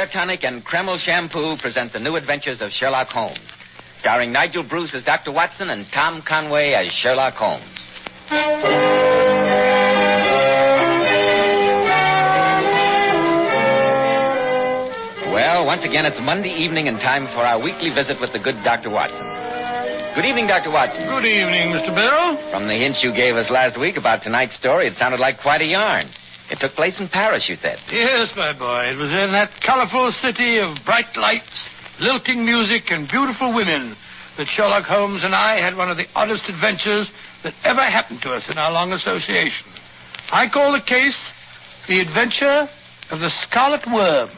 Hair Tonic and Kreml Shampoo present the new adventures of Sherlock Holmes. Starring Nigel Bruce as Dr. Watson and Tom Conway as Sherlock Holmes. Well, once again, it's Monday evening and time for our weekly visit with the good Dr. Watson. Good evening, Dr. Watson. Good evening, Mr. Bell. From the hints you gave us last week about tonight's story, it sounded like quite a yarn. It took place in Paris, you said. Yes, my boy. It was in that colorful city of bright lights, lilting music, and beautiful women that Sherlock Holmes and I had one of the oddest adventures that ever happened to us in our long association. I call the case The Adventure of the Scarlet Worm.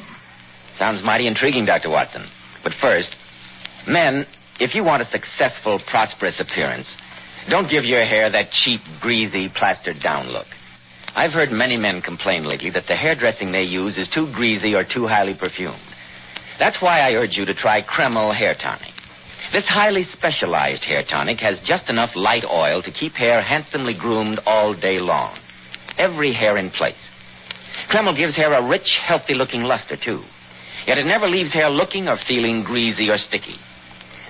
Sounds mighty intriguing, Dr. Watson. But first, men, if you want a successful, prosperous appearance, don't give your hair that cheap, greasy, plastered-down look. I've heard many men complain lately that the hairdressing they use is too greasy or too highly perfumed. That's why I urge you to try Kreml Hair Tonic. This highly specialized hair tonic has just enough light oil to keep hair handsomely groomed all day long. Every hair in place. Kreml gives hair a rich, healthy-looking luster, too. Yet it never leaves hair looking or feeling greasy or sticky.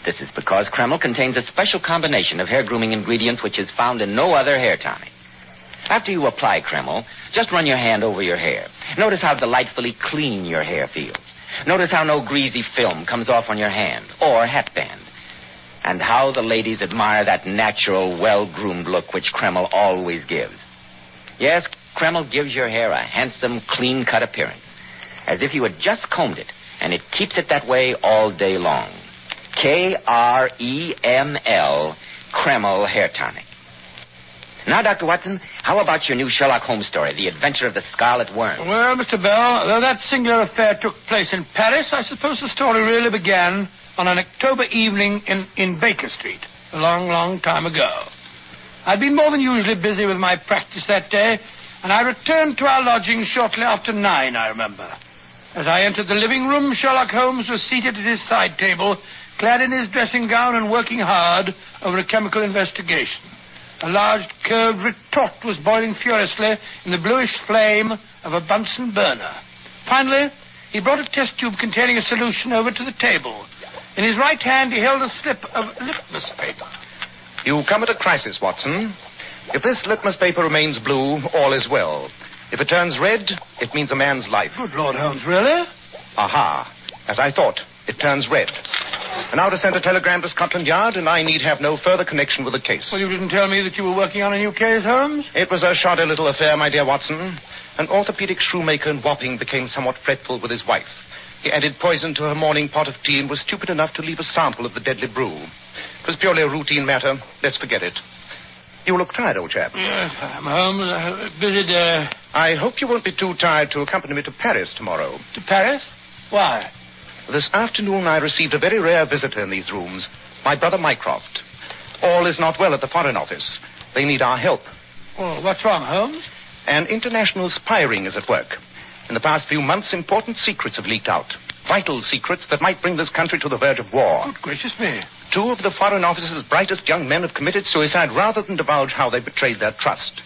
This is because Kreml contains a special combination of hair grooming ingredients which is found in no other hair tonic. After you apply Kreml, just run your hand over your hair. Notice how delightfully clean your hair feels. Notice how no greasy film comes off on your hand or hatband. And how the ladies admire that natural, well-groomed look which Kreml always gives. Yes, Kreml gives your hair a handsome, clean-cut appearance, as if you had just combed it, and it keeps it that way all day long. Kreml, Kreml Hair Tonic. Now, Dr. Watson, how about your new Sherlock Holmes story, The Adventure of the Scarlet Worm? Well, Mr. Bell, though that singular affair took place in Paris, I suppose the story really began on an October evening in Baker Street, a long, long time ago. I'd been more than usually busy with my practice that day, and I returned to our lodgings shortly after 9, I remember. As I entered the living room, Sherlock Holmes was seated at his side table, clad in his dressing gown and working hard over a chemical investigation. A large curved retort was boiling furiously in the bluish flame of a Bunsen burner. Finally, he brought a test tube containing a solution over to the table. In his right hand, he held a slip of litmus paper. You come at a crisis, Watson. If this litmus paper remains blue, all is well. If it turns red, it means a man's life. Good Lord, Holmes, really? Aha. As I thought, it turns red. And now to send a telegram to Scotland Yard, and I need have no further connection with the case. Well, you didn't tell me that you were working on a new case, Holmes? It was a shoddy little affair, my dear Watson. An orthopedic shoemaker in Wapping became somewhat fretful with his wife. He added poison to her morning pot of tea and was stupid enough to leave a sample of the deadly brew. It was purely a routine matter. Let's forget it. You look tired, old chap. Yes, I'm Holmes. A busy day. I hope you won't be too tired to accompany me to Paris tomorrow. To Paris? Why? This afternoon I received a very rare visitor in these rooms, my brother Mycroft. All is not well at the Foreign Office. They need our help. Well, what's wrong, Holmes? An international spy ring is at work. In the past few months, important secrets have leaked out. Vital secrets that might bring this country to the verge of war. Good gracious me. 2 of the Foreign Office's brightest young men have committed suicide rather than divulge how they betrayed their trust.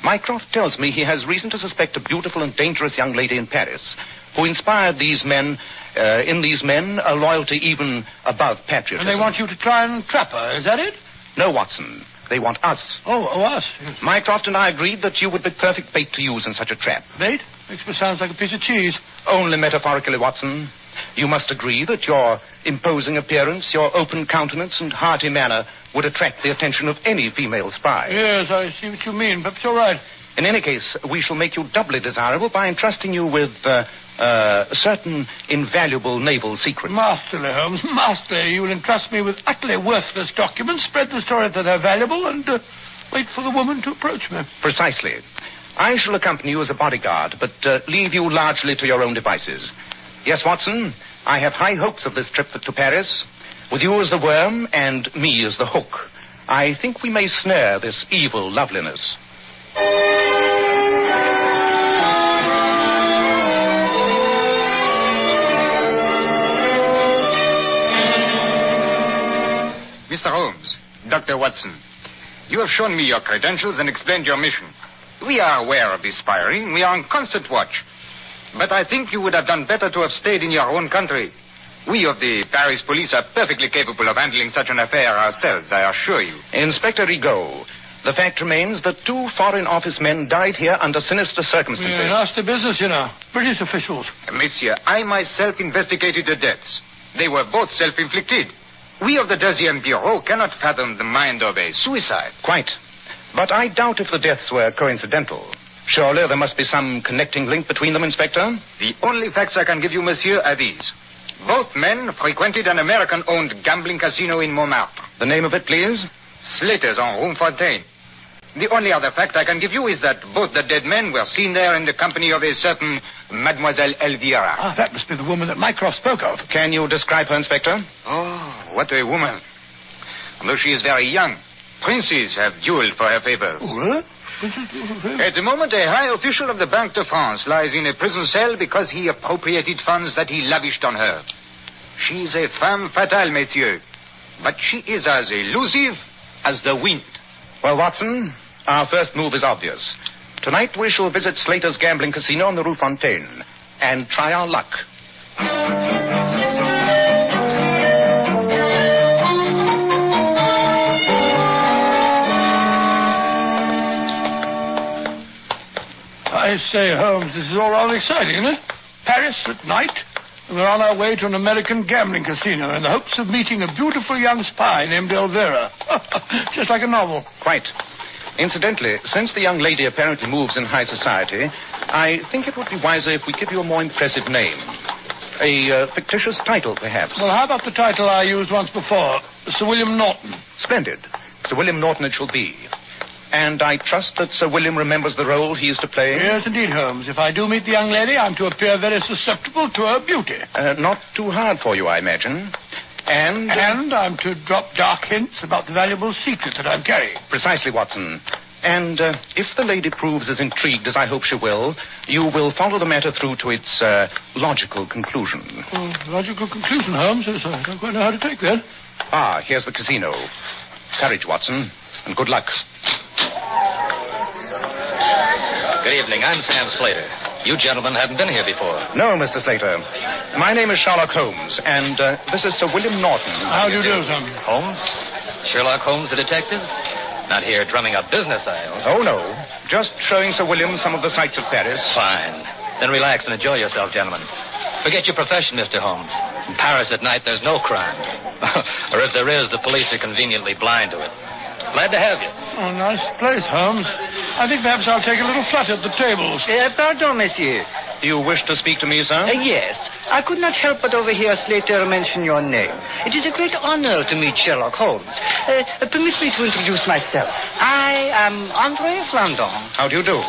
Mycroft tells me he has reason to suspect a beautiful and dangerous young lady in Paris who inspired these men, a loyalty even above patriotism. And they want you to try and trap her, is that it? No, Watson. They want us. Oh, us? Yes. Mycroft and I agreed that you would be perfect bait to use in such a trap. Bait? Makes me sound like a piece of cheese. Only metaphorically, Watson. You must agree that your imposing appearance, your open countenance, and hearty manner would attract the attention of any female spy. Yes, I see what you mean. Perhaps you're right. In any case, we shall make you doubly desirable by entrusting you with certain invaluable naval secrets. Masterly, Holmes, masterly. You will entrust me with utterly worthless documents, spread the story that they're valuable, and wait for the woman to approach me. Precisely. I shall accompany you as a bodyguard, but leave you largely to your own devices. Yes, Watson, I have high hopes of this trip to Paris. With you as the worm and me as the hook, I think we may snare this evil loveliness. Mr. Holmes, Dr. Watson, you have shown me your credentials and explained your mission. We are aware of this spy ring. We are on constant watch. But I think you would have done better to have stayed in your own country. We of the Paris police are perfectly capable of handling such an affair ourselves, I assure you. Inspector Rigaud, the fact remains that 2 Foreign Office men died here under sinister circumstances. Yeah, nasty business, you know. British officials. Monsieur, I myself investigated the deaths. They were both self-inflicted. We of the Deuxième Bureau cannot fathom the mind of a suicide. Quite. But I doubt if the deaths were coincidental. Surely there must be some connecting link between them, Inspector? The only facts I can give you, monsieur, are these. Both men frequented an American-owned gambling casino in Montmartre. The name of it, please? Slater's on Rue Fontaine. The only other fact I can give you is that both the dead men were seen there in the company of a certain Mademoiselle Elvira. Ah, that must be the woman that Mycroft spoke of. Can you describe her, Inspector? Oh, what a woman. Although she is very young, princes have dueled for her favors. What? At the moment, a high official of the Banque de France lies in a prison cell because he appropriated funds that he lavished on her. She's a femme fatale, messieurs. But she is as elusive as the wind. Well, Watson, our first move is obvious. Tonight we shall visit Slater's gambling casino on the Rue Fontaine and try our luck. I say, Holmes, this is all rather exciting, isn't it? Paris at night, and we're on our way to an American gambling casino in the hopes of meeting a beautiful young spy named Elvira. Just like a novel. Quite. Incidentally, since the young lady apparently moves in high society, I think it would be wiser if we give you a more impressive name. A fictitious title, perhaps. Well, how about the title I used once before? Sir William Norton. Splendid. Sir William Norton it shall be. And I trust that Sir William remembers the role he is to play? Yes, indeed, Holmes. If I do meet the young lady, I'm to appear very susceptible to her beauty. Not too hard for you, I imagine. And I'm to drop dark hints about the valuable secret that I'm carrying. Precisely, Watson. And if the lady proves as intrigued as I hope she will, you will follow the matter through to its logical conclusion. Logical conclusion, Holmes? Yes, I don't quite know how to take that. Ah, here's the casino. Courage, Watson, and good luck. Good evening. I'm Sam Slater. You gentlemen haven't been here before. No, Mr. Slater. My name is Sherlock Holmes, and this is Sir William Norton. How do you do, Sam? Holmes? Sherlock Holmes, the detective? Not here drumming up business, I hope. Oh, no. Just showing Sir William some of the sights of Paris. Fine. Then relax and enjoy yourself, gentlemen. Forget your profession, Mr. Holmes. In Paris at night, there's no crime. Or if there is, the police are conveniently blind to it. Glad to have you. Oh, nice place, Holmes. I think perhaps I'll take a little flutter at the tables. Pardon, monsieur. You wish to speak to me, sir? Yes. I could not help but overhear Slater mention your name. It is a great honor to meet Sherlock Holmes. Permit me to introduce myself. I am André Flandon. How do you do?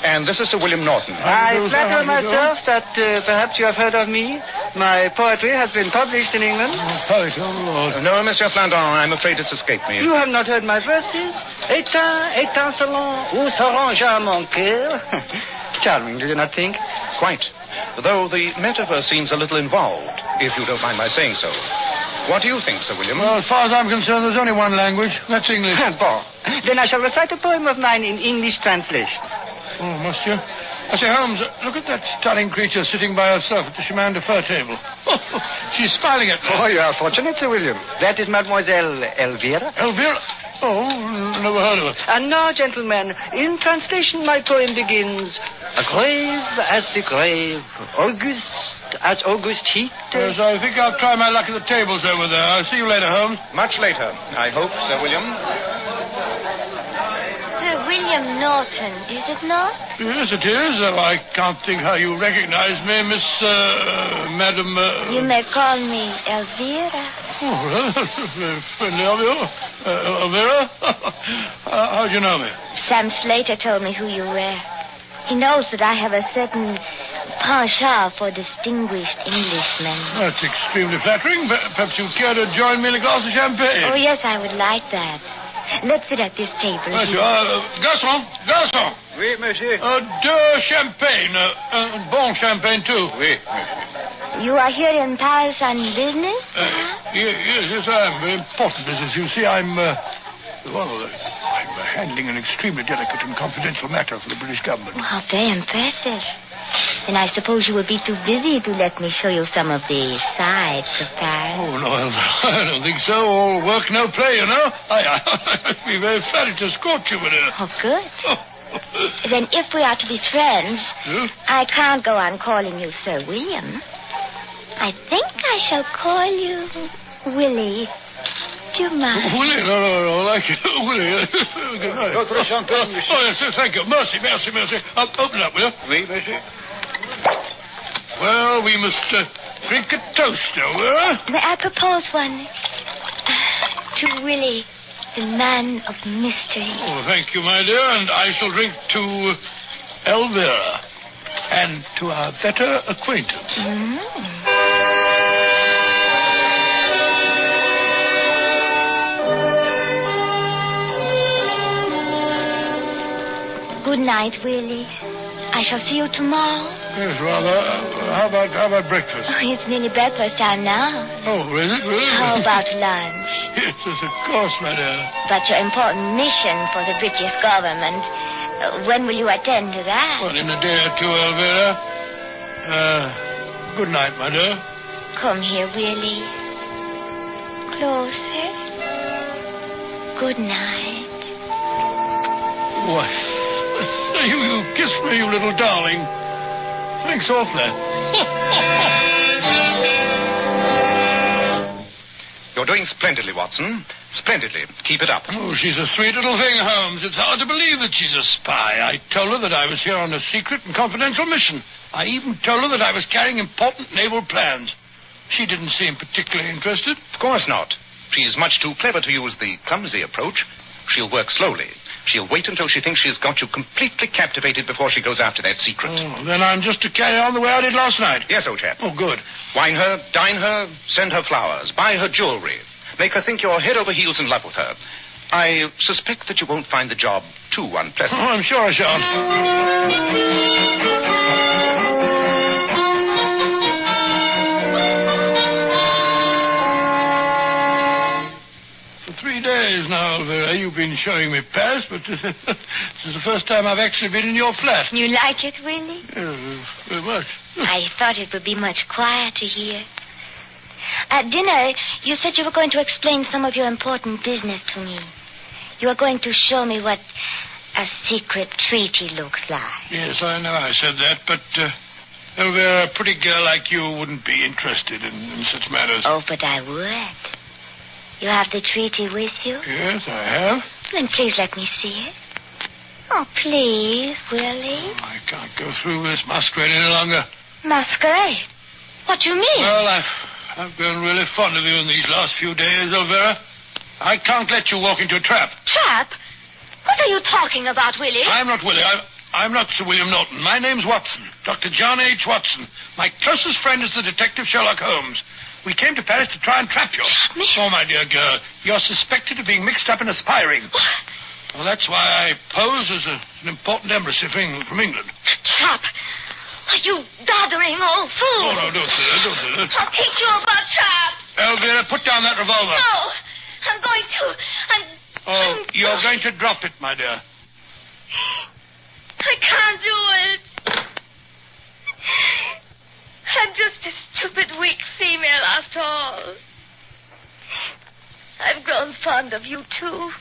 And this is Sir William Norton. I flatter myself that perhaps you have heard of me. My poetry has been published in England. Poetry, oh, Lord. No, Monsieur Flandon, I'm afraid it's escaped me. You have not heard my verses? Étincelant, où s'arrangea mon cœur. Charming, do you not think? Quite. Though the metaphor seems a little involved, if you don't mind my saying so. What do you think, Sir William? Well, as far as I'm concerned, there's only one language. That's English. Bon. Then I shall recite a poem of mine in English translation. Oh, must you? I say, Holmes, look at that stunning creature sitting by herself at the chemin de fer table. She's smiling at me. Oh, you are fortunate, Sir William. That is Mademoiselle Elvira. Elvira? Oh, never heard of her. And now, gentlemen, in translation, my poem begins, grave as the grave, August as August heat. Yes, I think I'll try my luck at the tables over there. I'll see you later, Holmes. Much later, I hope, Sir William. Sir William Norton, is it not? Yes, it is. I can't think how you recognize me, Miss, Madam... You may call me Elvira. Oh, very friendly of you. Elvira? How do you know me? Sam Slater told me who you were. He knows that I have a certain penchant for distinguished Englishmen. That's extremely flattering. Perhaps you'd care to join me in a glass of champagne. Oh, yes, I would like that. Let's sit at this table. Right, you are. Garçon. Oui, monsieur. Deux champagne. Bon champagne, too. Oui. You are here in Paris on business? Yes, I am. Very important business. You see, I'm... I'm handling an extremely delicate and confidential matter for the British government. How very impressive. And I suppose you will be too busy to let me show you some of the sights of Paris. Oh, no, I don't think so. All work, no play, you know. I'd be very flattered to escort you with her. Oh, good. Then if we are to be friends, I can't go on calling you Sir William. I think I shall call you Willie. Do you mind? Willie? No, like you. Willie. Good night. Go for the champagne, monsieur. Oh, yes, thank you. Mercy. Open up, will you? Oui, monsieur. Well, we must drink a toast, Elvira. May I propose one? To Willie, the man of mystery. Oh, thank you, my dear. And I shall drink to Elvira and to our better acquaintance. Good night, Willie. I shall see you tomorrow. Yes, rather. How about breakfast? Oh, it's nearly breakfast time now. Oh, is it really? How about lunch? Yes, of course, my dear. But your important mission for the British government, when will you attend to that? Well, in a day or two, Elvira. Good night, my dear. Come here, Willie. Closer. Good night. What? You kissed me, you little darling. Thanks awfully. You're doing splendidly, Watson. Splendidly. Keep it up. Oh, she's a sweet little thing, Holmes. It's hard to believe that she's a spy. I told her that I was here on a secret and confidential mission. I even told her that I was carrying important naval plans. She didn't seem particularly interested. Of course not. She's much too clever to use the clumsy approach. She'll work slowly. She'll wait until she thinks she's got you completely captivated before she goes after that secret. Oh, then I'm just to carry on the way I did last night. Yes, old chap. Oh, good. Wine her, dine her, send her flowers, buy her jewelry. Make her think you're head over heels in love with her. I suspect that you won't find the job too unpleasant. Oh, I'm sure I shan't. For 3 days now, Elvira, you've been showing me Paris, but this is the first time I've actually been in your flat. You like it, Willie? Yes, very much. I thought it would be much quieter here. At dinner, you said you were going to explain some of your important business to me. You were going to show me what a secret treaty looks like. Yes, I know I said that, but Elvira, a pretty girl like you wouldn't be interested in such matters. Oh, but I would. You have the treaty with you? Yes, I have. Then please let me see it. Oh, please, Willie. I can't go through with this masquerade any longer. Masquerade? What do you mean? Well, I've grown really fond of you in these last few days, Elvira. I can't let you walk into a trap. Trap? What are you talking about, Willie? I'm not Willie. I'm not Sir William Norton. My name's Watson. Dr. John H. Watson. My closest friend is the detective Sherlock Holmes. We came to Paris to try and trap you. Me? Oh, my dear girl, you're suspected of being mixed up in a spy ring. What? Well, that's why I pose as an important embassy from England. Trap? Are you doddering old fool? Oh, no, don't say that, don't say that. I'll teach you about traps. Elvira, put down that revolver. No, I'm going to. Oh, you're going to drop it, my dear. I can't do it. I'm just a stupid, weak female after all. I've grown fond of you, too.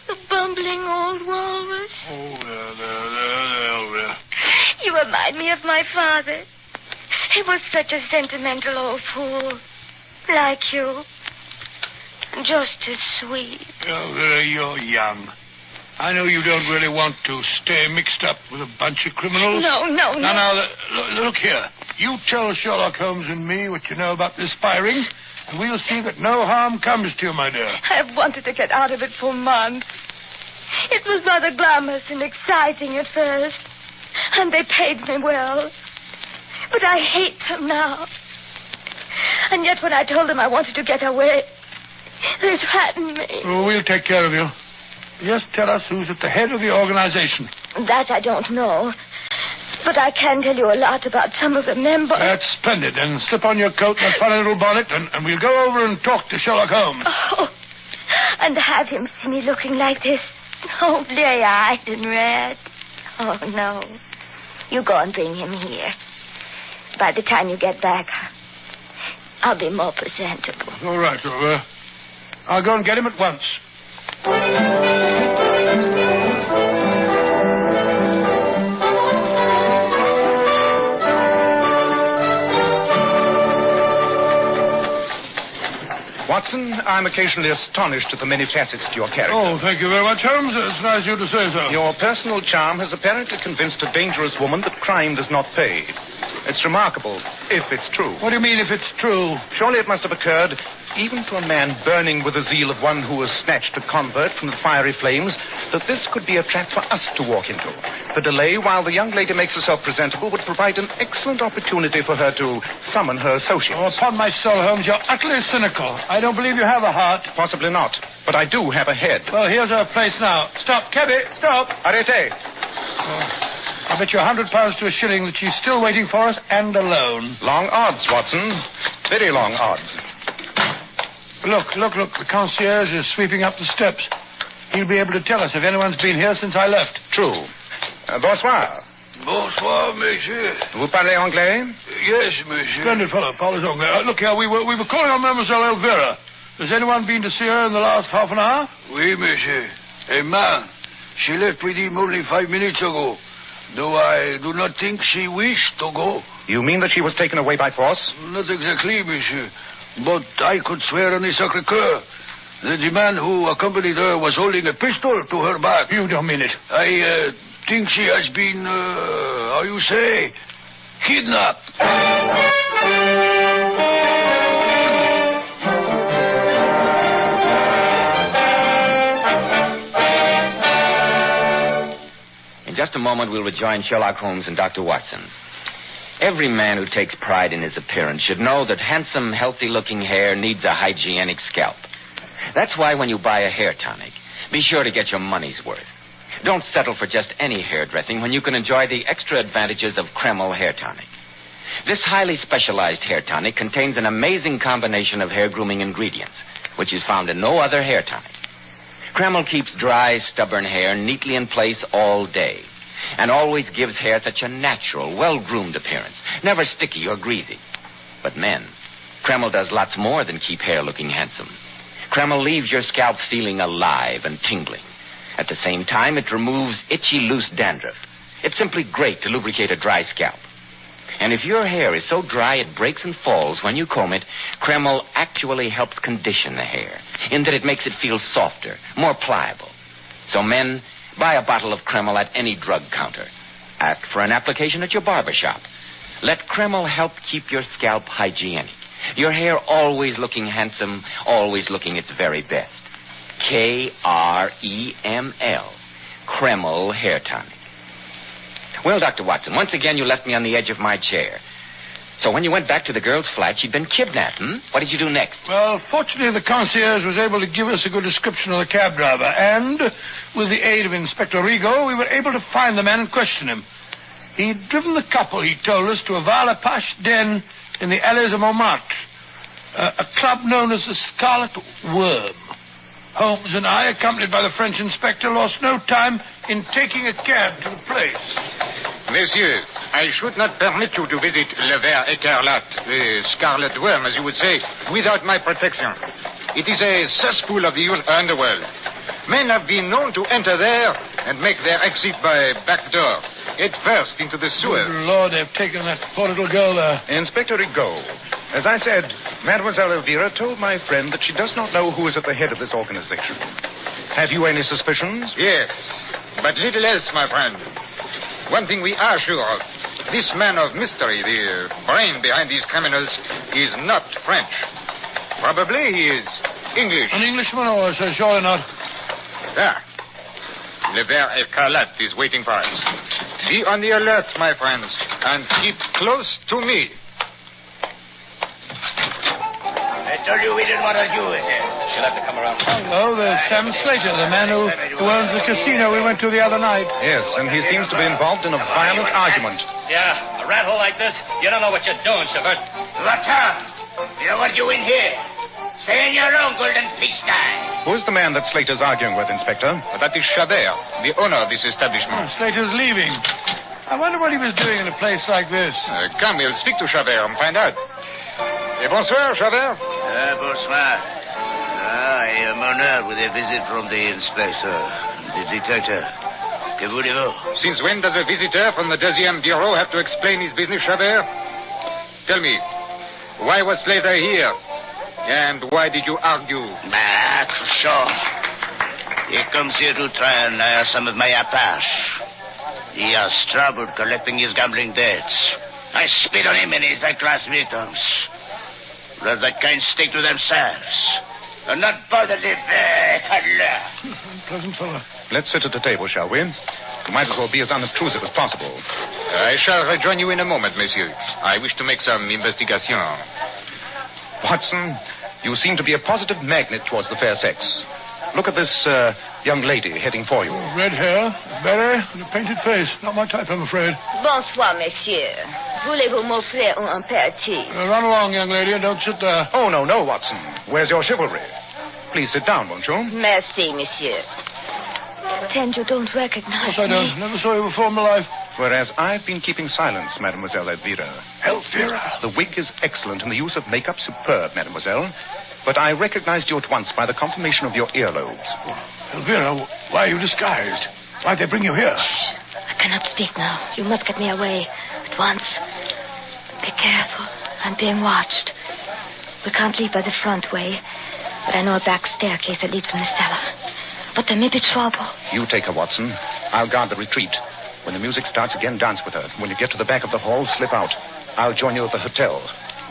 The bumbling old walrus. Oh, there. You remind me of my father. He was such a sentimental old fool. Like you. And just as sweet. Elvira, you're young. I know you don't really want to stay mixed up with a bunch of criminals. No. Now, look here. You tell Sherlock Holmes and me what you know about this spy ring, and we'll see that no harm comes to you, my dear. I've wanted to get out of it for months. It was rather glamorous and exciting at first, and they paid me well. But I hate them now. And yet when I told them I wanted to get away, they threatened me. Oh, we'll take care of you. Just tell us who's at the head of the organization. That I don't know. But I can tell you a lot about some of the members. That's splendid. Then slip on your coat and a funny little bonnet, and we'll go over and talk to Sherlock Holmes. Oh, and have him see me looking like this. Oh, day-eyed and red. Oh, no. You go and bring him here. By the time you get back, I'll be more presentable. All right, Clover. I'll go and get him at once. Watson, I'm occasionally astonished at the many facets to your character. Oh, thank you very much, Holmes. It's nice of you to say so. Your personal charm has apparently convinced a dangerous woman that crime does not pay. It's remarkable, if it's true. What do you mean, if it's true? Surely it must have occurred, even to a man burning with the zeal of one who has snatched a convert from the fiery flames, that this could be a trap for us to walk into. The delay while the young lady makes herself presentable would provide an excellent opportunity for her to summon her associates. Oh, upon my soul, Holmes, you're utterly cynical. I don't believe you have a heart. Possibly not, but I do have a head. Well, here's our place now. Stop, cabby, stop. Arrêtez. I bet you £100 to a shilling that she's still waiting for us and alone. Long odds, Watson. Very long odds. Look. The concierge is sweeping up the steps. He'll be able to tell us if anyone's been here since I left. True. Bonsoir. Bonsoir, monsieur. Vous parlez anglais? Yes, monsieur. Splendid fellow, Paul anglais. Look here, we were calling on Mademoiselle Elvira. Has anyone been to see her in the last half an hour? Oui, monsieur. A man. She left with him only 5 minutes ago. Though I do not think she wished to go. You mean that she was taken away by force? Not exactly, monsieur. But I could swear on the Sacré-Cœur that the man who accompanied her was holding a pistol to her back. You don't mean it. I think she has been, how you say, kidnapped. In just a moment, we'll rejoin Sherlock Holmes and Dr. Watson. Every man who takes pride in his appearance should know that handsome, healthy-looking hair needs a hygienic scalp. That's why when you buy a hair tonic, be sure to get your money's worth. Don't settle for just any hairdressing when you can enjoy the extra advantages of Kreml hair tonic. This highly specialized hair tonic contains an amazing combination of hair grooming ingredients, which is found in no other hair tonic. Kreml keeps dry, stubborn hair neatly in place all day, and always gives hair such a natural, well-groomed appearance, never sticky or greasy. But men, Kreml does lots more than keep hair looking handsome. Kreml leaves your scalp feeling alive and tingling. At the same time, it removes itchy, loose dandruff. It's simply great to lubricate a dry scalp. And if your hair is so dry it breaks and falls when you comb it, Kreml actually helps condition the hair, in that it makes it feel softer, more pliable. So men, buy a bottle of Kreml at any drug counter. Ask for an application at your barber shop. Let Kreml help keep your scalp hygienic. Your hair always looking handsome, always looking its very best. Kreml. Kreml Hair Tonic. Well, Dr. Watson, once again you left me on the edge of my chair. So when you went back to the girl's flat, she'd been kidnapped, What did you do next? Well, fortunately, the concierge was able to give us a good description of the cab driver, and with the aid of Inspector Rigo, we were able to find the man and question him. He'd driven the couple, he told us, to a Val-a-Pache den in the alleys of Moultrie, a club known as the Scarlet Worm. Holmes and I, accompanied by the French inspector, lost no time in taking a cab to the place. Monsieur, I should not permit you to visit Le Ver Écarlate, the Scarlet Worm, as you would say, without my protection. It is a cesspool of the underworld. Men have been known to enter there and make their exit by back door, head first into the sewers. Good Lord, they've taken that poor little girl there. Inspector Rigaud, as I said, Mademoiselle Elvira told my friend that she does not know who is at the head of this organization. Have you any suspicions? Yes, but little else, my friend. One thing we are sure of. This man of mystery, the brain behind these criminals, is not French. Probably he is English. An Englishman, or so surely not? Ah. Le Ver Écarlate is waiting for us. Be on the alert, my friends, and keep close to me. I told you we didn't want to do it. You'll have to come around. Oh, there's Sam Slater, the man who owns the casino we went to the other night. Yes, and he seems to be involved in a violent argument. Yeah, a rat hole like this, you don't know what you're doing, Shepard. Locket, you know what you in here? Stay in your own golden pigsty. Who's the man that Slater's arguing with, Inspector? That is Chabert, the owner of this establishment. Slater's leaving. I wonder what he was doing in a place like this. Come, we'll speak to Chabert and find out. Bonsoir, Chabert. Bonsoir. I am honored with a visit from the inspector, the detective. Que voulez-vous? Since when does a visitor from the 2e Bureau have to explain his business, Chabert? Tell me, why was Slater here? And why did you argue? Sure. He comes here to try and hire some of my Apache. He has trouble collecting his gambling debts. I spit on him and his high-class victims. Let that kind stick to themselves. And not bother the Pleasant fellow. Let's sit at the table, shall we? You might as well be as unobtrusive as possible. I shall rejoin you in a moment, monsieur. I wish to make some investigation. Watson, you seem to be a positive magnet towards the fair sex. Look at this young lady heading for you. Red hair, beret, and a painted face. Not my type, I'm afraid. Bonsoir, monsieur. Voulez-vous m'offrir un apéritif? Run along, young lady, and don't sit there. Oh, no, Watson. Where's your chivalry? Please sit down, won't you? Merci, monsieur. Pretend you don't recognize Of course I don't. Never saw you before in my life. Whereas I've been keeping silence, Mademoiselle Elvira. Elvira? The wig is excellent and the use of makeup superb, Mademoiselle. But I recognized you at once by the conformation of your earlobes. Elvira, why are you disguised? Why'd they bring you here? I cannot speak now. You must get me away at once. Be careful. I'm being watched. We can't leave by the front way, but I know a back staircase that leads from the cellar. But there may be trouble. You take her, Watson. I'll guard the retreat. When the music starts again, dance with her. When you get to the back of the hall, slip out. I'll join you at the hotel.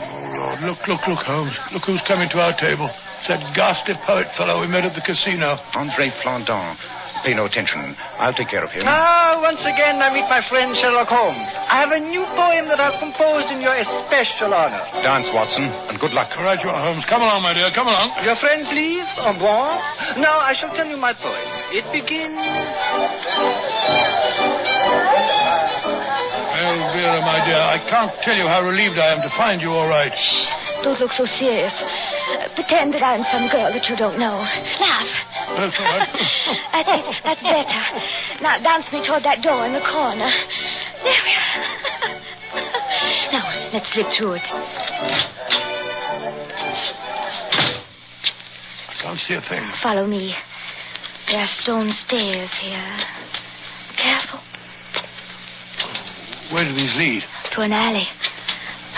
Oh, Lord. Look, Holmes. Look who's coming to our table. It's that ghastly poet fellow we met at the casino. André Flandin. Pay no attention. I'll take care of him. Once again, I meet my friend Sherlock Holmes. I have a new poem that I've composed in your especial honor. Dance, Watson, and good luck. All right, you are, Holmes. Come along, my dear. Come along. Your friends leave? Au revoir. Now, I shall tell you my poem. It begins... Elvira, my dear, I can't tell you how relieved I am to find you all right. Don't look so serious. Pretend that I'm some girl that you don't know. Laugh. That's all right. That's better. Now dance me toward that door in the corner. There we are. Now, let's slip through it. Can't see a thing. Follow me. There are stone stairs here. Careful. Where do these lead? To an alley.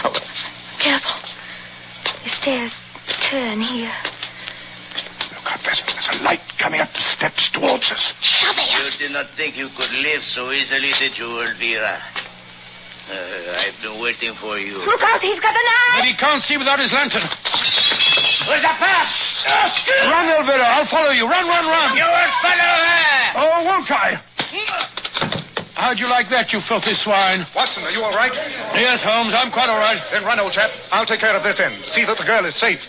Oh, careful. The stairs turn here. Look out, there's a light coming up the steps towards us. Chabert! You did not think you could live so easily, did you, Elvira? I've been waiting for you. Look out, he's got an eye! But he can't see without his lantern. Where's the path? Run, Elvira, I'll follow you. Run. You won't follow her! Oh, won't I? How'd you like that, you filthy swine? Watson, are you all right? Yes, Holmes, I'm quite all right. Then run, old chap. I'll take care of this end. See that the girl is safe.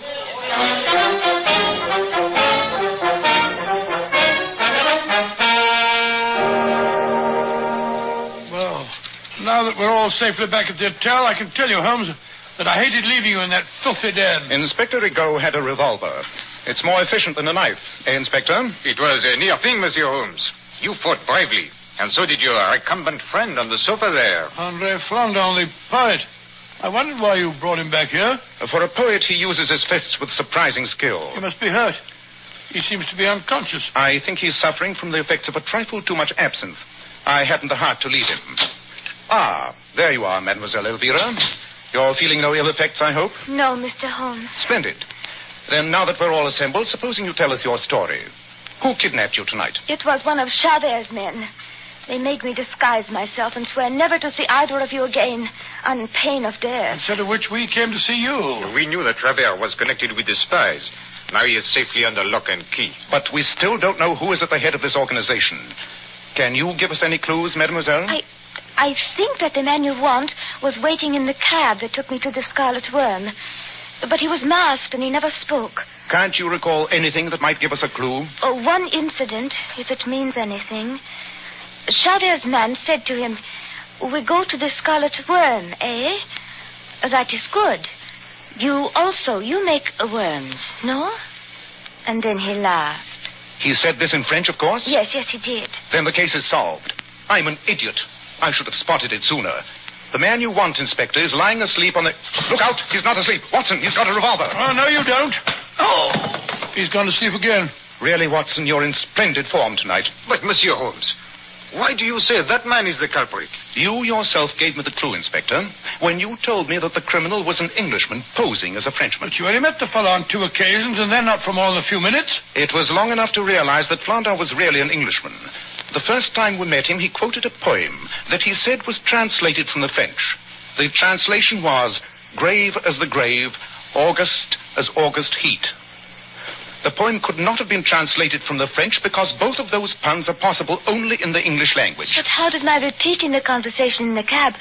Well, now that we're all safely back at the hotel, I can tell you, Holmes, that I hated leaving you in that filthy den. Inspector Rigaud had a revolver. It's more efficient than a knife. Eh, Inspector? It was a near thing, Monsieur Holmes. You fought bravely. And so did your recumbent friend on the sofa there. André Flandin, the poet. I wondered why you brought him back here. For a poet, he uses his fists with surprising skill. He must be hurt. He seems to be unconscious. I think he's suffering from the effects of a trifle too much absinthe. I hadn't the heart to leave him. Ah, there you are, Mademoiselle Elvira. You're feeling no ill effects, I hope? No, Mr. Holmes. Splendid. Then now that we're all assembled, supposing you tell us your story. Who kidnapped you tonight? It was one of Chabert's men. They made me disguise myself and swear never to see either of you again, on pain of death. Instead of which we came to see you. We knew that Chabert was connected with the spies. Now he is safely under lock and key. But we still don't know who is at the head of this organization. Can you give us any clues, mademoiselle? I think that the man you want was waiting in the cab that took me to the Scarlet Worm. But he was masked and he never spoke. Can't you recall anything that might give us a clue? Oh, one incident, if it means anything. Chabert's man said to him, "We go to the Scarlet Worm, eh? That is good. You make worms, no? And then he laughed. He said this in French, of course? Yes, he did. Then the case is solved. I'm an idiot. I should have spotted it sooner. The man you want, Inspector, is lying asleep on the... Look out! He's not asleep. Watson, he's got a revolver. Oh, no, you don't. Oh! He's gone to sleep again. Really, Watson, you're in splendid form tonight. But, Monsieur Holmes, why do you say that man is the culprit? You yourself gave me the clue, Inspector, when you told me that the criminal was an Englishman posing as a Frenchman. But you only met the fellow on 2 occasions, and then not for more than a few minutes. It was long enough to realize that Flandre was really an Englishman. The first time we met him, he quoted a poem that he said was translated from the French. The translation was, grave as the grave, August as August heat. The poem could not have been translated from the French because both of those puns are possible only in the English language. But how did my repeating the conversation in the cab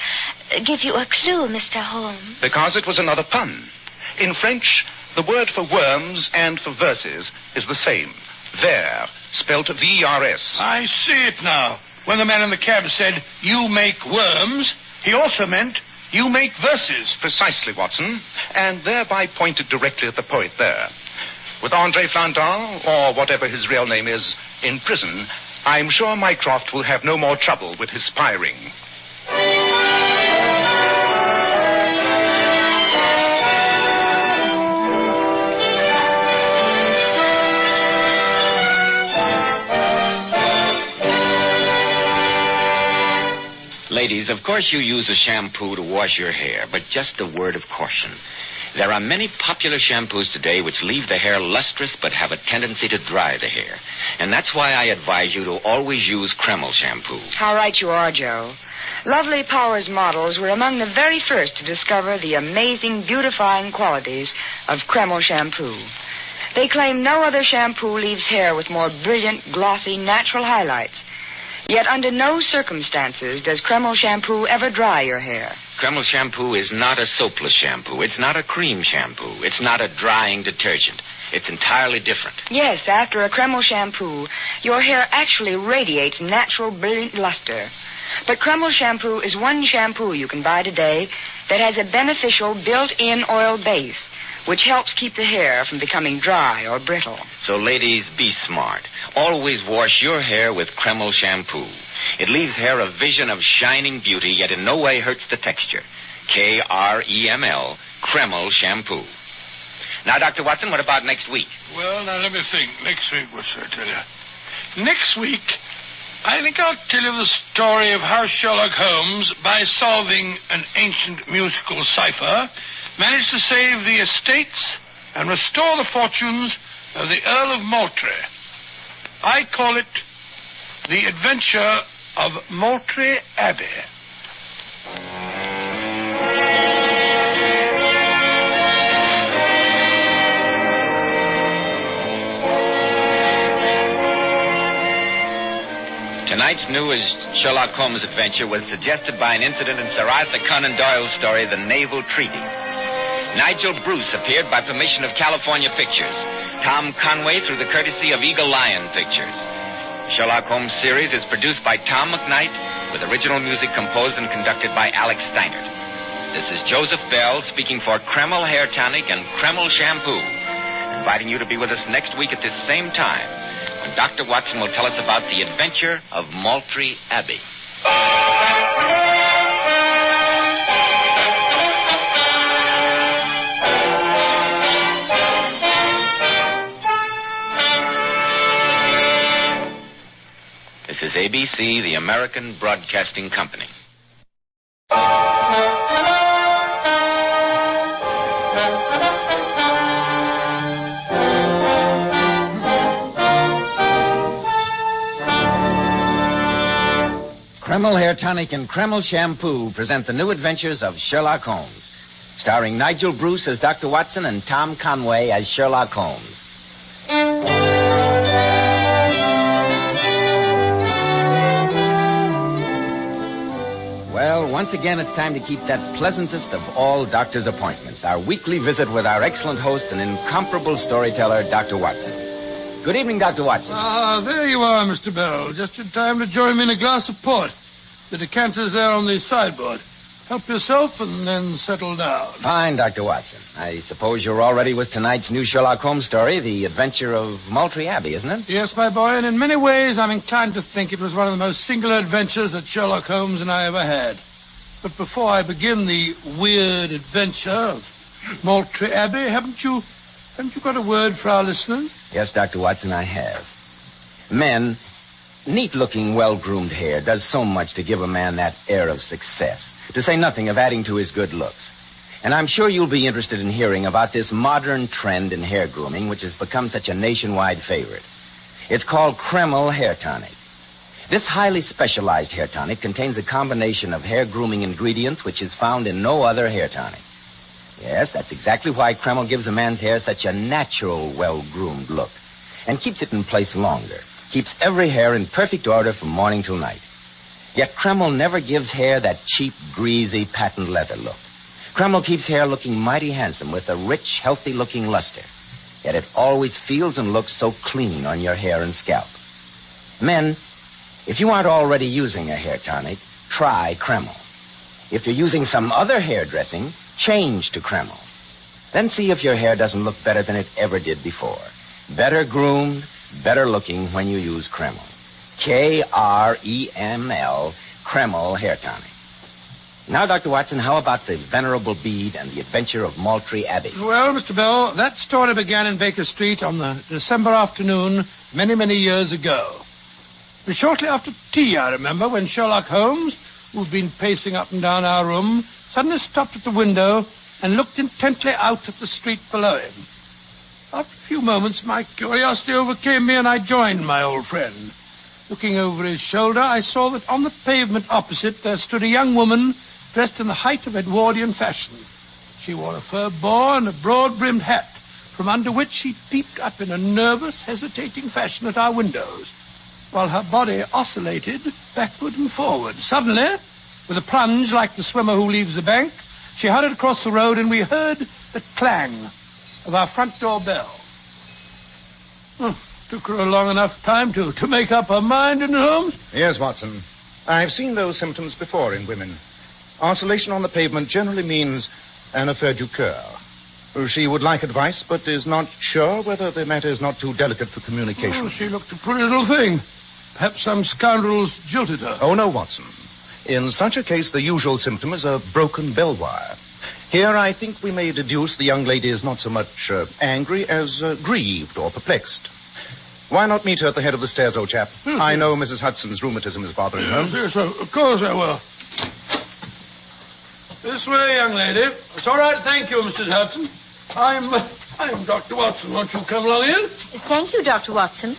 give you a clue, Mr. Holmes? Because it was another pun. In French, the word for worms and for verses is the same. Ver, spelt V-E-R-S. I see it now. When the man in the cab said, you make worms, he also meant, you make verses. Precisely, Watson. And thereby pointed directly at the poet there. With André Flandre, or whatever his real name is, in prison, I'm sure Mycroft will have no more trouble with his spy ring. Ladies, of course you use a shampoo to wash your hair, but just a word of caution. There are many popular shampoos today which leave the hair lustrous but have a tendency to dry the hair. And that's why I advise you to always use Kreml shampoo. How right you are, Joe. Lovely Powers models were among the very first to discover the amazing beautifying qualities of Kreml shampoo. They claim no other shampoo leaves hair with more brilliant, glossy, natural highlights. Yet under no circumstances does Kreml shampoo ever dry your hair. Kreml shampoo is not a soapless shampoo. It's not a cream shampoo. It's not a drying detergent. It's entirely different. Yes, after a Kreml shampoo, your hair actually radiates natural, brilliant luster. But Kreml shampoo is one shampoo you can buy today that has a beneficial built-in oil base, which helps keep the hair from becoming dry or brittle. So, ladies, be smart. Always wash your hair with Kreml shampoo. It leaves hair a vision of shining beauty, yet in no way hurts the texture. Kreml, Kreml shampoo. Now, Dr. Watson, what about next week? Well, now, let me think. Next week, what should I tell you? Next week, I think I'll tell you the story of how Sherlock Holmes, by solving an ancient musical cipher, managed to save the estates and restore the fortunes of the Earl of Moultrie. I call it The Adventure of Moultrie Abbey. Tonight's newest Sherlock Holmes adventure was suggested by an incident in Sir Arthur Conan Doyle's story, The Naval Treaty. Nigel Bruce appeared by permission of California Pictures. Tom Conway through the courtesy of Eagle Lion Pictures. Sherlock Holmes series is produced by Tom McKnight with original music composed and conducted by Alex Steinert. This is Joseph Bell speaking for Kreml Hair Tonic and Kreml Shampoo, inviting you to be with us next week at this same time when Dr. Watson will tell us about the adventure of Moultrie Abbey. This is ABC, the American Broadcasting Company. Kreml Hair Tonic and Kreml Shampoo present the new adventures of Sherlock Holmes, starring Nigel Bruce as Dr. Watson and Tom Conway as Sherlock Holmes. Well, once again, it's time to keep that pleasantest of all doctor's appointments, our weekly visit with our excellent host and incomparable storyteller, Dr. Watson. Good evening, Dr. Watson. Ah, there you are, Mr. Bell. Just in time to join me in a glass of port. The decanter's there on the sideboard. Help yourself and then settle down. Fine, Dr. Watson. I suppose you're all ready with tonight's new Sherlock Holmes story, The Adventure of Moultrie Abbey, isn't it? Yes, my boy, and in many ways I'm inclined to think it was one of the most singular adventures that Sherlock Holmes and I ever had. But before I begin the weird adventure of Moultrie Abbey, haven't you got a word for our listeners? Yes, Dr. Watson, I have. Men, neat-looking, well-groomed hair does so much to give a man that air of success, to say nothing of adding to his good looks. And I'm sure you'll be interested in hearing about this modern trend in hair grooming, which has become such a nationwide favorite. It's called Kreml Hair Tonic. This highly specialized hair tonic contains a combination of hair grooming ingredients which is found in no other hair tonic. Yes, that's exactly why Kreml gives a man's hair such a natural, well-groomed look and keeps it in place longer, keeps every hair in perfect order from morning till night. Yet Kreml never gives hair that cheap, greasy, patent leather look. Kreml keeps hair looking mighty handsome with a rich, healthy-looking luster. Yet it always feels and looks so clean on your hair and scalp. Men, if you aren't already using a hair tonic, try Kreml. If you're using some other hair dressing, change to Kreml. Then see if your hair doesn't look better than it ever did before. Better groomed, better looking when you use Kreml. Kreml, Kreml Hair Tonic. Now, Dr. Watson, how about the Venerable Bede and the Adventure of Moultrie Abbey? Well, Mr. Bell, that story began in Baker Street on the December afternoon many, many years ago. It was shortly after tea, I remember, when Sherlock Holmes, who'd been pacing up and down our room, suddenly stopped at the window and looked intently out at the street below him. After a few moments, my curiosity overcame me, and I joined my old friend. Looking over his shoulder, I saw that on the pavement opposite there stood a young woman dressed in the height of Edwardian fashion. She wore a fur boa and a broad-brimmed hat, from under which she peeped up in a nervous, hesitating fashion at our windows, while her body oscillated backward and forward. Suddenly, with a plunge like the swimmer who leaves the bank, she hurried across the road, and we heard the clang of our front door bell. Took her a long enough time to make up her mind, didn't it, Holmes? Yes, Watson. I've seen those symptoms before in women. Oscillation on the pavement generally means an affaire du coeur. She would like advice, but is not sure whether the matter is not too delicate for communication. Oh, she looked a pretty little thing. Perhaps some scoundrels jilted her. Oh, no, Watson. In such a case, the usual symptom is a broken bell wire. Here, I think we may deduce the young lady is not so much angry as grieved or perplexed. Why not meet her at the head of the stairs, old chap? I know Mrs. Hudson's rheumatism is bothering her. Yes, of course I will. This way, young lady. It's all right, thank you, Mrs. Hudson. I'm Dr. Watson. Won't you come along in? Thank you, Dr. Watson.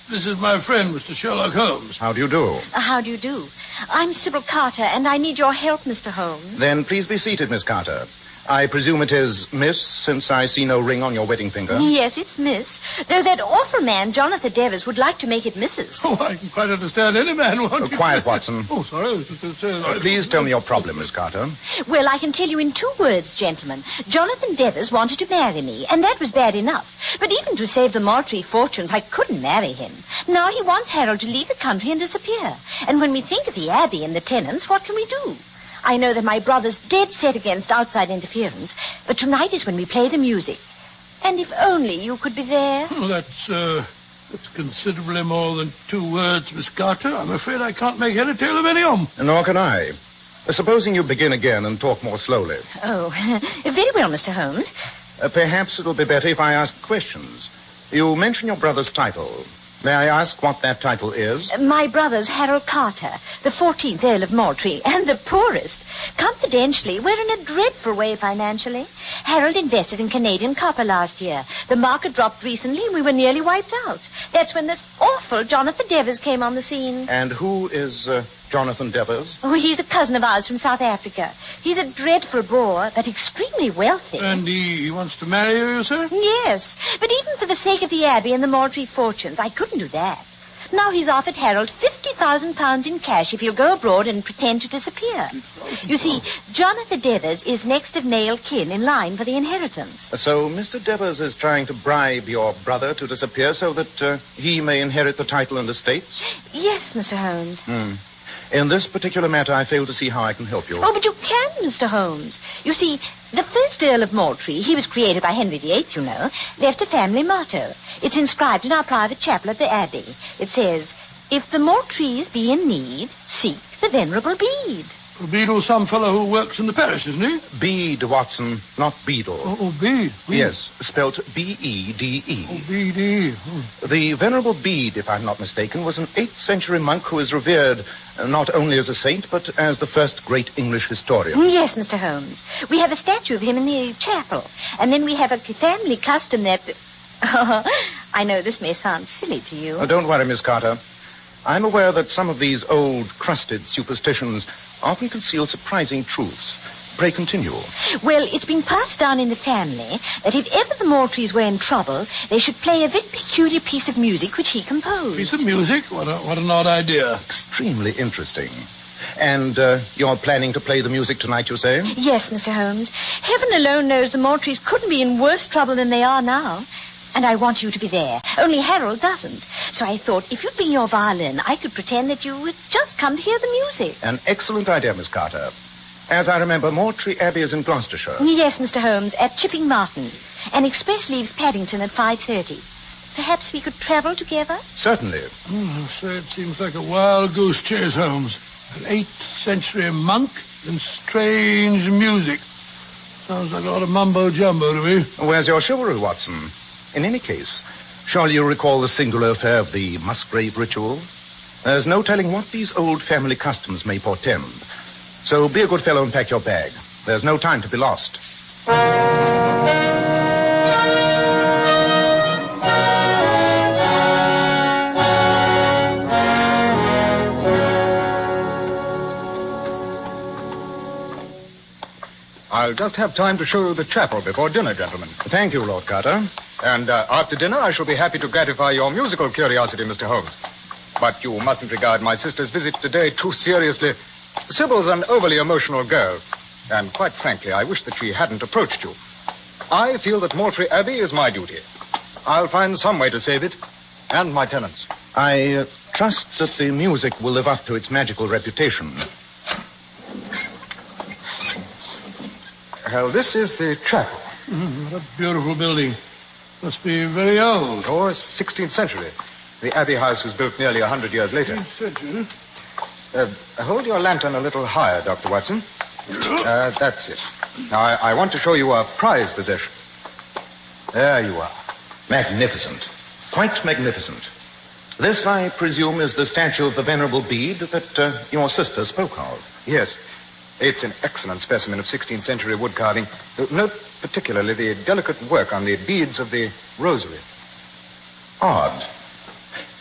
This is my friend, Mr. Sherlock Holmes. How do you do? How do you do? I'm Sybil Carter, and I need your help, Mr. Holmes. Then please be seated, Miss Carter. I presume it is Miss, since I see no ring on your wedding finger. Yes, it's Miss. Though that awful man, Jonathan Devers, would like to make it Mrs. Oh, I can quite understand any man wanting Quiet, Watson. Oh, sorry. Please tell me your problem, Miss Carter. Well, I can tell you in 2 words, gentlemen. Jonathan Devers wanted to marry me, and that was bad enough. But even to save the Moultrie fortunes, I couldn't marry him. Now he wants Harold to leave the country and disappear. And when we think of the Abbey and the tenants, what can we do? I know that my brother's dead set against outside interference, but tonight is when we play the music. And if only you could be there. Oh, that's considerably more than 2 words, Miss Carter. I'm afraid I can't make head or tail of any of them. Nor can I. Supposing you begin again and talk more slowly. Oh, very well, Mr. Holmes. Perhaps it'll be better if I ask questions. You mention your brother's title. May I ask what that title is? My brother's Harold Carter, the 14th Earl of Moultrie, and the poorest. Confidentially, we're in a dreadful way financially. Harold invested in Canadian copper last year. The market dropped recently, and we were nearly wiped out. That's when this awful Jonathan Devers came on the scene. And who is Jonathan Devers? Oh, he's a cousin of ours from South Africa. He's a dreadful bore, but extremely wealthy. And he wants to marry you, sir? Yes, but even for the sake of the Abbey and the Moultrie fortunes, I couldn't do that. Now he's offered Harold £50,000 in cash if he'll go abroad and pretend to disappear. You see, Jonathan Devers is next of male kin in line for the inheritance. So Mr. Devers is trying to bribe your brother to disappear so that he may inherit the title and estates? Yes, Mr. Holmes. In this particular matter, I fail to see how I can help you. Oh, but you can, Mr. Holmes. You see, the first Earl of Moultrie, he was created by Henry VIII, you know, left a family motto. It's inscribed in our private chapel at the Abbey. It says, "If the Moultries be in need, seek the venerable Bede." Beadle's some fellow who works in the parish, isn't he? Bede, Watson, not Beadle. Oh, Bede. Yes, spelt B-E-D-E. Oh, B-D. The Venerable Bede, if I'm not mistaken, was an 8th century monk who is revered not only as a saint, but as the first great English historian. Yes, Mr. Holmes. We have a statue of him in the chapel. And then we have a family custom that... Oh, I know this may sound silly to you. Oh, don't worry, Miss Carter. I'm aware that some of these old, crusted superstitions often conceal surprising truths. Pray continue. Well, it's been passed down in the family that if ever the Moultries were in trouble, they should play a very peculiar piece of music which he composed. Piece of music? What an odd idea. Extremely interesting. And you're planning to play the music tonight, you say? Yes, Mr. Holmes. Heaven alone knows the Moultries couldn't be in worse trouble than they are now. And I want you to be there. Only Harold doesn't. So I thought if you'd bring your violin, I could pretend that you had just come to hear the music. An excellent idea, Miss Carter. As I remember, Moultrie Abbey is in Gloucestershire. Yes, Mr. Holmes, at Chipping Martin. An express leaves Paddington at 5:30. Perhaps we could travel together? Certainly. So it seems like a wild goose chase, Holmes. An 8th century monk and strange music. Sounds like a lot of mumbo-jumbo to me. Where's your chivalry, Watson? In any case, shall you recall the singular affair of the Musgrave ritual? There's no telling what these old family customs may portend. So be a good fellow and pack your bag. There's no time to be lost. I'll just have time to show you the chapel before dinner, gentlemen. Thank you, Lord Carter. And after dinner, I shall be happy to gratify your musical curiosity, Mr. Holmes. But you mustn't regard my sister's visit today too seriously. Sybil's an overly emotional girl. And quite frankly, I wish that she hadn't approached you. I feel that Moultrie Abbey is my duty. I'll find some way to save it. And my tenants. I trust that the music will live up to its magical reputation. Well, this is the chapel. What a beautiful building. Must be very old. Oh, it's 16th century. The Abbey house was built nearly 100 years later. 16th century? Hold your lantern a little higher, Dr. Watson. That's it. Now, I want to show you a prized possession. There you are. Magnificent. Quite magnificent. This, I presume, is the statue of the Venerable Bede that your sister spoke of. Yes. It's an excellent specimen of 16th century wood carving. Note particularly the delicate work on the beads of the rosary. Odd.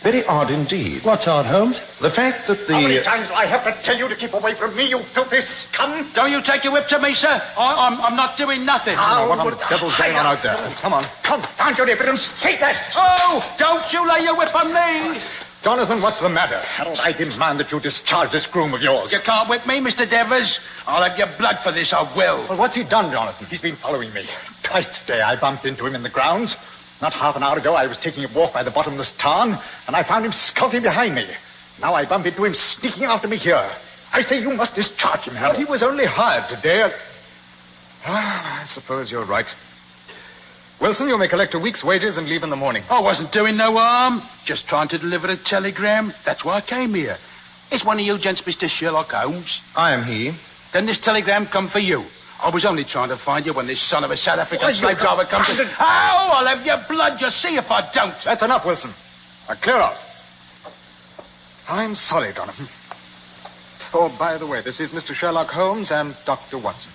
Very odd indeed. What's odd, Holmes? The fact that the... How many times do I have to tell you to keep away from me, you filthy scum? Don't you take your whip to me, sir. I'm not doing nothing. What on the devil's going on out there? Come on. Confound your evidence. Take that. Oh, don't you lay your whip on me. Jonathan, what's the matter? Harold, I demand that you discharge this groom of yours. You can't whip me, Mr. Devers. I'll have your blood for this, I will. Well, what's he done, Jonathan? He's been following me. Twice today I bumped into him in the grounds. Not half an hour ago I was taking a walk by the bottomless tarn, and I found him skulking behind me. Now I bump into him sneaking after me here. I say you must discharge him, Harold. But he was only hired today. I suppose you're right. Wilson, you may collect a week's wages and leave in the morning. I wasn't doing no harm. Just trying to deliver a telegram. That's why I came here. Is one of you gents Mr. Sherlock Holmes? I am he. Then this telegram come for you. I was only trying to find you when this son of a South African slave driver comes in. Oh, I'll have your blood. You see if I don't. That's enough, Wilson. Now, clear off. I'm sorry, Jonathan. Oh, by the way, this is Mr. Sherlock Holmes and Dr. Watson.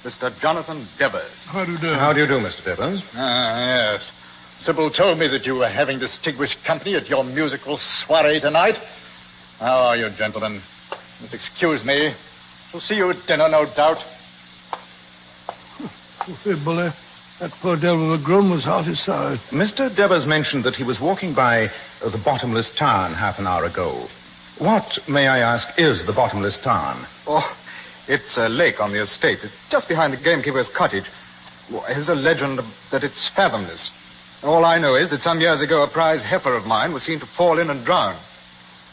Mr. Jonathan Devers. How do you do? How do you do, Mr. Devers? Yes. Sybil told me that you were having distinguished company at your musical soiree tonight. How are you, gentlemen? Just excuse me. We'll see you at dinner, no doubt. Bully. That poor devil of a groom was half his size. Mr. Devers mentioned that he was walking by the bottomless tarn half an hour ago. What, may I ask, is the bottomless tarn? Oh, it's a lake on the estate, just behind the gamekeeper's cottage. There's a legend that it's fathomless. All I know is that some years ago a prize heifer of mine was seen to fall in and drown.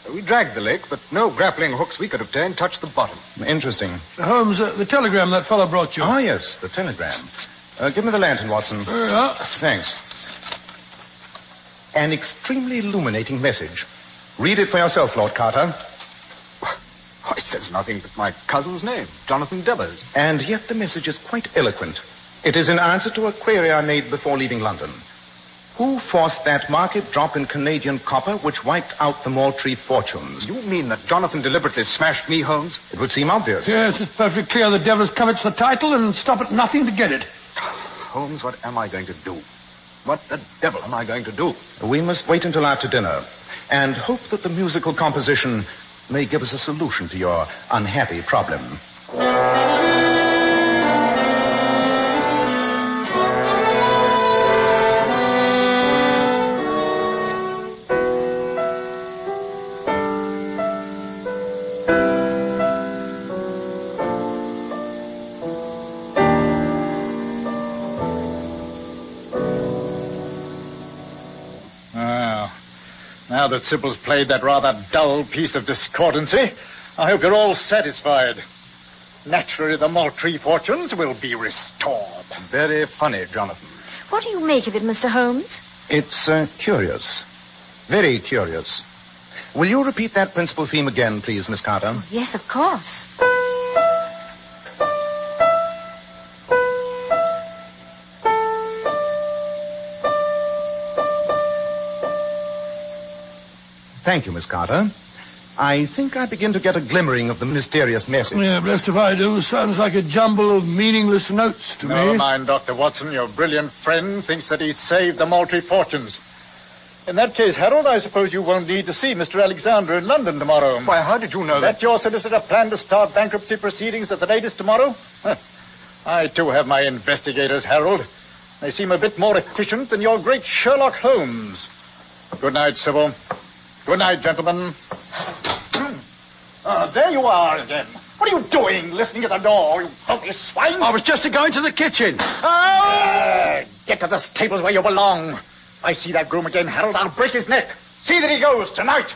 We dragged the lake, but no grappling hooks we could obtain touched the bottom. Interesting. Holmes, the telegram that fellow brought you. Ah, yes, the telegram. Give me the lantern, Watson. Thanks. An extremely illuminating message. Read it for yourself, Lord Carter. Why, it says nothing but my cousin's name, Jonathan Devers. And yet the message is quite eloquent. It is in answer to a query I made before leaving London. Who forced that market drop in Canadian copper which wiped out the Moultrie fortunes? You mean that Jonathan deliberately smashed me, Holmes? It would seem obvious. Yes, it's perfectly clear the Devers covets the title and stop at nothing to get it. Holmes, what am I going to do? What the devil am I going to do? We must wait until after dinner and hope that the musical composition may give us a solution to your unhappy problem. Now that Sybil's played that rather dull piece of discordancy, I hope you're all satisfied. Naturally, the Moultrie fortunes will be restored. Very funny, Jonathan. What do you make of it, Mr. Holmes? It's curious. Very curious. Will you repeat that principal theme again, please, Miss Carter? Yes, of course. Thank you, Miss Carter. I think I begin to get a glimmering of the mysterious message. Yeah, blessed if I do. Sounds like a jumble of meaningless notes to me. Never mind, Dr. Watson. Your brilliant friend thinks that he saved the Moultrie fortunes. In that case, Harold, I suppose you won't need to see Mr. Alexander in London tomorrow. Why, how did you know that? That your solicitor planned to start bankruptcy proceedings at the latest tomorrow? I, too, have my investigators, Harold. They seem a bit more efficient than your great Sherlock Holmes. Good night, Sybil. Good night, gentlemen. There you are again. What are you doing, listening at the door, you filthy swine? I was just going to the kitchen. Get to the stables where you belong. If I see that groom again, Harold, I'll break his neck. See that he goes tonight.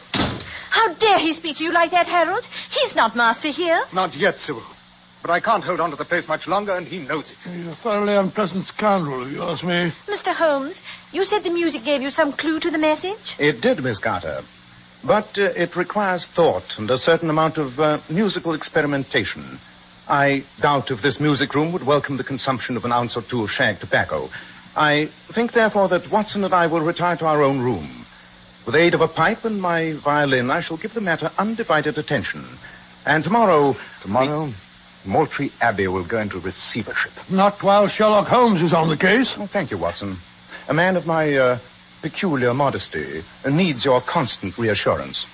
How dare he speak to you like that, Harold? He's not master here. Not yet, Sybil. But I can't hold on to the place much longer, and he knows it. He's a thoroughly unpleasant scoundrel, if you ask me. Mr. Holmes, you said the music gave you some clue to the message? It did, Miss Carter. But it requires thought and a certain amount of musical experimentation. I doubt if this music room would welcome the consumption of an ounce or two of shag tobacco. I think, therefore, that Watson and I will retire to our own room. With the aid of a pipe and my violin, I shall give the matter undivided attention. And tomorrow... Moultrie Abbey will go into receivership. Not while Sherlock Holmes is on the case. Oh, thank you, Watson. A man of my peculiar modesty needs your constant reassurance.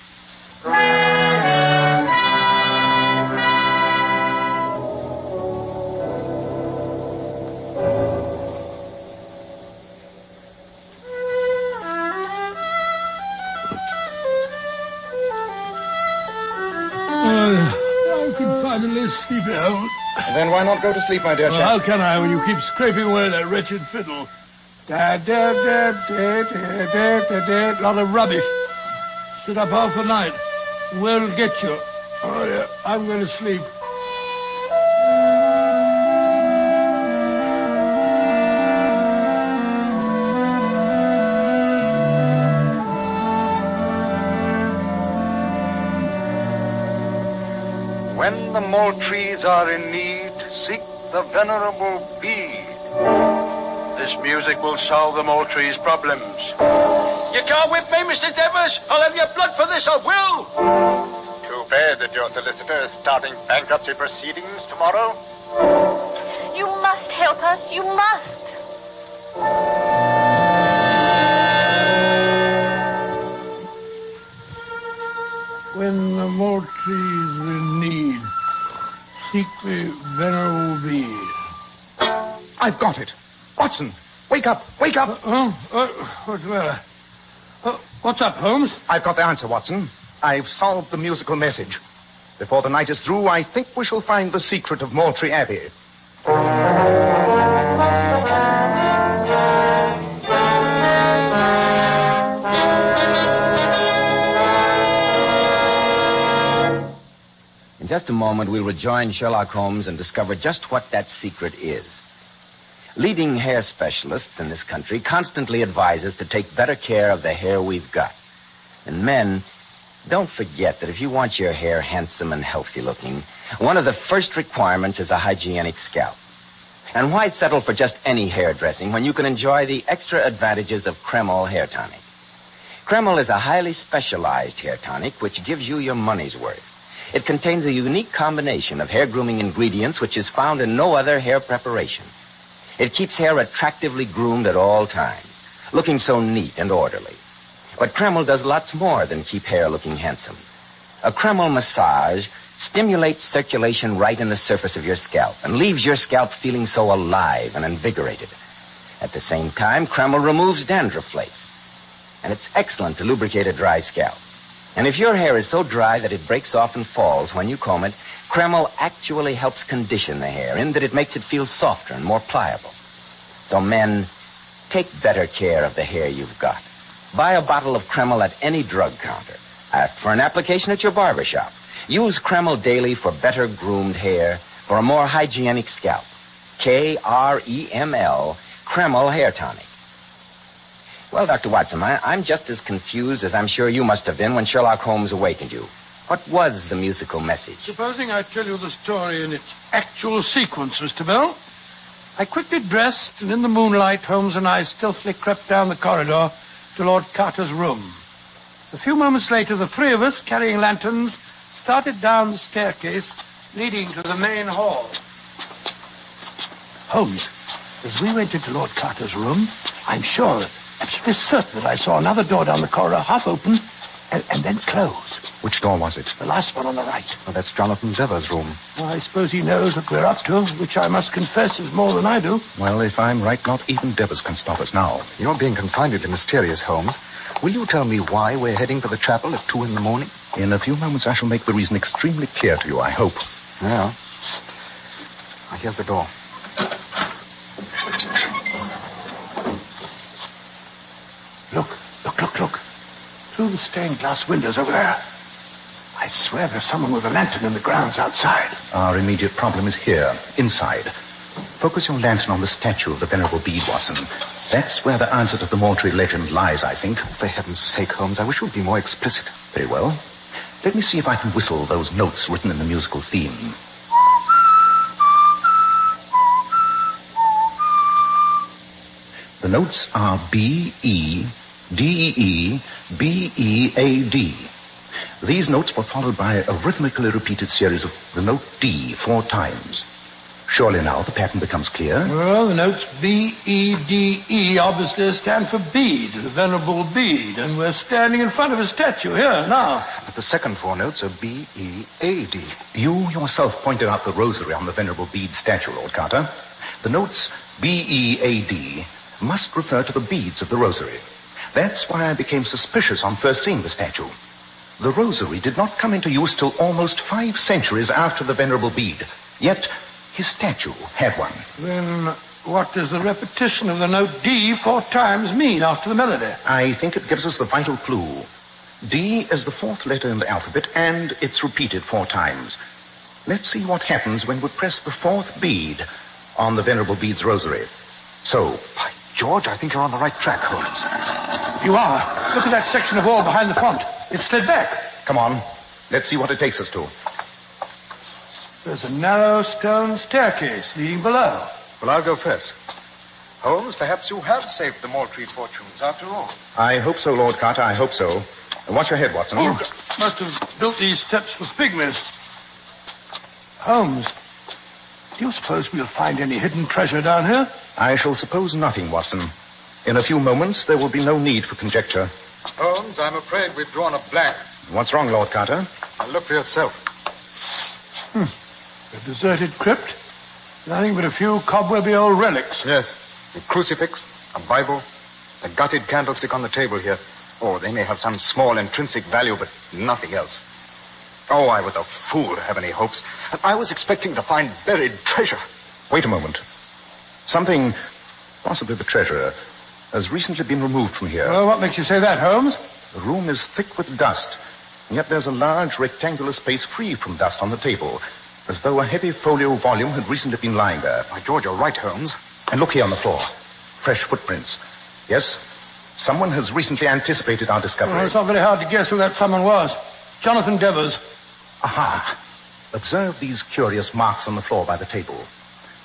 I can finally sleep at home. Then why not go to sleep, my dear chap? How can I when you keep scraping away that wretched fiddle? Da, da, da, da, da, da, da, da. Lot of rubbish. Sit up half the night. Where'll get you? Oh, yeah, I'm going to sleep. When the Moultries are in need, seek the venerable bead. This music will solve the Moultries' problems. You can't whip me, Mr. Devers. I'll have your blood for this, I will. Too bad that your solicitor is starting bankruptcy proceedings tomorrow. You must help us. You must. When the Moultries are in need, seek the venerable bead. I've got it. Watson, wake up, wake up. What's the matter? What's up, Holmes? I've got the answer, Watson. I've solved the musical message. Before the night is through, I think we shall find the secret of Moultrie Abbey. just a moment, we'll rejoin Sherlock Holmes and discover just what that secret is. Leading hair specialists in this country constantly advise us to take better care of the hair we've got. And men, don't forget that if you want your hair handsome and healthy looking, one of the first requirements is a hygienic scalp. And why settle for just any hair dressing when you can enjoy the extra advantages of Kreml hair tonic? Kreml is a highly specialized hair tonic which gives you your money's worth. It contains a unique combination of hair grooming ingredients which is found in no other hair preparation. It keeps hair attractively groomed at all times, looking so neat and orderly. But Kreml does lots more than keep hair looking handsome. A Kreml massage stimulates circulation right in the surface of your scalp and leaves your scalp feeling so alive and invigorated. At the same time, Kreml removes dandruff flakes. And it's excellent to lubricate a dry scalp. And if your hair is so dry that it breaks off and falls when you comb it, Kreml actually helps condition the hair in that it makes it feel softer and more pliable. So men, take better care of the hair you've got. Buy a bottle of Kreml at any drug counter. Ask for an application at your barber shop. Use Kreml daily for better groomed hair, for a more hygienic scalp. Kreml, Kreml Hair Tonic. Well, Dr. Watson, I'm just as confused as I'm sure you must have been when Sherlock Holmes awakened you. What was the musical message? Supposing I tell you the story in its actual sequence, Mr. Bell. I quickly dressed, and in the moonlight, Holmes and I stealthily crept down the corridor to Lord Carter's room. A few moments later, the three of us, carrying lanterns, started down the staircase leading to the main hall. Holmes, as we went into Lord Carter's room, I'm sure, absolutely certain that I saw another door down the corridor half open and then close. Which door was it? The last one on the right. Well, that's Jonathan Zever's room. Well, I suppose he knows what we're up to, which I must confess is more than I do. Well, if I'm right, not even Devers can stop us now. You're being confoundedly mysterious, Holmes. Will you tell me why we're heading for the chapel at 2 a.m? In a few moments, I shall make the reason extremely clear to you, I hope. Yeah. Here's the door. Look. Through the stained glass windows over there. I swear there's someone with a lantern in the grounds outside. Our immediate problem is here, inside. Focus your lantern on the statue of the Venerable Bede, Watson. That's where the answer to the Moultrie legend lies, I think. For heaven's sake, Holmes, I wish you'd be more explicit. Very well. Let me see if I can whistle those notes written in the musical theme. The notes are B, E, D, E, B, E, A, D. These notes were followed by a rhythmically repeated series of the note D 4 times. Surely now the pattern becomes clear. Well, the notes B, E, D, E obviously stand for Bede, the Venerable Bede, and we're standing in front of a statue here now. But the second 4 notes are B, E, A, D. You yourself pointed out the rosary on the Venerable Bede statue, Lord Carter. The notes B, E, A, D must refer to the beads of the rosary. That's why I became suspicious on first seeing the statue. The rosary did not come into use till almost 5 centuries after the Venerable Bede. Yet his statue had one. Then what does the repetition of the note D 4 times mean after the melody? I think it gives us the vital clue. D is the 4th letter in the alphabet, and it's repeated 4 times. Let's see what happens when we press the 4th bead on the Venerable Bede's rosary. So, by George, I think you're on the right track, Holmes. You are. Look at that section of wall behind the font. It's slid back. Come on. Let's see what it takes us to. There's a narrow stone staircase leading below. Well, I'll go first. Holmes, perhaps you have saved the Moultrie fortunes after all. I hope so, Lord Carter, I hope so. Watch your head, Watson. Oh, must have built these steps for pygmies. Holmes, do you suppose we'll find any hidden treasure down here? I shall suppose nothing, Watson. In a few moments, there will be no need for conjecture. Holmes, I'm afraid we've drawn a blank. What's wrong, Lord Carter? Look for yourself. A deserted crypt. Nothing but a few cobwebby old relics. Yes. A crucifix, a Bible, a gutted candlestick on the table here. Oh, they may have some small intrinsic value, but nothing else. Oh, I was a fool to have any hopes. I was expecting to find buried treasure. Wait a moment. Something, possibly the treasure, has recently been removed from here. Well, what makes you say that, Holmes? The room is thick with dust. Yet there's a large rectangular space free from dust on the table, as though a heavy folio volume had recently been lying there. By George, you're right, Holmes. And look here on the floor. Fresh footprints. Yes, someone has recently anticipated our discovery. Well, it's not very hard to guess who that someone was. Jonathan Devers. Aha. Observe these curious marks on the floor by the table.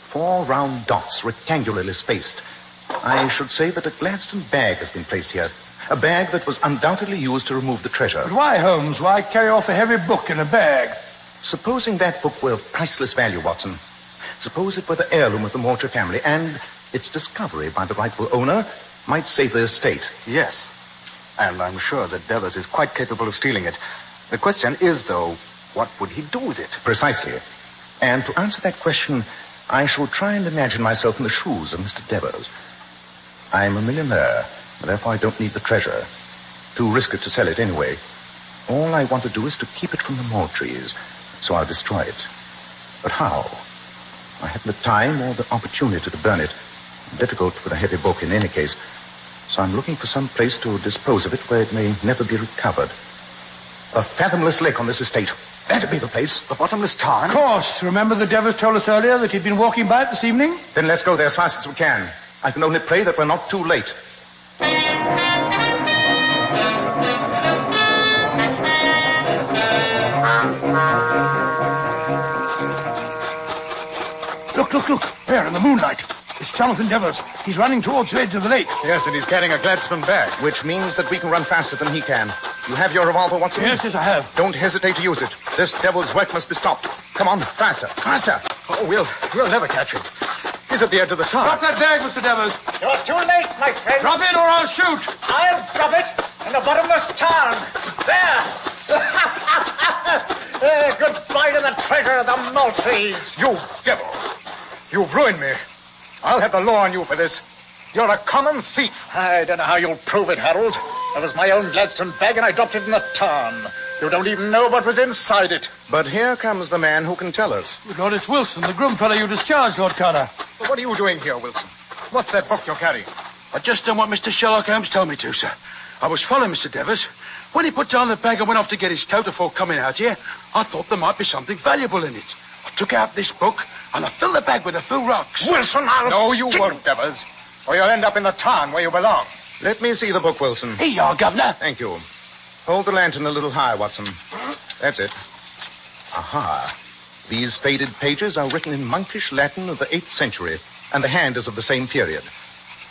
4 round dots, rectangularly spaced. I should say that a Gladstone bag has been placed here. A bag that was undoubtedly used to remove the treasure. But why, Holmes? Why carry off a heavy book in a bag? Supposing that book were of priceless value, Watson. Suppose it were the heirloom of the Moultrie family, and its discovery by the rightful owner might save the estate. Yes. And I'm sure that Devers is quite capable of stealing it. The question is, though, what would he do with it? Precisely. And to answer that question, I shall try and imagine myself in the shoes of Mr. Devers. I'm a millionaire, and therefore I don't need the treasure. Too risky to sell it anyway. All I want to do is to keep it from the Moultries, so I'll destroy it. But how? I haven't the time or the opportunity to burn it. Difficult with a heavy book in any case. So I'm looking for some place to dispose of it where it may never be recovered. A fathomless lake on this estate. That'd be the place. The bottomless tarn? Of course. Remember the Devers told us earlier that he'd been walking by it this evening? Then let's go there as fast as we can. I can only pray that we're not too late. Look. There, in the moonlight. It's Jonathan Devers. He's running towards the edge of the lake. Yes, and he's carrying a Gladstone bag. Which means that we can run faster than he can. You have your revolver, Watson? Yes, I have. Don't hesitate to use it. This devil's work must be stopped. Come on, faster. Oh, we'll never catch him. He's at the edge of the tarn. Drop that bag, Mr. Devers. You're too late, my friend. Drop it or I'll shoot. I'll drop it in the bottomless tarn. There. Goodbye to the treasure of the Moultries. You devil. You've ruined me. I'll have the law on you for this. You're a common thief. I don't know how you'll prove it, Harold. It was my own Gladstone bag and I dropped it in the tarn. You don't even know what was inside it. But here comes the man who can tell us. Good Lord, it's Wilson, the groom fellow you discharged, Lord Carter. Well, what are you doing here, Wilson? What's that book you're carrying? I just done what Mr. Sherlock Holmes told me to, sir. I was following Mr. Devers. When he put down the bag and went off to get his coat before coming out here, I thought there might be something valuable in it. I took out this book and I filled the bag with a few rocks. Wilson, No, you won't, Devers. Or you'll end up in the tarn where you belong. Let me see the book, Wilson. Here you are, Governor. Thank you. Hold the lantern a little higher, Watson. That's it. Aha. These faded pages are written in monkish Latin of the 8th century, and the hand is of the same period.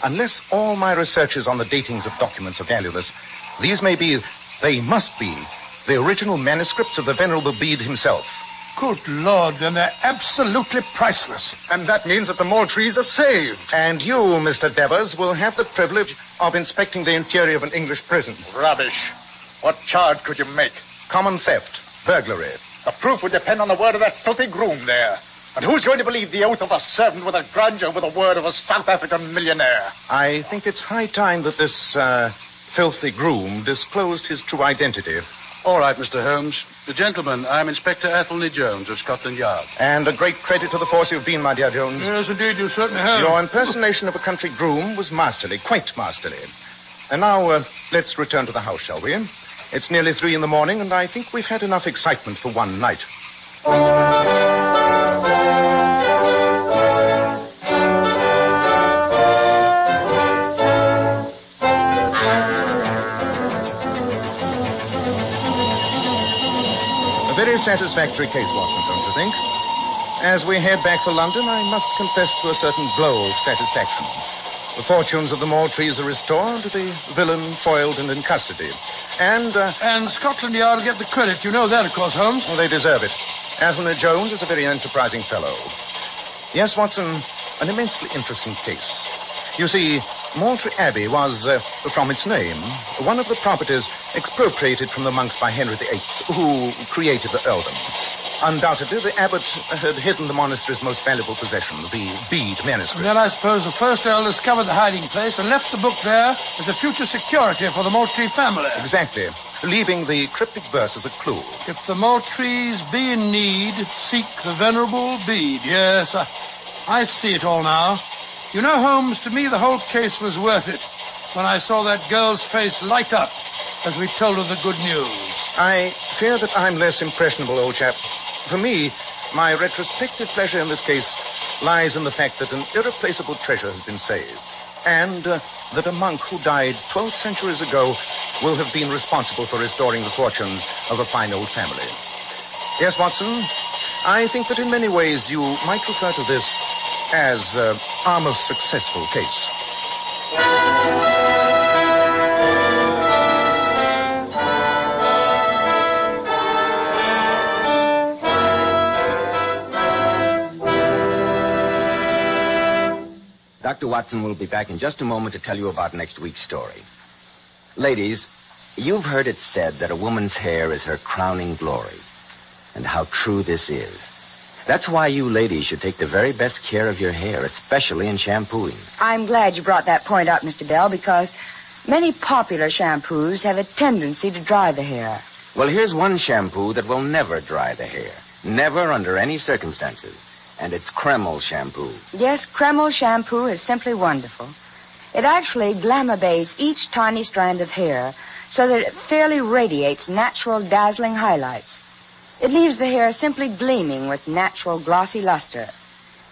Unless all my researches on the datings of documents are valueless, they must be, the original manuscripts of the Venerable Bede himself. Good Lord, then they're absolutely priceless. And that means that the Moultries are saved. And you, Mr. Devers, will have the privilege of inspecting the interior of an English prison. Rubbish. What charge could you make? Common theft, burglary. The proof would depend on the word of that filthy groom there. And who's going to believe the oath of a servant with a grudge over the word of a South African millionaire? I think it's high time that this, filthy groom disclosed his true identity. All right, Mr. Holmes. The gentleman, I'm Inspector Athelney Jones of Scotland Yard. And a great credit to the force you've been, my dear Jones. Yes, indeed, you certainly have. Your impersonation of a country groom was masterly, quite masterly. And now, let's return to the house, shall we? It's nearly 3 in the morning, and I think we've had enough excitement for one night. A very satisfactory case, Watson, don't you think? As we head back for London, I must confess to a certain glow of satisfaction. The fortunes of the Moultries are restored, the villain foiled and in custody. And Scotland Yard will get the credit. You know that, of course, Holmes. Well, they deserve it. Athelney Jones is a very enterprising fellow. Yes, Watson, an immensely interesting case. You see, Moultrie Abbey was, from its name, one of the properties expropriated from the monks by Henry VIII, who created the earldom. Undoubtedly, the abbot had hidden the monastery's most valuable possession, the Bede manuscript. And then I suppose the first earl discovered the hiding place and left the book there as a future security for the Moultrie family. Exactly, leaving the cryptic verse as a clue. If the Moultries be in need, seek the venerable Bede. Yes, I see it all now. You know, Holmes, to me the whole case was worth it. when I saw that girl's face light up as we told her the good news. I fear that I'm less impressionable, old chap. For me, my retrospective pleasure in this case lies in the fact that an irreplaceable treasure has been saved, and that a monk who died 12 centuries ago will have been responsible for restoring the fortunes of a fine old family. Yes, Watson, I think that in many ways you might refer to this as our most successful case. Dr. Watson will be back in just a moment to tell you about next week's story. Ladies, you've heard it said that a woman's hair is her crowning glory. And how true this is. That's why you ladies should take the very best care of your hair, especially in shampooing. I'm glad you brought that point up, Mr. Bell, because many popular shampoos have a tendency to dry the hair. Well, here's one shampoo that will never dry the hair. Never under any circumstances. And it's Kreml shampoo. Yes, Kreml shampoo is simply wonderful. It actually glamour bays each tiny strand of hair so that it fairly radiates natural, dazzling highlights. It leaves the hair simply gleaming with natural, glossy luster.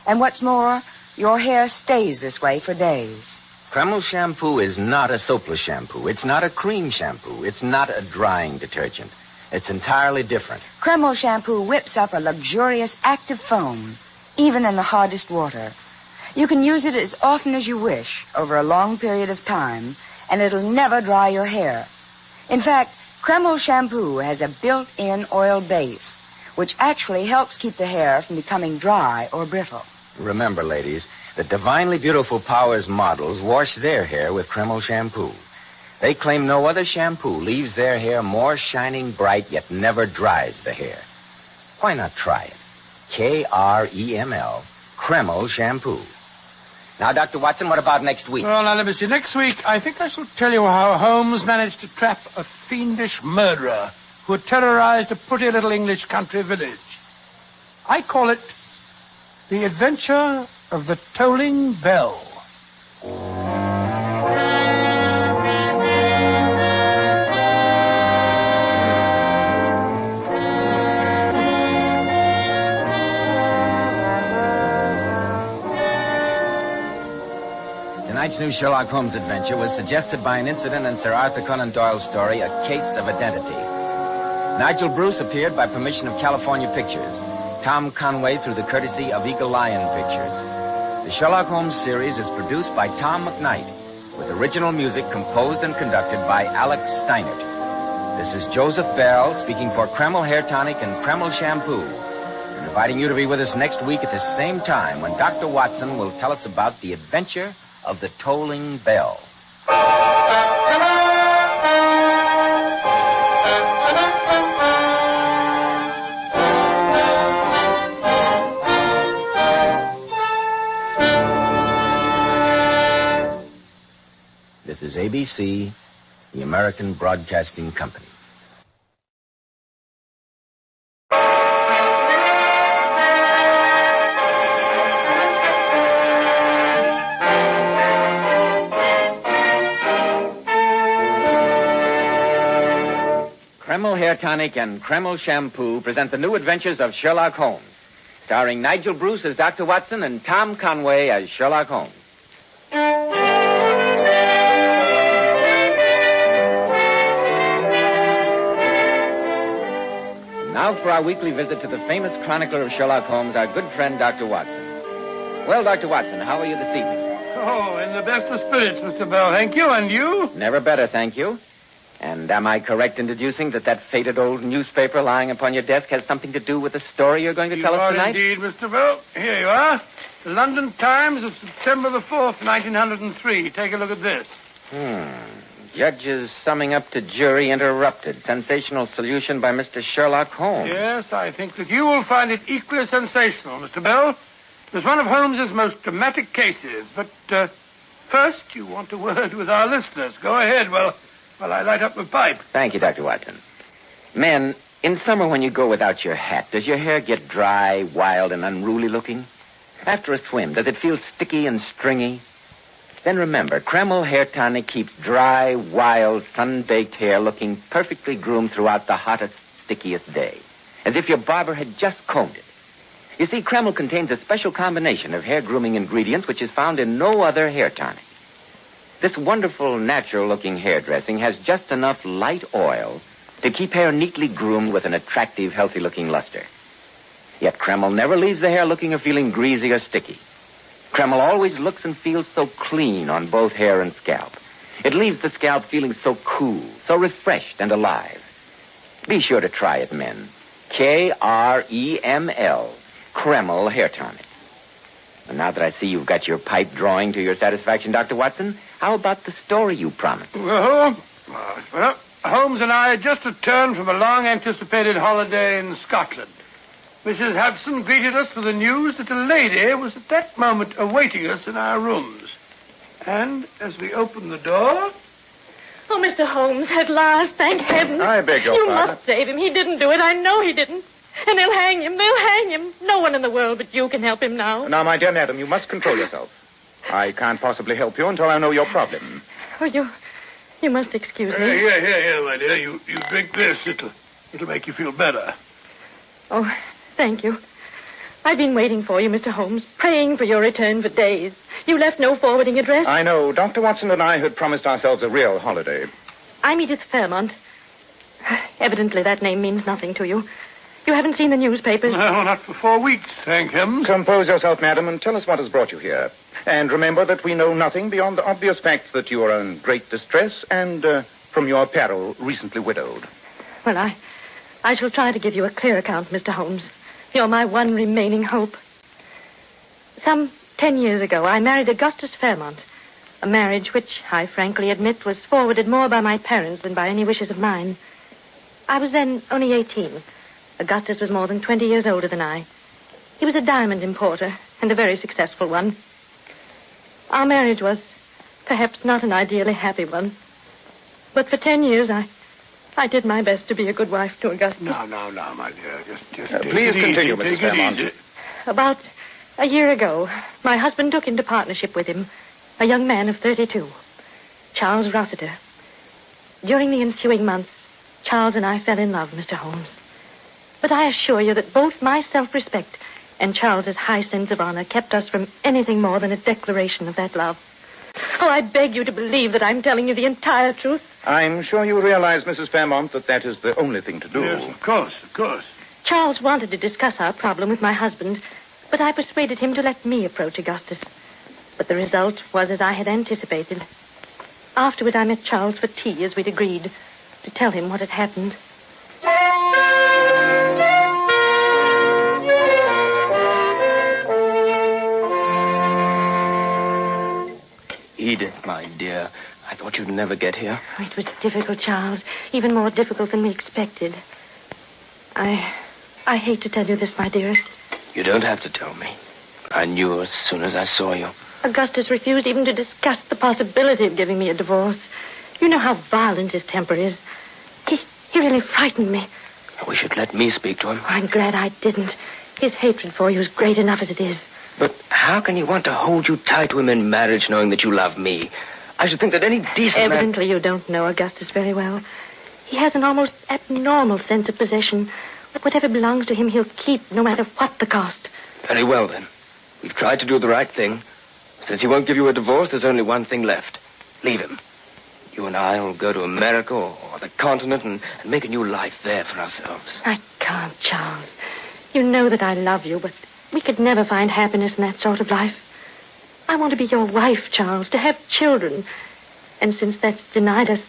And what's more, your hair stays this way for days. Kreml shampoo is not a soapless shampoo. It's not a cream shampoo. It's not a drying detergent. It's entirely different. Kreml shampoo whips up a luxurious, active foam, even in the hardest water. You can use it as often as you wish over a long period of time, and it'll never dry your hair. In fact, Kreml shampoo has a built-in oil base, which actually helps keep the hair from becoming dry or brittle. Remember, ladies, the divinely beautiful Powers models wash their hair with Kreml shampoo. They claim no other shampoo leaves their hair more shining bright, yet never dries the hair. Why not try it? Kreml, Kreml shampoo. Now, Dr. Watson, what about next week? Well, now, let me see. Next week, I think I shall tell you how Holmes managed to trap a fiendish murderer who had terrorized a pretty little English country village. I call it The Adventure of the Tolling Bell. Tonight's new Sherlock Holmes adventure was suggested by an incident in Sir Arthur Conan Doyle's story, A Case of Identity. Nigel Bruce appeared by permission of California Pictures. Tom Conway through the courtesy of Eagle Lion Pictures. The Sherlock Holmes series is produced by Tom McKnight, with original music composed and conducted by Alex Steinert. This is Joseph Bell speaking for Kreml Hair Tonic and Kreml Shampoo, and inviting you to be with us next week at the same time when Dr. Watson will tell us about the adventure of the Tolling Bell. This is ABC, the American Broadcasting Company. Kreml Hair Tonic and Kreml Shampoo present the new adventures of Sherlock Holmes, starring Nigel Bruce as Dr. Watson and Tom Conway as Sherlock Holmes. Now for our weekly visit to the famous chronicler of Sherlock Holmes, our good friend, Dr. Watson. Well, Dr. Watson, how are you this evening? Oh, in the best of spirits, Mr. Bell. Thank you. And you? Never better, thank you. And am I correct in deducing that faded old newspaper lying upon your desk has something to do with the story you're going to tell us tonight? Indeed, Mr. Bell. Here you are. The London Times of September the 4th, 1903. Take a look at this. Judges summing up to jury interrupted. Sensational solution by Mr. Sherlock Holmes. Yes, I think that you will find it equally sensational, Mr. Bell. It was one of Holmes's most dramatic cases. But first, you want a word with our listeners. Go ahead. Well, I light up the pipe. Thank you, Dr. Watson. Men, in summer when you go without your hat, does your hair get dry, wild, and unruly looking? After a swim, does it feel sticky and stringy? Then remember, Kreml Hair Tonic keeps dry, wild, sun-baked hair looking perfectly groomed throughout the hottest, stickiest day, as if your barber had just combed it. You see, Kreml contains a special combination of hair grooming ingredients which is found in no other hair tonic. This wonderful, natural-looking hairdressing has just enough light oil to keep hair neatly groomed with an attractive, healthy-looking luster. Yet Kreml never leaves the hair looking or feeling greasy or sticky. Kreml always looks and feels so clean on both hair and scalp. It leaves the scalp feeling so cool, so refreshed and alive. Be sure to try it, men. Kreml, Kreml Hair Tonic. And now that I see you've got your pipe drawing to your satisfaction, Dr. Watson, how about the story you promised? Well, Holmes and I had just returned from a long-anticipated holiday in Scotland. Mrs. Hudson greeted us with the news that a lady was at that moment awaiting us in our rooms. And as we opened the door... Oh, Mr. Holmes, at last, thank heaven. I beg your pardon. You must save him. He didn't do it. I know he didn't. And they'll hang him. They'll hang him. No one in the world but you can help him now. Now, my dear madam, you must control yourself. I can't possibly help you until I know your problem. Oh, you must excuse me. Here, my dear. You drink this. It'll make you feel better. Oh, thank you. I've been waiting for you, Mr. Holmes, praying for your return for days. You left no forwarding address. I know. Dr. Watson and I had promised ourselves a real holiday. I'm Edith Fairmont. Evidently that name means nothing to you. You haven't seen the newspapers? No, not for 4 weeks, thank him. Compose yourself, madam, and tell us what has brought you here. And remember that we know nothing beyond the obvious fact that you are in great distress and, from your peril, recently widowed. Well, I shall try to give you a clear account, Mr. Holmes. You're my one remaining hope. Some 10 years ago, I married Augustus Fairmont. A marriage which, I frankly admit, was forwarded more by my parents than by any wishes of mine. I was then only 18. Augustus was more than 20 years older than I. He was a diamond importer, and a very successful one. Our marriage was perhaps not an ideally happy one. But for 10 years, I did my best to be a good wife to Augustus. No, my dear. Just please continue, Mrs. Fairmont. About a year ago, my husband took into partnership with him a young man of 32, Charles Rossiter. During the ensuing months, Charles and I fell in love, Mr. Holmes. But I assure you that both my self-respect and Charles's high sense of honor kept us from anything more than a declaration of that love. Oh, I beg you to believe that I'm telling you the entire truth. I'm sure you realize, Mrs. Fairmont, that is the only thing to do. Yes, of course. Charles wanted to discuss our problem with my husband, but I persuaded him to let me approach Augustus. But the result was as I had anticipated. Afterward, I met Charles for tea, as we'd agreed, to tell him what had happened. Edith, my dear, I thought you'd never get here. Oh, it was difficult, Charles. Even more difficult than we expected. I hate to tell you this, my dearest. You don't have to tell me. I knew as soon as I saw you. Augustus refused even to discuss the possibility of giving me a divorce. You know how violent his temper is. He really frightened me. I wish you'd let me speak to him. Oh, I'm glad I didn't. His hatred for you is great enough as it is. But how can he want to hold you tight to him in marriage knowing that you love me? I should think that any decent Evidently you don't know Augustus very well. He has an almost abnormal sense of possession. Whatever belongs to him, he'll keep, no matter what the cost. Very well, then. We've tried to do the right thing. Since he won't give you a divorce, there's only one thing left. Leave him. You and I will go to America or the continent and make a new life there for ourselves. I can't, Charles. You know that I love you, but we could never find happiness in that sort of life. I want to be your wife, Charles, to have children. And since that's denied us,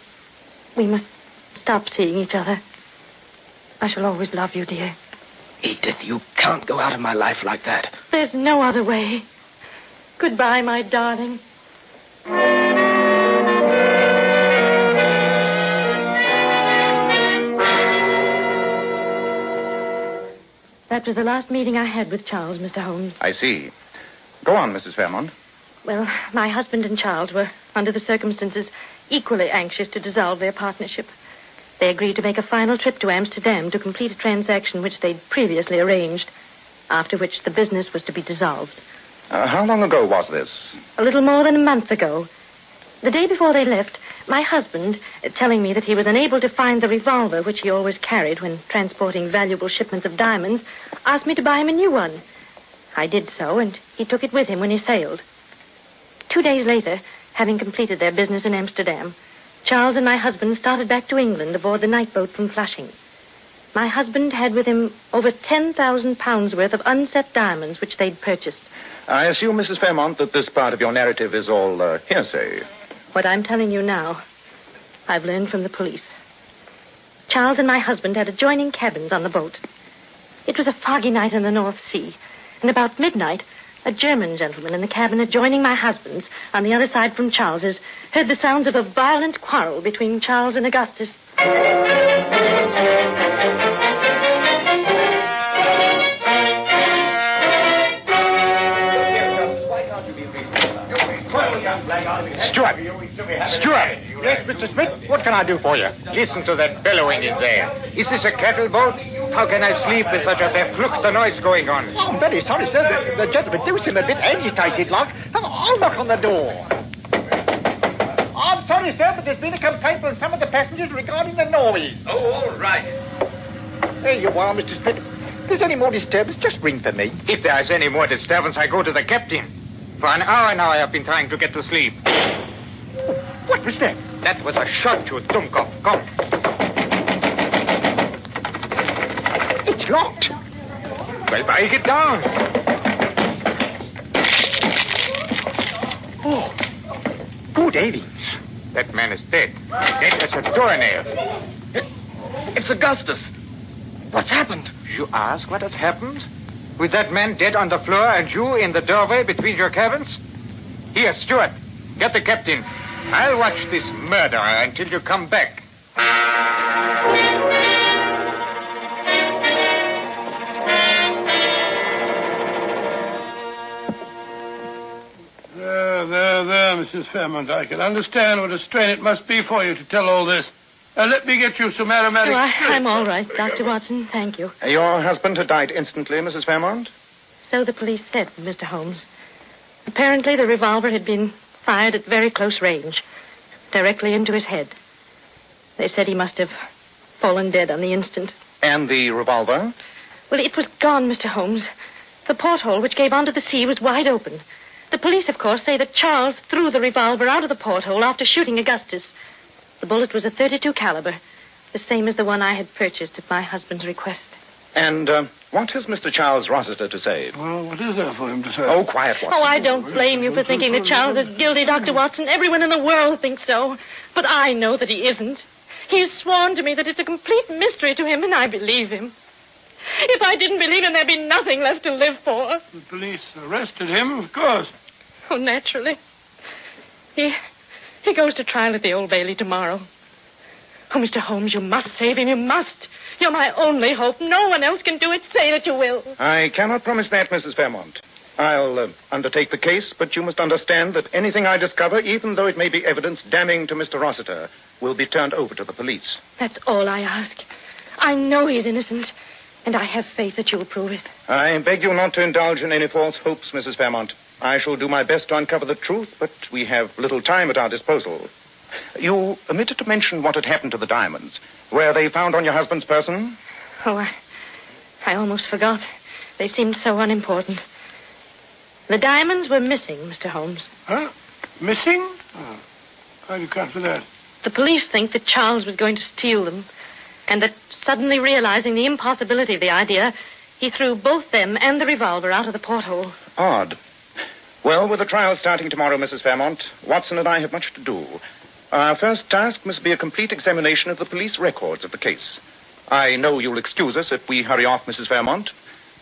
we must stop seeing each other. I shall always love you, dear. Edith, you can't go out of my life like that. There's no other way. Goodbye, my darling. That was the last meeting I had with Charles, Mr. Holmes. I see. Go on, Mrs. Fairmont. Well, my husband and Charles were, under the circumstances, equally anxious to dissolve their partnership. They agreed to make a final trip to Amsterdam to complete a transaction which they'd previously arranged, after which the business was to be dissolved. How long ago was this? A little more than a month ago. The day before they left, my husband, telling me that he was unable to find the revolver which he always carried when transporting valuable shipments of diamonds, asked me to buy him a new one. I did so, and he took it with him when he sailed. 2 days later, having completed their business in Amsterdam, Charles and my husband started back to England aboard the night boat from Flushing. My husband had with him over 10,000 pounds worth of unset diamonds which they'd purchased. I assume, Mrs. Fairmont, that this part of your narrative is all hearsay. What I'm telling you now, I've learned from the police. Charles and my husband had adjoining cabins on the boat. It was a foggy night in the North Sea, and about midnight, a German gentleman in the cabin adjoining my husband's, on the other side from Charles's, heard the sounds of a violent quarrel between Charles and Augustus. Stewart! Stewart! Yes, Mr. Smith? What can I do for you? Listen to that bellowing in there. Is this a cattle boat? How can I sleep with such a verfluchte noise going on? Oh, I'm very sorry, sir. The gentleman do seem a bit agitated, like. I'll knock on the door. I'm sorry, sir, but there's been a complaint from some of the passengers regarding the noise. Oh, all right. There you are, Mr. Smith. If there's any more disturbance, just ring for me. If there is any more disturbance, I go to the captain. For an hour now I have been trying to get to sleep. What was that? That was a shot, you Dummkopf. Come. It's locked. Well, break it down. Oh, good heavens. That man is dead. Dead as a doornail. It's Augustus. What's happened? You ask what has happened? With that man dead on the floor and you in the doorway between your cabins? Here, Stewart, get the captain. I'll watch this murder until you come back. There, Mrs. Fairmont. I can understand what a strain it must be for you to tell all this. Let me get you some aromatic... Oh, I'm all right, Dr. Watson. Thank you. Your husband had died instantly, Mrs. Fairmont? So the police said, Mr. Holmes. Apparently the revolver had been fired at very close range, directly into his head. They said he must have fallen dead on the instant. And the revolver? Well, it was gone, Mr. Holmes. The porthole which gave onto the sea was wide open. The police, of course, say that Charles threw the revolver out of the porthole after shooting Augustus. The bullet was a .32 caliber, the same as the one I had purchased at my husband's request. And what has Mr. Charles Rossiter to say? Well, what is there for him to say? Oh, quiet, Watson. Oh, I don't blame you for thinking that Charles is guilty, Dr. Watson. Everyone in the world thinks so. But I know that he isn't. He has sworn to me that it's a complete mystery to him, and I believe him. If I didn't believe him, there'd be nothing left to live for. The police arrested him, of course. Oh, naturally. He goes to trial at the Old Bailey tomorrow. Oh, Mr. Holmes, you must save him. You must. You're my only hope. No one else can do it. Say that you will. I cannot promise that, Mrs. Fairmont. I'll undertake the case, but you must understand that anything I discover, even though it may be evidence damning to Mr. Rossiter, will be turned over to the police. That's all I ask. I know he's innocent, and I have faith that you'll prove it. I beg you not to indulge in any false hopes, Mrs. Fairmont. I shall do my best to uncover the truth, but we have little time at our disposal. You omitted to mention what had happened to the diamonds. Were they found on your husband's person? Oh, I almost forgot. They seemed so unimportant. The diamonds were missing, Mr. Holmes. Huh? Missing? Oh. How do you account for that? The police think that Charles was going to steal them, and that suddenly realizing the impossibility of the idea, he threw both them and the revolver out of the porthole. Odd. Well, with the trial starting tomorrow, Mrs. Fairmont, Watson and I have much to do. Our first task must be a complete examination of the police records of the case. I know you'll excuse us if we hurry off, Mrs. Fairmont.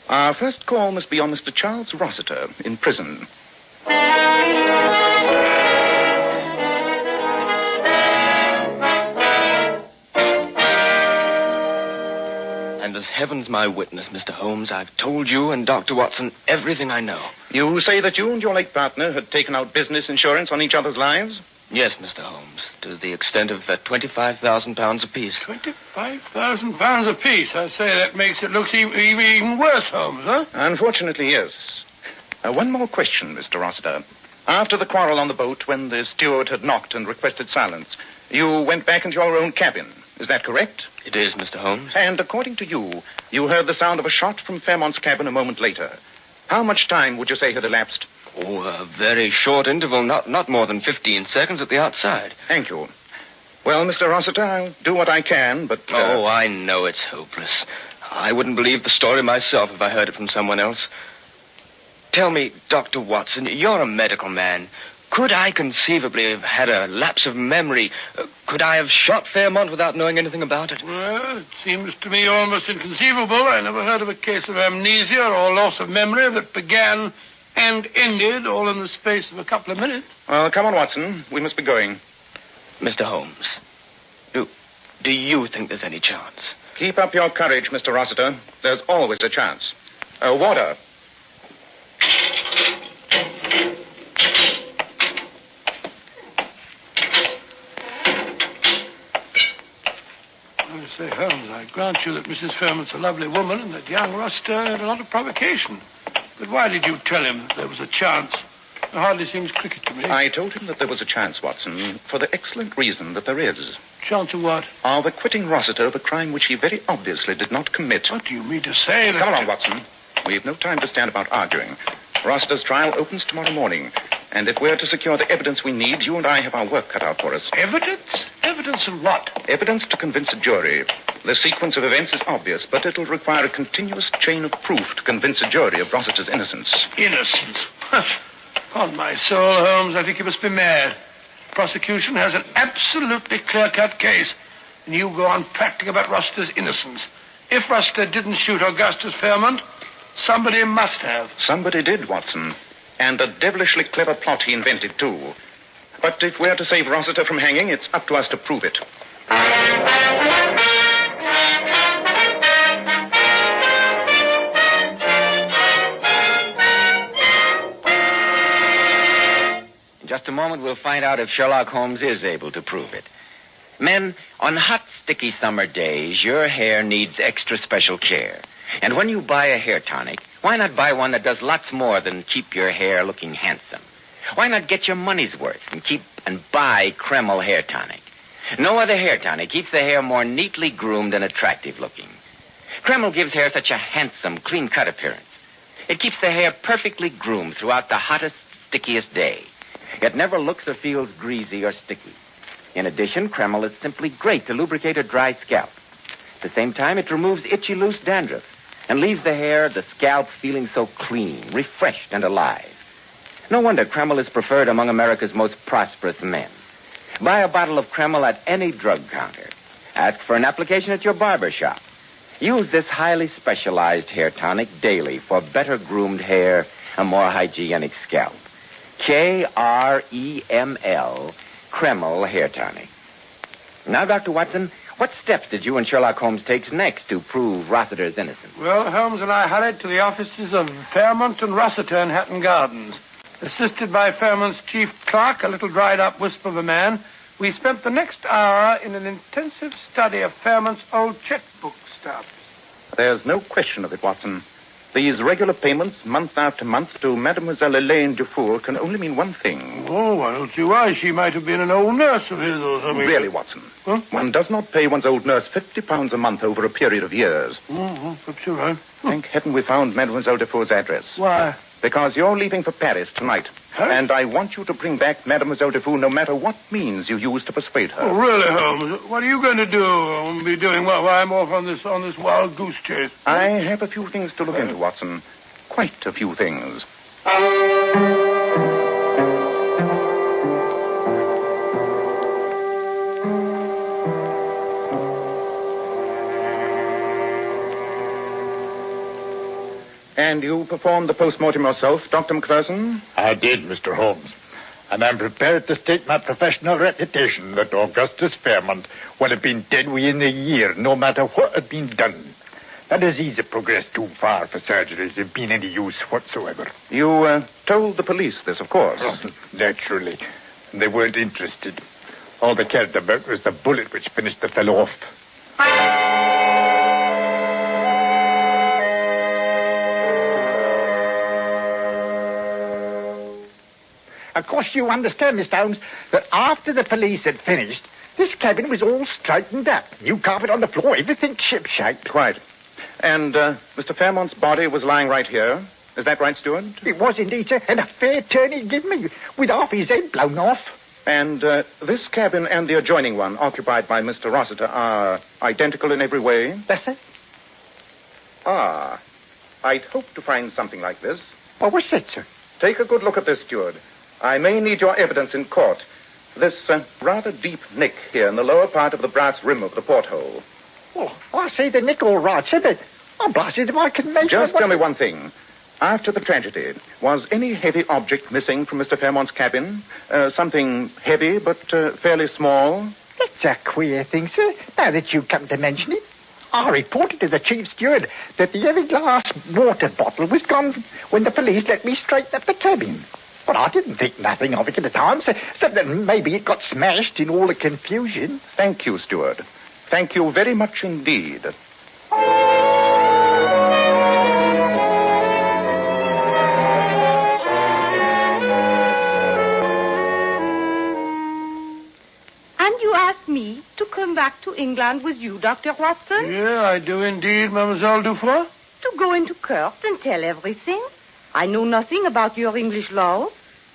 Our first call must be on Mr. Charles Rossiter in prison. And as heaven's my witness, Mr. Holmes, I've told you and Dr. Watson everything I know. You say that you and your late partner had taken out business insurance on each other's lives? Yes, Mr. Holmes, to the extent of £25,000 apiece. £25,000 apiece? I say that makes it look even worse, Holmes, huh? Unfortunately, yes. One more question, Mr. Rossiter. After the quarrel on the boat, when the steward had knocked and requested silence, you went back into your own cabin. Is that correct? It is, Mr. Holmes. And according to you, you heard the sound of a shot from Fairmont's cabin a moment later. How much time would you say had elapsed? Oh, a very short interval, not more than 15 seconds at the outside. Thank you. Well, Mr. Rossiter, I'll do what I can, but... Oh, I know it's hopeless. I wouldn't believe the story myself if I heard it from someone else. Tell me, Dr. Watson, you're a medical man. Could I conceivably have had a lapse of memory? Could I have shot Fairmont without knowing anything about it? Well, it seems to me almost inconceivable. I never heard of a case of amnesia or loss of memory that began and ended all in the space of a couple of minutes. Well, come on, Watson. We must be going. Mr. Holmes, do you think there's any chance? Keep up your courage, Mr. Rossiter. There's always a chance. Water. I say, Holmes, I grant you that Mrs. Fairmont's a lovely woman and that young Rossiter had a lot of provocation. But why did you tell him that there was a chance? It hardly seems cricket to me. I told him that there was a chance, Watson, for the excellent reason that there is. Chance of what? Of acquitting Rossiter of a crime which he very obviously did not commit. What do you mean to say? Come along, Watson. We've no time to stand about arguing. Rossiter's trial opens tomorrow morning. And if we're to secure the evidence we need, you and I have our work cut out for us. Evidence? Evidence of what? Evidence to convince a jury. The sequence of events is obvious, but it'll require a continuous chain of proof to convince a jury of Rossiter's innocence. Innocence? On my soul, Holmes, I think you must be mad. Prosecution has an absolutely clear-cut case, and you go on practicing about Rossiter's innocence. If Rossiter didn't shoot Augustus Fairmont, somebody must have. Somebody did, Watson. And a devilishly clever plot he invented, too. But if we're to save Rossiter from hanging, it's up to us to prove it. In just a moment, we'll find out if Sherlock Holmes is able to prove it. Men, on hot, sticky summer days, your hair needs extra special care. And when you buy a hair tonic, why not buy one that does lots more than keep your hair looking handsome? Why not get your money's worth and buy Kreml hair tonic? No other hair tonic keeps the hair more neatly groomed and attractive looking. Kreml gives hair such a handsome, clean-cut appearance. It keeps the hair perfectly groomed throughout the hottest, stickiest day. It never looks or feels greasy or sticky. In addition, Kreml is simply great to lubricate a dry scalp. At the same time, it removes itchy, loose dandruff and leaves the scalp feeling so clean, refreshed, and alive. No wonder Kreml is preferred among America's most prosperous men. Buy a bottle of Kreml at any drug counter. Ask for an application at your barber shop. Use this highly specialized hair tonic daily for better groomed hair, a more hygienic scalp. Kreml, Kreml hair tonic. Now, Dr. Watson, what steps did you and Sherlock Holmes take next to prove Rossiter's innocence? Well, Holmes and I hurried to the offices of Fairmont and Rossiter in Hatton Gardens. Assisted by Fairmont's chief clerk, a little dried-up wisp of a man, we spent the next hour in an intensive study of Fairmont's old checkbook stubs. There's no question of it, Watson. These regular payments, month after month, to Mademoiselle Elaine Dufour can only mean one thing. Oh, I don't see why. She might have been an old nurse of his or something. Really, Watson. Huh? One does not pay one's old nurse £50 a month over a period of years. Perhaps you're right. Thank heaven we found Mademoiselle Dufour's address. Why? Because you're leaving for Paris tonight. Huh? And I want you to bring back Mademoiselle Dufour no matter what means you use to persuade her. Oh, really, Holmes? What are you going to do? I'll be doing while I'm off on this wild goose chase. I have a few things to look into, Watson. Quite a few things. And you performed the post-mortem yourself, Dr. Macpherson? I did, Mr. Holmes. And I'm prepared to stake my professional reputation that Augustus Fairmont would have been dead within a year, no matter what had been done. That disease had progressed too far for surgeries to have been any use whatsoever. You told the police this, of course. Oh, naturally. They weren't interested. All they cared about was the bullet which finished the fellow off. of course, you understand, Mr. Holmes, that after the police had finished, this cabin was all straightened up. New carpet on the floor, everything ship-shape. Quite. And Mr. Fairmont's body was lying right here. Is that right, Steward? It was indeed, sir, and a fair turn he gave me, with half his head blown off. And this cabin and the adjoining one, occupied by Mr. Rossiter, are identical in every way? Yes, sir. Ah, I'd hoped to find something like this. Oh, what's that, sir? Take a good look at this, Steward. I may need your evidence in court. This rather deep nick here in the lower part of the brass rim of the porthole. Oh, I see the nick all right, sir, but I'm blasted if I can make Just tell me one thing. After the tragedy, was any heavy object missing from Mr. Fairmont's cabin? Something heavy but fairly small? That's a queer thing, sir, now that you come to mention it. I reported to the chief steward that the heavy glass water bottle was gone when the police let me straighten up the cabin. But I didn't think nothing of it at the time, so that maybe it got smashed in all the confusion. Thank you, Steward. Thank you very much indeed. And you asked me to come back to England with you, Dr. Watson? Yeah, I do indeed, Mademoiselle Dufour. To go into court and tell everything? I know nothing about your English law.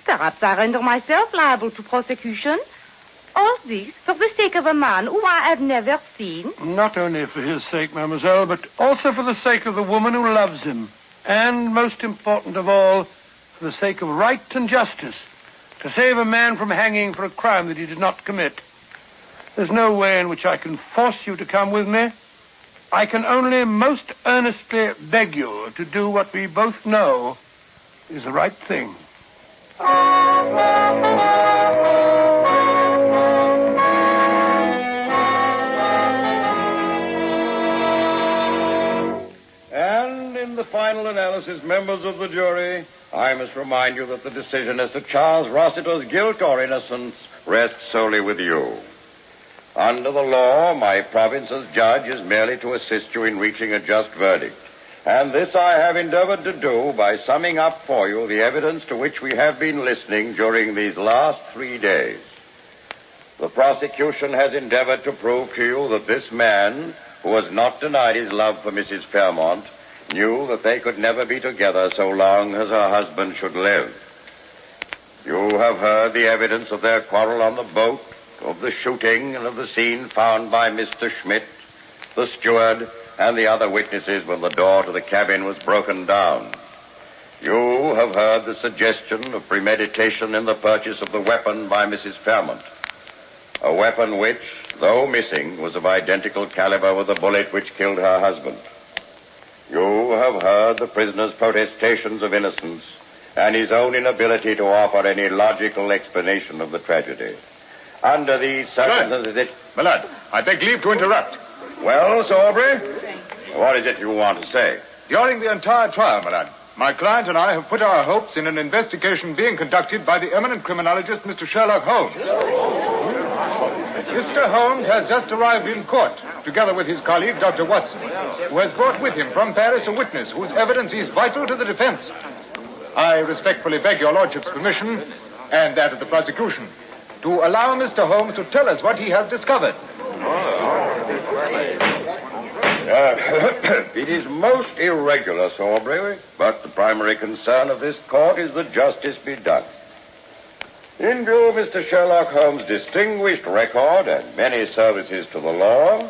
Perhaps I render myself liable to prosecution. All this for the sake of a man whom I have never seen. Not only for his sake, mademoiselle, but also for the sake of the woman who loves him. And, most important of all, for the sake of right and justice. To save a man from hanging for a crime that he did not commit. There's no way in which I can force you to come with me. I can only most earnestly beg you to do what we both know is the right thing. And in the final analysis, members of the jury, I must remind you that the decision as to Charles Rossiter's guilt or innocence rests solely with you. Under the law, my province as judge is merely to assist you in reaching a just verdict. And this I have endeavored to do by summing up for you the evidence to which we have been listening during these last 3 days. The prosecution has endeavored to prove to you that this man, who has not denied his love for Mrs. Fairmont, knew that they could never be together so long as her husband should live. You have heard the evidence of their quarrel on the boat, of the shooting, and of the scene found by Mr. Schmidt, the steward, and the other witnesses when the door to the cabin was broken down. You have heard the suggestion of premeditation in the purchase of the weapon by Mrs. Fairmont, a weapon which, though missing, was of identical caliber with the bullet which killed her husband. You have heard the prisoner's protestations of innocence and his own inability to offer any logical explanation of the tragedy. Under these circumstances... My lord, I beg leave to interrupt. Well, Sir Aubrey, what is it you want to say? During the entire trial, my lord, my client and I have put our hopes in an investigation being conducted by the eminent criminologist, Mr. Sherlock Holmes. Mr. Holmes has just arrived in court, together with his colleague, Dr. Watson, who has brought with him from Paris a witness whose evidence is vital to the defense. I respectfully beg your lordship's permission, and that of the prosecution, to allow Mr. Holmes to tell us what he has discovered. It is most irregular, Sir Aubrey, but the primary concern of this court is that justice be done. In view of Mr. Sherlock Holmes' distinguished record and many services to the law,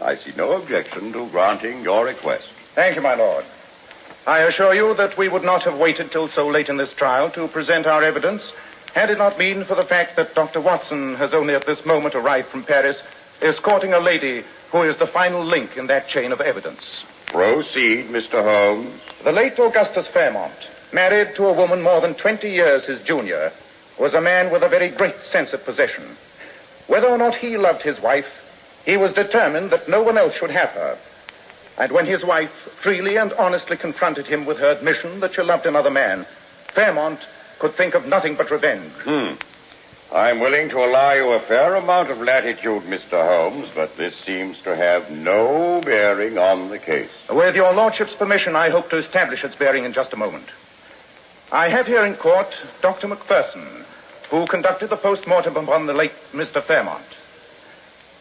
I see no objection to granting your request. Thank you, my lord. I assure you that we would not have waited till so late in this trial to present our evidence had it not been for the fact that Dr. Watson has only at this moment arrived from Paris, escorting a lady who is the final link in that chain of evidence. Proceed, Mr. Holmes. The late Augustus Fairmont, married to a woman more than 20 years his junior, was a man with a very great sense of possession. Whether or not he loved his wife, he was determined that no one else should have her. And when his wife freely and honestly confronted him with her admission that she loved another man, Fairmont could think of nothing but revenge. I'm willing to allow you a fair amount of latitude, Mr. Holmes, but this seems to have no bearing on the case. With your lordship's permission, I hope to establish its bearing in just a moment. I have here in court Dr. Macpherson, who conducted the post-mortem upon the late Mr. Fairmont.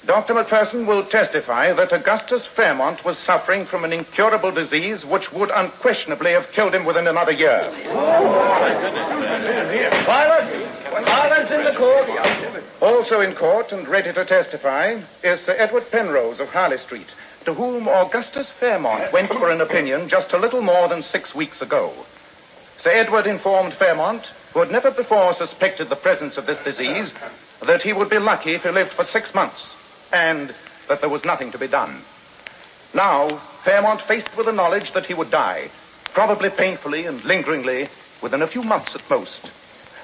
Dr. Macpherson will testify that Augustus Fairmont was suffering from an incurable disease which would unquestionably have killed him within another year. Silence in the court. Also in court and ready to testify is Sir Edward Penrose of Harley Street, to whom Augustus Fairmont went for an opinion just a little more than 6 weeks ago. Sir Edward informed Fairmont, who had never before suspected the presence of this disease, that he would be lucky if he lived for 6 months, and that there was nothing to be done. Now, Fairmont faced with the knowledge that he would die, probably painfully and lingeringly, within a few months at most.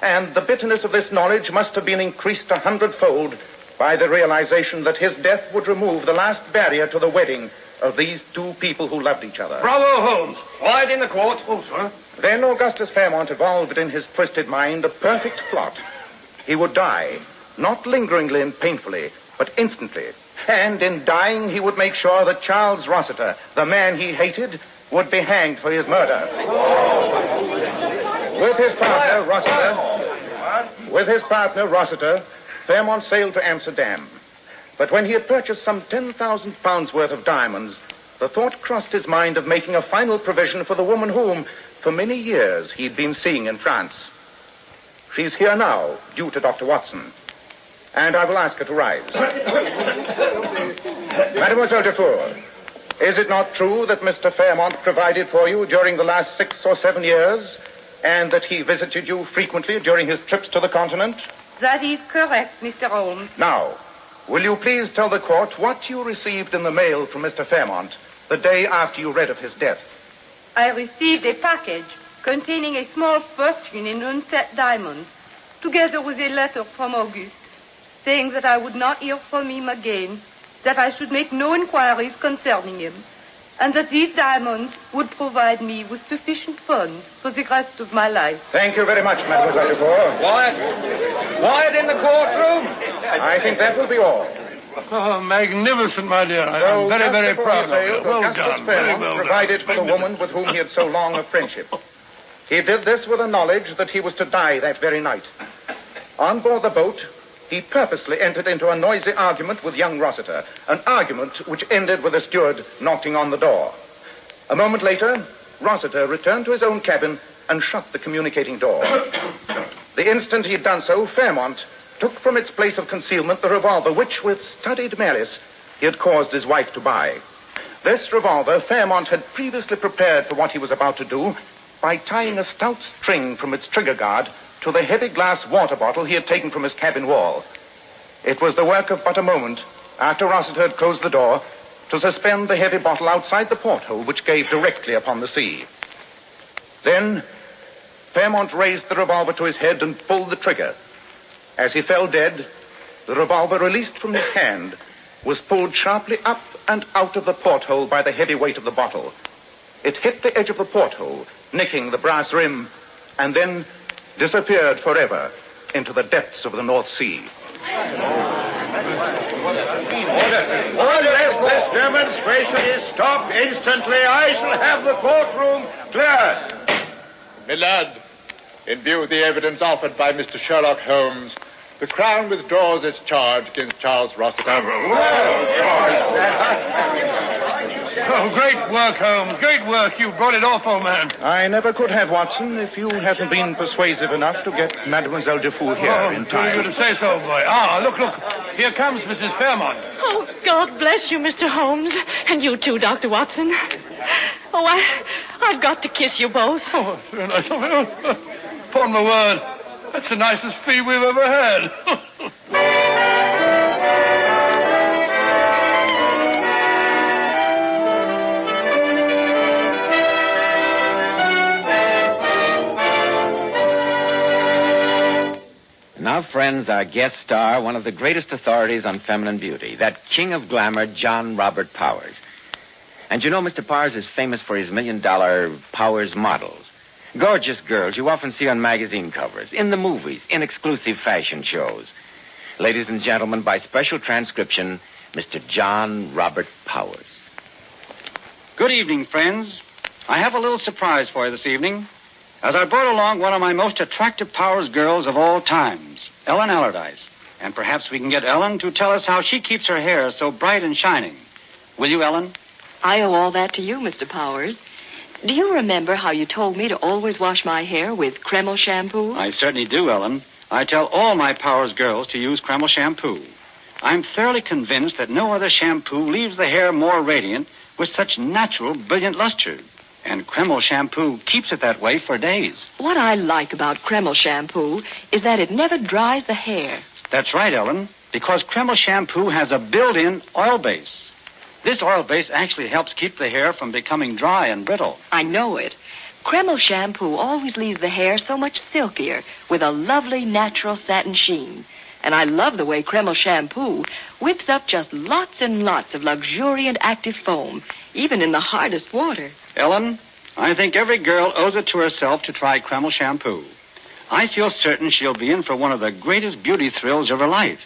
And the bitterness of this knowledge must have been increased 100-fold by the realization that his death would remove the last barrier to the wedding of these two people who loved each other. Bravo, Holmes. Quiet in the court. Oh, sir. Then Augustus Fairmont evolved in his twisted mind a perfect plot. He would die, not lingeringly and painfully, but instantly. And in dying, he would make sure that Charles Rossiter, the man he hated, would be hanged for his murder. With his partner, Rossiter, Fairmont sailed to Amsterdam. But when he had purchased some 10,000 pounds worth of diamonds, the thought crossed his mind of making a final provision for the woman whom, for many years, he'd been seeing in France. She's here now, due to Dr. Watson. And I will ask her to rise. Mademoiselle Dufour, is it not true that Mr. Fairmont provided for you during the last 6 or 7 years, and that he visited you frequently during his trips to the continent? That is correct, Mr. Holmes. Now, will you please tell the court what you received in the mail from Mr. Fairmont the day after you read of his death? I received a package containing a small fortune in unset diamonds, together with a letter from Auguste, saying that I would not hear from him again, that I should make no inquiries concerning him, and that these diamonds would provide me with sufficient funds for the rest of my life. Thank you very much, Mademoiselle Dufour. Quiet in the courtroom. I think that will be all. Oh, magnificent, my dear. I'm very, very proud of you. Well done. Very well done. Provided for the woman with whom he had so long a friendship. He did this with the knowledge that he was to die that very night. On board the boat, he purposely entered into a noisy argument with young Rossiter, an argument which ended with the steward knocking on the door. A moment later, Rossiter returned to his own cabin and shut the communicating door. The instant he had done so, Fairmont took from its place of concealment the revolver which, with studied malice, he had caused his wife to buy. This revolver Fairmont had previously prepared for what he was about to do by tying a stout string from its trigger guard to the heavy glass water bottle he had taken from his cabin wall. It was the work of but a moment, after Rossiter had closed the door, to suspend the heavy bottle outside the porthole which gave directly upon the sea. Then, Fairmont raised the revolver to his head and pulled the trigger. As he fell dead, the revolver, released from his hand, was pulled sharply up and out of the porthole by the heavy weight of the bottle. It hit the edge of the porthole, nicking the brass rim, and then disappeared forever into the depths of the North Sea. Order, this demonstration is stopped instantly. I shall have the courtroom cleared. My lord, in view of the evidence offered by Mr. Sherlock Holmes, the Crown withdraws its charge against Charles Rossiter. Oh, great work, Holmes. Great work. You brought it off, old man. I never could have, Watson, if you hadn't been persuasive enough to get Mademoiselle Dufour here in time. You to say so, boy. Ah, look. Here comes Mrs. Fairmont. Oh, God bless you, Mr. Holmes. And you too, Dr. Watson. Oh, I've got to kiss you both. Oh, it's very nice of you. Upon my word, that's the nicest fee we've ever had. Now, friends, our guest star, one of the greatest authorities on feminine beauty, that king of glamour, John Robert Powers. And you know, Mr. Powers is famous for his $1 million Powers models. Gorgeous girls you often see on magazine covers, in the movies, in exclusive fashion shows. Ladies and gentlemen, by special transcription, Mr. John Robert Powers. Good evening, friends. I have a little surprise for you this evening. as I brought along one of my most attractive Powers girls of all times, Ellen Allardyce. And perhaps we can get Ellen to tell us how she keeps her hair so bright and shining. Will you, Ellen? I owe all that to you, Mr. Powers. Do you remember how you told me to always wash my hair with Kreml shampoo? I certainly do, Ellen. I tell all my Powers girls to use Kreml shampoo. I'm thoroughly convinced that no other shampoo leaves the hair more radiant with such natural, brilliant luster. And Kreml shampoo keeps it that way for days. What I like about Kreml shampoo is that it never dries the hair. That's right, Ellen, because Kreml shampoo has a built-in oil base. This oil base actually helps keep the hair from becoming dry and brittle. I know it. Kreml shampoo always leaves the hair so much silkier with a lovely natural satin sheen. And I love the way Kreml shampoo whips up just lots and lots of luxuriant active foam, even in the hardest water. Ellen, I think every girl owes it to herself to try Kreml shampoo. I feel certain she'll be in for one of the greatest beauty thrills of her life.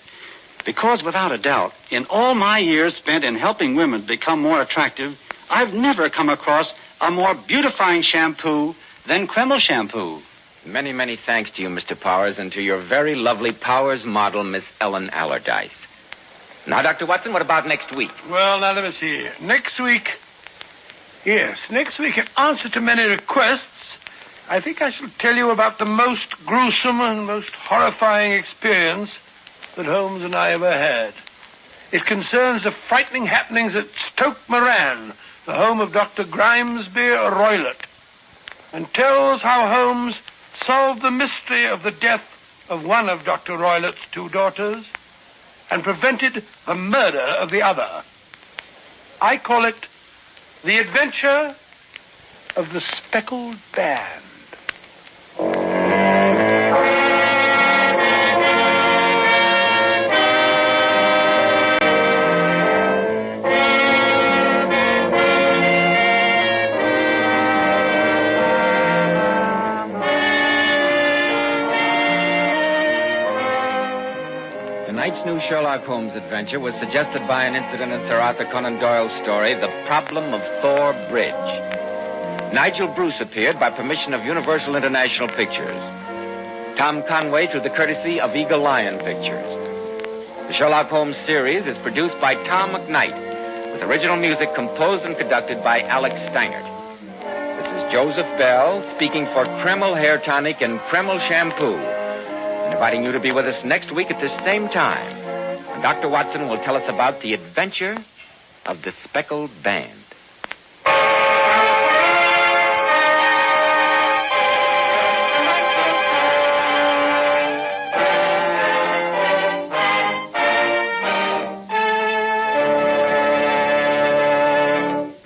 Because, without a doubt, in all my years spent in helping women become more attractive, I've never come across a more beautifying shampoo than Kreml shampoo. Many, many thanks to you, Mr. Powers, and to your very lovely Powers model, Miss Ellen Allardyce. Now, Dr. Watson, what about next week? Well, now, let me see. Next week, in answer to many requests, I think I shall tell you about the most gruesome and most horrifying experience that Holmes and I ever had. It concerns the frightening happenings at Stoke Moran, the home of Dr. Grimesby Roylott, and tells how Holmes solved the mystery of the death of one of Dr. Roylott's two daughters and prevented the murder of the other. I call it The Adventure of the Speckled Band. Tonight's new Sherlock Holmes adventure was suggested by an incident in Sir Arthur Conan Doyle's story, The Problem of Thor Bridge. Nigel Bruce appeared by permission of Universal International Pictures. Tom Conway through the courtesy of Eagle Lion Pictures. The Sherlock Holmes series is produced by Tom McKnight, with original music composed and conducted by Alex Steinert. This is Joseph Bell speaking for Kreml Hair Tonic and Kreml Shampoo, inviting you to be with us next week at this same time, when Dr. Watson will tell us about the adventure of the Speckled Band.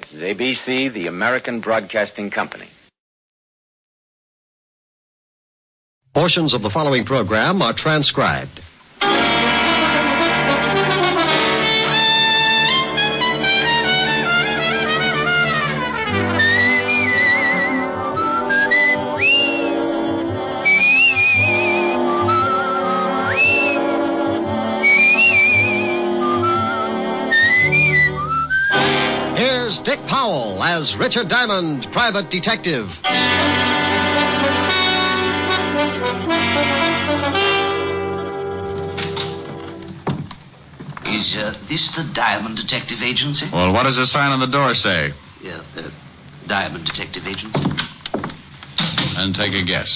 This is ABC, the American Broadcasting Company. Portions of the following program are transcribed. Here's Dick Powell as Richard Diamond, private detective. Is this the Diamond Detective Agency? Well, what does the sign on the door say? Yeah, Diamond Detective Agency. And take a guess.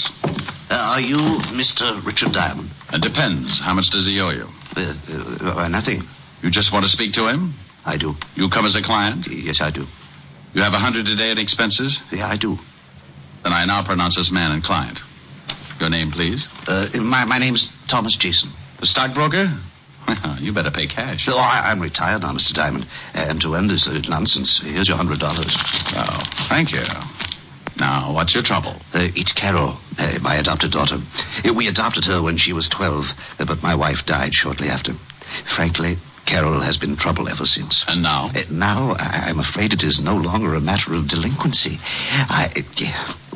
Are you Mr. Richard Diamond? It depends. How much does he owe you? Nothing. You just want to speak to him? I do. You come as a client? Yes, I do. You have $100 a day in expenses? Yeah, I do. Then I now pronounce this man and client. Your name, please? My name's Thomas Jason. The stockbroker? You better pay cash. Oh, I'm retired now, Mr. Diamond. And to end this nonsense, here's your $100. Oh, thank you. Now, what's your trouble? It's Carol, my adopted daughter. We adopted her when she was 12, but my wife died shortly after. Frankly, Carol has been trouble ever since. And now? Now, I'm afraid it is no longer a matter of delinquency.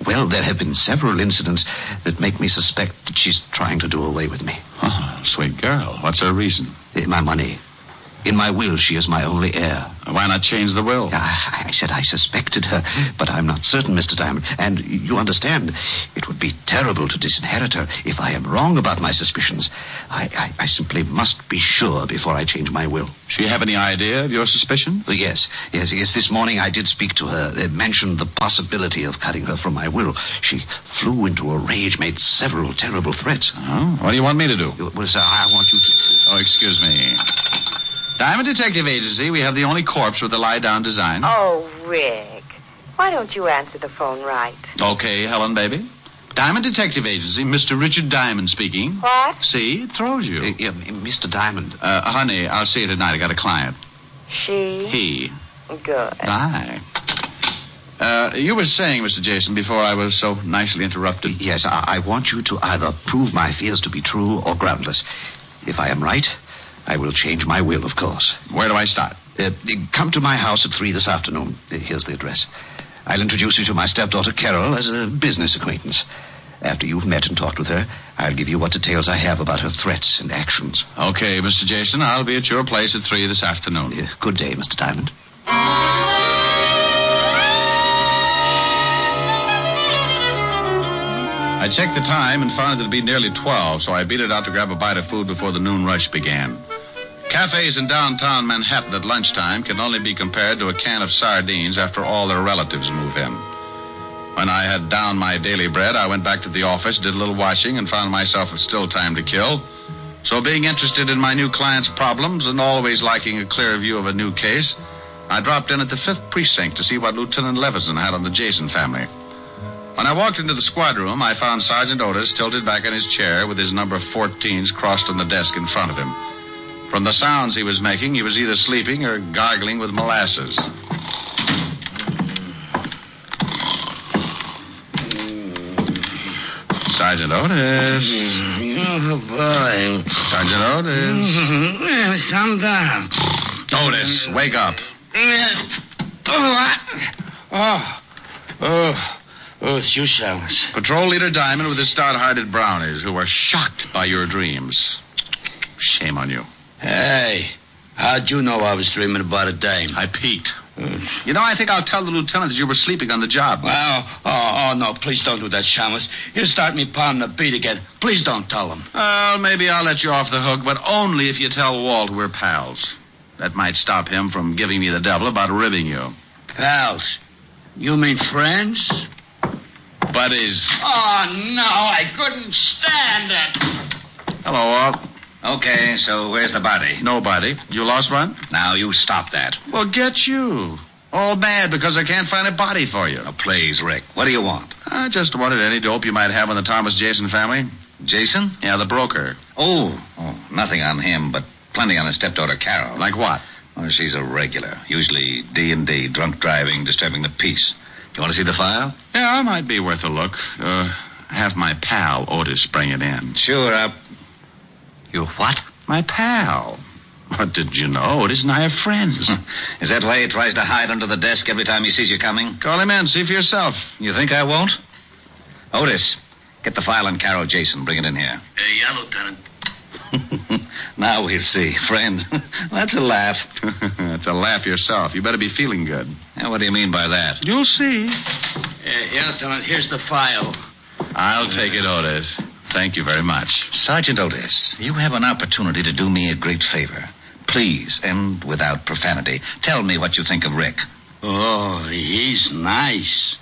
Well, there have been several incidents that make me suspect that she's trying to do away with me. Oh, sweet girl. What's her reason? My money. In my will, she is my only heir. Why not change the will? I said I suspected her, but I'm not certain, Mr. Diamond. And you understand, it would be terrible to disinherit her if I am wrong about my suspicions. I simply must be sure before I change my will. She have any idea of your suspicion? Yes. This morning I did speak to her. It mentioned the possibility of cutting her from my will. She flew into a rage, made several terrible threats. Oh? What do you want me to do? Well, sir, I want you to... Oh, excuse me. Diamond Detective Agency, we have the only corpse with the lie-down design. Oh, Rick. Why don't you answer the phone right? Okay, Helen, baby. Diamond Detective Agency, Mr. Richard Diamond speaking. What? See, it throws you. Mr. Diamond. Honey, I'll see you tonight. I got a client. She? He. Good. Bye. You were saying, Mr. Jason, before I was so nicely interrupted. Yes, I want you to either prove my fears to be true or groundless. If I am right, I will change my will, of course. Where do I start? Come to my house at 3 this afternoon. Here's the address. I'll introduce you to my stepdaughter, Carol, as a business acquaintance. After you've met and talked with her, I'll give you what details I have about her threats and actions. Okay, Mr. Jason, I'll be at your place at 3 this afternoon. Good day, Mr. Diamond. I checked the time and found it to be nearly 12, so I beat it out to grab a bite of food before the noon rush began. Cafes in downtown Manhattan at lunchtime can only be compared to a can of sardines after all their relatives move in. When I had downed my daily bread, I went back to the office, did a little washing, and found myself with still time to kill. So being interested in my new client's problems and always liking a clear view of a new case, I dropped in at the 5th Precinct to see what Lieutenant Levison had on the Jason family. When I walked into the squad room, I found Sergeant Otis tilted back in his chair with his number 14s crossed on the desk in front of him. From the sounds he was making, he was either sleeping or gargling with molasses. Sergeant Otis. Oh, boy. Sergeant Otis. Calm down. Otis, wake up. Oh, it's you, Silas. Patrol Leader Diamond with his stout-hearted brownies who were shocked by your dreams. Shame on you. Hey, how'd you know I was dreaming about a dame? I peeked. You know, I think I'll tell the lieutenant that you were sleeping on the job. Well, no, please don't do that, Shamus. He'll start me pounding the beat again. Please don't tell him. Well, maybe I'll let you off the hook, but only if you tell Walt we're pals. That might stop him from giving me the devil about ribbing you. Pals? You mean friends? Buddies. Oh, no, I couldn't stand it. Hello, Walt. Okay, so where's the body? No body. You lost one? Now, you stop that. Well, get you. All mad because I can't find a body for you. Oh, please, Rick. What do you want? I just wanted any dope you might have on the Thomas Jason family. Jason? Yeah, the broker. Oh, nothing on him, but plenty on his stepdaughter, Carol. Like what? Oh, she's a regular. Usually D&D, drunk driving, disturbing the peace. You want to see the file? Yeah, it might be worth a look. Have my pal, Otis, bring it in. Sure, You what? My pal. What did you know? Otis and I are friends. Is that why he tries to hide under the desk every time he sees you coming? Call him in. See for yourself. You think I won't? Otis, get the file on Carol Jason. Bring it in here. Yeah, Lieutenant. Now we'll see. Friend, that's a laugh. That's a laugh yourself. You better be feeling good. Yeah, what do you mean by that? You'll see. Yeah, Lieutenant, here's the file. I'll take it, Otis. Thank you very much. Sergeant Otis, you have an opportunity to do me a great favor. Please, and without profanity, tell me what you think of Rick. Oh, he's nice.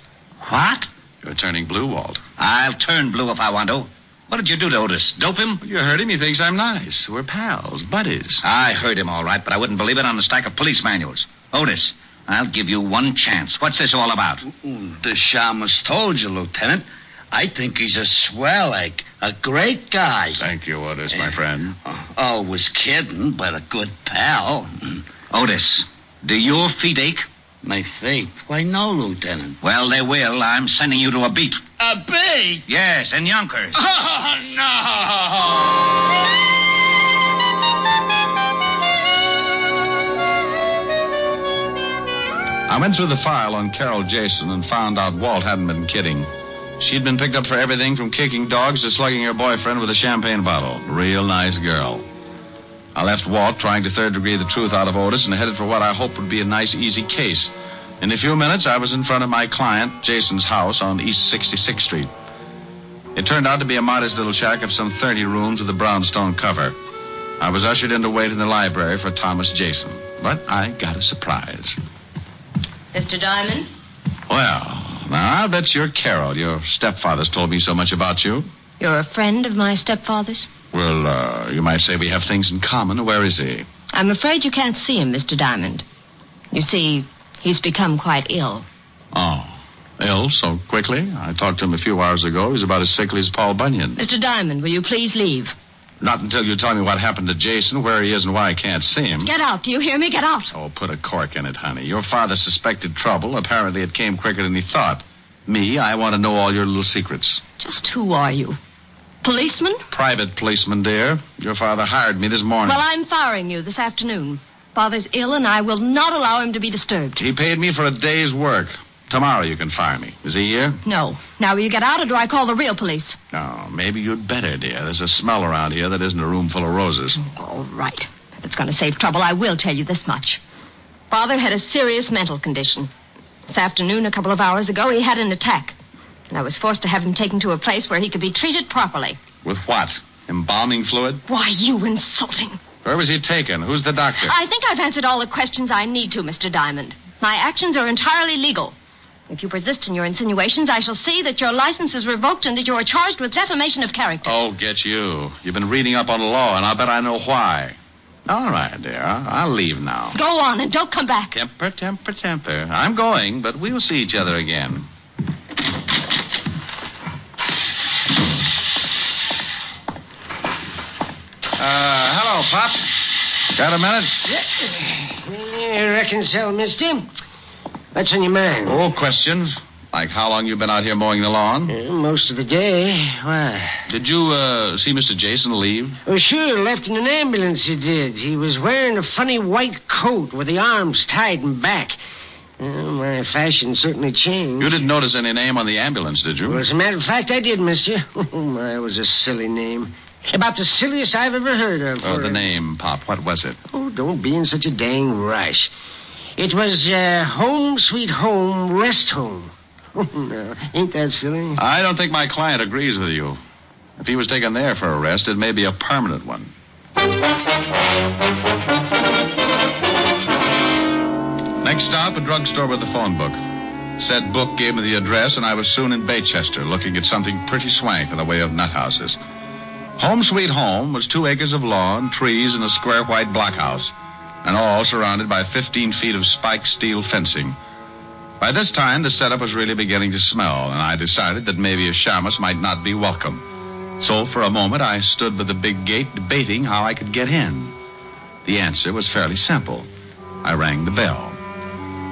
What? You're turning blue, Walt. I'll turn blue if I want to. What did you do to Otis? Dope him? You heard him. He thinks I'm nice. We're pals, buddies. I heard him all right, but I wouldn't believe it on a stack of police manuals. Otis, I'll give you one chance. What's this all about? The shamus told you, Lieutenant. I think he's a swell egg. A great guy. Thank you, Otis, my friend. Always kidding, but a good pal. Otis, do your feet ache? My feet? Why, no, Lieutenant. Well, they will. I'm sending you to a beat. A beat? Yes, in Yonkers. Oh, no! I went through the file on Carol Jason and found out Walt hadn't been kidding. She'd been picked up for everything from kicking dogs to slugging her boyfriend with a champagne bottle. Real nice girl. I left Walt trying to third-degree the truth out of Otis and headed for what I hoped would be a nice, easy case. In a few minutes, I was in front of my client, Jason's house on East 66th Street. It turned out to be a modest little shack of some 30 rooms with a brownstone cover. I was ushered in to wait in the library for Thomas Jason, but I got a surprise. Mr. Diamond? Well, now, I'll bet you're Carol. Your stepfather's told me so much about you. You're a friend of my stepfather's? Well, you might say we have things in common. Where is he? I'm afraid you can't see him, Mr. Diamond. You see, he's become quite ill. Oh, ill so quickly? I talked to him a few hours ago. He's about as sickly as Paul Bunyan. Mr. Diamond, will you please leave? Not until you tell me what happened to Jason, where he is, and why I can't see him. Get out. Do you hear me? Get out. Oh, put a cork in it, honey. Your father suspected trouble. Apparently it came quicker than he thought. Me, I want to know all your little secrets. Just who are you? Policeman? Private policeman, dear. Your father hired me this morning. Well, I'm firing you this afternoon. Father's ill, and I will not allow him to be disturbed. He paid me for a day's work. Tomorrow you can fire me. Is he here? No. Now will you get out, or do I call the real police? No, maybe you'd better, dear. There's a smell around here that isn't a room full of roses. All right. If it's going to save trouble, I will tell you this much. Father had a serious mental condition. This afternoon, a couple of hours ago, he had an attack. And I was forced to have him taken to a place where he could be treated properly. With what? Embalming fluid? Why, you insulting. Where was he taken? Who's the doctor? I think I've answered all the questions I need to, Mr. Diamond. My actions are entirely legal. If you persist in your insinuations, I shall see that your license is revoked and that you are charged with defamation of character. Oh, get you. You've been reading up on the law, and I'll bet I know why. All right, dear. I'll leave now. Go on, and don't come back. Temper, temper, temper. I'm going, but we'll see each other again. Hello, Pop. Got a minute? I reckon so, mister. What's on your mind? Oh, questions. Like how long you been out here mowing the lawn? Most of the day. Why? Did you, see Mr. Jason leave? Oh, sure. Left in an ambulance, he did. He was wearing a funny white coat with the arms tied in back. My fashion certainly changed. You didn't notice any name on the ambulance, did you? Well, as a matter of fact, I did, mister. Oh, my, it was a silly name. About the silliest I've ever heard of. Oh, the name, Pop. What was it? Oh, don't be in such a dang rush. It was, Home Sweet Home Rest Home. Oh, no. Ain't that silly? I don't think my client agrees with you. If he was taken there for a rest, it may be a permanent one. Next stop, a drugstore with a phone book. Said book gave me the address, and I was soon in Baychester, looking at something pretty swank in the way of nut houses. Home Sweet Home was 2 acres of lawn, trees, and a square white blockhouse, and all surrounded by 15 feet of spiked steel fencing. By this time, the setup was really beginning to smell, and I decided that maybe a shamus might not be welcome. So for a moment, I stood by the big gate debating how I could get in. The answer was fairly simple. I rang the bell.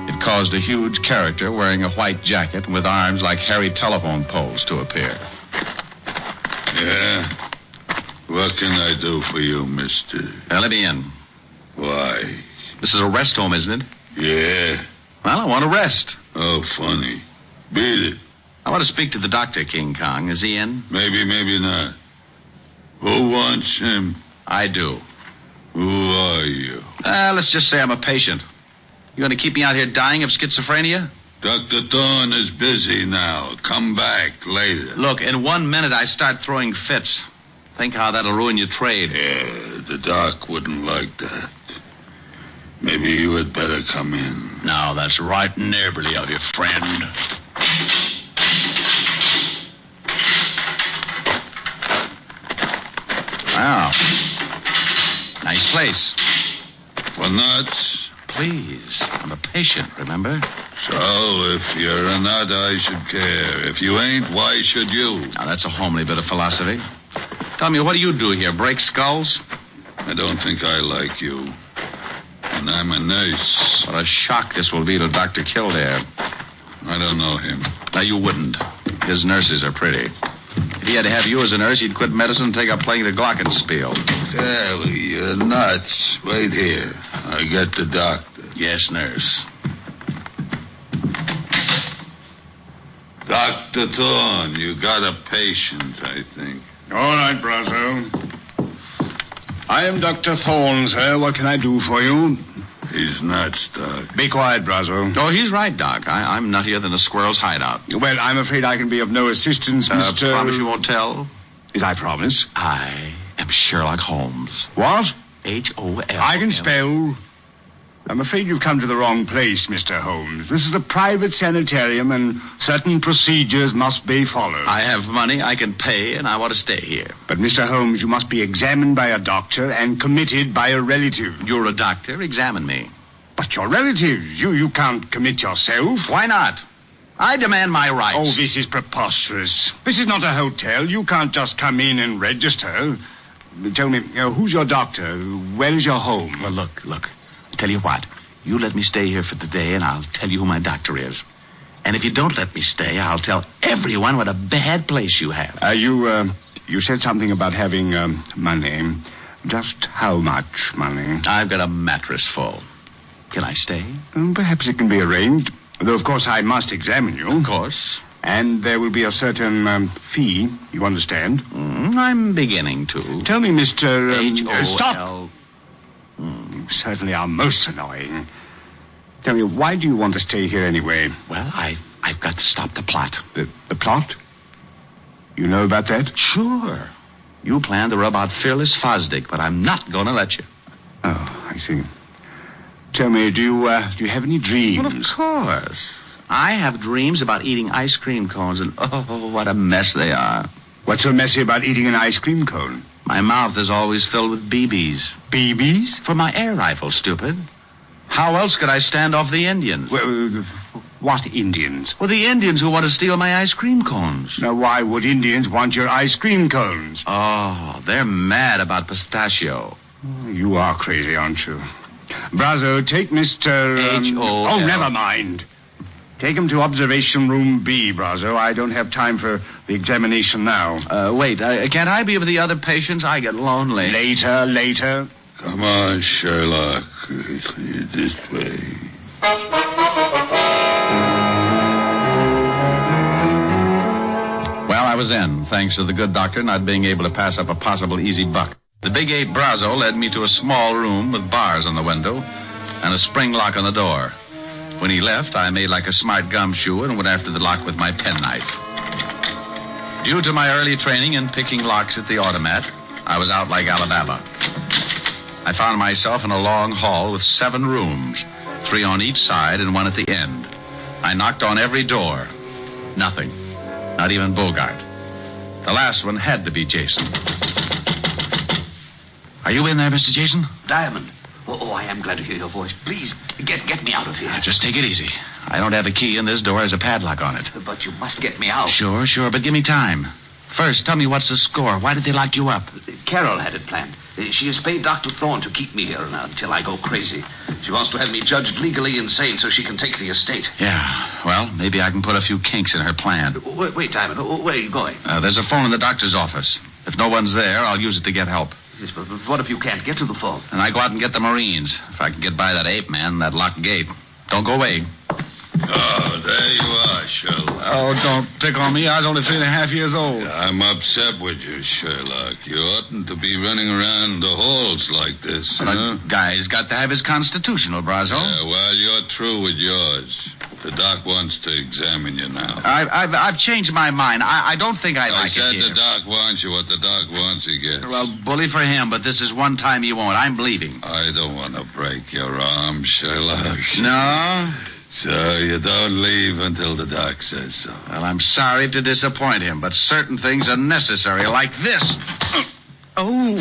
It caused a huge character wearing a white jacket and with arms like hairy telephone poles to appear. Yeah? What can I do for you, mister? Let me in. Why? This is a rest home, isn't it? Yeah. Well, I want to rest. Oh, funny. Beat it. I want to speak to the doctor, King Kong. Is he in? Maybe, maybe not. Who wants him? I do. Who are you? Let's just say I'm a patient. You going to keep me out here dying of schizophrenia? Dr. Thorne is busy now. Come back later. Look, in 1 minute I start throwing fits. Think how that'll ruin your trade. Yeah, the doc wouldn't like that. Maybe you had better come in. Now, that's right neighborly of you, friend. Wow. Nice place. For nuts? Please. I'm a patient, remember? So, if you're a nut, I should care. If you ain't, why should you? Now, that's a homely bit of philosophy. Tell me, what do you do here? Break skulls? I don't think I like you. And I'm a nurse. What a shock this will be to Dr. Kildare. I don't know him. Now, you wouldn't. His nurses are pretty. If he had to have you as a nurse, he'd quit medicine and take up playing the glockenspiel. Sally, you're nuts. Wait here. I get the doctor. Yes, nurse. Dr. Thorne, you got a patient, I think. All right, Brazo. I am Dr. Thorne, sir. What can I do for you? He's nuts, Doc. Be quiet, Brazo. Oh, he's right, Doc. I'm nuttier than a squirrel's hideout. Well, I'm afraid I can be of no assistance, Mr. Promise you won't tell? Yes, I promise. I am Sherlock Holmes. What? H-O-L. I can spell. I'm afraid you've come to the wrong place, Mr. Holmes. This is a private sanitarium, and certain procedures must be followed. I have money I can pay, and I want to stay here. But, Mr. Holmes, you must be examined by a doctor and committed by a relative. You're a doctor. Examine me. But your relatives. You can't commit yourself. Why not? I demand my rights. Oh, this is preposterous. This is not a hotel. You can't just come in and register. Tell me, who's your doctor? Where is your home? Well, look. Tell you what. You let me stay here for the day, and I'll tell you who my doctor is. And if you don't let me stay, I'll tell everyone what a bad place you have. You said something about having money. Just how much money? I've got a mattress full. Can I stay? Perhaps it can be arranged. Though, of course, I must examine you. Of course. And there will be a certain fee, you understand? I'm beginning to. Tell me, Mr. H-O-L. Stop! You certainly are most annoying. Tell me, why do you want to stay here anyway? Well, I've got to stop the plot. The plot? You know about that? Sure. You plan to rub out Fearless Fosdick, but I'm not going to let you. Oh, I see. Tell me, do you have any dreams? Well, of course. I have dreams about eating ice cream cones, and oh, what a mess they are. What's so messy about eating an ice cream cone? My mouth is always filled with BBs. BBs? For my air rifle, stupid. How else could I stand off the Indians? Well, what Indians? Well, the Indians who want to steal my ice cream cones. Now, why would Indians want your ice cream cones? Oh, they're mad about pistachio. You are crazy, aren't you? Brazo, take Mr. H-O-L. Oh, never mind. Take him to observation room B, Brazo. I don't have time for the examination now. Wait, can't I be with the other patients? I get lonely. Later. Come on, Sherlock. This way. Well, I was in, thanks to the good doctor not being able to pass up a possible easy buck. The big ape Brazo led me to a small room with bars on the window and a spring lock on the door. When he left, I made like a smart gumshoe and went after the lock with my penknife. Due to my early training in picking locks at the automat, I was out like Alabama. I found myself in a long hall with 7 rooms, 3 on each side and 1 at the end. I knocked on every door. Nothing. Not even Bogart. The last one had to be Jason. Are you in there, Mr. Jason? Diamond. Oh, I am glad to hear your voice. Please, get me out of here. Just take it easy. I don't have a key, and this door has a padlock on it. But you must get me out. Sure, but give me time. First, tell me what's the score. Why did they lock you up? Carol had it planned. She has paid Dr. Thorne to keep me here until I go crazy. She wants to have me judged legally insane so she can take the estate. Yeah, well, maybe I can put a few kinks in her plan. Wait, Diamond. Where are you going? There's a phone in the doctor's office. If no one's there, I'll use it to get help. Yes, but what if you can't get to the phone? And I go out and get the Marines. If I can get by that ape man, that locked gate. Don't go away. Oh, there you are, Sherlock. Oh, don't pick on me. I was only 3.5 years old. I'm upset with you, Sherlock. You oughtn't to be running around the halls like this. A guy's got to have his constitutional, Brazo. Yeah, well, you're through with yours. The doc wants to examine you now. I've changed my mind. I don't think I like it here. I said the doc wants you. What the doc wants, he gets. Well, bully for him, but this is one time he won't. I'm leaving. I don't want to break your arm, Sherlock. No? So you don't leave until the doc says so. Well, I'm sorry to disappoint him, but certain things are necessary, like this. Oh.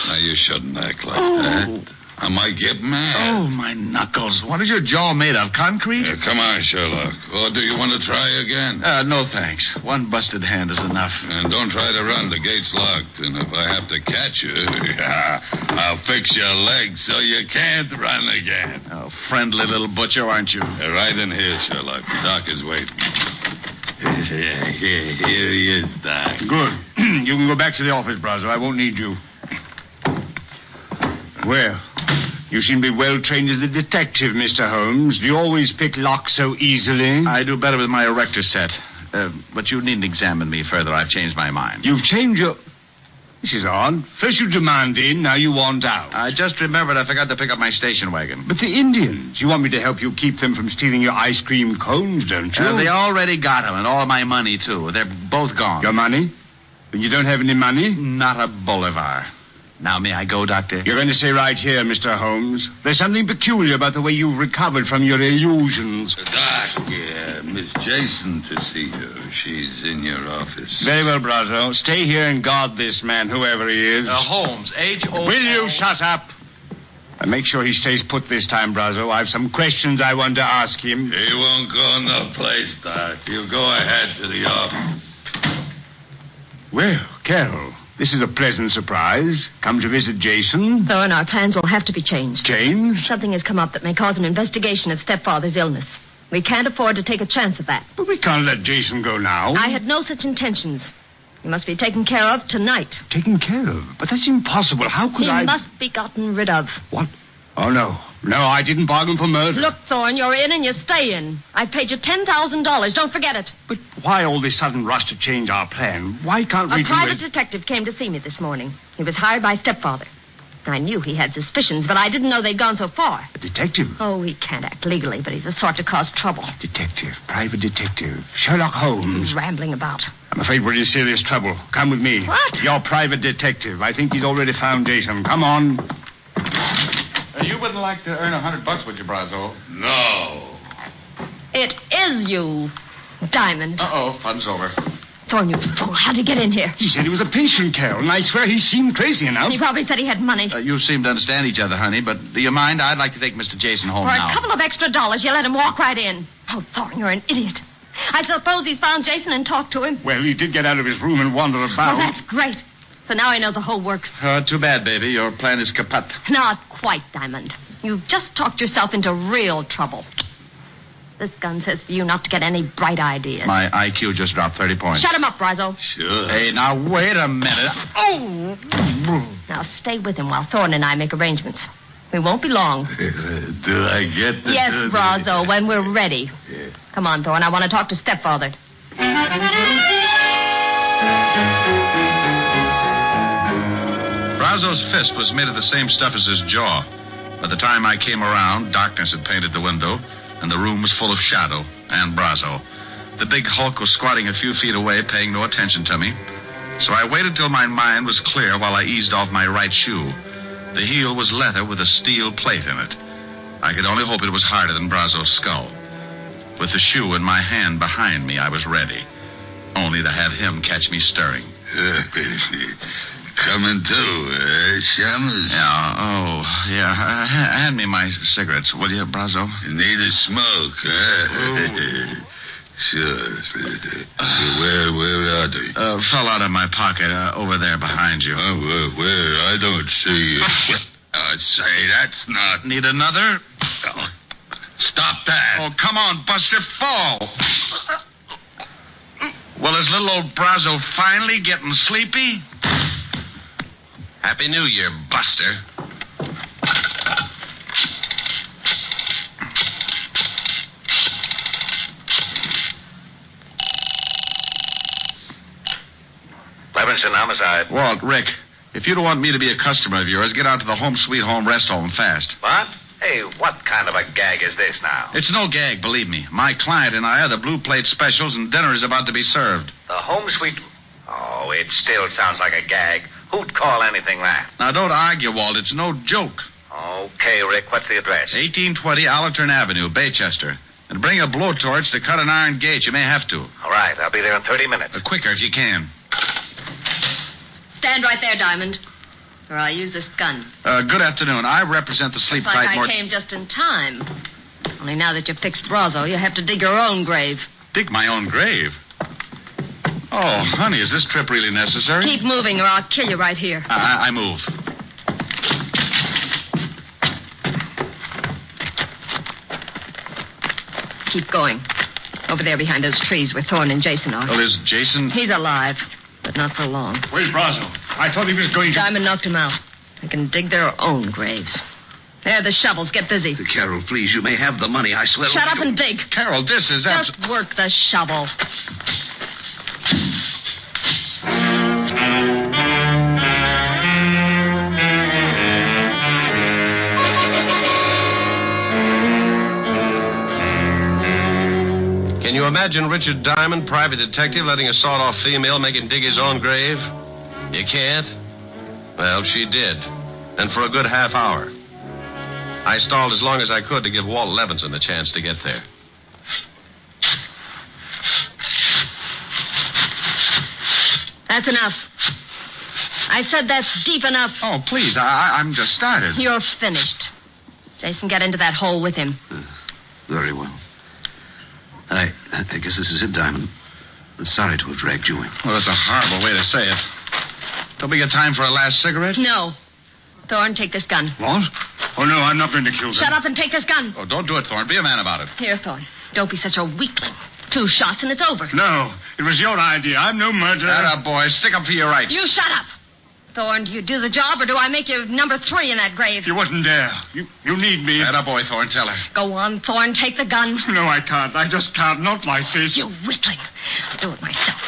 Now, you shouldn't act like that. I might get mad. Oh, my knuckles. What is your jaw made of, concrete? Come on, Sherlock. Or do you want to try again? No, thanks. One busted hand is enough. And don't try to run. The gate's locked. And if I have to catch you, I'll fix your legs so you can't run again. Oh, friendly little butcher, aren't you? Right in here, Sherlock. The doc is waiting. Here he is, Doc. Good. You can go back to the office, Brazo. I won't need you. Well, you seem to be well trained as a detective, Mr. Holmes. Do you always pick locks so easily? I do better with my erector set. But you needn't examine me further. I've changed my mind. You've changed your... This is odd. First you demand in, now you want out. I just remembered I forgot to pick up my station wagon. But the Indians, you want me to help you keep them from stealing your ice cream cones, don't you? They already got them, and all my money, too. They're both gone. Your money? And you don't have any money? Not a bolivar. Now, may I go, Doctor? You're going to stay right here, Mr. Holmes. There's something peculiar about the way you've recovered from your illusions. Doc, Miss Jason to see you. She's in your office. Very well, Brazo. Stay here and guard this man, whoever he is. Holmes, H-O... Will you shut up? And make sure he stays put this time, Brazo. I have some questions I want to ask him. He won't go no place, Doc. You go ahead to the office. Well, Carol, this is a pleasant surprise. Come to visit Jason. Thorne, our plans will have to be changed. Changed? Something has come up that may cause an investigation of stepfather's illness. We can't afford to take a chance of that. But we can't let Jason go now. I had no such intentions. He must be taken care of tonight. Taken care of? But that's impossible. How could He I... must be gotten rid of. What? Oh, no. No, I didn't bargain for murder. Look, Thorne, you're in and you stay in. I paid you $10,000. Don't forget it. But why all this sudden rush to change our plan? Why can't we A private detective came to see me this morning. He was hired by stepfather. I knew he had suspicions, but I didn't know they'd gone so far. A detective? Oh, he can't act legally, but he's the sort to cause trouble. Detective. Private detective. Sherlock Holmes. He's rambling about. I'm afraid we're in serious trouble. Come with me. What? Your private detective. I think he's already found Jason. Come on. You wouldn't like to earn $100, would you, Brazo? No. It is you, Diamond. Uh-oh, fun's over. Thorne, you fool. How'd you get in here? He said he was a patient, Carol, and I swear he seemed crazy enough. He probably said he had money. You seem to understand each other, honey, but do you mind? I'd like to take Mr. Jason home For now. a couple of extra dollars, you let him walk right in. Oh, Thorne, you're an idiot. I suppose he found Jason and talked to him. Well, he did get out of his room and wander about. Well, that's great. So now he knows the whole works. Too bad, baby. Your plan is kaput. Not quite, Diamond. You've just talked yourself into real trouble. This gun says for you not to get any bright ideas. My IQ just dropped 30 points. Shut him up, Brazo. Sure. Hey, now, wait a minute. Oh! Now, stay with him while Thorne and I make arrangements. We won't be long. Do I get the... Yes, Brazo, when we're ready. Yeah. Come on, Thorne. I want to talk to stepfather. Brazo's fist was made of the same stuff as his jaw. By the time I came around, darkness had painted the window, and the room was full of shadow and Brazo. The big hulk was squatting a few feet away, paying no attention to me. So I waited till my mind was clear while I eased off my right shoe. The heel was leather with a steel plate in it. I could only hope it was harder than Brazo's skull. With the shoe in my hand behind me, I was ready. Only to have him catch me stirring. Coming to, Shamus? Yeah. Hand me my cigarettes, will you, Brazo? You need a smoke, huh? Sure. Where are they? Fell out of my pocket, over there behind you. Where? I don't see it. Say, that's not... Need another? Stop that. Oh, come on, Buster, fall. Well, is little old Brazo finally getting sleepy? Happy New Year, Buster. Levinson homicide. Walt, Rick, if you don't want me to be a customer of yours, get out to the Home Sweet Home Rest Home fast. What? Hey, what kind of a gag is this now? It's no gag, believe me. My client and I are the blue plate specials, and dinner is about to be served. The Home Sweet... Oh, it still sounds like a gag. Who'd call anything that? Now, don't argue, Walt. It's no joke. Okay, Rick, what's the address? 1820 Allerton Avenue, Baychester. And bring a blowtorch to cut an iron gate. You may have to. All right, I'll be there in 30 minutes. Quicker if you can. Stand right there, Diamond, or I'll use this gun. Good afternoon. I represent the Sleep Looks like Tight... I came just in time. Only now that you've fixed Brazo, you have to dig your own grave. Dig my own grave? Oh, honey, is this trip really necessary? Keep moving, or I'll kill you right here. I move. Keep going. Over there behind those trees where Thorne and Jason are. Well, is Jason... He's alive, but not for long. Where's Brazo? I thought he was going to... Diamond knocked him out. They can dig their own graves. There, the shovels. Get busy. Carol, please, you may have the money, I swear. Shut up and dig. Carol, this is... Just work the shovel. you imagine Richard Diamond, private detective, letting a sawed-off female make him dig his own grave? You can't? Well, she did. And for a good half hour. I stalled as long as I could to give Walt Levinson a chance to get there. That's enough. I said that's deep enough. Oh, please, I'm just started. You're finished. Jason, get into that hole with him. Very well. I guess this is it, Diamond. I'm sorry to have dragged you in. Well, that's a horrible way to say it. Don't we get time for a last cigarette? No. Thorne, take this gun. What? Oh, no, I'm not going to kill them. Shut up and take this gun. Oh, don't do it, Thorne. Be a man about it. Here, Thorne. Don't be such a weakling. 2 shots and it's over. No, it was your idea. I'm no murderer. Atta boy, stick up for your rights. You shut up. Thorne, do you do the job or do I make you number 3 in that grave? You wouldn't dare. You need me. Atta boy, Thorne, tell her. Go on, Thorne, take the gun. No, I can't. I just can't. Not like this. You weakling. I'll do it myself.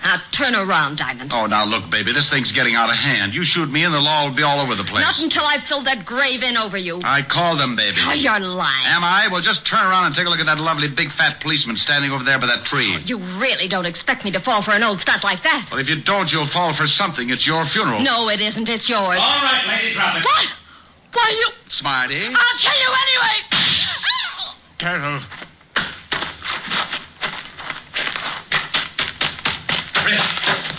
Now, turn around, Diamond. Oh, now, look, baby, this thing's getting out of hand. You shoot me and the law will be all over the place. Not until I've filled that grave in over you. I called them, baby. Oh, you're lying. Am I? Well, just turn around and take a look at that lovely big fat policeman standing over there by that tree. Oh, you really don't expect me to fall for an old stunt like that. Well, if you don't, you'll fall for something. It's your funeral. No, it isn't. It's yours. All right, lady, drop it. What? Why, you... Smarty. I'll kill you anyway. Carol.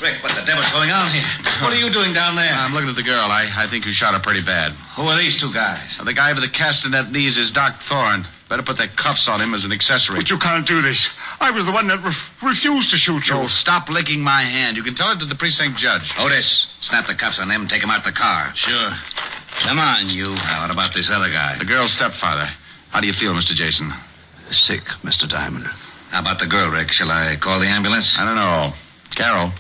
Rick, what the devil's going on here? What are you doing down there? I'm looking at the girl. I think you shot her pretty bad. Who are these 2 guys? The guy with the castanet knees is Doc Thorne. Better put the cuffs on him as an accessory. But you can't do this. I was the one that refused to shoot you. Oh, stop licking my hand. You can tell it to the precinct judge. Otis, snap the cuffs on them and take them out the car. Sure. Come on, you. Now, what about this other guy? The girl's stepfather. How do you feel, Mr. Jason? Sick, Mr. Diamond. How about the girl, Rick? Shall I call the ambulance? I don't know. Carol.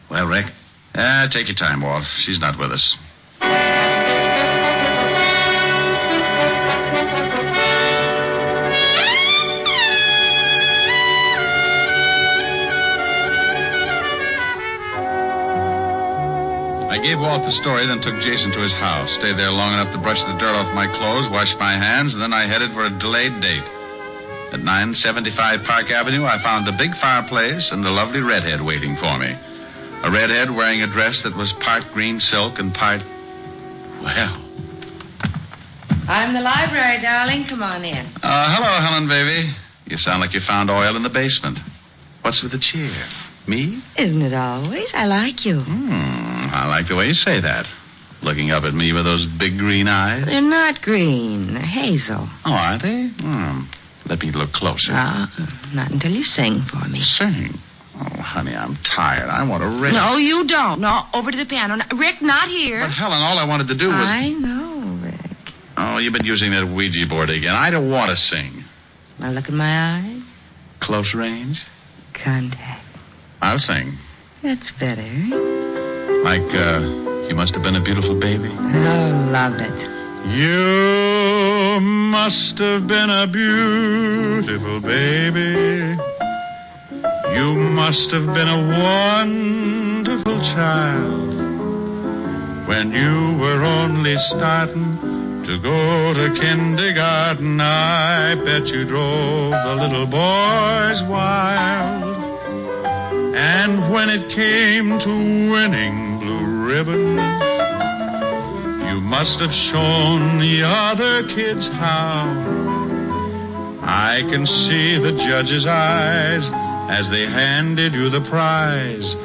Well, Rick? Take your time, Walt. She's not with us. I gave Walt the story, then took Jason to his house. Stayed there long enough to brush the dirt off my clothes, wash my hands, and then I headed for a delayed date. At 975 Park Avenue, I found a big fireplace and a lovely redhead waiting for me. A redhead wearing a dress that was part green silk and part... Well... I'm the library, darling. Come on in. Hello, Helen, baby. You sound like you found oil in the basement. What's with the cheer? Me? Isn't it always? I like you. I like the way you say that. Looking up at me with those big green eyes. They're not green. They're hazel. Oh, are they? Let me look closer. Not until you sing for me. Sing? Oh, honey, I'm tired. I want to rest. No, you don't. No, over to the piano. No, Rick, not here. But, Helen, all I wanted to do was... I know, Rick. Oh, you've been using that Ouija board again. I don't want to sing. Now look in my eyes. Close range? Contact. I'll sing. That's better. Like, you must have been a beautiful baby. Oh, love it. You must have been a beautiful baby. You must have been a wonderful child when you were only starting to go to kindergarten. I bet you drove the little boys wild. And when it came to winning blue ribbons, you must have shown the other kids how. I can see the judge's eyes as they handed you the prize.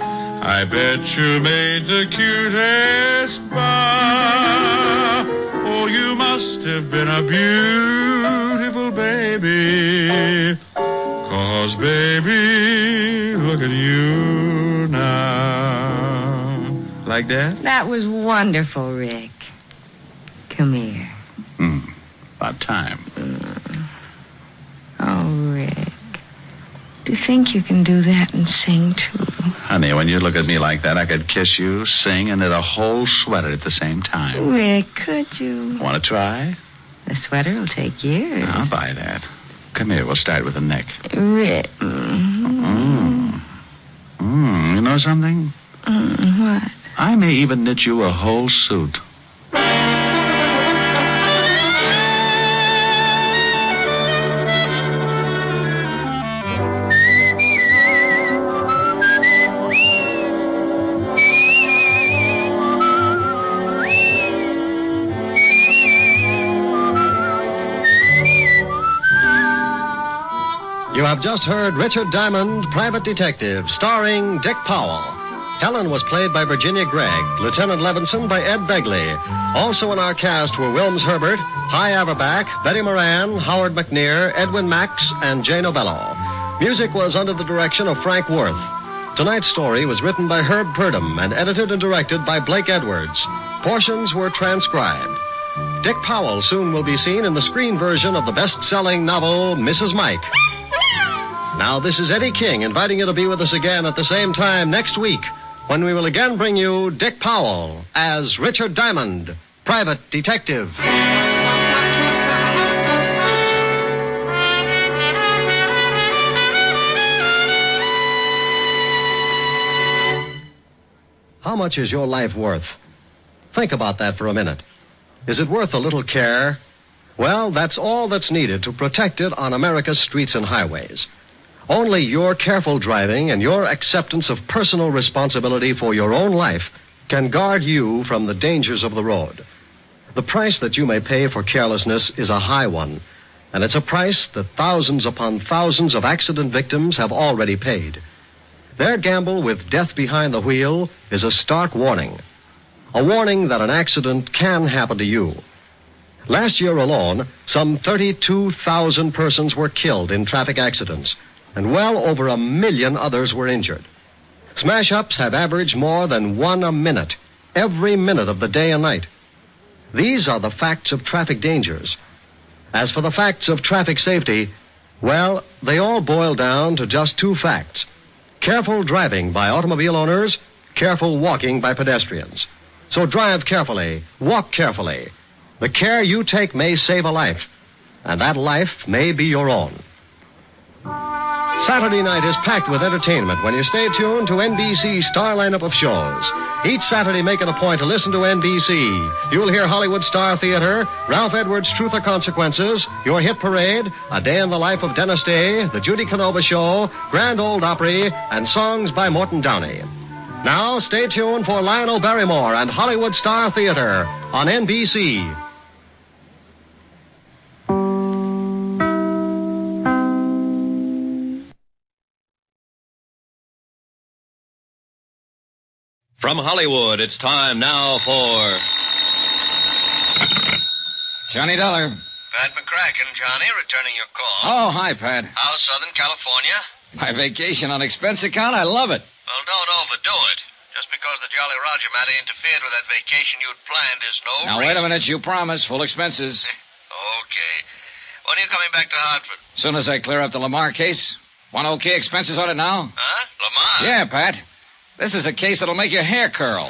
I bet you made the cutest bow. Oh, you must have been a beautiful baby. 'Cause, baby, look at you now. Like that? That was wonderful, Rick. Come here. About time. Oh, Rick. Do you think you can do that and sing, too? Honey, when you look at me like that, I could kiss you, sing, and knit a whole sweater at the same time. Rick, could you? Want to try? The sweater will take years. I'll buy that. Come here, we'll start with the neck. Rick. You know something? What? I may even knit you a whole suit. You have just heard Richard Diamond, Private Detective, starring Dick Powell. Helen was played by Virginia Gregg, Lieutenant Levinson by Ed Begley. Also in our cast were Wilms Herbert, Hy Averback, Betty Moran, Howard McNear, Edwin Max, and Jay Novello. Music was under the direction of Frank Worth. Tonight's story was written by Herb Purdom and edited and directed by Blake Edwards. Portions were transcribed. Dick Powell soon will be seen in the screen version of the best-selling novel, Mrs. Mike. Now, this is Eddie King inviting you to be with us again at the same time next week, when we will again bring you Dick Powell as Richard Diamond, Private Detective. How much is your life worth? Think about that for a minute. Is it worth a little care? Well, that's all that's needed to protect it on America's streets and highways. Only your careful driving and your acceptance of personal responsibility for your own life can guard you from the dangers of the road. The price that you may pay for carelessness is a high one, and it's a price that thousands upon thousands of accident victims have already paid. Their gamble with death behind the wheel is a stark warning. A warning that an accident can happen to you. Last year alone, some 32,000 persons were killed in traffic accidents, and well over 1 million others were injured. Smash-ups have averaged more than 1 a minute, every minute of the day and night. These are the facts of traffic dangers. As for the facts of traffic safety, well, they all boil down to just 2 facts. Careful driving by automobile owners, careful walking by pedestrians. So drive carefully, walk carefully. The care you take may save a life, and that life may be your own. Saturday night is packed with entertainment when you stay tuned to NBC's star lineup of shows. Each Saturday, make it a point to listen to NBC. You'll hear Hollywood Star Theater, Ralph Edwards' Truth or Consequences, Your Hit Parade, A Day in the Life of Dennis Day, The Judy Canova Show, Grand Ole Opry, and songs by Morton Downey. Now, stay tuned for Lionel Barrymore and Hollywood Star Theater on NBC. From Hollywood, it's time now for Johnny Dollar. Pat McCracken, Johnny, returning your call. Oh, hi, Pat. How's Southern California? My vacation on expense account? I love it. Well, don't overdo it. Just because the Jolly Roger matter interfered with that vacation you'd planned is no Now, reason. wait a minute. You promised full expenses. Okay. When are you coming back to Hartford? As soon as I clear up the Lamar case. Want okay expenses on it now? Huh? Lamar? Yeah, Pat. This is a case that'll make your hair curl.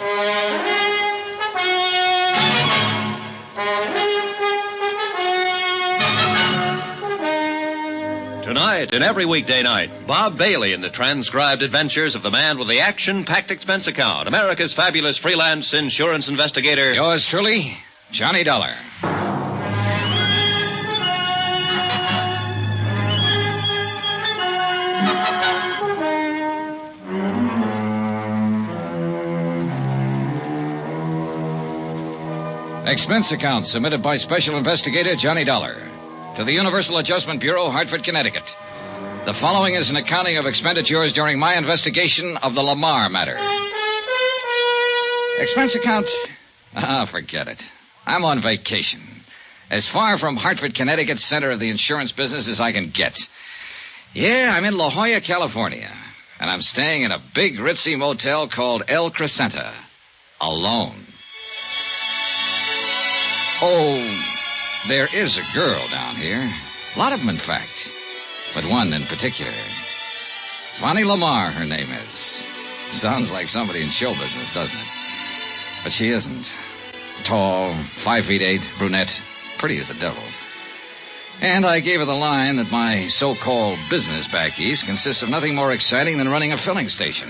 Tonight and every weekday night, Bob Bailey in the transcribed adventures of the man with the action-packed expense account, America's fabulous freelance insurance investigator. Yours truly, Johnny Dollar. Expense account submitted by Special Investigator Johnny Dollar to the Universal Adjustment Bureau, Hartford, Connecticut. The following is an accounting of expenditures during my investigation of the Lamar matter. Expense account? Forget it. I'm on vacation. As far from Hartford, Connecticut, center of the insurance business as I can get. Yeah, I'm in La Jolla, California. And I'm staying in a big ritzy motel called El Crescenta. Alone. Oh, there is a girl down here. A lot of them, in fact. But one in particular. Vonnie Lamar, her name is. Sounds like somebody in show business, doesn't it? But she isn't. Tall, 5'8", brunette, pretty as the devil. And I gave her the line that my so-called business back east consists of nothing more exciting than running a filling station.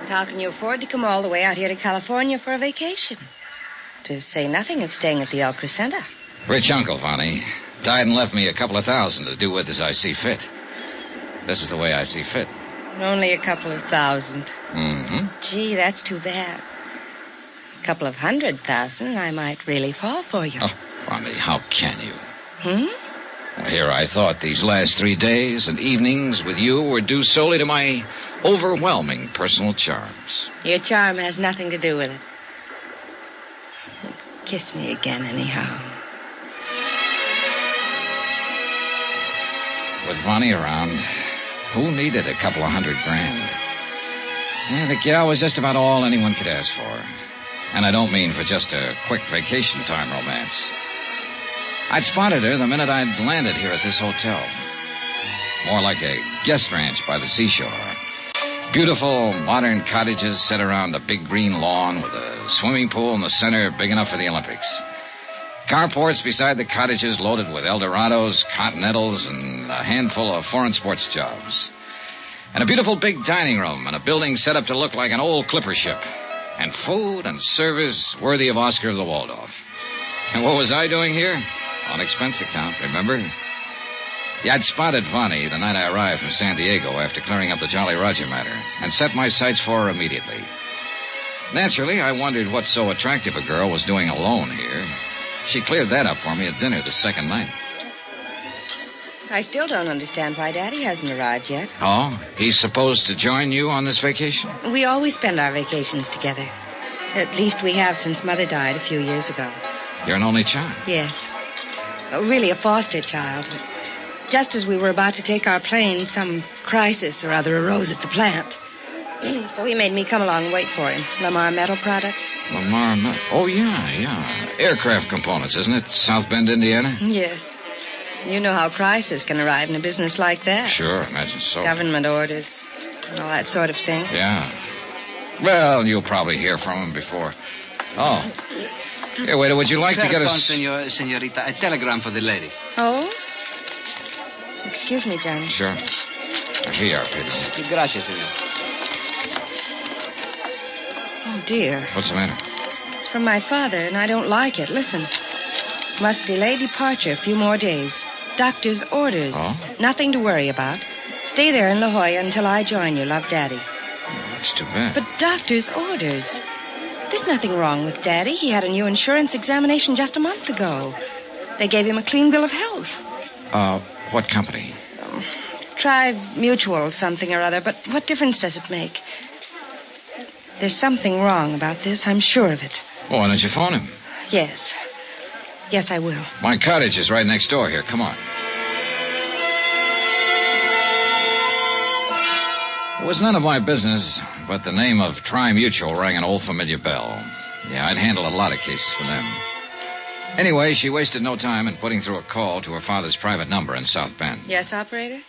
How can you afford to come all the way out here to California for a vacation? To say nothing of staying at the El Crescenta. Rich uncle, Vonnie. Died and left me a couple of $1,000 to do with as I see fit. This is the way I see fit. Only a couple of $1,000. Mm-hmm. Gee, that's too bad. A couple of $100,000, I might really fall for you. Oh, Vonnie, how can you? Here I thought these last 3 days and evenings with you were due solely to my overwhelming personal charms. Your charm has nothing to do with it. Kiss me again, anyhow. With Vonnie around, who needed a couple of $100,000? Yeah, the gal was just about all anyone could ask for. And I don't mean for just a quick vacation time romance. I'd spotted her the minute I'd landed here at this hotel. More like a guest ranch by the seashore. Beautiful, modern cottages set around a big green lawn with a swimming pool in the center big enough for the Olympics. Carports beside the cottages loaded with Eldorados, Continentals, and a handful of foreign sports jobs. And a beautiful big dining room and a building set up to look like an old clipper ship. And food and service worthy of Oscar of the Waldorf. And what was I doing here? On expense account, remember? Yeah, I'd spotted Vonnie the night I arrived from San Diego after clearing up the Jolly Roger matter and set my sights for her immediately. Naturally, I wondered what so attractive a girl was doing alone here. She cleared that up for me at dinner the second night. I still don't understand why Daddy hasn't arrived yet. Oh? He's supposed to join you on this vacation? We always spend our vacations together. At least we have since Mother died a few years ago. You're an only child? Yes. Really a foster child. Just as we were about to take our plane, some crisis or other arose at the plant. So he made me come along and wait for him. Lamar Metal Products. Lamar Metal? Oh, yeah. Aircraft components, isn't it? South Bend, Indiana? Yes. You know how crisis can arrive in a business like that. Sure, imagine so. Government orders and all that sort of thing. Yeah. Well, you'll probably hear from him before. Oh. Here, waiter, would you like to get us... Senorita, a telegram for the lady. Oh? Excuse me, Johnny. Sure. Here you are, Peter. Gracias, senor. Oh, dear. What's the matter? It's from my father, and I don't like it. Listen. Must delay departure a few more days. Doctor's orders. Oh? Nothing to worry about. Stay there in La Jolla until I join you. Love, Daddy. That's too bad. But doctor's orders. There's nothing wrong with Daddy. He had a new insurance examination just a month ago. They gave him a clean bill of health. What company? Try Mutual something or other, but what difference does it make? There's something wrong about this, I'm sure of it. Well, why don't you phone him? Yes. Yes, I will. My cottage is right next door here. Come on. It was none of my business, but the name of Tri-Mutual rang an old familiar bell. Yeah, I'd handled a lot of cases for them. Anyway, she wasted no time in putting through a call to her father's private number in South Bend. Yes, operator?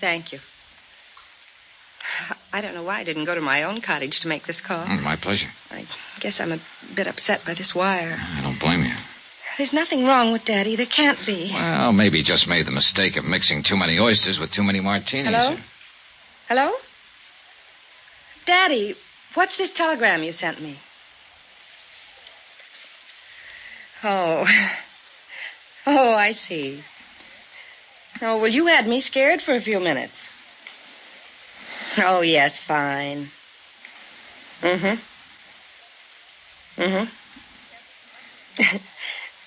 Thank you. I don't know why I didn't go to my own cottage to make this call. My pleasure. I guess I'm a bit upset by this wire. I don't blame you. There's nothing wrong with Daddy. There can't be. Well, maybe he just made the mistake of mixing too many oysters with too many martinis. Hello? Hello? Daddy, what's this telegram you sent me? Oh. Oh, I see. Oh, well, you had me scared for a few minutes. Oh, yes, fine. Mm-hmm.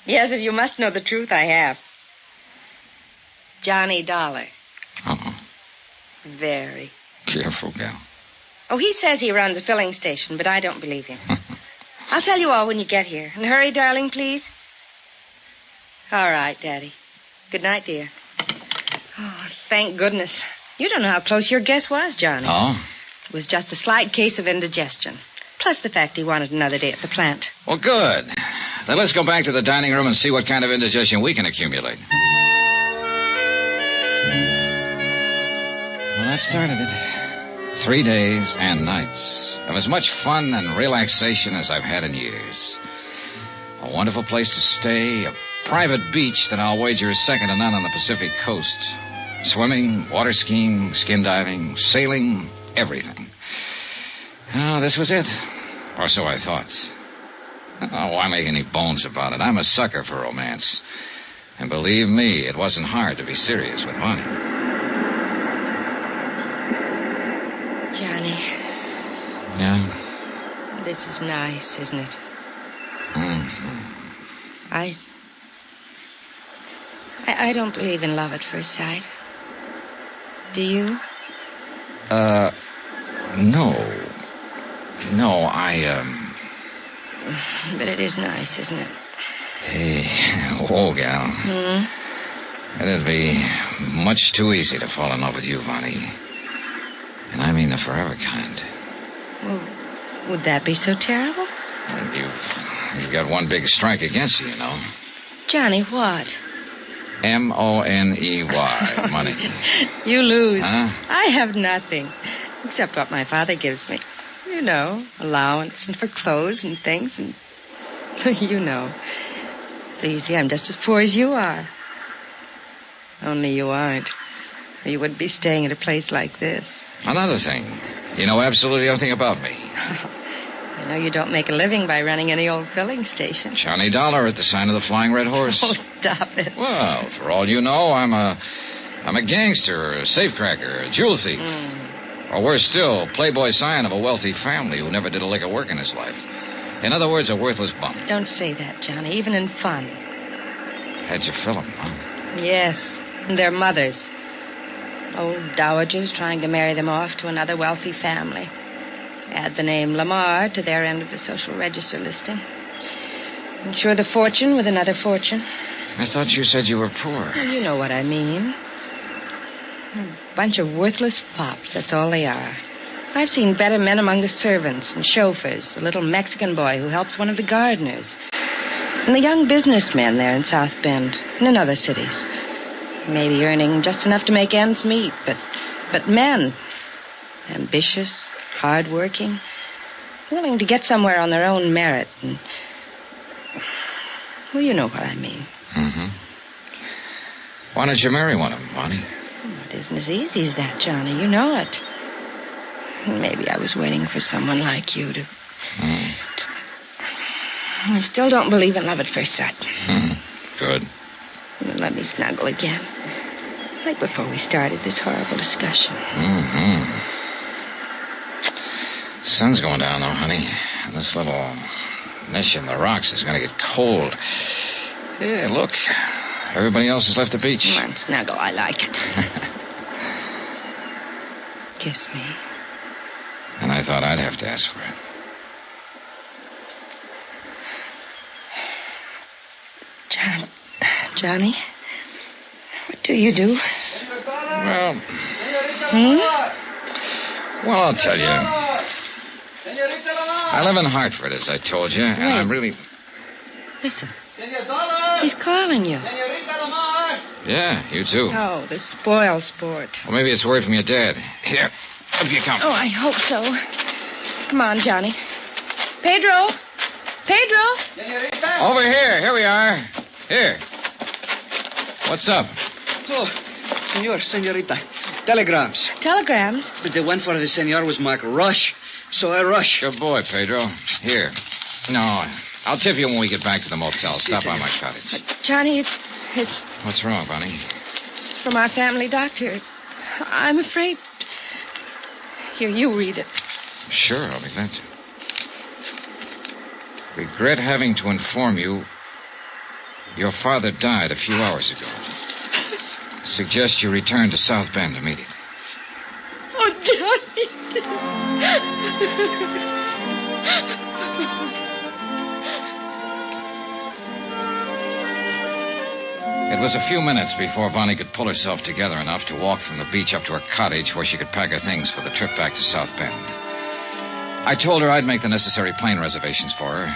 Yes, if you must know the truth, I have. Johnny Dollar. Uh-oh. Very. Careful, gal. Oh, he says he runs a filling station, but I don't believe him. I'll tell you all when you get here. And hurry, darling, please. All right, Daddy. Good night, dear. Oh, thank goodness. You don't know how close your guess was, Johnny. Oh? It was just a slight case of indigestion. Plus the fact he wanted another day at the plant. Well, good. Then let's go back to the dining room and see what kind of indigestion we can accumulate. Well, that started it. 3 days and nights of as much fun and relaxation as I've had in years. A wonderful place to stay, a private beach that I'll wager is second to none on the Pacific coast. Swimming, water skiing, skin diving, sailing, everything. Oh, this was it. Or so I thought. Oh, why make any bones about it? I'm a sucker for romance. And believe me, it wasn't hard to be serious with Vonnie. Johnny. Yeah? This is nice, isn't it? Mm-hmm. I don't believe in love at first sight. Do you? No. No, But it is nice, isn't it? Hey, whoa, gal. It'd be much too easy to fall in love with you, Vonnie. And I mean the forever kind. Well, would that be so terrible? And you've got one big strike against you, you know. Johnny, what? Money. Money. You lose. Huh? I have nothing, except what my father gives me. You know, allowance and for clothes and things and... You know. So you see, I'm just as poor as you are. Only you aren't. Or you wouldn't be staying at a place like this. Another thing. You know absolutely everything about me. I know you don't make a living by running any old filling station. Johnny Dollar at the sign of the Flying Red Horse. Oh, stop it. Well, for all you know, I'm a gangster, a safecracker, a jewel thief. Or worse still, playboy scion of a wealthy family who never did a lick of work in his life. In other words, a worthless bum. Don't say that, Johnny, even in fun. How'd you fill 'em, huh? Yes, and their mothers. Old dowagers trying to marry them off to another wealthy family. Add the name Lamar to their end of the social register listing. Insure the fortune with another fortune. I thought you said you were poor. Well, you know what I mean. A bunch of worthless fops, that's all they are. I've seen better men among the servants and chauffeurs, the little Mexican boy who helps one of the gardeners, and the young businessmen there in South Bend and in other cities. Maybe earning just enough to make ends meet, but men. Ambitious, hard-working, willing to get somewhere on their own merit. And, well, you know what I mean. Mm-hmm. Why don't you marry one of them, Bonnie? It isn't as easy as that, Johnny. You know it. Maybe I was waiting for someone like you to... I still don't believe in love at first sight. Good. Let me snuggle again. Right before we started this horrible discussion. Sun's going down, though, honey. And this little niche in the rocks is going to get cold. Yeah, look. Everybody else has left the beach. Come on, snuggle. I like it. Kiss me. And I thought I'd have to ask for it. Johnny, what do you do? Well, well, I'll tell you. I live in Hartford, as I told you, and I'm really... Listen. He's calling you. Yeah, you too. Oh, the spoil sport. Well, maybe it's word from your dad. Here, up you come. Oh, I hope so. Come on, Johnny. Pedro! Pedro! Over here. Here we are. Here. What's up? Oh, senorita. Telegrams. Telegrams? But the one for the senor was marked Rush, so I rushed. Good boy, Pedro. Here. No, I'll tip you when we get back to the motel. Stop by my cottage. Johnny, it's... What's wrong, Bonnie? It's from our family doctor. I'm afraid... Here, you read it. Sure, I'll be glad to. Regret having to inform you... Your father died a few hours ago. Suggest you return to South Bend immediately. Oh, Johnny. It was a few minutes before Vonnie could pull herself together enough to walk from the beach up to her cottage where she could pack her things for the trip back to South Bend. I told her I'd make the necessary plane reservations for her.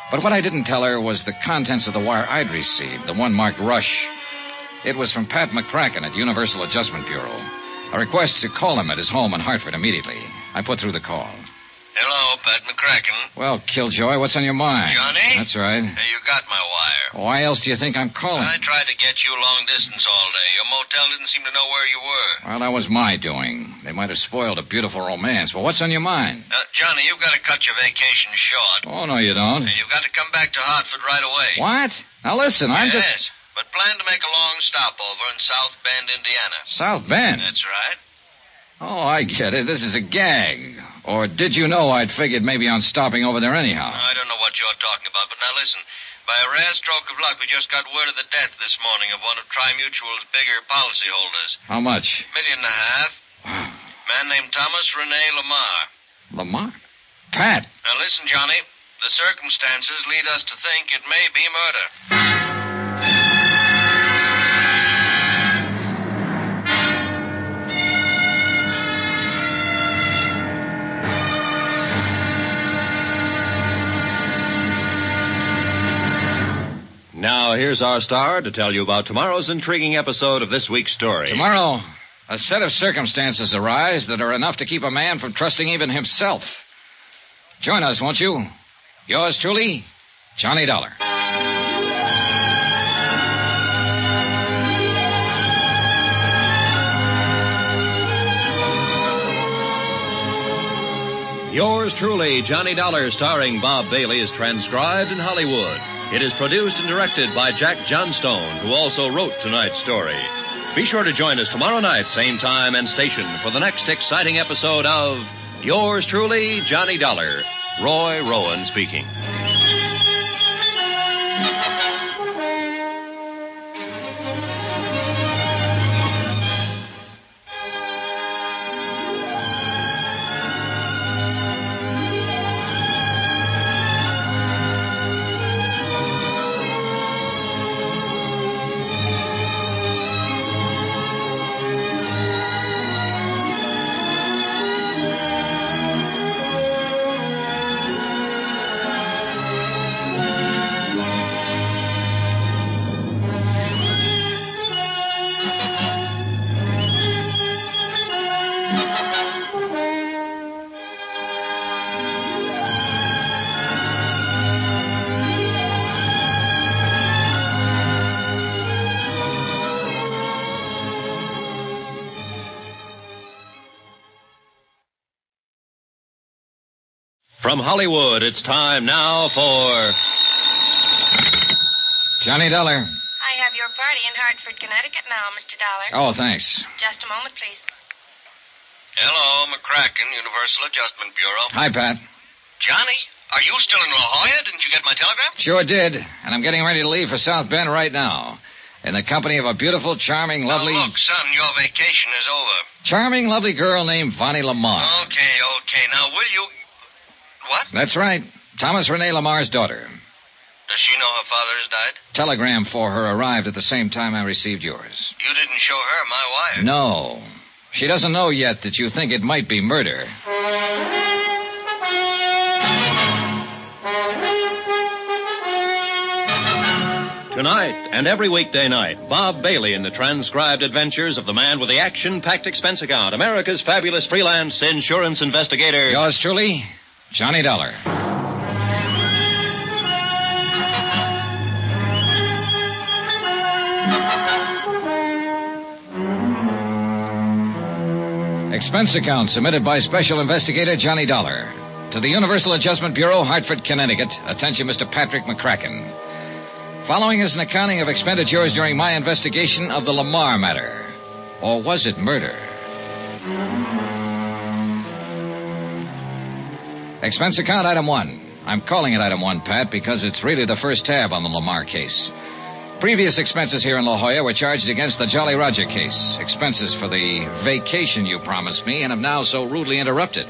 But what I didn't tell her was the contents of the wire I'd received, the one marked Rush. It was from Pat McCracken at Universal Adjustment Bureau. A request to call him at his home in Hartford immediately. I put through the call. Hello, Pat McCracken. Well, Killjoy, what's on your mind? Johnny? That's right. Hey, you got my wire. Why else do you think I'm calling? I tried to get you long distance all day. Your motel didn't seem to know where you were. Well, that was my doing. They might have spoiled a beautiful romance. Well, what's on your mind? Johnny, you've got to cut your vacation short. Oh, no, you don't. And you've got to come back to Hartford right away. What? Now, listen, I'm just... Yes, but plan to make a long stopover in South Bend, Indiana. South Bend? That's right. Oh, I get it. This is a gag. Or did you know I'd figured maybe on stopping over there anyhow? I don't know what you're talking about, but now listen. By a rare stroke of luck, we just got word of the death this morning of one of Tri-Mutual's bigger policyholders. How much? $1.5 million. Man named Thomas Rene Lamar. Lamar? Pat. Now listen, Johnny. The circumstances lead us to think it may be murder. Now, here's our star to tell you about tomorrow's intriguing episode of this week's story. Tomorrow, a set of circumstances arise that are enough to keep a man from trusting even himself. Join us, won't you? Yours truly, Johnny Dollar. Yours truly, Johnny Dollar, starring Bob Bailey, is transcribed in Hollywood. It is produced and directed by Jack Johnstone, who also wrote tonight's story. Be sure to join us tomorrow night, same time and station, for the next exciting episode of Yours truly, Johnny Dollar. Roy Rowan speaking. From Hollywood, it's time now for Johnny Dollar. I have your party in Hartford, Connecticut now, Mr. Dollar. Oh, thanks. Just a moment, please. Hello, McCracken, Universal Adjustment Bureau. Hi, Pat. Johnny, are you still in La Jolla? Didn't you get my telegram? Sure did. And I'm getting ready to leave for South Bend right now. In the company of a beautiful, charming, lovely... Now, look, son, your vacation is over. Charming, lovely girl named Vonnie Lamar. Okay. Now, will you... What? That's right. Thomas Rene Lamar's daughter. Does she know her father has died? Telegram for her arrived at the same time I received yours. You didn't show her my wire. No. She doesn't know yet that you think it might be murder. Tonight and every weekday night, Bob Bailey in the transcribed adventures of the man with the action-packed expense account, America's fabulous freelance insurance investigator. Yours truly, Johnny Dollar. Expense account submitted by Special Investigator Johnny Dollar to the Universal Adjustment Bureau, Hartford, Connecticut. Attention, Mr. Patrick McCracken. Following is an accounting of expenditures during my investigation of the Lamar matter. Or was it murder? Expense account item 1. I'm calling it item 1, Pat, because it's really the first tab on the Lamar case. Previous expenses here in La Jolla were charged against the Jolly Roger case. Expenses for the vacation you promised me and have now so rudely interrupted.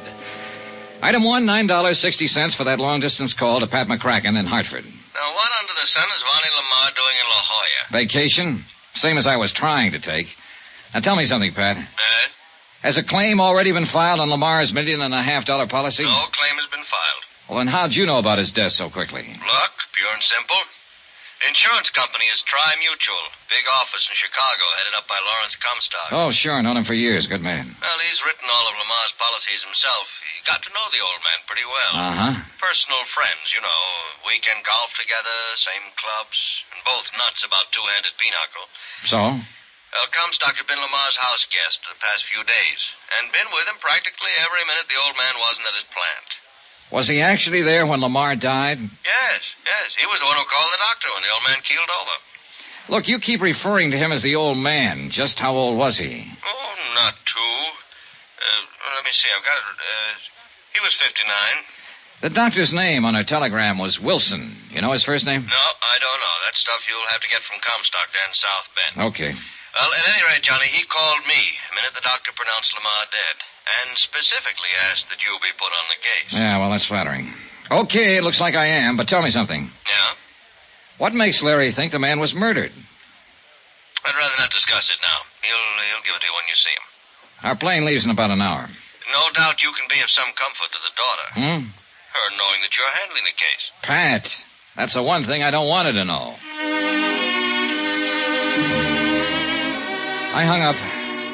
Item 1, $9.60 for that long-distance call to Pat McCracken in Hartford. Now, what under the sun is Vonnie Lamar doing in La Jolla? Vacation? Same as I was trying to take. Now, tell me something, Pat. Has a claim already been filed on Lamar's $1.5 million policy? No claim has been filed. Well, then how'd you know about his death so quickly? Luck, pure and simple. The insurance company is Tri-Mutual. Big office in Chicago, headed up by Lawrence Comstock. Oh, sure. Known him for years. Good man. Well, he's written all of Lamar's policies himself. He got to know the old man pretty well. Uh-huh. Personal friends, you know. Weekend golf together, same clubs, and both nuts about two-handed pinochle. So? Well, Comstock had been Lamar's house guest the past few days, and been with him practically every minute the old man wasn't at his plant. Was he actually there when Lamar died? Yes. He was the one who called the doctor when the old man keeled over. Look, you keep referring to him as the old man. Just how old was he? Oh, not too. Let me see. I've got it. He was 59. The doctor's name on her telegram was Wilson. You know his first name? No, I don't know. That stuff you'll have to get from Comstock there in South Bend. Okay. Well, at any rate, Johnny, he called me the minute the doctor pronounced Lamar dead, and specifically asked that you be put on the case. Yeah, well, that's flattering. Okay, it looks like I am, but tell me something. Yeah? What makes Larry think the man was murdered? I'd rather not discuss it now. He'll give it to you when you see him. Our plane leaves in about an hour. No doubt you can be of some comfort to the daughter. Her knowing that you're handling the case. Pat, that's the one thing I don't want her to know. I hung up,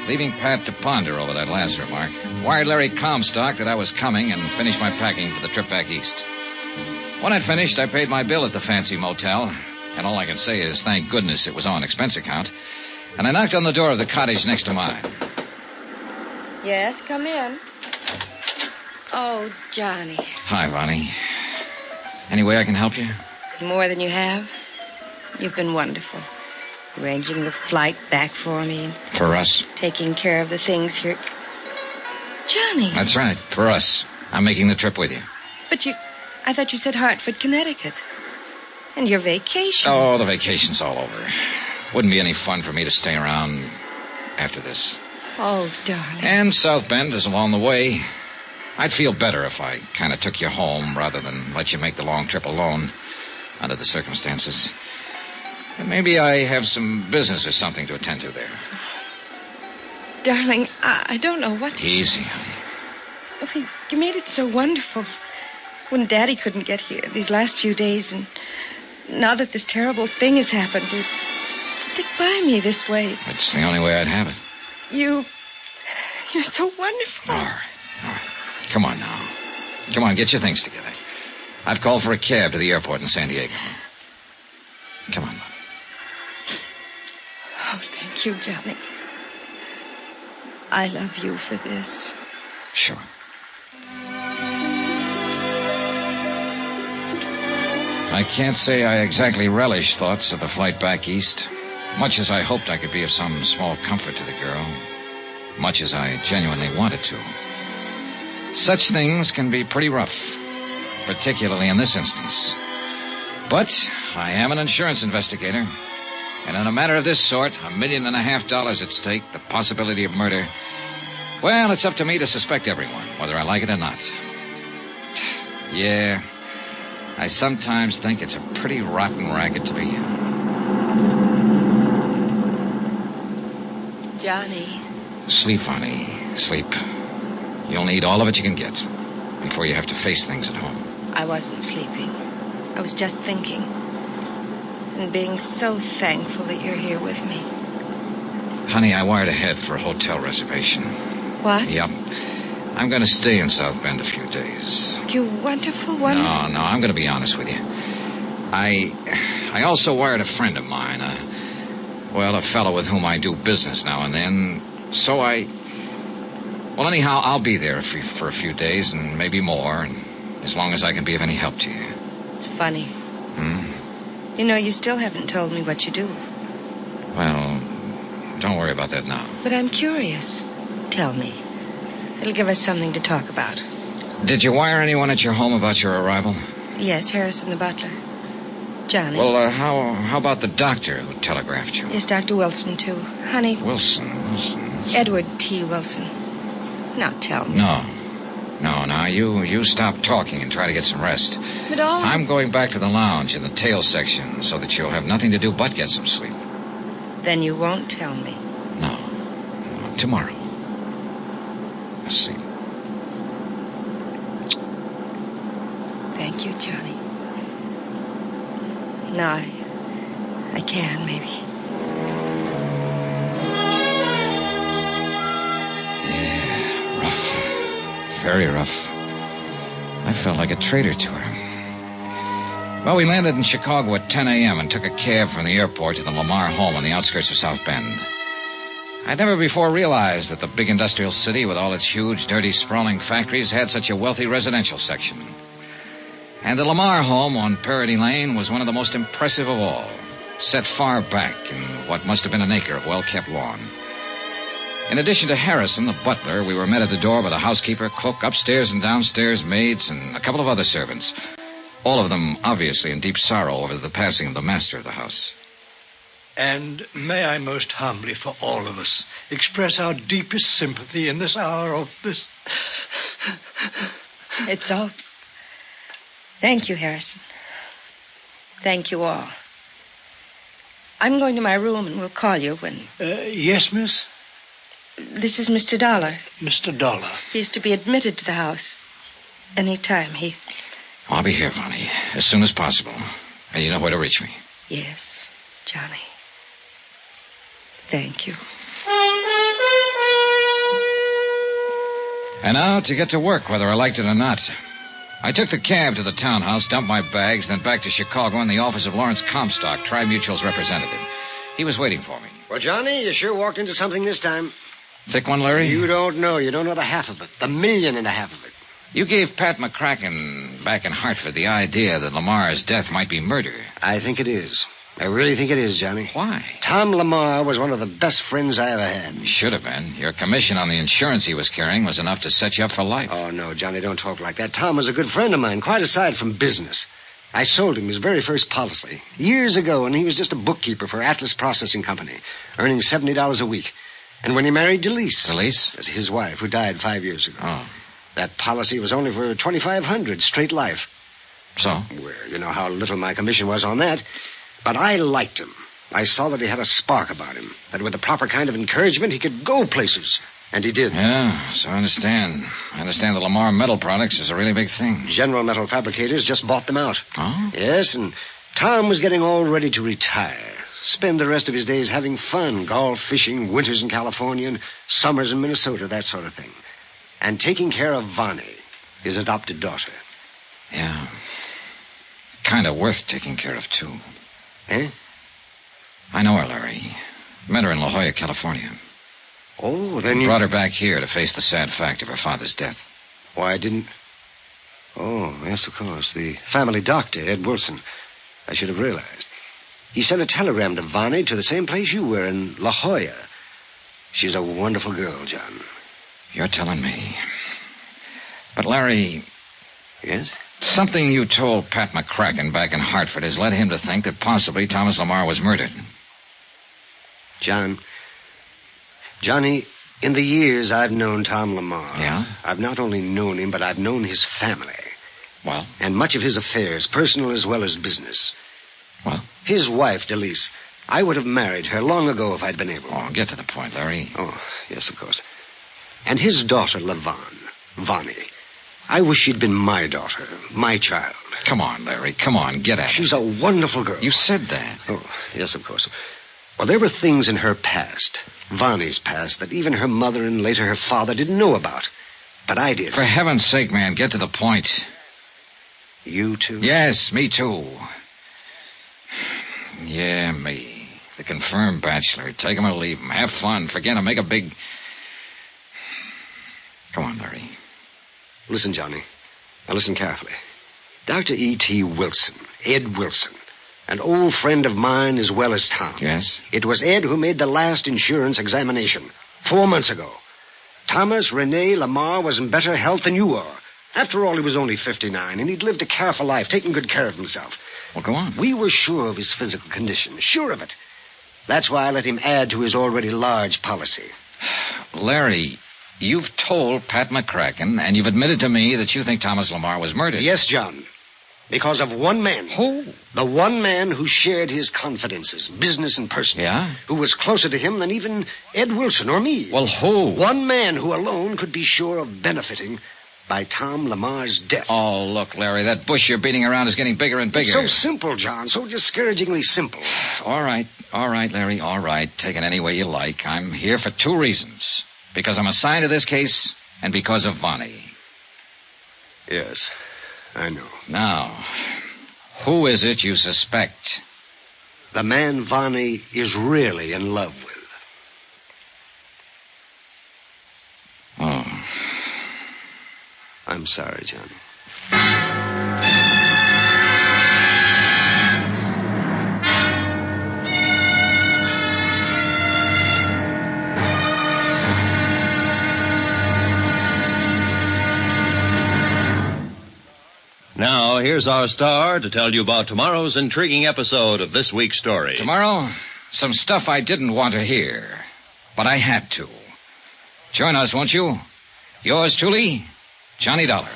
leaving Pat to ponder over that last remark. Wired Larry Comstock that I was coming and finished my packing for the trip back east. When I'd finished, I paid my bill at the fancy motel. And all I can say is, thank goodness it was on expense account. And I knocked on the door of the cottage next to mine. Yes, come in. Oh, Johnny. Hi, Vonnie. Any way I can help you? More than you have. You've been wonderful. Arranging the flight back for me. For us? Taking care of the things here. Johnny. That's right, for us. I'm making the trip with you. But I thought you said Hartford, Connecticut. And your vacation. Oh, the vacation's all over. Wouldn't be any fun for me to stay around after this. Oh, darling. And South Bend is along the way. I'd feel better if I kind of took you home rather than let you make the long trip alone under the circumstances. And maybe I have some business or something to attend to there. Darling, I don't know what to... Easy. Okay, you made it so wonderful when Daddy couldn't get here these last few days, and now that this terrible thing has happened, you stick by me this way. It's the only way I'd have it. You're so wonderful. All right. Come on now. Come on, get your things together. I've called for a cab to the airport in San Diego. Come on. Oh, thank you, Johnny. I love you for this. Sure. I can't say I exactly relish thoughts of the flight back east, much as I hoped I could be of some small comfort to the girl, much as I genuinely wanted to. Such things can be pretty rough, particularly in this instance. But I am an insurance investigator, and in a matter of this sort, $1.5 million at stake, the possibility of murder, well, it's up to me to suspect everyone, whether I like it or not. Yeah, I sometimes think it's a pretty rotten racket to be in. Johnny. Sleep, honey. Sleep. You'll need all of it you can get before you have to face things at home. I wasn't sleeping. I was just thinking. And being so thankful that you're here with me. Honey, I wired ahead for a hotel reservation. What? Yep. I'm going to stay in South Bend a few days. You wonderful, wonderful... No, I'm going to be honest with you. I also wired a friend of mine, a fellow with whom I do business now and then. So well, anyhow, I'll be there for a few days and maybe more, and as long as I can be of any help to you. It's funny. You know, you still haven't told me what you do. Well, don't worry about that now. But I'm curious. Tell me. It'll give us something to talk about. Did you wire anyone at your home about your arrival? Yes, Harrison the butler. Johnny. Well, how about the doctor who telegraphed you? Yes, Dr. Wilson, too. Honey. Wilson. Edward T. Wilson. Now tell me. No, you stop talking and try to get some rest. But all... I'm going back to the lounge in the tail section so that you'll have nothing to do but get some sleep. Then you won't tell me. No. Tomorrow. Sleep. Thank you, Johnny. Now I can, maybe. Yeah, rough. Very rough. I felt like a traitor to her. Well, we landed in Chicago at 10 a.m. and took a cab from the airport to the Lamar home on the outskirts of South Bend. I'd never before realized that the big industrial city with all its huge, dirty, sprawling factories had such a wealthy residential section. And the Lamar home on Parody Lane was one of the most impressive of all, set far back in what must have been an acre of well-kept lawn. In addition to Harrison, the butler, we were met at the door by the housekeeper, cook, upstairs and downstairs maids, and a couple of other servants. All of them obviously in deep sorrow over the passing of the master of the house. And may I most humbly, for all of us, express our deepest sympathy in this hour of this... It's all... Thank you, Harrison. Thank you all. I'm going to my room and we'll call you when... Yes, miss? This is Mr. Dollar. Mr. Dollar. He's to be admitted to the house. Any time I'll be here, Vonnie, as soon as possible. And you know where to reach me. Yes, Johnny. Thank you. And now to get to work, whether I liked it or not. I took the cab to the townhouse, dumped my bags, then back to Chicago in the office of Lawrence Comstock, Tri-Mutual's representative. He was waiting for me. Well, Johnny, you sure walked into something this time. Thick one, Larry? You don't know. You don't know the half of it. The million and a half of it. You gave Pat McCracken back in Hartford the idea that Lamar's death might be murder. I think it is. I really think it is, Johnny. Why? Tom Lamar was one of the best friends I ever had. He should have been. Your commission on the insurance he was carrying was enough to set you up for life. Oh, no, Johnny, don't talk like that. Tom was a good friend of mine, quite aside from business. I sold him his very first policy years ago, and he was just a bookkeeper for Atlas Processing Company, earning $70 a week. And when he married Delise... Delise? That's his wife, who died 5 years ago. Oh. That policy was only for $2,500, straight life. So? Well, you know how little my commission was on that. But I liked him. I saw that he had a spark about him, that with the proper kind of encouragement, he could go places. And he did. Yeah, so I understand. I understand that Lamar Metal Products is a really big thing. General Metal Fabricators just bought them out. Oh? Yes, and Tom was getting all ready to retire. Spend the rest of his days having fun, golf, fishing, winters in California, and summers in Minnesota, that sort of thing. And taking care of Vonnie, his adopted daughter. Yeah. Kind of worth taking care of, too. Eh? I know her, Larry. Met her in La Jolla, California. Oh, then you... Brought her back here to face the sad fact of her father's death. Why, I didn't... Oh, yes, of course. The family doctor, Ed Wilson. I should have realized. He sent a telegram to Vonnie to the same place you were, in La Jolla. She's a wonderful girl, John. You're telling me. But, Larry... Yes? Something you told Pat McCracken back in Hartford has led him to think that possibly Thomas Lamar was murdered. Johnny, in the years I've known Tom Lamar... Yeah? I've not only known him, but I've known his family. Well? And much of his affairs, personal as well as business. Well? His wife, Delise. I would have married her long ago if I'd been able. Oh, get to the point, Larry. Oh, yes, of course. And his daughter, Vonnie. I wish she'd been my daughter, my child. Come on, Larry, come on, get at it. She's a wonderful girl. You said that. Oh, yes, of course. Well, there were things in her past, Vonnie's past, that even her mother and later her father didn't know about. But I did. For heaven's sake, man, get to the point. You too? Yes, me too. Yeah, me. The confirmed bachelor. Take him or leave him. Have fun. Forget him. Make a big... Come on, Larry. Listen, Johnny. Now listen carefully. Dr. E.T. Wilson, Ed Wilson, an old friend of mine as well as Tom. Yes? It was Ed who made the last insurance examination 4 months ago. Thomas Rene Lamar was in better health than you are. After all, he was only 59, and he'd lived a careful life, taking good care of himself. Well, go on. We were sure of his physical condition, sure of it. That's why I let him add to his already large policy. Larry, you've told Pat McCracken, and you've admitted to me that you think Thomas Lamar was murdered. Yes, John. Because of one man. Who? The one man who shared his confidences, business and personal. Yeah? Who was closer to him than even Ed Wilson or me. Well, who? One man who alone could be sure of benefiting by Tom Lamar's death. Oh, look, Larry, that bush you're beating around is getting bigger and bigger. It's so simple, John, so discouragingly simple. All right, Larry, all right. Take it any way you like. I'm here for 2 reasons. Because I'm assigned to this case, and because of Vonnie. Yes, I know. Now, who is it you suspect? The man Vonnie is really in love with. Oh. I'm sorry, Johnny. here's our star to tell you about tomorrow's intriguing episode of this week's story. Tomorrow, some stuff I didn't want to hear, but I had to. Join us, won't you? Yours truly, Johnny Dollar.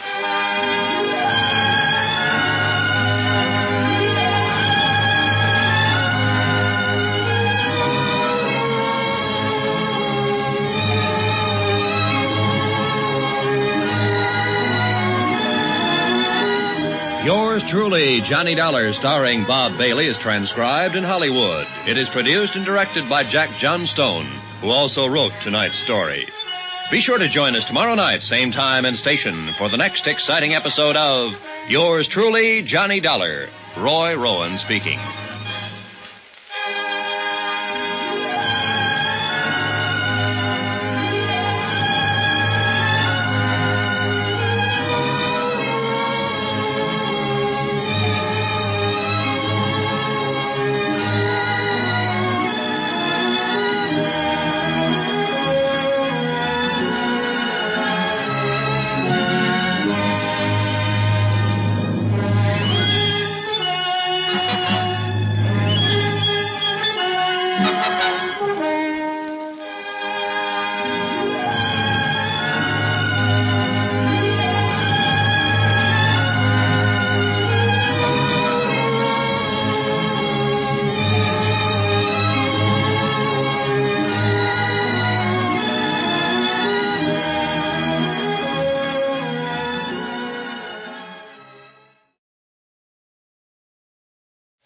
Yours truly, Johnny Dollar, starring Bob Bailey, is transcribed in Hollywood. It is produced and directed by Jack Johnstone, who also wrote tonight's story. Be sure to join us tomorrow night, same time and station, for the next exciting episode of Yours truly, Johnny Dollar. Roy Rowan speaking.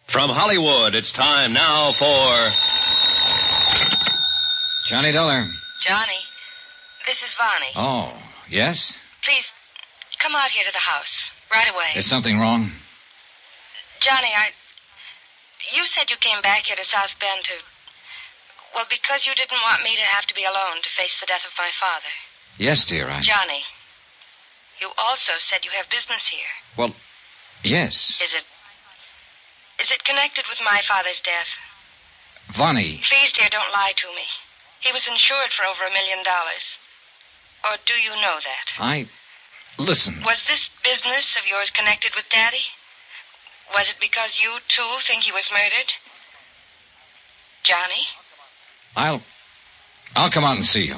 From Hollywood, it's time now for... Johnny Dollar. Johnny, this is Vonnie. Oh, yes? Please, come out here to the house, right away. Is something wrong? Johnny, you said you came back here to South Bend to... Well, because you didn't want me to have to be alone to face the death of my father. Yes, dear, Johnny, you also said you have business here. Well, yes. Is it connected with my father's death? Vonnie. Please, dear, don't lie to me. He was insured for over $1 million. Or do you know that? Listen. Was this business of yours connected with Daddy? Was it because you, too, think he was murdered? Johnny? I'll come out and see you.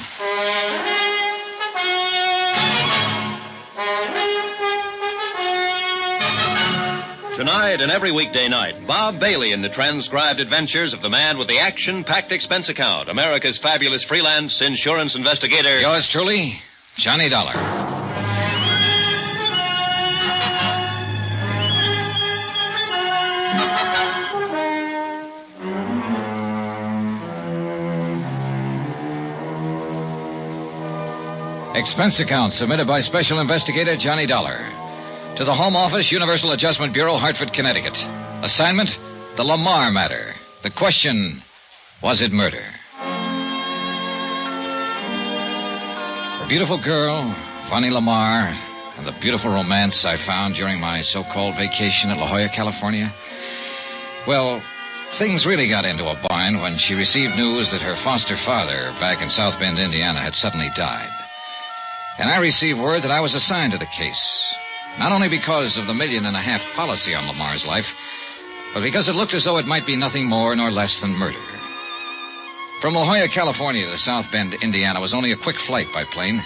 Tonight and every weekday night, Bob Bailey in the transcribed adventures of the man with the action-packed expense account, America's fabulous freelance insurance investigator. Yours truly, Johnny Dollar. Expense account submitted by Special Investigator Johnny Dollar. To the Home Office, Universal Adjustment Bureau, Hartford, Connecticut. Assignment, the Lamar matter. The question, was it murder? The beautiful girl, Vonnie Lamar, and the beautiful romance I found during my so-called vacation at La Jolla, California. Well, things really got into a bind when she received news that her foster father back in South Bend, Indiana, had suddenly died. And I received word that I was assigned to the case. Not only because of the $1.5 million policy on Lamar's life, but because it looked as though it might be nothing more nor less than murder. From La Jolla, California to South Bend, Indiana was only a quick flight by plane,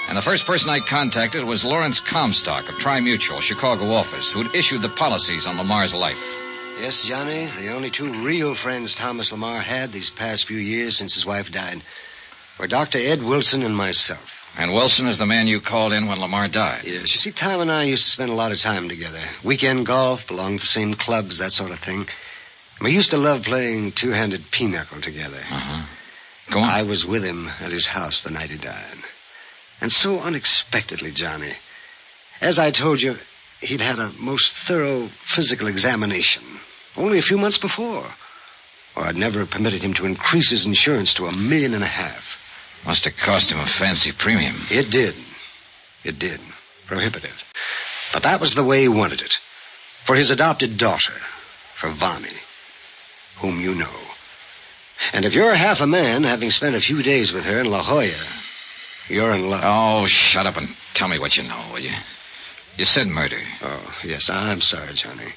and the first person I contacted was Lawrence Comstock of Tri-Mutual, Chicago office, who'd issued the policies on Lamar's life. Yes, Johnny, the only two real friends Thomas Lamar had these past few years since his wife died were Dr. Ed Wilson and myself. And Wilson is the man you called in when Lamar died? Yes. You see, Tom and I used to spend a lot of time together. Weekend golf, belonged to the same clubs, that sort of thing. We used to love playing two-handed pinochle together. Uh-huh. Go on. I was with him at his house the night he died. And so unexpectedly, Johnny, as I told you, he'd had a most thorough physical examination only a few months before. Or I'd never permitted him to increase his insurance to $1.5 million. Must have cost him a fancy premium. It did. It did. Prohibitive. But that was the way he wanted it. For his adopted daughter. For Vonnie. Whom you know. And if you're half a man, having spent a few days with her in La Jolla, you're in love. Oh, shut up and tell me what you know, will you? You said murder. Oh, yes, I'm sorry, Johnny.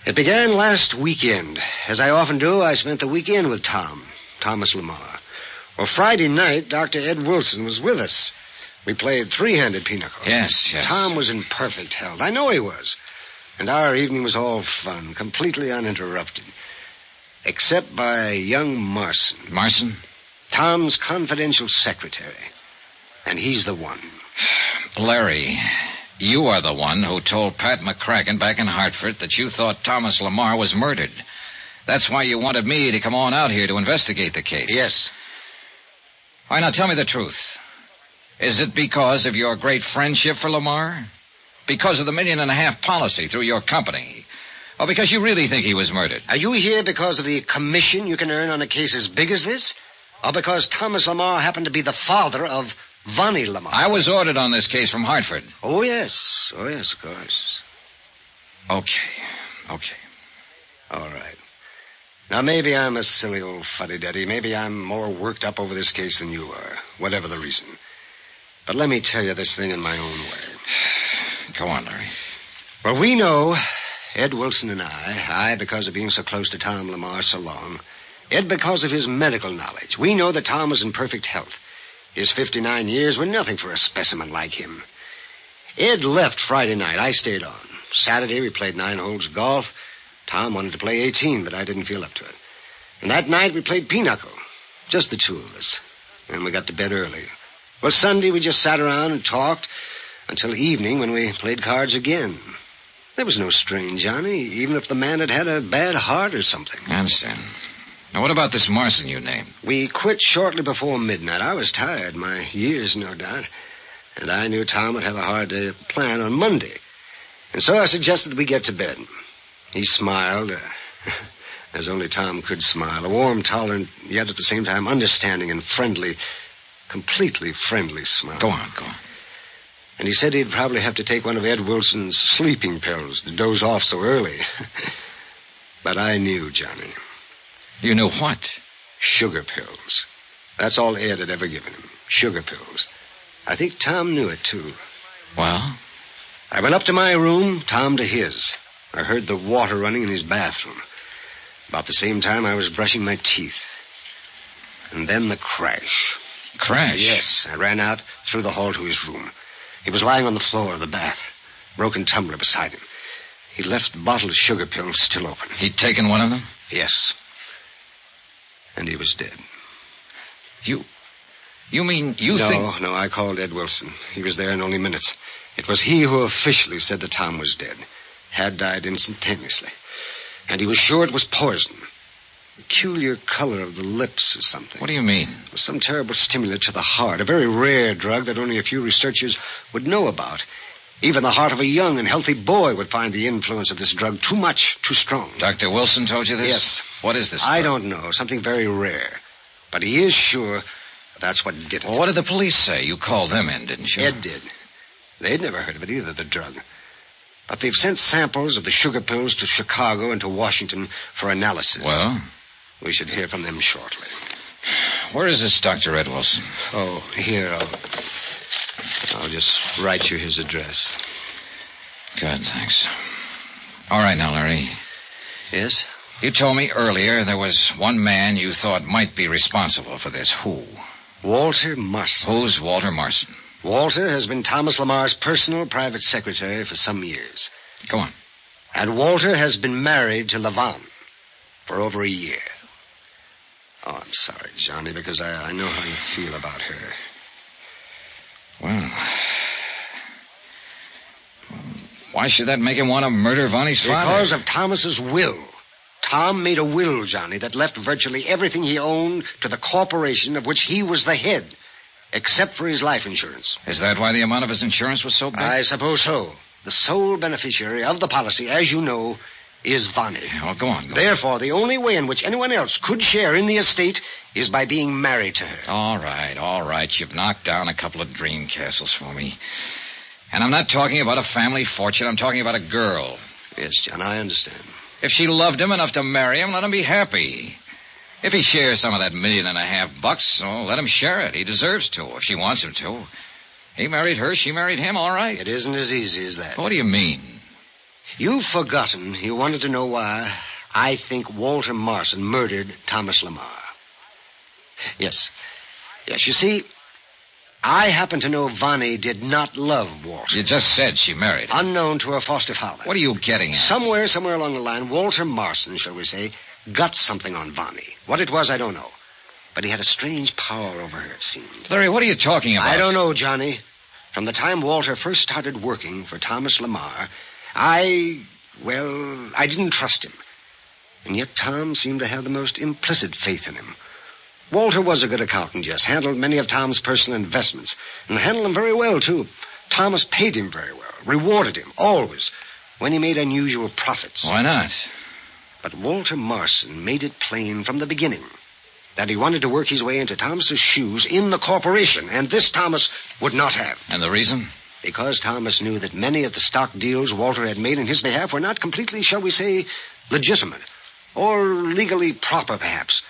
It began last weekend. As I often do, I spent the weekend with Thomas Lamar. Well, Friday night, Dr. Ed Wilson was with us. We played three-handed pinochle. Yes. Tom was in perfect health. I know he was. And our evening was all fun, completely uninterrupted. Except by young Marson. Marson? Tom's confidential secretary. And he's the one. Larry, you are the one who told Pat McCracken back in Hartford that you thought Thomas Lamar was murdered. That's why you wanted me to come on out here to investigate the case. Yes. Why, now tell me the truth. Is it because of your great friendship for Lamar? Because of the $1.5 million policy through your company? Or because you really think he was murdered? Are you here because of the commission you can earn on a case as big as this? Or because Thomas Lamar happened to be the father of Vonnie Lamar? I was ordered on this case from Hartford. Oh, yes. Oh, yes, of course. Okay. All right. Now, maybe I'm a silly old fuddy-duddy. Maybe I'm more worked up over this case than you are, whatever the reason. But let me tell you this thing in my own way. Go on, Larry. Well, we know, Ed Wilson and I because of being so close to Tom Lamar so long, Ed because of his medical knowledge. We know that Tom was in perfect health. His 59 years were nothing for a specimen like him. Ed left Friday night. I stayed on. Saturday, we played 9 holes of golf. Tom wanted to play 18, but I didn't feel up to it. And that night, we played pinochle. Just the two of us. And we got to bed early. Well, Sunday, we just sat around and talked until evening when we played cards again. There was no strain, Johnny, even if the man had had a bad heart or something. I understand. Now, what about this Marson you named? We quit shortly before midnight. I was tired, my years, no doubt. And I knew Tom would have a hard day at the plant on Monday. And so I suggested we get to bed. He smiled, as only Tom could smile. A warm, tolerant, yet at the same time understanding and friendly, completely friendly smile. Go on. And he said he'd probably have to take one of Ed Wilson's sleeping pills to doze off so early. But I knew, Johnny. You knew what? Sugar pills. That's all Ed had ever given him. Sugar pills. I think Tom knew it, too. Well? I went up to my room, Tom to his. I heard the water running in his bathroom. About the same time, I was brushing my teeth. And then the crash. Crash? Yes. I ran out through the hall to his room. He was lying on the floor of the bath. Broken tumbler beside him. He'd left the bottle of sugar pills still open. He'd taken one of them? Yes. And he was dead. You mean you think... No, I called Ed Wilson. He was there in only minutes. It was he who officially said that Tom was dead. Had died instantaneously. And he was sure it was poison. Peculiar color of the lips or something. What do you mean? It was some terrible stimulant to the heart. A very rare drug that only a few researchers would know about. Even the heart of a young and healthy boy would find the influence of this drug too much, too strong. Dr. Wilson told you this? Yes. What is this drug? I don't know. Something very rare. But he is sure that's what did it. Well, what did the police say? You called them in, didn't you? Ed did. They'd never heard of it either, the drug. But they've sent samples of the sugar pills to Chicago and to Washington for analysis. Well? We should hear from them shortly. Where is this Dr. Ed Wilson? Oh, here, I'll just write you his address. Good, thanks. All right now, Larry. Yes? You told me earlier there was one man you thought might be responsible for this. Who? Walter Marson. Who's Walter Marson? Walter has been Thomas Lamar's personal private secretary for some years. Go on. And Walter has been married to LaVon for over a year. Oh, I'm sorry, Johnny, because I know how you feel about her. Well, why should that make him want to murder Vonnie's father? Because of Thomas's will. Tom made a will, Johnny, that left virtually everything he owned to the corporation of which he was the head, except for his life insurance. Is that why the amount of his insurance was so big? I suppose so. The sole beneficiary of the policy, as you know, is Vonnie. Well, go on. Therefore, the only way in which anyone else could share in the estate is by being married to her. All right. You've knocked down a couple of dream castles for me. And I'm not talking about a family fortune. I'm talking about a girl. Yes, John, I understand. If she loved him enough to marry him, let him be happy. If he shares some of that $1.5 million, let him share it. He deserves to, if she wants him to. He married her, she married him, all right. It isn't as easy as that. What do you mean? You've forgotten you wanted to know why I think Walter Marson murdered Thomas Lamar. Yes. Yes, you see, I happen to know Vonnie did not love Walter. You just said she married him. Unknown to her foster father. What are you getting at? Somewhere along the line, Walter Marson, shall we say, got something on Vonnie. What it was, I don't know. But he had a strange power over her, it seemed. Larry, what are you talking about? I don't know, Johnny. From the time Walter first started working for Thomas Lamar, I didn't trust him. And yet Tom seemed to have the most implicit faith in him. Walter was a good accountant, yes, handled many of Tom's personal investments, and handled them very well, too. Thomas paid him very well, rewarded him, always, when he made unusual profits. Why not? But Walter Marson made it plain from the beginning that he wanted to work his way into Thomas's shoes in the corporation, and this Thomas would not have. And the reason? Because Thomas knew that many of the stock deals Walter had made in his behalf were not completely, shall we say, legitimate, or legally proper, perhaps.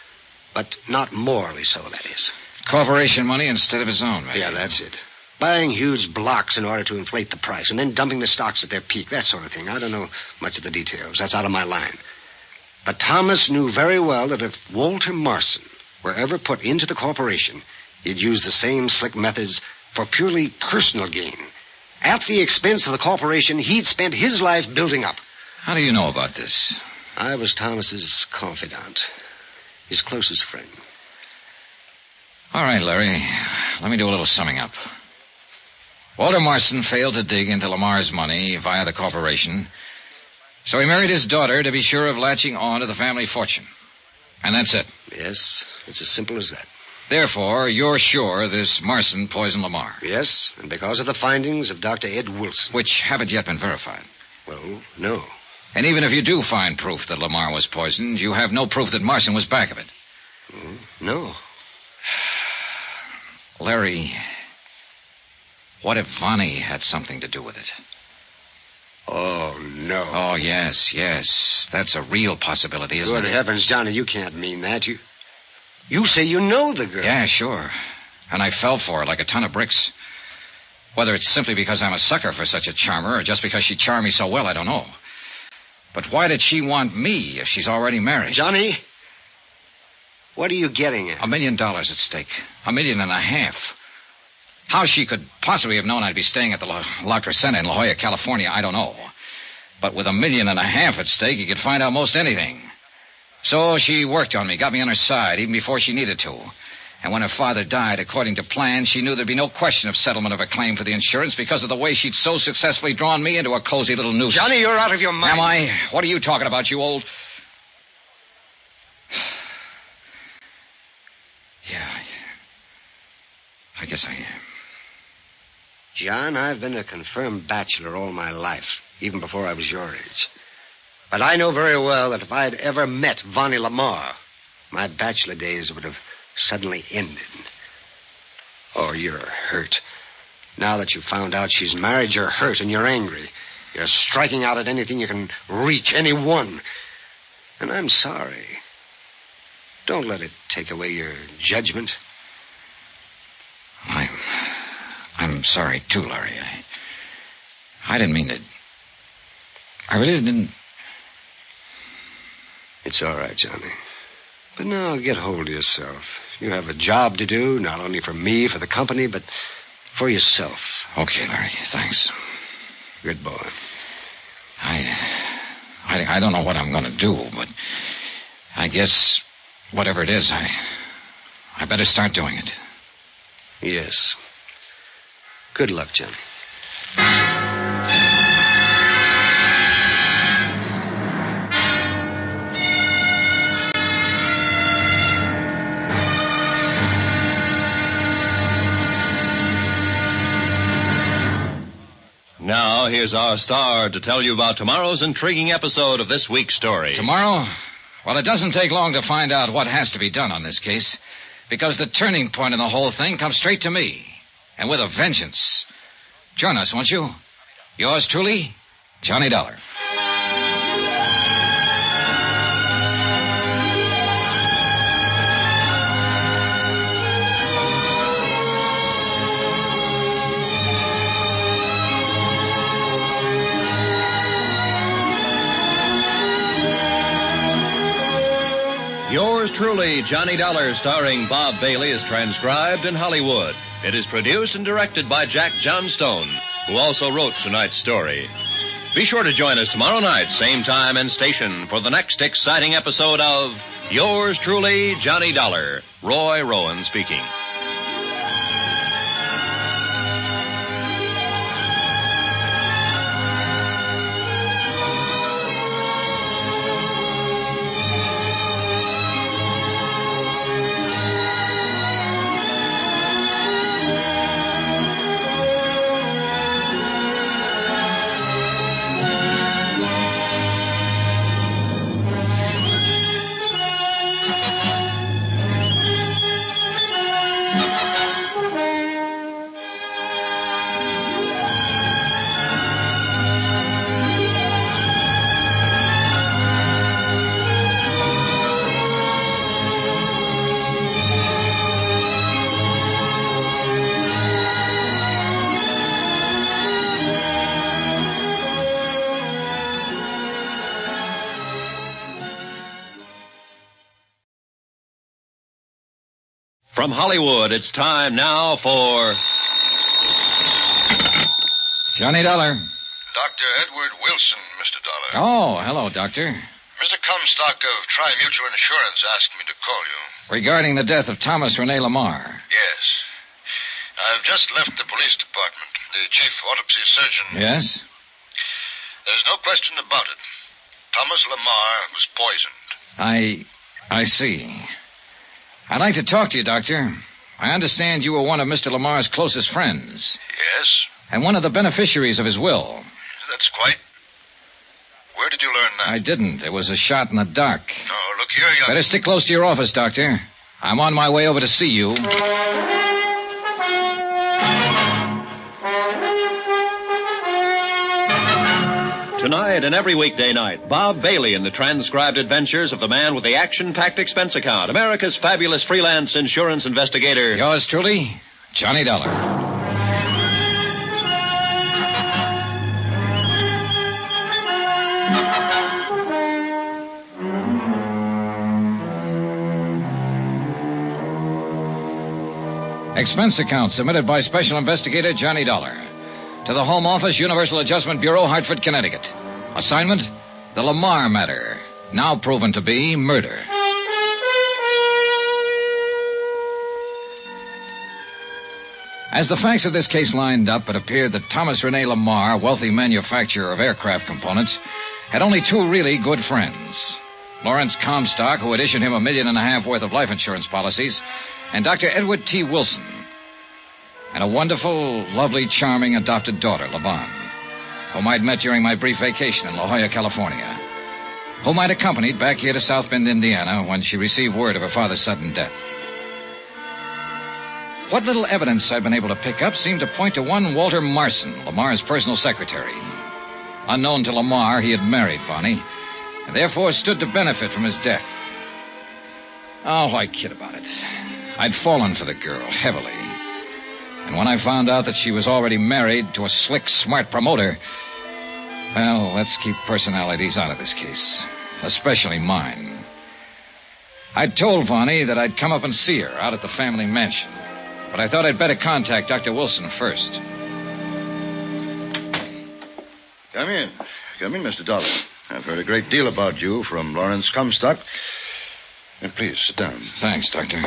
But not morally so, that is. Corporation money instead of his own, maybe. Yeah, that's it. Buying huge blocks in order to inflate the price, and then dumping the stocks at their peak, that sort of thing. I don't know much of the details. That's out of my line. But Thomas knew very well that if Walter Marson were ever put into the corporation, he'd use the same slick methods for purely personal gain. At the expense of the corporation he'd spent his life building up. How do you know about this? I was Thomas's confidant. His closest friend. All right, Larry. Let me do a little summing up. Walter Marson failed to dig into Lamar's money via the corporation, so he married his daughter to be sure of latching on to the family fortune. And that's it. Yes, it's as simple as that. Therefore, you're sure this Marson poisoned Lamar? Yes, and because of the findings of Dr. Ed Wilson. Which haven't yet been verified. Well, no. And even if you do find proof that Lamar was poisoned, you have no proof that Marson was back of it. No. Larry, what if Vonnie had something to do with it? Oh, no. Oh, yes. That's a real possibility, isn't it? Good heavens, Johnny, you can't mean that. You say you know the girl. Yeah, sure. And I fell for her like a ton of bricks. Whether it's simply because I'm a sucker for such a charmer or just because she charmed me so well, I don't know. But why did she want me if she's already married? Johnny, what are you getting at? $1 million at stake. $1.5 million. How she could possibly have known I'd be staying at the Locker Center in La Jolla, California, I don't know. But with $1.5 million at stake, you could find out most anything. So she worked on me, got me on her side, even before she needed to. And when her father died, according to plan, she knew there'd be no question of settlement of a claim for the insurance because of the way she'd so successfully drawn me into a cozy little noose. Johnny, you're out of your mind. Am I? What are you talking about, you old... Yeah, I guess I am. John, I've been a confirmed bachelor all my life, even before I was your age. But I know very well that if I'd ever met Vonnie Lamar, my bachelor days would have suddenly ended. Oh, you're hurt. Now that you've found out she's married, you're hurt and you're angry. You're striking out at anything you can reach, anyone. And I'm sorry. Don't let it take away your judgment. I'm sorry, too, Larry. I didn't mean to... I really didn't... It's all right, Johnny. But now get hold of yourself. You have a job to do, not only for me, for the company, but for yourself. Okay, Larry, thanks. Good boy. I don't know what I'm going to do, but I guess whatever it is, I better start doing it. Yes. Good luck, Johnny. Now, here's our star to tell you about tomorrow's intriguing episode of this week's story. Tomorrow? Well, it doesn't take long to find out what has to be done on this case, because the turning point in the whole thing comes straight to me, and with a vengeance. Join us, won't you? Yours truly, Johnny Dollar. Yours truly, Johnny Dollar, starring Bob Bailey, is transcribed in Hollywood. It is produced and directed by Jack Johnstone, who also wrote tonight's story. Be sure to join us tomorrow night, same time and station, for the next exciting episode of Yours truly, Johnny Dollar. Roy Rowan speaking. From Hollywood, it's time now for Johnny Dollar. Dr. Edward Wilson, Mr. Dollar. Oh, hello, Doctor. Mr. Comstock of Tri-Mutual Insurance asked me to call you. Regarding the death of Thomas Rene Lamar. Yes. I've just left the police department. The chief autopsy surgeon. Yes? There's no question about it. Thomas Lamar was poisoned. I see. I'd like to talk to you, Doctor. I understand you were one of Mr. Lamar's closest friends. Yes? And one of the beneficiaries of his will. That's quite... Where did you learn that? I didn't. It was a shot in the dark. Oh, look here, young... Better stick close to your office, Doctor. I'm on my way over to see you. Tonight and every weekday night, Bob Bailey in the transcribed adventures of the man with the action-packed expense account, America's fabulous freelance insurance investigator. Yours truly, Johnny Dollar. Expense account submitted by Special Investigator Johnny Dollar. To the Home Office, Universal Adjustment Bureau, Hartford, Connecticut. Assignment, the Lamar matter, now proven to be murder. As the facts of this case lined up, it appeared that Thomas Rene Lamar, wealthy manufacturer of aircraft components, had only two really good friends. Lawrence Comstock, who had issued him $1.5 million worth of life insurance policies, and Dr. Edward T. Wilson, and a wonderful, lovely, charming adopted daughter, LaVon, whom I'd met during my brief vacation in La Jolla, California, whom I'd accompanied back here to South Bend, Indiana, when she received word of her father's sudden death. What little evidence I've been able to pick up seemed to point to one Walter Marson, Lamar's personal secretary. Unknown to Lamar, he had married Bonnie, and therefore stood to benefit from his death. Oh, why kid about it? I'd fallen for the girl, heavily. And when I found out that she was already married to a slick, smart promoter, well, let's keep personalities out of this case, especially mine. I'd told Vonnie that I'd come up and see her out at the family mansion, but I thought I'd better contact Dr. Wilson first. Come in. Come in, Mr. Dollar. I've heard a great deal about you from Lawrence Comstock. Please, sit down. Thanks, Doctor.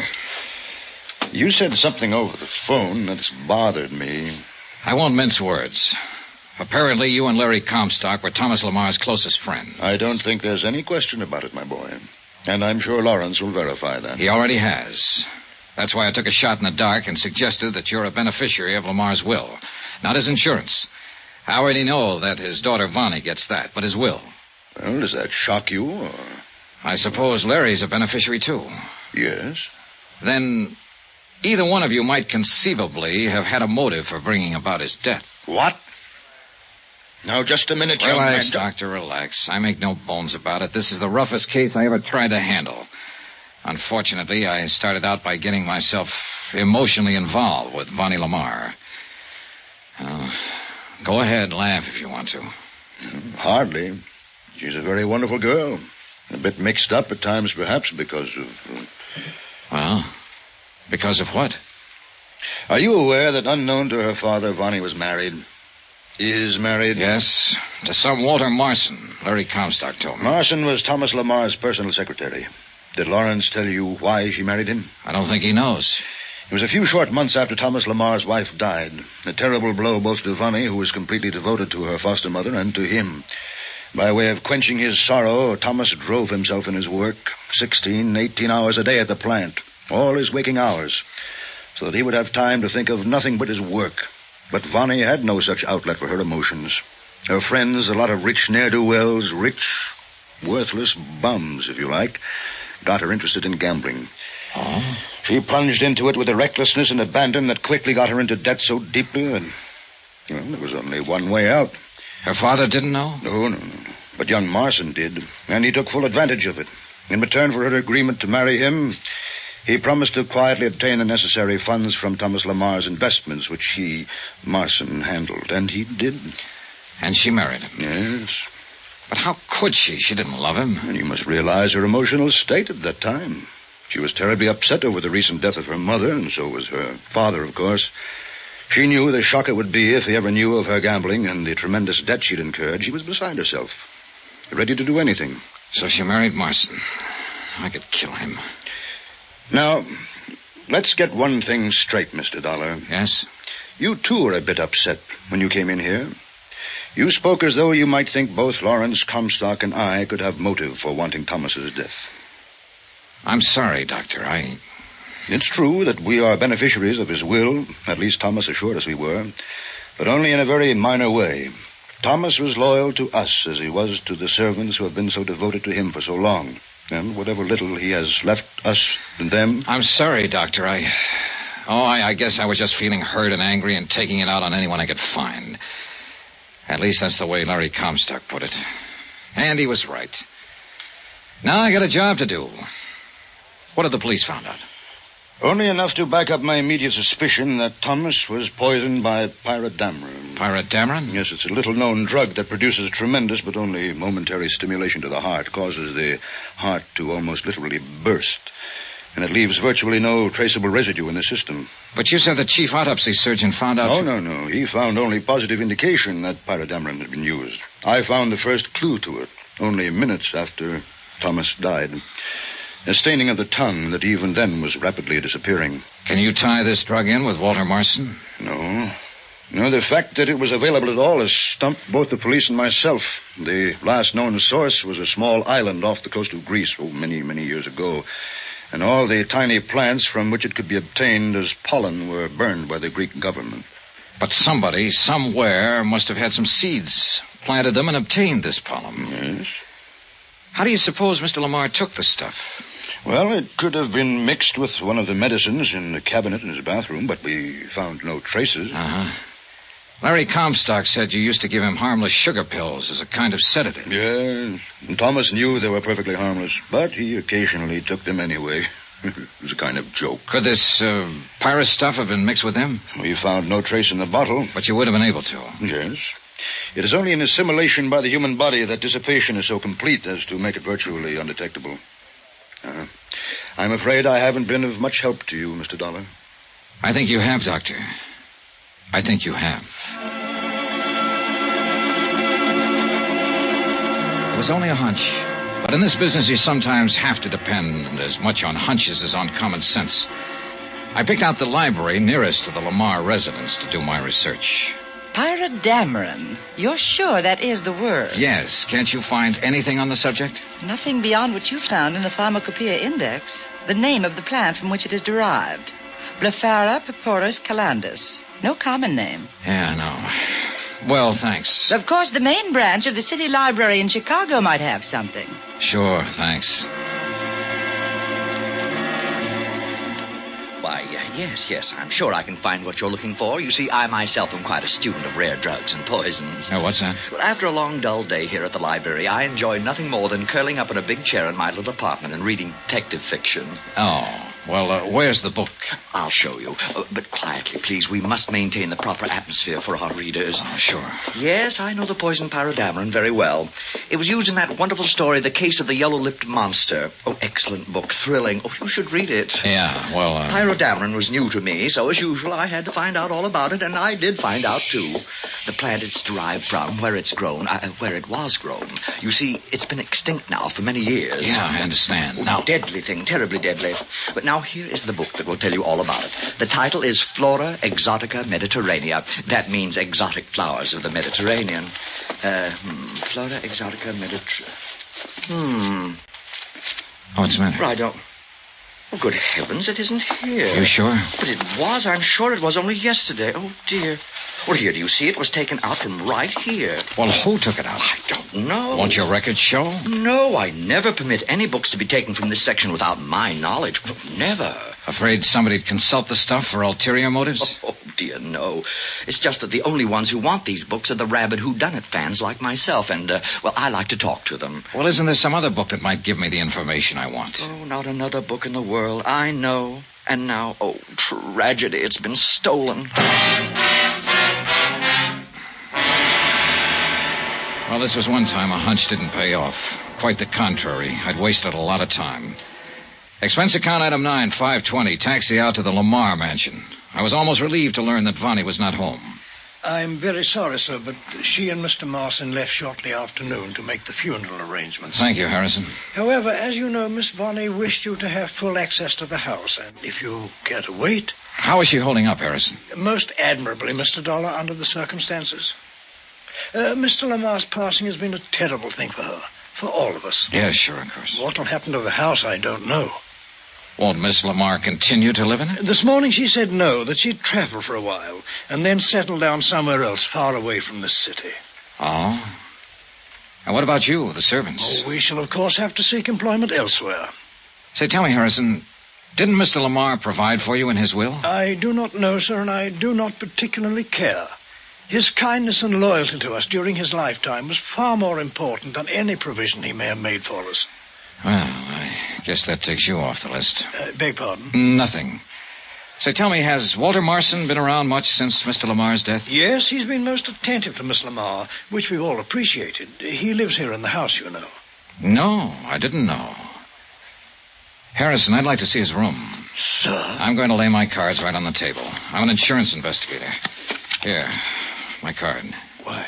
You said something over the phone that has bothered me. I won't mince words. Apparently, you and Larry Comstock were Thomas Lamar's closest friend. I don't think there's any question about it, my boy. And I'm sure Lawrence will verify that. He already has. That's why I took a shot in the dark and suggested that you're a beneficiary of Lamar's will, not his insurance. I already know that his daughter Vonnie gets that, but his will. Well, does that shock you, or... I suppose Larry's a beneficiary, too. Yes? Then either one of you might conceivably have had a motive for bringing about his death. What? Now, just a minute, young man. Relax, Doctor, relax. I make no bones about it. This is the roughest case I ever tried to handle. Unfortunately, I started out by getting myself emotionally involved with Vonnie Lamar. Go ahead, laugh if you want to. Hardly. She's a very wonderful girl. A bit mixed up at times, perhaps, because of... Well, because of what? Are you aware that unknown to her father, Vonnie was married? Is married? Yes, to some Walter Marson. Larry Comstock told me. Marson was Thomas Lamar's personal secretary. Did Lawrence tell you why she married him? I don't think he knows. It was a few short months after Thomas Lamar's wife died. A terrible blow both to Vonnie, who was completely devoted to her foster mother, and to him. By way of quenching his sorrow, Thomas drove himself in his work, 16, 18 hours a day at the plant, all his waking hours, so that he would have time to think of nothing but his work. But Vonnie had no such outlet for her emotions. Her friends, a lot of rich ne'er-do-wells, rich, worthless bums, if you like, got her interested in gambling. Oh? She plunged into it with a recklessness and abandon that quickly got her into debt so deeply that, well, there was only one way out. Her father didn't know? No. But young Marson did, and he took full advantage of it. In return for her agreement to marry him, he promised to quietly obtain the necessary funds from Thomas Lamar's investments, which he, Marson, handled. And he did. And she married him? Yes. But how could she? She didn't love him. And you must realize her emotional state at that time. She was terribly upset over the recent death of her mother, and so was her father, of course. She knew the shock it would be if he ever knew of her gambling and the tremendous debt she'd incurred. She was beside herself, ready to do anything. So she married Marson. I could kill him. Now, let's get one thing straight, Mr. Dollar. Yes? You, too, were a bit upset when you came in here. You spoke as though you might think both Lawrence Comstock and I could have motive for wanting Thomas's death. I'm sorry, Doctor. It's true that we are beneficiaries of his will. At least Thomas assured us we were. But only in a very minor way. Thomas was loyal to us as he was to the servants who have been so devoted to him for so long. And whatever little he has left us and them... I'm sorry, Doctor. I guess I was just feeling hurt and angry and taking it out on anyone I could find. At least that's the way Larry Comstock put it. And he was right. Now I got a job to do. What have the police found out? Only enough to back up my immediate suspicion that Thomas was poisoned by pyrodamron. Pyrodamron? Yes, it's a little-known drug that produces tremendous but only momentary stimulation to the heart, causes the heart to almost literally burst, and it leaves virtually no traceable residue in the system. But you said the chief autopsy surgeon found out... Oh, no. He found only positive indication that pyrodamron had been used. I found the first clue to it, only minutes after Thomas died. A staining of the tongue that even then was rapidly disappearing. Can you tie this drug in with Walter Marson? No, the fact that it was available at all has stumped both the police and myself. The last known source was a small island off the coast of Greece, many, many years ago. And all the tiny plants from which it could be obtained as pollen were burned by the Greek government. But somebody, somewhere, must have had some seeds, planted them, and obtained this pollen. Yes. How do you suppose Mr. Lamar took the stuff? Well, it could have been mixed with one of the medicines in the cabinet in his bathroom, but we found no traces. Uh-huh. Larry Comstock said you used to give him harmless sugar pills as a kind of sedative. Yes, and Thomas knew they were perfectly harmless, but he occasionally took them anyway. It was a kind of joke. Could this pyrus stuff have been mixed with him? We found no trace in the bottle. But you would have been able to. Yes. It is only in assimilation by the human body that dissipation is so complete as to make it virtually undetectable. I'm afraid I haven't been of much help to you, Mr. Dollar. I think you have, Doctor. I think you have. It was only a hunch. But in this business, you sometimes have to depend as much on hunches as on common sense. I picked out the library nearest to the Lamar residence to do my research. Pyrodamron. You're sure that is the word? Yes. Can't you find anything on the subject? Nothing beyond what you found in the Pharmacopoeia Index. The name of the plant from which it is derived. Blephara piporus calandus. No common name. Yeah, no. Well, thanks. Of course, the main branch of the City Library in Chicago might have something. Sure, thanks. Why, yes, I'm sure I can find what you're looking for. You see, I myself am quite a student of rare drugs and poisons. Oh, what's that? Well, after a long, dull day here at the library, I enjoy nothing more than curling up in a big chair in my little apartment and reading detective fiction. Oh. Well, where's the book? I'll show you. But quietly, please. We must maintain the proper atmosphere for our readers. Oh, sure. Yes, I know the poison pyrrodamarin very well. It was used in that wonderful story, The Case of the Yellow-Lipped Monster. Oh, excellent book. Thrilling. Oh, you should read it. Yeah, well, Pyrrodamarin was new to me, so as usual, I had to find out all about it, and I did find out, too. The plant it's derived from, where it's grown, where it was grown. You see, it's been extinct now for many years. Yeah, I understand. Now, deadly thing, terribly deadly. But now here is the book that will tell you all about it. The title is Flora Exotica Mediterranea. That means exotic flowers of the Mediterranean. Flora Exotica Mediterranean. What's the matter? I don't... Oh, good heavens, it isn't here. You sure? But it was. I'm sure it was only yesterday. Oh, dear. Well, here, do you see? It was taken out from right here. Well, who took it out? I don't know. Won't your records show? No, I never permit any books to be taken from this section without my knowledge. Never. Afraid somebody'd consult the stuff for ulterior motives? Oh, dear, no. It's just that the only ones who want these books are the rabid whodunit fans like myself, and, well, I like to talk to them. Well, isn't there some other book that might give me the information I want? Oh, not another book in the world. I know. And now, oh, tragedy, it's been stolen. Well, this was one time a hunch didn't pay off. Quite the contrary. I'd wasted a lot of time. Expense account item 9, 520, taxi out to the Lamar mansion. I was almost relieved to learn that Vonnie was not home. I'm very sorry, sir, but she and Mr. Marson left shortly after noon to make the funeral arrangements. Thank you, Harrison. However, as you know, Miss Vonnie wished you to have full access to the house, and if you care to wait... How is she holding up, Harrison? Most admirably, Mr. Dollar, under the circumstances. Mr. Lamar's passing has been a terrible thing for her, for all of us. Yes, sure, of course. What will happen to the house, I don't know. Won't Miss Lamar continue to live in it? This morning she said no, that she'd travel for a while, and then settle down somewhere else, far away from this city. Oh? And what about you, the servants? Oh, we shall, of course, have to seek employment elsewhere. Say, tell me, Harrison, didn't Mr. Lamar provide for you in his will? I do not know, sir, and I do not particularly care. His kindness and loyalty to us during his lifetime was far more important than any provision he may have made for us. Well, I guess that takes you off the list. Beg pardon? Nothing. Say, tell me, has Walter Marson been around much since Mr. Lamar's death? Yes, he's been most attentive to Miss Lamar, which we've all appreciated. He lives here in the house, you know. No, I didn't know. Harrison, I'd like to see his room. Sir? I'm going to lay my cards right on the table. I'm an insurance investigator. Here, my card. Why,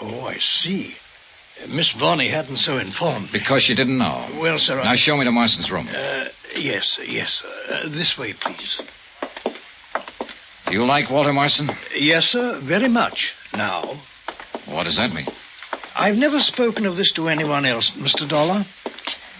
I see. Miss Vonnie hadn't so informed me. Because she didn't know. Well, sir, Now show me to Marston's room. Yes. This way, please. You like Walter Marson? Yes, sir, very much. Now. What does that mean? I've never spoken of this to anyone else, Mr. Dollar.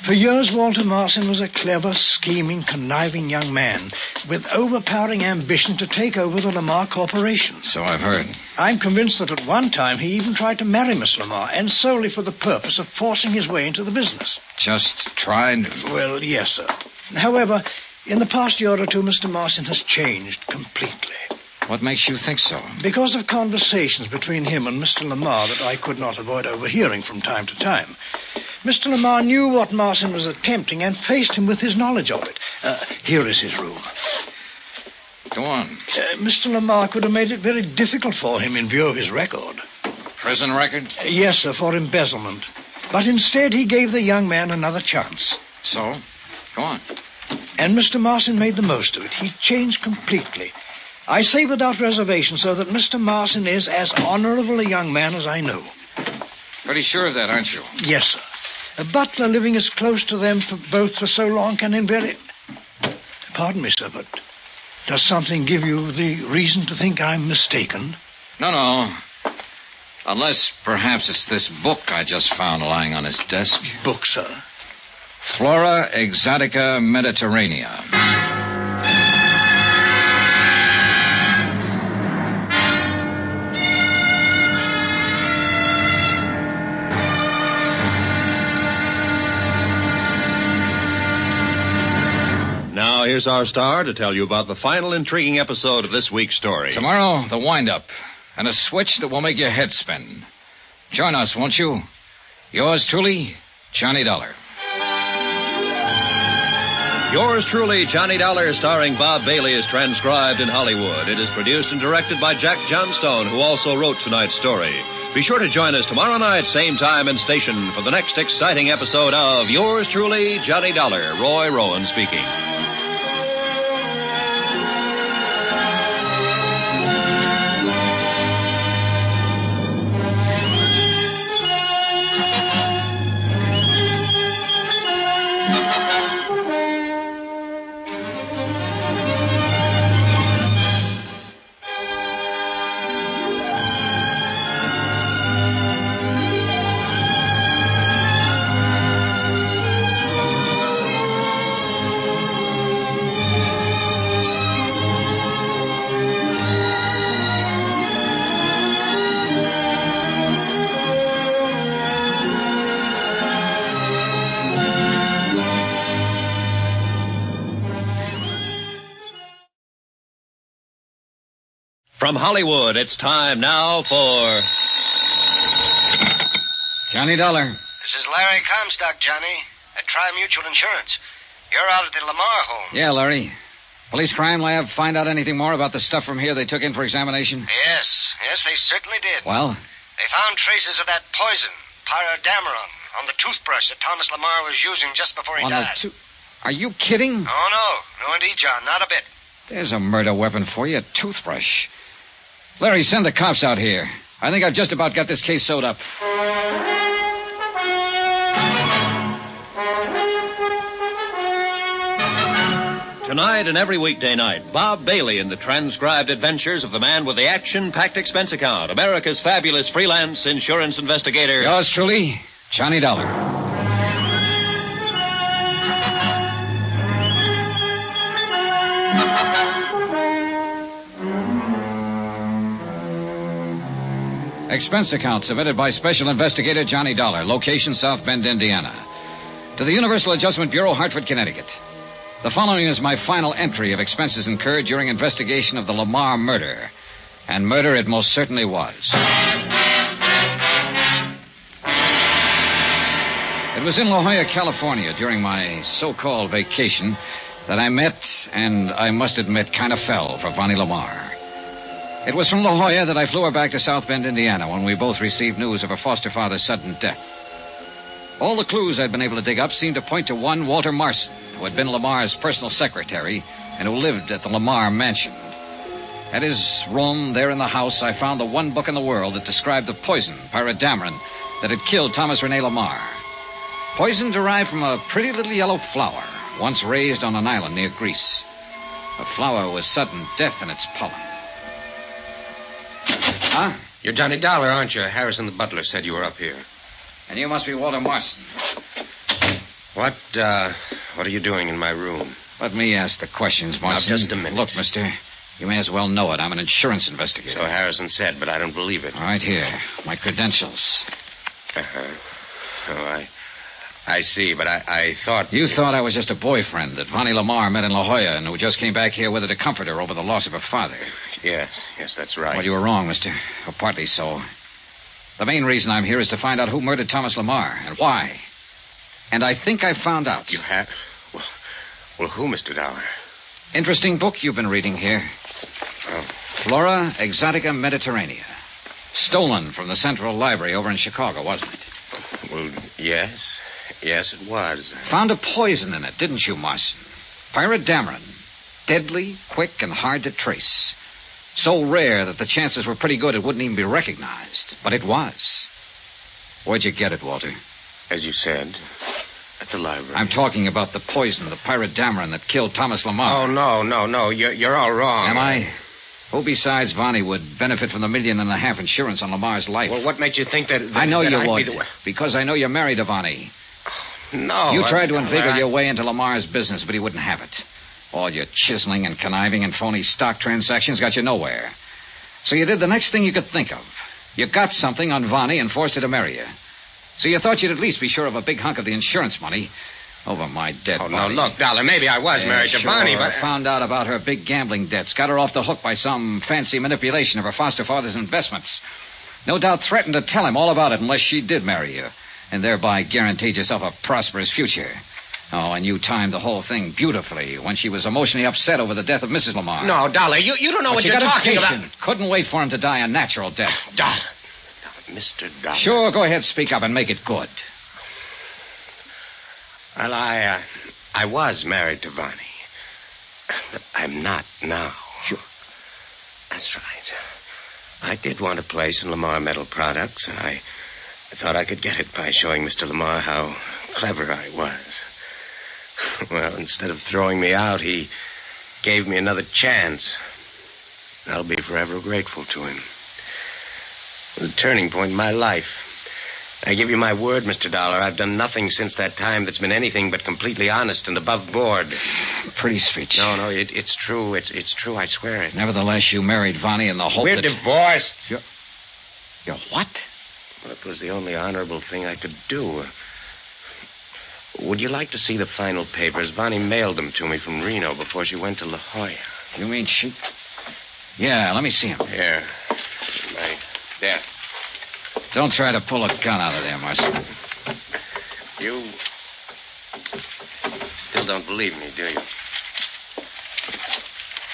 For years, Walter Marson was a clever, scheming, conniving young man with overpowering ambition to take over the Lamar Corporation. So I've heard. I'm convinced that at one time he even tried to marry Miss Lamar, and solely for the purpose of forcing his way into the business. Just tried? Well, yes, sir. However, in the past year or two, Mr. Marson has changed completely. What makes you think so? Because of conversations between him and Mr. Lamar that I could not avoid overhearing from time to time. Mr. Lamar knew what Marson was attempting and faced him with his knowledge of it. Here is his room. Go on. Mr. Lamar could have made it very difficult for him in view of his record. Prison record? Yes, sir, for embezzlement. But instead he gave the young man another chance. So? Go on. And Mr. Marson made the most of it. He changed completely. I say without reservation, sir, that Mr. Marson is as honorable a young man as I know. Pretty sure of that, aren't you? Yes, sir. A butler living as close to them both for so long can invariably... Pardon me, sir, but does something give you the reason to think I'm mistaken? No. Unless perhaps it's this book I just found lying on his desk. Book, sir? Flora Exotica Mediterranea. Now, here's our star to tell you about the final intriguing episode of this week's story. Tomorrow, the wind-up, and a switch that will make your head spin. Join us, won't you? Yours truly, Johnny Dollar. Yours truly, Johnny Dollar, starring Bob Bailey, is transcribed in Hollywood. It is produced and directed by Jack Johnstone, who also wrote tonight's story. Be sure to join us tomorrow night, same time and station, for the next exciting episode of Yours truly, Johnny Dollar. Roy Rowan speaking. From Hollywood, it's time now for... Johnny Dollar. This is Larry Comstock, Johnny, at Tri-Mutual Insurance. You're out at the Lamar home. Yeah, Larry. Police crime lab find out anything more about the stuff from here they took in for examination? Yes, they certainly did. Well? They found traces of that poison, pyrodamaron, on the toothbrush that Thomas Lamar was using just before he died. Are you kidding? Oh, no. No, indeed, John. Not a bit. There's a murder weapon for you, a toothbrush. Larry, send the cops out here. I think I've just about got this case sewed up. Tonight and every weekday night, Bob Bailey in the transcribed adventures of the man with the action-packed expense account, America's fabulous freelance insurance investigator. Yours truly, Johnny Dollar. Expense account submitted by Special Investigator Johnny Dollar, location South Bend, Indiana. To the Universal Adjustment Bureau, Hartford, Connecticut. The following is my final entry of expenses incurred during investigation of the Lamar murder. And murder it most certainly was. It was in La Jolla, California, during my so-called vacation, that I met, and I must admit, kind of fell for Vonnie Lamar. It was from La Jolla that I flew her back to South Bend, Indiana, when we both received news of her foster father's sudden death. All the clues I'd been able to dig up seemed to point to one Walter Marson, who had been Lamar's personal secretary and who lived at the Lamar mansion. At his room, there in the house, I found the one book in the world that described the poison, pyrodamaron, that had killed Thomas Rene Lamar. Poison derived from a pretty little yellow flower, once raised on an island near Greece. A flower with sudden death in its pollen. Huh? You're Johnny Dollar, aren't you? Harrison the butler said you were up here. And you must be Walter Marson. What are you doing in my room? Let me ask the questions, Marson. Now, just a minute. Look, mister, you may as well know it. I'm an insurance investigator. So Harrison said, but I don't believe it. All right, here. My credentials. Uh-huh. Oh, I see, but I thought... You thought I was just a boyfriend that Vonnie Lamar met in La Jolla and who just came back here with her to comfort her over the loss of her father. Yes, that's right. Well, you were wrong, mister. Or partly so. The main reason I'm here is to find out who murdered Thomas Lamar and why. And I think I found out. You have? Well, who, Mr. Dollar? Interesting book you've been reading here. Oh. Flora Exotica Mediterranea. Stolen from the Central Library over in Chicago, wasn't it? Well, yes. Yes, it was. Found a poison in it, didn't you, Marson? Pyrodamaron. Deadly, quick, and hard to trace. So rare that the chances were pretty good it wouldn't even be recognized. But it was. Where'd you get it, Walter? As you said, at the library. I'm talking about the poison, the pyrodamaron that killed Thomas Lamar. Oh, no. You're all wrong. Am I? Who besides Vonnie would benefit from the $1.5 million insurance on Lamar's life? Well, what makes you think that I know that you I'd would. Be the... Because I know you're married to Vonnie. No. You tried to inveigle your way into Lamar's business, but he wouldn't have it. All your chiseling and conniving and phony stock transactions got you nowhere. So you did the next thing you could think of. You got something on Vonnie and forced her to marry you. So you thought you'd at least be sure of a big hunk of the insurance money over my dead body. No, look, Dollar, maybe I was married to Vonnie, but... I found out about her big gambling debts, got her off the hook by some fancy manipulation of her foster father's investments. No doubt threatened to tell him all about it unless she did marry you, and thereby guaranteed yourself a prosperous future. Oh, and you timed the whole thing beautifully when she was emotionally upset over the death of Mrs. Lamar. No, Dollar, you don't know what But you're got talking impatient. about. Couldn't wait for him to die a natural death. Dollar. Mr. Dollar. Sure, go ahead, speak up and make it good. Well, I was married to Vonnie. But I'm not now. Sure. That's right. I did want a place in Lamar Metal Products, and I thought I could get it by showing Mr. Lamar how clever I was. Well, instead of throwing me out, he gave me another chance. I'll be forever grateful to him. It was a turning point in my life. I give you my word, Mr. Dollar, I've done nothing since that time that's been anything but completely honest and above board. Pretty speech. No, it's true. It's true, I swear it. Nevertheless, you married Vonnie in the hope We're that... divorced. You're what? Well, it was the only honorable thing I could do. Would you like to see the final papers? Vonnie mailed them to me from Reno before she went to La Jolla. You mean she... Yeah, let me see them. Here. My desk. Don't try to pull a gun out of there, Marson. You still don't believe me, do you?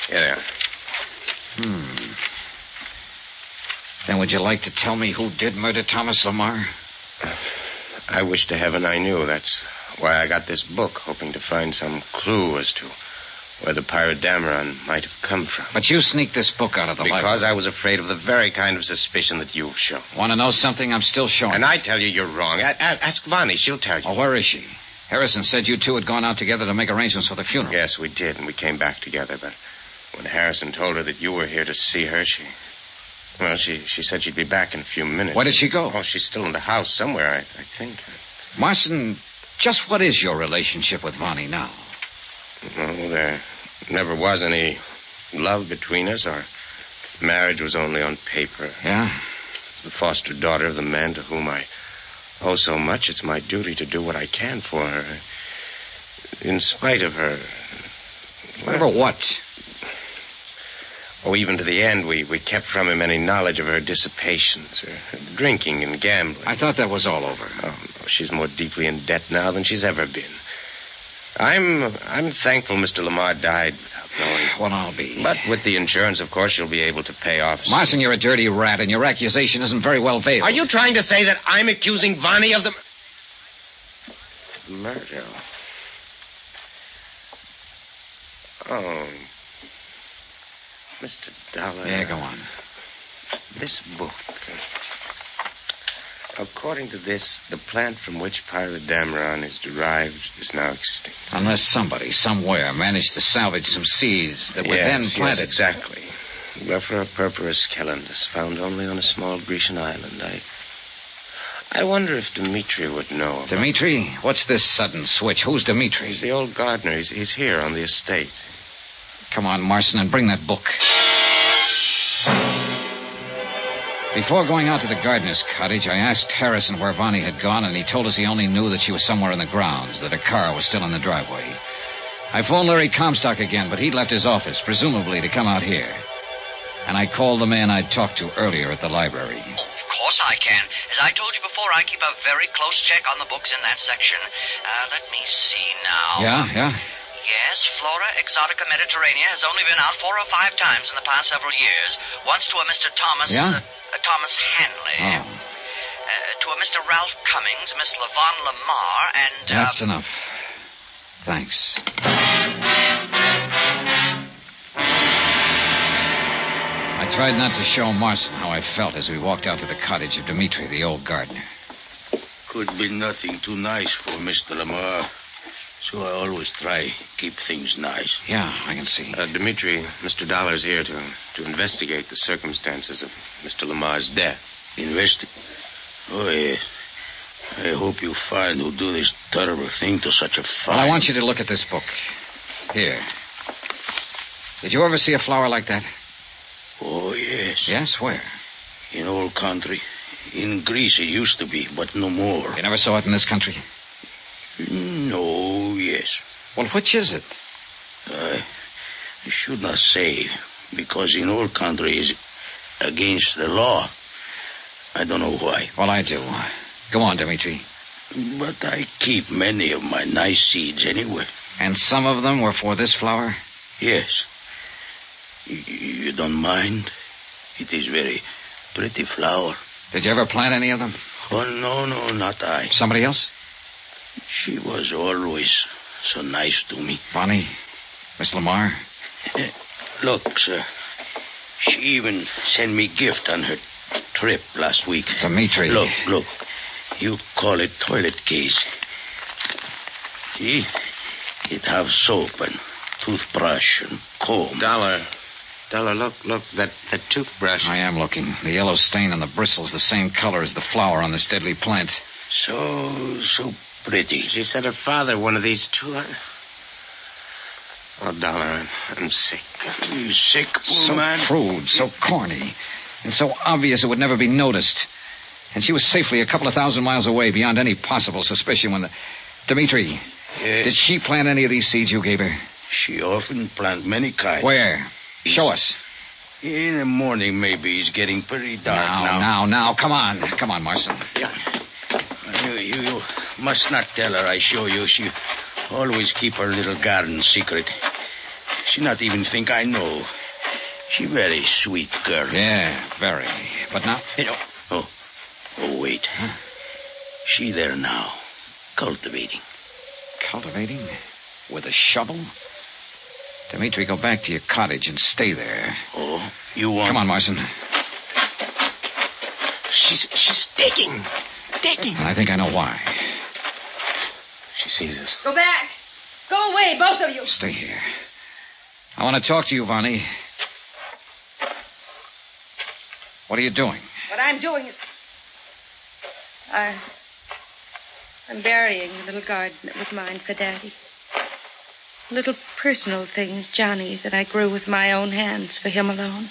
Here they are. Then would you like to tell me who did murder Thomas Lamar? I wish to heaven I knew. That's why I got this book, hoping to find some clue as to where the pirate Dameron might have come from. But you sneaked this book out of the library. Because I was afraid of the very kind of suspicion that you've shown. Want to know something? I'm still showing. And I tell you you're wrong. Ask Vonnie. She'll tell you. Oh, where is she? Harrison said you two had gone out together to make arrangements for the funeral. Yes, we did, and we came back together. But when Harrison told her that you were here to see her, she said she'd be back in a few minutes. Where did she go? Oh, she's still in the house somewhere, I think. Marson, just what is your relationship with Vonnie now? Well, there never was any love between us. Our marriage was only on paper. Yeah? The foster daughter of the man to whom I owe so much, it's my duty to do what I can for her. In spite of her... Whatever what? Oh, even to the end, we kept from him any knowledge of her dissipations, her drinking and gambling. I thought that was all over. Oh, she's more deeply in debt now than she's ever been. I'm thankful Mr. Lamar died without knowing. Well, I'll be. But with the insurance, of course, you'll be able to pay off. Marson, you're a dirty rat, and your accusation isn't very well veiled. Are you trying to say that I'm accusing Vonnie of the... murder? Oh. Mr. Dollar. Yeah, go on. This book... According to this, the plant from which Pirate Dameron is derived is now extinct. Unless somebody, somewhere, managed to salvage some seeds that were then planted. Yes, exactly. Blephara purpurus calendus, found only on a small Grecian island. I wonder if Dmitri would know about... Dmitri? What's this sudden switch? Who's Dmitri? He's the old gardener. He's here on the estate. Come on, Marson, and bring that book. Before going out to the gardener's cottage, I asked Harrison where Vonnie had gone, and he told us he only knew that she was somewhere in the grounds, that her car was still in the driveway. I phoned Larry Comstock again, but he'd left his office, presumably to come out here. And I called the man I'd talked to earlier at the library. Of course I can. As I told you before, I keep a very close check on the books in that section. Let me see now. Yeah? Yes, Flora Exotica Mediterranea has only been out 4 or 5 times in the past several years. Once to a Mr. Thomas... Thomas Hanley. Oh. To a Mr. Ralph Cummings, Miss Lavon Lamar, and... That's enough. Thanks. I tried not to show Marson how I felt as we walked out to the cottage of Dmitri, the old gardener. Could be nothing too nice for Mr. Lamar. So I always try keep things nice. Yeah, I can see. Dmitri, Mr. Dollar's here to investigate the circumstances of Mr. Lamar's death. Investigate? Oh, yes. I hope you find who do this terrible thing to such a fine... Well, I want you to look at this book. Here. Did you ever see a flower like that? Oh, yes. Yes, where? In old country. In Greece it used to be, but no more. You never saw it in this country? No, yes. Well, which is it? I should not say, because in old country is against the law. I don't know why. Well, I do. Go on, Dmitri. But I keep many of my nice seeds anyway. And some of them were for this flower? Yes. You don't mind? It is very pretty flower. Did you ever plant any of them? Oh, no, not I. Somebody else? She was always so nice to me. Bonnie? Miss Lamar? Look, sir. She even sent me gift on her trip last week. Dimitri. Look. You call it toilet case. See? It have soap and toothbrush and comb. Dollar, look, that toothbrush. I am looking. The yellow stain on the bristle's the same color as the flower on this deadly plant. So pretty. She said her father one of these too. Oh, Dollar, I'm sick. You sick, poor so man? So crude, so corny, and so obvious it would never be noticed. And she was safely a couple of thousand miles away beyond any possible suspicion when the... Dimitri, yes. Did she plant any of these seeds you gave her? She often plant many kinds. Where? Show us. In the morning, maybe. It's getting pretty dark now. Now. Come on, Marson. You must not tell her I show you. She always keep her little garden secret. She not even think I know. She very sweet girl. Yeah, very. But now... Oh, wait. Huh? She there now. Cultivating. Cultivating? With a shovel? Dimitri, go back to your cottage and stay there. Oh, you want... Come on, Marson. She's digging. And I think I know why. She sees us. Go back. Go away, both of you. Stay here. I want to talk to you, Vonnie. What are you doing? What I'm doing is... I'm burying the little garden that was mine for Daddy. Little personal things, Johnny, that I grew with my own hands for him alone.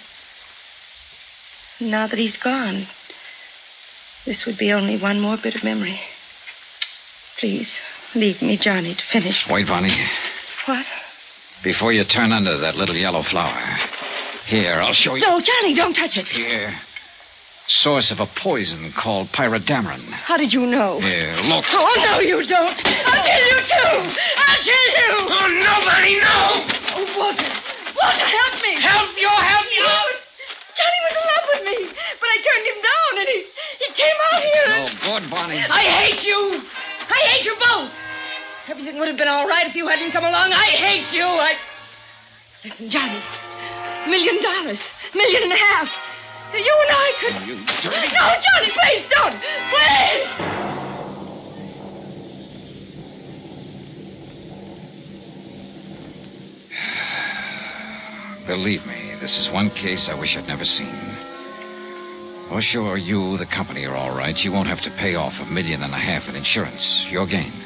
Now that he's gone, this would be only one more bit of memory. Please, leave me, Johnny, to finish. Wait, Vonnie. What? Before you turn under that little yellow flower. Here, I'll show you. No, Johnny, don't touch it. Here. Source of a poison called pyrodamarin. How did you know? Here, look. Oh, no, you don't. I'll kill you, too. I'll kill you. Oh, nobody, no. Oh, Walter, help me. Help you. Johnny was in love with me, but I turned him down, and he came out here. No good, Bonnie. I hate you. I hate you both. Everything would have been all right if you hadn't come along. I hate you. Listen, Johnny. $1 million. $1.5 million. You and I could... You dirty... No, Johnny, please don't. Please. Believe me, this is one case I wish I'd never seen. Oh, sure, you, the company, are all right. You won't have to pay off $1.5 million in insurance. Your gain.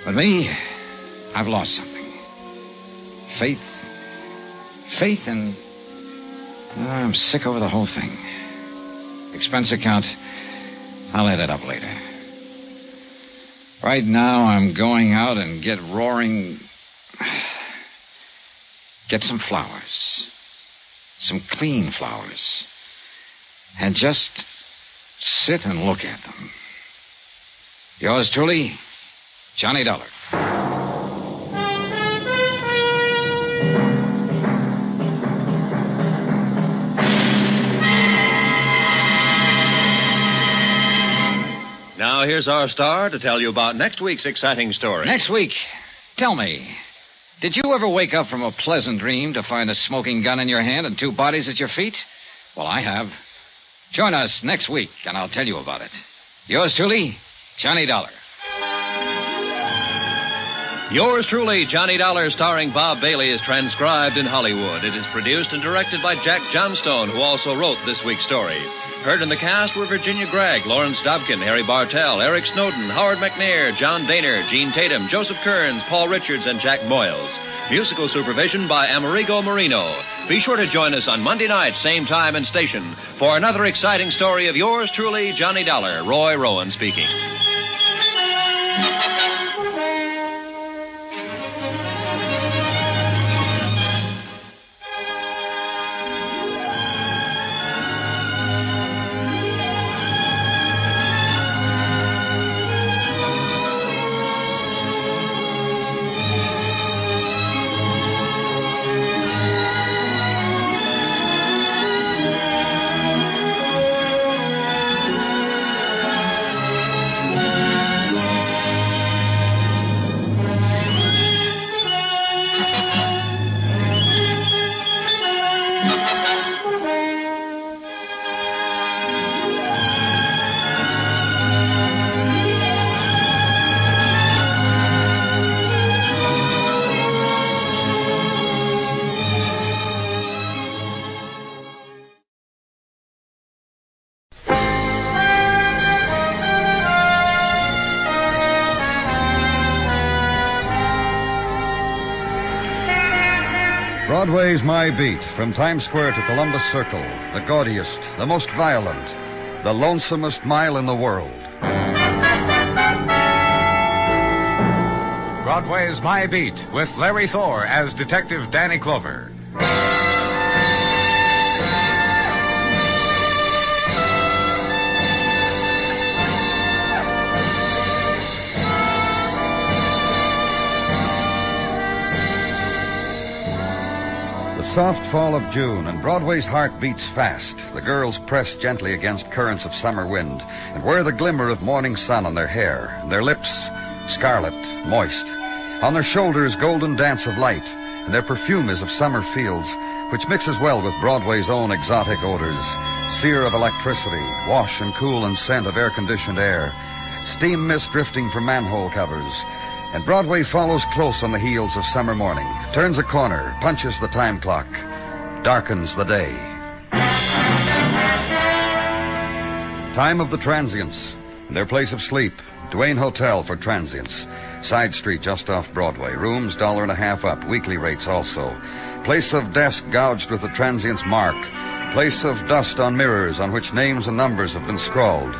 But me, I've lost something. Faith and... I'm sick over the whole thing. Expense account, I'll add it up later. Right now, I'm going out and get some flowers. Some clean flowers. And just sit and look at them. Yours truly, Johnny Dollar. Now, here's our star to tell you about next week's exciting story. Next week, tell me, did you ever wake up from a pleasant dream to find a smoking gun in your hand and 2 bodies at your feet? Well, I have. Join us next week, and I'll tell you about it. Yours truly, Johnny Dollar. Yours truly, Johnny Dollar, starring Bob Bailey, is transcribed in Hollywood. It is produced and directed by Jack Johnstone, who also wrote this week's story. Heard in the cast were Virginia Gregg, Lawrence Dobkin, Harry Bartell, Eric Snowden, Howard McNair, John Daner, Gene Tatum, Joseph Kearns, Paul Richards, and Jack Moyles. Musical supervision by Amerigo Marino. Be sure to join us on Monday night, same time and station, for another exciting story of yours truly, Johnny Dollar. Roy Rowan speaking. Broadway's My Beat, from Times Square to Columbus Circle, the gaudiest, the most violent, the lonesomest mile in the world. Broadway's My Beat, with Larry Thor as Detective Danny Clover. The soft fall of June, and Broadway's heart beats fast. The girls press gently against currents of summer wind and wear the glimmer of morning sun on their hair, their lips scarlet, moist. On their shoulders, golden dance of light, and their perfume is of summer fields, which mixes well with Broadway's own exotic odors, sear of electricity, wash and cool and scent of air-conditioned air, steam mist drifting from manhole covers. And Broadway follows close on the heels of summer morning, turns a corner, punches the time clock, darkens the day. Time of the transients, their place of sleep, Duane Hotel for transients. Side street just off Broadway, rooms $1.50 up, weekly rates also. Place of desk gouged with the transient's mark, place of dust on mirrors on which names and numbers have been scrawled.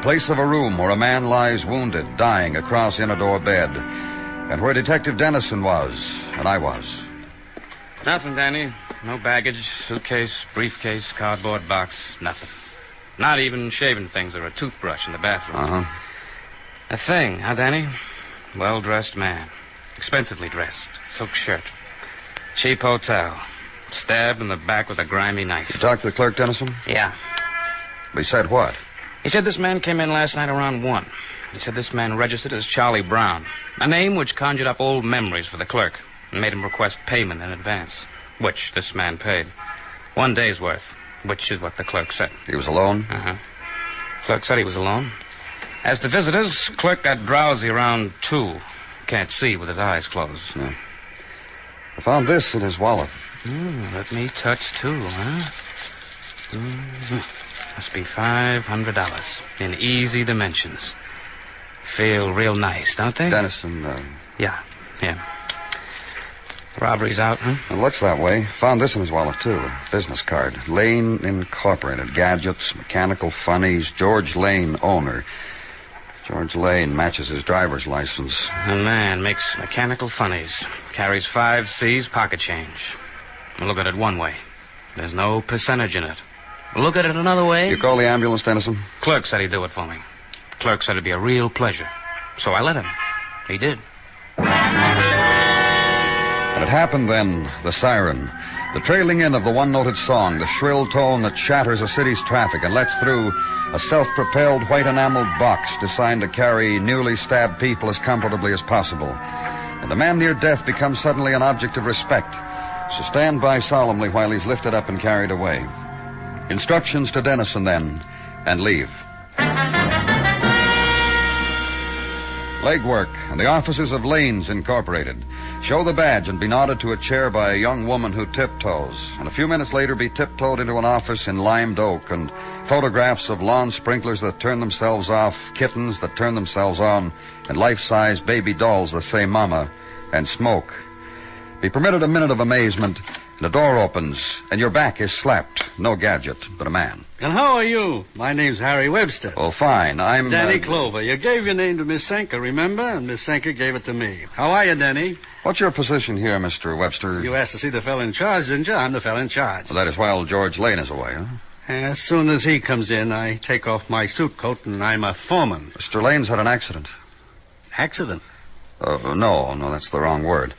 Place of a room where a man lies wounded, dying across in a door bed, and where Detective Dennison was, and I was. Nothing, Danny. No baggage, suitcase, briefcase, cardboard box, nothing. Not even shaving things or a toothbrush in the bathroom. Uh-huh. A thing, huh, Danny? Well-dressed man. Expensively dressed. Silk shirt. Cheap hotel. Stabbed in the back with a grimy knife. You talked to the clerk, Dennison? Yeah. He said what? He said this man came in last night around 1. He said this man registered as Charlie Brown, a name which conjured up old memories for the clerk and made him request payment in advance, which this man paid. 1 day's worth, which is what the clerk said. He was alone? Uh-huh. Clerk said he was alone. As to visitors, clerk got drowsy around 2. Can't see with his eyes closed. Yeah. I found this in his wallet. Let me touch, too, huh? Must be $500 in easy dimensions. Feel real nice, don't they? Dennison, Yeah. Robbery's out, huh? It looks that way. Found this in his wallet, too. A business card. Lane Incorporated. Gadgets, mechanical funnies. George Lane, owner. George Lane matches his driver's license. A man makes mechanical funnies. Carries 5 C's pocket change. Look at it one way. There's no percentage in it. Look at it another way. You call the ambulance, Dennison? Clerk said he'd do it for me. Clerk said it'd be a real pleasure. So I let him. He did. And it happened then, the siren. The trailing in of the one-noted song, the shrill tone that shatters a city's traffic and lets through a self-propelled white enameled box designed to carry newly stabbed people as comfortably as possible. And a man near death becomes suddenly an object of respect. So stand by solemnly while he's lifted up and carried away. Instructions to Dennison, then, and leave. Legwork and the offices of Lanes Incorporated. Show the badge and be nodded to a chair by a young woman who tiptoes, and a few minutes later be tiptoed into an office in limed oak, and photographs of lawn sprinklers that turn themselves off, kittens that turn themselves on, and life-size baby dolls that say mama, and smoke. Be permitted a minute of amazement. The door opens, and your back is slapped. No gadget, but a man. And how are you? My name's Harry Webster. Oh, fine. I'm... Danny Clover. You gave your name to Miss Senker, remember? And Miss Senker gave it to me. How are you, Danny? What's your position here, Mr. Webster? You asked to see the fellow in charge, didn't you? I'm the fellow in charge. Well, that is while George Lane is away, huh? As soon as he comes in, I take off my suit coat, and I'm a foreman. Mr. Lane's had an accident. Accident? No, that's the wrong word.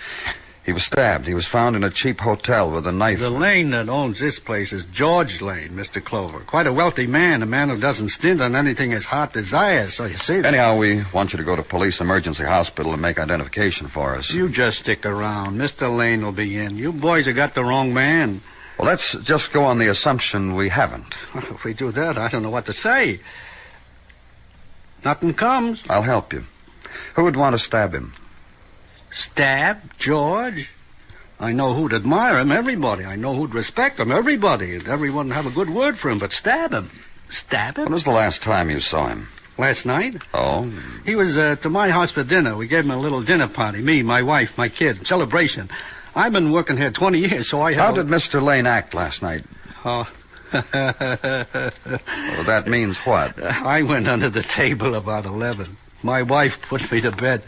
He was stabbed. He was found in a cheap hotel with a knife. The Lane that owns this place is George Lane, Mr. Clover. Quite a wealthy man, a man who doesn't stint on anything his heart desires, so you see that. Anyhow, we want you to go to police emergency hospital and make identification for us. You just stick around. Mr. Lane will be in. You boys have got the wrong man. Well, let's just go on the assumption we haven't. Well, if we do that, I don't know what to say. Nothing comes. I'll help you. Who would want to stab him? Stab George? I know who'd admire him, everybody. I know who'd respect him, everybody. And everyone would have a good word for him, but stab him? Stab him? When was the last time you saw him? Last night? Oh? He was to my house for dinner. We gave him a little dinner party. Me, my wife, my kid. Celebration. I've been working here 20 years, so I have... How did Mr. Lane act last night? Oh. Well, that means what? I went under the table about 11. My wife put me to bed.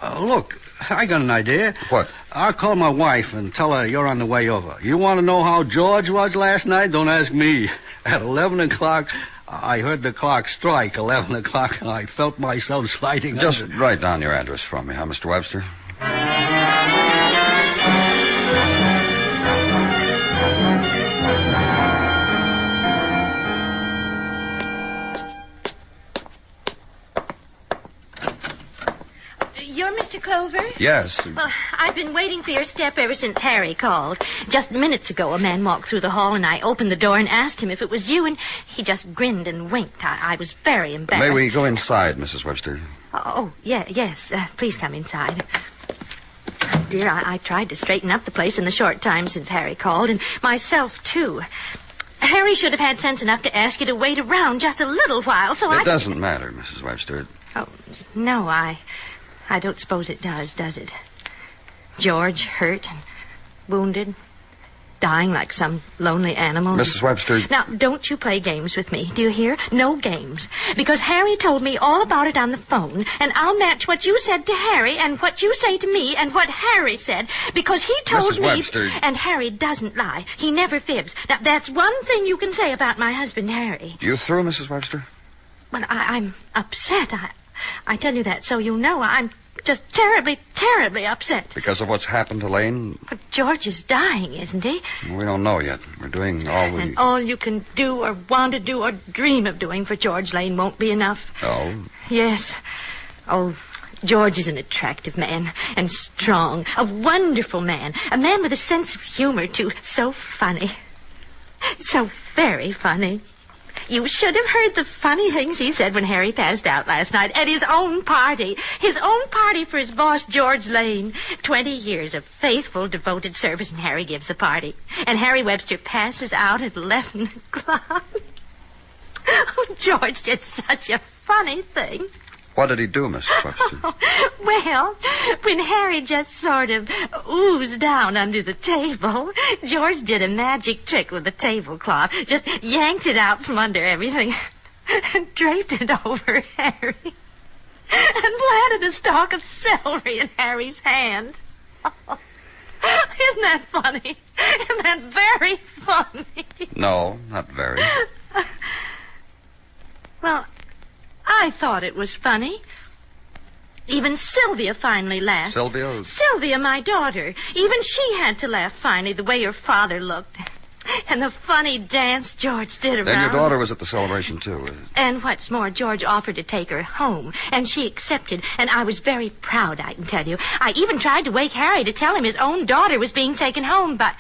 Look, I got an idea. What? I'll call my wife and tell her you're on the way over. You want to know how George was last night? Don't ask me. At 11 o'clock, I heard the clock strike 11 o'clock, and I felt myself sliding Just under. write down your address for me, huh, Mr. Webster? You're Mr. Clover? Yes. Well, I've been waiting for your step ever since Harry called. Just minutes ago, a man walked through the hall, and I opened the door and asked him if it was you, and he just grinned and winked. I was very embarrassed. May we go inside, Mrs. Webster? Oh, yes. Please come inside. Dear, I tried to straighten up the place in the short time since Harry called, and myself, too. Harry should have had sense enough to ask you to wait around just a little while, so It doesn't matter, Mrs. Webster. Oh, no, I don't suppose it does it? George hurt and wounded, dying like some lonely animal. Mrs. Webster... Now, don't you play games with me, do you hear? No games. Because Harry told me all about it on the phone, and I'll match what you said to Harry and what you say to me and what Harry said, because he told Mrs. me... Webster... And Harry doesn't lie. He never fibs. Now, that's one thing you can say about my husband, Harry. You through, Mrs. Webster? Well, I'm upset. I tell you that so you know. I'm just terribly, terribly upset. Because of what's happened to Lane? But George is dying, isn't he? We don't know yet. We're doing all we... And all you can do or want to do or dream of doing for George Lane won't be enough. Oh? Yes. Oh, George is an attractive man and strong. A wonderful man. A man with a sense of humor, too. So funny. So very funny. You should have heard the funny things he said when Harry passed out last night at his own party. His own party for his boss, George Lane. 20 years of faithful, devoted service, and Harry gives the party. And Harry Webster passes out at 11 o'clock. Oh, George did such a funny thing. What did he do, Mrs. Webster? Well, when Harry just sort of oozed down under the table, George did a magic trick with the tablecloth. Just yanked it out from under everything and draped it over Harry. And planted a stalk of celery in Harry's hand. Oh, isn't that funny? Isn't that very funny? No, not very. Well, I thought it was funny. Even Sylvia finally laughed. Sylvia? Sylvia, my daughter. Even she had to laugh finally, the way her father looked. And the funny dance George did around. Then your daughter was at the celebration, too. And what's more, George offered to take her home, and she accepted, and I was very proud, I can tell you. I even tried to wake Harry to tell him his own daughter was being taken home, but...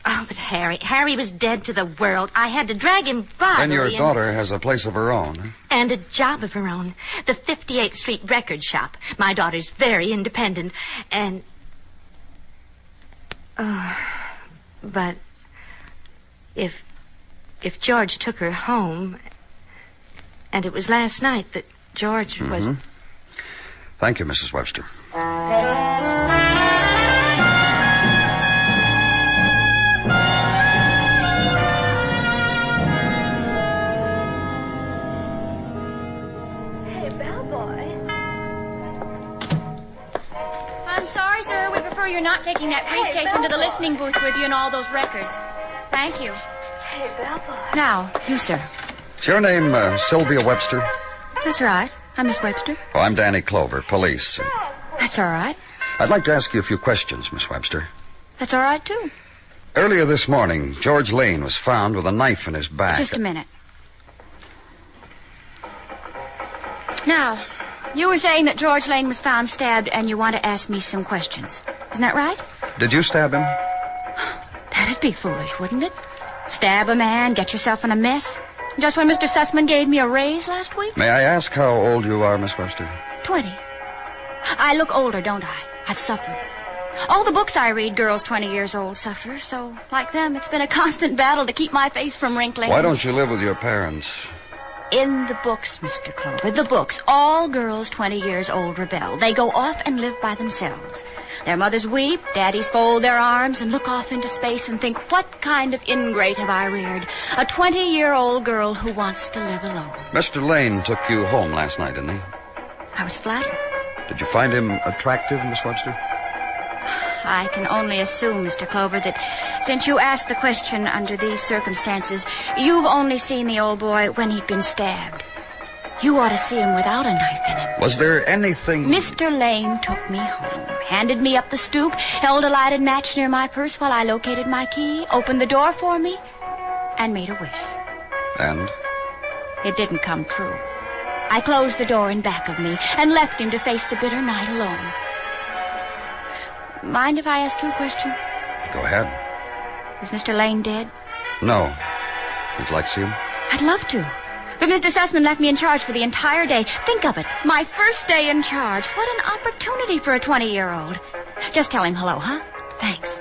Oh, but Harry was dead to the world. I had to drag him bodily. Then your daughter has a place of her own, huh? And a job of her own. The 58th Street record shop. My daughter's very independent, and... but... If George took her home... And it was last night that George was... Thank you, Mrs. Webster. I'm sorry, sir. We prefer you're not taking that briefcase into the listening booth with you and all those records. Thank you. Hey, Bellboy. Now, you, sir. Is your name Sylvia Webster? That's right. I'm Miss Webster. Oh, I'm Danny Clover, police. That's all right. I'd like to ask you a few questions, Miss Webster. That's all right, too. Earlier this morning, George Lane was found with a knife in his back. Just a minute. Now, you were saying that George Lane was found stabbed, and you want to ask me some questions. Isn't that right? Did you stab him? That'd be foolish, wouldn't it? Stab a man, get yourself in a mess. Just when Mr. Sussman gave me a raise last week? May I ask how old you are, Miss Webster? 20. I look older, don't I? I've suffered. All the books I read, girls 20 years old suffer. So, like them, it's been a constant battle to keep my face from wrinkling. Why don't you live with your parents? In the books, Mr. Clover, the books, all girls 20 years old rebel. They go off and live by themselves. Their mothers weep, daddies fold their arms and look off into space and think, what kind of ingrate have I reared? A 20-year-old girl who wants to live alone. Mr. Lane took you home last night, didn't he? I was flattered. Did you find him attractive, Miss Webster? I can only assume, Mr. Clover, that since you asked the question under these circumstances, you've only seen the old boy when he'd been stabbed. You ought to see him without a knife in him. Was there anything... Mr. Lane took me home, handed me up the stoop, held a lighted match near my purse while I located my key, opened the door for me, and made a wish. And? It didn't come true. I closed the door in back of me and left him to face the bitter night alone. Mind if I ask you a question? Go ahead. Is Mr. Lane dead? No. Would you like to see him? I'd love to. But Mr. Sussman left me in charge for the entire day. Think of it. My first day in charge. What an opportunity for a 20-year-old. Just tell him hello, huh? Thanks.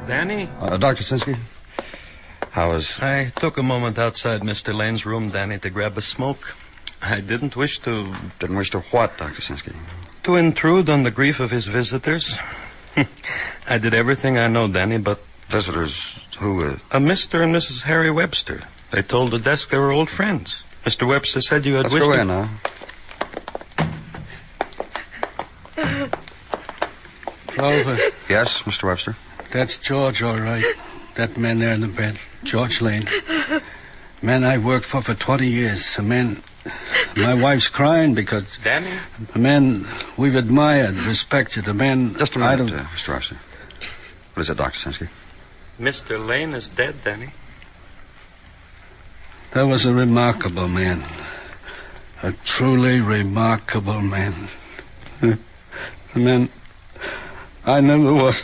Danny? Dr. Sinsky? How is... I took a moment outside Mr. Lane's room, Danny, to grab a smoke. I didn't wish to... Didn't wish to what, Dr. Sinsky? To intrude on the grief of his visitors. I did everything I know, Danny, but... Visitors? Who? A Mr. and Mrs. Harry Webster. They told the desk they were old friends. Mr. Webster said you had Let's wished... go in now. Clover. Yes, Mr. Webster? That's George, all right. That man there in the bed. George Lane. Man I've worked for 20 years. A man... My wife's crying because... Danny? A man we've admired, respected. A man... Just a minute, Mr. Webster. What is it, Dr. Sinsky? Mr. Lane is dead, Danny. That was a remarkable man. A truly remarkable man. A man I never was.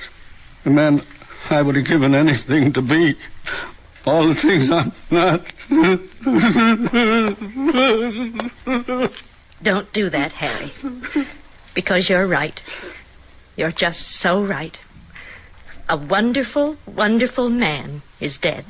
A man I would have given anything to be. All the things I'm not. Don't do that, Harry. Because you're right. You're just so right. A wonderful, wonderful man is dead.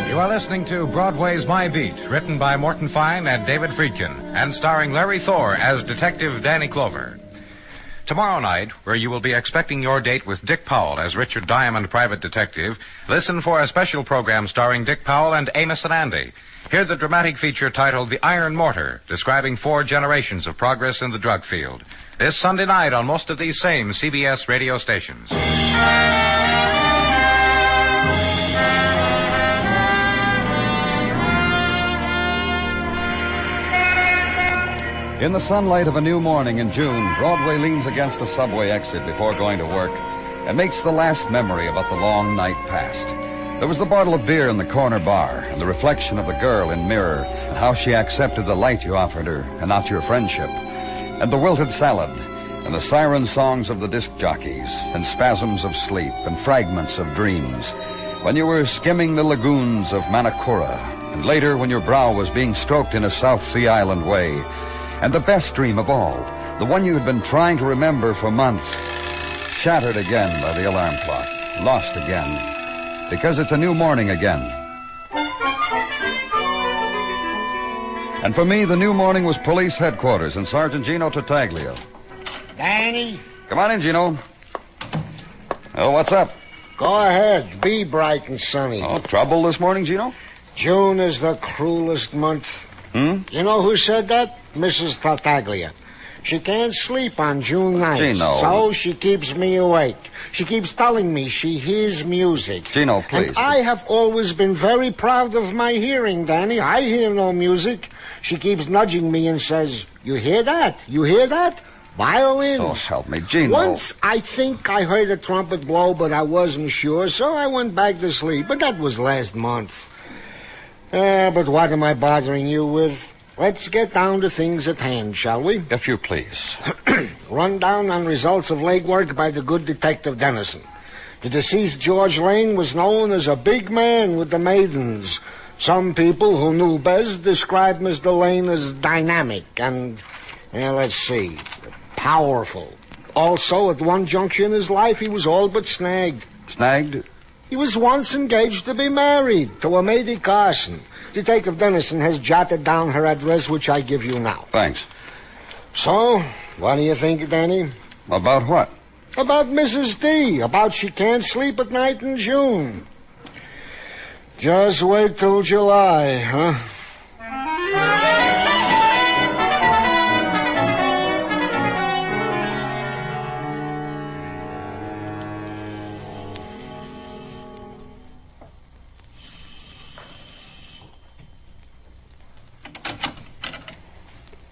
You are listening to Broadway's My Beat, written by Morton Fine and David Friedkin, and starring Larry Thor as Detective Danny Clover. Tomorrow night, where you will be expecting your date with Dick Powell as Richard Diamond, private detective, listen for a special program starring Dick Powell and Amos and Andy. Hear the dramatic feature titled The Iron Mortar, describing 4 generations of progress in the drug field. This Sunday night on most of these same CBS radio stations. In the sunlight of a new morning in June, Broadway leans against a subway exit before going to work and makes the last memory about the long night past. There was the bottle of beer in the corner bar and the reflection of the girl in mirror and how she accepted the light you offered her and not your friendship, and the wilted salad and the siren songs of the disc jockeys and spasms of sleep and fragments of dreams when you were skimming the lagoons of Manakura, and later when your brow was being stroked in a South Sea Island way. And the best dream of all, the one you had been trying to remember for months, shattered again by the alarm clock, lost again, because it's a new morning again. And for me, the new morning was police headquarters and Sergeant Gino Tartaglia. Danny? Come on in, Gino. Oh, what's up? Go ahead. Be bright and sunny. Oh, trouble this morning, Gino? June is the cruelest month. You know who said that? Mrs. Tartaglia. She can't sleep on June nights. Gino. So she keeps me awake. She keeps telling me she hears music. Gino, please. And I have always been very proud of my hearing, Danny. I hear no music. She keeps nudging me and says, "You hear that? You hear that? Violins." Oh, help me, Gino. Once I think I heard a trumpet blow, but I wasn't sure, so I went back to sleep. But that was last month. But what am I bothering you with? Let's get down to things at hand, shall we? If you please. Run down on results of legwork by the good Detective Dennison. The deceased George Lane was known as a big man with the maidens. Some people who knew best described Mr. Lane as dynamic and, let's see, powerful. Also, at one juncture in his life, he was all but snagged. Snagged? He was once engaged to be married to a Mady Carson. Detective Dennison has jotted down her address, which I give you now. Thanks. So, what do you think, Danny? About what? About Mrs. D. About she can't sleep at night in June. Just wait till July, huh?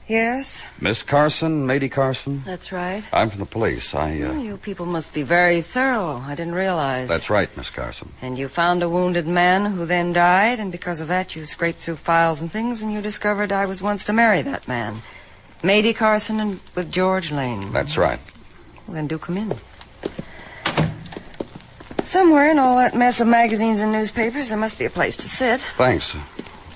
Yes? Miss Carson, Mady Carson? That's right. I'm from the police. You people must be very thorough. I didn't realize. That's right, Miss Carson. And you found a wounded man who then died, and because of that you scraped through files and things, and you discovered I was once to marry that man. Mady Carson and with George Lane. That's right. Well, then do come in. Somewhere in all that mess of magazines and newspapers, there must be a place to sit. Thanks.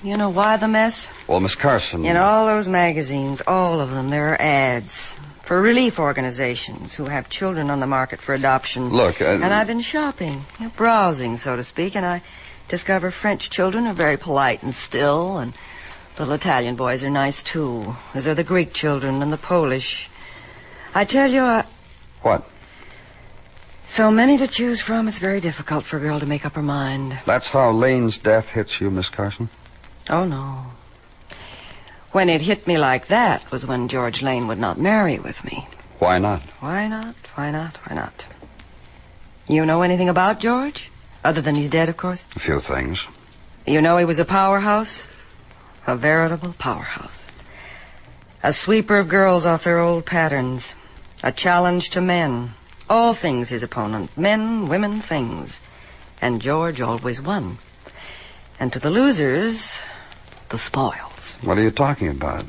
You know why the mess? Well, Miss Carson... In all those magazines, all of them, there are ads for relief organizations who have children on the market for adoption. Look, And I've been shopping, browsing, so to speak, and I discover French children are very polite and still, and little Italian boys are nice, too, as are the Greek children and the Polish. I tell you, What? So many to choose from, it's very difficult for a girl to make up her mind. That's how Lane's death hits you, Miss Carson? Oh, no. When it hit me like that was when George Lane would not marry with me. Why not? Why not? Why not? Why not? You know anything about George? Other than he's dead, of course? A few things. You know he was a powerhouse? A veritable powerhouse. A sweeper of girls off their old patterns. A challenge to men. All things his opponent. Men, women, things. And George always won. And to the losers, the spoils. What are you talking about?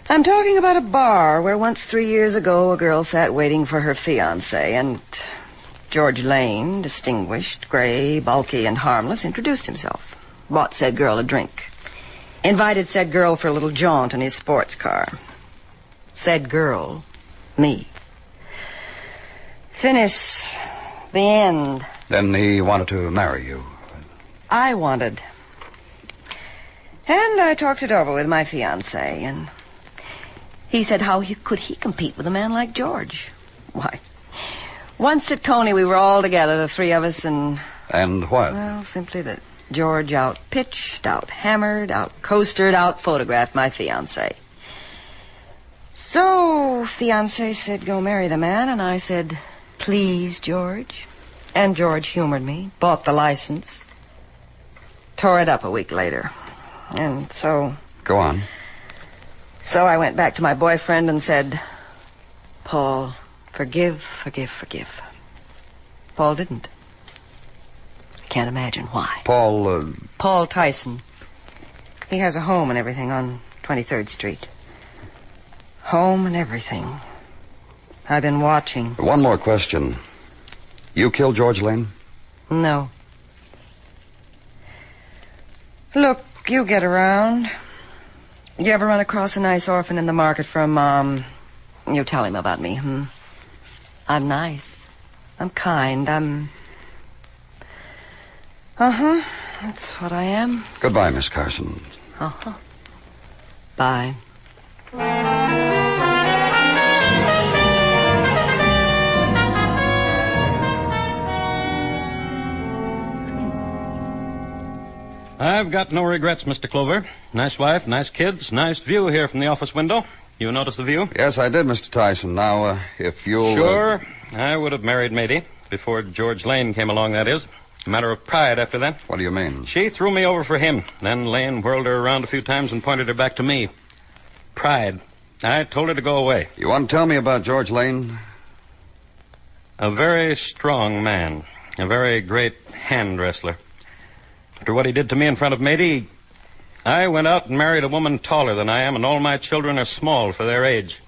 I'm talking about a bar where once 3 years ago a girl sat waiting for her fiancé, and George Lane, distinguished, gray, bulky, and harmless, introduced himself. Bought said girl a drink. Invited said girl for a little jaunt in his sports car. Said girl, me. Finis. The end. Then he wanted to marry you. I wanted. And I talked it over with my fiancé, and he said how could he compete with a man like George? Why, once at Coney we were all together, the three of us, and... And what? Well, simply that George out-pitched, out-hammered, out-coastered, out-photographed my fiancé. So, fiancé said, go marry the man, and I said, please, George. And George humored me, bought the license, tore it up a week later. And so... Go on. So I went back to my boyfriend and said, Paul, forgive, forgive, forgive. Paul didn't. I can't imagine why. Paul Tyson. He has a home and everything on 23rd Street. Home and everything. I've been watching. One more question. You killed George Lane? No. Look, you get around. You ever run across a nice orphan in the market for a mom? You tell him about me, I'm nice. I'm kind. I'm... Uh-huh. That's what I am. Goodbye, Miss Carson. Uh-huh. Bye. I've got no regrets, Mr. Clover. Nice wife, nice kids, nice view here from the office window. You notice the view? Yes, I did, Mr. Tyson. Now, if you'll... Sure. I would have married Mady. Before George Lane came along, that is. A matter of pride after that. What do you mean? She threw me over for him. Then Lane whirled her around a few times and pointed her back to me. Pride. I told her to go away. You want to tell me about George Lane? A very strong man. A very great hand wrestler. After what he did to me in front of Mady, I went out and married a woman taller than I am, and all my children are small for their age.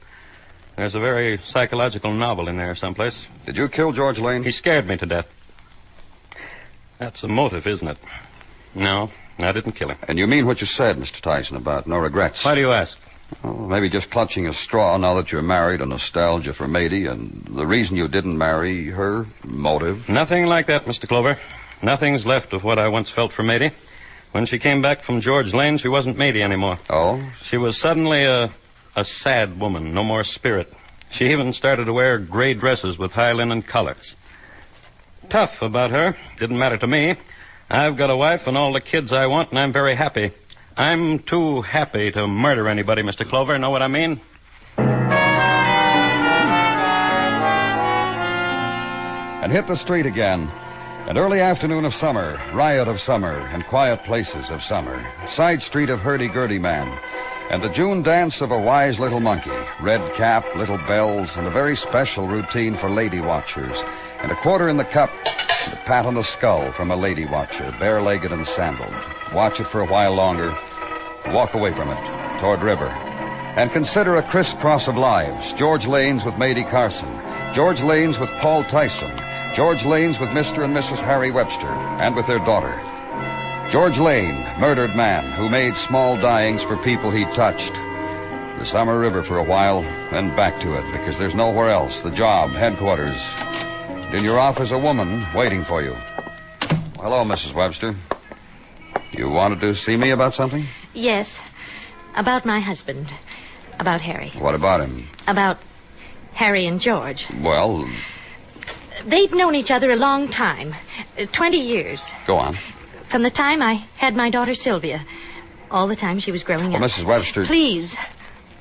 There's a very psychological novel in there someplace. Did you kill George Lane? He scared me to death. That's a motive, isn't it? No, I didn't kill him. And you mean what you said, Mr. Tyson, about no regrets? Why do you ask? Well, maybe just clutching a straw now that you're married, a nostalgia for Mady, and the reason you didn't marry her, motive. Nothing like that, Mr. Clover. Nothing's left of what I once felt for Mady. When she came back from George Lane, she wasn't Mady anymore. Oh? She was suddenly a sad woman, no more spirit. She even started to wear gray dresses with high linen collars. Tough about her. Didn't matter to me. I've got a wife and all the kids I want, and I'm very happy. I'm too happy to murder anybody, Mr. Clover. Know what I mean? And hit the street again. An early afternoon of summer, riot of summer, and quiet places of summer. Side street of hurdy-gurdy man. And the June dance of a wise little monkey. Red cap, little bells, and a very special routine for lady watchers. And a quarter in the cup, and a pat on the skull from a lady watcher, bare-legged and sandaled. Watch it for a while longer. Walk away from it, toward river. And consider a crisscross of lives. George Lane's with Mady Carson. George Lane's with Paul Tyson. George Lane's with Mr. and Mrs. Harry Webster, and with their daughter. George Lane, murdered man, who made small dyings for people he touched. The summer river for a while, then back to it, because there's nowhere else. The job, headquarters. In your office, a woman waiting for you. Hello, Mrs. Webster. You wanted to see me about something? Yes. About my husband. About Harry. What about him? About Harry and George. Well... They'd known each other a long time. 20 years. Go on. From the time I had my daughter Sylvia. All the time she was growing up. Mrs. Webster... Please.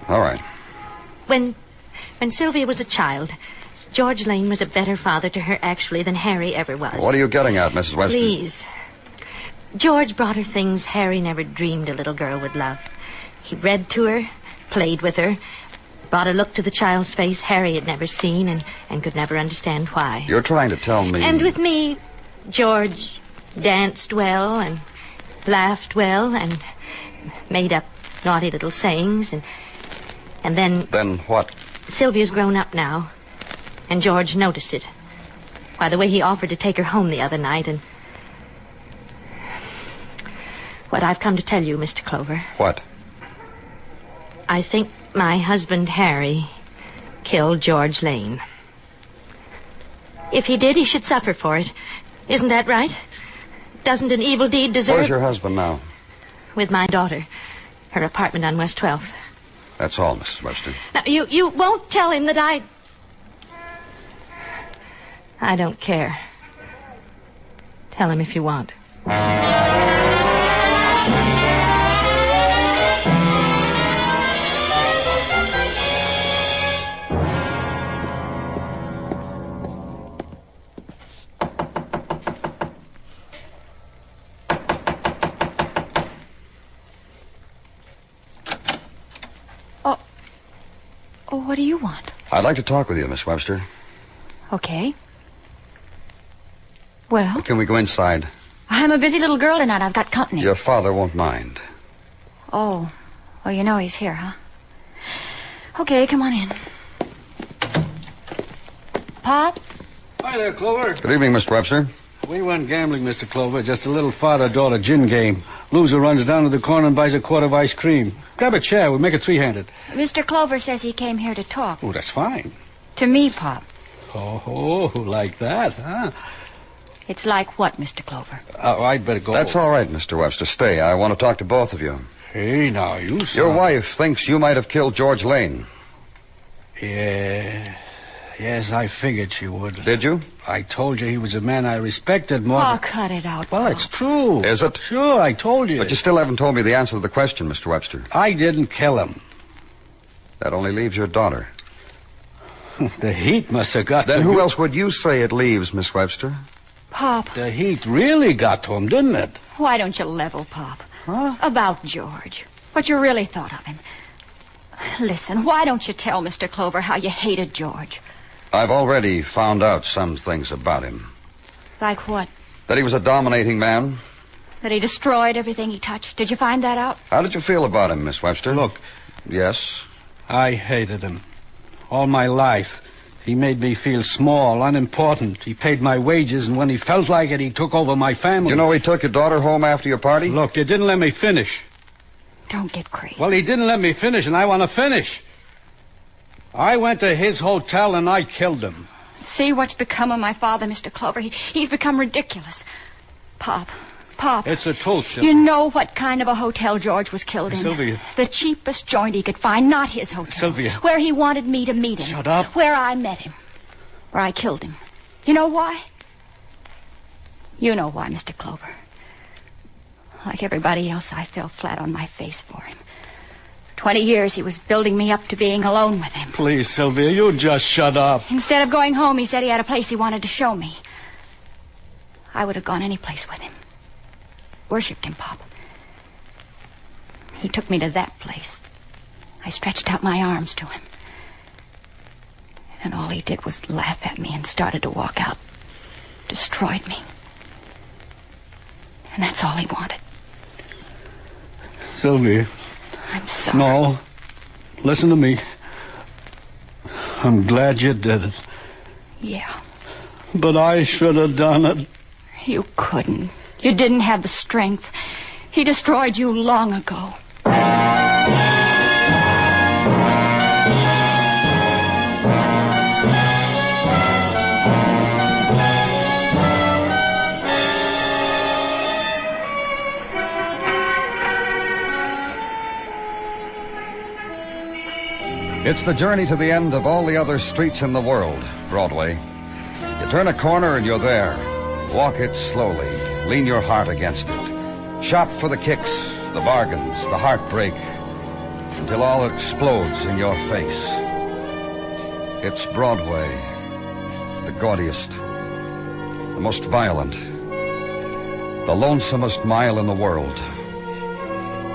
All right. When Sylvia was a child, George Lane was a better father to her, actually, than Harry ever was. What are you getting at, Mrs. Webster? Please. George brought her things Harry never dreamed a little girl would love. He read to her, played with her, brought a look to the child's face Harry had never seen and could never understand why. You're trying to tell me... And with me, George danced well and laughed well and made up naughty little sayings and then... Then what? Sylvia's grown up now, and George noticed it. By the way he offered to take her home the other night, and... What I've come to tell you, Mr. Clover. What? I think my husband, Harry, killed George Lane. If he did, he should suffer for it. Isn't that right? Doesn't an evil deed deserve... Where's your husband now? With my daughter. Her apartment on West 12th. That's all, Mrs. Webster. Now, you won't tell him that I don't care. Tell him if you want. Oh, what do you want? I'd like to talk with you, Miss Webster. Okay. Well? Can we go inside? I'm a busy little girl tonight. I've got company. Your father won't mind. Oh, you know he's here, huh? Okay, come on in. Pop? Hi there, Clover. Good evening, Mr. Webster. We went gambling, Mr. Clover. Just a little father-daughter gin game. Loser runs down to the corner and buys a quart of ice cream. Grab a chair. We'll make it three-handed. Mr. Clover says he came here to talk. Oh, that's fine. To me, Pop. Oh, like that, huh? It's like what, Mr. Clover? I'd better go. That's all right, Mr. Webster. Stay. I want to talk to both of you. Hey, now, you son. Your wife thinks you might have killed George Lane. Yeah. Yes, I figured she would. Did you? I told you he was a man I respected more Oh, cut it out, Well, Pop. it's true. Is it? Sure, I told you. But you still haven't told me the answer to the question, Mr. Webster. I didn't kill him. That only leaves your daughter. The heat must have got Then to who him. else would you say it leaves, Miss Webster? Pop. The heat really got to him, didn't it? Why don't you level, Pop? Huh? About George. What you really thought of him. Listen, why don't you tell Mr. Clover how you hated George? I've already found out some things about him. Like what? That he was a dominating man. That he destroyed everything he touched. Did you find that out? How did you feel about him, Miss Webster? Look. Yes? I hated him. All my life, he made me feel small, unimportant. He paid my wages, and when he felt like it, he took over my family. You know he took your daughter home after your party? Look, you didn't let me finish. Don't get crazy. Well, he didn't let me finish, and I want to finish. I went to his hotel, and I killed him. See what's become of my father, Mr. Clover. He's become ridiculous. Pop. It's the truth, Sylvia. You know what kind of a hotel George was killed in? Sylvia. The cheapest joint he could find, not his hotel. Sylvia. Where he wanted me to meet him. Shut up. Where I met him. Where I killed him. You know why? You know why, Mr. Clover. Like everybody else, I fell flat on my face for him. For 20 years, he was building me up to being alone with him. Please, Sylvia, you just shut up. Instead of going home, he said he had a place he wanted to show me. I would have gone any place with him. Worshipped him, Pop. He took me to that place. I stretched out my arms to him. And all he did was laugh at me and started to walk out. Destroyed me. And that's all he wanted. Sylvia. I'm sorry. No. Listen to me. I'm glad you did it. Yeah. But I should have done it. You couldn't. You didn't have the strength. He destroyed you long ago. It's the journey to the end of all the other streets in the world, Broadway. You turn a corner and you're there. Walk it slowly. Lean your heart against it. Shop for the kicks, the bargains, the heartbreak, until all explodes in your face. It's Broadway, the gaudiest, the most violent, the lonesomest mile in the world.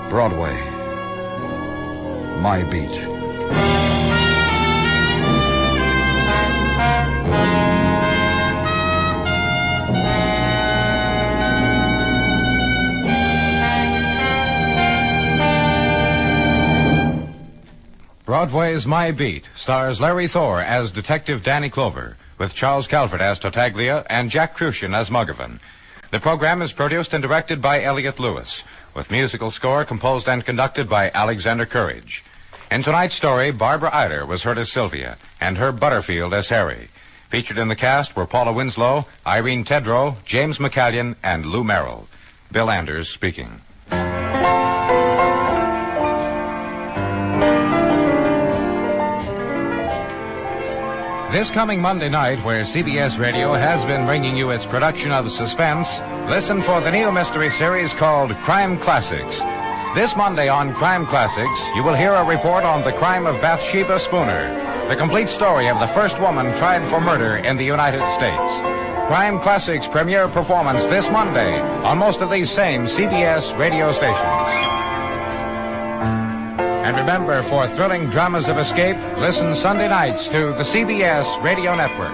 Broadway, my beat. Broadway's My Beat stars Larry Thor as Detective Danny Clover, with Charles Calvert as Tartaglia and Jack Crucian as Muggavan. The program is produced and directed by Elliott Lewis, with musical score composed and conducted by Alexander Courage. In tonight's story, Barbara Eiler was heard as Sylvia, and Herb Butterfield as Harry. Featured in the cast were Paula Winslow, Irene Tedrow, James McCallion, and Lou Merrill. Bill Anders speaking. This coming Monday night, where CBS Radio has been bringing you its production of Suspense, listen for the new mystery series called Crime Classics. This Monday on Crime Classics, you will hear a report on the crime of Bathsheba Spooner, the complete story of the first woman tried for murder in the United States. Crime Classics premiere performance this Monday on most of these same CBS radio stations. And remember, for thrilling dramas of escape, listen Sunday nights to the CBS Radio Network.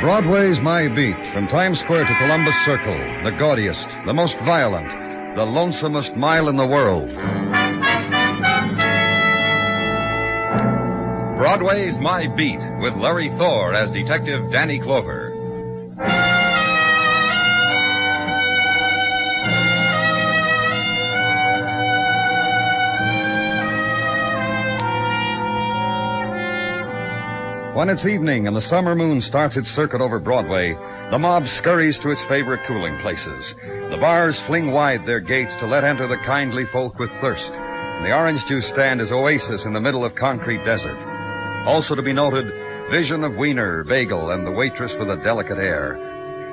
Broadway's My Beat, from Times Square to Columbus Circle, the gaudiest, the most violent, the lonesomest mile in the world. Broadway's My Beat, with Larry Thor as Detective Danny Clover. When it's evening and the summer moon starts its circuit over Broadway, the mob scurries to its favorite cooling places. The bars fling wide their gates to let enter the kindly folk with thirst. And the orange juice stand is oasis in the middle of concrete desert. Also to be noted, vision of wiener, bagel, and the waitress with a delicate air.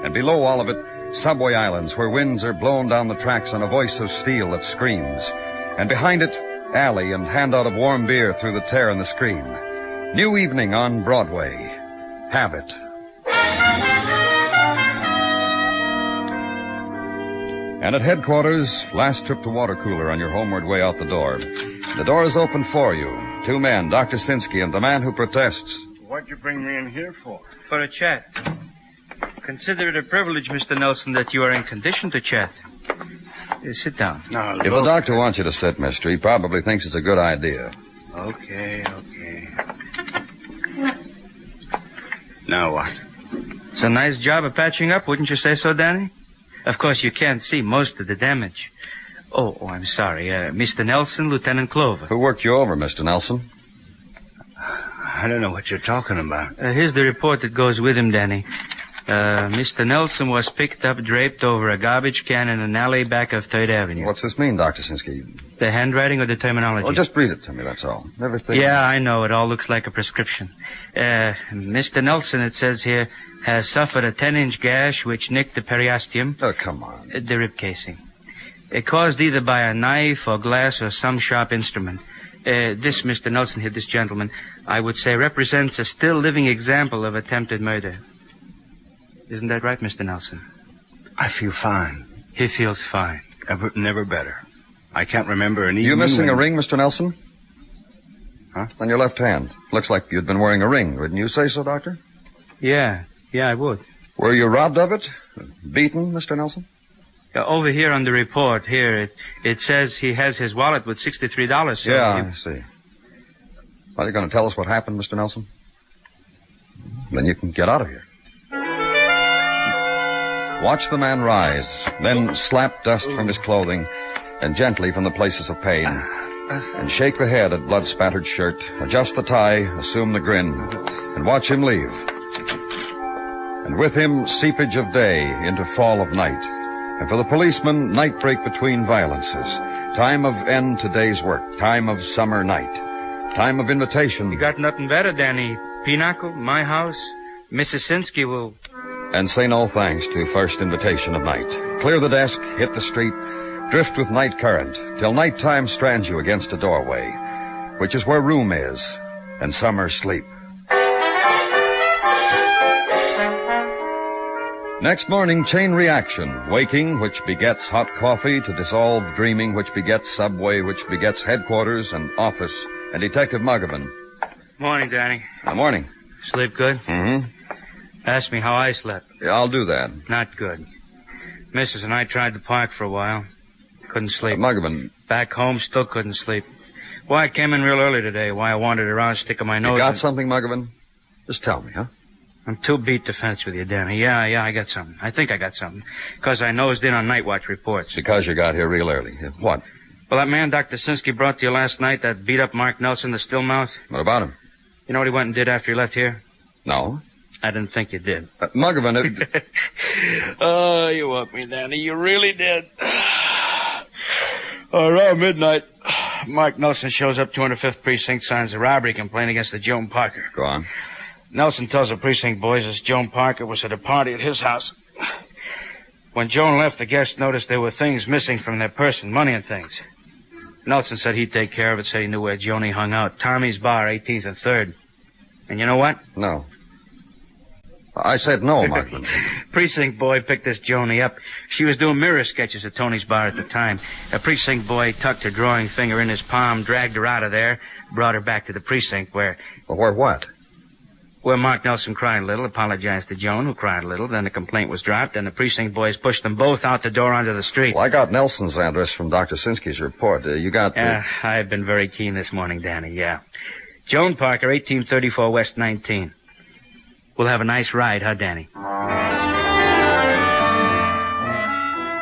And below all of it, subway islands where winds are blown down the tracks on a voice of steel that screams. And behind it, alley and handout of warm beer through the tear in the screen. New evening on Broadway. Have it. And at headquarters, last trip to water cooler on your homeward way out the door. The door is open for you. Two men, Dr. Sinsky and the man who protests. What'd you bring me in here for? For a chat. Consider it a privilege, Mr. Nelson, that you are in condition to chat. Sit down. Now, if the doctor wants you to sit, mister, he probably thinks it's a good idea. Okay. Now what? It's a nice job of patching up, wouldn't you say so, Danny? Of course, you can't see most of the damage. Oh, I'm sorry. Mr. Nelson, Lieutenant Clover. Who worked you over, Mr. Nelson? I don't know what you're talking about. Here's the report that goes with him, Danny. Mr. Nelson was picked up draped over a garbage can in an alley back of 3rd Avenue. What's this mean, Dr. Sinsky? The handwriting or the terminology? Well, just read it to me, that's all. Everything. Yeah, I know. It all looks like a prescription. Mr. Nelson, it says here, has suffered a 10-inch gash which nicked the periosteum. Oh, come on. The rib casing. Caused either by a knife or glass or some sharp instrument. This, Mr. Nelson here, this gentleman, I would say represents a still living example of attempted murder. Isn't that right, Mr. Nelson? I feel fine. He feels fine. Never better. I can't remember any... You missing a ring, Mr. Nelson? Huh? On your left hand. Looks like you'd been wearing a ring. Wouldn't you say so, Doctor? Yeah, I would. Were you robbed of it? Beaten, Mr. Nelson? Over here on the report, here, it says he has his wallet with $63. So I see. Well, you're going to tell us what happened, Mr. Nelson? Then you can get out of here. Watch the man rise, then slap dust from his clothing, and gently from the places of pain, and shake the head at blood-spattered shirt, adjust the tie, assume the grin, and watch him leave. And with him, seepage of day into fall of night. And for the policeman, night break between violences. Time of end to day's work. Time of summer night. Time of invitation. You got nothing better, Danny. Pinochle, my house. Mrs. Sinsky will... And say no thanks to first invitation of night. Clear the desk, hit the street, drift with night current, till nighttime strands you against a doorway, which is where room is, and summer sleep. Next morning, chain reaction. Waking, which begets hot coffee, to dissolve dreaming, which begets subway, which begets headquarters and office, and Detective Muggerman. Morning, Danny. Morning. Sleep good? Mm-hmm. Ask me how I slept. Yeah, I'll do that. Not good. Mrs. and I tried the park for a while. Couldn't sleep. Muggerman. Back home, still couldn't sleep. Why, I came in real early today. Why I wandered around sticking my nose... You got something, Muggerman? Just tell me, huh? I'm too beat to fence with you, Danny. Yeah, I got something. I think I got something. Because I nosed in on night watch reports. Because you got here real early. What? Well, that man Dr. Sinsky brought to you last night, that beat-up Mark Nelson, the Stillmouth. What about him? You know what he went and did after he left here? No. I didn't think you did. Muggerman, Oh, you want me, Danny. You really did. Around midnight, Mark Nelson shows up 205th Precinct, signs a robbery complaint against the Joan Parker. Go on. Nelson tells the precinct boys that Joan Parker was at a party at his house. When Joan left, the guests noticed there were things missing from their person, money and things. Nelson said he'd take care of it, said he knew where Joni hung out. Tommy's Bar, 18th and 3rd. And you know what? No. I said no, Muggerman. Precinct boy picked this Joni up. She was doing mirror sketches at Tony's Bar at the time. A precinct boy tucked her drawing finger in his palm, dragged her out of there, brought her back to the precinct where... Well, where what? Where Mark Nelson cried a little, apologized to Joan, who cried a little. Then the complaint was dropped, and the precinct boys pushed them both out the door onto the street. Well, I got Nelson's address from Dr. Sinsky's report. You got... Yeah, I've been very keen this morning, Danny, yeah. Joan Parker, 1834 West 19. We'll have a nice ride, huh, Danny?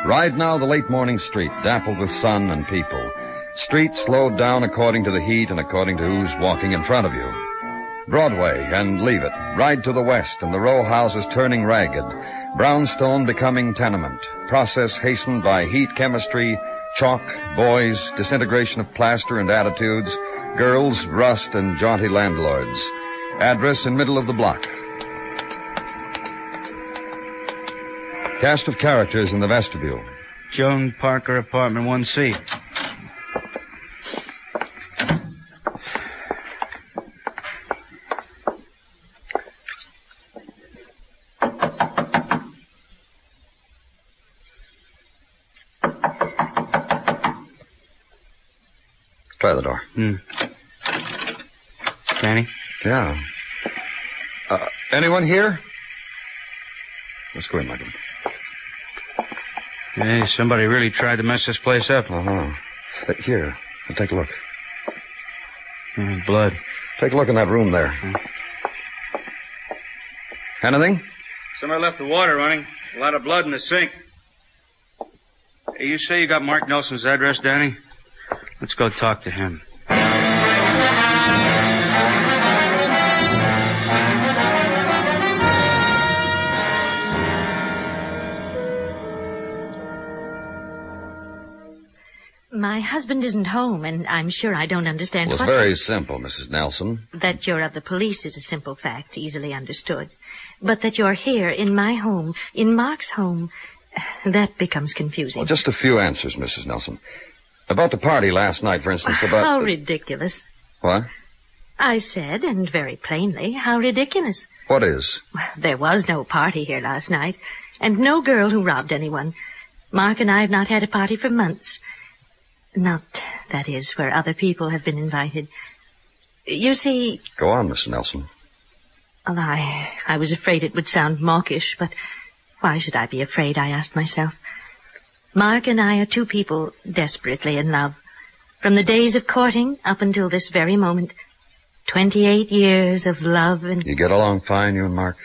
Ride now the late morning street, dappled with sun and people. Street slowed down according to the heat and according to who's walking in front of you. Broadway and leave it. Ride to the west and the row houses turning ragged. Brownstone becoming tenement. Process hastened by heat, chemistry, chalk, boys, disintegration of plaster and attitudes, girls, rust, and jaunty landlords. Address in middle of the block. Cast of characters in the vestibule. Joan Parker, apartment 1C. Try the door. Danny? Yeah. Anyone here? Let's go in, Michael. Hey, somebody really tried to mess this place up. Uh-huh. Here, take a look. Blood. Take a look in that room there. Anything? Somebody left the water running. A lot of blood in the sink. Hey, you say you got Mark Nelson's address, Danny? Let's go talk to him. My husband isn't home, and I'm sure I don't understand Well, it's very simple, Mrs. Nelson. That you're of the police is a simple fact, easily understood. But that you're here, in my home, in Mark's home, that becomes confusing. Well, just a few answers, Mrs. Nelson. About the party last night, for instance, about... How ridiculous. What? I said, and very plainly, how ridiculous. What is? There was no party here last night, and no girl who robbed anyone. Mark and I have not had a party for months. Not, that is, where other people have been invited. You see... Go on, Mrs. Nelson. Well, I was afraid it would sound mawkish, but why should I be afraid, I asked myself. Mark and I are two people desperately in love. From the days of courting up until this very moment. 28 years of love and... You get along fine, you and Mark?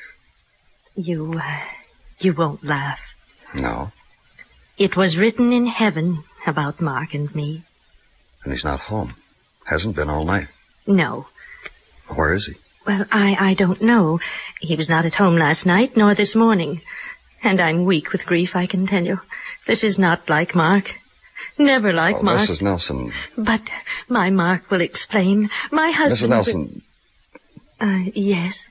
You won't laugh. No. It was written in heaven about Mark and me. And he's not home. Hasn't been all night. No. Where is he? Well, I don't know. He was not at home last night, nor this morning. And I'm weak with grief, I can tell you. This is not like Mark. Never like Mark. Mrs. Nelson. But my Mark will explain. My husband... Mrs. Nelson. Yes?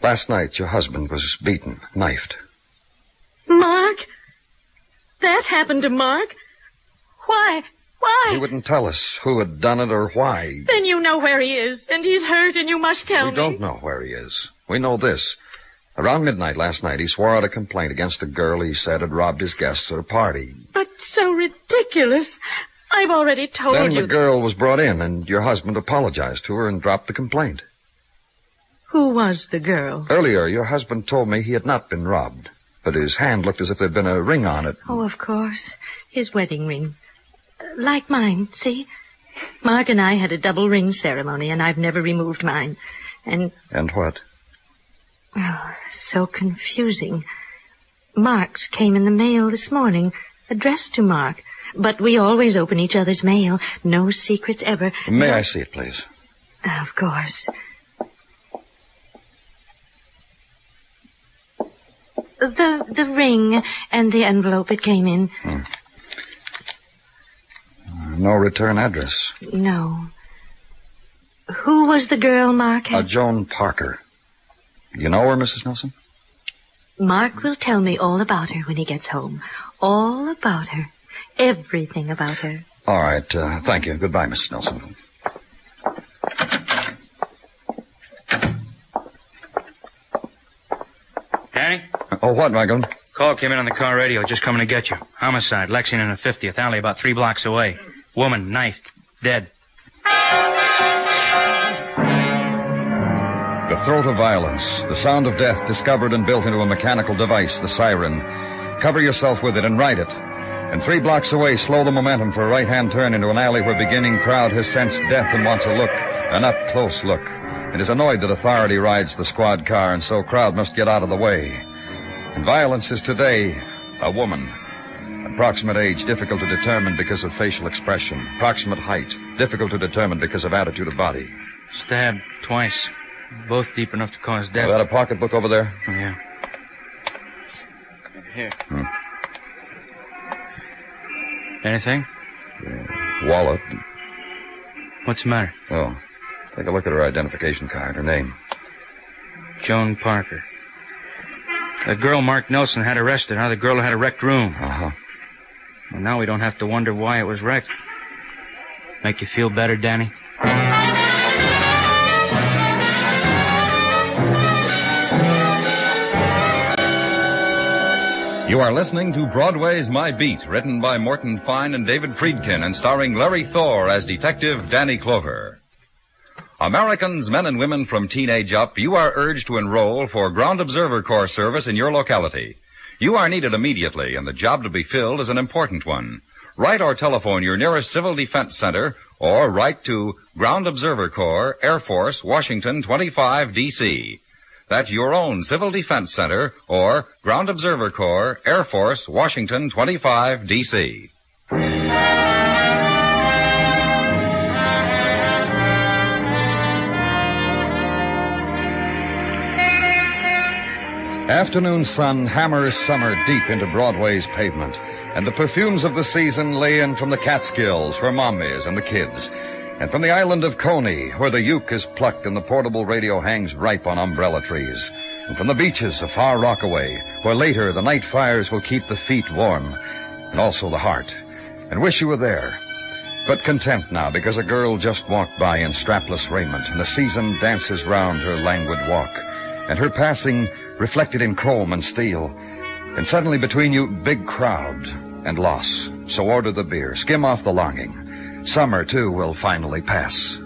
Last night, your husband was beaten, knifed. Mark? That happened to Mark? Why? He wouldn't tell us who had done it or why. Then you know where he is, and he's hurt, and you must tell me. We don't know where he is. We know this. Around midnight last night, he swore out a complaint against a girl he said had robbed his guests at a party. But so ridiculous. I've already told you... Then the girl was brought in, and your husband apologized to her and dropped the complaint. Who was the girl? Earlier, your husband told me he had not been robbed, but his hand looked as if there'd been a ring on it. Oh, of course. His wedding ring. Like mine, see? Mark and I had a double ring ceremony, and I've never removed mine. And what? Oh, so confusing. Mark's came in the mail this morning, addressed to Mark. But we always open each other's mail. No secrets ever. May I see it, please? Of course. The ring and the envelope it came in. No return address. No. Who was the girl Mark had? Joan Parker. You know her, Mrs. Nelson? Mark will tell me all about her when he gets home. All about her. Everything about her. All right. Thank you. Goodbye, Mrs. Nelson. Danny? Oh, what, Michael? Call came in on the car radio, just coming to get you. Homicide, Lexington and 50th Alley, about 3 blocks away. Woman, knifed, dead. The throat of violence, the sound of death discovered and built into a mechanical device, the siren. Cover yourself with it and write it. And 3 blocks away, slow the momentum for a right-hand turn into an alley where beginning crowd has sensed death and wants a look, an up-close look. It is annoyed that authority rides the squad car, and so crowd must get out of the way. And violence is today a woman. Approximate age, difficult to determine because of facial expression. Approximate height, difficult to determine because of attitude of body. Stabbed twice. Both deep enough to cause death. Is that a pocketbook over there? Yeah. Here. Anything? Wallet. What's the matter? Oh, take a look at her identification card. Her name. Joan Parker. The girl Mark Nelson had arrested, the girl who had a wrecked room. Uh-huh. Well, now we don't have to wonder why it was wrecked. Make you feel better, Danny? You are listening to Broadway's My Beat, written by Morton Fine and David Friedkin, and starring Larry Thor as Detective Danny Clover. Americans, men and women from teenage up, you are urged to enroll for Ground Observer Corps service in your locality. You are needed immediately, and the job to be filled is an important one. Write or telephone your nearest Civil Defense Center, or write to Ground Observer Corps, Air Force, Washington 25, D.C. That's your own Civil Defense Center, or Ground Observer Corps, Air Force, Washington 25, D.C. Afternoon sun hammers summer deep into Broadway's pavement, and the perfumes of the season lay in from the Catskills for mommies and the kids, and from the island of Coney, where the uke is plucked and the portable radio hangs ripe on umbrella trees, and from the beaches of Far Rockaway, where later the night fires will keep the feet warm, and also the heart, and wish you were there. But content now, because a girl just walked by in strapless raiment, and the season dances round her languid walk, and her passing reflected in chrome and steel, and suddenly between you, big crowd and loss. So order the beer, skim off the longing. Summer, too, will finally pass.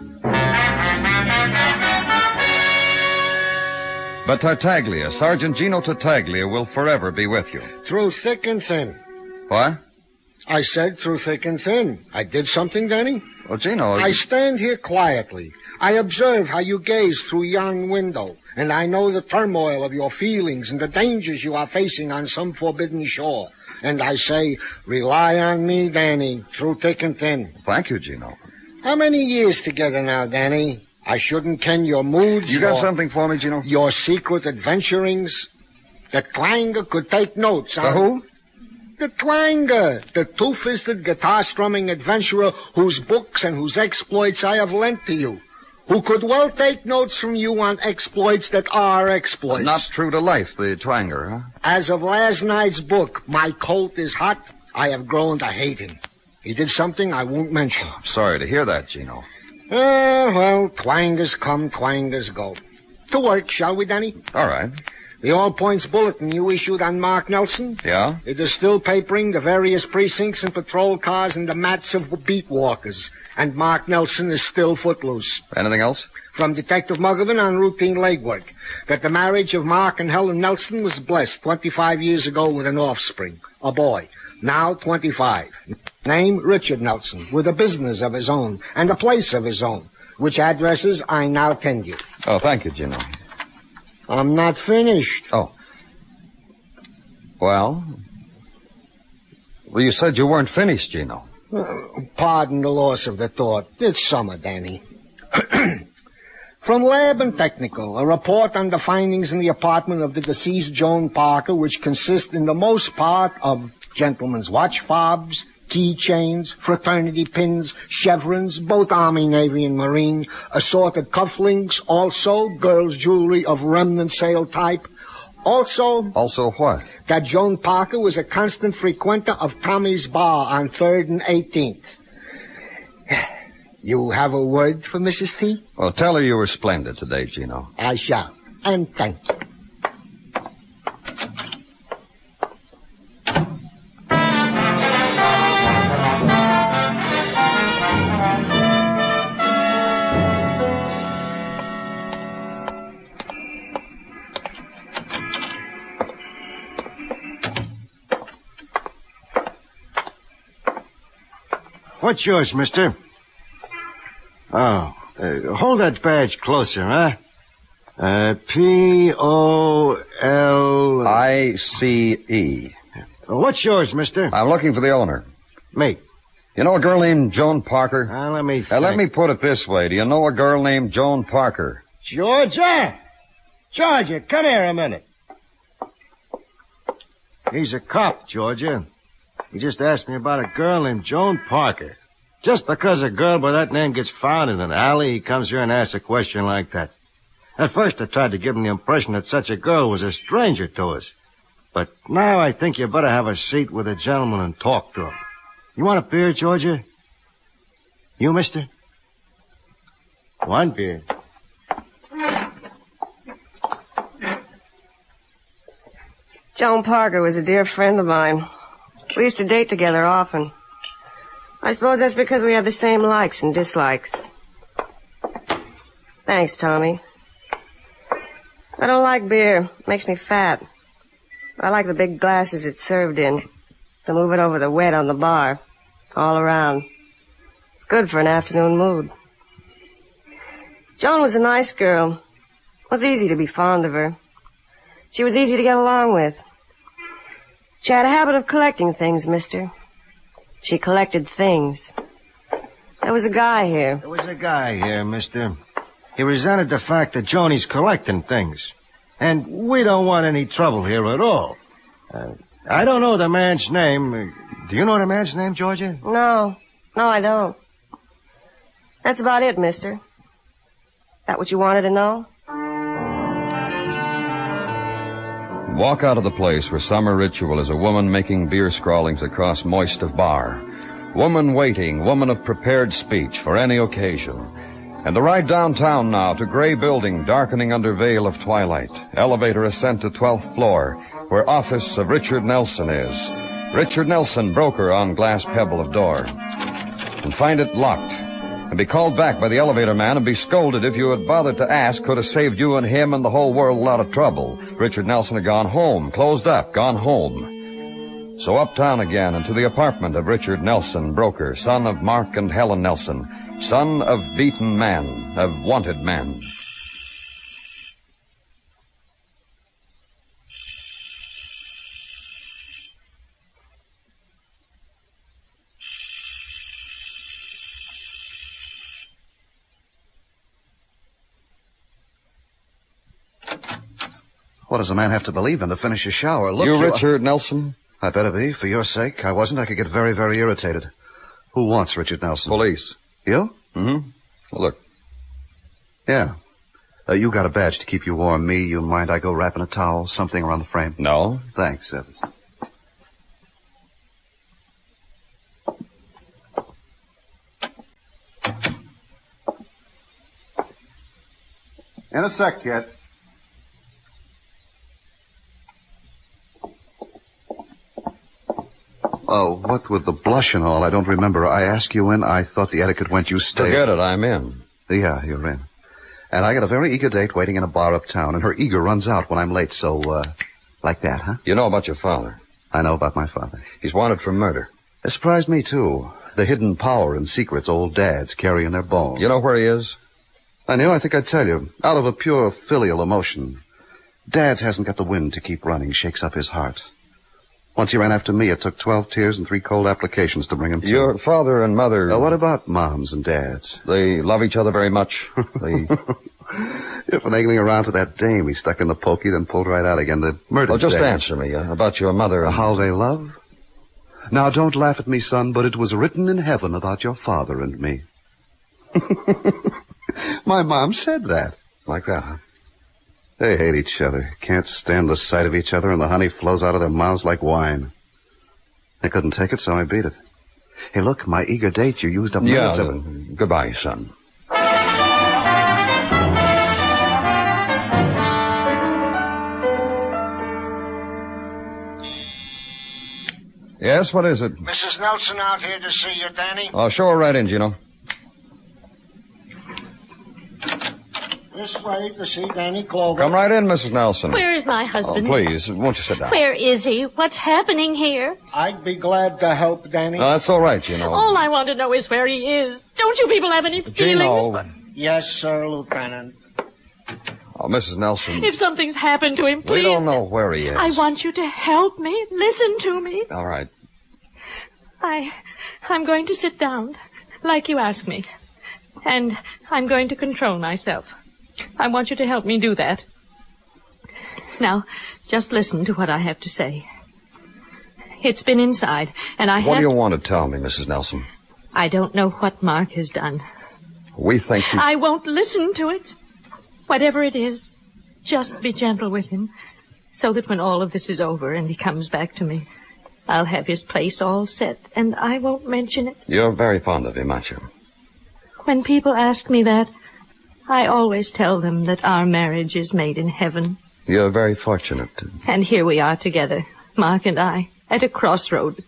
But Tartaglia, Sergeant Gino Tartaglia, will forever be with you. Through thick and thin. What? I said through thick and thin. I did something, Danny? Well, Gino... I stand here quietly. I observe how you gaze through yon window, and I know the turmoil of your feelings and the dangers you are facing on some forbidden shore. And I say, rely on me, Danny, through thick and thin. Thank you, Gino. How many years together now, Danny? I shouldn't ken your moods. You got something for me, Gino? Your secret adventurings. The twanger could take notes on... The who? The twanger, the two-fisted guitar-strumming adventurer whose books and whose exploits I have lent to you, who could well take notes from you on exploits that are exploits. But not true to life, the twanger, huh? As of last night's book, My Colt is Hot, I have grown to hate him. He did something I won't mention. I'm sorry to hear that, Gino. Well, twangers come, twangers go. To work, shall we, Danny? All right. The all-points bulletin you issued on Mark Nelson? Yeah? It is still papering the various precincts and patrol cars and the mats of beat walkers. And Mark Nelson is still footloose. Anything else? From Detective Muggerman on routine legwork. That the marriage of Mark and Helen Nelson was blessed 25 years ago with an offspring. A boy. Now 25. Name Richard Nelson. With a business of his own. And a place of his own. Which addresses I now tend you. Oh, thank you, Gino. I'm not finished. Oh. Well, you said you weren't finished, Gino. Pardon the loss of the thought. It's summer, Danny. From Lab and Technical, a report on the findings in the apartment of the deceased Joan Parker, which consist in the most part of gentlemen's watch fobs, keychains, fraternity pins, chevrons, both Army, Navy, and Marine, assorted cufflinks, also girls' jewelry of remnant sale type. Also... Also what? That Joan Parker was a constant frequenter of Tommy's Bar on 3rd and 18th. You have a word for Mrs. T? Well, tell her you were splendid today, Gino. I shall. And thank you. What's yours, mister? Oh, hold that badge closer, huh? P-O-L... I-C-E. What's yours, mister? I'm looking for the owner. Me. You know a girl named Joan Parker? Let me think. Let me put it this way. Do you know a girl named Joan Parker? Georgia! Georgia, come here a minute. He's a cop, Georgia. He just asked me about a girl named Joan Parker. Just because a girl by that name gets found in an alley, he comes here and asks a question like that. At first, I tried to give him the impression that such a girl was a stranger to us. But now I think you better have a seat with a gentleman and talk to him. You want a beer, Georgia? You, mister? One beer. Joan Parker was a dear friend of mine. We used to date together often. I suppose that's because we have the same likes and dislikes. Thanks, Tommy. I don't like beer. It makes me fat. I like the big glasses it's served in. To move it over the wet on the bar. All around. It's good for an afternoon mood. Joan was a nice girl. It was easy to be fond of her. She was easy to get along with. She had a habit of collecting things, mister. She collected things. There was a guy here. There was a guy here, mister. He resented the fact that Joni's collecting things. And we don't want any trouble here at all. I don't know the man's name. Do you know the man's name, Georgia? No, I don't. That's about it, mister. That what you wanted to know? Walk out of the place where summer ritual is a woman making beer scrawlings across moist of bar. Woman waiting, woman of prepared speech for any occasion. And the ride downtown now to gray building darkening under veil of twilight. Elevator ascent to 12th floor, where office of Richard Nelson is. Richard Nelson, broker on glass pebble of door. And find it locked. And be called back by the elevator man and be scolded if you had bothered to ask. Could have saved you and him and the whole world a lot of trouble. Richard Nelson had gone home, closed up, gone home. So uptown again and to the apartment of Richard Nelson, broker, son of Mark and Helen Nelson, son of beaten man, of wanted man. What does a man have to believe in to finish his shower? Look, You Richard Nelson? I better be, for your sake. I wasn't. I could get very, very irritated. Who wants Richard Nelson? Police. You? Mm-hmm. Well, look. Yeah. You got a badge to keep you warm. Me, you mind I go wrapping a towel, something around the frame? No. Thanks, Evans. In a sec, kid. Oh, what with the blush and all, I don't remember. I asked you in. I thought the etiquette went you stay. Forget it, I'm in. Yeah, you're in. And I got a very eager date waiting in a bar uptown, and her eager runs out when I'm late, so, like that, huh? You know about your father? I know about my father. He's wanted for murder. It surprised me, too. The hidden power and secrets old dads carry in their bones. You know where he is? I knew. I think I'd tell you. Out of a pure filial emotion. Dad's hasn't got the wind to keep running. Shakes up his heart. Once he ran after me, it took 12 tears and 3 cold applications to bring him to. Your father and mother... What about moms and dads? They love each other very much. They... You're finagling around to that dame he stuck in the pokey, then pulled right out again. The murdered Well, just dame. answer me about your mother and... How they love? Now, don't laugh at me, son, but it was written in heaven about your father and me. My mom said that. Like that, huh? They hate each other, can't stand the sight of each other, and the honey flows out of their mouths like wine. They couldn't take it, so I beat it. Hey, look, my eager date, you used up minutes of it. Goodbye, son. Yes, what is it? Mrs. Nelson out here to see you, Danny. Oh, show her right in, Gino. This way to see Danny Clover. Come right in, Mrs. Nelson. Where is my husband? Oh, please, won't you sit down? Where is he? What's happening here? I'd be glad to help, Danny. No, that's all right, Gino. All I want to know is where he is. Don't you people have any feelings? Gino. Yes, sir, Lieutenant. Oh, Mrs. Nelson. If something's happened to him, please. We don't know where he is. I want you to help me. Listen to me. All right. I'm going to sit down, like you asked me. And I'm going to control myself. I want you to help me do that. Now, just listen to what I have to say. It's been inside, and What do you want to tell me, Mrs. Nelson? I don't know what Mark has done. We think he's... I won't listen to it. Whatever it is, just be gentle with him, so that when all of this is over and he comes back to me, I'll have his place all set, and I won't mention it. You're very fond of him, aren't you? When people ask me that, I always tell them that our marriage is made in heaven. You're very fortunate. And here we are together, Mark and I, at a crossroad.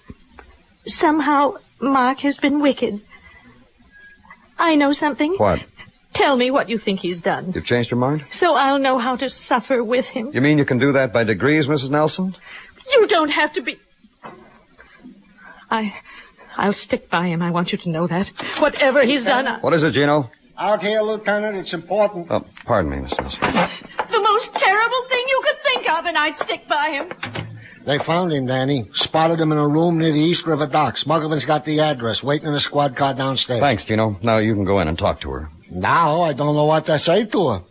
Somehow, Mark has been wicked. I know something. What? Tell me what you think he's done. You've changed your mind? So I'll know how to suffer with him. You mean you can do that by degrees, Mrs. Nelson? You don't have to be... I'll stick by him. I want you to know that. Whatever he's done... What is it, Gino? Out here, Lieutenant. It's important. Oh, pardon me, Mrs. Nelson. The most terrible thing you could think of, and I'd stick by him. They found him, Danny. Spotted him in a room near the East River docks. Muggavan's got the address, waiting in a squad car downstairs. Thanks, Gino. Now you can go in and talk to her. Now I don't know what to say to her.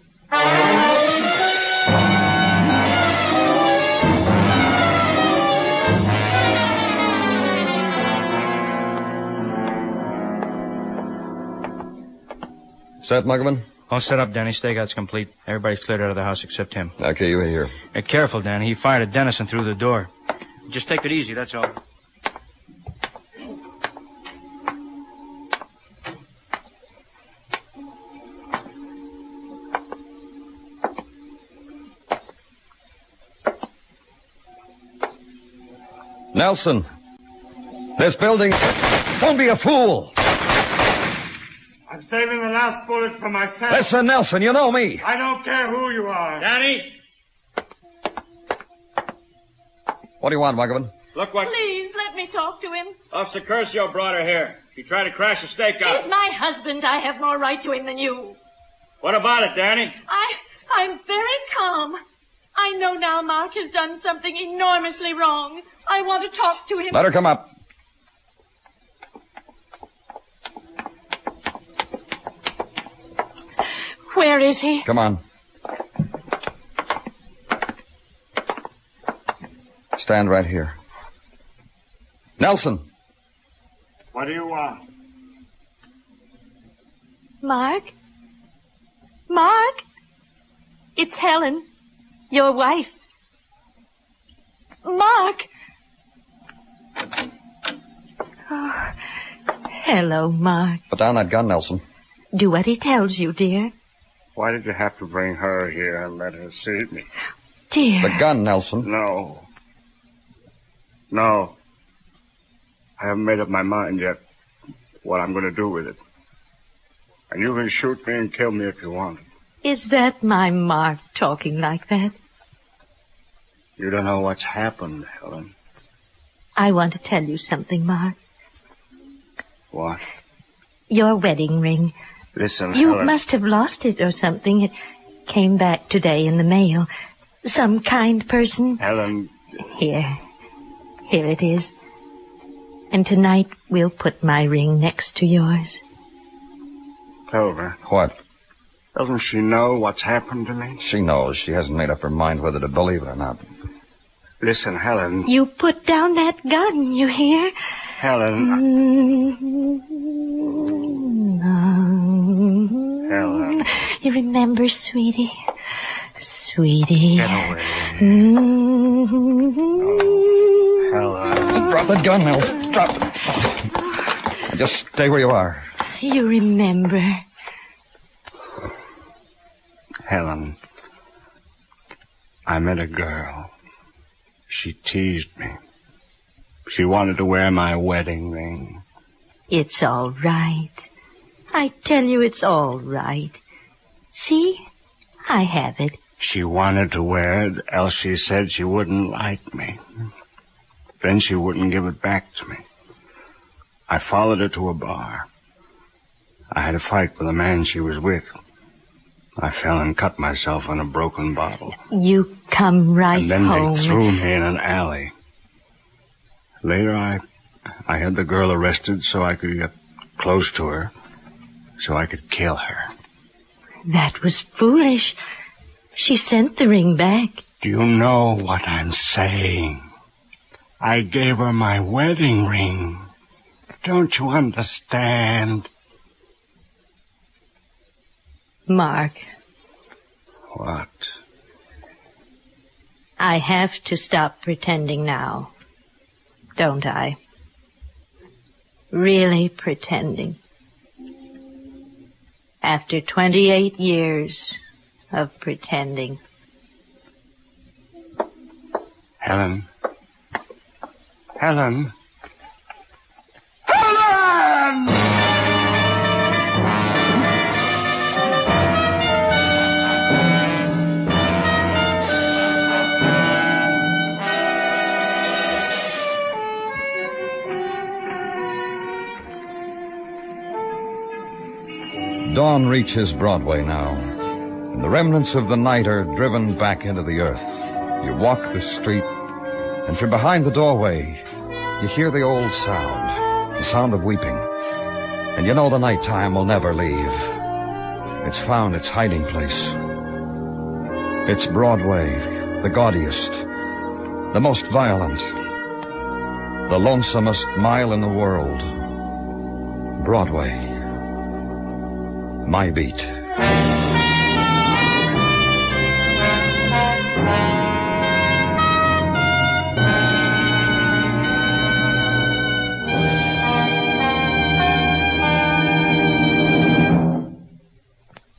Set, Muggavan? All set up, Danny. Stakeout's complete. Everybody's cleared out of the house except him. Okay, you here. Hey, careful, Danny. He fired at Dennison through the door. Just take it easy, that's all. Nelson, this building... Don't be a fool! I'm saving the last bullet for myself. Listen, Nelson, you know me. I don't care who you are. Danny! What do you want, Muggavan? Look what... Please, let me talk to him. Officer Curcio brought her here. She tried to crash a stakeout. He's my husband. I have more right to him than you. What about it, Danny? I'm very calm. I know now Mark has done something enormously wrong. I want to talk to him. Let her come up. Where is he? Come on. Stand right here. Nelson. What do you want? Mark? Mark? It's Helen, your wife. Mark! Oh, hello, Mark. Put down that gun, Nelson. Do what he tells you, dear. Why did you have to bring her here and let her see me? Dear. The gun, Nelson. No. No. I haven't made up my mind yet what I'm going to do with it. And you can shoot me and kill me if you want. Is that my Mark talking like that? You don't know what's happened, Helen. I want to tell you something, Mark. What? Your wedding ring. Listen, You Helen. must have lost it or something. It came back today in the mail. Some kind person. Helen. Here it is. And tonight we'll put my ring next to yours. Clover. What? Doesn't she know what's happened to me? She knows. She hasn't made up her mind whether to believe it or not. Listen, Helen. You put down that gun, you hear? Helen. Helen. You remember, sweetie? Sweetie. Get away. Helen. Drop that gun, Nelson. Drop it. Just stay where you are. You remember. Helen. I met a girl. She teased me. She wanted to wear my wedding ring. It's all right. I tell you it's all right. See? I have it. She wanted to wear it, else she said she wouldn't like me. Then she wouldn't give it back to me. I followed her to a bar. I had a fight with the man she was with. I fell and cut myself on a broken bottle. You come right And then home. they threw me in an alley. Later, I I had the girl arrested so I could get close to her, so I could kill her. That was foolish. She sent the ring back. Do you know what I'm saying? I gave her my wedding ring. Don't you understand? Mark. What? I have to stop pretending now. Don't I? Really pretending. After 28 years of pretending. Helen. Helen! Helen! Dawn reaches Broadway now, and the remnants of the night are driven back into the earth. You walk the street, and from behind the doorway, you hear the old sound, the sound of weeping. And you know the nighttime will never leave. It's found its hiding place. It's Broadway, the gaudiest, the most violent, the lonesomest mile in the world. Broadway. My beat.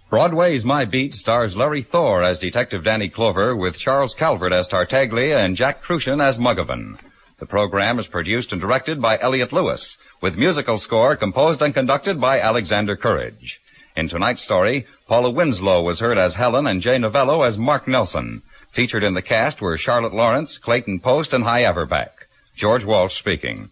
Broadway's My Beat stars Larry Thor as Detective Danny Clover with Charles Calvert as Tartaglia and Jack Crucian as Muggavan. The program is produced and directed by Elliott Lewis, with musical score composed and conducted by Alexander Courage. In tonight's story, Paula Winslow was heard as Helen and Jay Novello as Mark Nelson. Featured in the cast were Charlotte Lawrence, Clayton Post, and Hy Averback. George Walsh speaking.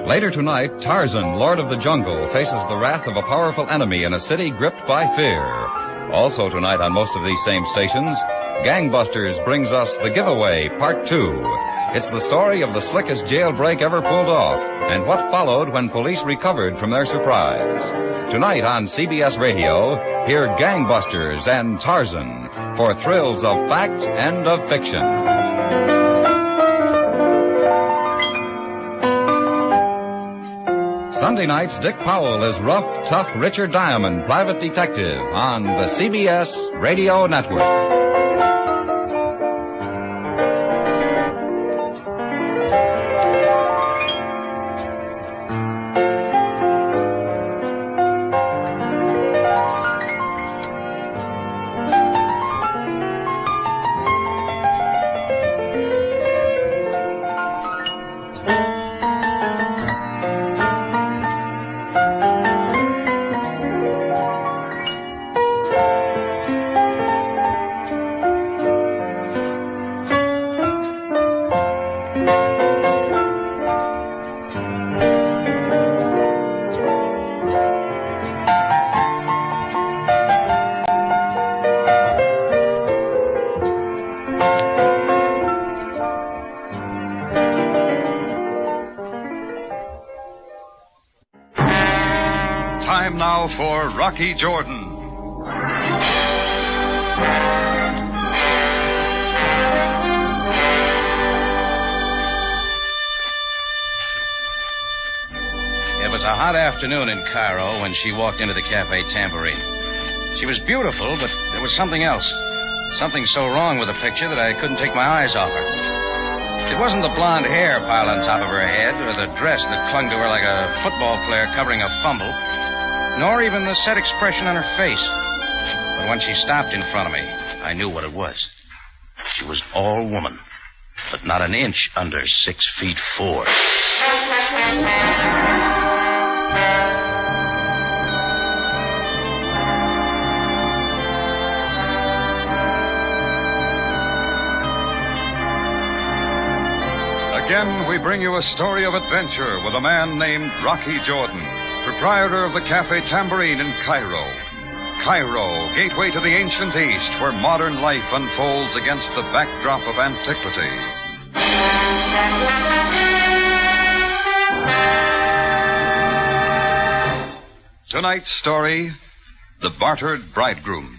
Later tonight, Tarzan, Lord of the Jungle, faces the wrath of a powerful enemy in a city gripped by fear. Also tonight on most of these same stations, Gangbusters brings us The Giveaway, Part 2. It's the story of the slickest jailbreak ever pulled off and what followed when police recovered from their surprise. Tonight on CBS Radio, hear Gangbusters and Tarzan for thrills of fact and of fiction. Sunday nights, Dick Powell is rough, tough Richard Diamond, private detective, on the CBS Radio Network. Time now for Rocky Jordan. It was a hot afternoon in Cairo when she walked into the Cafe Tambourine. She was beautiful, but there was something else. Something so wrong with the picture that I couldn't take my eyes off her. It wasn't the blonde hair piled on top of her head or the dress that clung to her like a football player covering a fumble, nor even the set expression on her face. But when she stopped in front of me, I knew what it was. She was all woman, but not an inch under 6'4". Again, we bring you a story of adventure with a man named Rocky Jordan, proprietor of the Cafe Tambourine in Cairo. Cairo, gateway to the ancient East, where modern life unfolds against the backdrop of antiquity. Tonight's story, The Bartered Bridegroom.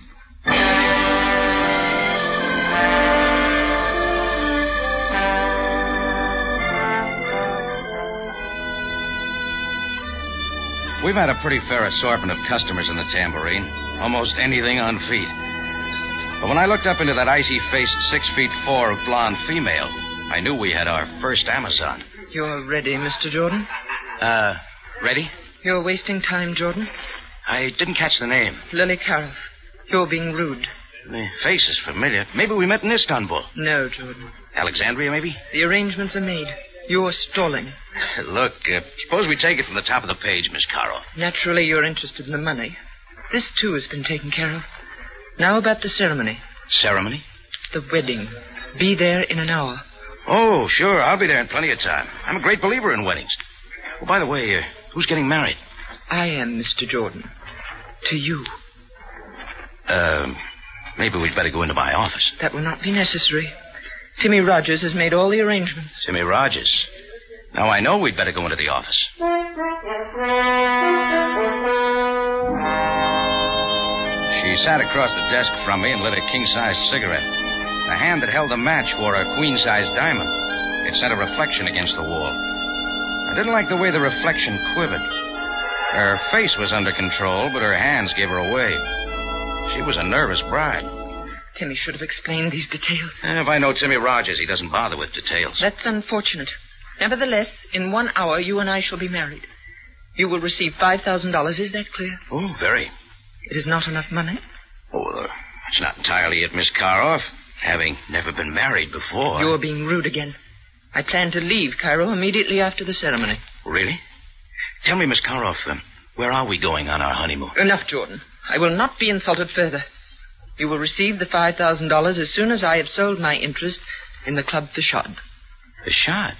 We've had a pretty fair assortment of customers in the Tambourine. Almost anything on feet. But when I looked up into that icy-faced 6'4" blonde female, I knew we had our first Amazon. You're ready, Mr. Jordan? Ready? You're wasting time, Jordan. I didn't catch the name. Lily Carroll. You're being rude. The face is familiar. Maybe we met in Istanbul. No, Jordan. Alexandria, maybe? The arrangements are made. You're stalling. Look, suppose we take it from the top of the page, Miss Caro. Naturally, you're interested in the money. This, too, has been taken care of. Now about the ceremony. Ceremony? The wedding. Be there in an hour. Oh, sure. I'll be there in plenty of time. I'm a great believer in weddings. Oh, by the way, who's getting married? I am, Mr. Jordan. To you. Maybe we'd better go into my office. That will not be necessary. Timmy Rogers has made all the arrangements. Timmy Rogers. Now I know we'd better go into the office. She sat across the desk from me and lit a king-sized cigarette. The hand that held the match wore a queen-sized diamond. It sent a reflection against the wall. I didn't like the way the reflection quivered. Her face was under control, but her hands gave her away. She was a nervous bride. Timmy should have explained these details. If I know Timmy Rogers, he doesn't bother with details. That's unfortunate. Nevertheless, in 1 hour, you and I shall be married. You will receive $5,000. Is that clear? Oh, very. It is not enough money? Oh, that's not entirely it, Miss Karoff. Having never been married before. You're being rude again. I plan to leave Cairo immediately after the ceremony. Really? Tell me, Miss Karoff, where are we going on our honeymoon? Enough, Jordan. I will not be insulted further. You will receive the $5,000 as soon as I have sold my interest in the Club Fishad. Fishad?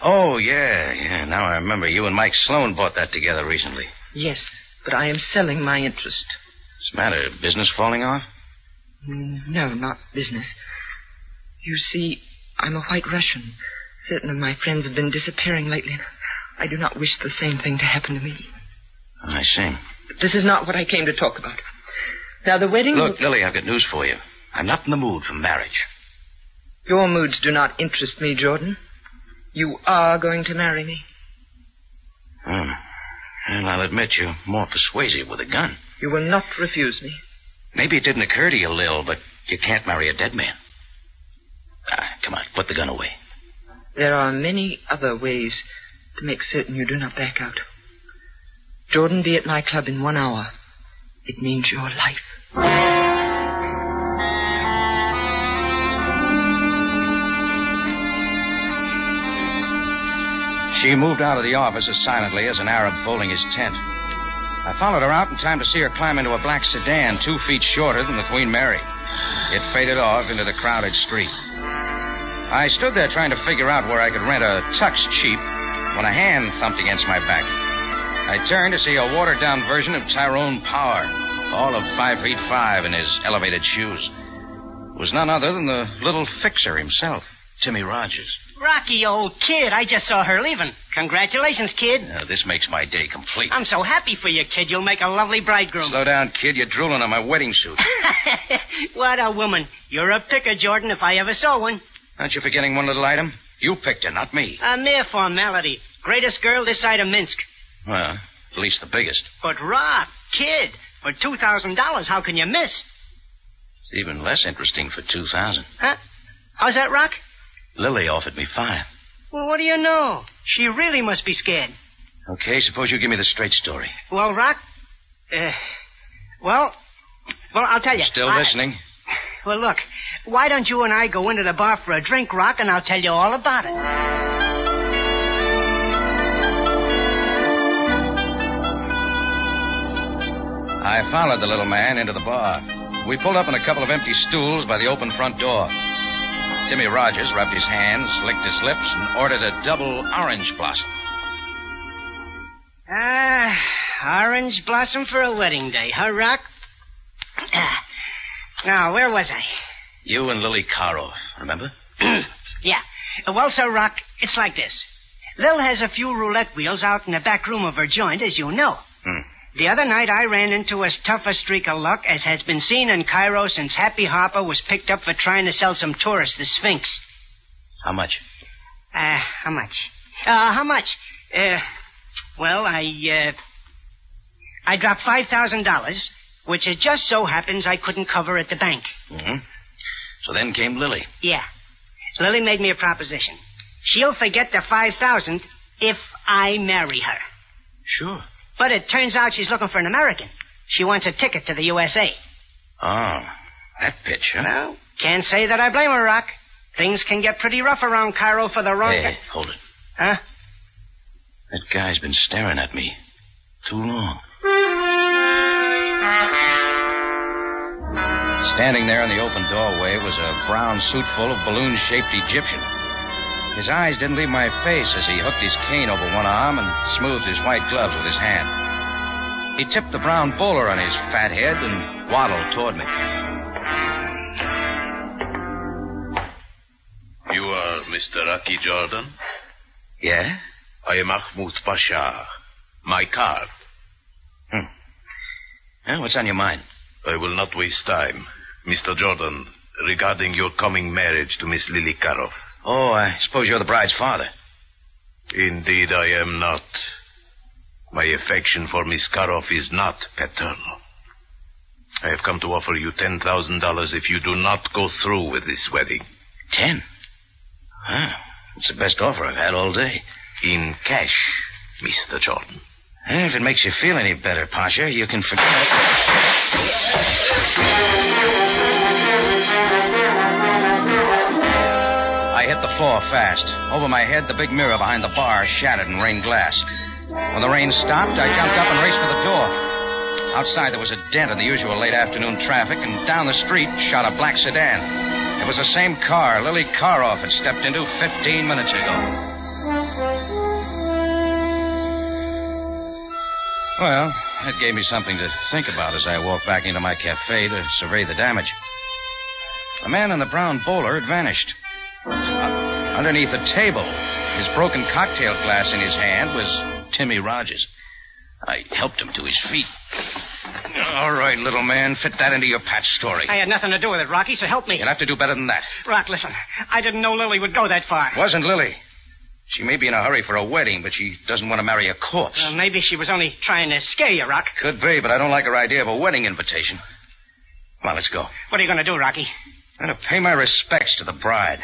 Oh, yeah. Now I remember you and Mike Sloan bought that together recently. Yes, but I am selling my interest. What's the matter? Business falling off? No, not business. You see, I'm a white Russian. Certain of my friends have been disappearing lately, and I do not wish the same thing to happen to me. I see. But this is not what I came to talk about. Now, the wedding... Look, Lily, I've got news for you. I'm not in the mood for marriage. Your moods do not interest me, Jordan. You are going to marry me. Well, I'll admit you're more persuasive with a gun. You will not refuse me. Maybe it didn't occur to you, Lil, but you can't marry a dead man. Come on, put the gun away. There are many other ways to make certain you do not back out. Jordan, be at my club in 1 hour. It means your life. She moved out of the office as silently as an Arab folding his tent. I followed her out in time to see her climb into a black sedan 2 feet shorter than the Queen Mary. It faded off into the crowded street. I stood there trying to figure out where I could rent a tux cheap when a hand thumped against my back. I turned to see a watered-down version of Tyrone Power, all of 5'5" in his elevated shoes. It was none other than the little fixer himself, Timmy Rogers. Rocky, old kid, I just saw her leaving. Congratulations, kid. This makes my day complete. I'm so happy for you, kid. You'll make a lovely bridegroom. Slow down, kid. You're drooling on my wedding suit. What a woman. You're a picker, Jordan, if I ever saw one. Aren't you forgetting one little item? You picked her, not me. A mere formality. Greatest girl this side of Minsk. Well, at least the biggest. But, Rock, kid, for $2,000, how can you miss? It's even less interesting for $2,000. Huh? How's that, Rock? Lily offered me $5. Well, what do you know? She really must be scared. Okay, suppose you give me the straight story. Well, Rock, well, I'll tell you. Still listening? Well, look, why don't you and I go into the bar for a drink, Rock, and I'll tell you all about it. I followed the little man into the bar. We pulled up on a couple of empty stools by the open front door. Timmy Rogers rubbed his hands, licked his lips, and ordered a double orange blossom. Orange blossom for a wedding day, huh, Rock? Now, where was I? You and Lily Caro, remember? Yeah. Well, Sir Rock, it's like this. Lil has a few roulette wheels out in the back room of her joint, as you know. The other night, I ran into as tough a streak of luck as has been seen in Cairo since Happy Harper was picked up for trying to sell some tourists the Sphinx. How much? How much? How much? Well, I dropped $5,000, which it just so happens I couldn't cover at the bank. Mm-hmm. So then came Lily. Yeah. Lily made me a proposition. She'll forget the $5,000 if I marry her. Sure. But it turns out she's looking for an American. She wants a ticket to the USA. Oh, that pitch, huh? Well, can't say that I blame her, Rock. Things can get pretty rough around Cairo for the wrong... Hey, hold it. Huh? That guy's been staring at me too long. Standing there in the open doorway was a brown suit full of balloon-shaped Egyptian. His eyes didn't leave my face as he hooked his cane over one arm and smoothed his white gloves with his hand. He tipped the brown bowler on his fat head and waddled toward me. You are Mr. Rocky Jordan? Yeah? I am Mahmoud Pasha. My card. What's on your mind? I will not waste time. Mr. Jordan, regarding your coming marriage to Miss Lily Karoff. Oh, I suppose you're the bride's father. Indeed, I am not. My affection for Miss Karoff is not paternal. I have come to offer you $10,000 if you do not go through with this wedding. 10? It's the best offer I've had all day. In cash, Mr. Jordan. If it makes you feel any better, Pasha, you can forget it. I hit the floor fast. Over my head, the big mirror behind the bar shattered and rained glass. When the rain stopped, I jumped up and raced for the door. Outside, there was a dent in the usual late afternoon traffic, and down the street shot a black sedan. It was the same car Lily Karoff had stepped into 15 minutes ago. Well, that gave me something to think about as I walked back into my cafe to survey the damage. The man in the brown bowler had vanished. Underneath the table, his broken cocktail glass in his hand, was Timmy Rogers. I helped him to his feet. All right, little man, fit that into your patch story. I had nothing to do with it, Rocky, so help me. You'll have to do better than that. Rock, listen. I didn't know Lily would go that far. It wasn't Lily. She may be in a hurry for a wedding, but she doesn't want to marry a corpse. Well, maybe she was only trying to scare you, Rock. Could be, but I don't like her idea of a wedding invitation. Come on, let's go. What are you going to do, Rocky? I'm going to pay my respects to the bride.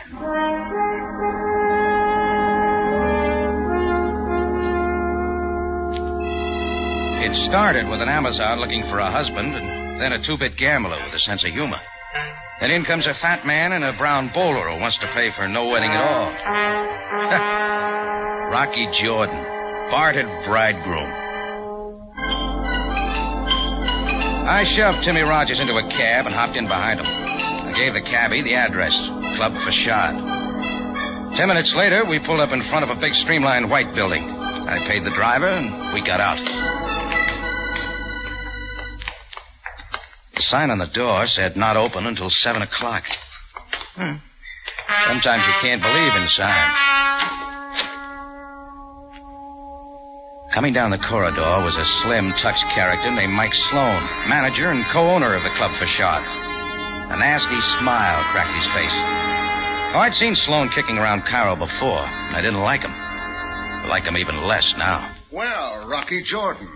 It started with an Amazon looking for a husband, and then a two-bit gambler with a sense of humor. Then in comes a fat man in a brown bowler who wants to pay for no wedding at all. Rocky Jordan, Bartered Bridegroom. I shoved Timmy Rogers into a cab and hopped in behind him. I gave the cabbie the address, Club Facade. 10 minutes later, we pulled up in front of a big streamlined white building. I paid the driver, and we got out. The sign on the door said not open until 7 o'clock. Sometimes you can't believe in signs. Coming down the corridor was a slim, touched character named Mike Sloan, manager and co-owner of the Club Facade. A nasty smile cracked his face. Oh, I'd seen Sloan kicking around Cairo before. I didn't like him. I like him even less now. Well, Rocky Jordan,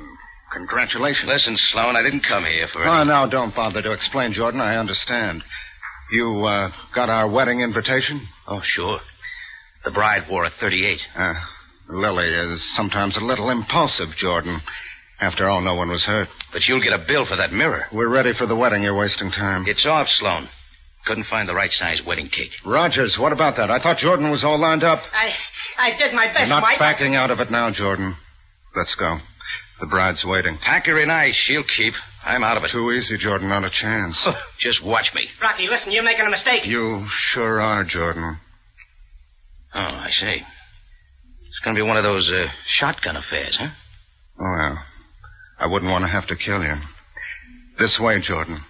congratulations. Listen, Sloan, I didn't come here for... Oh, now, don't bother to explain, Jordan. I understand. You, got our wedding invitation? Oh, sure. The bride wore a 38. Lily is sometimes a little impulsive, Jordan. After all, no one was hurt. But you'll get a bill for that mirror. We're ready for the wedding. You're wasting time. It's off, Sloan. Couldn't find the right size wedding cake. Rogers, what about that? I thought Jordan was all lined up. I did my best, Not Mike. backing out of it now, Jordan. Let's go. The bride's waiting. Pack her in ice. She'll keep. I'm out of it. Too easy, Jordan. Not a chance. Just watch me. Rocky, listen, you're making a mistake. You sure are, Jordan. Oh, I see. It's going to be one of those shotgun affairs, huh? Well, I wouldn't want to have to kill you. This way, Jordan.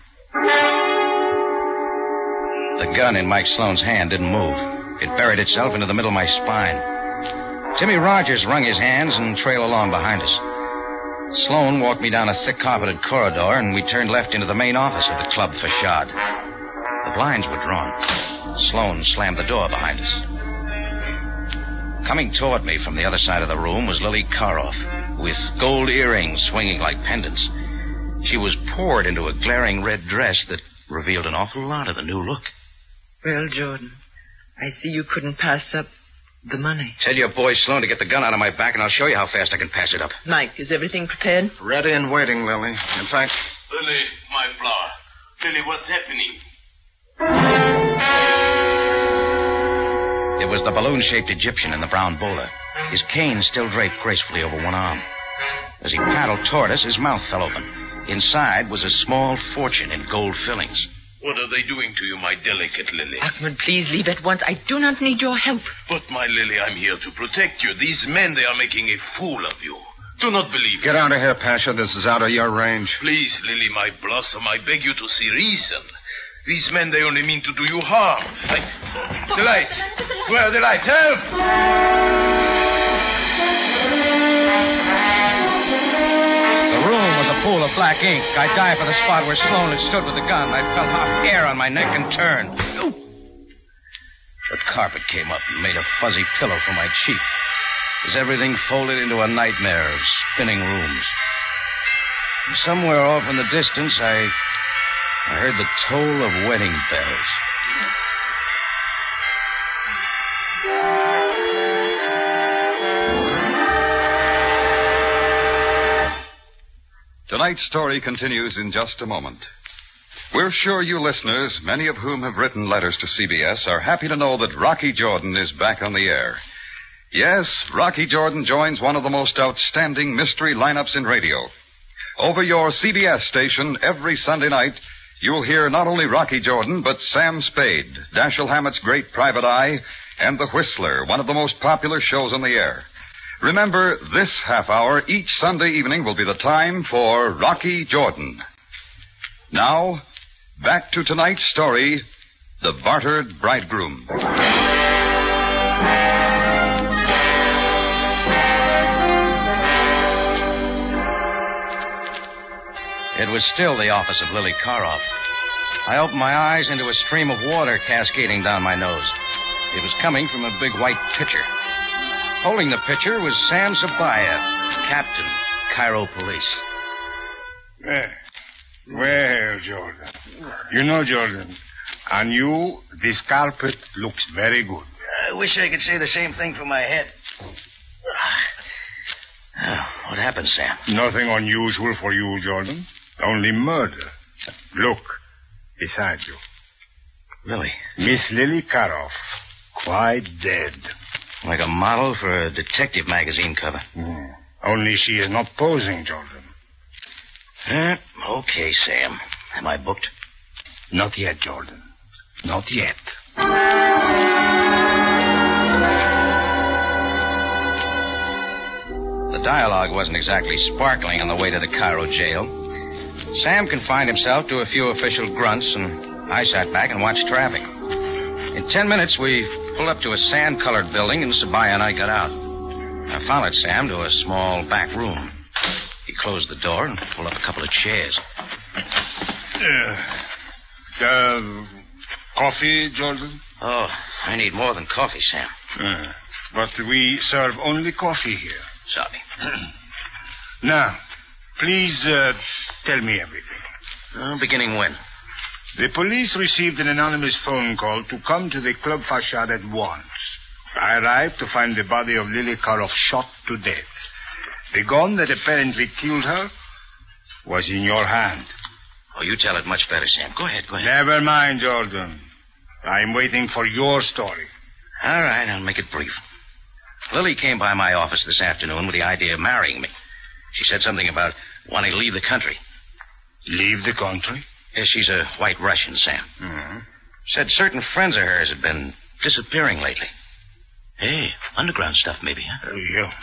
The gun in Mike Sloan's hand didn't move. It buried itself into the middle of my spine. Timmy Rogers wrung his hands and trailed along behind us. Sloan walked me down a thick carpeted corridor, and we turned left into the main office of the club facade. The blinds were drawn. Sloan slammed the door behind us. Coming toward me from the other side of the room was Lily Karoff, with gold earrings swinging like pendants. She was poured into a glaring red dress that revealed an awful lot of the new look. Well, Jordan, I see you couldn't pass up the money. Tell your boy Sloan to get the gun out of my back, and I'll show you how fast I can pass it up. Mike, is everything prepared? Ready and waiting, Lily. In fact... Lily, my flower. Lily, what's happening? It was the balloon-shaped Egyptian in the brown bowler, his cane still draped gracefully over one arm. As he paddled toward us, his mouth fell open. Inside was a small fortune in gold fillings. What are they doing to you, my delicate Lily? Ahmed, please leave at once. I do not need your help. But, my Lily, I'm here to protect you. These men, they are making a fool of you. Do not believe Get out of here, Pasha. This is out of your range. Please, Lily, my blossom, I beg you to see reason. These men, they only mean to do you harm. The light. Where are the lights? Help! The room was a pool of black ink. I dived for the spot where Sloan had stood with the gun. I felt hot hair on my neck and turned. The carpet came up and made a fuzzy pillow for my cheek as everything folded into a nightmare of spinning rooms. And somewhere off in the distance, I heard the toll of wedding bells. Tonight's story continues in just a moment. We're sure you listeners, many of whom have written letters to CBS, are happy to know that Rocky Jordan is back on the air. Yes, Rocky Jordan joins one of the most outstanding mystery lineups in radio. Over your CBS station every Sunday night, you'll hear not only Rocky Jordan, but Sam Spade, Dashiell Hammett's Great Private Eye, and The Whistler, one of the most popular shows on the air. Remember, this half hour each Sunday evening will be the time for Rocky Jordan. Now, back to tonight's story, The Bartered Bridegroom. It was still the office of Lily Karoff. I opened my eyes into a stream of water cascading down my nose. It was coming from a big white pitcher. Holding the pitcher was Sam Sabaya, Captain, Cairo Police. Well, Jordan. You know, Jordan, on you, this carpet looks very good. I wish I could say the same thing for my head. What happened, Sam? Nothing unusual for you, Jordan. Only murder. Look, beside you. Lily? Miss Lily Karoff, quite dead. Like a model for a detective magazine cover. Only she is not posing, Jordan. Okay, Sam. Am I booked? Not yet, Jordan. Not yet. The dialogue wasn't exactly sparkling on the way to the Cairo jail. Sam confined himself to a few official grunts, and I sat back and watched traffic. In 10 minutes, we pulled up to a sand-colored building, and Sabaya and I got out. I followed Sam to a small back room. He closed the door and pulled up a couple of chairs. Coffee, Jordan? Oh, I need more than coffee, Sam. But we serve only coffee here. Sorry. Now, please tell me everything. Beginning when? The police received an anonymous phone call to come to the club facade at once. I arrived to find the body of Lily Karoff shot to death. The gun that apparently killed her was in your hand. Oh, you tell it much better, Sam. Go ahead. Never mind, Jordan. I'm waiting for your story. All right, I'll make it brief. Lily came by my office this afternoon with the idea of marrying me. She said something about wanting to leave the country. Leave the country? Yes, she's a white Russian, Sam. Said certain friends of hers had been disappearing lately. Hey, underground stuff maybe, huh? Yeah.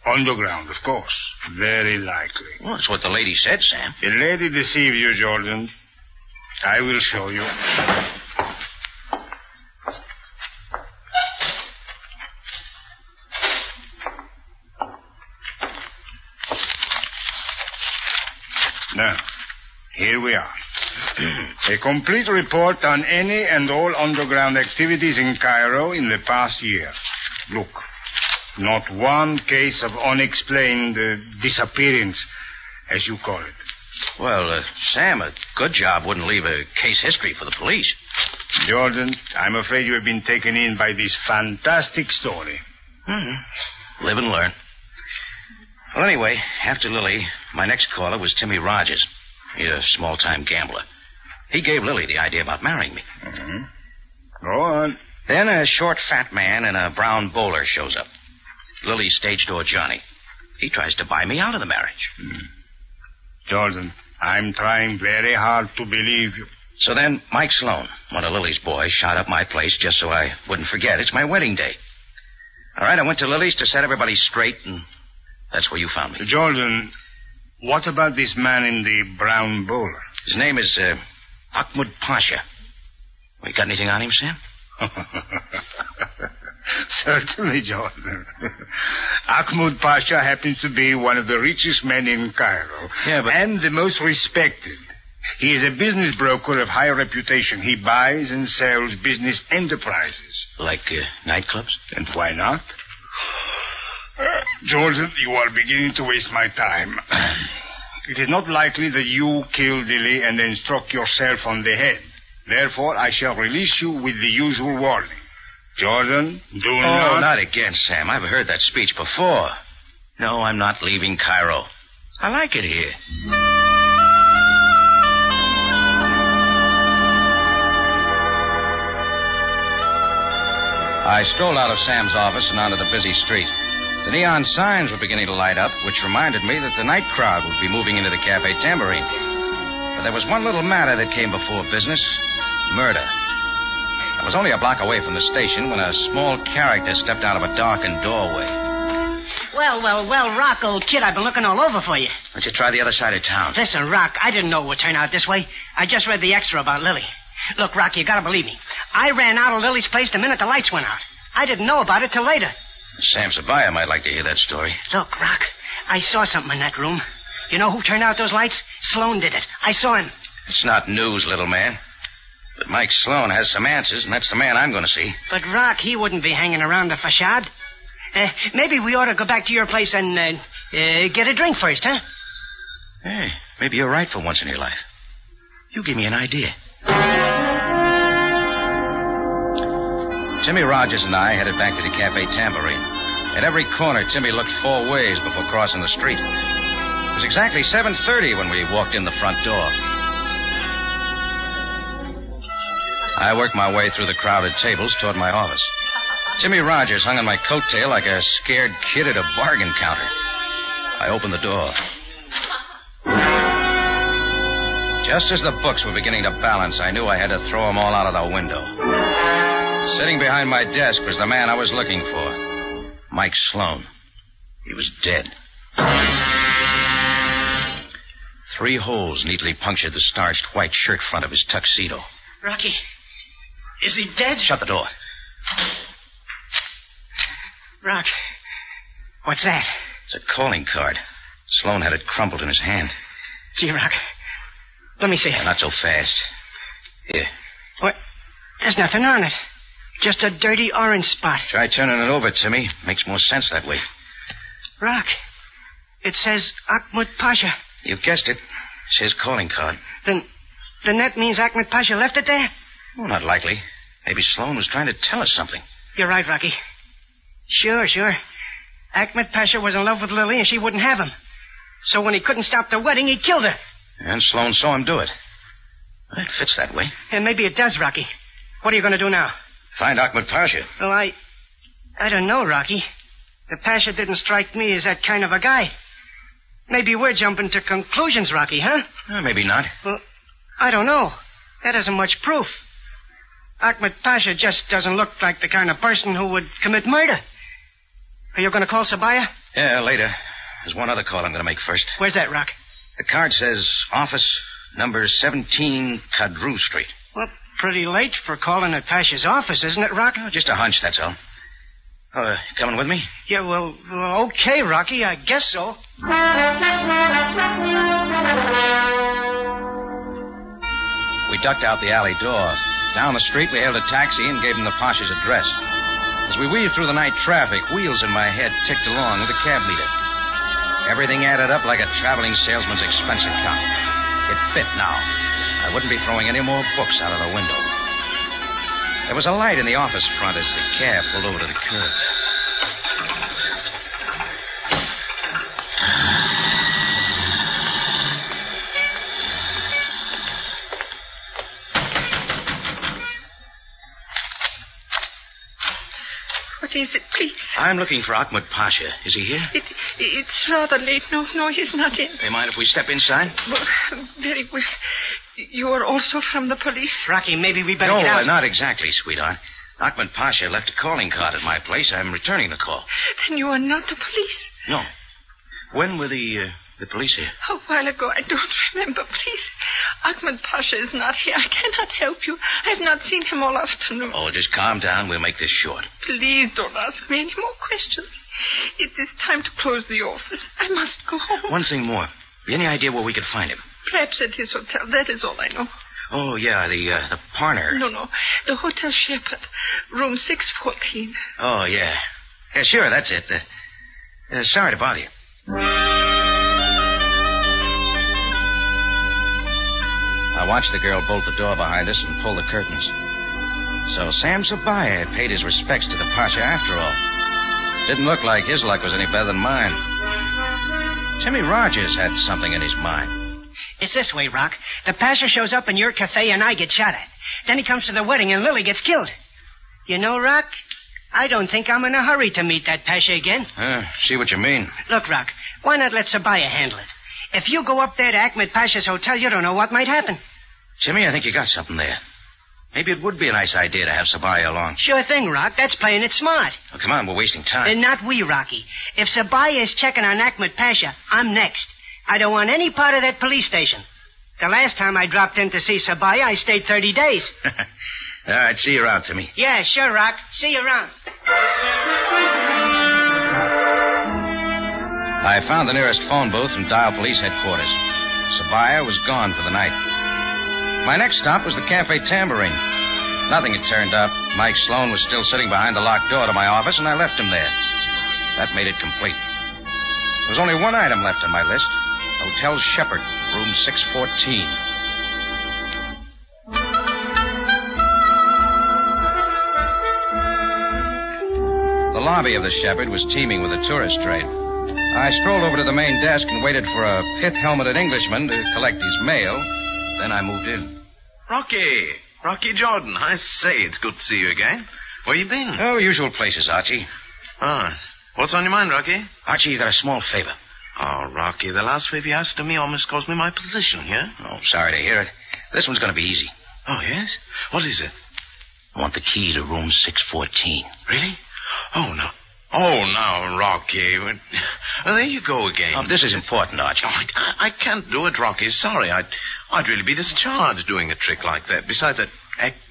Underground, of course. Very likely. Well, that's what the lady said, Sam. The lady deceived you, Jordan. I will show you. Here we are. A complete report on any and all underground activities in Cairo in the past year. Look, not one case of unexplained disappearance, as you call it. Well, Sam, a good job wouldn't leave a case history for the police. Jordan, I'm afraid you have been taken in by this fantastic story. Live and learn. Well, anyway, after Lily, my next caller was Timmy Rogers. He's a small-time gambler. He gave Lily the idea about marrying me. Go on. Then a short, fat man in a brown bowler shows up. Lily's stage door Johnny. He tries to buy me out of the marriage. Jordan, I'm trying very hard to believe you. So then Mike Sloan, one of Lily's boys, shot up my place just so I wouldn't forget. It's my wedding day. All right, I went to Lily's to set everybody straight, and that's where you found me. Jordan, what about this man in the brown bowler? His name is Ahmad Pasha. You got anything on him, Sam? Certainly, Jordan. Ahmad Pasha happens to be one of the richest men in Cairo. Yeah, but... And the most respected. He is a business broker of high reputation. He buys and sells business enterprises. Like nightclubs? And why not? Jordan, you are beginning to waste my time. It is not likely that you killed Lily and then struck yourself on the head. Therefore, I shall release you with the usual warning. Jordan, do not... Oh, not again, Sam. I've heard that speech before. No, I'm not leaving Cairo. I like it here. I strolled out of Sam's office and onto the busy street. The neon signs were beginning to light up, which reminded me that the night crowd would be moving into the Cafe Tambourine. But there was one little matter that came before business. Murder. I was only a block away from the station when a small character stepped out of a darkened doorway. Well, Rock, old kid, I've been looking all over for you. Why don't you try the other side of town? Listen, Rock, I didn't know it would turn out this way. I just read the extra about Lily. Look, Rock, you gotta believe me. I ran out of Lily's place the minute the lights went out. I didn't know about it till later. Sam Sabaya might like to hear that story. Look, Rock, I saw something in that room. You know who turned out those lights? Sloan did it. I saw him. It's not news, little man. But Mike Sloan has some answers, and that's the man I'm going to see. But, Rock, he wouldn't be hanging around the facade. Maybe we ought to go back to your place and get a drink first, huh? Hey, maybe you're right for once in your life. You give me an idea. Timmy Rogers and I headed back to the Cafe Tambourine. At every corner, Timmy looked 4 ways before crossing the street. It was exactly 7:30 when we walked in the front door. I worked my way through the crowded tables toward my office. Timmy Rogers hung on my coattail like a scared kid at a bargain counter. I opened the door. Just as the books were beginning to balance, I knew I had to throw them all out of the window. Sitting behind my desk was the man I was looking for, Mike Sloan. He was dead. 3 holes neatly punctured the starched white shirt front of his tuxedo. Rocky, is he dead? Shut the door. Rock, what's that? It's a calling card. Sloan had it crumpled in his hand. Gee, Rock, let me see it. Not so fast. Here. What? There's nothing on it. Just a dirty orange spot. Try turning it over, Timmy. Makes more sense that way. Rock, it says Ahmad Pasha. You guessed it. It's his calling card. Then that means Ahmad Pasha left it there? Well, not likely. Maybe Sloan was trying to tell us something. You're right, Rocky. Sure. Ahmad Pasha was in love with Lily and she wouldn't have him. So when he couldn't stop the wedding, he killed her. And Sloan saw him do it. Well, it fits that way. And maybe it does, Rocky. What are you going to do now? Find Ahmad Pasha. Well, I don't know, Rocky. The Pasha didn't strike me as that kind of a guy. Maybe we're jumping to conclusions, Rocky, huh? Maybe not. Well, I don't know. That isn't much proof. Ahmad Pasha just doesn't look like the kind of person who would commit murder. Are you going to call Sabaya? Yeah, later. There's one other call I'm going to make first. Where's that, Rock? The card says office number 17 Kadru Street. Well, pretty late for calling at Pasha's office, isn't it, Rock? Oh, just a hunch, that's all. Coming with me? Yeah, well, okay, Rocky. I guess so. We ducked out the alley door. Down the street, we hailed a taxi and gave him the Pasha's address. As we weaved through the night traffic, wheels in my head ticked along with a cab meter. Everything added up like a traveling salesman's expense account. It fit now. I wouldn't be throwing any more books out of the window. There was a light in the office front as the cab pulled over to the curb. What is it, please? I'm looking for Ahmed Pasha. Is he here? It's rather late. No, he's not in. Do you mind if we step inside? Well, very well. You are also from the police? Rocky, maybe we better get out. No, not exactly, sweetheart. Ahmed Pasha left a calling card at my place. I'm returning the call. Then you are not the police? No. When were the police here? A while ago. I don't remember. Please. Ahmed Pasha is not here. I cannot help you. I have not seen him all afternoon. Oh, just calm down. We'll make this short. Please don't ask me any more questions. It is time to close the office. I must go home. One thing more. Any idea where we could find him? Perhaps at his hotel. That is all I know. Oh, yeah, the Parner. No. The Hotel Shepherd. Room 614. Oh, yeah. Yeah, sure, that's it. Sorry to bother you. I watched the girl bolt the door behind us and pull the curtains. So Sam Sabaya had paid his respects to the Pasha after all. Didn't look like his luck was any better than mine. Timmy Rogers had something in his mind. It's this way, Rock. The Pasha shows up in your cafe and I get shot at. Then he comes to the wedding and Lily gets killed. You know, Rock, I don't think I'm in a hurry to meet that Pasha again. See what you mean. Look, Rock, why not let Sabaya handle it? If you go up there to Ahmed Pasha's hotel, you don't know what might happen. Timmy, I think you got something there. Maybe it would be a nice idea to have Sabaya along. Sure thing, Rock. That's playing it smart. Oh, come on, we're wasting time. And not we, Rocky. If Sabaya is checking on Ahmed Pasha, I'm next. I don't want any part of that police station. The last time I dropped in to see Sabaya, I stayed 30 days. All right, see you around, Timmy. Yeah, sure, Rock. See you around. I found the nearest phone booth and dialed police headquarters. Sabaya was gone for the night. My next stop was the Cafe Tambourine. Nothing had turned up. Mike Sloan was still sitting behind the locked door to my office, and I left him there. That made it complete. There was only one item left on my list. Hotel Shepherd, room 614. The lobby of the Shepherd was teeming with the tourist trade. I strolled over to the main desk and waited for a pith-helmeted Englishman to collect his mail. Then I moved in. Rocky Jordan. I say, it's good to see you again. Where you been? Oh, usual places, Archie. What's on your mind, Rocky? Archie, you got a small favor. Oh, Rocky, the last favor you asked of me almost cost me my position here. Oh, sorry to hear it. This one's going to be easy. Oh, yes? What is it? I want the key to room 614. Really? Oh, no. Oh, now, Rocky. There you go again. Oh, this is important, Archie. Oh, I can't do it, Rocky. Sorry. I'd really be discharged doing a trick like that. Besides,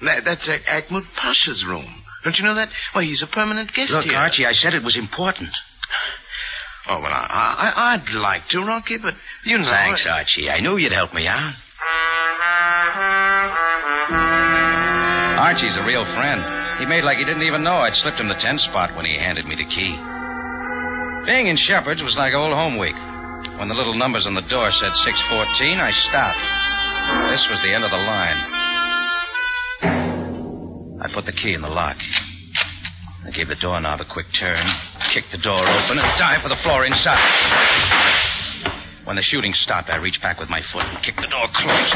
that's Ahmed Pasha's room. Don't you know that? Why, he's a permanent guest Look, here. Look, Archie, I said it was important. Oh, well, I'd like to, Rocky, but you know... Thanks, Archie. I knew you'd help me out. Archie's a real friend. He made like he didn't even know I'd slipped him the 10 spot when he handed me the key. Being in Shepherd's was like old home week. When the little numbers on the door said 614, I stopped. This was the end of the line. I put the key in the lock. I gave the doorknob a quick turn, kicked the door open, and dived for the floor inside. When the shooting stopped, I reached back with my foot and kicked the door closed.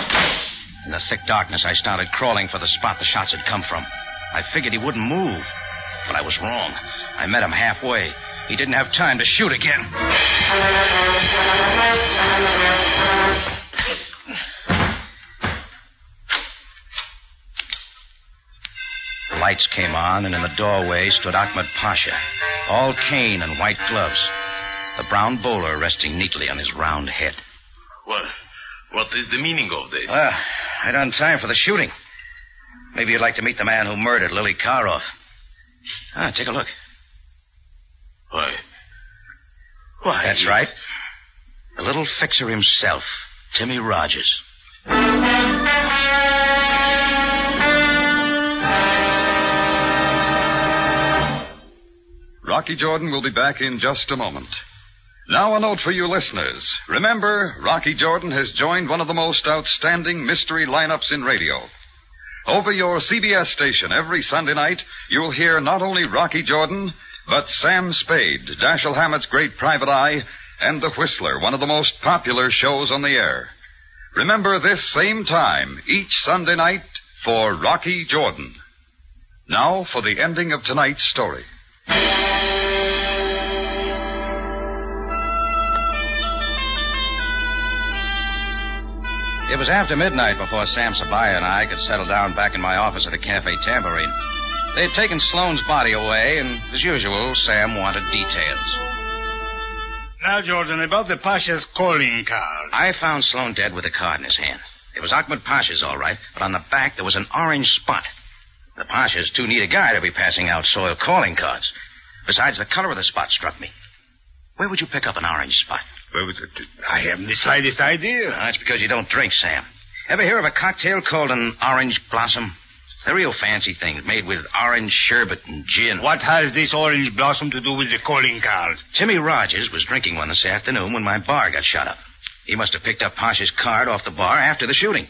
In the thick darkness, I started crawling for the spot the shots had come from. I figured he wouldn't move, but I was wrong. I met him halfway. He didn't have time to shoot again. The lights came on, and in the doorway stood Ahmed Pasha, all cane and white gloves, the brown bowler resting neatly on his round head. What is the meaning of this? I don't have time for the shooting. Maybe you'd like to meet the man who murdered Lily Karoff. Take a look. Why? That's right. The little fixer himself, Timmy Rogers. Rocky Jordan will be back in just a moment. Now a note for you listeners. Remember, Rocky Jordan has joined one of the most outstanding mystery lineups in radio. Over your CBS station every Sunday night, you'll hear not only Rocky Jordan, but Sam Spade, Dashiell Hammett's great private eye, and The Whistler, one of the most popular shows on the air. Remember this same time, each Sunday night, for Rocky Jordan. Now for the ending of tonight's story. It was after midnight before Sam Sabaya and I could settle down back in my office at the Cafe Tambourine. They had taken Sloane's body away, and as usual, Sam wanted details. Now, Jordan, about the Pasha's calling card. I found Sloane dead with a card in his hand. It was Ahmed Pasha's, all right, but on the back there was an orange spot. The Pasha's too neat a guy to be passing out soiled calling cards. Besides, the color of the spot struck me. Where would you pick up an orange spot? I haven't the slightest idea. That's because you don't drink, Sam. Ever hear of a cocktail called an orange blossom? They're real fancy things made with orange sherbet and gin. What has this orange blossom to do with the calling card? Timmy Rogers was drinking one this afternoon when my bar got shut up. He must have picked up Pasha's card off the bar after the shooting.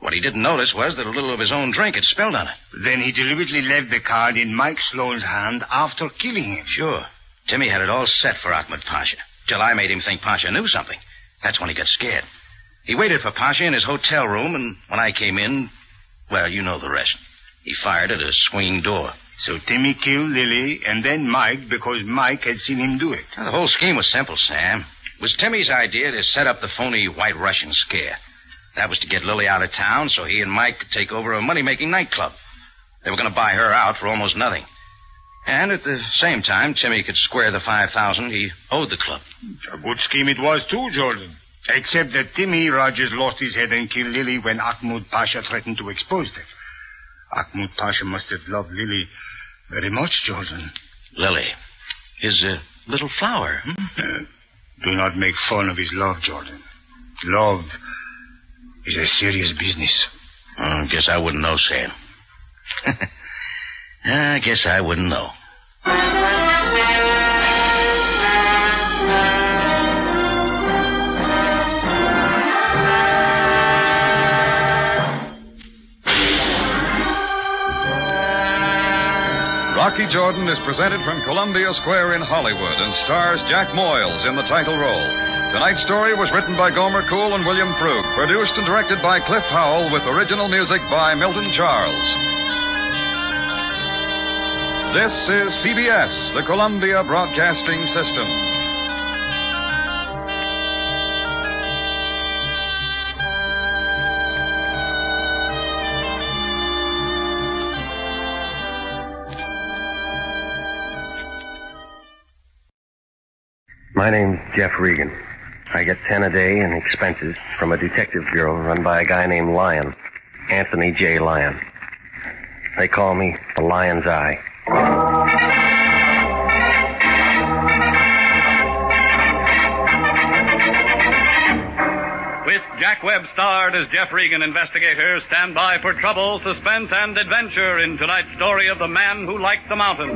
What he didn't notice was that a little of his own drink had spilled on it. Then he deliberately left the card in Mike Sloane's hand after killing him. Sure. Timmy had it all set for Ahmed Pasha, till I made him think Pasha knew something. That's when he got scared. He waited for Pasha in his hotel room, and when I came in, well, you know the rest. He fired at a swinging door. So Timmy killed Lily and then Mike because Mike had seen him do it. Now, the whole scheme was simple, Sam. It was Timmy's idea to set up the phony White Russian scare. That was to get Lily out of town so he and Mike could take over a money-making nightclub. They were going to buy her out for almost nothing. And at the same time, Timmy could square the $5,000 he owed the club. A good scheme it was, too, Jordan. Except that Timmy Rogers lost his head and killed Lily when Ahmed Pasha threatened to expose them. Ahmed Pasha must have loved Lily very much, Jordan. Lily. His little flower. Do not make fun of his love, Jordan. Love is a serious business. I guess I wouldn't know, Sam. I guess I wouldn't know. Rocky Jordan is presented from Columbia Square in Hollywood and stars Jack Moyles in the title role. Tonight's story was written by Gomer Cool and William Frug, produced and directed by Cliff Howell with original music by Milton Charles. This is CBS, the Columbia Broadcasting System. My name's Jeff Regan. I get 10 a day in expenses from a detective bureau run by a guy named Lyon, Anthony J. Lyon. They call me the Lion's Eye. With Jack Webb starred as Jeff Regan, investigator, stand by for trouble, suspense, and adventure in tonight's story of the man who liked the mountains.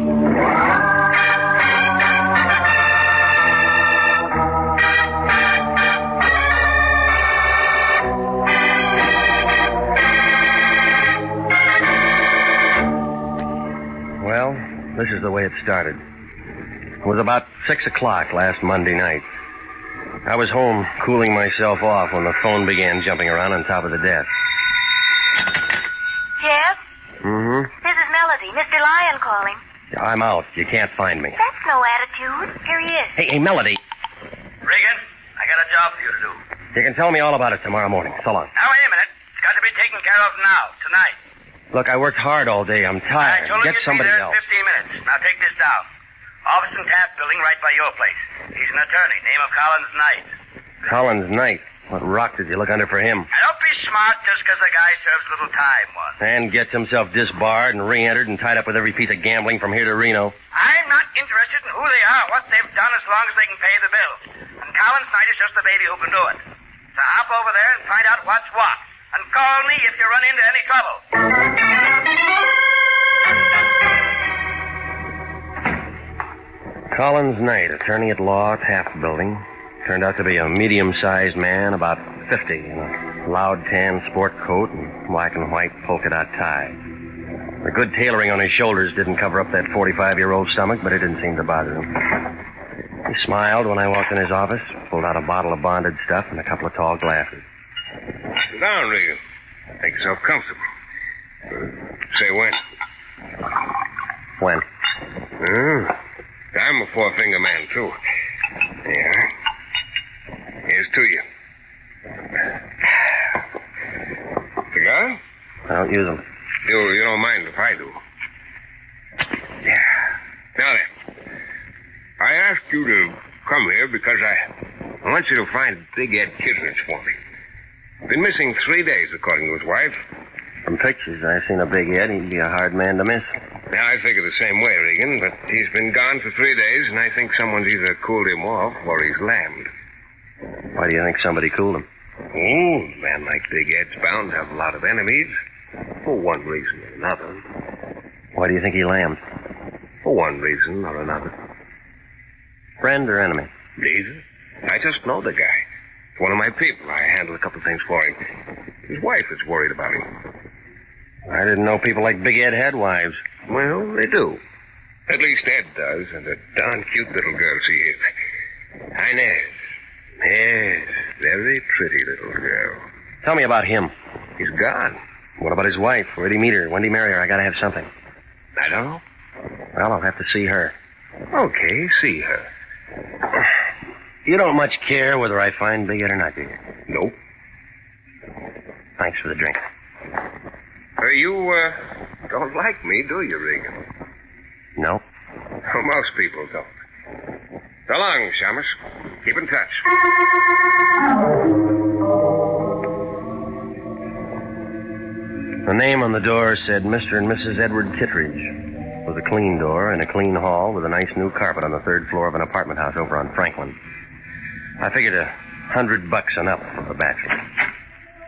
Well, this is the way it started. It was about 6 o'clock last Monday night. I was home cooling myself off when the phone began jumping around on top of the desk. Jeff? Mm-hmm. This is Melody. Mr. Lyon calling. I'm out. You can't find me. That's no attitude. Here he is. Hey, Melody. Regan, I got a job for you to do. You can tell me all about it tomorrow morning. So long. Now, wait a minute. It's got to be taken care of now, tonight. Look, I worked hard all day. I'm tired. I told him Get you'd somebody be there else. in 15 minutes. Now, take this down. Office and Taft Building right by your place. He's an attorney. Name of Collins Knight. Collins Knight. What rock did you look under for him? Now, don't be smart just because the guy serves little time once. And gets himself disbarred and re-entered and tied up with every piece of gambling from here to Reno. I'm not interested in who they are, what they've done, as long as they can pay the bill. And Collins Knight is just the baby who can do it. So hop over there and find out what's what. And call me if you run into any trouble. Collins Knight, attorney at law at Taft Building. Turned out to be a medium-sized man, about 50, in a loud tan sport coat and black and white polka-dot tie. The good tailoring on his shoulders didn't cover up that 45-year-old stomach, but it didn't seem to bother him. He smiled when I walked in his office, pulled out a bottle of bonded stuff and a couple of tall glasses. Sit down, Regan. Make yourself comfortable. Say when. When? I'm a four-finger man, too. Yeah. Here's to you. Cigar? I don't use them. You don't mind if I do. Yeah. Now then, I asked you to come here because I want you to find Big Ed Kittredge for me. Been missing 3 days, according to his wife. From pictures, I've seen a Big Ed. He'd be a hard man to miss. Yeah, I figure the same way, Regan, but he's been gone for 3 days, and I think someone's either cooled him off or he's lammed. Why do you think somebody cooled him? Oh, a man like Big Ed's bound to have a lot of enemies. For one reason or another. Why do you think he lammed? For one reason or another. Friend or enemy? Neither. I just know the guy. It's one of my people. I handle a couple things for him. His wife is worried about him. I didn't know people like Big Ed had wives. Well, they do. At least Ed does, and a darn cute little girl she is. Inez. Yes, very pretty little girl. Tell me about him. He's gone. What about his wife? Where'd he meet her? When'd he marry her? I gotta have something. I don't know. Well, I'll have to see her. Okay, see her. You don't much care whether I find Big Ed or not, do you? Nope. Thanks for the drink. You don't like me, do you, Regan? No. Oh, most people don't. So long, Shamus. Keep in touch. The name on the door said Mr. and Mrs. Edward Kittredge. It was a clean door in a clean hall with a nice new carpet on the third floor of an apartment house over on Franklin. I figured $100 and up for a bachelor.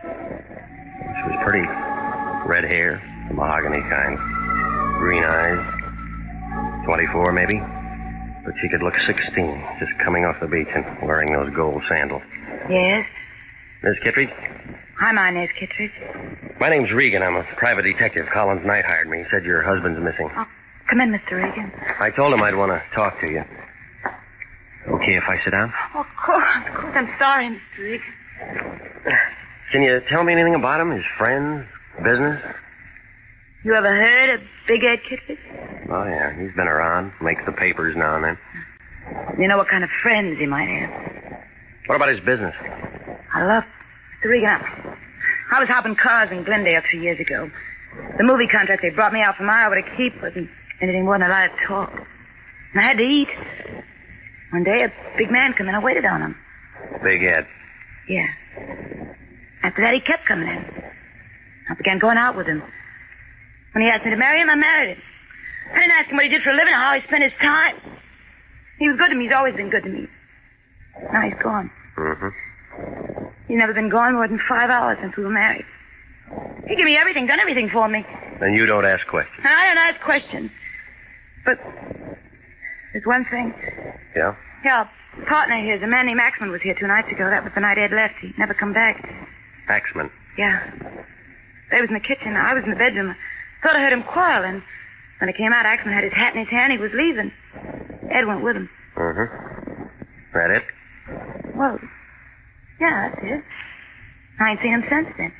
She was pretty. Red hair, mahogany kind. Green eyes. 24, maybe. But she could look 16, just coming off the beach and wearing those gold sandals. Yes? Miss Kittredge? Hi, my name's Kittredge. My name's Regan. I'm a private detective. Collins Knight hired me. He said your husband's missing. Oh, come in, Mr. Regan. I told him I'd want to talk to you. Okay if I sit down? Oh, of course. I'm sorry, Mr. Regan. Can you tell me anything about him? His friends? Business? You ever heard of Big Ed Kittredge? Oh, yeah. He's been around. Makes the papers now and then. You know what kind of friends he might have? What about his business? I love Mr. Regan. I was hopping cars in Glendale 3 years ago. The movie contract they brought me out from Iowa to keep wasn't anything more than a lot of talk. And I had to eat. One day, a big man came in. I waited on him. Big Ed? Yeah. After that, he kept coming in. I began going out with him. When he asked me to marry him, I married him. I didn't ask him what he did for a living or how he spent his time. He was good to me. He's always been good to me. Now he's gone. Mm-hmm. He's never been gone more than 5 hours since we were married. He gave me everything, done everything for me. And you don't ask questions? And I don't ask questions. But there's one thing. Yeah? Yeah, a partner here, a man named Axman, was here 2 nights ago. That was the night Ed left. He never come back. Axman? Yeah. They was in the kitchen. I was in the bedroom. I thought I heard him quarrel, and when I came out, Axman had his hat in his hand. He was leaving. Ed went with him. Mm-hmm. That it? Well, yeah, that's it. I ain't seen him since then.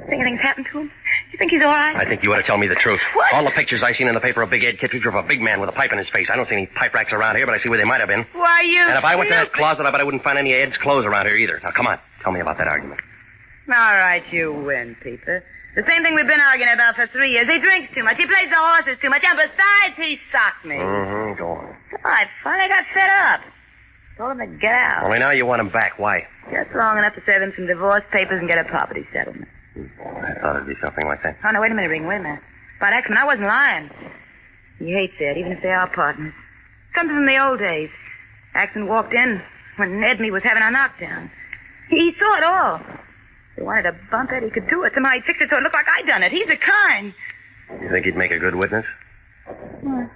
Think anything's happened to him? You think he's all right? I think you ought to tell me the truth. What? All the pictures I seen in the paper of Big Ed Kittredge were of a big man with a pipe in his face. I don't see any pipe racks around here, but I see where they might have been. Why, you... And if I went to that closet, I bet I wouldn't find any of Ed's clothes around here either. Now, come on. Tell me about that argument. All right, you win, Peter. The same thing we've been arguing about for 3 years. He drinks too much. He plays the horses too much. And besides, he socked me. Mm-hmm. Go on. I finally got fed up. Told him to get out. Only now you want him back. Why? Just long enough to serve him some divorce papers and get a property settlement. I thought it'd be something like that. Oh, no, wait a minute, Regan. Wait a minute. About Axman, I wasn't lying. He hates Ed, even if they are partners. Something from the old days. Axman walked in when Ed and me was having our knockdown. He saw it all. If he wanted to bump Ed, he could do it. Somehow he'd fix it so it looked like I'd done it. He's the kind. You think he'd make a good witness? Well,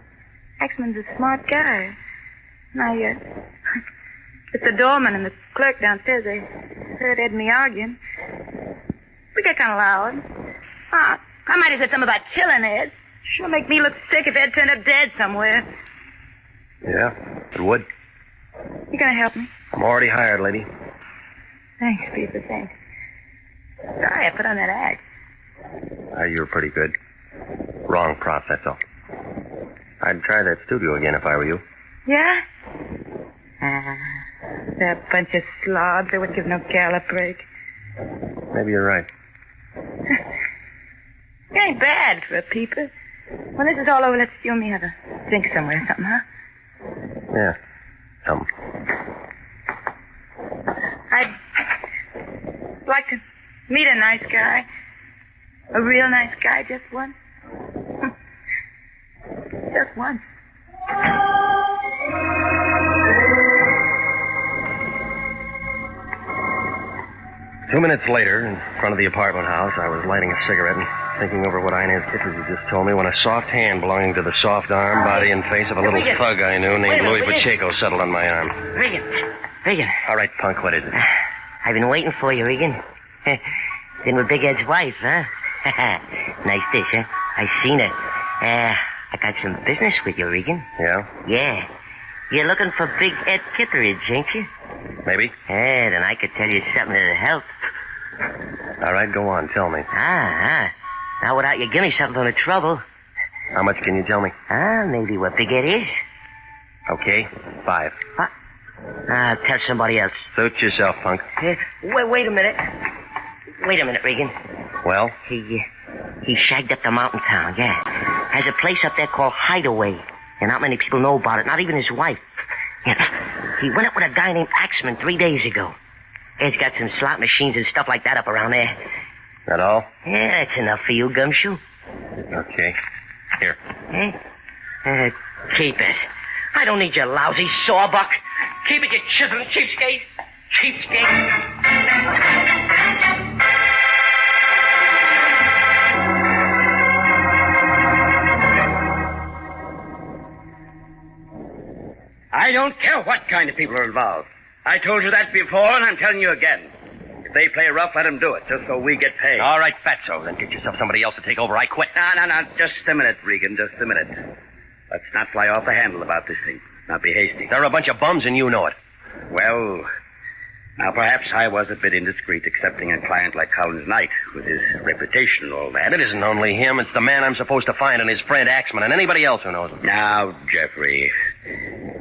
Axman's a smart guy. It's the doorman and the clerk downstairs. They heard Ed and me arguing. We got kind of loud. I might have said something about killing Ed. Sure make me look sick if Ed turned up dead somewhere. Yeah, it would. You gonna help me? I'm already hired, lady. Thanks, Peter, thanks. Sorry I put on that act. You're pretty good. Wrong prop, that's all. I'd try that studio again if I were you. Yeah? They're a bunch of slobs. They wouldn't give no gal a break. Maybe you're right. It ain't bad for a peeper. When this is all over, let's you and me have a drink somewhere or something, huh? Yeah, something. I'd like to meet a nice guy. A real nice guy, just once. Just once. 2 minutes later, in front of the apartment house, I was lighting a cigarette and thinking over what Inez Kittredge had just told me when a soft hand belonging to the soft arm, body, and face of a little thug I knew named Louis Pacheco settled on my arm. Regan. All right, punk, what is it? I've been waiting for you, Regan. Been with Big Ed's wife, huh? Nice dish, huh? I seen it. I got some business with you, Regan. Yeah? Yeah. You're looking for Big Ed Kittredge, ain't you? Maybe. Yeah, then I could tell you something that'll help. All right, go on, tell me. Now, without you give me something for the trouble. How much can you tell me? Maybe what Big Ed is. Okay, 5. Tell somebody else. Suit yourself, punk. Wait a minute. Wait a minute, Regan. Well? He shagged up to mountain town, yeah. Has a place up there called Hideaway. And not many people know about it, not even his wife. Yeah. He went up with a guy named Axman 3 days ago. Ed's got some slot machines and stuff like that up around there. That all? Yeah, that's enough for you, Gumshoe. Okay. Here. Keep it. I don't need your lousy sawbuck. Keep it, you chiseling cheapskate. I don't care what kind of people are involved. I told you that before, and I'm telling you again. If they play rough, let them do it, just so we get paid. All right, fatso, then get yourself somebody else to take over. I quit. No. Just a minute, Regan, just a minute. Let's not fly off the handle about this thing. Not be hasty. They're a bunch of bums, and you know it. Well, now perhaps I was a bit indiscreet accepting a client like Collins Knight with his reputation and all that. It isn't only him. It's the man I'm supposed to find and his friend Axman and anybody else who knows him. Now, Jeffrey,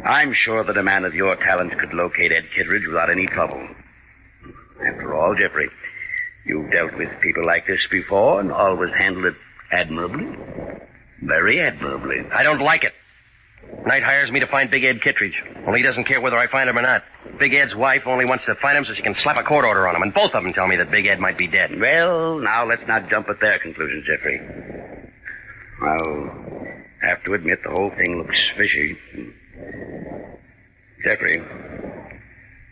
I'm sure that a man of your talents could locate Ed Kittredge without any trouble. After all, Jeffrey, you've dealt with people like this before and always handled it admirably. Very admirably. I don't like it. Knight hires me to find Big Ed Kittredge. Only he doesn't care whether I find him or not. Big Ed's wife only wants to find him so she can slap a court order on him, and both of them tell me that Big Ed might be dead. Well, now let's not jump at their conclusions, Jeffrey. I'll have to admit the whole thing looks fishy. Jeffrey,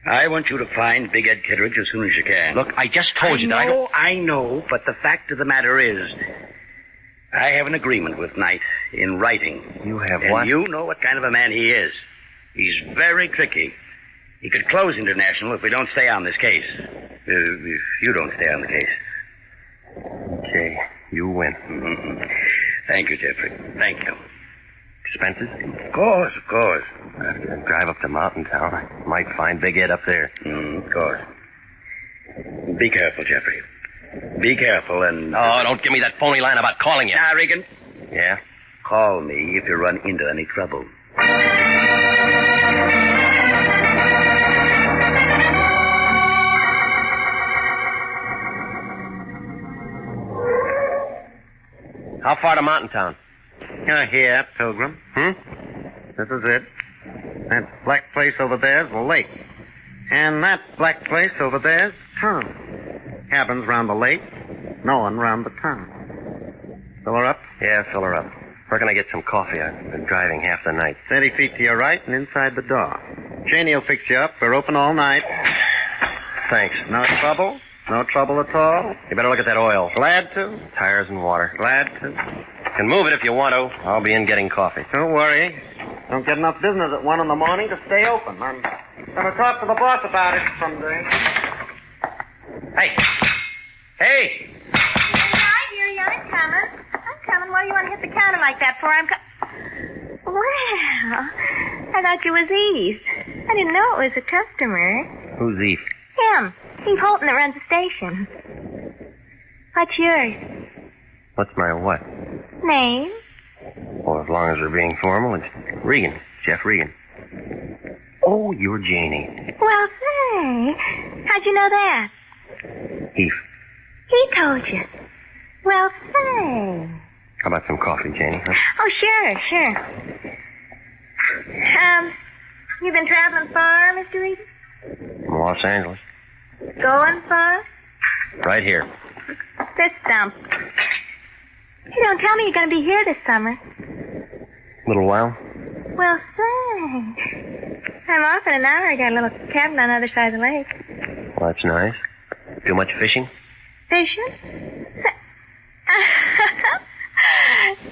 I want you to find Big Ed Kittredge as soon as you can. Look, I just told you that I don't... I know, but the fact of the matter is, I have an agreement with Knight in writing. You have and what? You know what kind of a man he is. He's very tricky. He could close International if we don't stay on this case. If you don't stay on the case. Okay, you win. Mm-hmm. Thank you, Jeffrey. Thank you. Expenses? Of course. I have to drive up to Mountain Town. I might find Big Ed up there. Of course. Be careful, Jeffrey. Be careful and... Oh, don't give me that phony line about calling you. Now, Regan. Yeah? Call me if you run into any trouble. How far to Mountain Town? You're here, Pilgrim. This is it. That black place over there's the lake. And that black place over there's town. Cabins round the lake. No one round the town. Fill her up? Yeah, fill her up. Where can I get some coffee? I've been driving half the night. 30 feet to your right and inside the door. Janie will fix you up. We're open all night. Thanks. No trouble? No trouble at all? You better look at that oil. Glad to. Tires and water. Glad to. You can move it if you want to. I'll be in getting coffee. Don't worry. Don't get enough business at 1 in the morning to stay open. I'm going to talk to the boss about it someday. Hey. Hey! Hi, dearie, I'm coming. What do you want to hit the counter like that for? Well, I thought you was Eve. I didn't know it was a customer. Who's Eve? Him. Eve Holton that runs the station. What's yours? What's my what? Name? Well, as long as we're being formal, it's Regan. Jeff Regan. Oh, you're Janie. Well, say. How'd you know that? Eve. He told you. Well, say. How about some coffee, Janie? Huh? Oh, sure. You been traveling far, Mr. Regan? From Los Angeles. Going far? Right here. This dump. You don't tell me you're going to be here this summer. Little while. Well, say. I'm off in an hour. I got a little cabin on the other side of the lake. Well, that's nice. Too much fishing? Fishing?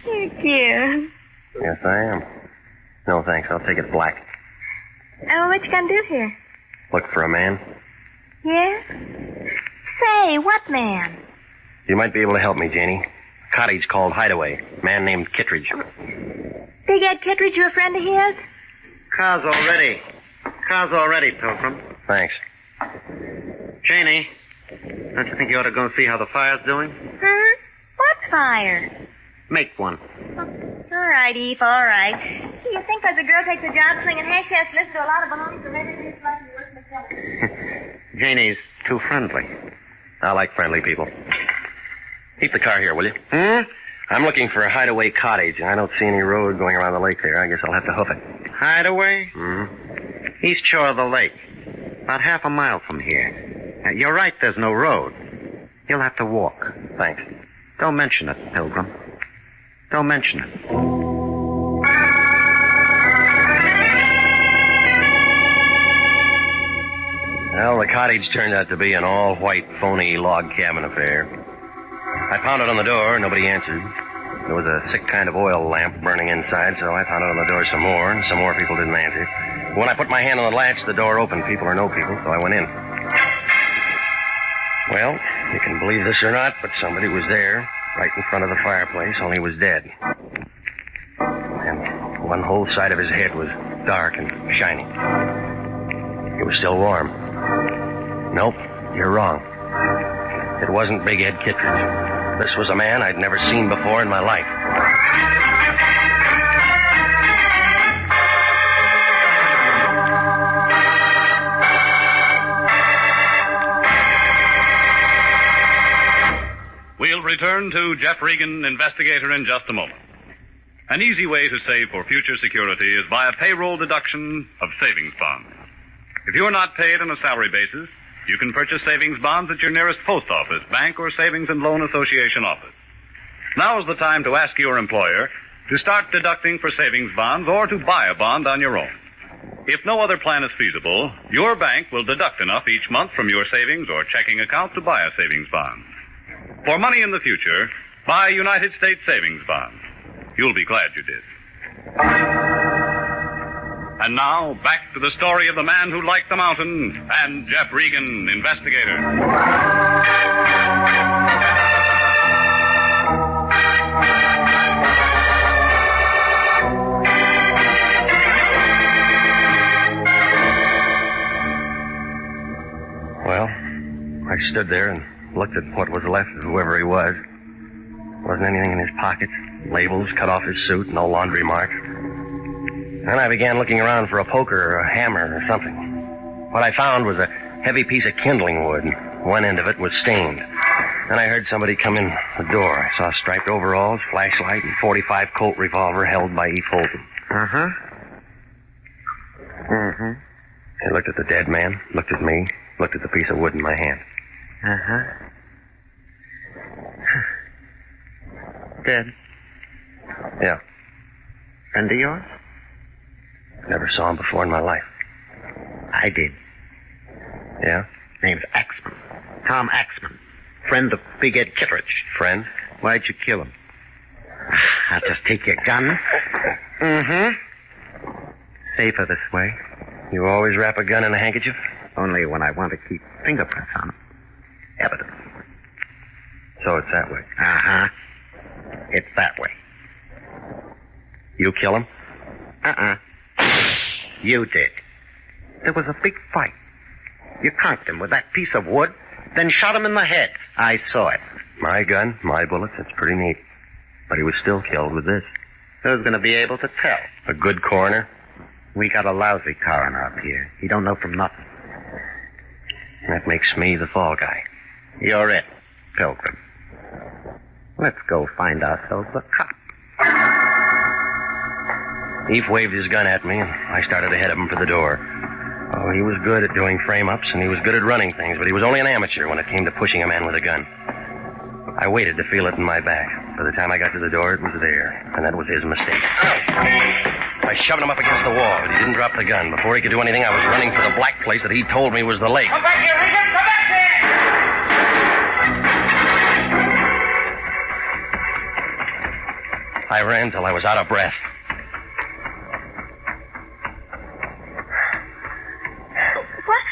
You're cute. Yes, I am. No, thanks. I'll take it black. Oh, what you gonna do here? Look for a man. Yeah? Say, what man? You might be able to help me, Janie. Cottage called Hideaway. Man named Kittredge. Big Ed Kittredge, you a friend of his? Car's all ready, Pilgrim. Thanks. Janie, don't you think you ought to go and see how the fire's doing? What fire? Make one. All right, Eve, all right. Do you think as a girl takes a job slinging handcuffs, listen to a lot of baloney from every piece like you work McKellar? Janie's too friendly. I like friendly people. Keep the car here, will you? I'm looking for a Hideaway cottage, and I don't see any road going around the lake there. I guess I'll have to hoof it. Hideaway? East shore of the lake. About half a mile from here. You're right, there's no road. You'll have to walk. Thanks. Don't mention it, Pilgrim. Don't mention it. Well, the cottage turned out to be an all-white, phony log cabin affair. I pounded on the door. Nobody answered. There was a sick kind of oil lamp burning inside, so I pounded on the door some more, and some more people didn't answer. When I put my hand on the latch, the door opened, people or no people, so I went in. Well, you can believe this or not, but somebody was there, right in front of the fireplace, only he was dead. And one whole side of his head was dark and shiny. It was still warm. Nope, you're wrong. It wasn't Big Ed Kittredge. This was a man I'd never seen before in my life. We'll return to Jeff Regan, investigator, in just a moment. An easy way to save for future security is by a payroll deduction of savings bonds. If you're not paid on a salary basis, you can purchase savings bonds at your nearest post office, bank, or savings and loan association office. Now is the time to ask your employer to start deducting for savings bonds or to buy a bond on your own. If no other plan is feasible, your bank will deduct enough each month from your savings or checking account to buy a savings bond. For money in the future, buy United States savings bonds. You'll be glad you did. And now, back to the story of the man who liked the mountain and Jeff Regan, investigator. Well, I stood there and looked at what was left of whoever he was. Wasn't anything in his pockets. Labels, cut off his suit, no laundry marks. Then I began looking around for a poker or a hammer or something. What I found was a heavy piece of kindling wood. One end of it was stained. Then I heard somebody come in the door. I saw striped overalls, flashlight, and .45 Colt revolver held by Eve Holton. He looked at the dead man, looked at me, looked at the piece of wood in my hand. Dead? Yeah. Friend of yours? Never saw him before in my life. I did. Yeah? Name's Axman. Tom Axman. Friend of Big Ed Kittredge. Friend? Why'd you kill him? I'll just take your gun. Safer this way. You always wrap a gun in a handkerchief? Only when I want to keep fingerprints on them. Evidence. So it's that way. Uh-huh. It's that way. You kill him? You did. There was a big fight. You conked him with that piece of wood, then shot him in the head. I saw it. My gun, my bullets, it's pretty neat. But he was still killed with this. Who's going to be able to tell? A good coroner? We got a lousy coroner up here. He don't know from nothing. That makes me the fall guy. You're it, Pilgrim. Let's go find ourselves a cop. Eve waved his gun at me, and I started ahead of him for the door. Oh, he was good at doing frame-ups, and he was good at running things, but he was only an amateur when it came to pushing a man with a gun. I waited to feel it in my back. By the time I got to the door, it was there, and that was his mistake. I shoved him up against the wall, but he didn't drop the gun. Before he could do anything, I was running for the black place that he told me was the lake. Come back here, Regan! Come back here! I ran till I was out of breath. What?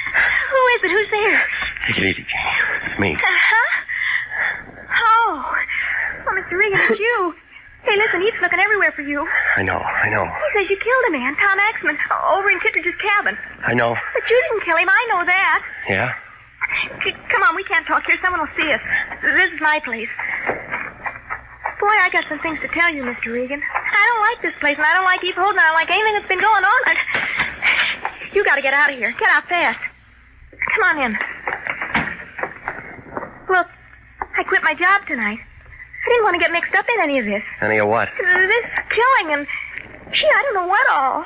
Who is it? Who's there? Take it easy, Janie. It's me. Uh-huh. Oh, Mr. Regan, it's you. Hey, listen, he's looking everywhere for you. I know. He says you killed a man, Tom Axman, over in Kittredge's cabin. I know. But you didn't kill him, I know that. Yeah? Come on, we can't talk here. Someone will see us. This is my place. Boy, I got some things to tell you, Mr. Regan. I don't like this place, and I don't like Eve Holden. I don't like anything that's been going on. You got to get out of here. Get out fast. Come on in. Look, I quit my job tonight. I didn't want to get mixed up in any of this. Any of what? This killing and... Gee, I don't know what all.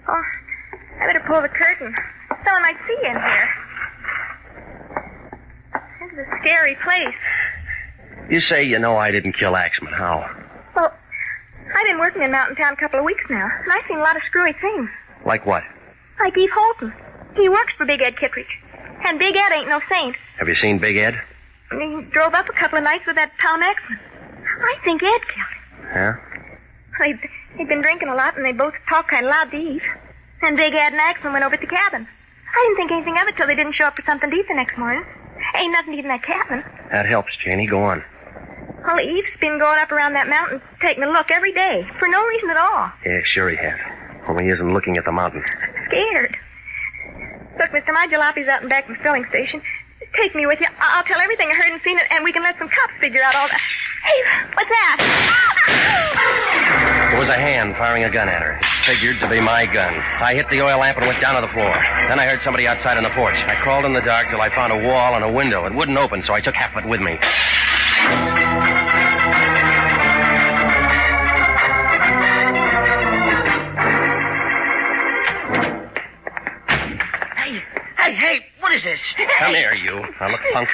Oh, I better pull the curtain. Someone might see you in here. This is a scary place. You say you know I didn't kill Axman. How? Well, I've been working in Mountain Town a couple of weeks now, and I've seen a lot of screwy things. Like what? Like Eve Holton. He works for Big Ed Kittredge. And Big Ed ain't no saint. Have you seen Big Ed? And he drove up a couple of nights with that Tom Axman. I think Ed killed him. Yeah? They'd been drinking a lot, and they both talked kind of loud to Eve. And Big Ed and Axman went over to the cabin. I didn't think anything of it till they didn't show up for something to eat the next morning. Ain't nothing to eat in that cabin. That helps, Janie. Go on. Well, Eve's been going up around that mountain taking a look every day, for no reason at all. Yeah, sure he has. Only he isn't looking at the mountain. Scared. Look, mister, my jalopi's out and back from the filling station. Take me with you. I'll tell everything I heard and seen, and we can let some cops figure out all that. Hey, what's that? It was a hand firing a gun at her. It figured to be my gun. I hit the oil lamp and went down to the floor. Then I heard somebody outside on the porch. I crawled in the dark till I found a wall and a window. It wouldn't open, so I took half of it with me. Hey, what is this? Come here, you. Now, look, punk.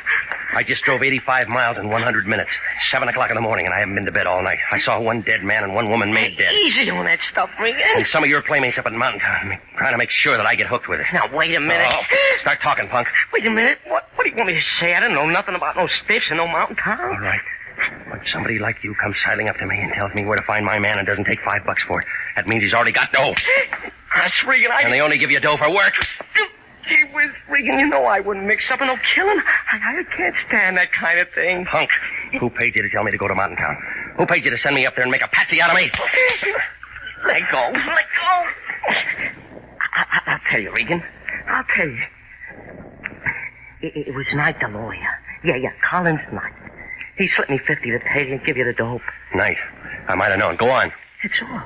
I just drove 85 miles in 100 minutes. 7 o'clock in the morning, and I haven't been to bed all night. I saw one dead man and one woman made dead. Easy on that stuff, Regan. And some of your playmates up in Mountain Town trying to make sure that I get hooked with it. Now, wait a minute. Oh, start talking, punk. Wait a minute. What do you want me to say? I don't know nothing about no stiffs and no Mountain Town. All right. When somebody like you comes sidling up to me and tells me where to find my man and doesn't take $5 for it, that means he's already got dough. That's Regan. And they only give you dough for work. Gee whiz, Regan, you know I wouldn't mix up in no killing. I can't stand that kind of thing. Punk, who paid you to tell me to go to Mountain Town? Who paid you to send me up there and make a patsy out of me? Let go. I'll tell you, Regan. I'll tell you. It was Knight, the lawyer. Yeah, Collins Knight. He slipped me $50 to pay and give you the dope. Knight. I might have known. Go on. That's all.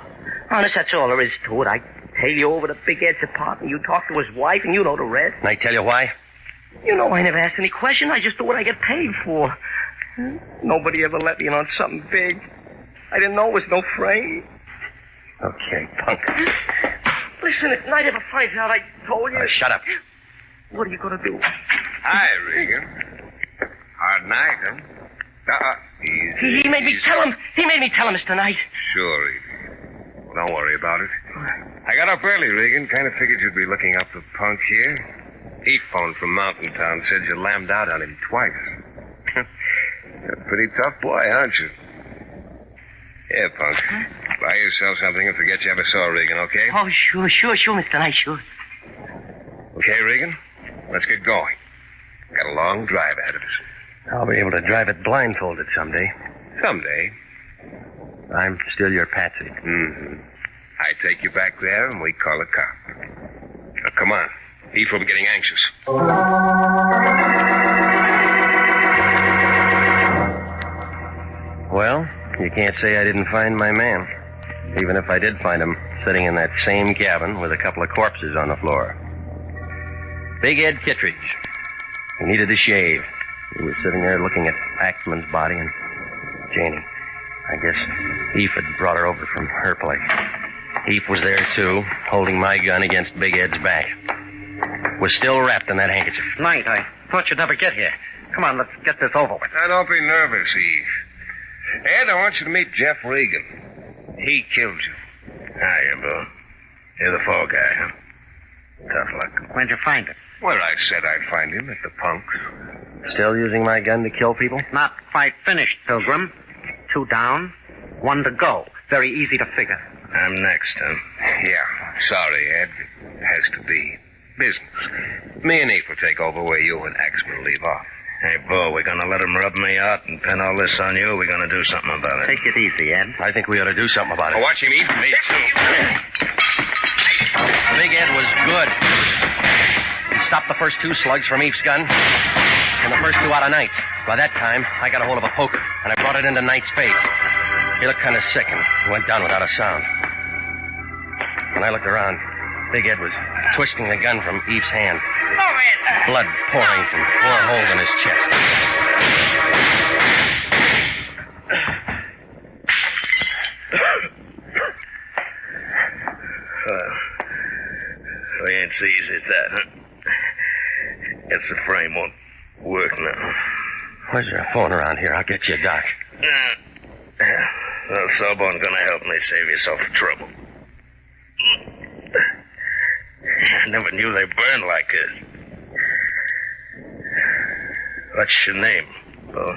Honest, that's all there is to it. I tail you over to Big Ed's apartment. You talk to his wife, and you know the rest. Knight tell you why? You know I never asked any question. I just do what I get paid for. Nobody ever let me in on something big. I didn't know it was no frame. Okay, punk. Listen, if Knight ever finds out I told you... Shut up. What are you going to do? Hi, Regan. Hard night, huh? Easy. He made me tell him. He made me tell him, Mr. Knight. Sure, Regan. Well, don't worry about it. I got up early, Regan. Kind of figured you'd be looking up the punk here. He phoned from Mountain Town, said you lammed out on him twice. You're a pretty tough boy, aren't you? Yeah, punk. Buy yourself something and forget you ever saw Regan, okay? Oh, sure, Mr. Knight, sure. Okay, Regan? Let's get going. Got a long drive ahead of us. I'll be able to drive it blindfolded someday. Someday. I'm still your patsy. Mm-hmm. I take you back there and we call a cop. Now, come on. Keep from getting anxious. Well, you can't say I didn't find my man. Even if I did find him sitting in that same cabin with a couple of corpses on the floor. Big Ed Kittredge. He needed a shave. He was sitting there looking at Axman's body and Janie. I guess Eve had brought her over from her place. Eve was there, too, holding my gun against Big Ed's back. Was still wrapped in that handkerchief. Knight, I thought you'd never get here. Come on, let's get this over with. Now, don't be nervous, Eve. Ed, I want you to meet Jeff Regan. He killed you. Hiya, Bo. You're the fall guy, huh? Tough luck. Where'd you find it? Where I said I'd find him, at the punks. Still using my gun to kill people? Not quite finished, Pilgrim. 2 down, 1 to go. Very easy to figure. I'm next, huh? Yeah. Sorry, Ed. It has to be business. Me and Eve will take over where you and Axman leave off. Hey, Bo, we're gonna let him rub me out and pin all this on you, or we're gonna do something about it? Take it easy, Ed. I think we ought to do something about it. Oh, watch him, Eve. Me too. Big Ed was good. He stopped the first 2 slugs from Eve's gun and the first 2 out of Knight. By that time, I got a hold of a poker, and I brought it into Knight's face. He looked kind of sick and went down without a sound. When I looked around, Big Ed was twisting the gun from Eve's hand. Blood pouring from 4 holes in his chest. We ain't so easy as that, huh? Guess the frame won't work now. Where's your phone around here? I'll get you a doc. Well, Sawbone gonna help me save yourself the trouble. I never knew they burned like this. What's your name, Bo?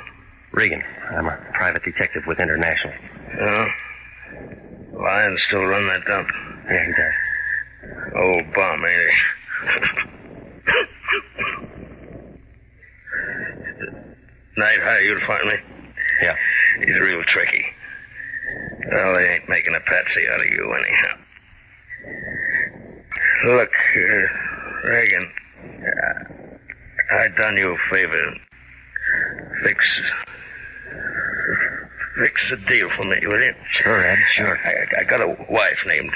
Regan. I'm a private detective with International. Oh? Lion still run that dump? Yeah, he does. Old bum, ain't he? Night, how you'd find me? Yeah. He's real tricky. Well, they ain't making a patsy out of you anyhow. Look, Regan, I done you a favor. Fix a deal for me, will you? Sure, Ed, sure. I got a wife named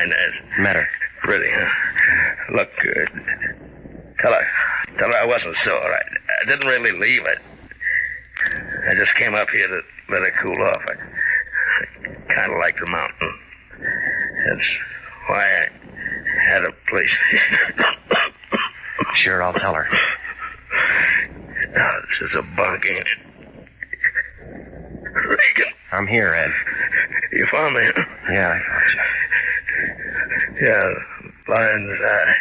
Inez. Met her. Pretty, huh? Look, tell her I wasn't sore. I didn't really leave it. I just came up here to let her cool off. I kind of like the mountain. That's why I had a place. Sure, I'll tell her. Oh, this is a bunk, ain't it? Regan. I'm here, Ed. You found me, huh? Yeah, I found you. Yeah, Lion's eye.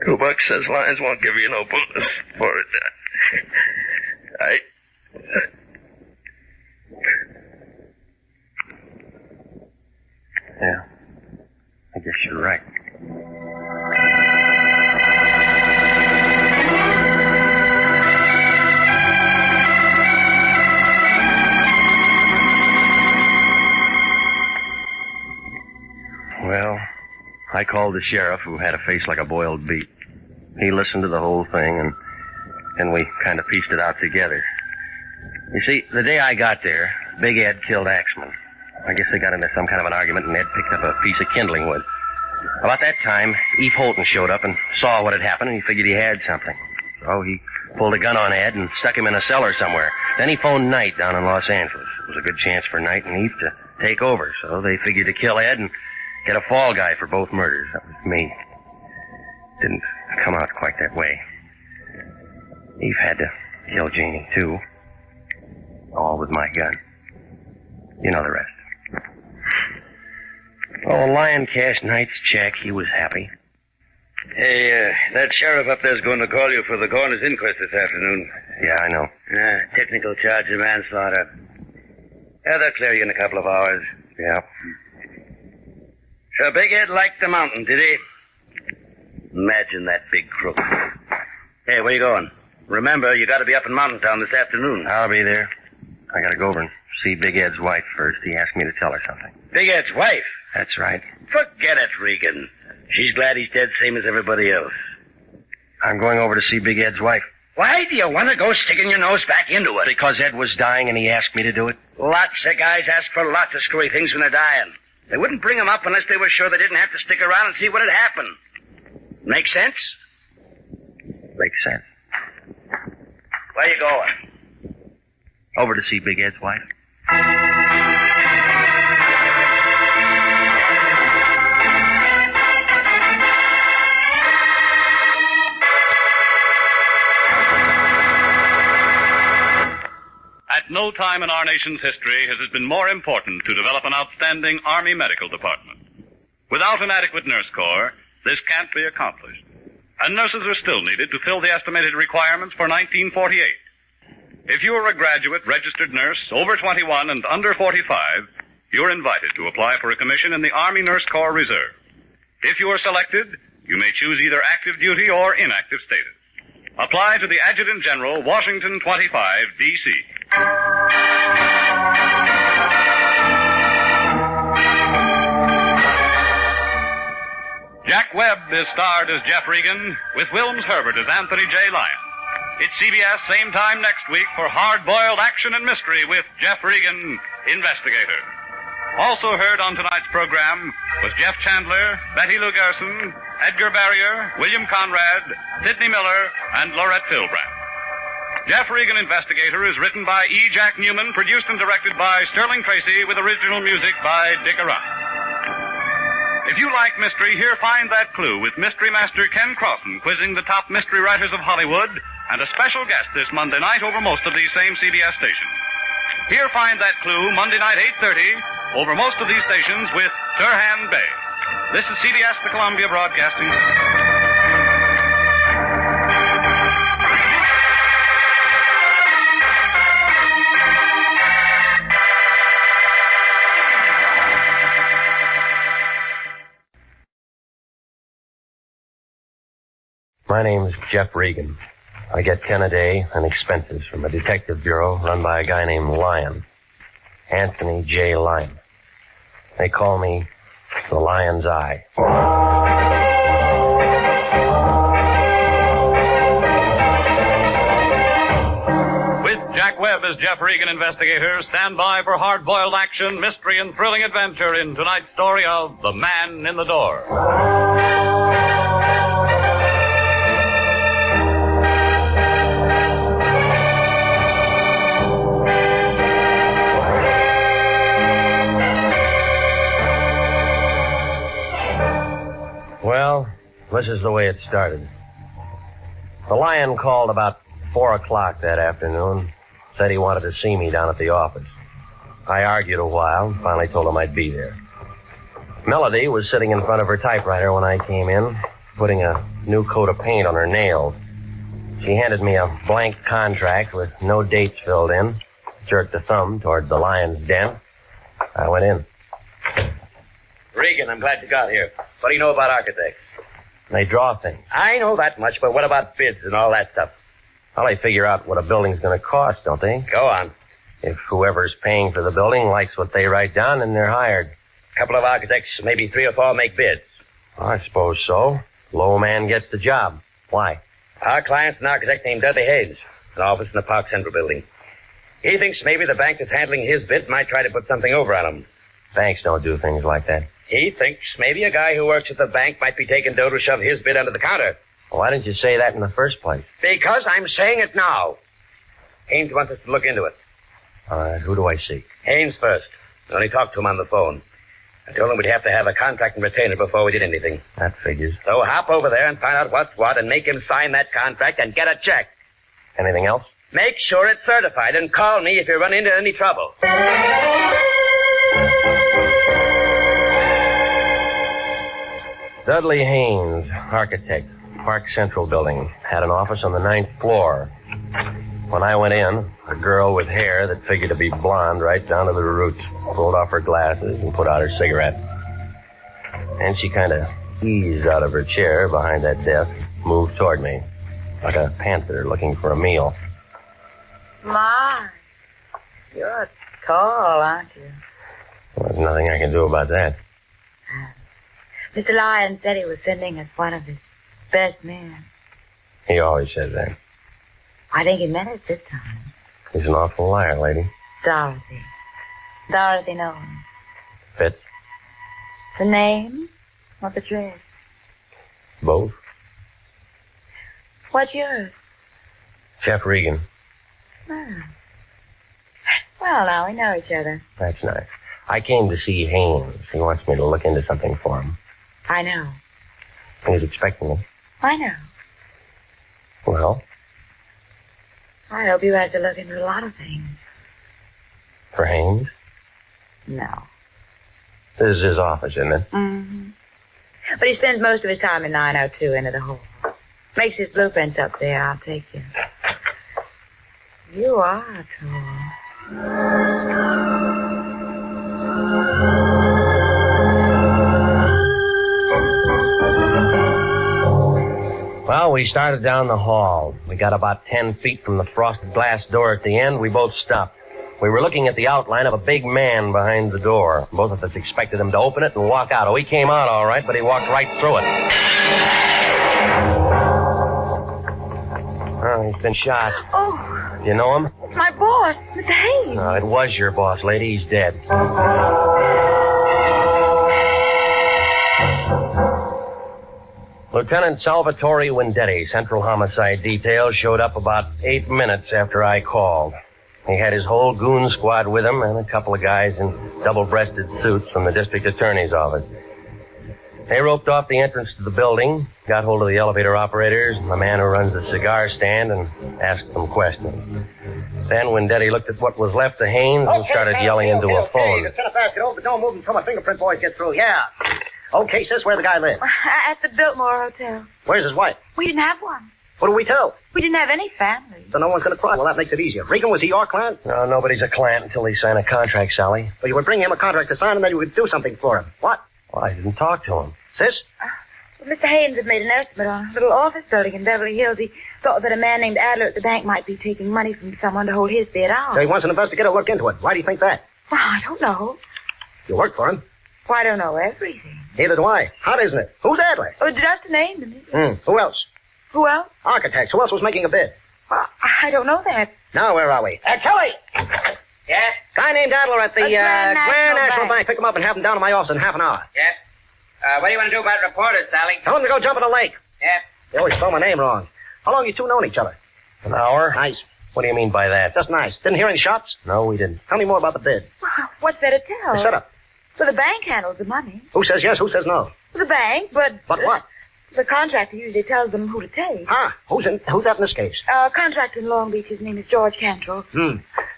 $2 says Lions won't give you no bonus for it. Yeah, I guess you're right. Well, I called the sheriff, who had a face like a boiled beet. He listened to the whole thing, and we kind of pieced it out together. You see, the day I got there, Big Ed killed Axman. I guess they got into some kind of an argument, and Ed picked up a piece of kindling wood. About that time, Eve Holton showed up and saw what had happened, and he figured he had something. So he pulled a gun on Ed and stuck him in a cellar somewhere. Then he phoned Knight down in Los Angeles. It was a good chance for Knight and Eve to take over, so they figured to kill Ed and get a fall guy for both murders. That was me. Didn't come out quite that way. Eve had to kill Janie, too. All with my gun. You know the rest. Oh, Lion cashed Knight's check. He was happy. Hey, that sheriff up there's going to call you for the coroner's inquest this afternoon. Yeah, I know. Technical charge of manslaughter. Yeah, they'll clear you in a couple of hours. Yeah. So Big Ed liked the mountain, did he? Imagine that big crook. Hey, where you going? Remember, you got to be up in Mountain Town this afternoon. I'll be there. I gotta go over and see Big Ed's wife first. He asked me to tell her something. Big Ed's wife? That's right. Forget it, Regan. She's glad he's dead, same as everybody else. I'm going over to see Big Ed's wife. Why do you want to go sticking your nose back into it? Because Ed was dying and he asked me to do it. Lots of guys ask for lots of screwy things when they're dying. They wouldn't bring them up unless they were sure they didn't have to stick around and see what had happened. Make sense? Makes sense. Where you going? Over to see Big Ed's wife. At no time in our nation's history has it been more important to develop an outstanding Army medical department. Without an adequate nurse corps, this can't be accomplished. And nurses are still needed to fill the estimated requirements for 1948. If you are a graduate registered nurse over 21 and under 45, you're invited to apply for a commission in the Army Nurse Corps Reserve. If you are selected, you may choose either active duty or inactive status. Apply to the Adjutant General, Washington 25, D.C. Jack Webb is starred as Jeff Regan, with Wilms Herbert as Anthony J. Lyon. It's CBS same time next week for hard-boiled action and mystery with Jeff Regan, Investigator. Also heard on tonight's program was Jeff Chandler, Betty Lou Gerson, Edgar Barrier, William Conrad, Sidney Miller, and Laurette Philbrand. Jeff Regan, Investigator is written by E. Jack Newman, produced and directed by Sterling Tracy, with original music by Dick Arant. If you like mystery, here Find That Clue with Mystery Master Ken Crossan quizzing the top mystery writers of Hollywood and a special guest this Monday night over most of these same CBS stations. Here Find That Clue Monday night 8:30 over most of these stations with Sirhan Bey. This is CBS, the Columbia Broadcasting System. My name's Jeff Regan. I get 10 a day and expenses from a detective bureau run by a guy named Lyon. Anthony J. Lyon. They call me the Lion's Eye. With Jack Webb as Jeff Regan, Investigator, stand by for hard-boiled action, mystery, and thrilling adventure in tonight's story of The Man in the Door. Well, this is the way it started. The Lion called about 4 o'clock that afternoon, said he wanted to see me down at the office. I argued a while, and finally told him I'd be there. Melody was sitting in front of her typewriter when I came in, putting a new coat of paint on her nails. She handed me a blank contract with no dates filled in, jerked a thumb toward the Lion's den. I went in. Regan, I'm glad you got here. What do you know about architects? They draw things. I know that much, but what about bids and all that stuff? Well, they figure out what a building's going to cost, don't they? Go on. If whoever's paying for the building likes what they write down, then they're hired. A couple of architects, maybe 3 or 4, make bids. I suppose so. Low man gets the job. Why? Our client's an architect named Dudley Hayes, an office in the Park Central building. He thinks maybe the bank that's handling his bid might try to put something over on him. Banks don't do things like that. He thinks maybe a guy who works at the bank might be taking dough to shove his bid under the counter. Why didn't you say that in the first place? Because I'm saying it now. Haynes wants us to look into it. All right, who do I see? Haynes first. I only talked to him on the phone. I told him we'd have to have a contract and retainer before we did anything. That figures. So hop over there and find out what's what and make him sign that contract and get a check. Anything else? Make sure it's certified and call me if you run into any trouble. Dudley Haynes, architect, Park Central building. Had an office on the 9th floor. When I went in, a girl with hair that figured to be blonde right down to the roots pulled off her glasses and put out her cigarette. And she kind of eased out of her chair behind that desk, moved toward me, like a panther looking for a meal. My, you're tall, aren't you? Well, there's nothing I can do about that. Mr. Lyon said he was sending us one of his best men. He always says that. I think he meant it this time. He's an awful liar, lady. Dorothy. Dorothy knows. Fits? The name or the dress? Both. What's yours? Jeff Regan. Oh. Well, now we know each other. That's nice. I came to see Haynes. He wants me to look into something for him. I know. He's expecting me. I know. Well? I hope you have to look into a lot of things. For Haynes? No. This is his office, isn't it? Mm-hmm. But he spends most of his time in 902 into the hall. Makes his blueprints up there. I'll take you. You are tall. Well, we started down the hall. We got about 10 feet from the frosted glass door at the end. We both stopped. We were looking at the outline of a big man behind the door. Both of us expected him to open it and walk out. Oh, he came out all right, but he walked right through it. Oh, he's been shot. Oh. Do you know him? It's my boss, Mr. Haynes. No, it was your boss, lady. He's dead. Lieutenant Salvatore Wendetti, Central Homicide Detail, showed up about 8 minutes after I called. He had his whole goon squad with him and a couple of guys in double-breasted suits from the district attorney's office. They roped off the entrance to the building, got hold of the elevator operators and the man who runs the cigar stand, and asked them questions. Then Wendetti looked at what was left of Haynes and started yelling into a phone. Lieutenant Basket, over, don't move until my fingerprint boys get through. Yeah. Okay, sis, where the guy live? At the Biltmore Hotel. Where's his wife? We didn't have one. What do we tell? We didn't have any family. So no one's going to cry. Well, that makes it easier. Regan, was he your client? No, nobody's a client until they sign a contract, Sally. Well, you would bring him a contract to sign and then you would do something for him. What? Well, I didn't talk to him. Sis? Well, Mr. Haynes had made an estimate on a little office building in Beverly Hills. He thought that a man named Adler at the bank might be taking money from someone to hold his bid out. So he wants an investigator to look into it. Why do you think that? Well, I don't know. You work for him. Well, I don't know everything. Neither do I. Hot, isn't it? Who's Adler? Oh, just a name to me. Who else? Who else? Architects. Who else was making a bid? Well, I don't know that. Now, where are we? Kelly! Yeah? Guy named Adler at the Grand National Bank. Pick him up and have him down to my office in half an hour. Yeah? What do you want to do about reporters, Sally? Tell him to go jump in the lake. Yeah? They always spell my name wrong. How long you two known each other? An hour? Nice. What do you mean by that? Just nice. Didn't hear any shots? No, we didn't. Tell me more about the bid. Well, what's there to tell? Shut up. Well, the bank handles the money. Who says yes, who says no? The bank, but... But what? The contractor usually tells them who to take. Huh? Who's that in this case? Contractor in Long Beach. His name is George Cantrell.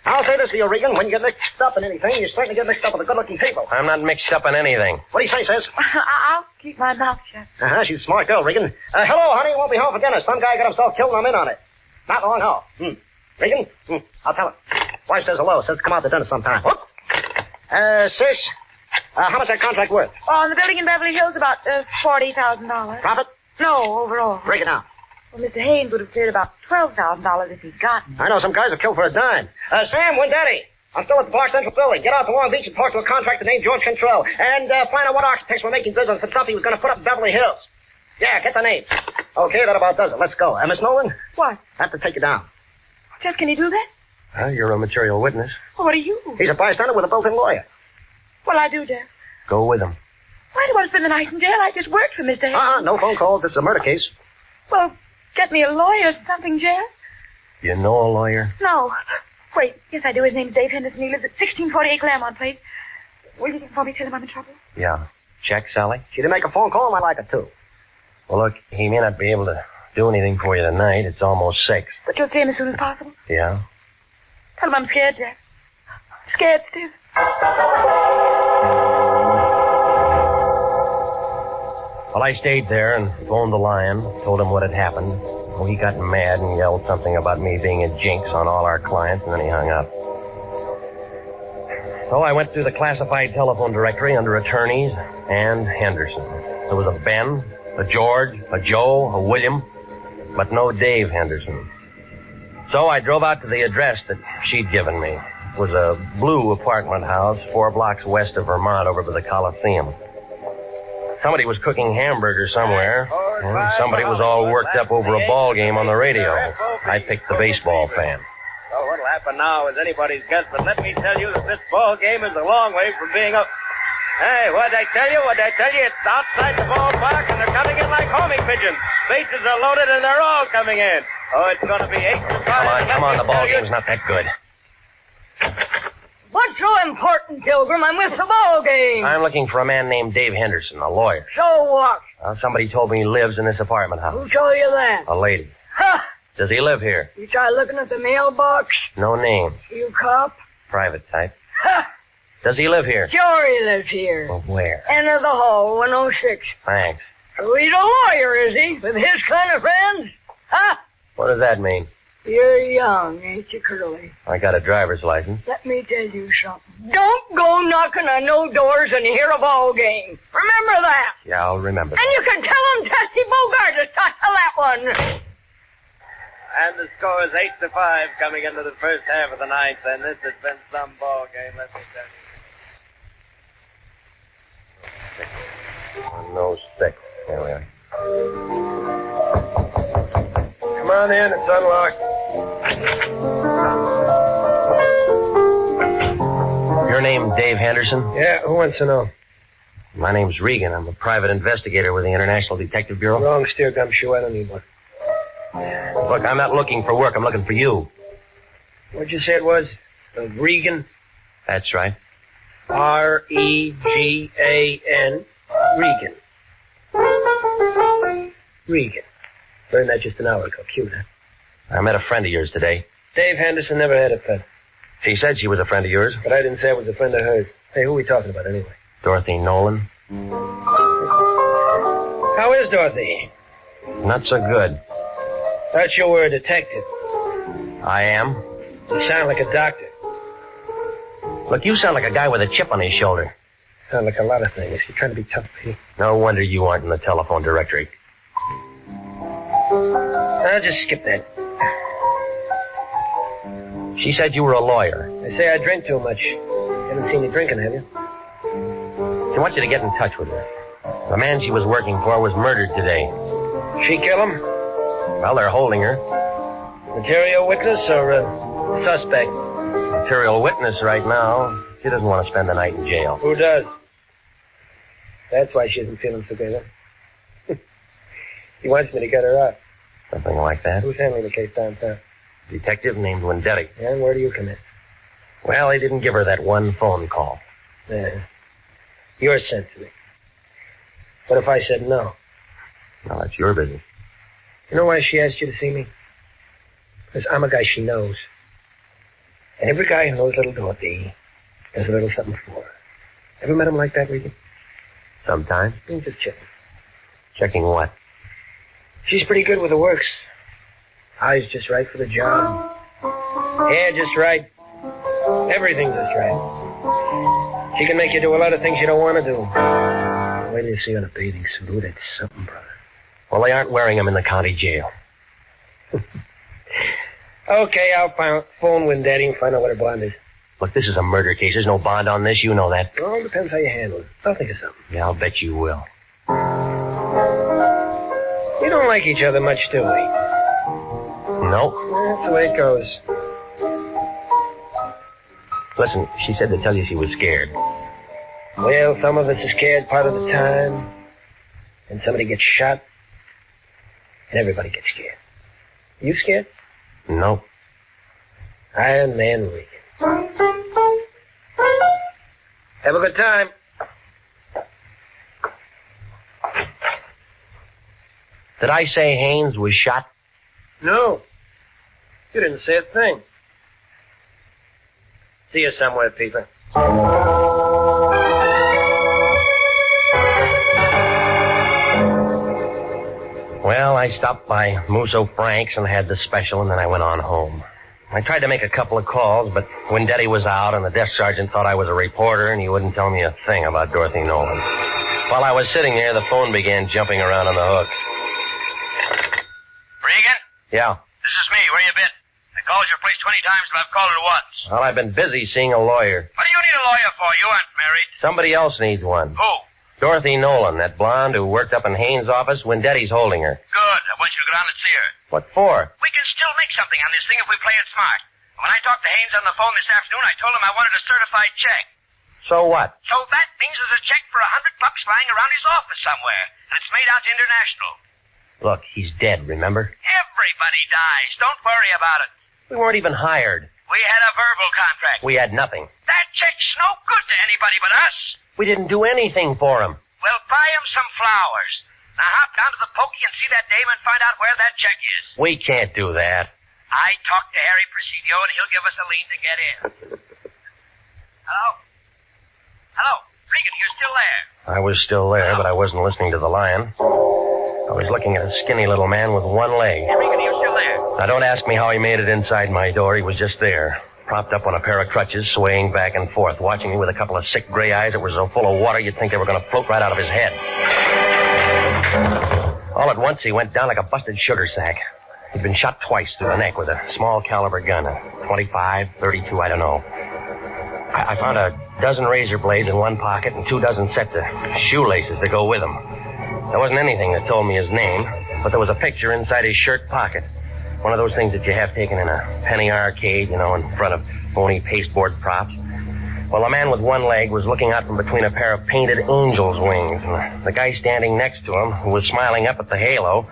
I'll say this for you, Regan. When you get mixed up in anything, you certainly get mixed up with the good-looking people. I'm not mixed up in anything. What do you say, sis? I'll keep my mouth shut. She's a smart girl, Regan. Hello, honey. Won't be home for dinner. Some guy got himself killed and I'm in on it. Not long, how? Regan? I'll tell her. Wife says hello. Says come out to dinner sometime. Whoop. Sis, how much that contract worth? Oh, in the building in Beverly Hills, about $40,000. Profit? No, overall. Break it down. Well, Mr. Haynes would have cleared about $12,000 if he'd gotten it. I know some guys have killed for a dime. Sam, Wendetti. I'm still at the Park Central building. Get out to Long Beach and talk to a contractor named George Cantrell. And find out what architects were making bids on some stuff he was going to put up in Beverly Hills. Yeah, get the name. Okay, that about does it. Let's go. Miss Nolan? What? I have to take you down. Jeff, can you do that? Well, you're a material witness. Well, what are you? He's a bystander with a built-in lawyer. Well, I do, Jeff. Go with him. Why do you want to spend the night in jail? I just worked for Mr. Haynes. No phone calls. This is a murder case. Well, get me a lawyer or something, Jeff. You know a lawyer? No. Wait, yes, I do. His name's Dave Henderson. He lives at 1648 Claremont Place. Will you get for me, tell him I'm in trouble? Yeah. Check, Sally? She didn't make a phone call, and I like it, too. Well, look, he may not be able to do anything for you tonight. It's almost 6. But you'll see him as soon as possible? Yeah? Tell him I'm scared, Jeff. Scared stiff. Well, I stayed there and phoned the Lion, told him what had happened. Well, he got mad and yelled something about me being a jinx on all our clients, and then he hung up. So I went through the classified telephone directory under attorneys and Henderson. There was a Ben, a George, a Joe, a William, but no Dave Henderson. So I drove out to the address that she'd given me. It was a blue apartment house 4 blocks west of Vermont over by the Coliseum. Somebody was cooking hamburgers somewhere, and somebody was all worked up over a ball game on the radio. I picked the baseball fan. Well, what'll happen now is anybody's guess, but let me tell you that this ball game is a long way from being up. Hey, what'd I tell you? It's outside the ballpark, and they're coming in like homing pigeons. Bases are loaded, and they're all coming in. Oh, it's going to be 8-5. Come on, the ball game's not that good. What's so important, Pilgrim? I'm with the ball game. I'm looking for a man named Dave Henderson, a lawyer. So what? Somebody told me he lives in this apartment house. Who told you that? A lady. Ha! Does he live here? You try looking at the mailbox? No name. You cop? Private type. Ha! Does he live here? Sure he lives here. Well, where? Enter the hall, 106. Thanks. So he's a lawyer, is he? With his kind of friends? Ha! What does that mean? You're young, ain't you, Curly? I got a driver's license. Let me tell you something. Don't go knocking on no doors and hear a ball game. Remember that. Yeah, I'll remember. And you can tell him Testy Bogart to start to that one. And the score is 8-5 coming into the first half of the ninth, and this has been some ball game, let me tell you. No stick. There we are. Come on in, it's unlocked. Your name Dave Henderson? Yeah, who wants to know? My name's Regan. I'm a private investigator with the International Detective Bureau. Wrong steer gumshoe, I don't need one. Look, I'm not looking for work. I'm looking for you. What'd you say it was? Regan? That's right. R-E-G-A-N. Regan. Regan. Learned that just an hour ago. Cute, huh? I met a friend of yours today. Dave Henderson never had a pet. She said she was a friend of yours. But I didn't say I was a friend of hers. Hey, who are we talking about anyway? Dorothy Nolan. How is Dorothy? Not so good. Thought you were a detective. I am. You sound like a doctor. Look, you sound like a guy with a chip on his shoulder. Sound like a lot of things. You're trying to be tough, Pete. No wonder you aren't in the telephone directory. I'll just skip that. She said you were a lawyer. They say I drink too much. You haven't seen me drinking, have you? She wants you to get in touch with her. The man she was working for was murdered today. She kill him? Well, they're holding her. Material witness or a suspect? Material witness right now. She doesn't want to spend the night in jail. Who does? That's why she isn't feeling so good, huh? He wants me to get her out. Something like that. Who's handling the case downtown? Detective named Wendetti. And where do you come in? Well, he didn't give her that one phone call. Yeah. You're sensitive. What if I said no? Well, that's your business. You know why she asked you to see me? Because I'm a guy she knows. And every guy who knows little Dorothy does a little something for her. Ever met him like that, Regan? Sometimes. Just checking. Checking what? She's pretty good with the works. Eyes just right for the job. Hair just right. Everything just right. She can make you do a lot of things you don't want to do. Wait till you see her in a bathing suit. Ooh, that's something, brother. Well, they aren't wearing them in the county jail. Okay, I'll phone Wendetti and find out what her bond is. Look, this is a murder case. There's no bond on this. You know that. Well, it depends how you handle it. I'll think of something. Yeah, I'll bet you will. We don't like each other much, do we? No. That's the way it goes. Listen, she said to tell you she was scared. Well, some of us are scared part of the time. And somebody gets shot. And everybody gets scared. You scared? No. Iron Man Regan. Have a good time. Did I say Haynes was shot? No. You didn't say a thing. See you somewhere, Peter. Well, I I stopped by Musso Frank's and had the special, and then I went on home. I tried to make a couple of calls, but Wendetti was out, and the desk sergeant thought I was a reporter, and he wouldn't tell me a thing about Dorothy Nolan. While I was sitting there, the phone began jumping around on the hook. Regan? Yeah. This is me. Where you been? I called your place 20 times, but I've called it once. Well, I've been busy seeing a lawyer. What do you need a lawyer for? You aren't married. Somebody else needs one. Who? Dorothy Nolan, that blonde who worked up in Haynes' office when Wendetti's holding her. Good. I want you to go down and see her. What for? We can still make something on this thing if we play it smart. When I talked to Haynes on the phone this afternoon, I told him I wanted a certified check. So what? So that means there's a check for $100 lying around his office somewhere, and it's made out to International. Look, he's dead, remember? Everybody dies. Don't worry about it. We weren't even hired. We had a verbal contract. We had nothing. That check's no good to anybody but us. We didn't do anything for him. Well, buy him some flowers. Now hop down to the pokey and see that dame and find out where that check is. We can't do that. I talked to Harry Presidio, and he'll give us a lead to get in. Hello? Hello? Regan, you're still there? I was still there, but I wasn't listening to the lion. I was looking at a skinny little man with one leg. Hey, Regan, you're still there? Now, don't ask me how he made it inside my door. He was just there, propped up on a pair of crutches, swaying back and forth, watching me with a couple of sick gray eyes that were so full of water you'd think they were going to float right out of his head. All at once, he went down like a busted sugar sack. He'd been shot twice through the neck with a small caliber gun, a 25, 32, I don't know. I found a dozen razor blades in one pocket and 24 sets of shoelaces to go with them. There wasn't anything that told me his name, but there was a picture inside his shirt pocket. One of those things that you have taken in a penny arcade, in front of phony pasteboard props. Well, the man with one leg was looking out from between a pair of painted angel's wings, and the guy standing next to him, who was smiling up at the halo,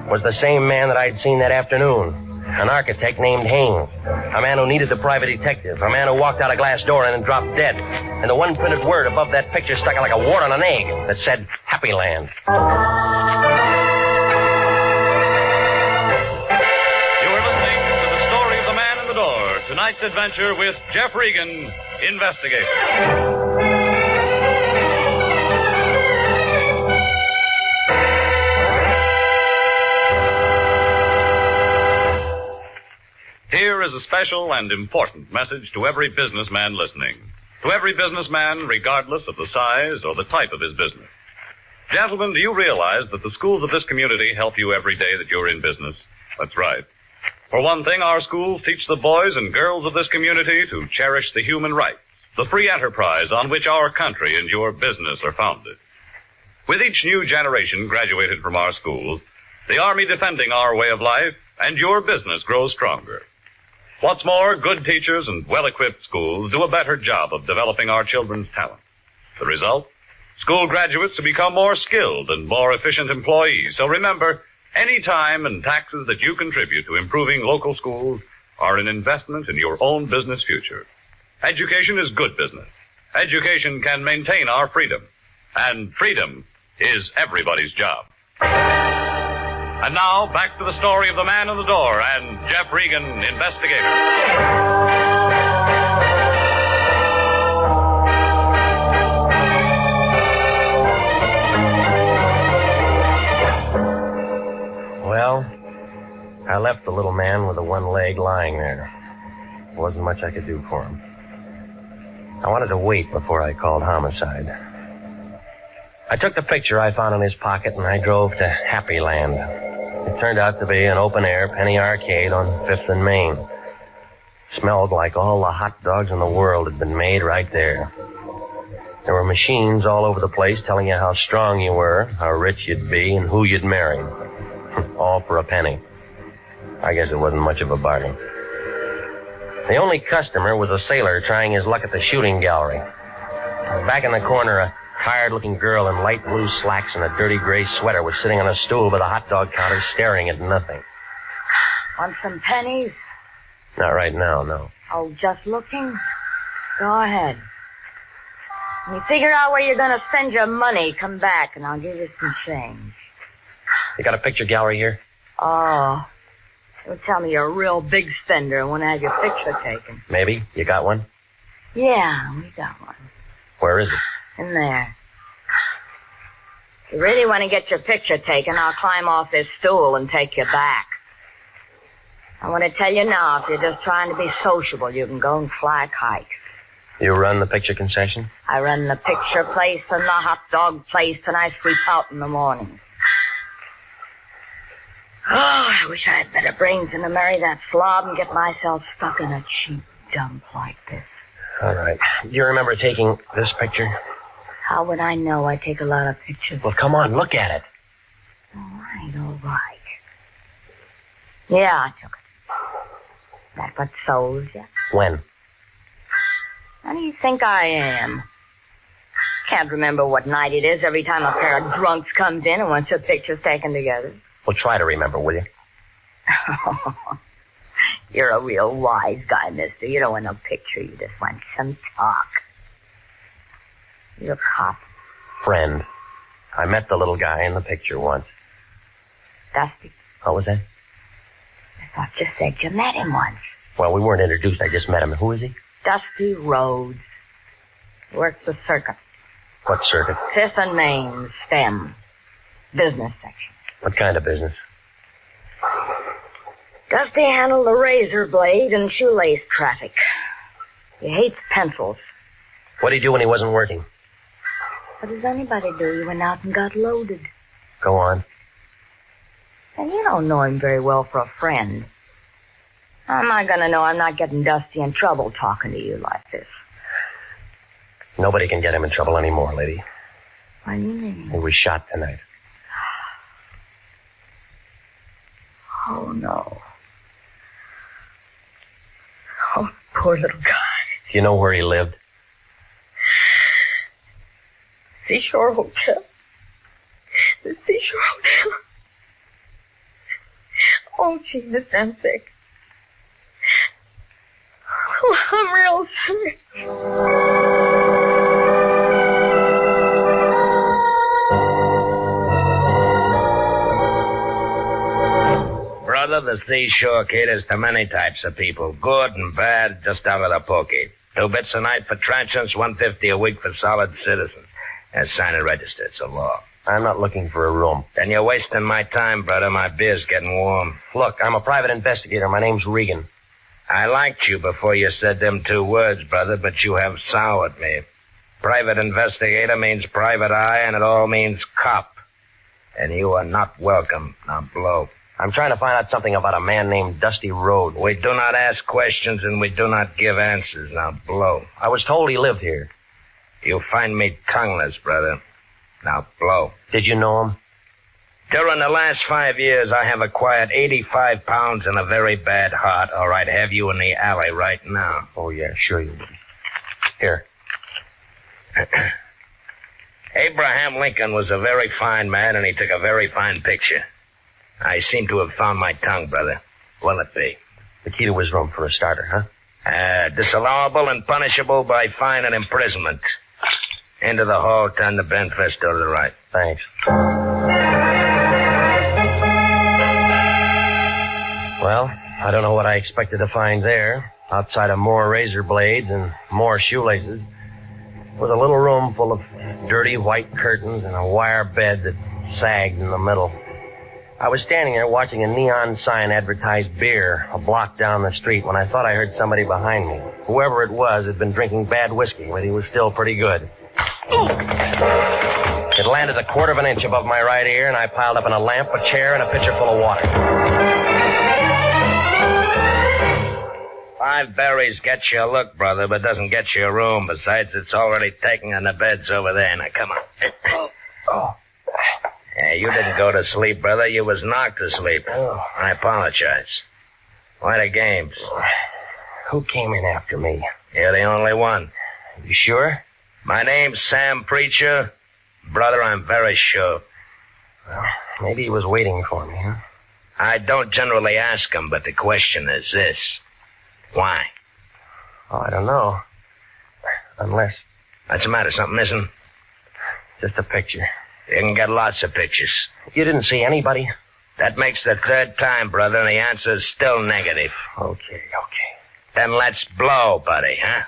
was the same man that I'd seen that afternoon. An architect named Haynes. A man who needed the private detective. A man who walked out a glass door and then dropped dead. And the one printed word above that picture stuck out like a wart on an egg that said, Happy Land. You are listening to The Story of the Man in the Door. Tonight's adventure with Jeff Regan, Investigator. Here is a special and important message to every businessman listening. To every businessman, regardless of the size or the type of his business. Gentlemen, do you realize that the schools of this community help you every day that you're in business? That's right. For one thing, our schools teach the boys and girls of this community to cherish the human rights, the free enterprise on which our country and your business are founded. With each new generation graduated from our schools, the Army defending our way of life, and your business grows stronger. What's more, good teachers and well-equipped schools do a better job of developing our children's talent. The result? School graduates who become more skilled and more efficient employees. So remember, any time and taxes that you contribute to improving local schools are an investment in your own business future. Education is good business. Education can maintain our freedom. And freedom is everybody's job. And now, back to the story of the man in the door and Jeff Regan, Investigator. Well, I left the little man with the one leg lying there. There wasn't much I could do for him. I wanted to wait before I called homicide. I took the picture I found in his pocket and I drove to Happy Land. It turned out to be an open-air penny arcade on 5th and Main. Smelled like all the hot dogs in the world had been made right there. There were machines all over the place telling you how strong you were, how rich you'd be, and who you'd marry. All for a penny. I guess it wasn't much of a bargain. The only customer was a sailor trying his luck at the shooting gallery. Back in the corner, a tired-looking girl in light blue slacks and a dirty gray sweater was sitting on a stool by the hot dog counter staring at nothing. Want some pennies? Not right now, no. Oh, just looking? Go ahead. When you figure out where you're going to spend your money, come back and I'll give you some change. You got a picture gallery here? Oh. Don't tell me you're a real big spender and want to have your picture taken. Maybe. You got one? Yeah, we got one. Where is it? In there. If you really want to get your picture taken, I'll climb off this stool and take you back. I want to tell you now, if you're just trying to be sociable, you can go and fly a kite. You run the picture concession? I run the picture place and the hot dog place, and I sweep out in the morning. Oh, I wish I had better brains than to marry that slob and get myself stuck in a cheap dump like this. All right. Do you remember taking this picture? How would I know? I take a lot of pictures. Well, come on, look at it. All right. Yeah, I took it. That what sold you? When? How do you think I am? Can't remember what night it is every time a pair of drunks comes in and wants their pictures taken together. Well, try to remember, will you? You're a real wise guy, mister. You don't want no picture. You just want some talk. You're a cop. Friend. I met the little guy in the picture once. Dusty. What was that? I thought you said you met him once. Well, we weren't introduced. I just met him. Who is he? Dusty Rhodes. Works the circuit. What circuit? Fifth and Main, STEM. Business section. What kind of business? Dusty handled the razor blade and shoelace traffic. He hates pencils. What did he do when he wasn't working? What does anybody do? He went out and got loaded. Go on. And you don't know him very well for a friend. How am I going to know I'm not getting Dusty in trouble talking to you like this? Nobody can get him in trouble anymore, lady. What do you mean? He was shot tonight. Oh, no. Oh, poor little guy. Do you know where he lived? Seashore Hotel. The Seashore Hotel. Oh, gee, Miss, I'm sick. Oh, I'm real sick. Brother, the seashore caters to many types of people, good and bad, just out of the pokey. 2 bits a night for transients, $1.50 a week for solid citizens. And sign and register, it's a law. I'm not looking for a room. Then you're wasting my time, brother. My beer's getting warm. Look, I'm a private investigator. My name's Regan. I liked you before you said them 2 words, brother, but you have soured me. Private investigator means private eye, and it all means cop. And you are not welcome. Now blow. I'm trying to find out something about a man named Dusty Rhodes. We do not ask questions, and we do not give answers. Now blow. I was told he lived here. You find me tongueless, brother. Now blow. Did you know him? During the last 5 years, I have acquired 85 pounds and a very bad heart, or I'd have you in the alley right now. Oh, yeah, sure you would. Here. Abraham Lincoln was a very fine man, and he took a very fine picture. I seem to have found my tongue, brother. Will it be? The key to his room for a starter, huh? Disallowable and punishable by fine and imprisonment. Into the hall, turn the bent fist to the right. Thanks. Well, I don't know what I expected to find there. Outside of more razor blades and more shoelaces was a little room full of dirty white curtains and a wire bed that sagged in the middle. I was standing there watching a neon sign advertise beer a block down the street when I thought I heard somebody behind me. Whoever it was had been drinking bad whiskey, but he was still pretty good. It landed a quarter of an inch above my right ear, and I piled up in a lamp, a chair, and a pitcher full of water. 5 berries gets you a look, brother, but doesn't get you a room. Besides, it's already taken and the bed's over there. Now, come on. Oh. Yeah, you didn't go to sleep, brother. You was knocked to sleep. Oh. I apologize. Why the games? Who came in after me? You're the only one. You sure? My name's Sam Preacher. Brother, I'm very sure. Well, maybe he was waiting for me, huh? I don't generally ask him, but the question is this. Why? Oh, I don't know. Unless... What's the matter? Something missing? Just a picture. You can get lots of pictures. You didn't see anybody? That makes the 3rd time, brother, and the answer's still negative. Okay. Then let's blow, buddy, huh?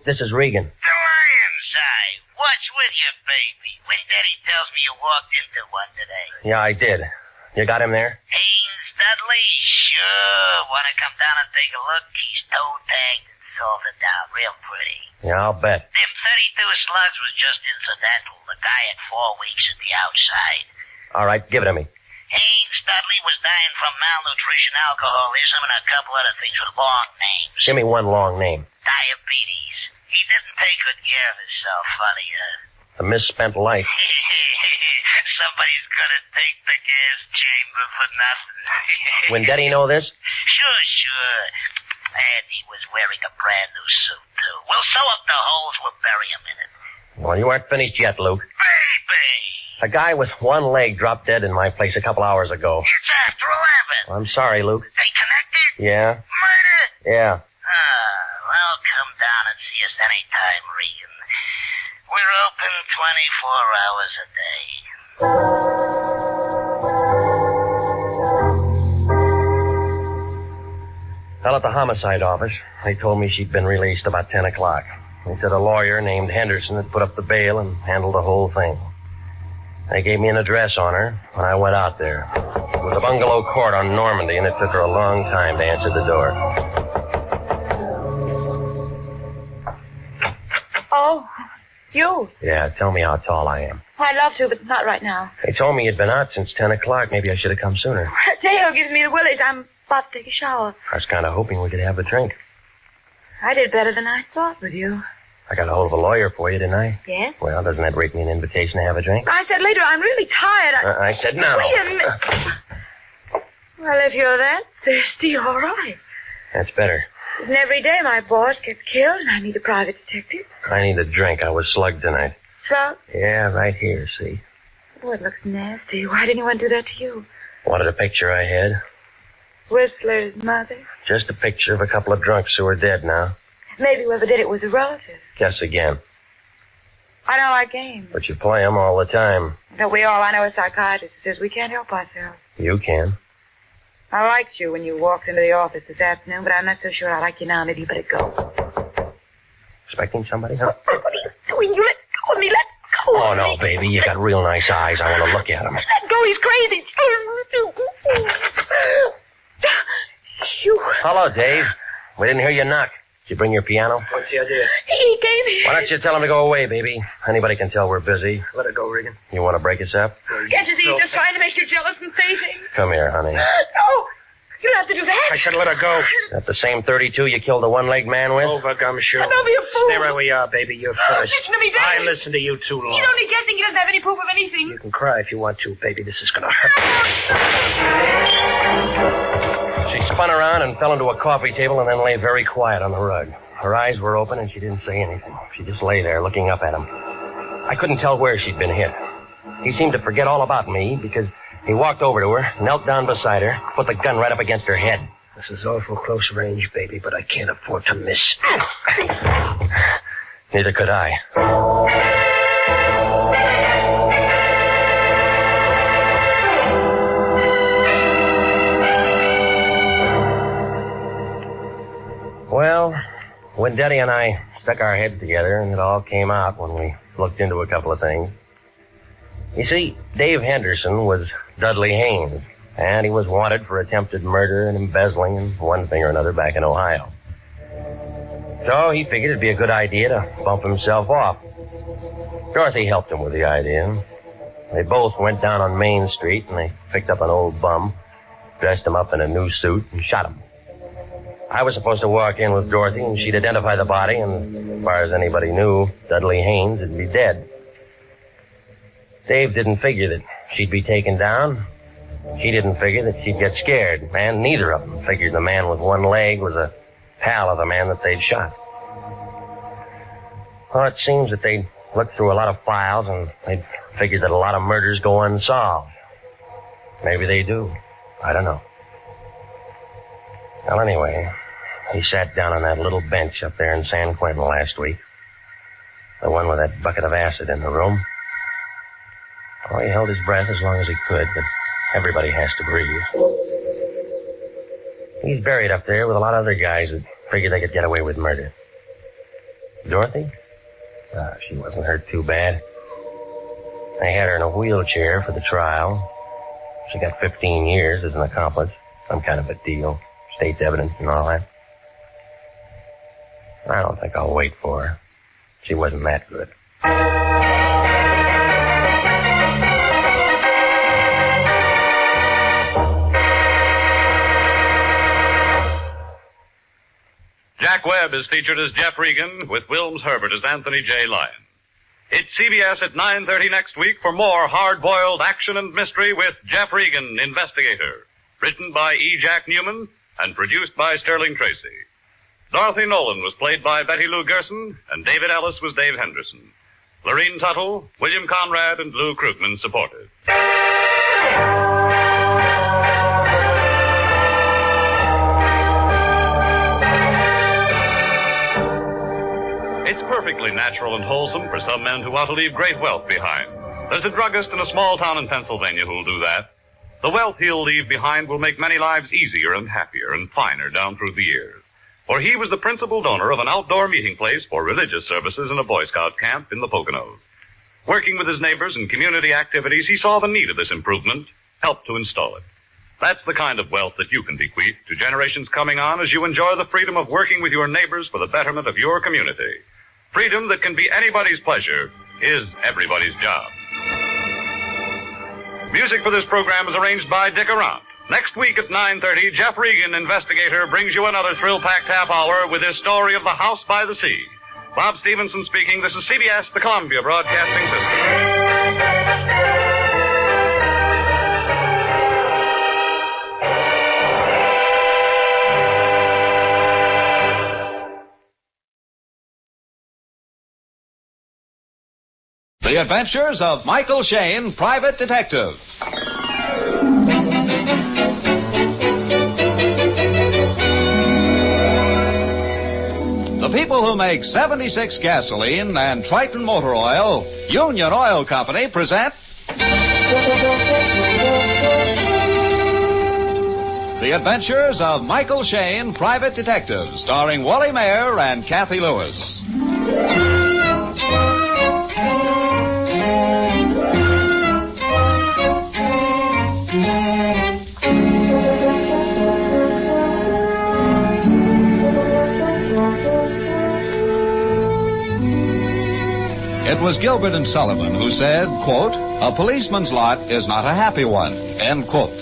this is Regan. The lion's eye. What's with you, baby? When Daddy tells me you walked into one today. Yeah, I did. You got him there? Haynes Dudley? Sure. Want to come down and take a look? He's toe-tagged and salted down real pretty. Yeah, I'll bet. Them 32 slugs was just incidental. The guy had 4 weeks at the outside. All right, give it to me. Haynes Dudley was dying from malnutrition, alcoholism, and a couple other things with long names. Give me one long name. Diabetes. He didn't take good care of himself, funny, huh? A misspent life. Somebody's gonna take the gas chamber for nothing. When Daddy know this? Sure. And he was wearing a brand new suit, too. We'll sew up the holes, we'll bury him in it. Well, you aren't finished yet, Luke. Baby! A guy with one leg dropped dead in my place a couple hours ago. It's after 11. Well, I'm sorry, Luke. They connected? Yeah? Murder? Yeah. Well, come down and see us anytime, Regan. We're open 24 hours a day. Fell at the homicide office. They told me she'd been released about 10 o'clock. They said a lawyer named Henderson had put up the bail and handled the whole thing. They gave me an address on her when I went out there. It was a bungalow court on Normandy, and it took her a long time to answer the door. Oh, you. Yeah, tell me how tall I am. I'd love to, but not right now. They told me you'd been out since 10 o'clock. Maybe I should have come sooner. Dale gives me the willies. I'm about to take a shower. I was kind of hoping we could have a drink. I did better than I thought with you. I got a hold of a lawyer for you, didn't I? Yes? Well, doesn't that rate me an invitation to have a drink? I said later, I'm really tired. I said no. Wait a minute. Well, if you're that thirsty, all right. That's better. Isn't every day my boss gets killed and I need a private detective? I need a drink. I was slugged tonight. Slugged? Yeah, right here, see? Oh, it looks nasty. Why didn't anyone do that to you? Wanted a picture I had? Whistler's mother? Just a picture of a couple of drunks who are dead now. Maybe whoever did it was a relative. Guess again. I don't like games. But you play them all the time. Don't we all? I know a psychiatrist who says we can't help ourselves. You can. I liked you when you walked into the office this afternoon, but I'm not so sure I like you now. Maybe you better go. Expecting somebody, huh? What are you doing? You let go of me. Let go Oh, of no, me. baby. You got real nice eyes. I want to look at them. Let go. He's crazy. You. Hello, Dave. We didn't hear you knock. Did you bring your piano? What's the idea? He gave me. Why don't you tell him to go away, baby? Anybody can tell we're busy. Let it go, Regan. You want to break us up? Can't you see he's just trying to make you jealous and say things? Come here, honey. No. You don't have to do that. I said let her go. Is that the same 32 you killed the one-legged man with? Over, Gumshoe. Don't be a fool. Stay right where you are, baby. You're first. Listen to me, Daddy. I listened to you too long. He's only guessing. He doesn't have any proof of anything. You can cry if you want to, baby. This is gonna hurt. She spun around and fell into a coffee table and then lay very quiet on the rug. Her eyes were open and she didn't say anything. She just lay there looking up at him. I couldn't tell where she'd been hit. He seemed to forget all about me because he walked over to her, knelt down beside her, put the gun right up against her head. This is awful close range, baby, but I can't afford to miss. Neither could I. Well, when Daddy and I stuck our heads together, and it all came out when we looked into a couple of things. You see, Dave Henderson was Dudley Haynes, and he was wanted for attempted murder and embezzling and one thing or another back in Ohio. So he figured it'd be a good idea to bump himself off. Dorothy helped him with the idea. They both went down on Main Street, and they picked up an old bum, dressed him up in a new suit, and shot him. I was supposed to walk in with Dorothy, and she'd identify the body, and as far as anybody knew, Dudley Haynes would be dead. Dave didn't figure that she'd be taken down. She didn't figure that she'd get scared, and neither of them figured the man with one leg was a pal of the man that they'd shot. Well, it seems that they'd looked through a lot of files, and they'd figured that a lot of murders go unsolved. Maybe they do. I don't know. Well, anyway, he sat down on that little bench up there in San Quentin last week. The one with that bucket of acid in the room. Oh, he held his breath as long as he could, but everybody has to breathe. He's buried up there with a lot of other guys that figured they could get away with murder. Dorothy? She wasn't hurt too bad. I had her in a wheelchair for the trial. She got 15 years as an accomplice. Some kind of a deal. State's evidence and all that. I don't think I'll wait for her. She wasn't that good. Jack Webb is featured as Jeff Regan with Wilms Herbert as Anthony J. Lyon. It's CBS at 9:30 next week for more hard-boiled action and mystery with Jeff Regan, Investigator. Written by E. Jack Newman and produced by Sterling Tracy. Dorothy Nolan was played by Betty Lou Gerson, and David Ellis was Dave Henderson. Lorene Tuttle, William Conrad, and Lou Krugman supported. It's perfectly natural and wholesome for some men who want to leave great wealth behind. There's a druggist in a small town in Pennsylvania who'll do that. The wealth he'll leave behind will make many lives easier and happier and finer down through the years. For he was the principal donor of an outdoor meeting place for religious services in a Boy Scout camp in the Poconos. Working with his neighbors in community activities, he saw the need of this improvement, helped to install it. That's the kind of wealth that you can bequeath to generations coming on as you enjoy the freedom of working with your neighbors for the betterment of your community. Freedom that can be anybody's pleasure is everybody's job. Music for this program is arranged by Dick Arant. Next week at 9:30, Jeff Regan, Investigator, brings you another thrill-packed half hour with his story of the House by the Sea. Bob Stevenson speaking. This is CBS, the Columbia Broadcasting System. The Adventures of Michael Shayne, Private Detective. The people who make 76 gasoline and Triton motor oil, Union Oil Company, present The Adventures of Michael Shayne, Private Detective, starring Wally Mayer and Kathy Lewis. It was Gilbert and Sullivan who said, quote, "A policeman's lot is not a happy one," end quote.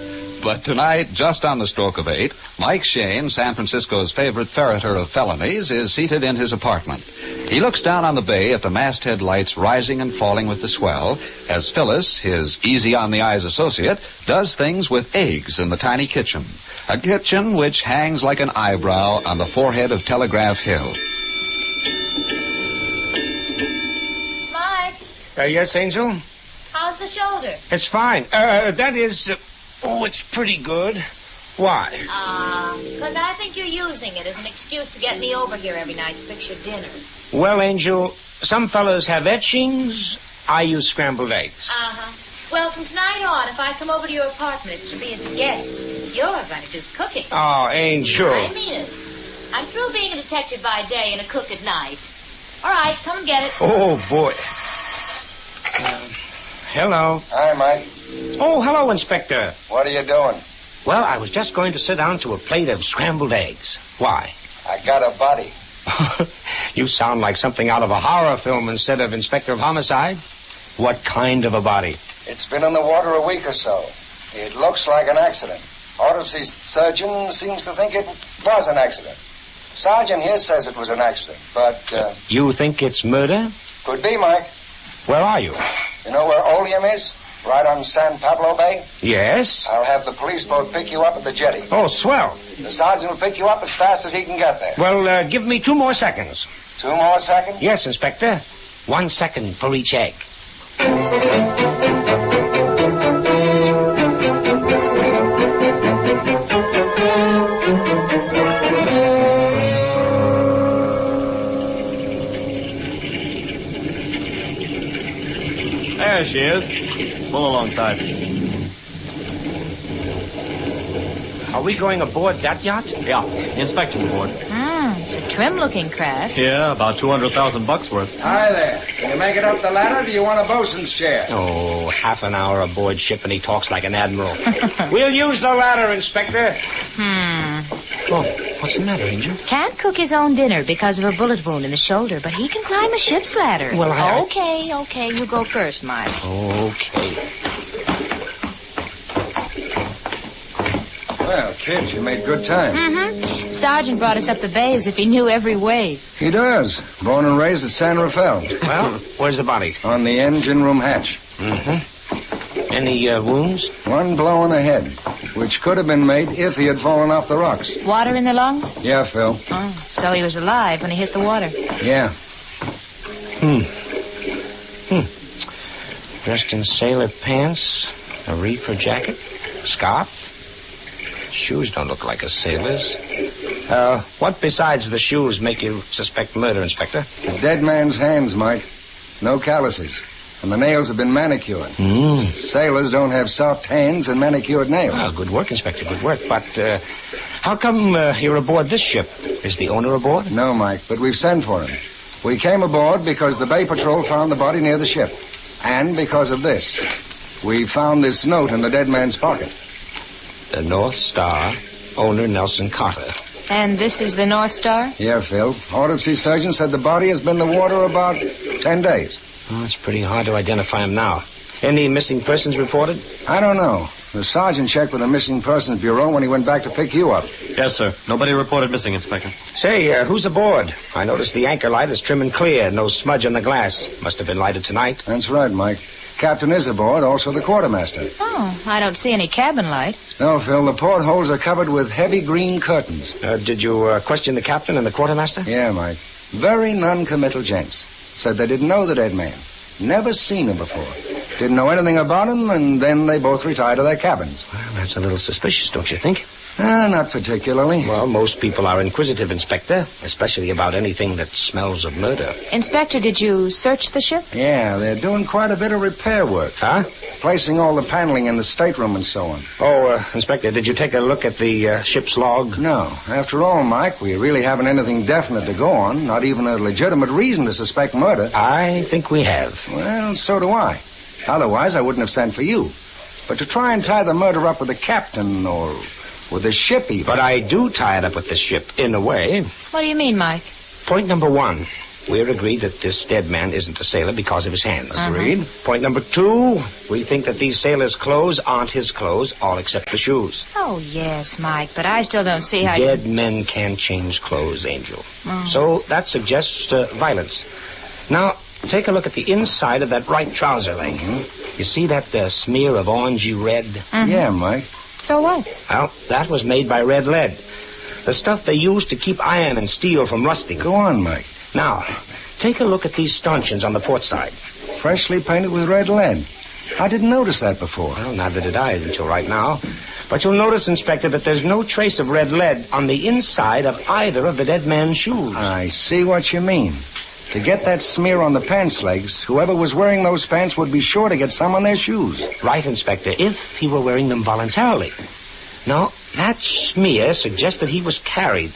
But tonight, just on the stroke of 8, Mike Shayne, San Francisco's favorite ferreter of felonies, is seated in his apartment. He looks down on the bay at the masthead lights rising and falling with the swell, as Phyllis, his easy-on-the-eyes associate, does things with eggs in the tiny kitchen. A kitchen which hangs like an eyebrow on the forehead of Telegraph Hill. Yes, Angel? How's the shoulder? It's fine. It's pretty good. Why? Because I think you're using it as an excuse to get me over here every night to fix your dinner. Well, Angel, some fellows have etchings. I use scrambled eggs. Uh-huh. Well, from tonight on, if I come over to your apartment, it's to be as a guest. You're going to do cooking. Oh, Angel. I mean it. I'm through being a detective by day and a cook at night. All right, come and get it. Oh, boy. Hello. Hi, Mike. Oh, hello, Inspector. What are you doing? Well, I was just going to sit down to a plate of scrambled eggs. Why? I got a body. You sound like something out of a horror film instead of Inspector of Homicide. What kind of a body? It's been in the water a week or so. It looks like an accident. Autopsy surgeon seems to think it was an accident. Sergeant here says it was an accident, but... You think it's murder? Could be, Mike. Where are you? You know where Oleum is? Right on San Pablo Bay? Yes. I'll have the police boat pick you up at the jetty. Oh, swell. The sergeant will pick you up as fast as he can get there. Well, give me 2 more seconds. 2 more seconds? Yes, Inspector. 1 second for each egg. There she is. Pull alongside. Are we going aboard that yacht? Yeah, inspection board. It's a trim-looking craft. Yeah, about $200,000 worth. Hi there. Can you make it up the ladder, or do you want a bosun's chair? Oh, half an hour aboard ship and he talks like an admiral. We'll use the ladder, Inspector. Oh, what's the matter, Angel? Can't cook his own dinner because of a bullet wound in the shoulder, but he can climb a ship's ladder. Well, I... Okay. You go first, Mike. Okay. Well, kid, you made good time. Mm-hmm. Sergeant brought us up the bay as if he knew every wave. He does. Born and raised at San Rafael. Well, where's the body? On the engine room hatch. Mm-hmm. Any wounds? One blow on the head, which could have been made if he had fallen off the rocks. Water in the lungs? Yeah, Phil. Oh, so he was alive when he hit the water. Yeah. Dressed in sailor pants, a reefer jacket, scarf. Shoes don't look like a sailor's. What besides the shoes make you suspect murder, Inspector? The dead man's hands, Mike. No calluses. And the nails have been manicured. Sailors don't have soft hands and manicured nails. Well, good work, Inspector, good work. But how come you're aboard this ship? Is the owner aboard? No, Mike, but we've sent for him. We came aboard because the Bay Patrol found the body near the ship. And because of this. We found this note in the dead man's pocket. The North Star, owner Nelson Carter. And this is the North Star? Yeah, Phil. Autopsy surgeon said the body has been in the water about 10 days. Oh, it's pretty hard to identify him now. Any missing persons reported? I don't know. The sergeant checked with the Missing Persons Bureau when he went back to pick you up. Yes, sir. Nobody reported missing, Inspector. Say, who's aboard? I noticed the anchor light is trim and clear. No smudge on the glass. Must have been lighted tonight. That's right, Mike. Captain is aboard, also the quartermaster. Oh, I don't see any cabin light. No, Phil. The portholes are covered with heavy green curtains. Did you question the captain and the quartermaster? Yeah, Mike. Very non-committal gents. Said they didn't know the dead man. Never seen him before. Didn't know anything about him, and then they both retired to their cabins. Well, that's a little suspicious, don't you think? Not particularly. Well, most people are inquisitive, Inspector, especially about anything that smells of murder. Inspector, did you search the ship? Yeah, they're doing quite a bit of repair work. Huh? Placing all the paneling in the stateroom and so on. Oh, Inspector, did you take a look at the ship's log? No. After all, Mike, we really haven't anything definite to go on, not even a legitimate reason to suspect murder. I think we have. Well, so do I. Otherwise, I wouldn't have sent for you. But to try and tie the murder up with the captain or with the ship even. But I do tie it up with the ship, in a way. What do you mean, Mike? Point number one. We're agreed that this dead man isn't a sailor because of his hands. Agreed. Point number two. We think that these sailors' clothes aren't his clothes, all except the shoes. Oh, yes, Mike, but I still don't see how Dead men can change clothes, Angel. So that suggests violence. Now, take a look at the inside of that right trouser leg. You see that smear of orangey red? Yeah, Mike. So what? Well, that was made by red lead. The stuff they use to keep iron and steel from rusting. Go on, Mike. Now, take a look at these stanchions on the port side. Freshly painted with red lead. I didn't notice that before. Well, neither did I until right now. But you'll notice, Inspector, that there's no trace of red lead on the inside of either of the dead man's shoes. I see what you mean. To get that smear on the pants legs, whoever was wearing those pants would be sure to get some on their shoes. Right, Inspector, if he were wearing them voluntarily. Now, that smear suggests that he was carried.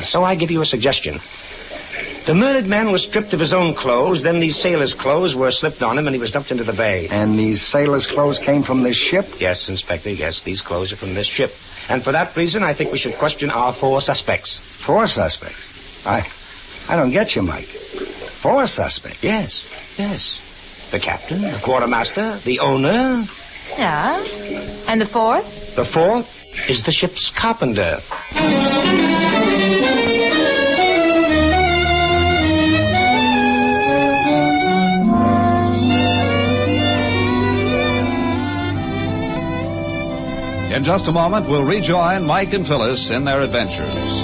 So I give you a suggestion. The murdered man was stripped of his own clothes, then these sailors' clothes were slipped on him, and he was dumped into the bay. And these sailors' clothes came from this ship? Yes, Inspector, yes, these clothes are from this ship. And for that reason, I think we should question our 4 suspects. 4 suspects? I don't get you, Mike. 4 suspects? Yes. The captain, the quartermaster, the owner. Yeah. And the 4th? The 4th is the ship's carpenter. In just a moment, we'll rejoin Mike and Phyllis in their adventures.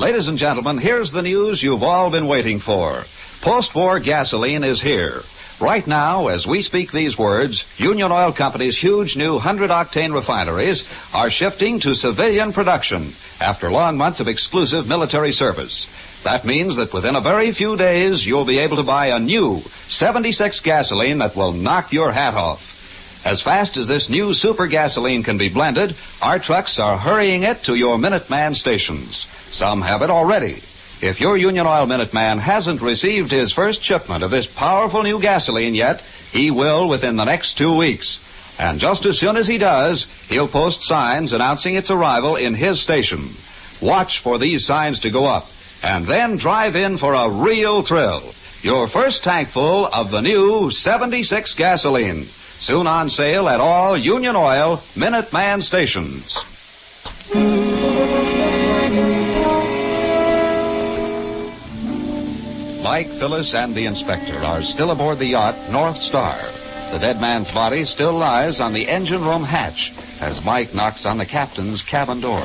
Ladies and gentlemen, here's the news you've all been waiting for. Post-war gasoline is here. Right now, as we speak these words, Union Oil Company's huge new 100-octane refineries are shifting to civilian production after long months of exclusive military service. That means that within a very few days, you'll be able to buy a new 76 gasoline that will knock your hat off. As fast as this new super gasoline can be blended, our trucks are hurrying it to your Minuteman stations. Some have it already. If your Union Oil Minuteman hasn't received his first shipment of this powerful new gasoline yet, he will within the next 2 weeks. And just as soon as he does, he'll post signs announcing its arrival in his station. Watch for these signs to go up, and then drive in for a real thrill. Your first tankful of the new 76 gasoline. Soon on sale at all Union Oil Minuteman stations. Mike, Phyllis, and the inspector are still aboard the yacht North Star. The dead man's body still lies on the engine room hatch as Mike knocks on the captain's cabin door.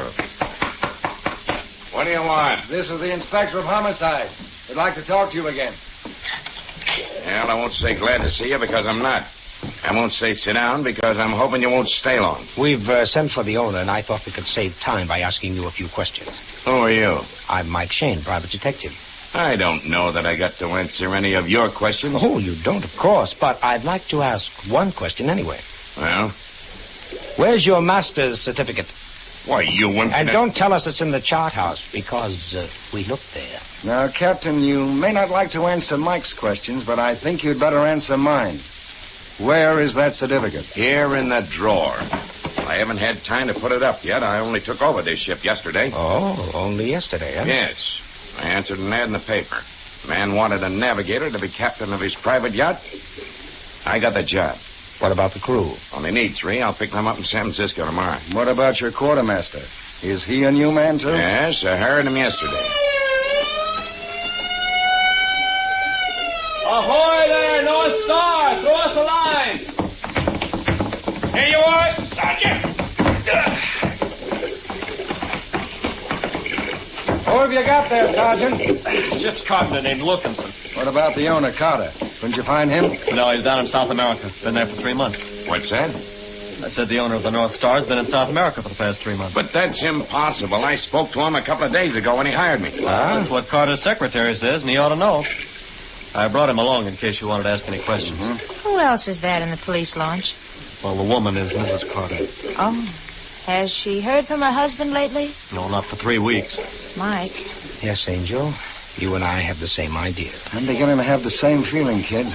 What do you want? This is the inspector of homicide. We'd like to talk to you again. Well, I won't say glad to see you because I'm not. I won't say sit down because I'm hoping you won't stay long. We've sent for the owner, and I thought we could save time by asking you a few questions. Who are you? I'm Mike Shane, private detective. I don't know that I got to answer any of your questions. Oh, you don't, of course, but I'd like to ask one question anyway. Well? Where's your master's certificate? Why, you wouldn't... And don't tell us it's in the chart house, because we looked there. Now, Captain, you may not like to answer Mike's questions, but I think you'd better answer mine. Where is that certificate? Here in the drawer. I haven't had time to put it up yet. I only took over this ship yesterday. Oh, only yesterday, huh? Yes. I answered an ad in the paper. The man wanted a navigator to be captain of his private yacht. I got the job. What about the crew? Only need 3. I'll pick them up in San Francisco tomorrow. What about your quartermaster? Is he a new man, too? Yes, I hired him yesterday. Ahoy there, North Star! Throw us a line! Here you are, Sergeant! Who have you got there, Sergeant? Ship's carpenter named Wilkinson. What about the owner, Carter? Couldn't you find him? No, he's down in South America. Been there for 3 months. What's that? I said the owner of the North Star's been in South America for the past 3 months. But that's impossible. I spoke to him a couple of days ago when he hired me. That's what Carter's secretary says, and he ought to know. I brought him along in case you wanted to ask any questions. Who else is that in the police launch? Well, the woman is Mrs. Carter. Oh. Has she heard from her husband lately? No, not for 3 weeks. Mike. Yes, Angel. You and I have the same idea. I'm beginning to have the same feeling, kid.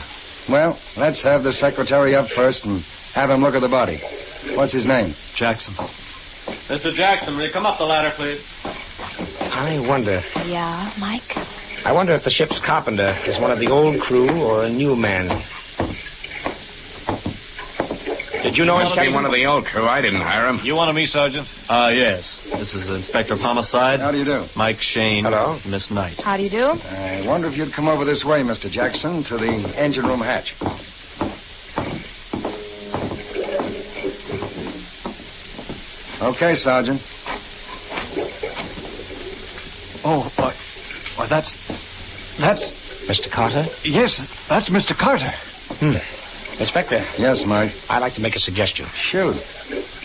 Well, let's have the secretary up first and have him look at the body. What's his name? Jackson. Mr. Jackson, will you come up the ladder, please? I wonder... Yeah, Mike? I wonder if the ship's carpenter is one of the old crew or a new man. Did you know him, Captain? One of the old crew. I didn't hire him. You wanted me, Sergeant? Yes. This is the Inspector of Homicide. How do you do? Mike Shane. Hello. Miss Knight. How do you do? I wonder if you'd come over this way, Mr. Jackson, to the engine room hatch. Okay, Sergeant. Oh, why, that's... Mr. Carter? Yes, that's Mr. Carter. Inspector. Yes, Mike. I'd like to make a suggestion. Shoot.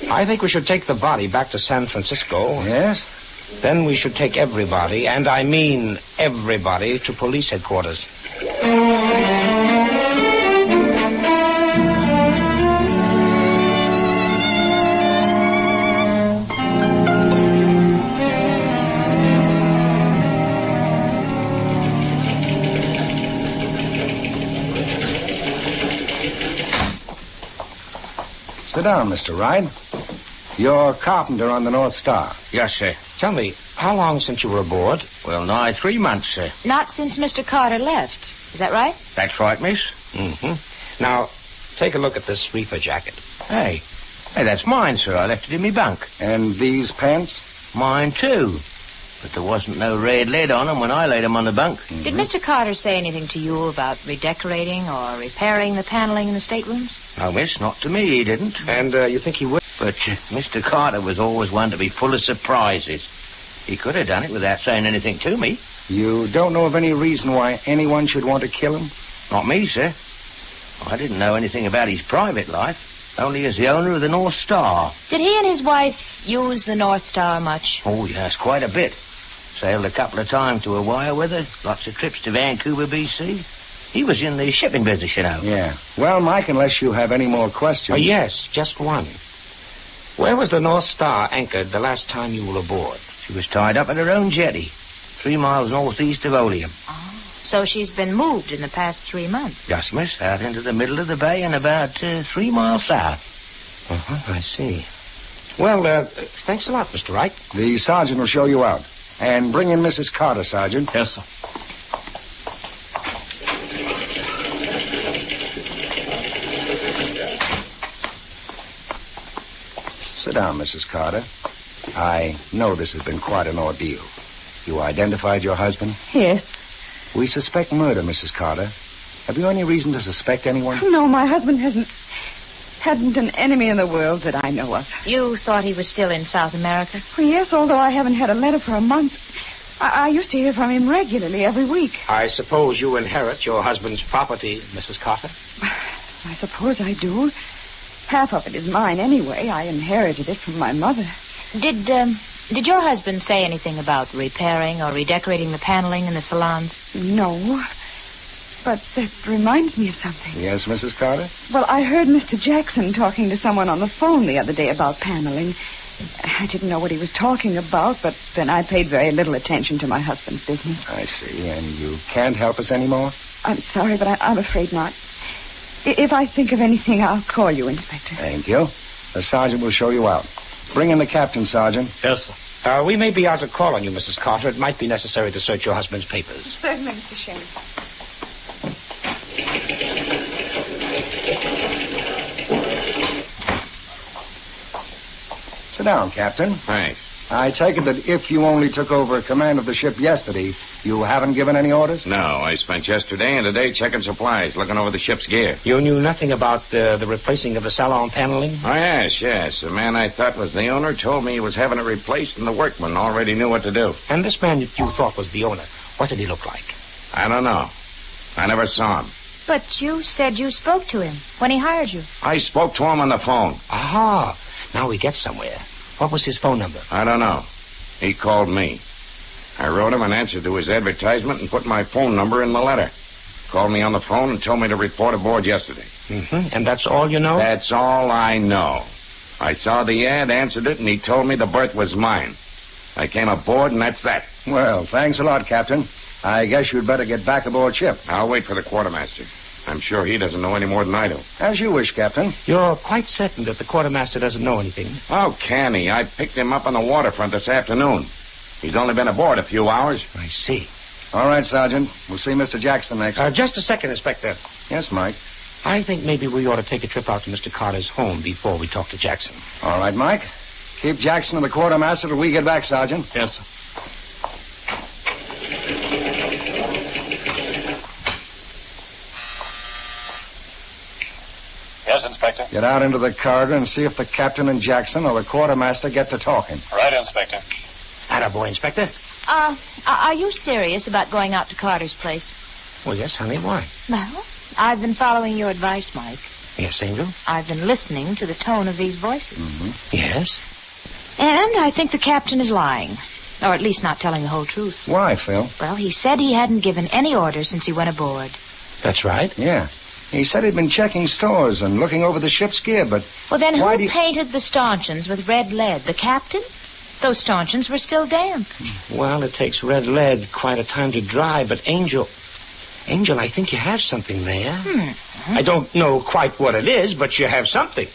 I think we should take the body back to San Francisco. Yes? Then we should take everybody, and I mean everybody, to police headquarters. Sit down, Mr. Wright. You're carpenter on the North Star. Yes, sir. Tell me, how long since you were aboard? Well, nigh 3 months, sir. Not since Mr. Carter left. Is that right? That's right, miss. Mm-hmm. Now, take a look at this reefer jacket. Hey, that's mine, sir. I left it in my bunk. And these pants? Mine, too. But there wasn't no red lid on them when I laid them on the bunk. Mm-hmm. Did Mr. Carter say anything to you about redecorating or repairing the paneling in the staterooms? No, miss, not to me, he didn't. And you think he would? But Mr. Carter was always one to be full of surprises. He could have done it without saying anything to me. You don't know of any reason why anyone should want to kill him? Not me, sir. I didn't know anything about his private life, only as the owner of the North Star. Did he and his wife use the North Star much? Oh, yes, quite a bit. Sailed a couple of times to Hawaii with her. Lots of trips to Vancouver, BC. He was in the shipping business, you know. Yeah. Well, Mike, unless you have any more questions... Yes, just one. Where was the North Star anchored the last time you were aboard? She was tied up at her own jetty, 3 miles northeast of Oleum. So she's been moved in the past 3 months. Yes, miss. Out into the middle of the bay and about 3 miles south. I see. Well, thanks a lot, Mr. Wright. The sergeant will show you out. And bring in Mrs. Carter, Sergeant. Yes, sir. Sit down, Mrs. Carter. I know this has been quite an ordeal. You identified your husband? Yes. We suspect murder, Mrs. Carter. Have you any reason to suspect anyone? No, my husband hadn't an enemy in the world that I know of. You thought he was still in South America? Well, yes, although I haven't had a letter for a month. I used to hear from him regularly every week. I suppose you inherit your husband's property, Mrs. Carter? I suppose I do. Half of it is mine anyway. I inherited it from my mother. Did your husband say anything about repairing or redecorating the paneling in the salons? No. But that reminds me of something. Yes, Mrs. Carter? Well, I heard Mr. Jackson talking to someone on the phone the other day about paneling. I didn't know what he was talking about, but then I paid very little attention to my husband's business. I see. And you can't help us anymore? I'm sorry, but I'm afraid not. If I think of anything, I'll call you, Inspector. Thank you. The sergeant will show you out. Bring in the captain, Sergeant. Yes, sir. We may be out to call on you, Mrs. Carter. It might be necessary to search your husband's papers. Certainly, Mr. Shane. Sit down, Captain. Thanks. I take it that if you only took over command of the ship yesterday, you haven't given any orders? No, I spent yesterday and today checking supplies, looking over the ship's gear. You knew nothing about the replacing of the salon paneling? Oh, yes. The man I thought was the owner told me he was having it replaced, and the workmen already knew what to do. And this man that you thought was the owner, what did he look like? I don't know. I never saw him. But you said you spoke to him when he hired you. I spoke to him on the phone. Aha. Now we get somewhere. What was his phone number? I don't know. He called me. I wrote him an answer to his advertisement and put my phone number in the letter. Called me on the phone and told me to report aboard yesterday. Mm-hmm. And that's all you know? That's all I know. I saw the ad, answered it, and he told me the berth was mine. I came aboard, and that's that. Well, thanks a lot, Captain. I guess you'd better get back aboard ship. I'll wait for the quartermaster. I'm sure he doesn't know any more than I do. As you wish, Captain. You're quite certain that the quartermaster doesn't know anything? How can he? I picked him up on the waterfront this afternoon. He's only been aboard a few hours. I see. All right, Sergeant. We'll see Mr. Jackson next. Just a second, Inspector. Yes, Mike? I think maybe we ought to take a trip out to Mr. Carter's home before we talk to Jackson. All right, Mike. Keep Jackson and the quartermaster till we get back, Sergeant. Yes, sir. Yes, Inspector. Get out into the corridor and see if the captain and Jackson or the quartermaster get to talking. Right, Inspector. Attaboy, Inspector. Are you serious about going out to Carter's place? Well, yes, honey. Why? Well, I've been following your advice, Mike. Yes, Angel? I've been listening to the tone of these voices. Mm-hmm. Yes? And I think the captain is lying. Or at least not telling the whole truth. Why, Phil? Well, he said he hadn't given any orders since he went aboard. That's right. Yeah. He said he'd been checking stores and looking over the ship's gear, but... Well, then who painted the stanchions with red lead? The captain? Those stanchions were still damp. Well, it takes red lead quite a time to dry, but Angel, I think you have something there. I don't know quite what it is, but you have something.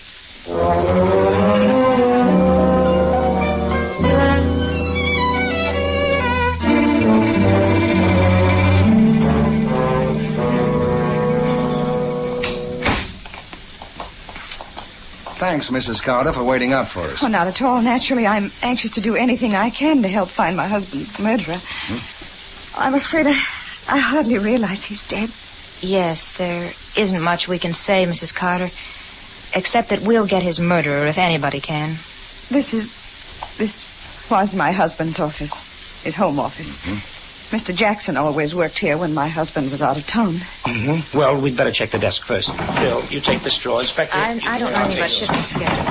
Thanks, Mrs. Carter, for waiting up for us. Oh, not at all. Naturally, I'm anxious to do anything I can to help find my husband's murderer. I'm afraid I hardly realize he's dead. Yes, there isn't much we can say, Mrs. Carter, except that we'll get his murderer if anybody can. This was my husband's office, his home office. Mr. Jackson always worked here when my husband was out of town. Well, we'd better check the desk first. Bill, you take this drawer, Inspector. I don't know anything about shipping schedules.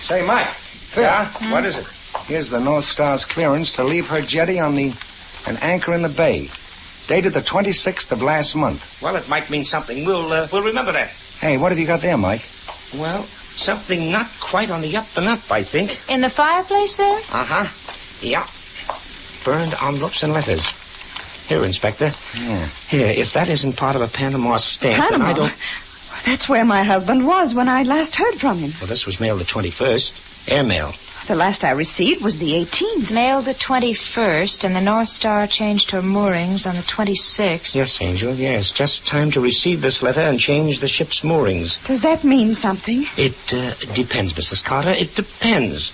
Say, Mike. Phil. Yeah? What is it? Here's the North Star's clearance to leave her jetty on the An anchor in the bay. Dated the 26th of last month. Well, it might mean something. We'll remember that. Hey, what have you got there, Mike? Well, something not quite on the up and up, I think. In the fireplace there? Uh-huh. Yeah. Burned envelopes and letters. Here, Inspector. Yeah. Here, if that isn't part of a Panama stamp, then I don't... That's where my husband was when I last heard from him. Well, this was mailed the 21st. Airmail. The last I received was the 18th. Mailed the 21st, and the North Star changed her moorings on the 26th. Yes, Angel, yes. Just time to receive this letter and change the ship's moorings. Does that mean something? It depends, Mrs. Carter. It depends.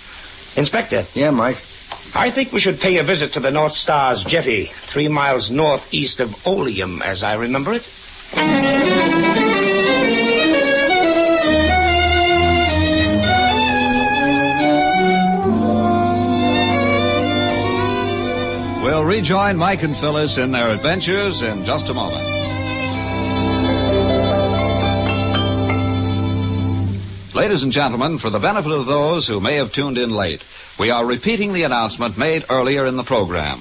Inspector. Yeah, Mike? I think we should pay a visit to the North Star's jetty, 3 miles northeast of Oleum, as I remember it. We'll rejoin Mike and Phyllis in their adventures in just a moment. Ladies and gentlemen, for the benefit of those who may have tuned in late, we are repeating the announcement made earlier in the program.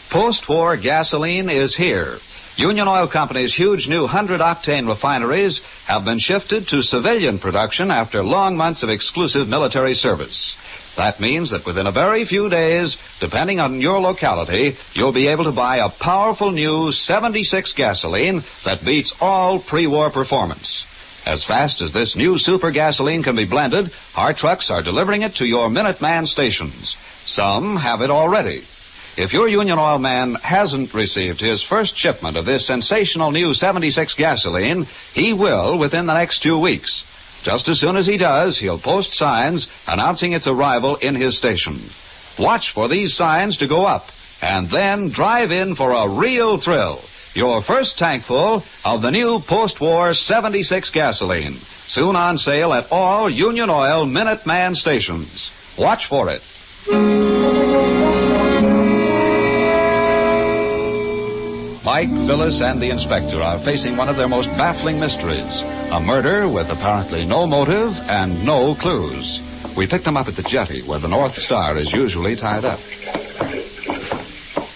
Post-war gasoline is here. Union Oil Company's huge new 100-octane refineries have been shifted to civilian production after long months of exclusive military service. That means that within a very few days, depending on your locality, you'll be able to buy a powerful new 76 gasoline that beats all pre-war performance. As fast as this new super gasoline can be blended, our trucks are delivering it to your Minuteman stations. Some have it already. If your Union Oil man hasn't received his first shipment of this sensational new 76 gasoline, he will within the next 2 weeks. Just as soon as he does, he'll post signs announcing its arrival in his station. Watch for these signs to go up, and then drive in for a real thrill. Your first tankful of the new post-war 76 gasoline. Soon on sale at all Union Oil Minuteman stations. Watch for it. Mike, Phyllis, and the inspector are facing one of their most baffling mysteries. A murder with apparently no motive and no clues. We picked them up at the jetty where the North Star is usually tied up.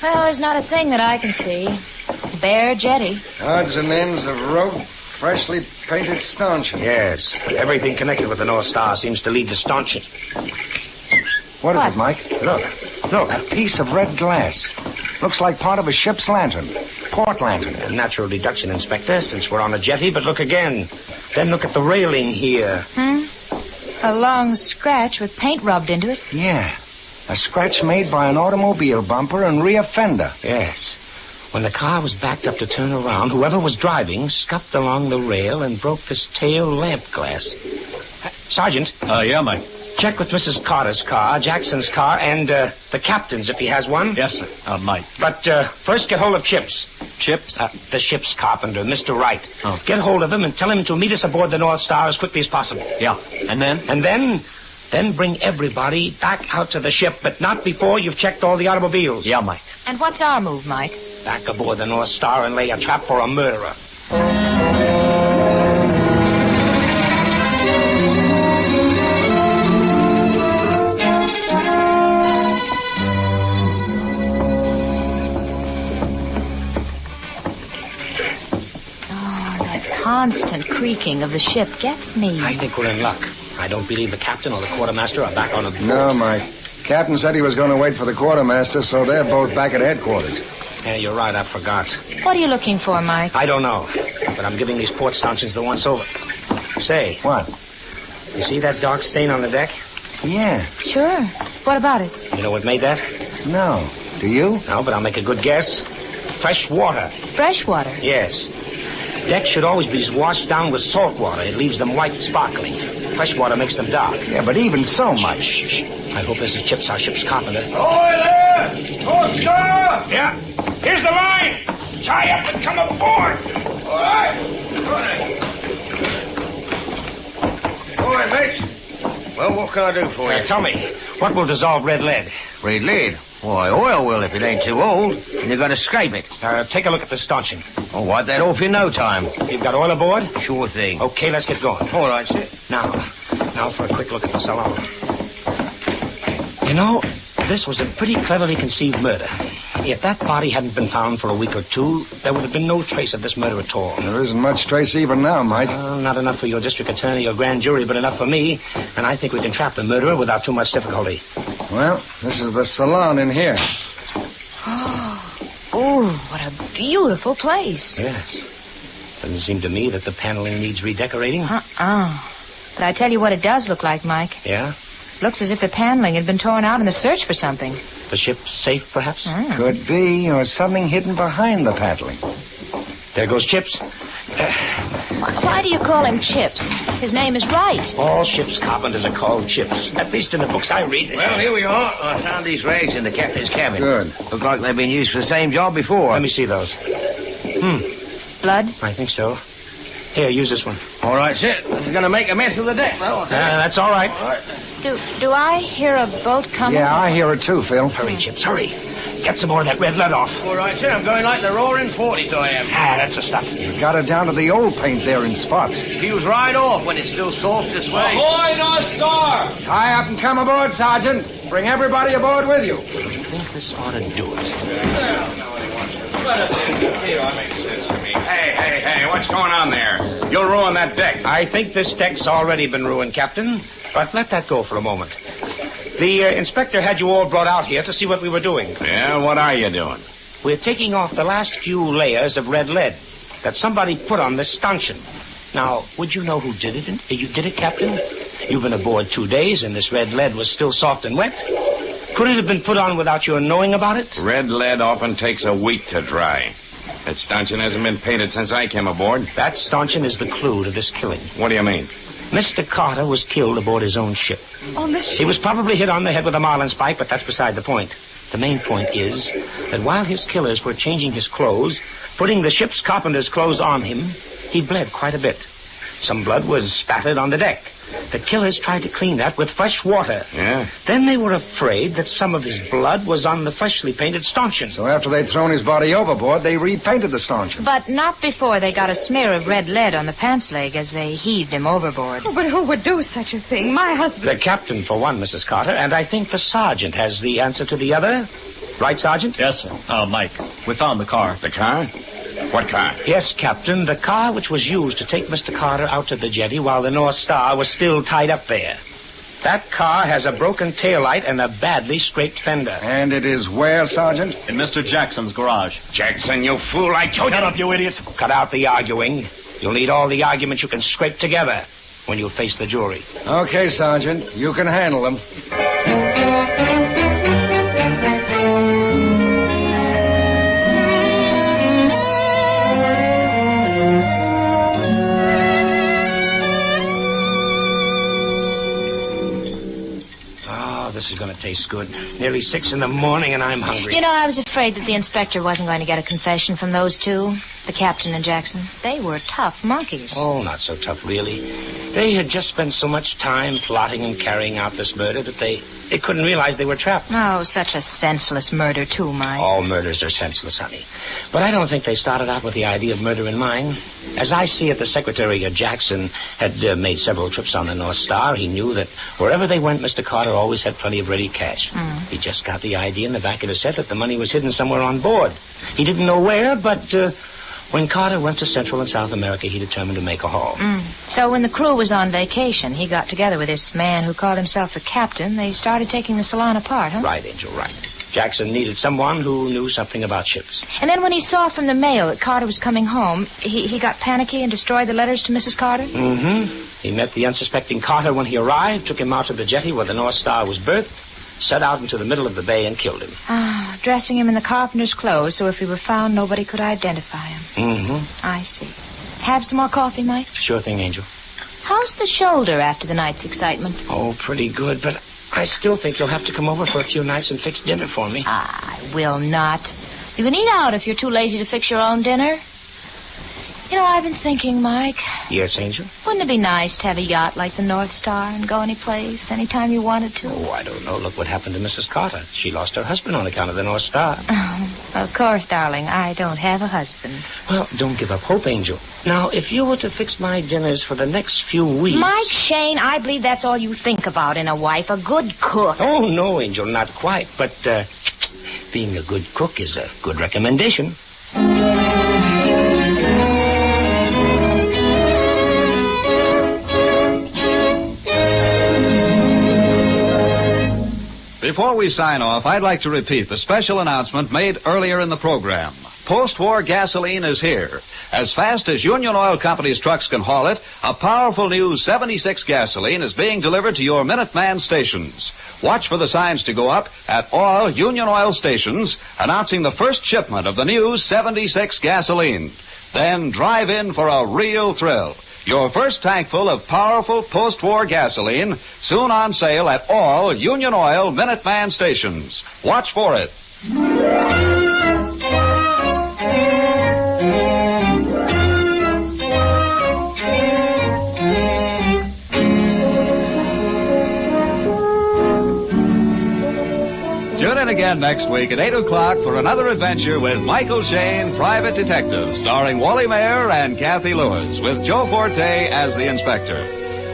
Well, there's not a thing that I can see. Bare jetty. Odds and ends of rope, freshly painted stanchion. Yes. Everything connected with the North Star seems to lead to stanchion. What is it, Mike? Look. A piece of red glass. Looks like part of a ship's lantern. Port lantern. A natural deduction, Inspector, since we're on a jetty, but look again. Then look at the railing here. A long scratch with paint rubbed into it. Yeah. A scratch made by an automobile bumper and rear fender. Yes. When the car was backed up to turn around, whoever was driving scuffed along the rail and broke this tail lamp glass. Sergeant. Yeah, Mike. Check with Mrs. Carter's car, Jackson's car, and the captain's if he has one. Yes, sir. Mike. But first get hold of Chips. Chips? The ship's carpenter, Mr. Wright. Oh. Get hold of him and tell him to meet us aboard the North Star as quickly as possible. Yeah. And then? And then bring everybody back out to the ship, but not before you've checked all the automobiles. Yeah, Mike. And what's our move, Mike? Back aboard the North Star and lay a trap for a murderer. Constant creaking of the ship gets me. I think we're in luck. I don't believe the captain or the quartermaster are back on the boat. No, Mike. Captain said he was going to wait for the quartermaster, so they're both back at headquarters. Yeah, you're right. I forgot. What are you looking for, Mike? I don't know. But I'm giving these port stanchions the once over. Say. What? You see that dark stain on the deck? Yeah. Sure. What about it? You know what made that? No. Do you? No, but I'll make a good guess. Fresh water. Fresh water? Yes. Decks should always be washed down with salt water. It leaves them white and sparkling. Fresh water makes them dark. Yeah, but even so much. Shh. I hope this is Chips, our ship's carpenter. Ahoy there! North Star! Yeah. Here's the line. Tie up and come aboard. All right. All right, mate. Well, what can I do for you? Tell me, what will dissolve red lead? Red lead? Why, oil will if it ain't too old. And you've got to scrape it. Take a look at the stanchion. I'll wipe that off in no time. You've got oil aboard? Sure thing. Okay, let's get going. All right, sir. Now for a quick look at the salon. You know, this was a pretty cleverly conceived murder. If that body hadn't been found for a week or two, there would have been no trace of this murder at all. There isn't much trace even now, Mike. Not enough for your district attorney or grand jury, but enough for me. And I think we can trap the murderer without too much difficulty. Well, this is the salon in here. Oh, what a beautiful place. Yes. Doesn't seem to me that the paneling needs redecorating. But I tell you what it does look like, Mike. Yeah? Looks as if the paneling had been torn out in the search for something. The ship's safe, perhaps? Could be, or something hidden behind the paneling. There goes Chips. Why do you call him Chips? His name is Wright. All ship's carpenters are called Chips. At least in the books I read. Well, here we are. I found these rags in the captain's cabin. Good. Look like they've been used for the same job before. Let me see those. Blood? I think so. Here, use this one. All right, sir. This is going to make a mess of the deck, though. That's all right. Do I hear a boat coming? Yeah, I hear it too, Phil. Hurry, Chips, hurry. Get some more of that red lead off. All right, sir. I'm going like the roaring 40s, I am. That's the stuff. You got it down to the old paint there in spots. Peels right off when it's still soft this way. Ahoy, North Star! Tie up and come aboard, Sergeant. Bring everybody aboard with you. I think this ought to do it. Hey, what's going on there? You'll ruin that deck. I think this deck's already been ruined, Captain. But let that go for a moment. The inspector had you all brought out here to see what we were doing. Yeah, what are you doing? We're taking off the last few layers of red lead that somebody put on this stanchion. Now, would you know who did it? You did it, Captain? You've been aboard 2 days, and this red lead was still soft and wet. Could it have been put on without your knowing about it? Red lead often takes a week to dry. That stanchion hasn't been painted since I came aboard. That stanchion is the clue to this killing. What do you mean? Mr. Carter was killed aboard his own ship. On the ship? He was probably hit on the head with a marlinspike, spike, but that's beside the point. The main point is that while his killers were changing his clothes, putting the ship's carpenter's clothes on him, he bled quite a bit. Some blood was spattered on the deck. The killers tried to clean that with fresh water. Yeah? Then they were afraid that some of his blood was on the freshly painted stanchion. So after they'd thrown his body overboard, they repainted the stanchion. But not before they got a smear of red lead on the pants leg as they heaved him overboard. Oh, but who would do such a thing? My husband... The captain, for one, Mrs. Carter, and I think the sergeant has the answer to the other. Right, Sergeant? Yes, sir. Mike, we found the car. The car? What car? Yes, Captain, the car which was used to take Mr. Carter out to the jetty while the North Star was still tied up there. That car has a broken taillight and a badly scraped fender. And it is where, Sergeant? In Mr. Jackson's garage. Jackson, you fool, I told you. Shut up, you idiot. Cut out the arguing. You'll need all the arguments you can scrape together when you face the jury. Okay, Sergeant. You can handle them. This is going to taste good. Nearly 6 in the morning and I'm hungry. You know, I was afraid that the inspector wasn't going to get a confession from those two, the captain and Jackson. They were tough monkeys. Oh, not so tough, really. They had just spent so much time plotting and carrying out this murder that they couldn't realize they were trapped. Oh, such a senseless murder, too, Mike. All murders are senseless, honey. But I don't think they started out with the idea of murder in mind. As I see it, the Secretary Jackson had made several trips on the North Star. He knew that wherever they went, Mr. Carter always had plenty of ready cash. He just got the idea in the back of his head that the money was hidden somewhere on board. He didn't know where, but when Carter went to Central and South America, he determined to make a haul. So when the crew was on vacation, he got together with this man who called himself the captain. They started taking the salon apart, huh? Right, Angel, right. Jackson needed someone who knew something about ships. And then when he saw from the mail that Carter was coming home, he got panicky and destroyed the letters to Mrs. Carter? He met the unsuspecting Carter when he arrived, took him out to the jetty where the North Star was berthed, set out into the middle of the bay and killed him. Dressing him in the carpenter's clothes so if he were found, nobody could identify him. I see. Have some more coffee, Mike? Sure thing, Angel. How's the shoulder after the night's excitement? Oh, pretty good, but I still think you'll have to come over for a few nights and fix dinner for me. I will not. You can eat out if you're too lazy to fix your own dinner. You know, I've been thinking, Mike. Yes, Angel? Wouldn't it be nice to have a yacht like the North Star and go any place, anytime you wanted to? Oh, I don't know. Look what happened to Mrs. Carter. She lost her husband on account of the North Star. Of course, darling. I don't have a husband. Well, don't give up hope, Angel. Now, if you were to fix my dinners for the next few weeks... Mike Shane, I believe that's all you think about in a wife, a good cook. Oh, no, Angel, not quite. But being a good cook is a good recommendation. Before we sign off, I'd like to repeat the special announcement made earlier in the program. Post-war gasoline is here. As fast as Union Oil Company's trucks can haul it, a powerful new 76 gasoline is being delivered to your Minuteman stations. Watch for the signs to go up at all Union Oil stations announcing the first shipment of the new 76 gasoline. Then drive in for a real thrill. Your first tank full of powerful post-war gasoline, soon on sale at all Union Oil Minuteman stations. Watch for it. Tune in again next week at 8 o'clock for another adventure with Michael Shane, Private Detective, starring Wally Mayer and Kathy Lewis, with Joe Forte as the inspector.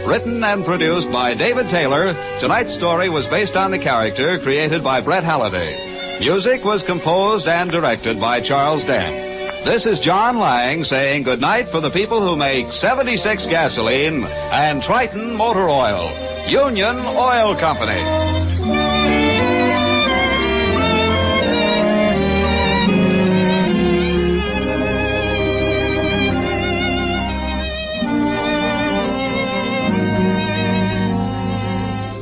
Written and produced by David Taylor, tonight's story was based on the character created by Brett Halliday. Music was composed and directed by Charles Dent. This is John Lang saying goodnight for the people who make 76 gasoline and Triton Motor Oil. Union Oil Company.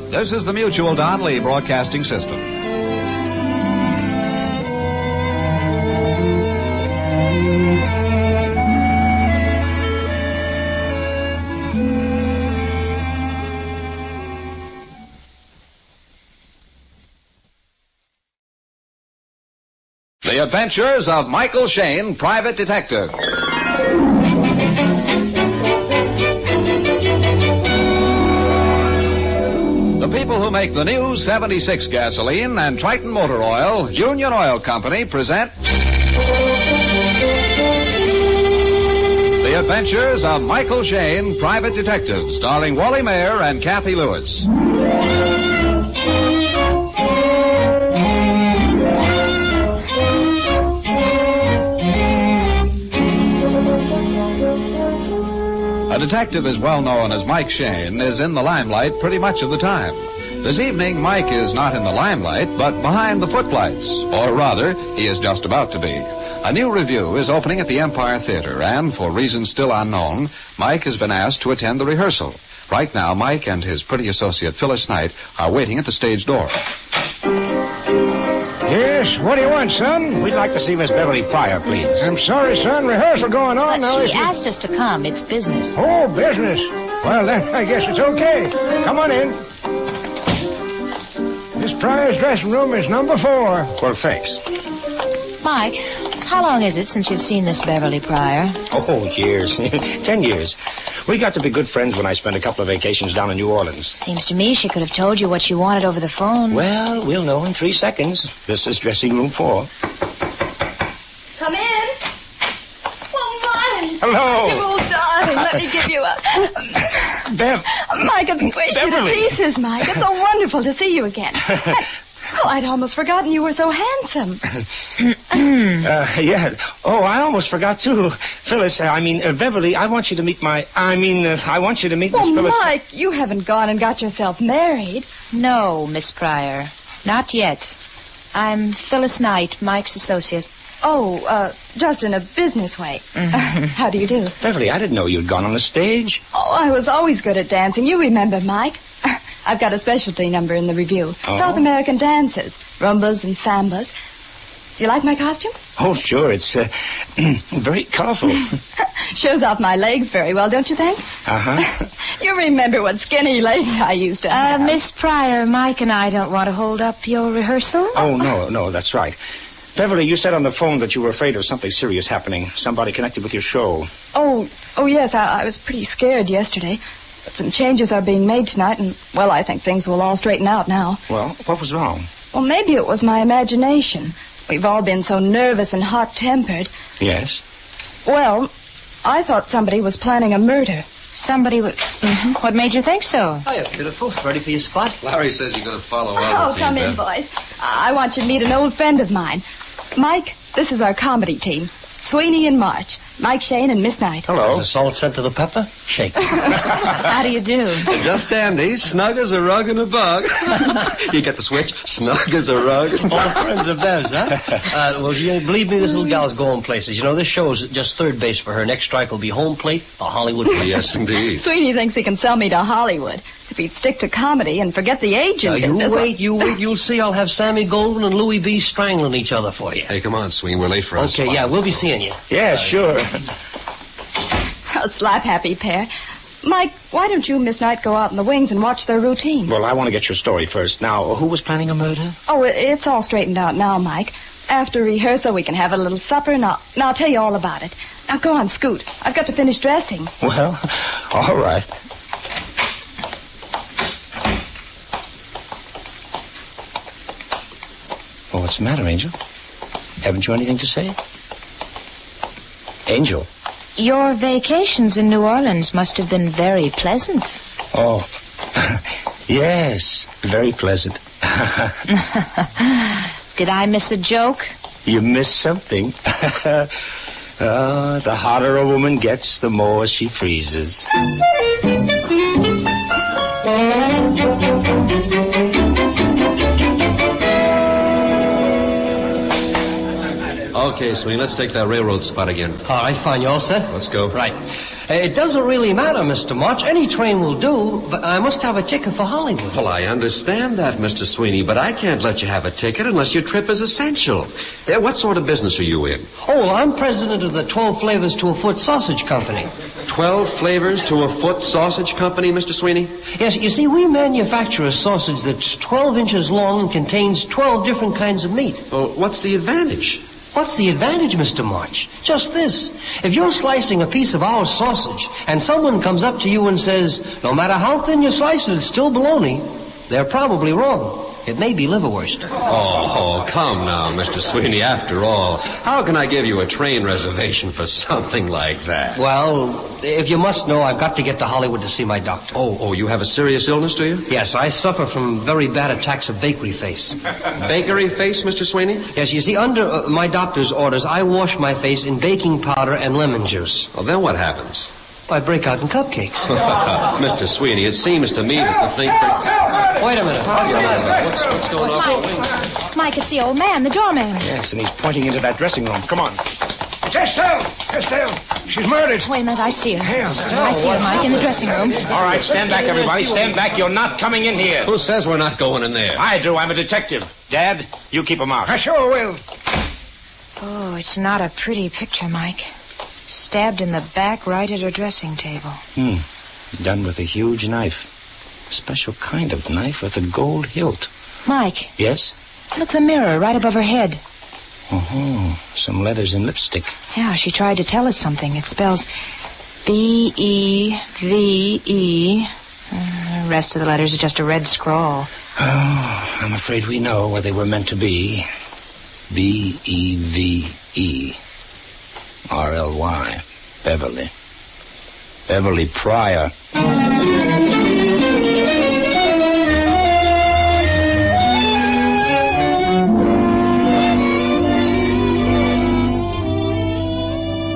This is the Mutual Don Lee Broadcasting System. The Adventures of Michael Shane, Private Detective. The people who make the new 76 gasoline and Triton Motor Oil, Union Oil Company, present The Adventures of Michael Shane, Private Detective, starring Wally Mayer and Kathy Lewis. A detective as well known as Mike Shane is in the limelight pretty much of the time. This evening, Mike is not in the limelight, but behind the footlights. Or rather, he is just about to be. A new revue is opening at the Empire Theater, and for reasons still unknown, Mike has been asked to attend the rehearsal. Right now, Mike and his pretty associate, Phyllis Knight, are waiting at the stage door. Yes, what do you want, son? We'd like to see Miss Beverly Pryor, please. I'm sorry, son. Rehearsal going on now. She asked us to come. It's business. Oh, business. Well, then, I guess it's okay. Come on in. Miss Pryor's dressing room is number 4. Well, thanks. Mike, how long is it since you've seen Miss Beverly Pryor? Oh, years. 10 years. We got to be good friends when I spent a couple of vacations down in New Orleans. Seems to me she could have told you what she wanted over the phone. Well, we'll know in 3 seconds. This is dressing room 4. Come in. Oh, Mike. Hello. You old darling. Let me give you a... Bev. Mike, it's squished you to pieces, Mike. It's so wonderful to see you again. Oh, I'd almost forgotten you were so handsome. Yeah. Oh, I almost forgot, too. Phyllis, Beverly, I want you to meet Miss Phyllis. Mike, you haven't gone and got yourself married. No, Miss Pryor. Not yet. I'm Phyllis Knight, Mike's associate. Oh, just in a business way. How do you do? Beverly, I didn't know you'd gone on the stage. Oh, I was always good at dancing. You remember, Mike. I've got a specialty number in the review. Oh. South American dances, rumbas and sambas. Do you like my costume? Oh, sure. It's very colorful. Shows off my legs very well, don't you think? Uh-huh. You remember what skinny legs I used to have. Miss Pryor, Mike and I don't want to hold up your rehearsal. Oh, no, that's right. Beverly, you said on the phone that you were afraid of something serious happening. Somebody connected with your show. Oh, yes, I was pretty scared yesterday. But some changes are being made tonight, and, well, I think things will all straighten out now. Well, what was wrong? Well, maybe it was my imagination. We've all been so nervous and hot-tempered. Yes? Well, I thought somebody was planning a murder. Somebody would... What made you think so? Hiya, beautiful. Ready for your spot? Larry says you're going to follow Oh, come in, boys. I want you to meet an old friend of mine. Mike, this is our comedy team. Sweeney and March. Mike Shane and Miss Knight. Hello. The salt sent to the pepper? Shake. How do you do? Just dandy. Snug as a rug in a bug. You get the switch? Snug as a rug. All friends of theirs, huh? Well, you believe me, this little gal's going places. You know, this show's just third base for her. Next strike will be home plate or Hollywood. Yes, indeed. Sweeney thinks he can sell me to Hollywood. If he'd stick to comedy and forget the agent business. You wait. You'll see I'll have Sammy Golden and Louis B. strangling each other for you. Hey, come on, Sween. We're late for us. Okay, yeah, we'll be seeing you. Yeah, sure. A slap-happy pair. Mike, why don't you and Miss Knight go out in the wings and watch their routine? Well, I want to get your story first. Now, who was planning a murder? Oh, it's all straightened out now, Mike. After rehearsal, we can have a little supper, and I'll tell you all about it. Now, go on, scoot. I've got to finish dressing. Well, all right. Well, what's the matter, Angel? Haven't you anything to say? Angel? Your vacations in New Orleans must have been very pleasant. Oh, yes, very pleasant. Did I miss a joke? You missed something. The hotter a woman gets, the more she freezes. Okay, Sween, let's take that railroad spot again. All right, fine. You all set? Let's go. Right. It doesn't really matter, Mr. March. Any train will do, but I must have a ticket for Hollywood. Well, I understand that, Mr. Sweeney, but I can't let you have a ticket unless your trip is essential. What sort of business are you in? Oh, I'm president of the 12 Flavors to a Foot Sausage Company. 12 flavors to a foot sausage company, Mr. Sweeney? Yes, you see, we manufacture a sausage that's 12 inches long and contains 12 different kinds of meat. Well, what's the advantage? What's the advantage, Mr. March? Just this. If you're slicing a piece of our sausage and someone comes up to you and says, no matter how thin you slice it, it's still bologna, they're probably wrong. It may be liverwurst. Oh, come now, Mr. Sweeney. After all, how can I give you a train reservation for something like that? Well, if you must know, I've got to get to Hollywood to see my doctor. Oh, you have a serious illness, do you? Yes, I suffer from very bad attacks of bakery face. Bakery face, Mr. Sweeney? Yes, you see, under my doctor's orders, I wash my face in baking powder and lemon juice. Well, then what happens? I break out in cupcakes. Mr. Sweeney, it seems to me that the thing... Wait a minute. What's going on? Mike, it's the old man, the doorman. Yes, and he's pointing into that dressing room. Come on. Estelle! She's murdered. Wait a minute, I see her. Hell, I see her, Mike, in the dressing room. All right, stand back, everybody. Stand back. You're not coming in here. Who says we're not going in there? I do. I'm a detective. Dad, you keep him out. I sure will. Oh, it's not a pretty picture, Mike. Stabbed in the back right at her dressing table. Done with a huge knife. A special kind of knife with a gold hilt. Mike. Yes? Look, the mirror right above her head. Oh, some letters in lipstick. Yeah, she tried to tell us something. It spells B-E-V-E. The rest of the letters are just a red scrawl. Oh, I'm afraid we know where they were meant to be. B-E-V-E. R-L-Y. Beverly. Beverly Pryor.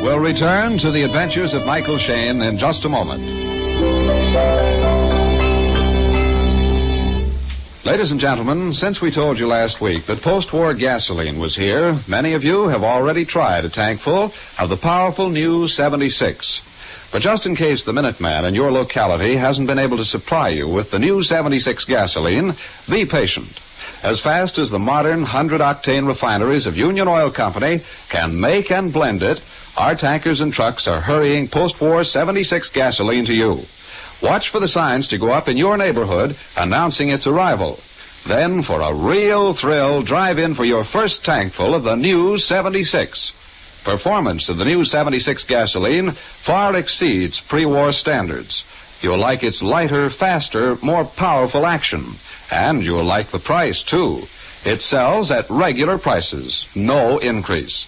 We'll return to the adventures of Michael Shane in just a moment. Ladies and gentlemen, since we told you last week that post-war gasoline was here, many of you have already tried a tankful of the powerful new 76. But just in case the Minuteman in your locality hasn't been able to supply you with the new 76 gasoline, be patient. As fast as the modern 100-octane refineries of Union Oil Company can make and blend it, our tankers and trucks are hurrying post-war 76 gasoline to you. Watch for the signs to go up in your neighborhood announcing its arrival. Then, for a real thrill, drive in for your first tankful of the new 76. Performance of the new 76 gasoline far exceeds pre-war standards. You'll like its lighter, faster, more powerful action. And you'll like the price, too. It sells at regular prices, no increase.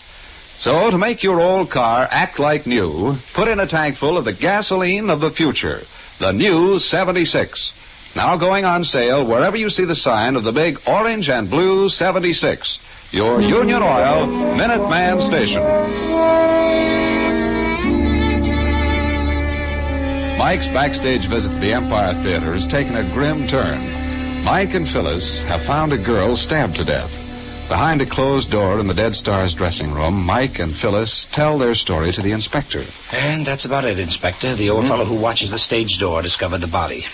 So, to make your old car act like new, put in a tank full of the gasoline of the future, the new 76. Now going on sale wherever you see the sign of the big orange and blue 76. Your Union Oil Minuteman station. Mike's backstage visit to the Empire Theater has taken a grim turn. Mike and Phyllis have found a girl stabbed to death. Behind a closed door in the Dead Star's dressing room, Mike and Phyllis tell their story to the inspector. And that's about it, Inspector. The old fellow who watches the stage door discovered the body.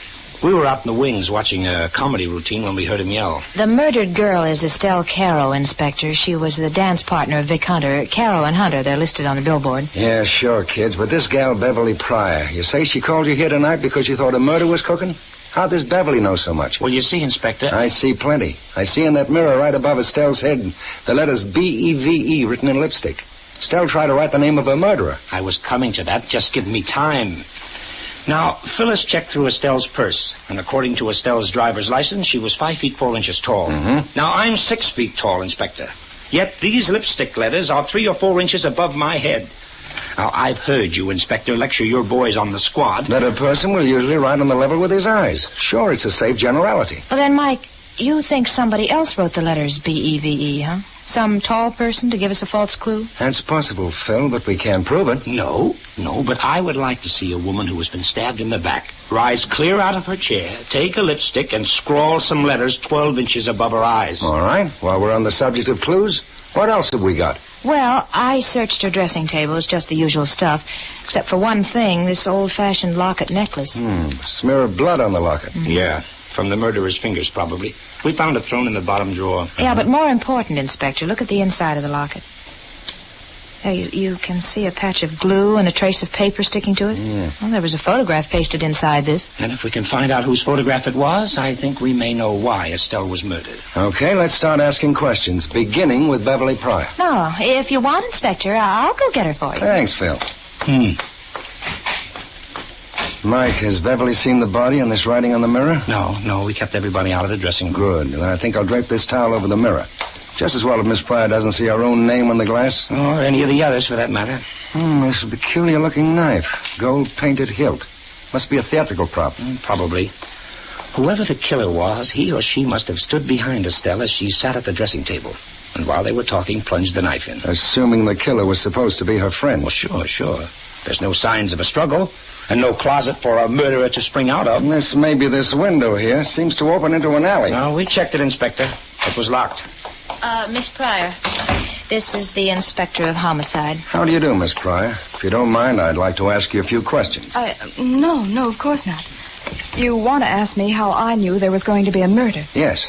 We were out in the wings watching a comedy routine when we heard him yell. The murdered girl is Estelle Caro, Inspector. She was the dance partner of Vic Hunter. Caro and Hunter, they're listed on the billboard. Yeah, sure, kids. But this gal, Beverly Pryor, you say she called you here tonight because you thought a murder was cooking? How'd this Beverly know so much? Well, you see, Inspector... I see plenty. I see in that mirror right above Estelle's head the letters B-E-V-E written in lipstick. Estelle tried to write the name of her murderer. I was coming to that. Just give me time. Now, Phyllis checked through Estelle's purse, and according to Estelle's driver's license, she was 5 feet 4 inches tall. Now, I'm 6 feet tall, Inspector. Yet these lipstick letters are 3 or 4 inches above my head. Now, I've heard you, Inspector, lecture your boys on the squad. That a person will usually write on the level with his eyes. Sure, it's a safe generality. Well, then, Mike, you think somebody else wrote the letters B-E-V-E, huh? Some tall person to give us a false clue? That's possible, Phil, but we can't prove it. No, but I would like to see a woman who has been stabbed in the back rise clear out of her chair, take a lipstick, and scrawl some letters 12 inches above her eyes. All right. While we're on the subject of clues, what else have we got? Well, I searched her dressing table. It's just the usual stuff. Except for one thing, this old-fashioned locket necklace. Smear of blood on the locket. Yeah, from the murderer's fingers, probably. We found it thrown in the bottom drawer. Yeah, but more important, Inspector, look at the inside of the locket. There, you can see a patch of glue and a trace of paper sticking to it. Yeah. Well, there was a photograph pasted inside this. And if we can find out whose photograph it was, I think we may know why Estelle was murdered. Okay, let's start asking questions, beginning with Beverly Pryor. No, if you want, Inspector, I'll go get her for you. Thanks, Phil. Mike, has Beverly seen the body and this writing on the mirror? No, we kept everybody out of the dressing room. Good. Then I think I'll drape this towel over the mirror. Just as well if Miss Pryor doesn't see her own name on the glass. Or any of the others, for that matter. This peculiar-looking knife. Gold-painted hilt. Must be a theatrical prop. Probably. Whoever the killer was, he or she must have stood behind Estelle as she sat at the dressing table. And while they were talking, plunged the knife in. Assuming the killer was supposed to be her friend. Well, sure. There's no signs of a struggle. And no closet for a murderer to spring out of. This window here seems to open into an alley. No, we checked it, Inspector. It was locked. Miss Pryor, this is the Inspector of Homicide. How do you do, Miss Pryor? If you don't mind, I'd like to ask you a few questions. No, of course not. You want to ask me how I knew there was going to be a murder? Yes.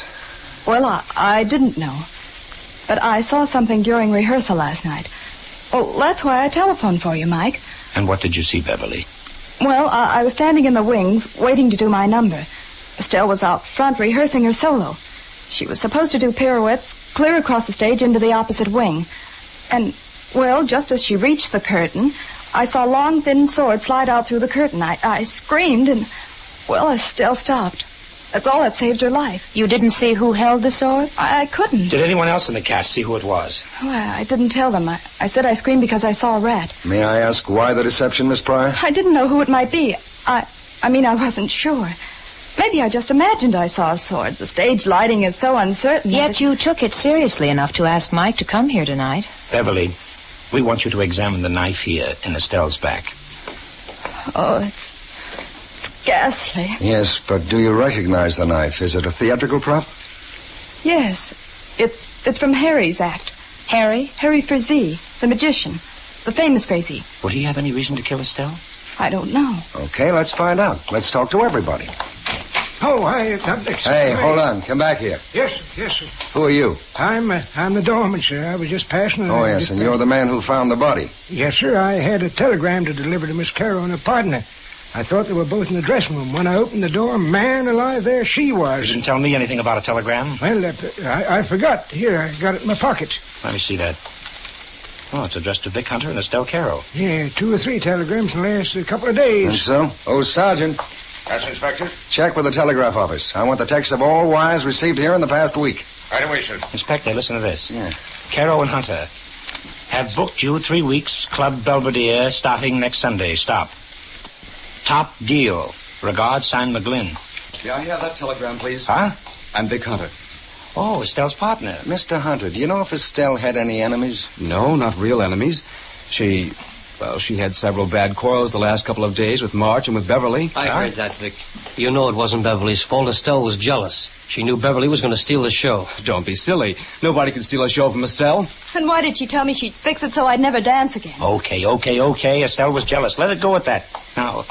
Well, I didn't know. But I saw something during rehearsal last night. Well, that's why I telephoned for you, Mike. And what did you see, Beverly? Well, I was standing in the wings, waiting to do my number. Estelle was out front rehearsing her solo. She was supposed to do pirouettes clear across the stage into the opposite wing. And, well, just as she reached the curtain, I saw a long, thin sword slide out through the curtain. I screamed and, well, Estelle stopped. That's all that saved her life. You didn't see who held the sword? I couldn't. Did anyone else in the cast see who it was? Well, I didn't tell them. I said I screamed because I saw a rat. May I ask why the deception, Miss Pryor? I didn't know who it might be. I wasn't sure. Maybe I just imagined I saw a sword. The stage lighting is so uncertain. Yet you took it seriously enough to ask Mike to come here tonight. Beverly, we want you to examine the knife here in Estelle's back. Oh, it's ghastly. Yes, but do you recognize the knife? Is it a theatrical prop? Yes. It's from Harry's act. Harry? Harry Frazee, the magician. The famous Frazee. Would he have any reason to kill Estelle? I don't know. Okay, let's find out. Let's talk to everybody. Hey, hold on. Come back here. Yes, sir. Who are you? I'm the doorman, sir. I was just passing. Oh, yes, and you're the man who found the body. Yes, sir. I had a telegram to deliver to Miss Carroll and her partner. I thought they were both in the dressing room. When I opened the door, man alive, there she was. You didn't tell me anything about a telegram? Well, I forgot. Here, I got it in my pocket. Let me see that. Oh, it's addressed to Vic Hunter and Estelle Carroll. Yeah, 2 or 3 telegrams in the last couple of days. And so? Oh, Sergeant. Yes, Inspector? Check with the telegraph office. I want the text of all wires received here in the past week. Right away, sir. Inspector, listen to this. Yeah. Carroll and Hunter Have booked you 3 weeks, Club Belvedere, starting next Sunday. Stop. Top deal. Regards, signed McGlynn. Yeah, I have that telegram, please. Huh? I'm Vic Hunter. Oh, Estelle's partner. Mr. Hunter, do you know if Estelle had any enemies? No, not real enemies. She had several bad quarrels the last couple of days with March and with Beverly. I heard that, Vic. You know it wasn't Beverly's fault. Estelle was jealous. She knew Beverly was going to steal the show. Don't be silly. Nobody can steal a show from Estelle. And why did she tell me she'd fix it so I'd never dance again? Okay. Estelle was jealous. Let it go at that. Now,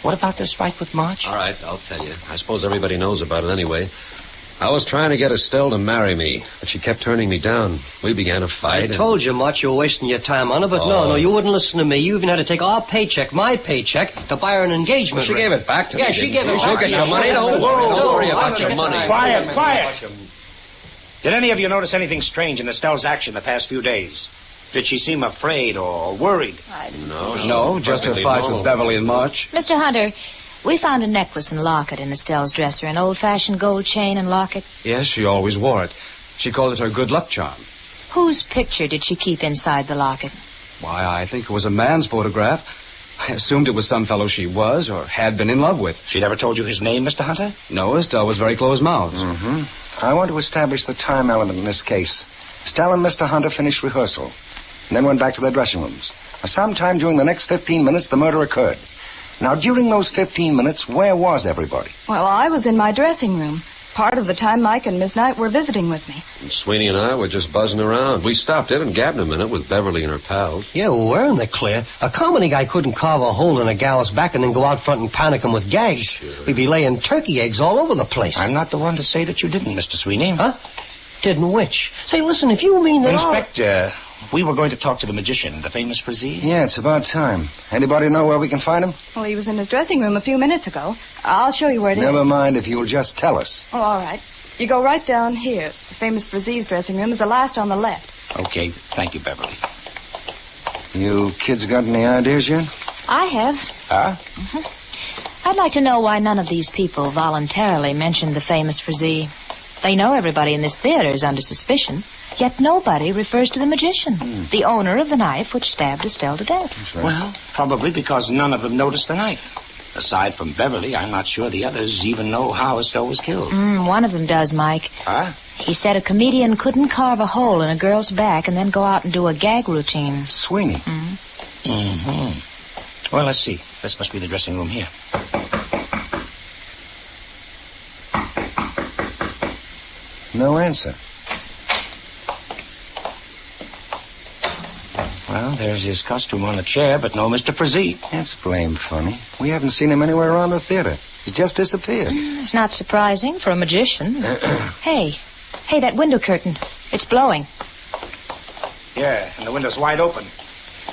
what about this fight with March? All right, I'll tell you. I suppose everybody knows about it anyway. I was trying to get Estelle to marry me, but she kept turning me down. We began a fight. I told you, March, you were wasting your time on it, but no, you wouldn't listen to me. You even had to take our paycheck, my paycheck, to buy her an engagement ring. She gave it back to me. Yeah, she gave it back. She'll get your money. Don't worry about your money. Quiet. Did any of you notice anything strange in Estelle's action the past few days? Did she seem afraid or worried? No, just her fight with Beverly and March. Mr. Hunter, we found a necklace and locket in Estelle's dresser, an old-fashioned gold chain and locket. Yes, she always wore it. She called it her good luck charm. Whose picture did she keep inside the locket? Why, I think it was a man's photograph. I assumed it was some fellow she was or had been in love with. She never told you his name, Mr. Hunter? No, Estelle was very close-mouthed. Mm-hmm. I want to establish the time element in this case. Estelle and Mr. Hunter finished rehearsal, and then went back to their dressing rooms. Sometime during the next 15 minutes, the murder occurred. Now, during those 15 minutes, where was everybody? Well, I was in my dressing room. Part of the time Mike and Miss Knight were visiting with me. And Sweeney and I were just buzzing around. We stopped in and gabbed a minute with Beverly and her pals. Yeah, we're in the clear. A comedy guy couldn't carve a hole in a gal's back and then go out front and panic him with gags. Sure. We'd be laying turkey eggs all over the place. I'm not the one to say that you didn't, Mr. Sweeney. Huh? Didn't which? Say, listen, if you mean that... Inspector, we were going to talk to the magician, the famous Frazee. Yeah, it's about time. Anybody know where we can find him? Well, he was in his dressing room a few minutes ago. I'll show you where it is. Never mind if you'll just tell us. Oh, all right. You go right down here. The famous Frazee's dressing room is the last on the left. Okay, thank you, Beverly. You kids got any ideas yet? I have. Huh? I'd like to know why none of these people voluntarily mentioned the famous Frazee. They know everybody in this theater is under suspicion, yet nobody refers to the magician, the owner of the knife which stabbed Estelle to death. Right. Well, probably because none of them noticed the knife. Aside from Beverly, I'm not sure the others even know how Estelle was killed. One of them does, Mike. Huh? He said a comedian couldn't carve a hole in a girl's back and then go out and do a gag routine. Sweeney. Mm-hmm. Well, let's see. This must be the dressing room here. No answer. Well, there's his costume on the chair, but no Mr. Frazee. That's blamed funny. We haven't seen him anywhere around the theater. He just disappeared. It's not surprising for a magician. Hey, that window curtain. It's blowing. Yeah, and the window's wide open.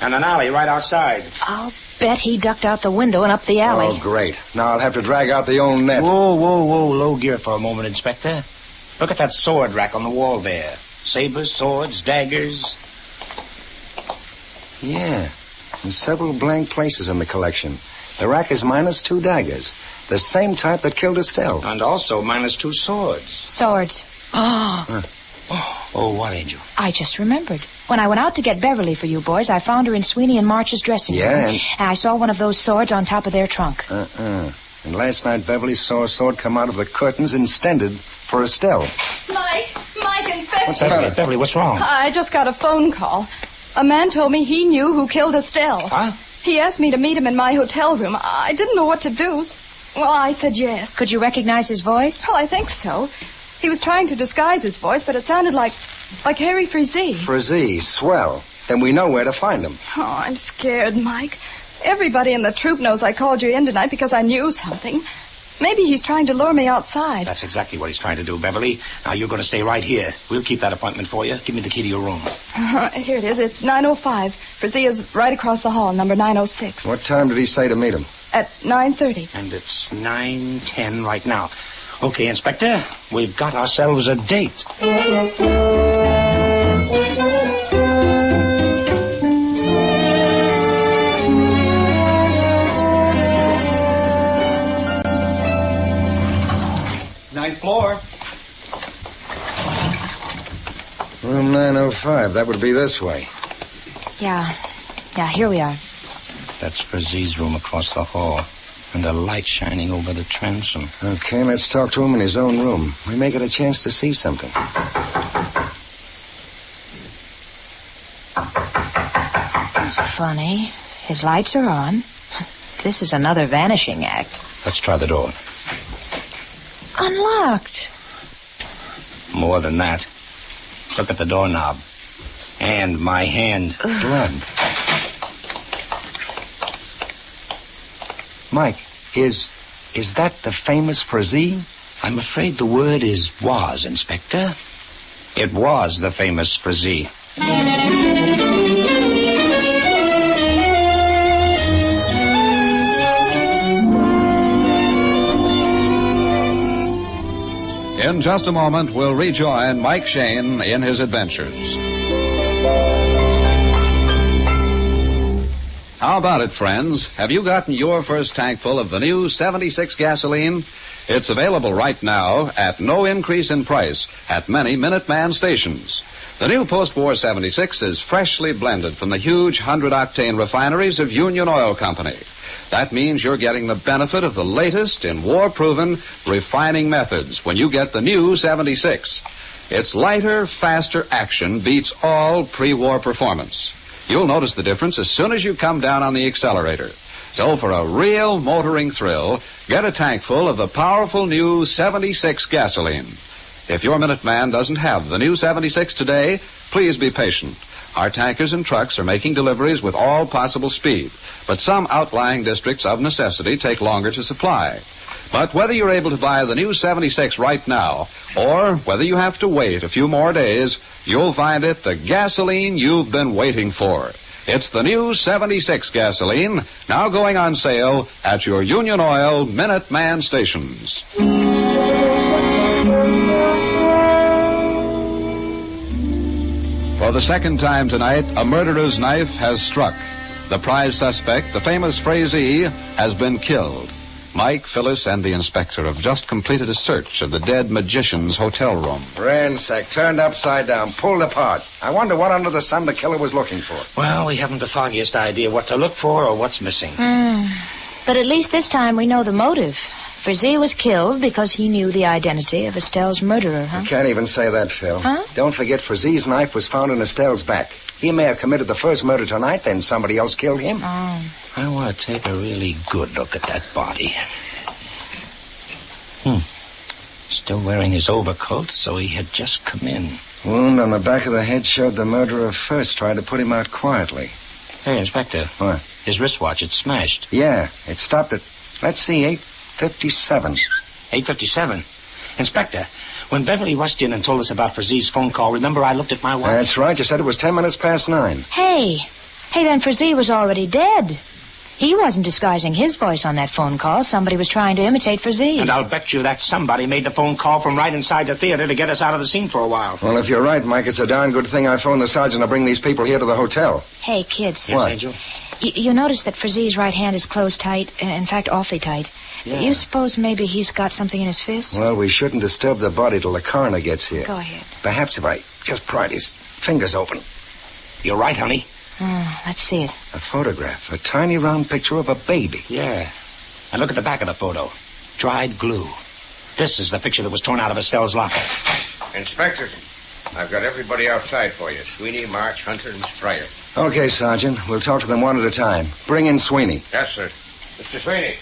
And an alley right outside. I'll bet he ducked out the window and up the alley. Oh, great. Now I'll have to drag out the old net. Whoa. Low gear for a moment, Inspector. Look at that sword rack on the wall there. Sabers, swords, daggers. Yeah, and several blank places in the collection. The rack is minus 2 daggers. The same type that killed Estelle. And also minus 2 swords. Swords. Oh, what, Angel? I just remembered. When I went out to get Beverly for you boys, I found her in Sweeney and March's dressing room. Yeah, and I saw one of those swords on top of their trunk. And last night, Beverly saw a sword come out of the curtains intended for Estelle. Mike, Inspector. What's the matter? Beverly, what's wrong? I just got a phone call. A man told me he knew who killed Estelle. Huh? He asked me to meet him in my hotel room. I didn't know what to do. Well, I said yes. Could you recognize his voice? Well, I think so. He was trying to disguise his voice, but it sounded like Harry Frazee. Frazee, swell. Then we know where to find him. Oh, I'm scared, Mike. Everybody in the troupe knows I called you in tonight because I knew something. Maybe he's trying to lure me outside. That's exactly what he's trying to do, Beverly. Now, you're going to stay right here. We'll keep that appointment for you. Give me the key to your room. Here it is. It's 9:05. Frazee is right across the hall, number 906. What time did he say to meet him? At 9:30. And it's 9:10 right now. Okay, Inspector, we've got ourselves a date. Ninth floor. Room 905. That would be this way. Yeah, here we are. That's Frizzie's room across the hall. And a light shining over the transom. Okay, let's talk to him in his own room. We may get a chance to see something. It's funny. His lights are on. This is another vanishing act. Let's try the door. Unlocked. More than that. Look at the doorknob. And my hand. Blood. Mike, is that the famous Frizzy? I'm afraid the word is was, Inspector. It was the famous Frizzy. In just a moment, we'll rejoin Mike Shane in his adventures. How about it, friends? Have you gotten your first tank full of the new 76 gasoline? It's available right now at no increase in price at many Minuteman stations. The new post-war 76 is freshly blended from the huge 100-octane refineries of Union Oil Company. That means you're getting the benefit of the latest in war-proven refining methods when you get the new 76. Its lighter, faster action beats all pre-war performance. You'll notice the difference as soon as you come down on the accelerator. So for a real motoring thrill, get a tank full of the powerful new 76 gasoline. If your Minuteman doesn't have the new 76 today, please be patient. Our tankers and trucks are making deliveries with all possible speed, but some outlying districts of necessity take longer to supply. But whether you're able to buy the new 76 right now, or whether you have to wait a few more days, you'll find it the gasoline you've been waiting for. It's the new 76 gasoline, now going on sale at your Union Oil Minuteman stations. For the second time tonight, a murderer's knife has struck. The prize suspect, the famous Frazee, has been killed. Mike, Phyllis, and the inspector have just completed a search of the dead magician's hotel room. Ransacked, turned upside down, pulled apart. I wonder what under the sun the killer was looking for. Well, we haven't the foggiest idea what to look for or what's missing. But at least this time we know the motive. Frizzy was killed because he knew the identity of Estelle's murderer, huh? You can't even say that, Phil. Huh? Don't forget, Frizzy's knife was found in Estelle's back. He may have committed the first murder tonight, then somebody else killed him. Oh. I want to take a really good look at that body. Still wearing his overcoat, so he had just come in. Wound on the back of the head showed the murderer first tried to put him out quietly. Hey, Inspector. What? His wristwatch, it's smashed. Yeah, it stopped at, let's see, 8:57. 8:57? Inspector, when Beverly rushed in and told us about Frizzy's phone call, remember I looked at my watch? That's right. You said it was 10 minutes past 9. Hey, then Frizzy was already dead. He wasn't disguising his voice on that phone call. Somebody was trying to imitate Frizzy. And I'll bet you that somebody made the phone call from right inside the theater to get us out of the scene for a while. Well, if you're right, Mike, it's a darn good thing I phoned the sergeant to bring these people here to the hotel. Hey, kids. What? Angel? You notice that Frizzy's right hand is closed tight, in fact, awfully tight. Yeah. You suppose maybe he's got something in his fist? Well, we shouldn't disturb the body till the coroner gets here. Go ahead. Perhaps if I just pried his fingers open. You're right, honey. Let's see it. A photograph, a tiny round picture of a baby. Yeah. And look at the back of the photo. Dried glue. This is the picture that was torn out of Estelle's locker. Inspector, I've got everybody outside for you. Sweeney, March, Hunter, and Spryer. Okay, Sergeant. We'll talk to them one at a time. Bring in Sweeney. Yes, sir. Mr. Sweeney.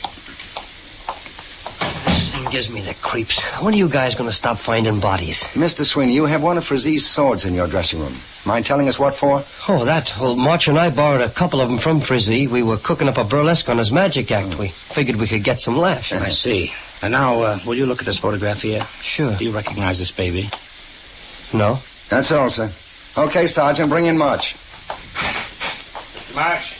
This thing gives me the creeps. When are you guys going to stop finding bodies? Mr. Sweeney, you have one of Frizzy's swords in your dressing room. Mind telling us what for? Oh, that. Well, March and I borrowed a couple of them from Frizzy. We were cooking up a burlesque on his magic act. We figured we could get some laughs. I see. And now, will you look at this photograph here? Sure. Do you recognize this baby? No. That's all, sir. Okay, Sergeant, bring in March. Mr. March.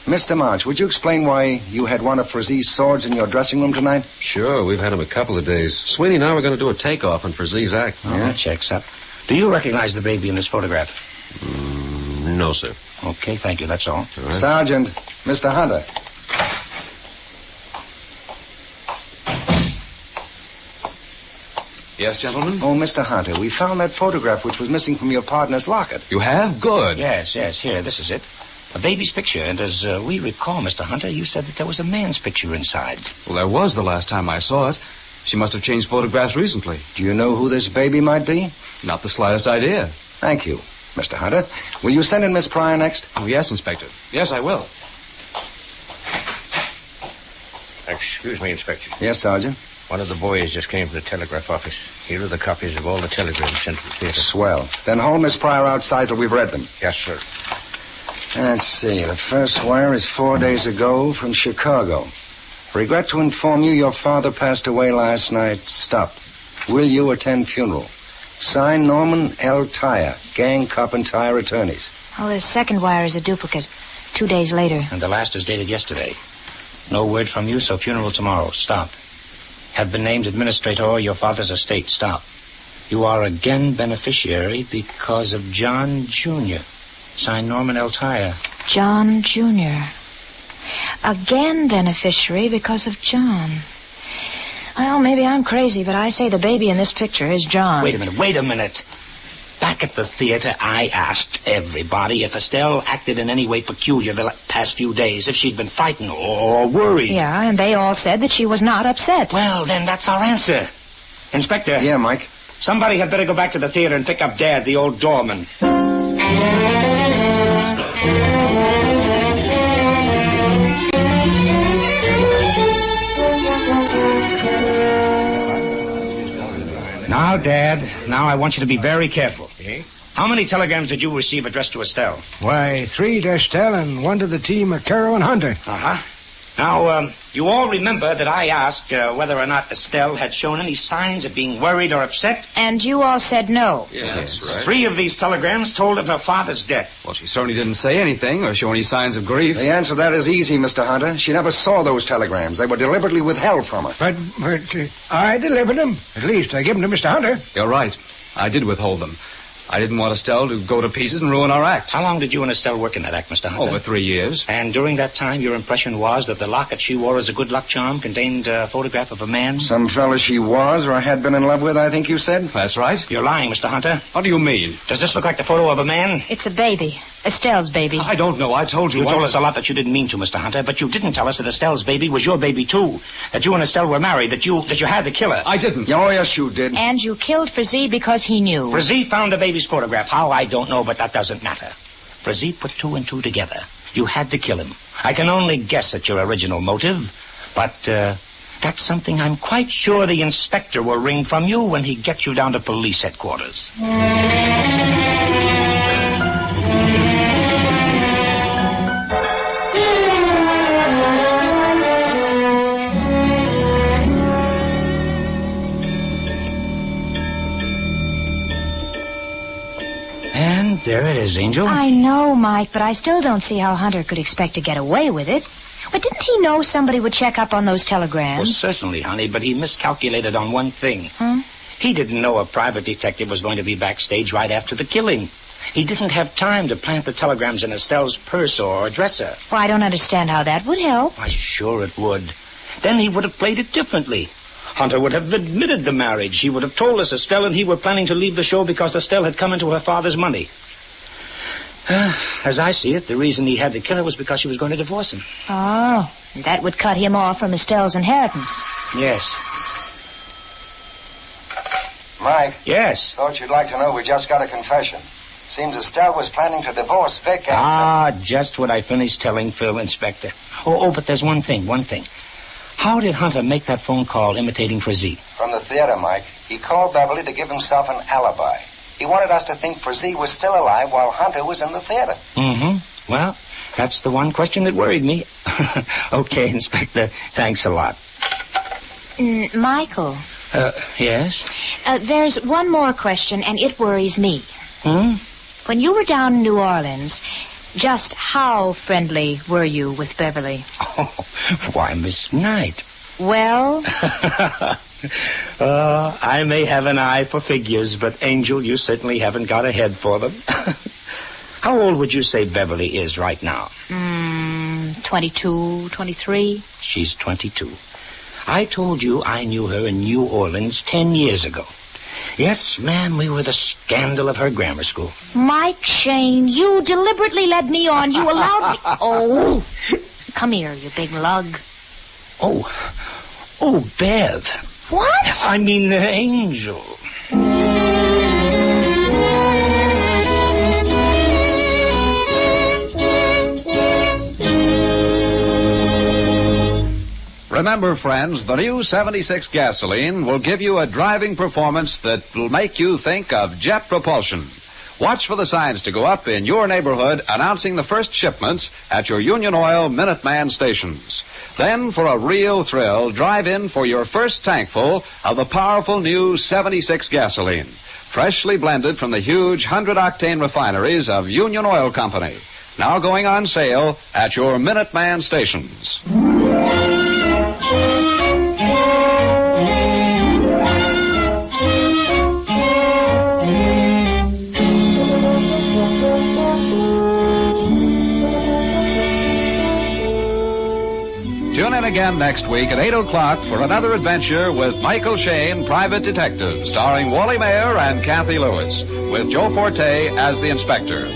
Mr. March, would you explain why you had one of Frizzy's swords in your dressing room tonight? Sure, we've had him a couple of days. Sweeney and I were going to do a takeoff on Frizzy's act. Oh, that checks up. Do you recognize the baby in this photograph? No, sir. Okay, thank you. That's all. All right. Sergeant, Mr. Hunter. Yes, gentlemen? Oh, Mr. Hunter, we found that photograph which was missing from your partner's locket. You have? Good. Yes. Here, this is it. A baby's picture, and as we recall, Mr. Hunter, you said that there was a man's picture inside. Well, there was the last time I saw it. She must have changed photographs recently. Do you know who this baby might be? Not the slightest idea. Thank you, Mr. Hunter. Will you send in Miss Pryor next? Oh, yes, Inspector. Yes, I will. Excuse me, Inspector. Yes, Sergeant. One of the boys just came from the telegraph office. Here are the copies of all the telegrams sent to the theater. Swell. Then hold Miss Pryor outside till we've read them. Yes, sir. Let's see. The first wire is 4 days ago from Chicago. Regret to inform you your father passed away last night. Stop. Will you attend funeral? Signed Norman L. Tyre, gang, cop, and tire attorneys. Well, the second wire is a duplicate. 2 days later. And the last is dated yesterday. No word from you, so funeral tomorrow. Stop. Have been named administrator of your father's estate. Stop. You are again beneficiary because of John Jr. Signed Norman L. Tyre. John Jr. Again beneficiary because of John. Well, maybe I'm crazy, but I say the baby in this picture is John. Wait a minute. Back at the theater, I asked everybody if Estelle acted in any way peculiar the past few days, if she'd been frightened or worried. Yeah, and they all said that she was not upset. Well, then that's our answer. Inspector. Yeah, Mike? Somebody had better go back to the theater and pick up Dad, the old doorman. Now, Dad, I want you to be very careful. How many telegrams did you receive addressed to Estelle? Why, 3 to Estelle and 1 to the team of Carroll and Hunter. Uh-huh. Now, you all remember that I asked whether or not Estelle had shown any signs of being worried or upset? And you all said no. Yeah, that's right. 3 of these telegrams told of her father's death. Well, she certainly didn't say anything or show any signs of grief. The answer to that is easy, Mr. Hunter. She never saw those telegrams. They were deliberately withheld from her. But I delivered them. At least I gave them to Mr. Hunter. You're right. I did withhold them. I didn't want Estelle to go to pieces and ruin our act. How long did you and Estelle work in that act, Mr. Hunter? Over 3 years. And during that time, your impression was that the locket she wore as a good luck charm contained a photograph of a man? Some fella she was or had been in love with, I think you said? That's right. You're lying, Mr. Hunter. What do you mean? Does this look like the photo of a man? It's a baby. Estelle's baby. I don't know. I told you. You told us a lot that you didn't mean to, Mr. Hunter, but you didn't tell us that Estelle's baby was your baby, too. That you and Estelle were married, that you had to kill her. I didn't. Oh, yes, you did. And you killed Frazee because he knew. Frazee found the baby's photograph. How, I don't know, but that doesn't matter. Frazee put 2 and 2 together. You had to kill him. I can only guess at your original motive, but that's something I'm quite sure the inspector will wring from you when he gets you down to police headquarters. And there it is, Angel. I know, Mike, but I still don't see how Hunter could expect to get away with it. But didn't he know somebody would check up on those telegrams? Well, certainly, honey, but he miscalculated on one thing. He didn't know a private detective was going to be backstage right after the killing. He didn't have time to plant the telegrams in Estelle's purse or dresser. Well, I don't understand how that would help. Why, sure it would. Then he would have played it differently. Hunter would have admitted the marriage. He would have told us Estelle and he were planning to leave the show because Estelle had come into her father's money. As I see it, the reason he had to kill her was because she was going to divorce him. Oh, that would cut him off from Estelle's inheritance. Yes. Mike? Yes? Thought you'd like to know we just got a confession. Seems Estelle was planning to divorce Vic after... just what I finished telling Phil, Inspector. Oh, but there's one thing. How did Hunter make that phone call imitating Frazee? From the theater, Mike. He called Beverly to give himself an alibi. He wanted us to think Frazee was still alive while Hunter was in the theater. Mm-hmm. Well, that's the one question that worried me. Okay, Inspector. Thanks a lot. Michael. Yes? There's one more question, and it worries me. When you were down in New Orleans, just how friendly were you with Beverly? Oh, why, Miss Knight. Well? I may have an eye for figures, but, Angel, you certainly haven't got a head for them. How old would you say Beverly is right now? 22, 23. She's 22. I told you I knew her in New Orleans 10 years ago. Yes, ma'am, we were the scandal of her grammar school. Mike Shane, you deliberately led me on. You allowed me... Oh. Come here, you big lug. Oh, Bev. What? I mean, Angel. Remember, friends, the new 76 gasoline will give you a driving performance that will make you think of jet propulsion. Watch for the signs to go up in your neighborhood announcing the first shipments at your Union Oil Minuteman stations. Then, for a real thrill, drive in for your first tankful of the powerful new 76 gasoline, freshly blended from the huge 100-octane refineries of Union Oil Company. Now going on sale at your Minuteman stations. Tune in again next week at 8 o'clock for another adventure with Michael Shane, Private Detective, starring Wally Mayer and Kathy Lewis, with Joe Forte as the inspector.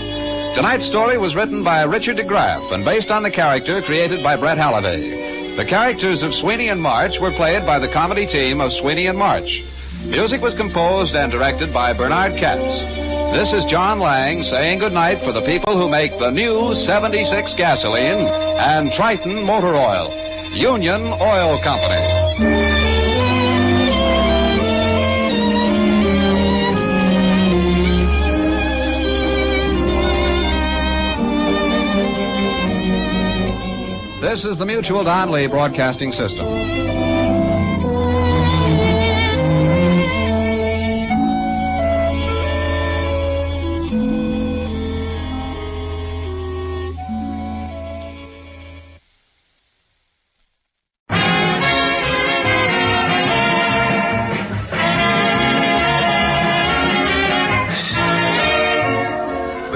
Tonight's story was written by Richard DeGraff and based on the character created by Brett Halliday. The characters of Sweeney and March were played by the comedy team of Sweeney and March. Music was composed and directed by Bernard Katz. This is John Lang saying goodnight for the people who make the new 76 gasoline and Triton motor oil. Union Oil Company. This is the Mutual Donley Broadcasting System.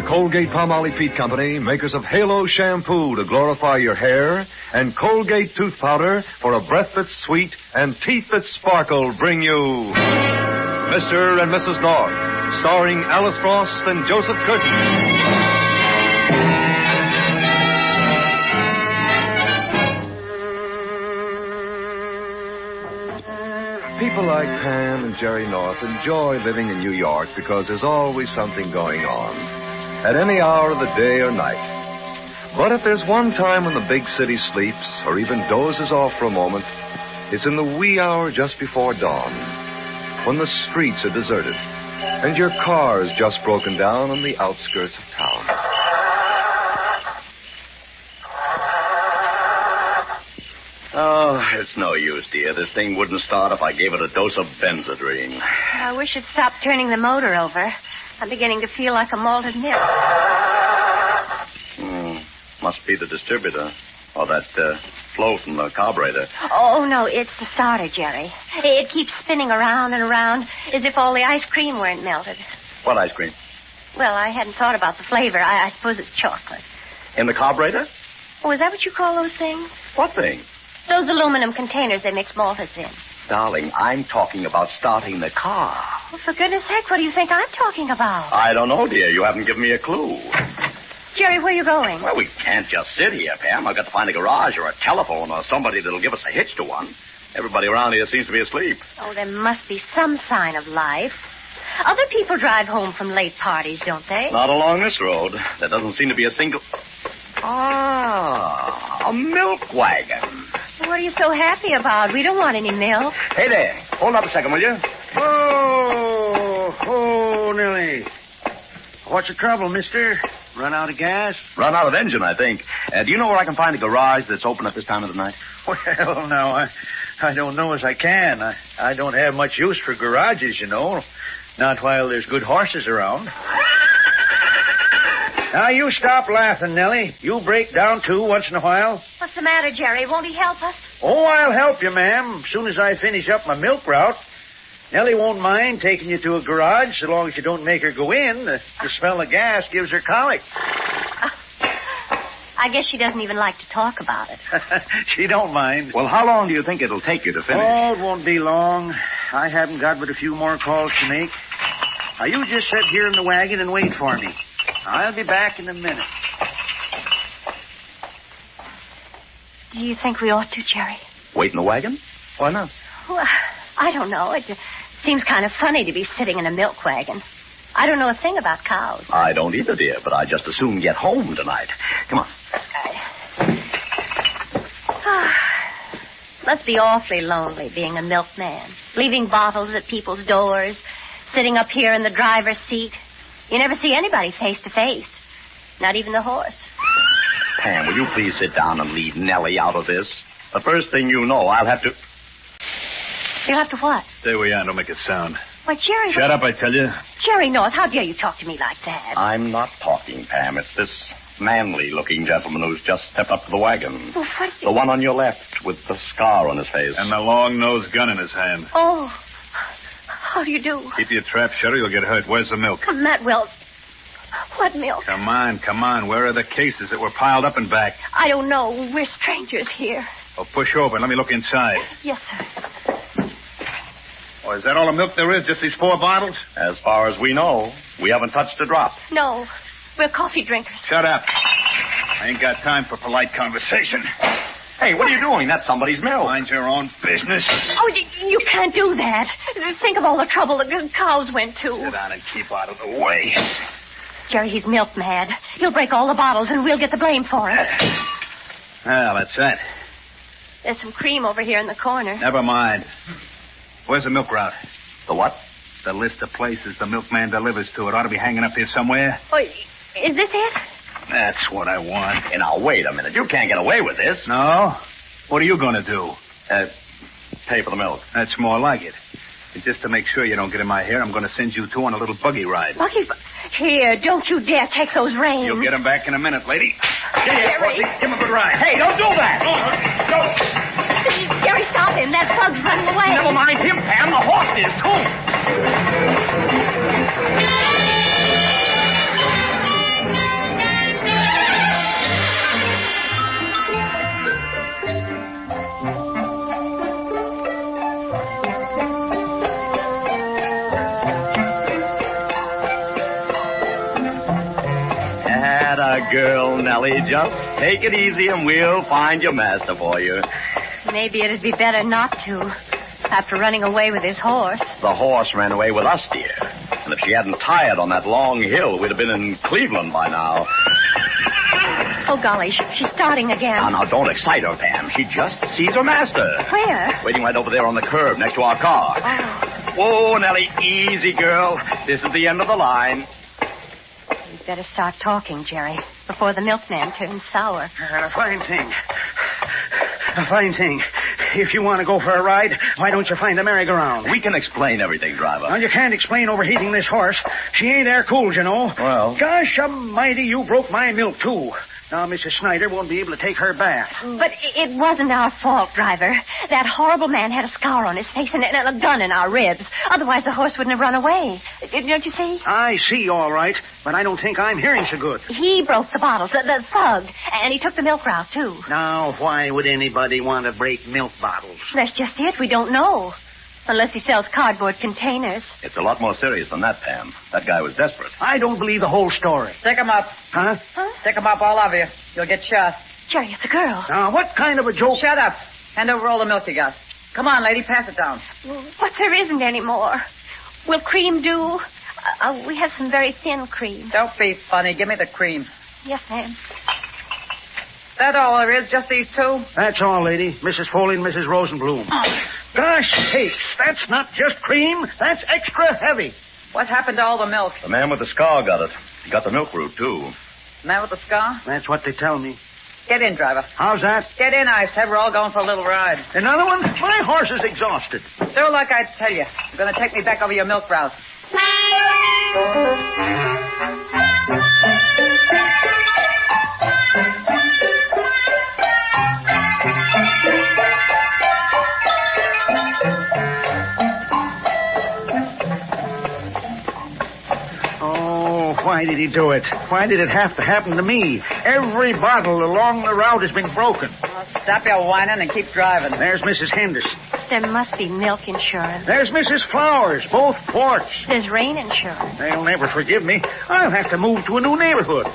Colgate-Palmolive Peat Company, makers of Halo shampoo to glorify your hair, and Colgate tooth powder for a breath that's sweet and teeth that sparkle, bring you Mr. and Mrs. North, starring Alice Frost and Joseph Curtin. People like Pam and Jerry North enjoy living in New York because there's always something going on, at any hour of the day or night. But if there's one time when the big city sleeps or even dozes off for a moment, it's in the wee hour just before dawn, when the streets are deserted and your car is just broken down on the outskirts of town. Oh, it's no use, dear. This thing wouldn't start if I gave it a dose of Benzedrine. I wish it'd stop turning the motor over. I'm beginning to feel like a malted milk. Must be the distributor. Or that flow from the carburetor. Oh, no, it's the starter, Jerry. It keeps spinning around and around as if all the ice cream weren't melted. What ice cream? Well, I hadn't thought about the flavor. I suppose it's chocolate. In the carburetor? Oh, is that what you call those things? What thing? Those aluminum containers they mix malters in. Darling, I'm talking about starting the car. Well, for goodness sake, what do you think I'm talking about? I don't know, dear. You haven't given me a clue. Jerry, where are you going? Well, we can't just sit here, Pam. I've got to find a garage or a telephone or somebody that'll give us a hitch to one. Everybody around here seems to be asleep. Oh, there must be some sign of life. Other people drive home from late parties, don't they? Not along this road. There doesn't seem to be a single... Ah, a milk wagon. What are you so happy about? We don't want any milk. Hey there. Hold up a second, will you? Oh, Nellie. What's the trouble, mister? Run out of gas? Run out of engine, I think. Do you know where I can find a garage that's open at this time of the night? Well, now, I don't know as I can. I don't have much use for garages, you know. Not while there's good horses around. Now, you stop laughing, Nellie. You break down, too, once in a while. What's the matter, Jerry? Won't he help us? Oh, I'll help you, ma'am, as soon as I finish up my milk route. Nellie won't mind taking you to a garage so long as you don't make her go in. The smell of gas gives her colic. I guess she doesn't even like to talk about it. She don't mind. Well, how long do you think it'll take you to finish? Oh, it won't be long. I haven't got but a few more calls to make. Now, you just sit here in the wagon and wait for me. I'll be back in a minute. Do you think we ought to, Jerry? Wait in the wagon? Why not? Well, I don't know. It just seems kind of funny to be sitting in a milk wagon. I don't know a thing about cows. I don't either, dear, but I just as soon get home tonight. Come on. Must be awfully lonely being a milkman, leaving bottles at people's doors, sitting up here in the driver's seat. You never see anybody face to face, not even the horse. Pam, will you please sit down and leave Nellie out of this? The first thing you know, I'll have to... You'll have to what? Stay where you are. Don't make a sound. Why, Jerry... Shut up, I tell you. Jerry North, how dare you talk to me like that? I'm not talking, Pam. It's this manly-looking gentleman who's just stepped up to the wagon. Well, what? The one on your left with the scar on his face. And the long-nosed gun in his hand. Oh, how do you do? Keep your trap shut or you'll get hurt. Where's the milk? Matt Wells. What milk? Come on. Where are the cases that were piled up and back? I don't know. We're strangers here. Oh, push over and let me look inside. Yes, sir. Oh, is that all the milk there is? Just these 4 bottles? As far as we know, we haven't touched a drop. No, we're coffee drinkers. Shut up. I ain't got time for polite conversation. Hey, what are you doing? That's somebody's milk. Mind your own business. Oh, you can't do that. Think of all the trouble the cows went to. Sit down and keep out of the way. Jerry, he's milk mad. He'll break all the bottles and we'll get the blame for it. Well, that's that. There's some cream over here in the corner. Never mind. Where's the milk route? The what? The list of places the milkman delivers to. It ought to be hanging up here somewhere. Oh, is this it? That's what I want. Hey, now, wait a minute. You can't get away with this. No? What are you going to do? Pay for the milk. That's more like it. And just to make sure you don't get in my hair, I'm going to send you 2 on a little buggy ride. Buggy? Here, don't you dare take those reins. You'll get them back in a minute, lady. Jerry. Give him a good ride. Hey, don't do that. Jerry, stop him. That bug's running away. Never mind him, Pam. The horse is, Atta girl, Nellie. Just take it easy and we'll find your master for you. Maybe it'd be better not to, after running away with his horse. The horse ran away with us, dear. And if she hadn't tired on that long hill, we'd have been in Cleveland by now. Oh, golly, she's starting again. Now, don't excite her, Pam. She just sees her master. Where? Waiting right over there on the curb next to our car. Oh. Whoa, Nellie, easy, girl. This is the end of the line. You'd better start talking, Jerry, before the milkman turns sour. A fine thing. A fine thing. If you want to go for a ride, why don't you find a merry-go-round? We can explain everything, driver. Well, you can't explain overheating this horse. She ain't air-cooled, you know. Well? Gosh almighty, you broke my milk, too. Now, Mrs. Snyder won't be able to take her bath. But it wasn't our fault, driver. That horrible man had a scar on his face and a gun in our ribs. Otherwise, the horse wouldn't have run away. Don't you see? I see, all right, but I don't think I'm hearing so good. He broke the bottles, the thug, and he took the milk route, too. Now, why would anybody want to break milk bottles? That's just it. We don't know. Unless he sells cardboard containers. It's a lot more serious than that, Pam. That guy was desperate. I don't believe the whole story. Stick him up. Huh? Stick him up, all of you. You'll get shot. Jerry, it's a girl. Now, what kind of a joke? Shut up. Hand over all the milk you got. Come on, lady, pass it down. But there isn't any more. Will cream do? We have some very thin cream. Don't be funny. Give me the cream. Yes, ma'am. That all there is? Just these 2? That's all, lady. Mrs. Foley and Mrs. Rosenblum. Gosh sakes, that's not just cream. That's extra heavy. What happened to all the milk? The man with the scar got it. He got the milk route, too. Man with the scar? That's what they tell me. Get in, driver. How's that? Get in, I said. We're all going for a little ride. Another one? My horse is exhausted. Do like I tell you. You're going to take me back over your milk route. Whitey, did he do it? Why did it have to happen to me? Every bottle along the route has been broken. Well, stop your whining and keep driving. There's Mrs. Henderson. There must be milk insurance. There's Mrs. Flowers, both ports. There's rain insurance. They'll never forgive me. I'll have to move to a new neighborhood.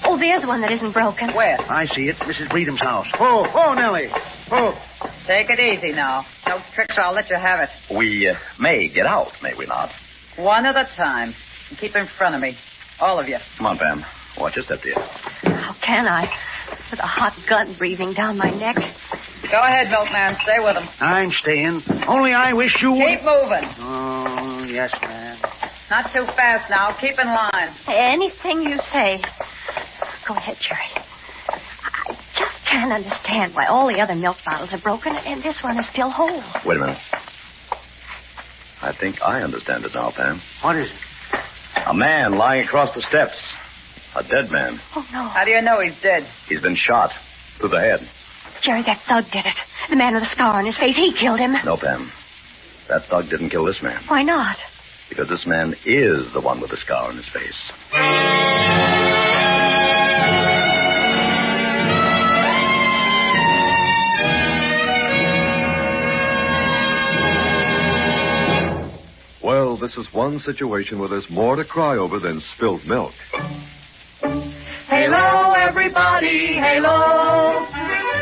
Oh, there's one that isn't broken. Where? I see it. Mrs. Breedham's house. Oh, Nellie. Oh. Take it easy now. No tricks or I'll let you have it. We may get out, may we not? One at a time. And keep in front of me. All of you. Come on, Pam. Watch your step, dear. How can I? With a hot gun breathing down my neck. Go ahead, milkman. Stay with him. I'm staying. Only I wish you would. Keep moving. Oh, yes, ma'am. Not too fast now. Keep in line. Anything you say. Go ahead, Jerry. I just can't understand why all the other milk bottles are broken and this one is still whole. Wait a minute. I think I understand it now, Pam. What is it? A man lying across the steps. A dead man. Oh, no. How do you know he's dead? He's been shot through the head. Jerry, that thug did it. The man with the scar on his face, he killed him. No, Pam. That thug didn't kill this man. Why not? Because this man is the one with the scar on his face. Well, this is one situation where there's more to cry over than spilt milk. Halo, everybody, Halo.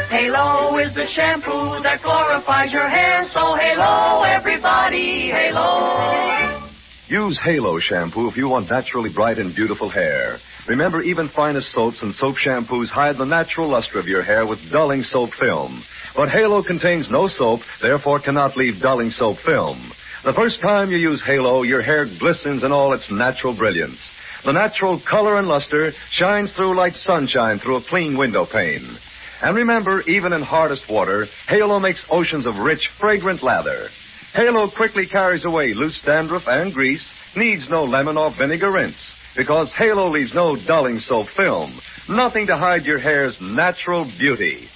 Halo is the shampoo that glorifies your hair. So Halo, everybody, Halo. Use Halo shampoo if you want naturally bright and beautiful hair. Remember, even finest soaps and soap shampoos hide the natural luster of your hair with dulling soap film. But Halo contains no soap, therefore cannot leave dulling soap film. The first time you use Halo, your hair glistens in all its natural brilliance. The natural color and luster shines through like sunshine through a clean window pane. And remember, even in hardest water, Halo makes oceans of rich, fragrant lather. Halo quickly carries away loose dandruff and grease, needs no lemon or vinegar rinse, because Halo leaves no dulling soap film, nothing to hide your hair's natural beauty.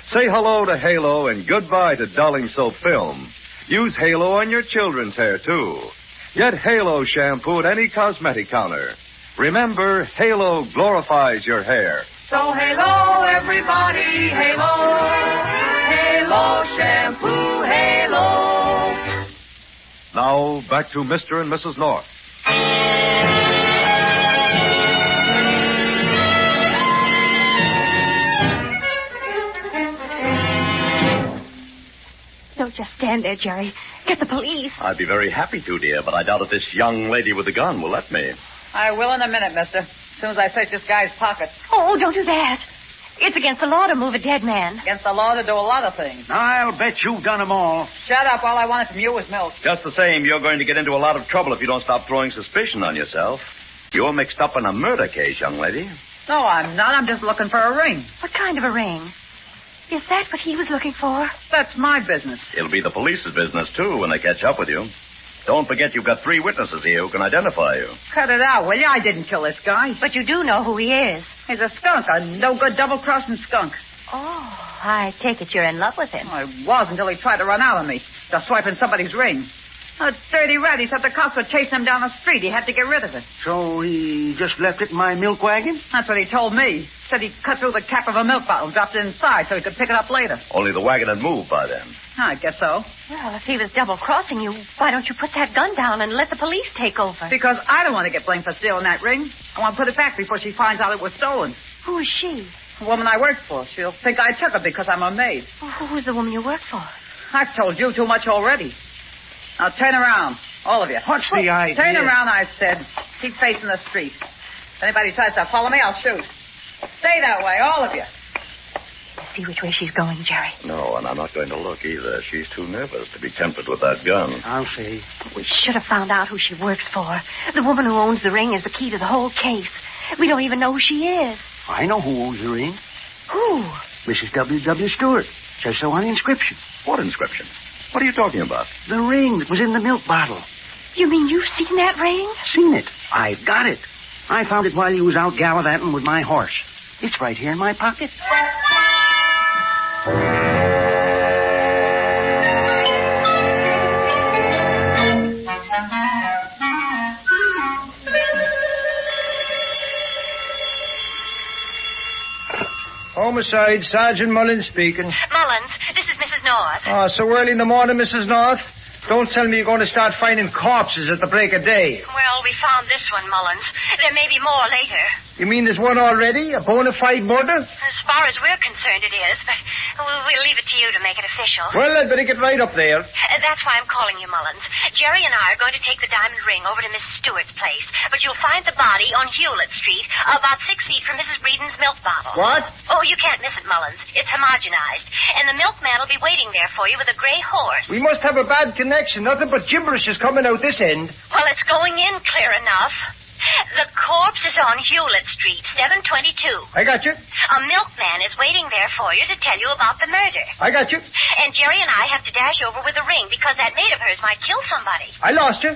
Say hello to Halo and goodbye to dulling soap film. Use Halo on your children's hair, too. Get Halo shampoo at any cosmetic counter. Remember, Halo glorifies your hair. So Halo, everybody, Halo. Halo shampoo, Halo. Now, back to Mr. and Mrs. North. Don't just stand there, Jerry. Get the police. I'd be very happy to, dear, but I doubt if this young lady with the gun will let me. I will in a minute, mister. As soon as I search this guy's pockets. Oh, don't do that. It's against the law to move a dead man. Against the law to do a lot of things. I'll bet you've done them all. Shut up. All I wanted from you was milk. Just the same, you're going to get into a lot of trouble if you don't stop throwing suspicion on yourself. You're mixed up in a murder case, young lady. No, I'm not. I'm just looking for a ring. What kind of a ring? Is that what he was looking for? That's my business. It'll be the police's business, too, when they catch up with you. Don't forget you've got 3 witnesses here who can identify you. Cut it out, will you? I didn't kill this guy. But you do know who he is. He's a skunk, a no-good double-crossing skunk. Oh, I take it you're in love with him. I was until he tried to run out on me. Just swiping somebody's ring. A dirty rat. He said the cops were chasing him down the street. He had to get rid of it. So he just left it in my milk wagon? That's what he told me. Said he cut through the cap of a milk bottle and dropped it inside so he could pick it up later. Only the wagon had moved by then. I guess so. Well, if he was double-crossing you, why don't you put that gun down and let the police take over? Because I don't want to get blamed for stealing that ring. I want to put it back before she finds out it was stolen. Who is she? The woman I work for. She'll think I took her because I'm her maid. Well, who's the woman you work for? I've told you too much already. Now turn around, all of you. What's the idea? Turn around, I said. Keep facing the street. If anybody tries to follow me, I'll shoot. Stay that way, all of you. See which way she's going, Jerry. No, and I'm not going to look either. She's too nervous to be tempted with that gun. I'll see. We should have found out who she works for. The woman who owns the ring is the key to the whole case. We don't even know who she is. I know who owns the ring. Who? Mrs. W.W. Stewart. Says so on the inscription. What inscription? What are you talking about? The ring that was in the milk bottle. You mean you've seen that ring? Seen it. I've got it. I found it while you was out gallivanting with my horse. It's right here in my pocket. Homicide, Sergeant Mullins speaking. Mullins, this is Mrs. North. Oh, so early in the morning, Mrs. North? Don't tell me you're going to start finding corpses at the break of day. Well, we found this one, Mullins. There may be more later. You mean there's one already? A bona fide murder? As far as we're concerned, it is, but we'll leave it to you to make it official. Well, I'd better get right up there. That's why I'm calling you, Mullins. Jerry and I are going to take the diamond ring over to Mrs. Stewart's place, but you'll find the body on Hewlett Street, about 6 feet from Mrs. Breeden's milk bottle. What? Oh, you can't miss it, Mullins. It's homogenized, and the milkman will be waiting there for you with a gray horse. We must have a bad connection. Nothing but gibberish is coming out this end. Well, it's going in clear enough. The corpse is on Hewlett Street, 722. I got you. A milkman is waiting there for you to tell you about the murder. I got you. And Jerry and I have to dash over with a ring because that maid of hers might kill somebody. I lost you.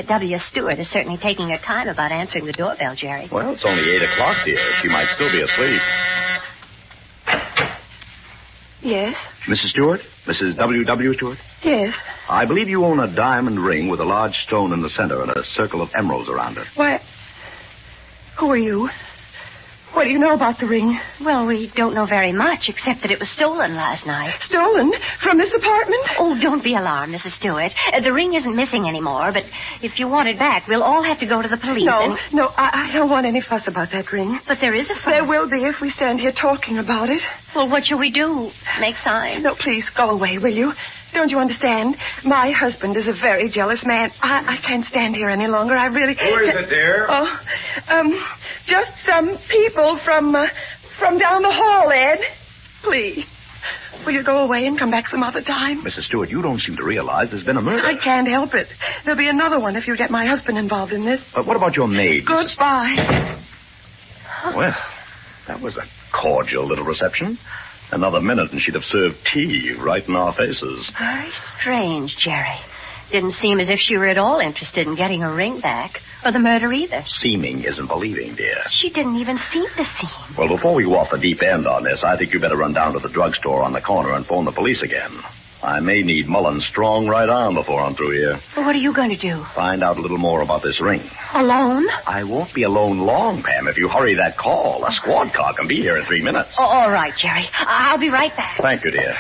W. Stewart is certainly taking her time about answering the doorbell, Jerry. Well, it's only 8 o'clock, dear. She might still be asleep. Yes? Mrs. Stewart? Mrs. W. Stewart? Yes. I believe you own a diamond ring with a large stone in the center and a circle of emeralds around it. Why, who are you? What do you know about the ring? Well, we don't know very much, except that it was stolen last night. Stolen? From this apartment? Oh, don't be alarmed, Mrs. Stewart. The ring isn't missing anymore, but if you want it back, we'll all have to go to the police. No, I don't want any fuss about that ring. But there is a fuss. There will be if we stand here talking about it. Well, what shall we do? Make signs? No, please, go away, will you? Don't you understand? My husband is a very jealous man. I can't stand here any longer. I really... Who is it, dear? Just some people from down the hall, Ed. Please. Will you go away and come back some other time? Mrs. Stewart, you don't seem to realize there's been a murder. I can't help it. There'll be another one if you get my husband involved in this. But what about your maid? Goodbye. Well, that was a cordial little reception. Another minute and she'd have served tea right in our faces. Very strange, Jerry. Didn't seem as if she were at all interested in getting her ring back, or the murder either. Seeming isn't believing, dear. She didn't even seem to seem. Well, before we go off the deep end on this, I think you better run down to the drugstore on the corner and phone the police again. I may need Mullen's strong right arm before I'm through here. Well, what are you going to do? Find out a little more about this ring. Alone? I won't be alone long, Pam, if you hurry that call. A squad car can be here in 3 minutes. Oh, all right, Jerry. I'll be right back. Thank you, dear.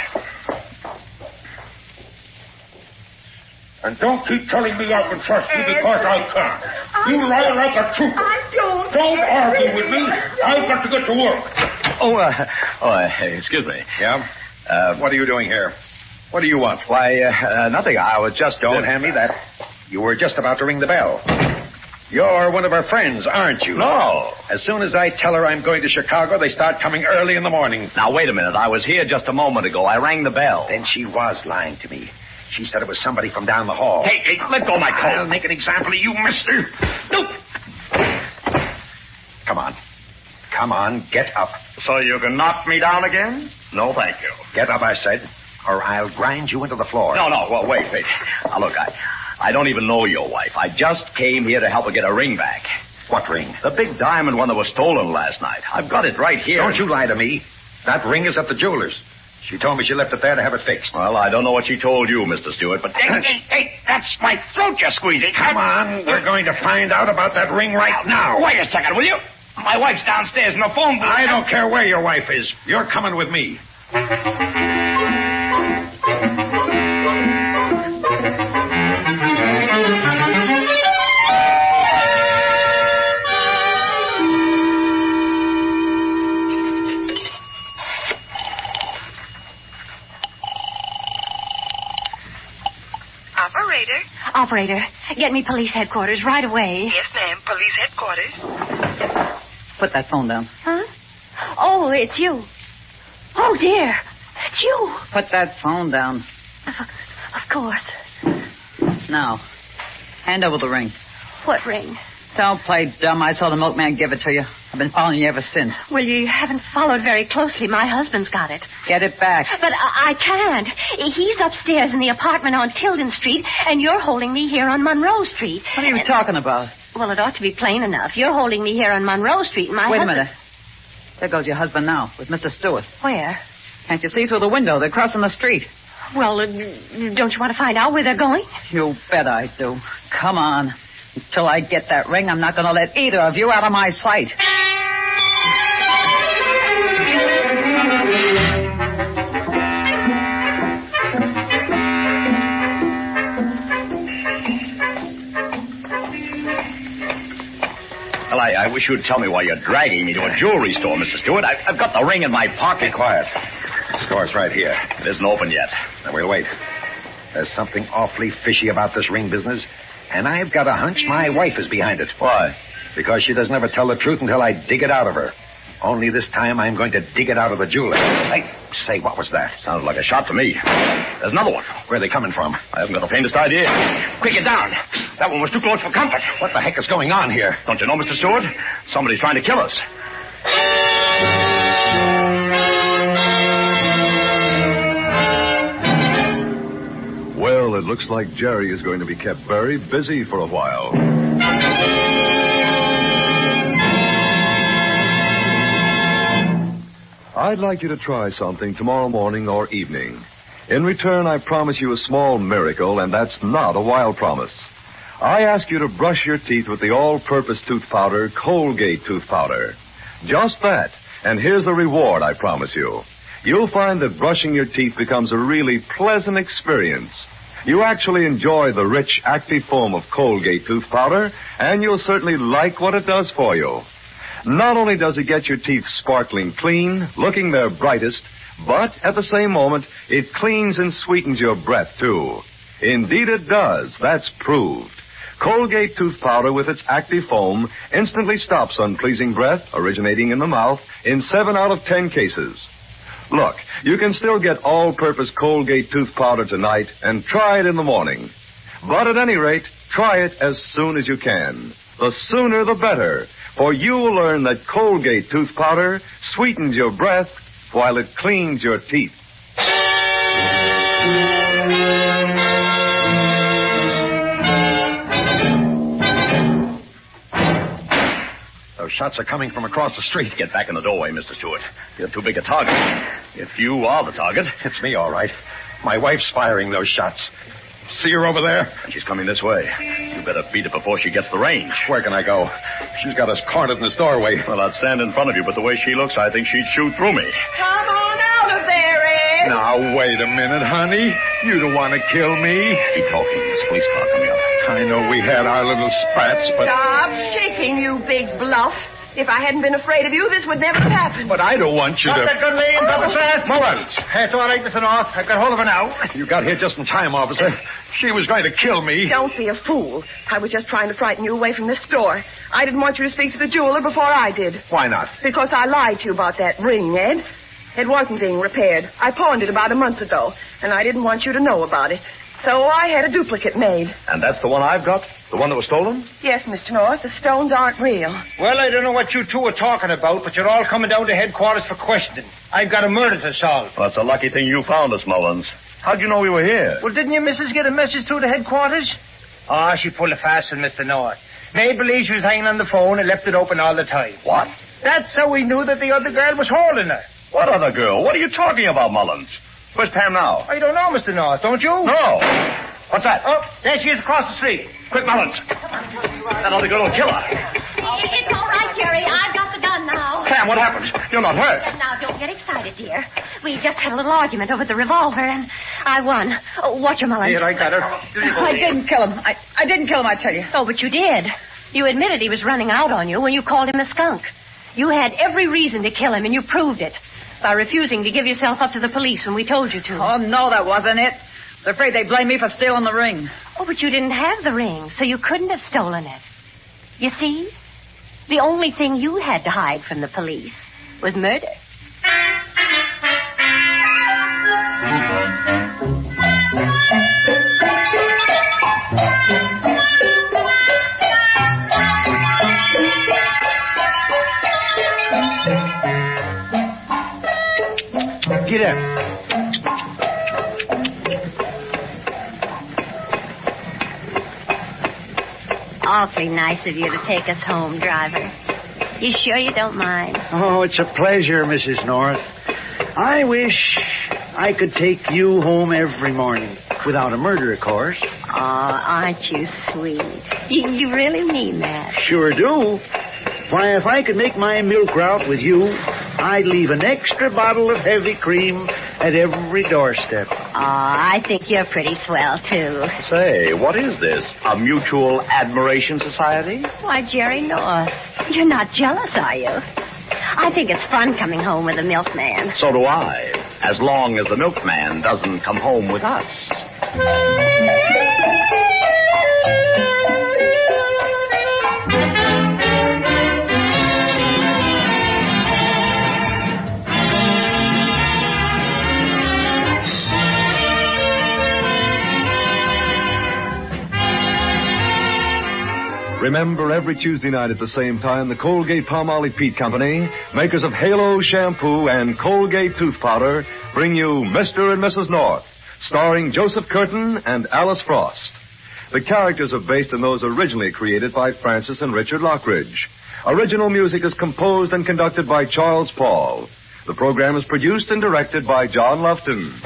And don't keep telling me I can trust you because I can't. You lie like a trooper. I don't. Don't argue with me. I've got to get to work. Excuse me. Yeah? What are you doing here? What do you want? Why, nothing. I was just... Don't hand me that. You were just about to ring the bell. You're one of our friends, aren't you? No. As soon as I tell her I'm going to Chicago, they start coming early in the morning. Now, wait a minute. I was here just a moment ago. I rang the bell. Then she was lying to me. She said it was somebody from down the hall. Hey, let go of my coat. I'll make an example of you, mister. No. Come on. Come on, get up. So you can knock me down again? No, thank you. Get up, I said, or I'll grind you into the floor. No, well, wait. Now, look, I don't even know your wife. I just came here to help her get her ring back. What ring? The big diamond one that was stolen last night. I've got it right here. Don't you lie to me. That ring is at the jeweler's. She told me she left it there to have it fixed. Well, I don't know what she told you, Mr. Stewart, but... Hey, that's my throat you're squeezing. Come on, we're going to find out about that ring right now. Wait a second, will you? My wife's downstairs in the phone booth. I don't care where your wife is. You're coming with me. Operator, get me police headquarters right away. Yes, ma'am. Police headquarters. Put that phone down. Huh? Oh, it's you. Oh, dear. It's you. Put that phone down. Of course. Now, hand over the ring. What ring? Don't play dumb. I saw the milkman give it to you. I've been following you ever since. Well, you haven't followed very closely. My husband's got it. Get it back. But I can't. He's upstairs in the apartment on Tilden Street, and you're holding me here on Monroe Street. What are you talking about? Well, it ought to be plain enough. You're holding me here on Monroe Street, and Wait a minute. There goes your husband now, with Mr. Stewart. Where? Can't you see through the window? They're crossing the street. Well, don't you want to find out where they're going? You bet I do. Come on. Until I get that ring, I'm not going to let either of you out of my sight. Well, I wish you'd tell me why you're dragging me to a jewelry store, Mr. Stewart. I've got the ring in my pocket. Be quiet. The store's right here. It isn't open yet. Now, we'll wait. There's something awfully fishy about this ring business, and I've got a hunch my wife is behind it. Why? Because she doesn't ever tell the truth until I dig it out of her. Only this time I'm going to dig it out of the jeweler. Hey, say, what was that? Sounded like a shot to me. There's another one. Where are they coming from? I haven't got the faintest idea. Quick, get down. That one was too close for comfort. What the heck is going on here? Don't you know, Mr. Stewart? Somebody's trying to kill us. Well, it looks like Jerry is going to be kept very busy for a while. I'd like you to try something tomorrow morning or evening. In return, I promise you a small miracle, and that's not a wild promise. I ask you to brush your teeth with the all-purpose tooth powder, Colgate tooth powder. Just that, and here's the reward, I promise you. You'll find that brushing your teeth becomes a really pleasant experience. You actually enjoy the rich, active foam of Colgate tooth powder, and you'll certainly like what it does for you. Not only does it get your teeth sparkling clean, looking their brightest, but at the same moment, it cleans and sweetens your breath, too. Indeed it does. That's proved. Colgate tooth powder with its active foam instantly stops unpleasing breath originating in the mouth in 7 out of 10 cases. Look, you can still get all-purpose Colgate tooth powder tonight and try it in the morning. But at any rate, try it as soon as you can. The sooner the better, for you will learn that Colgate tooth powder sweetens your breath while it cleans your teeth. Those shots are coming from across the street. Get back in the doorway, Mr. Stewart. You're too big a target. If you are the target. It's me, all right. My wife's firing those shots. See her over there? She's coming this way. You better beat it before she gets the range. Where can I go? She's got us cornered in this doorway. Well, I'd stand in front of you, but the way she looks, I think she'd shoot through me. Come on out of there, Ed. Now, wait a minute, honey. You don't want to kill me. Keep talking. There's a police car coming up. I know we had our little spats, but... Stop shaking, you big bluff. If I hadn't been afraid of you, this would never have happened. But I don't want you to... Drop that gun, lady, and drop it fast. Mullins! That's all right, Mr. North. I've got hold of her now. You got here just in time, officer. She was going to kill me. Don't be a fool. I was just trying to frighten you away from this store. I didn't want you to speak to the jeweler before I did. Why not? Because I lied to you about that ring, Ed. It wasn't being repaired. I pawned it about a month ago, and I didn't want you to know about it. So I had a duplicate made. And that's the one I've got? The one that was stolen? Yes, Mr. North. The stones aren't real. Well, I don't know what you two are talking about, but you're all coming down to headquarters for questioning. I've got a murder to solve. Well, it's a lucky thing you found us, Mullins. How'd you know we were here? Well, didn't your missus get a message through the headquarters? Oh, she pulled a fast one, Mr. North. Maid believes she was hanging on the phone and left it open all the time. What? That's how we knew that the other girl was holding her. What other girl? What are you talking about, Mullins? Where's Pam now? I don't know, Mr. North, don't you? No. What's that? Oh, there she is across the street. Quick, Mullins. That other girl will kill her. It's all right, Jerry. I've got the gun now. Pam, what happened? You're not hurt. Now, don't get excited, dear. We just had a little argument over the revolver, and I won. Oh, watch your Mullins. Here, I got her. I didn't kill him. I didn't kill him, I tell you. Oh, but you did. You admitted he was running out on you when you called him a skunk. You had every reason to kill him, and you proved it by refusing to give yourself up to the police when we told you to. Oh, no, that wasn't it. They're afraid they blame me for stealing the ring. Oh, but you didn't have the ring, so you couldn't have stolen it. You see? The only thing you had to hide from the police was murder. Get up. Awfully nice of you to take us home, driver. You sure you don't mind? Oh, it's a pleasure, Mrs. North. I wish I could take you home every morning. Without a murder, of course. Oh, aren't you sweet? You really mean that? Sure do. Why, if I could make my milk route with you, I'd leave an extra bottle of heavy cream at every doorstep. Oh, I think you're pretty swell, too. Say, what is this? A mutual admiration society? Why, Jerry North, you're not jealous, are you? I think it's fun coming home with a milkman. So do I. As long as the milkman doesn't come home with us. Remember, every Tuesday night at the same time, the Colgate-Palmolive Peet Company, makers of Halo Shampoo and Colgate Tooth Powder, bring you Mr. and Mrs. North, starring Joseph Curtin and Alice Frost. The characters are based on those originally created by Francis and Richard Lockridge. Original music is composed and conducted by Charles Paul. The program is produced and directed by John Lufton.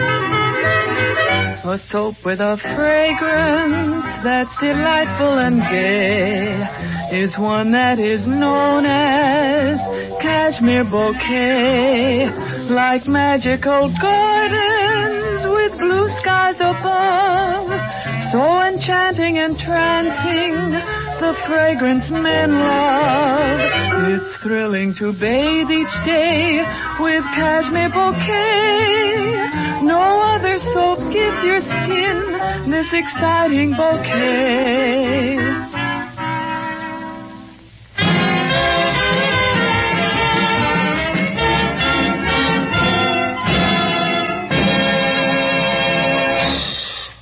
A soap with a fragrance that's delightful and gay is one that is known as Cashmere Bouquet. Like magical gardens with blue skies above, so enchanting and trancing, the fragrance men love. It's thrilling to bathe each day with Cashmere Bouquet. No other soap gives your skin this exciting bouquet.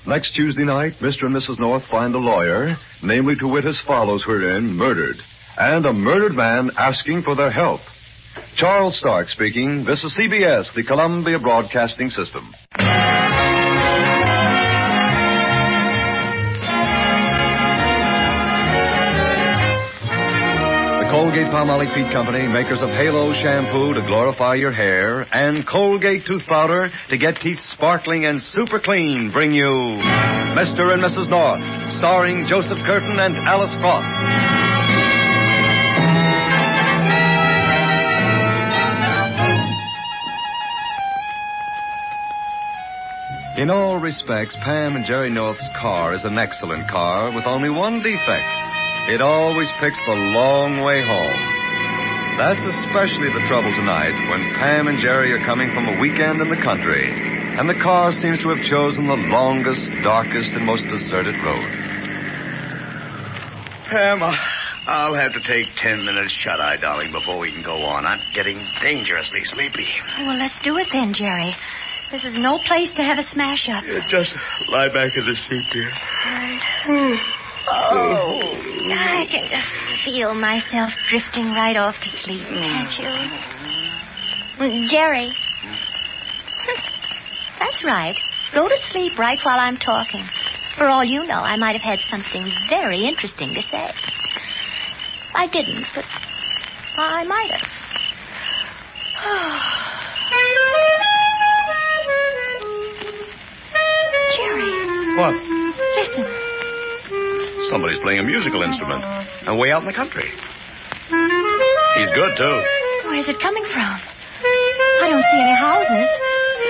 Next Tuesday night, Mr. and Mrs. North find a lawyer, namely to wit as follows herein, murdered, and a murdered man asking for their help. Charles Stark speaking. This is CBS, the Columbia Broadcasting System. The Colgate-Palmolive Peet Company, makers of Halo Shampoo to glorify your hair and Colgate Tooth Powder to get teeth sparkling and super clean, bring you Mr. and Mrs. North, starring Joseph Curtin and Alice Frost. In all respects, Pam and Jerry North's car is an excellent car with only one defect. It always picks the long way home. That's especially the trouble tonight when Pam and Jerry are coming from a weekend in the country, and the car seems to have chosen the longest, darkest, and most deserted road. Pam, I'll have to take 10 minutes shut-eye, darling, before we can go on. I'm getting dangerously sleepy. Well, let's do it then, Jerry. This is no place to have a smash-up. Just lie back in the seat, dear. Right. Oh, I can just feel myself drifting right off to sleep, can't you? Jerry. That's right. Go to sleep right while I'm talking. For all you know, I might have had something very interesting to say. I didn't, but I might have. Jerry. What? Listen. Somebody's playing a musical instrument. And way out in the country. He's good, too. Where's it coming from? I don't see any houses.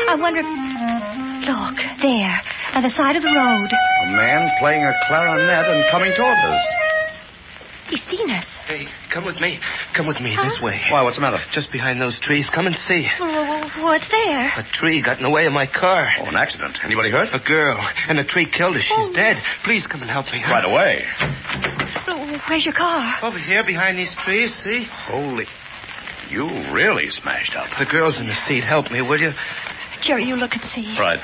I wonder... Look, there, by the side of the road. A man playing a clarinet and coming toward us. He's seen us. Hey, come with me. Come with me, this way. Why, what's the matter? Just behind those trees. Come and see. What's there? A tree got in the way of my car. Oh, an accident. Anybody hurt? A girl. And the tree killed her. She's dead. Please come and help me. Right away. Where's your car? Over here, behind these trees, see? Holy... You really smashed up. The girl's in the seat. Help me, will you? Jerry, you look and see. Right.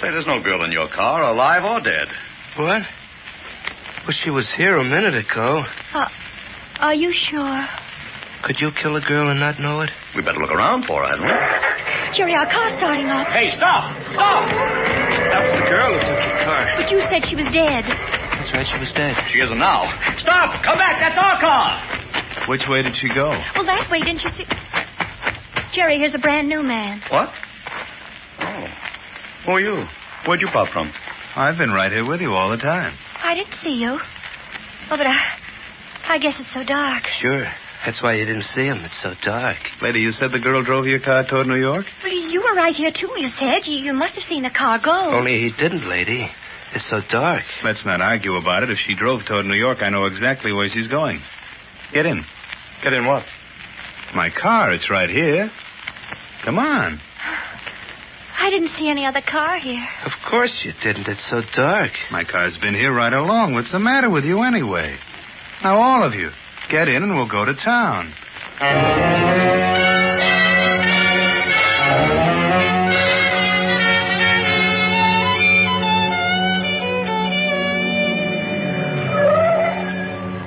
Say, there's no girl in your car, alive or dead. What? Well, she was here a minute ago. Are you sure? Could you kill a girl and not know it? We better look around for her, hadn't we? Jerry, our car's starting up. Hey, stop! Stop! That was the girl who took the car. But you said she was dead. That's right, she was dead. She isn't now. Stop! Come back! That's our car! Which way did she go? Well, that way, didn't you see? Jerry, here's a brand new man. What? Oh. Who are you? Where'd you pop from? I've been right here with you all the time. I didn't see you. Oh, but I guess it's so dark. Sure. That's why you didn't see him. It's so dark. Lady, you said the girl drove your car toward New York? Well, you were right here, too, you said. You must have seen the car go. Only he didn't, lady. It's so dark. Let's not argue about it. If she drove toward New York, I know exactly where she's going. Get in. Get in what? My car. It's right here. Come on. I didn't see any other car here. Of course you didn't. It's so dark. My car's been here right along. What's the matter with you anyway? Now, all of you, get in and we'll go to town.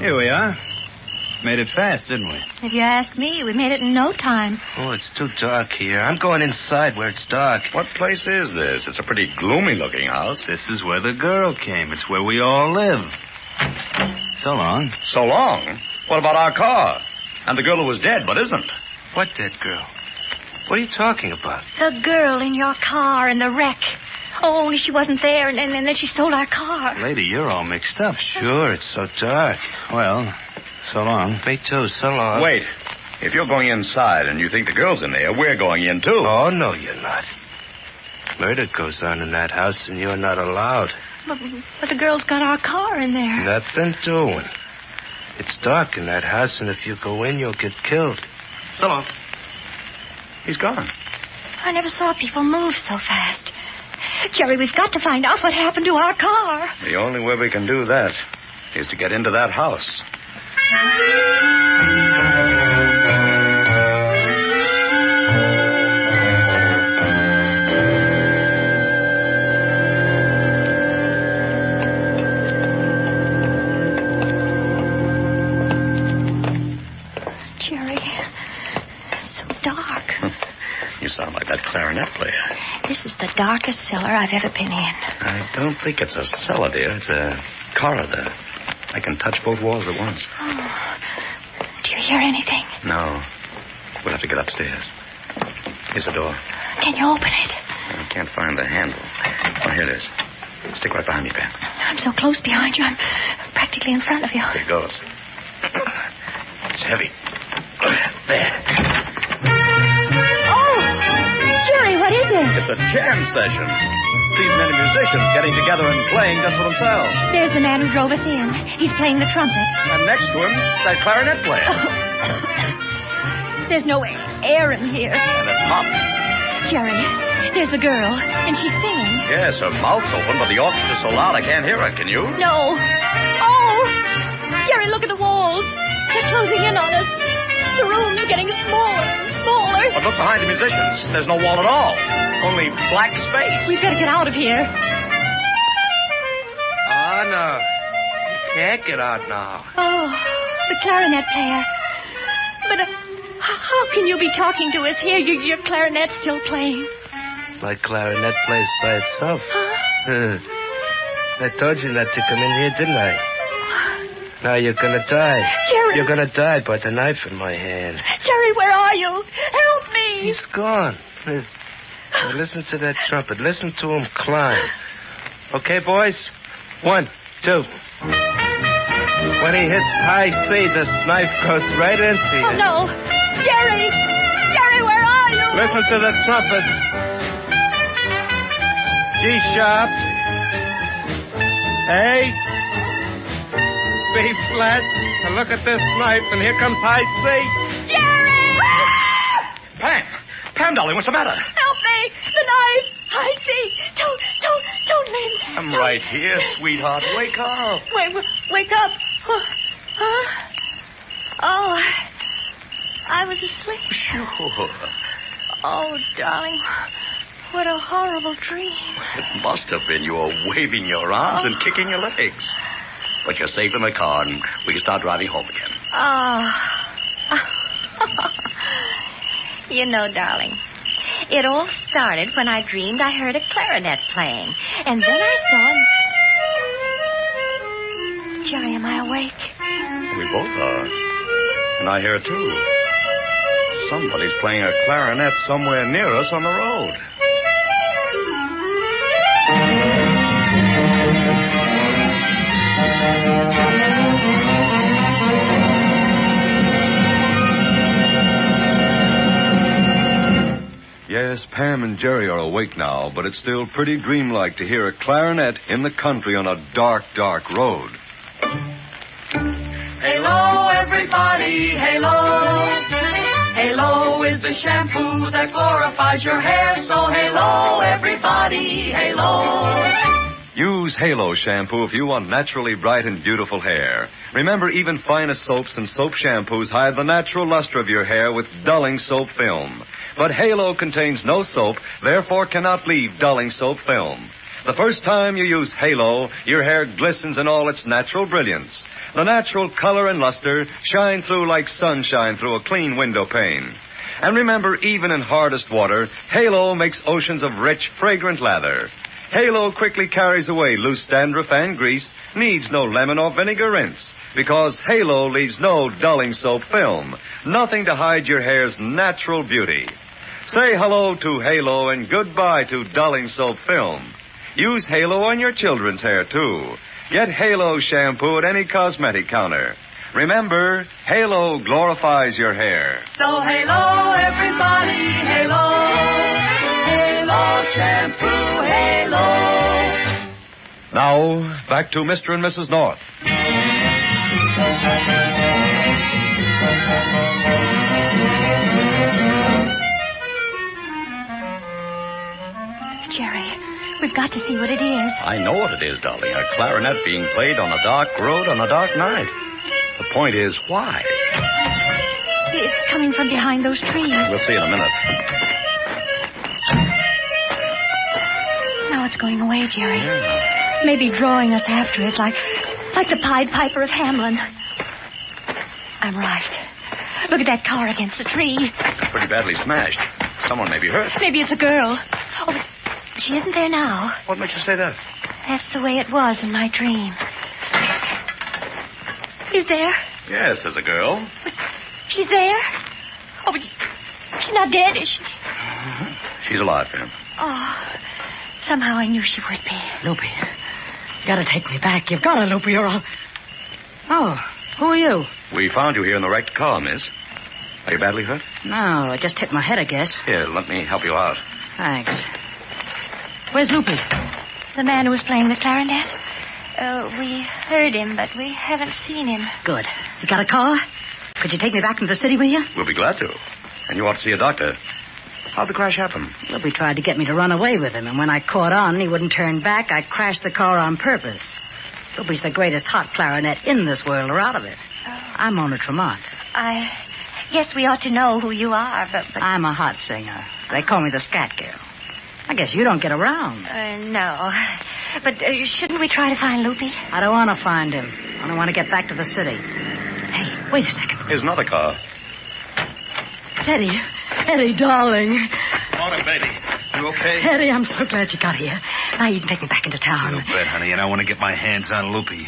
Here we are. Made it fast, didn't we? If you ask me, we made it in no time. Oh, it's too dark here. I'm going inside where it's dark. What place is this? It's a pretty gloomy-looking house. This is where the girl came. It's where we all live. So long. So long? What about our car? And the girl who was dead, but isn't? What dead girl? What are you talking about? The girl in your car in the wreck. Oh, only she wasn't there, and then she stole our car. Lady, you're all mixed up. Sure, it's so dark. Well, so long. Me too, so long. Wait. If you're going inside and you think the girl's in there, we're going in, too. Oh, no, you're not. Murder goes on in that house, and you're not allowed. But the girl's got our car in there. Nothing doing. It's dark in that house, and if you go in, you'll get killed. So long. He's gone. I never saw people move so fast. Jerry, we've got to find out what happened to our car. The only way we can do that is to get into that house. Jerry, so dark. You sound like that clarinet player. This is the darkest cellar I've ever been in. I don't think it's a cellar, dear. It's a corridor. I can touch both walls at once. Oh. Do you hear anything? No. We'll have to get upstairs. Here's the door. Can you open it? I can't find the handle. Oh, here it is. Stick right behind me, Pam. I'm so close behind you. I'm practically in front of you. Here it goes. It's heavy. There. Oh! Jerry, what is it? It's a jam session. These many musicians getting together and playing just for themselves. There's the man who drove us in. He's playing the trumpet. And next to him, that clarinet player. There's no air in here. And it's hot. Jerry, there's the girl, and she's singing. Yes, her mouth's open, but the orchestra's so loud I can't hear her. Can you? No. Oh! Jerry, look at the walls. They're closing in on us. The room's getting smaller and smaller. But look behind the musicians. There's no wall at all. Only black space. We've got to get out of here. Oh, no. You can't get out now. Oh, the clarinet player. But how can you be talking to us here? Your clarinet's still playing. My clarinet plays by itself. Huh? I told you not to come in here, didn't I? Now you're gonna die. Jerry! You're gonna die by the knife in my hand. Jerry, where are you? Help me! He's gone. Now listen to that trumpet. Listen to him climb. Okay, boys? 1, 2. When he hits high C, this knife goes right into you. Oh, no. Jerry! Jerry, where are you? Listen to the trumpet. G sharp. A. B flat. Now look at this knife, and here comes high C. Jerry! Pam, darling, what's the matter? Help me! The knife! I see. Don't leave me. I'm right here, sweetheart. Wake up. Wake up. Huh? Oh, I was asleep. Sure. Oh, darling, what a horrible dream. It must have been. You were waving your arms and kicking your legs. But you're safe in the car, and we can start driving home again. Oh. You know, darling, it all started when I dreamed I heard a clarinet playing. And then I saw... Jerry, am I awake? We both are. And I hear it, too. Somebody's playing a clarinet somewhere near us on the road. Yes, Pam and Jerry are awake now, but it's still pretty dreamlike to hear a clarinet in the country on a dark, dark road. Halo, everybody, halo. Halo is the shampoo that glorifies your hair. So halo, everybody, halo. Use Halo shampoo if you want naturally bright and beautiful hair. Remember, even finest soaps and soap shampoos hide the natural luster of your hair with dulling soap film. But Halo contains no soap, therefore cannot leave dulling soap film. The first time you use Halo, your hair glistens in all its natural brilliance. The natural color and luster shine through like sunshine through a clean window pane. And remember, even in hardest water, Halo makes oceans of rich, fragrant lather. Halo quickly carries away loose dandruff and grease, needs no lemon or vinegar rinse, because Halo leaves no dulling soap film, nothing to hide your hair's natural beauty. Say hello to Halo and goodbye to dulling soap film. Use Halo on your children's hair, too. Get Halo shampoo at any cosmetic counter. Remember, Halo glorifies your hair. So halo, everybody, halo. Halo shampoo, halo. Now, back to Mr. and Mrs. North. Jerry, we've got to see what it is. I know what it is, darling. A clarinet being played on a dark road on a dark night. The point is, why? It's coming from behind those trees. We'll see in a minute. Now it's going away, Jerry. Yeah. Maybe drawing us after it, like the Pied Piper of Hamelin. I'm right. Look at that car against the tree. It's pretty badly smashed. Someone may be hurt. Maybe it's a girl. Oh, but she isn't there now. What makes you say that? That's the way it was in my dream. Is there? Yes, there's a girl. She's there? Oh, but she's not dead, is she? She's alive, ma'am. Oh, somehow I knew she would be. Loopy, you gotta take me back. You've gotta, Loopy, or I'll... Oh, who are you? We found you here in the wrecked car, miss. Are you badly hurt? No, I just hit my head, I guess. Here, let me help you out. Thanks. Where's Loopy? The man who was playing the clarinet? We heard him, but we haven't seen him. Good. You got a car? Could you take me back into the city with you? We'll be glad to. And you ought to see a doctor. How'd the crash happen? Loopy tried to get me to run away with him, and when I caught on and he wouldn't turn back, I crashed the car on purpose. Loopy's the greatest hot clarinet in this world, or out of it. I'm Mona Tremont. I guess we ought to know who you are, but... I'm a hot singer. They call me the Scat Girl. I guess you don't get around. No. But shouldn't we try to find Loopy? I don't want to find him. I don't want to get back to the city. Hey, wait a second. Here's another car. Eddie. Eddie, darling. Morning, baby. You okay? Eddie, I'm so glad you got here. Now you can take me back into town. You bet, honey, and I want to get my hands on Loopy.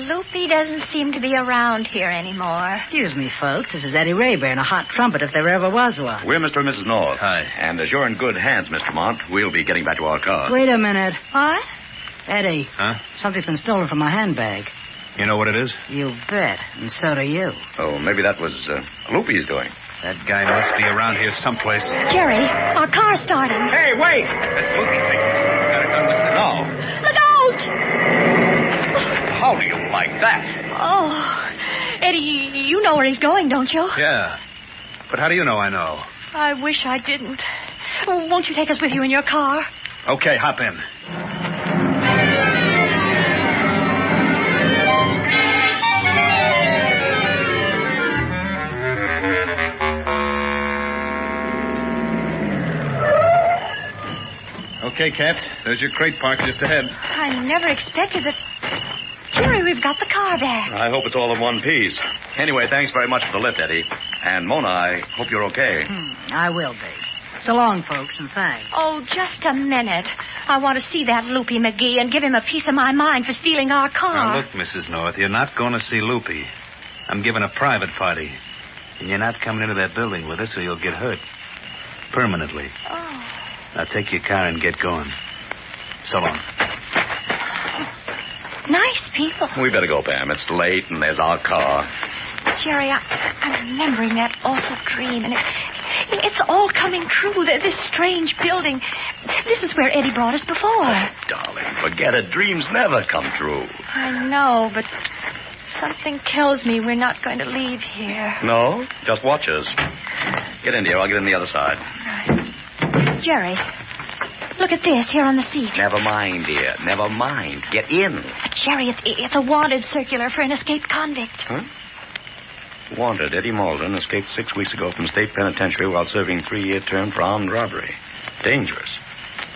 Loopy doesn't seem to be around here anymore. Excuse me, folks. This is Eddie Rayburn, a hot trumpet if there ever was one. We're Mr. and Mrs. North. Hi. And as you're in good hands, Mr. Mont, we'll be getting back to our car. Wait a minute. What? Eddie. Huh? Something's been stolen from my handbag. You know what it is? You bet. And so do you. Oh, maybe that was Loopy's doing. That guy must be around here someplace. Jerry, our car's starting. Hey, wait! That's Loopy thing. Got a gun with it. No. Look out! How do you like that? Oh, Eddie, you know where he's going, don't you? Yeah. But how do you know I know? I wish I didn't. Won't you take us with you in your car? Okay, hop in. Okay, Cats. There's your crate parked just ahead. I never expected that. Jerry, we've got the car back. I hope it's all in one piece. Anyway, thanks very much for the lift, Eddie. And Mona, I hope you're okay. I will be. So long, folks, and thanks. Oh, just a minute. I want to see that Loopy McGee and give him a piece of my mind for stealing our car. Now, look, Mrs. North, you're not going to see Loopy. I'm giving a private party. And you're not coming into that building with us or you'll get hurt. Permanently. Oh. Now take your car and get going. So long. Nice people. We better go, Pam. It's late and there's our car. Jerry, I'm remembering that awful dream, and it's all coming true. This strange building. This is where Eddie brought us before. Darling, forget it. Dreams never come true. I know, but something tells me we're not going to leave here. No? Just watch us. Get in, dear. I'll get in the other side. Jerry, look at this here on the seat. Never mind, dear. Never mind. Get in. Jerry, it's a wanted circular for an escaped convict. Huh? Wanted, Eddie Malden escaped 6 weeks ago from state penitentiary while serving 3-year term for armed robbery. Dangerous.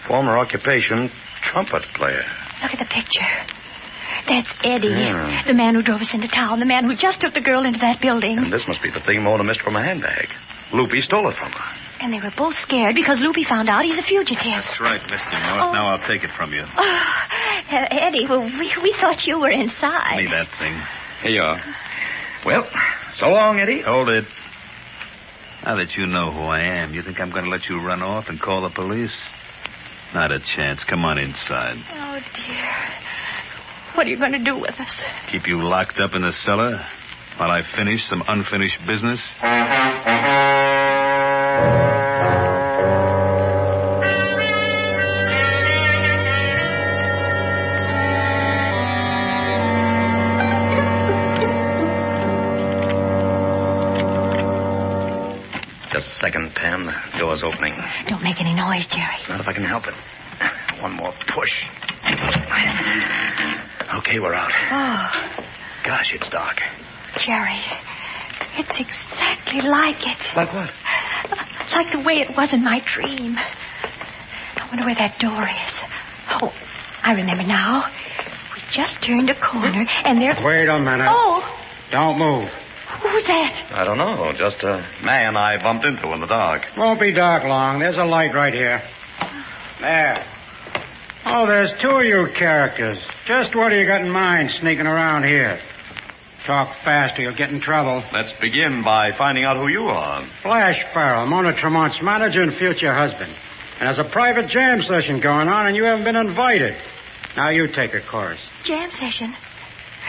Former occupation, trumpet player. Look at the picture. That's Eddie, the man who drove us into town, the man who just took the girl into that building. And this must be the thing Mona missed from her handbag. Loopy stole it from her. And they were both scared because Loopy found out he's a fugitive. That's right, Mr. North. Now I'll take it from you. Eddie, well, we thought you were inside. Give me that thing. Here you are. Well, so long, Eddie. Hold it. Now that you know who I am, you think I'm going to let you run off and call the police? Not a chance. Come on inside. Oh, dear. What are you going to do with us? Keep you locked up in the cellar while I finish some unfinished business? Just a second, Pam. The door's opening. Don't make any noise, Jerry. Not if I can help it. One more push. Okay, we're out. Oh, Gosh, it's dark. Jerry, it's exactly like it. Like what? Like the way it was in my dream. I wonder where that door is. Oh, I remember now. We just turned a corner, and there... Wait a minute. Oh! Don't move. Who's that? I don't know. Just a man I bumped into in the dark. Won't be dark long. There's a light right here. There. Oh, there's two of you characters. Just what do you got in mind sneaking around here? Talk fast or you'll get in trouble. Let's begin by finding out who you are. Flash Farrell, Mona Tremont's manager and future husband. And there's a private jam session going on, and you haven't been invited. Now you take a course. Jam session?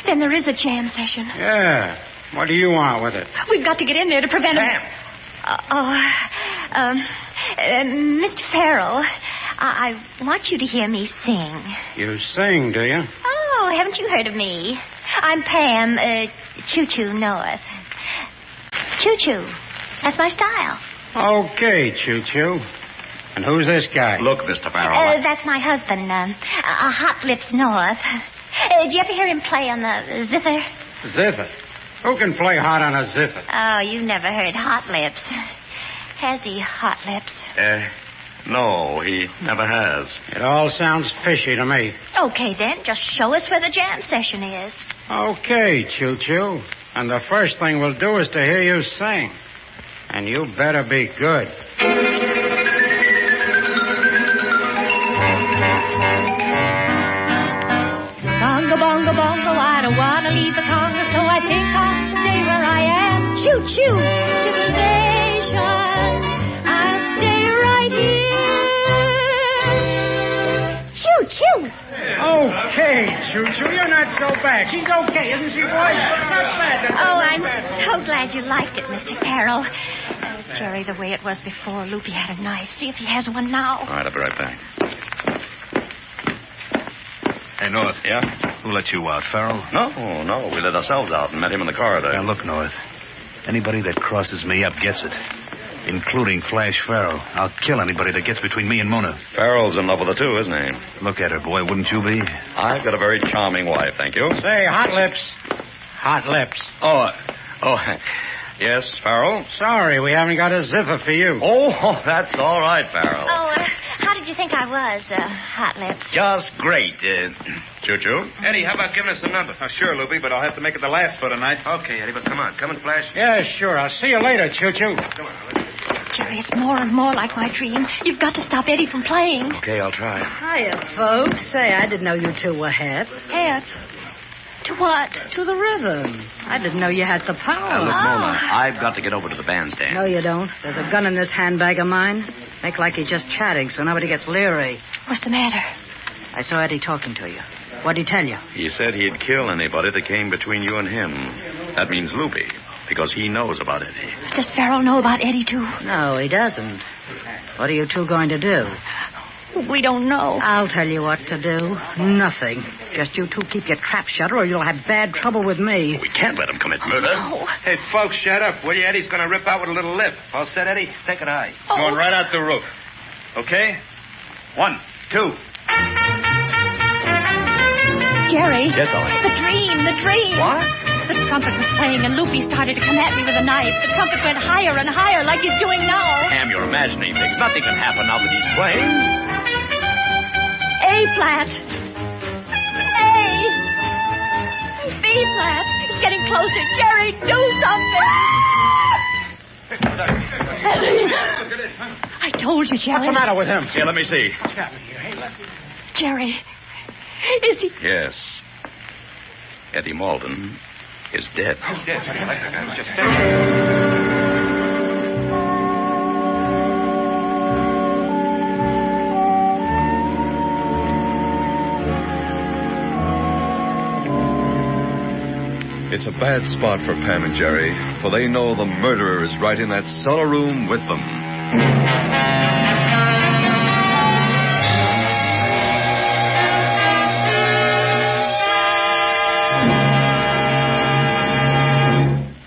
Then there is a jam session. Yeah. What do you want with it? We've got to get in there to prevent Pam. Mr. Farrell, I want you to hear me sing. You sing, do you? Oh, haven't you heard of me? I'm Pam, Choo-Choo North. Choo-Choo. That's my style. Okay, Choo-Choo. And who's this guy? Look, Mr. Farrell. That's my husband, Hot Lips North. Did you ever hear him play on the zither? Zither? Who can play hot on a zither? Oh, you've never heard Hot Lips. Has he, Hot Lips? No, he never has. It all sounds fishy to me. Okay, then. Just show us where the jam session is. Okay, Choo-Choo. And the first thing we'll do is to hear you sing. And you better be good. Bongo, bongo, bongo, I don't want to leave the Congo, so I think I'll stay where I am. Choo-choo, civilization, I'll stay right here. Choo-choo. Okay, Choo-Choo, you're not so bad. She's okay, isn't she, boys? Not bad. Oh, I'm so glad you liked it, Mr. Farrell. Jerry, the way it was before, Loopy had a knife. See if he has one now. All right, I'll be right back. Hey, North. Yeah? Who let you out, Farrell? No. We let ourselves out and met him in the corridor. Now, look, North. Anybody that crosses me up gets it. Including Flash Farrell. I'll kill anybody that gets between me and Mona. Farrell's in love with her, too, isn't he? Look at her, boy. Wouldn't you be? I've got a very charming wife, thank you. Say, Hot Lips. Hot Lips. Oh, yes, Farrell? Sorry, we haven't got a zither for you. Oh, that's all right, Farrell. Oh, how did you think I was, Hot Lips? Just great. Choo-choo? Eddie, how about giving us the number? Oh, sure, Loopy, but I'll have to make it the last for tonight. Okay, Eddie, but come on. Come and Flash. Yeah, sure. I'll see you later, Choo-Choo. Come on. Jerry, it's more and more like my dream. You've got to stop Eddie from playing. Okay, I'll try. Hiya, folks. Say, I didn't know you two were hep. Hep? To what? To the rhythm. I didn't know you had the power. Look, Mona, I've got to get over to the bandstand. No, you don't. There's a gun in this handbag of mine. Make like you're just chatting so nobody gets leery. What's the matter? I saw Eddie talking to you. What'd he tell you? He said he'd kill anybody that came between you and him. That means Loopy, because he knows about Eddie. Does Farrell know about Eddie, too? No, he doesn't. What are you two going to do? We don't know. I'll tell you what to do. Nothing. Just you two keep your trap shut or you'll have bad trouble with me. We can't let him commit murder. Oh. Hey, folks, shut up, will you? Eddie's going to rip out with a little lip. All set, Eddie? Take it high. It's going right out the roof. Okay? 1, 2. Jerry. Yes, darling. The dream. What? The trumpet was playing and Loopy started to come at me with a knife. The trumpet went higher and higher like he's doing now. Pam, you're imagining things. Nothing can happen now that he's playing. A flat. A. B flat. It's getting closer. Jerry, do something. I told you, Jerry. What's the matter with him? Here, let me see. What's happening here? Hey, Jerry, is he... Yes. Eddie Malden is dead. He's dead. He's just dead. It's a bad spot for Pam and Jerry, for they know the murderer is right in that cellar room with them.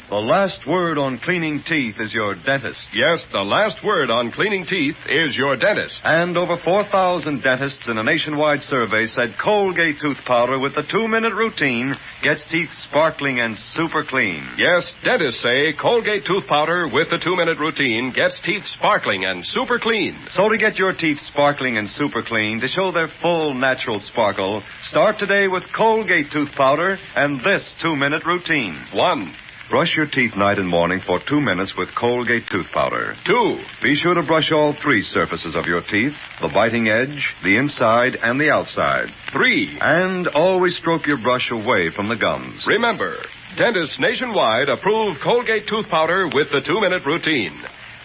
The last word on cleaning teeth is your dentist. Yes, the last word on cleaning teeth is your dentist. And over 4,000 dentists in a nationwide survey said Colgate tooth powder with the 2-minute routine gets teeth sparkling and super clean. Yes, dentists say Colgate tooth powder with the 2-minute routine gets teeth sparkling and super clean. So to get your teeth sparkling and super clean, to show their full natural sparkle, start today with Colgate tooth powder and this 2-minute routine. 1. Brush your teeth night and morning for 2 minutes with Colgate tooth powder. 2. Be sure to brush all 3 surfaces of your teeth, the biting edge, the inside, and the outside. 3. And always stroke your brush away from the gums. Remember, dentists nationwide approve Colgate tooth powder with the 2-minute routine.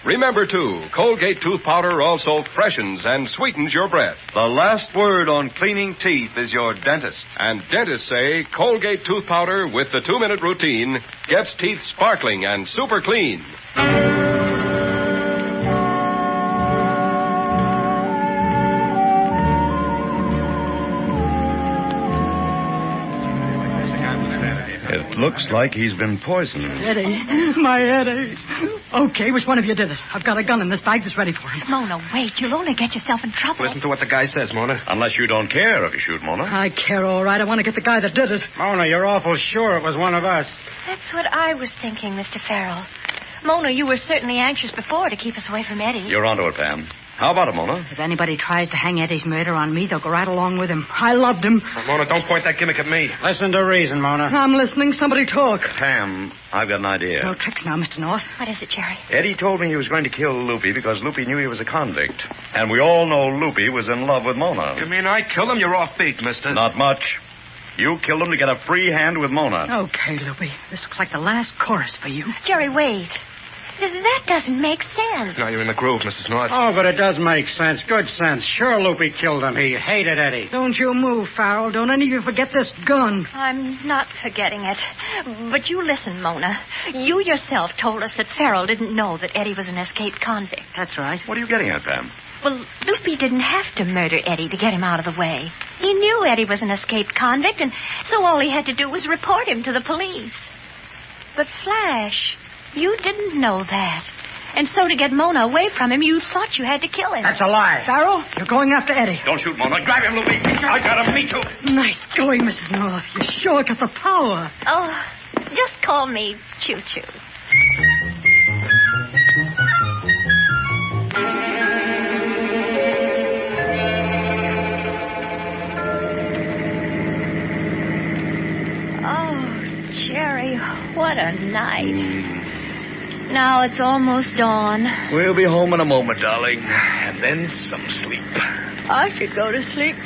Remember, too, Colgate tooth powder also freshens and sweetens your breath. The last word on cleaning teeth is your dentist. And dentists say Colgate tooth powder with the 2-minute routine gets teeth sparkling and super clean. It looks like he's been poisoned. Eddie. My Eddie. Okay, which one of you did it? I've got a gun in this bag that's ready for him. Mona, wait. You'll only get yourself in trouble. Listen to what the guy says, Mona. Unless you don't care if you shoot, Mona. I care, all right. I want to get the guy that did it. Mona, you're awful sure it was one of us. That's what I was thinking, Mr. Farrell. Mona, you were certainly anxious before to keep us away from Eddie. You're onto it, Pam. How about it, Mona? If anybody tries to hang Eddie's murder on me, they'll go right along with him. I loved him. Mona, don't point that gimmick at me. Listen to reason, Mona. I'm listening. Somebody talk. Pam, I've got an idea. No tricks now, Mr. North. What is it, Jerry? Eddie told me he was going to kill Loopy because Loopy knew he was a convict. And we all know Loopy was in love with Mona. You mean I killed him? You're off beat, mister. Not much. You killed him to get a free hand with Mona. Okay, Loopy. This looks like the last chorus for you. Jerry, wait. That doesn't make sense. Now you're in the groove, Mrs. North. Oh, but it does make sense. Good sense. Sure, Loopy killed him. He hated Eddie. Don't you move, Farrell. Don't any of you forget this gun. I'm not forgetting it. But you listen, Mona. You yourself told us that Farrell didn't know that Eddie was an escaped convict. That's right. What are you getting at, Pam? Well, Loopy didn't have to murder Eddie to get him out of the way. He knew Eddie was an escaped convict, and so all he had to do was report him to the police. But Flash, you didn't know that. And so to get Mona away from him, you thought you had to kill him. That's a lie. Farrell, you're going after Eddie. Don't shoot, Mona. Grab him, Loopy. I got him. Me too. Nice going, Mrs. North. You sure got the power. Oh, just call me Choo-Choo. Jerry, what a night. Now it's almost dawn. We'll be home in a moment, darling. And then some sleep. I could go to sleep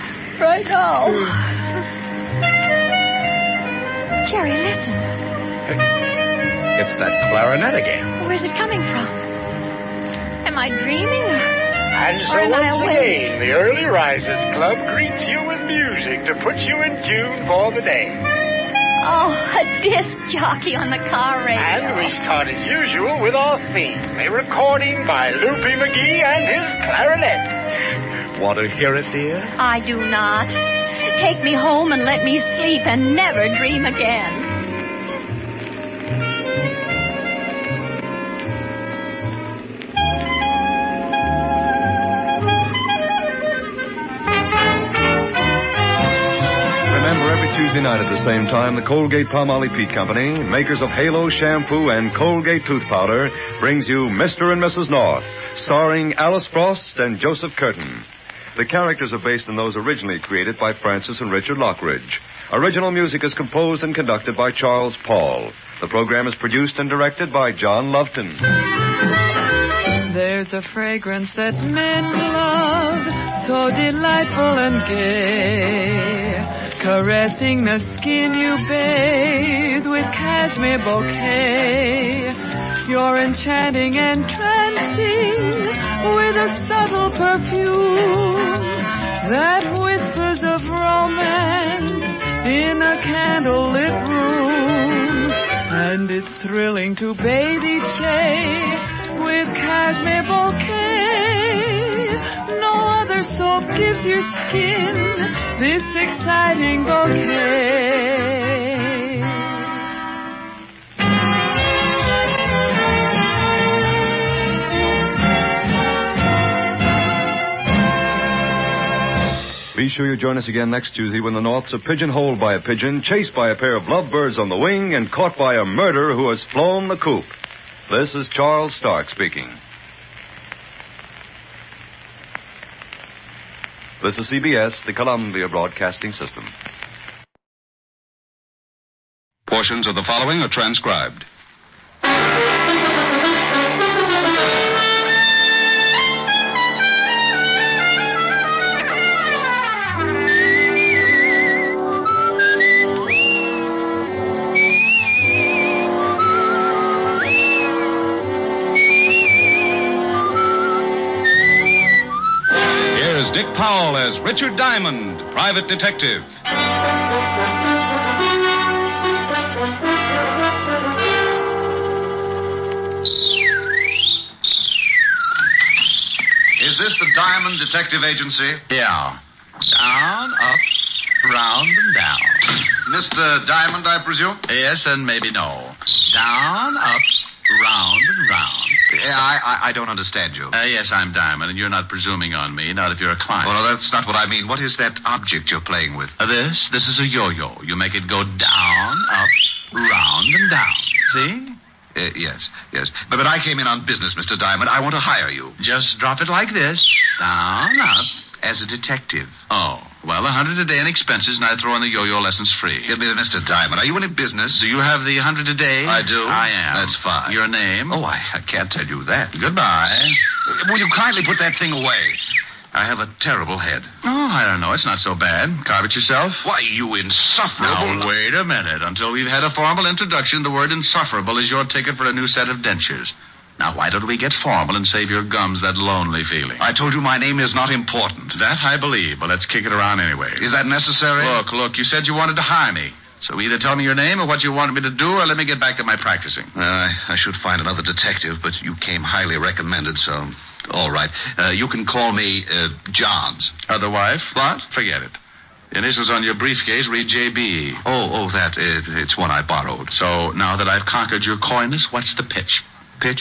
right now. Jerry, listen. It's that clarinet again. Where's it coming from? Am I dreaming? And so once again, the Early Risers Club greets you with music to put you in tune for the day. Oh, a disc jockey on the car radio. And we start as usual with our theme, a recording by Loopy McGee and his clarinet. Want to hear it, dear? I do not. Take me home and let me sleep and never dream again. Tuesday night at the same time, the Colgate-Palmolive Peat Company, makers of Halo Shampoo and Colgate Tooth Powder, brings you Mr. and Mrs. North, starring Alice Frost and Joseph Curtin. The characters are based on those originally created by Francis and Richard Lockridge. Original music is composed and conducted by Charles Paul. The program is produced and directed by John Loveton. There's a fragrance that men love, so delightful and gay, caressing the skin you bathe with cashmere bouquet. You're enchanting and entrancing with a subtle perfume that whispers of romance in a candlelit room. And it's thrilling to bathe each day with cashmere bouquet. No other soap gives your skin this exciting bouquet. Be sure you join us again next Tuesday when the Norths are pigeonholed by a pigeon, chased by a pair of lovebirds on the wing, and caught by a murderer who has flown the coop. This is Charles Stark speaking. This is CBS, the Columbia Broadcasting System. Portions of the following are transcribed. Dick Powell as Richard Diamond, private detective. Is this the Diamond Detective Agency? Yeah. Down, up, round, and down. Mr. Diamond, I presume? Yes, and maybe no. Down, up, round, and round. I don't understand you. Yes, I'm Diamond, and you're not presuming on me, not if you're a client. Oh, no, that's not what I mean. What is that object you're playing with? This is a yo-yo. You make it go down, up, round, and down. See? Yes. But I came in on business, Mr. Diamond. I want to hire you. Just drop it like this. Down, up. As a detective. Oh, well, $100 a day in expenses, and I throw in the yo-yo lessons free. Mr. Diamond, are you in business? Do you have the $100 a day? I do. I am. That's fine. Your name? Oh, I can't tell you that. Goodbye. Will you kindly put that thing away? I have a terrible head. Oh, I don't know. It's not so bad. Carve it yourself. Why, you insufferable... Now, wait a minute. Until we've had a formal introduction, the word insufferable is your ticket for a new set of dentures. Now, why don't we get formal and save your gums that lonely feeling? I told you my name is not important. That I believe, but let's kick it around anyway. Is that necessary? Look, you said you wanted to hire me. So either tell me your name or what you wanted me to do, or let me get back to my practicing. I should find another detective, but you came highly recommended, so... All right. You can call me, Johns. Otherwise? What? Forget it. The initials on your briefcase read J.B. Oh, that, it's one I borrowed. So now that I've conquered your coyness, what's the pitch? Pitch?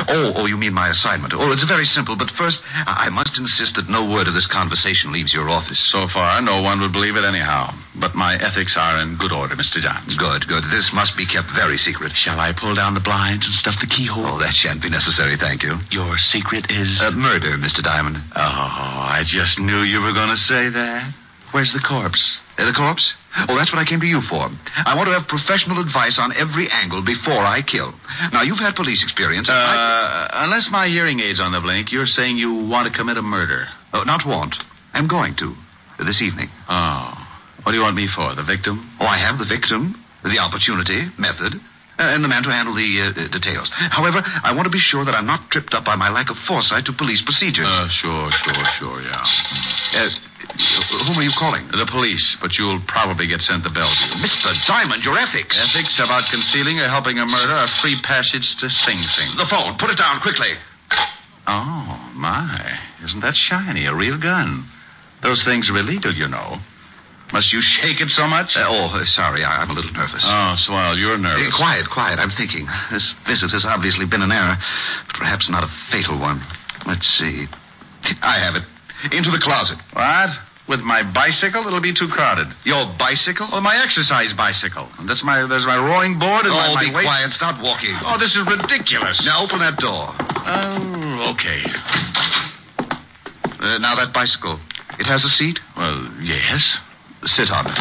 Oh, you mean my assignment. Oh, it's very simple, but first, I must insist that no word of this conversation leaves your office. So far, no one would believe it anyhow. But my ethics are in good order, Mr. Johns. Good. This must be kept very secret. Shall I pull down the blinds and stuff the keyhole? Oh, that shan't be necessary, thank you. Your secret is... murder, Mr. Diamond. Oh, I just knew you were going to say that. Where's the corpse? The corpse? Oh, that's what I came to you for. I want to have professional advice on every angle before I kill. Now, you've had police experience. Unless my hearing aid's on the blink, you're saying you want to commit a murder. Oh, not want. I'm going to. This evening. Oh. What do you want me for, the victim? Oh, I have the victim. the opportunity, method, and the man to handle the details. However, I want to be sure that I'm not tripped up by my lack of foresight to police procedures. Sure, yeah. Whom are you calling? The police, but you'll probably get sent to Bellevue. Mr. Diamond, your ethics. Ethics about concealing or helping a murder are free passage to Sing Sing. The phone. Put it down quickly. Oh, my. Isn't that shiny? A real gun. Those things are illegal, you know. Must you shake it so much? Sorry. I'm a little nervous. Oh, swell, you're nervous. Quiet. I'm thinking. This visit has obviously been an error, but perhaps not a fatal one. Let's see. I have it. Into the closet. What? With my bicycle? It'll be too crowded. Your bicycle? Oh, my exercise bicycle. And there's my rowing board and my be weight. Quiet. Stop walking. Oh, this is ridiculous. Now open that door. Oh, okay. Now that bicycle. It has a seat? Well, yes. Sit on it.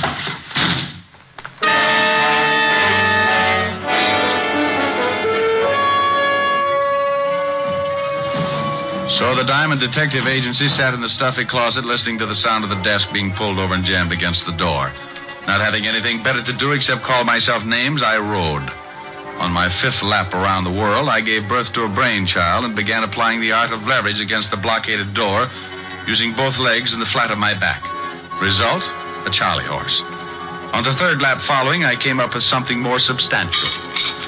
So the Diamond Detective Agency sat in the stuffy closet listening to the sound of the desk being pulled over and jammed against the door. Not having anything better to do except call myself names, I rode. On my 5th lap around the world, I gave birth to a brainchild and began applying the art of leverage against the blockaded door, using both legs and the flat of my back. Result? A Charlie horse. On the 3rd lap following, I came up with something more substantial.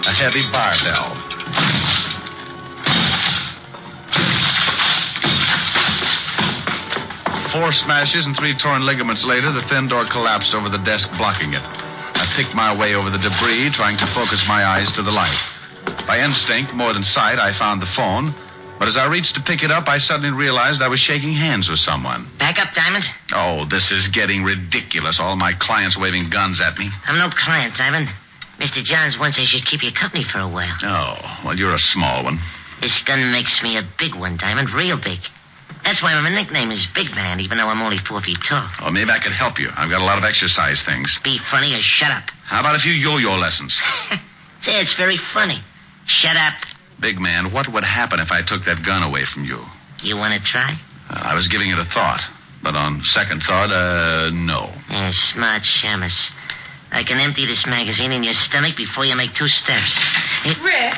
A heavy barbell. 4 smashes and 3 torn ligaments later, the thin door collapsed over the desk, blocking it. I picked my way over the debris, trying to focus my eyes to the light. By instinct, more than sight, I found the phone. But as I reached to pick it up, I suddenly realized I was shaking hands with someone. Back up, Diamond. Oh, this is getting ridiculous. All my clients waving guns at me. I'm no client, Diamond. Mr. Johns wants I should keep you company for a while. Oh, well, you're a small one. This gun makes me a big one, Diamond. Real big. That's why my nickname is Big Man, even though I'm only 4 feet tall. Oh, maybe I could help you. I've got a lot of exercise things. Be funny or shut up. How about a few yo-yo lessons? Say, it's very funny. Shut up. Big Man, what would happen if I took that gun away from you? You want to try? I was giving it a thought. But on second thought, no. Smart shamus. I can empty this magazine in your stomach before you make 2 steps. Rick,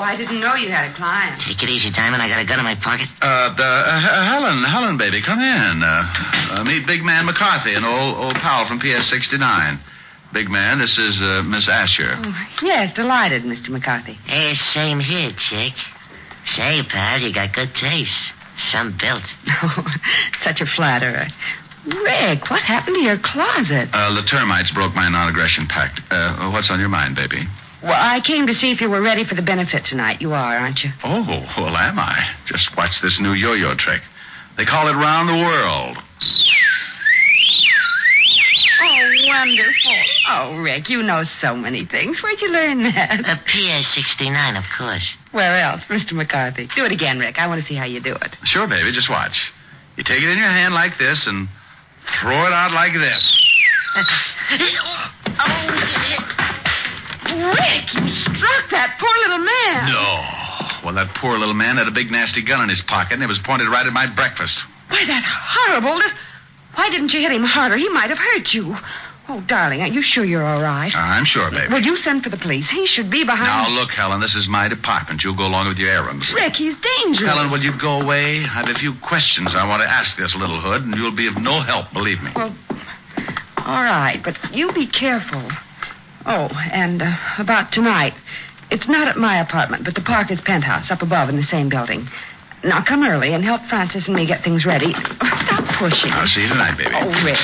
I didn't know you had a client. Take it easy, Diamond. I got a gun in my pocket. Helen, baby, come in. Meet Big Man McCarthy, an old pal from PS 69. Big Man, this is Miss Asher. Oh, yes, delighted, Mr. McCarthy. Hey, same here, chick. Say, pal, you got good taste. Some built. Oh, such a flatterer. Rick, what happened to your closet? The termites broke my non-aggression pact. What's on your mind, baby? Well, I came to see if you were ready for the benefit tonight. You are, aren't you? Oh, well, am I? Just watch this new yo-yo trick. They call it round the world. Oh, wonderful. Oh, Rick, you know so many things. Where'd you learn that? The PS 69, of course. Where else, Mr. McCarthy? Do it again, Rick. I want to see how you do it. Sure, baby. Just watch. You take it in your hand like this and throw it out like this. Rick, you struck that poor little man. No. Well, that poor little man had a big, nasty gun in his pocket, and it was pointed right at my breakfast. Why, that horrible... Why didn't you hit him harder? He might have hurt you. Oh, darling, are you sure you're all right? I'm sure, baby. Will you send for the police? He should be behind... Now, look, Helen, this is my department. You'll go along with your errands. Rick, he's dangerous. Helen, will you go away? I have a few questions I want to ask this little hood, and you'll be of no help, believe me. Well, all right, but you be careful. Oh, and about tonight. It's not at my apartment, but the Parker's penthouse up above in the same building. Now, come early and help Francis and me get things ready. Stop pushing. I'll see you tonight, baby. Oh, Rick,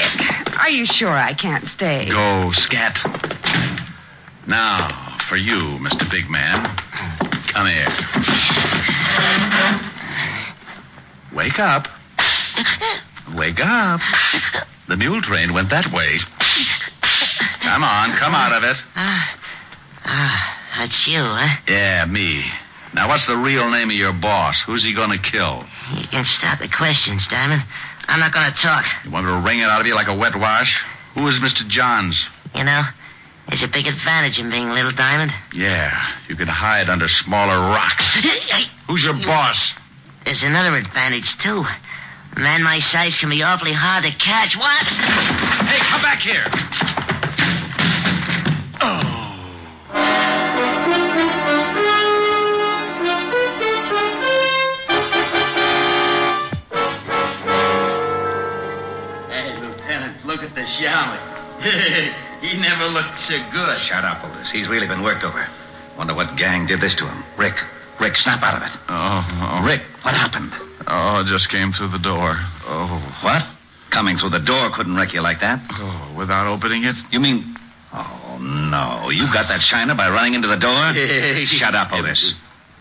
are you sure I can't stay? Go, scat. Now, for you, Mr. Big Man. Come here. Wake up. Wake up. The mule train went that way. Come on, come out of it. That's you, huh? Yeah, me. Now, what's the real name of your boss? Who's he going to kill? You can stop the questions, Diamond. I'm not going to talk. You want me to wring it out of you like a wet wash? Who is Mr. Johns? You know, there's a big advantage in being Little Diamond. Yeah, you can hide under smaller rocks. Who's your boss? There's another advantage, too. A man my size can be awfully hard to catch. What? Hey, come back here. Shaman. He never looked so good. Shut up, Otis. He's really been worked over. Wonder what gang did this to him. Rick, snap out of it. Oh. Rick, what happened? Oh, just came through the door. Oh. What? Coming through the door couldn't wreck you like that? Oh, without opening it? You mean... Oh, no. You got that shiner by running into the door? Shut up, Otis.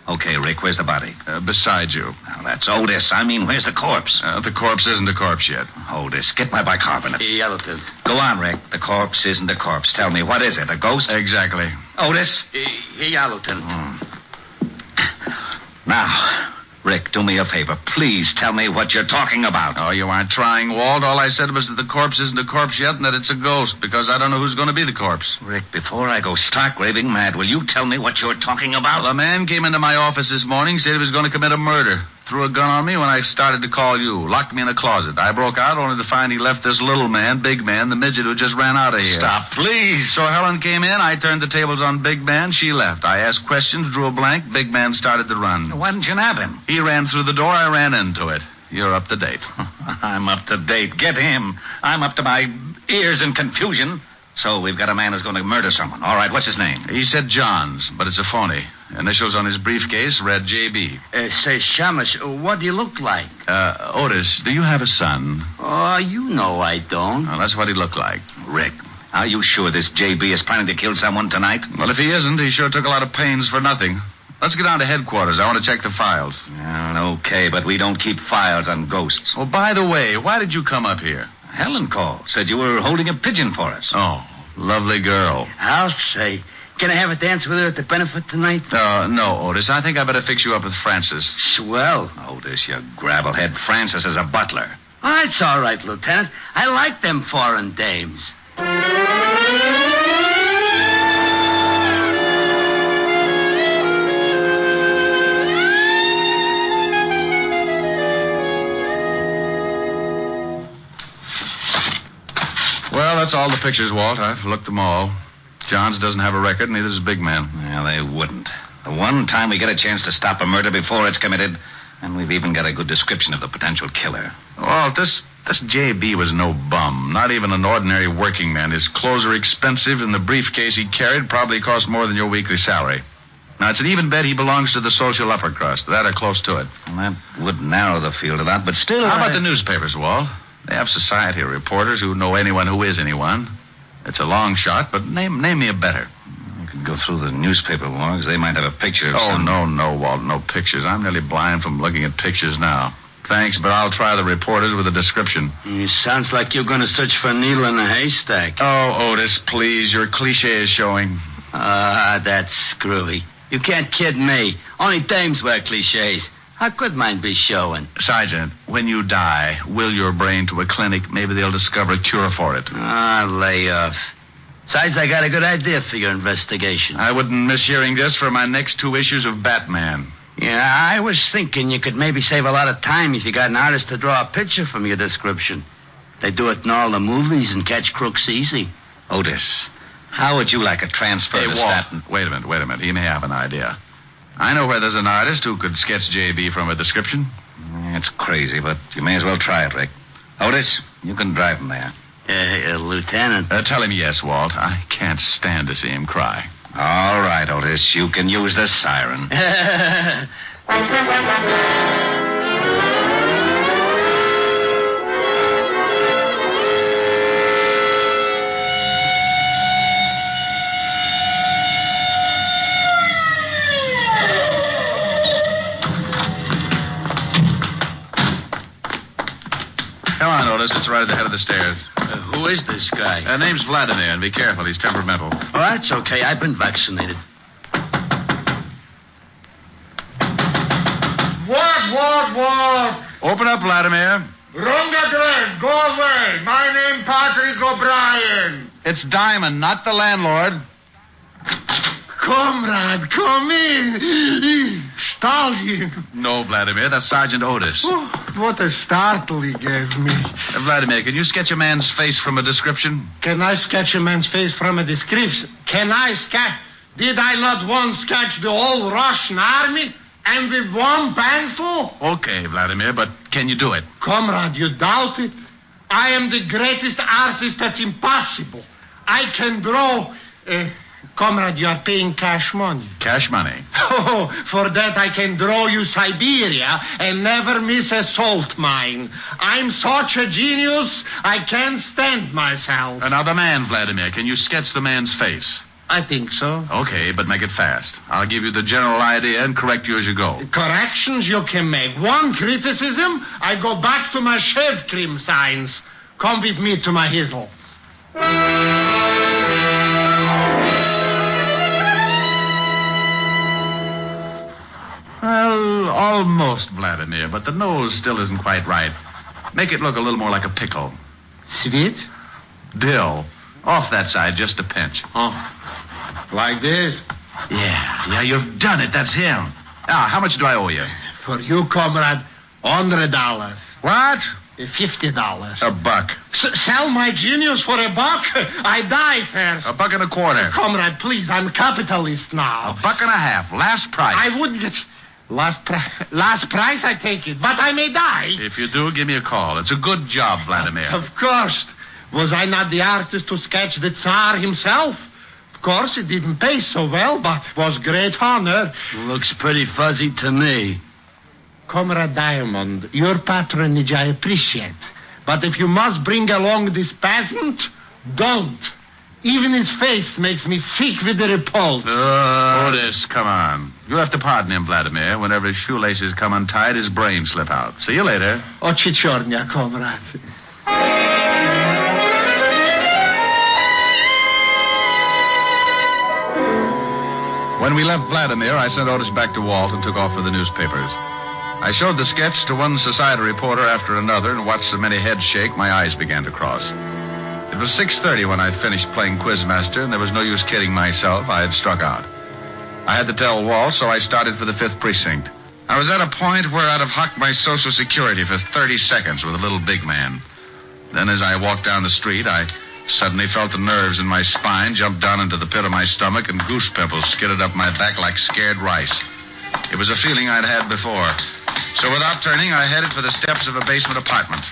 Okay, Rick, where's the body? Beside you. Now, that's Otis. I mean, where's the corpse? The corpse isn't a corpse yet. Otis, get my bicarbonate. Yellowton. Go on, Rick. The corpse isn't a corpse. Tell me, what is it, a ghost? Exactly. Otis? Yellowton. Now, Rick, do me a favor. Please tell me what you're talking about. Oh, you aren't trying, Walt. All I said was that the corpse isn't a corpse yet and that it's a ghost, because I don't know who's going to be the corpse. Rick, before I go stark raving mad, will you tell me what you're talking about? Well, a man came into my office this morning, said he was going to commit a murder. Threw a gun on me when I started to call you. Locked me in a closet. I broke out only to find he left this little man, Big Man, the midget who just ran out of here. Stop, please. So Helen came in. I turned the tables on Big Man. She left. I asked questions, drew a blank. Big Man started to run. Why didn't you nab him? He ran through the door. I ran into it. You're up to date. I'm up to date. Get him. I'm up to my ears in confusion. So we've got a man who's going to murder someone. All right, what's his name? He said Johns, but it's a phony. Initials on his briefcase read J.B. Say, Shamash, what do you look like? Otis, do you have a son? Oh, you know I don't. Well, that's what he looked like. Rick, are you sure this J.B. is planning to kill someone tonight? Well, if he isn't, he sure took a lot of pains for nothing. Let's get down to headquarters. I want to check the files. Okay, but we don't keep files on ghosts. Oh, by the way, why did you come up here? Helen called. Said you were holding a pigeon for us. Oh, lovely girl. I'll say. Can I have a dance with her at the benefit tonight? No, Otis. I think I better fix you up with Francis. Swell. Otis, you gravelhead. Francis is a butler. Oh, it's all right, Lieutenant. I like them foreign dames. Well, that's all the pictures, Walt. I've looked them all. Johns doesn't have a record, neither does Big Man. Well, they wouldn't. The one time we get a chance to stop a murder before it's committed, and we've even got a good description of the potential killer. Walt, this J.B. was no bum. Not even an ordinary working man. His clothes are expensive, and the briefcase he carried probably cost more than your weekly salary. Now, it's an even bet he belongs to the social upper crust. That or close to it. Well, that would narrow the field a lot, but still... How about the newspapers, Walt? They have society reporters who know anyone who is anyone. It's a long shot, but name me a better. You can go through the newspaper logs. They might have a picture of some... No, Walt, no pictures. I'm nearly blind from looking at pictures now. Thanks, but I'll try the reporters with a description. Sounds like you're going to search for a needle in a haystack. Oh, Otis, please. Your cliche is showing. That's screwy. You can't kid me. Only dames wear cliches. How could mine be showing? Sergeant, when you die, will your brain to a clinic. Maybe they'll discover a cure for it. Lay off. Besides, I got a good idea for your investigation. I wouldn't miss hearing this for my next 2 issues of Batman. Yeah, I was thinking you could maybe save a lot of time if you got an artist to draw a picture from your description. They do it in all the movies and catch crooks easy. Otis, how would you like a transfer to Staten? Wait a minute. He may have an idea. I know where there's an artist who could sketch J.B. from a description. It's crazy, but you may as well try it, Rick. Otis, you can drive him there. Lieutenant. Tell him yes, Walt. I can't stand to see him cry. All right, Otis. You can use the siren. Come on, Otis. It's right at the head of the stairs. Who is this guy? Name's Vladimir, and be careful. He's temperamental. Oh, that's okay. I've been vaccinated. What? Open up, Vladimir. Wrong address. Go away. My name Patrick O'Brien. It's Diamond, not the landlord. Comrade, come in. Stallion. No, Vladimir, that's Sergeant Otis. Oh, what a startle he gave me. Vladimir, can you sketch a man's face from a description? Can I sketch a man's face from a description? Can I sketch? Did I not once sketch the whole Russian army? And with one pencil? Okay, Vladimir, but can you do it? Comrade, you doubt it? I am the greatest artist that's impossible. I can draw... Comrade, you are paying cash money. Cash money? Oh, for that I can draw you Siberia and never miss a salt mine. I'm such a genius, I can't stand myself. Now, the man, Vladimir, can you sketch the man's face? I think so. Okay, but make it fast. I'll give you the general idea and correct you as you go. Corrections you can make. One criticism, I go back to my shave cream signs. Come with me to my hizzle. Well, almost, Vladimir, but the nose still isn't quite right. Make it look a little more like a pickle. Sweet? Dill. Off that side, just a pinch. Oh, like this? Yeah, you've done it. That's him. Now, how much do I owe you? For you, comrade, $100. What? $50. A buck. Sell my genius for $1? I die first. $1.25. Comrade, please, I'm a capitalist now. $1.50. Last price. I wouldn't get... Last price, I take it. But I may die. If you do, give me a call. It's a good job, Vladimir. Of course. Was I not the artist to sketch the Tsar himself? Of course, it didn't pay so well, but was great honor. Looks pretty fuzzy to me. Comrade Diamond, your patronage I appreciate. But if you must bring along this peasant, don't. Even his face makes me sick with the repulse. Otis, come on. You have to pardon him, Vladimir. Whenever his shoelaces come untied, his brains slip out. See you later. Occhichornia, comrade. When we left Vladimir, I sent Otis back to Walt and took off for the newspapers. I showed the sketch to one society reporter after another and watched so many heads shake, my eyes began to cross. It was 6:30 when I'd finished playing Quizmaster, and there was no use kidding myself. I had struck out. I had to tell Walt, so I started for the 5th precinct. I was at a point where I'd have hocked my Social Security for 30 seconds with a little big man. Then as I walked down the street, I suddenly felt the nerves in my spine jump down into the pit of my stomach, and goose pimples skidded up my back like scared rice. It was a feeling I'd had before. So without turning, I headed for the steps of a basement apartment.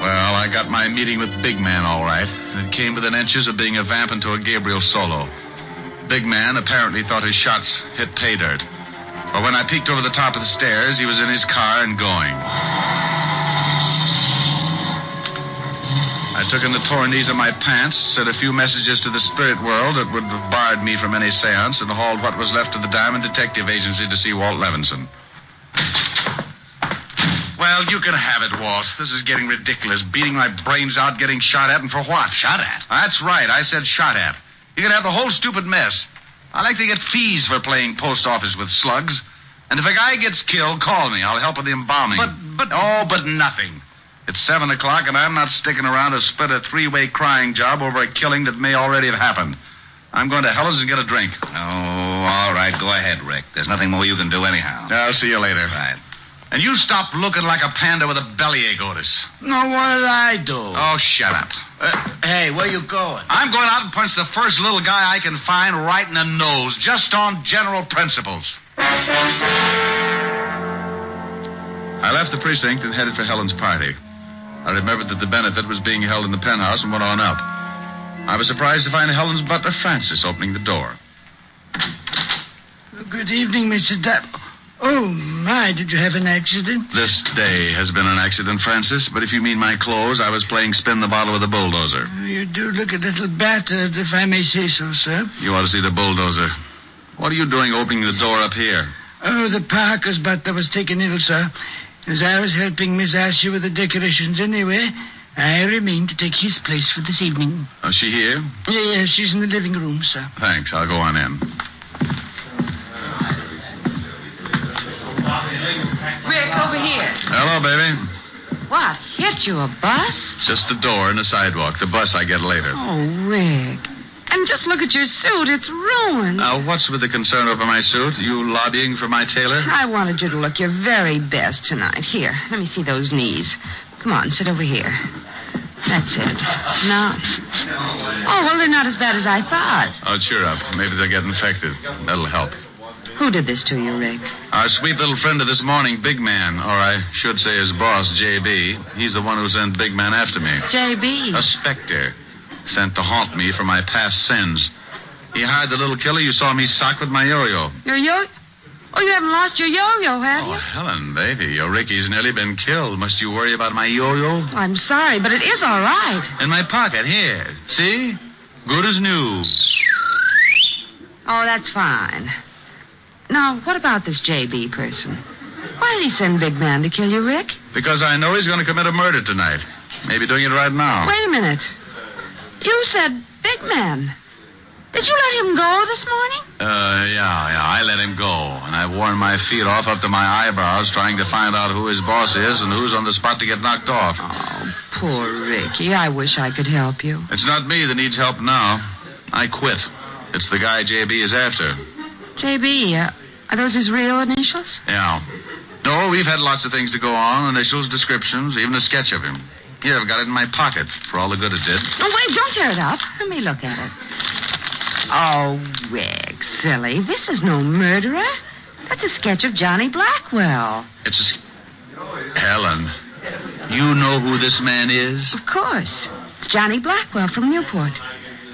Well, I got my meeting with Big Man all right. It came within inches of being a vamp into a Gabriel solo. Big Man apparently thought his shots hit pay dirt. But when I peeked over the top of the stairs, he was in his car and going. I took in the torn knees of my pants, sent a few messages to the spirit world that would have barred me from any seance, and hauled what was left of the Diamond Detective Agency to see Walt Levinson. Well, you can have it, Walt. This is getting ridiculous. Beating my brains out, getting shot at, and for what? Shot at? That's right. I said shot at. You can have the whole stupid mess. I like to get fees for playing post office with slugs. And if a guy gets killed, call me. I'll help with the embalming. But... Oh, but nothing. It's 7 o'clock, and I'm not sticking around to split a 3-way crying job over a killing that may already have happened. I'm going to Hella's and get a drink. Oh, all right. Go ahead, Rick. There's nothing more you can do anyhow. I'll see you later. Right. And you stop looking like a panda with a bellyache, Otis. No, what did I do? Oh, shut up. Hey, where you going? I'm going out and punch the first little guy I can find right in the nose, just on general principles. I left the precinct and headed for Helen's party. I remembered that the benefit was being held in the penthouse and went on up. I was surprised to find Helen's butler, Francis, opening the door. Good evening, Mr. Oh, my, did you have an accident? This day has been an accident, Francis, but if you mean my clothes, I was playing spin the bottle with a bulldozer. You do look a little battered, if I may say so, sir. You ought to see the bulldozer. What are you doing opening the door up here? Oh, the Parker's butler was taken ill, sir. As I was helping Miss Asher with the decorations anyway, I remained to take his place for this evening. Oh, is she here? Yes, she's in the living room, sir. Thanks. I'll go on in. Rick, over here. Hello, baby. What, hit you, a bus? Just the door and the sidewalk. The bus I get later. Oh, Rick. And just look at your suit. It's ruined. Now, what's with the concern over my suit? You lobbying for my tailor? I wanted you to look your very best tonight. Here, let me see those knees. Come on, sit over here. That's it. Now. Oh, well, they're not as bad as I thought. Oh, cheer up. Maybe they'll get infected. That'll help. Who did this to you, Rick? Our sweet little friend of this morning, Big Man, or I should say his boss, J.B. He's the one who sent Big Man after me. J.B.? A specter. Sent to haunt me for my past sins. He hired the little killer you saw me sock with my yo-yo. Your yo-yo? Oh, you haven't lost your yo-yo, have you? Oh, Helen, baby, your Ricky's nearly been killed. Must you worry about my yo-yo? I'm sorry, but it is all right. In my pocket, here. See? Good as new. Oh, that's fine. Now, what about this J.B. person? Why did he send Big Man to kill you, Rick? Because I know he's going to commit a murder tonight. Maybe doing it right now. Wait a minute. You said Big Man. Did you let him go this morning? Yeah, I let him go. And I've worn my feet off up to my eyebrows trying to find out who his boss is and who's on the spot to get knocked off. Oh, poor Ricky. I wish I could help you. It's not me that needs help now. I quit. It's the guy J.B. is after. J.B., are those his real initials? Yeah. No, we've had lots of things to go on. Initials, descriptions, even a sketch of him. Here, I've got it in my pocket for all the good it did. Oh, wait, don't tear it up. Let me look at it. Oh, Rick, silly. This is no murderer. That's a sketch of Johnny Blackwell. It's Helen, you know who this man is? Of course. It's Johnny Blackwell from Newport.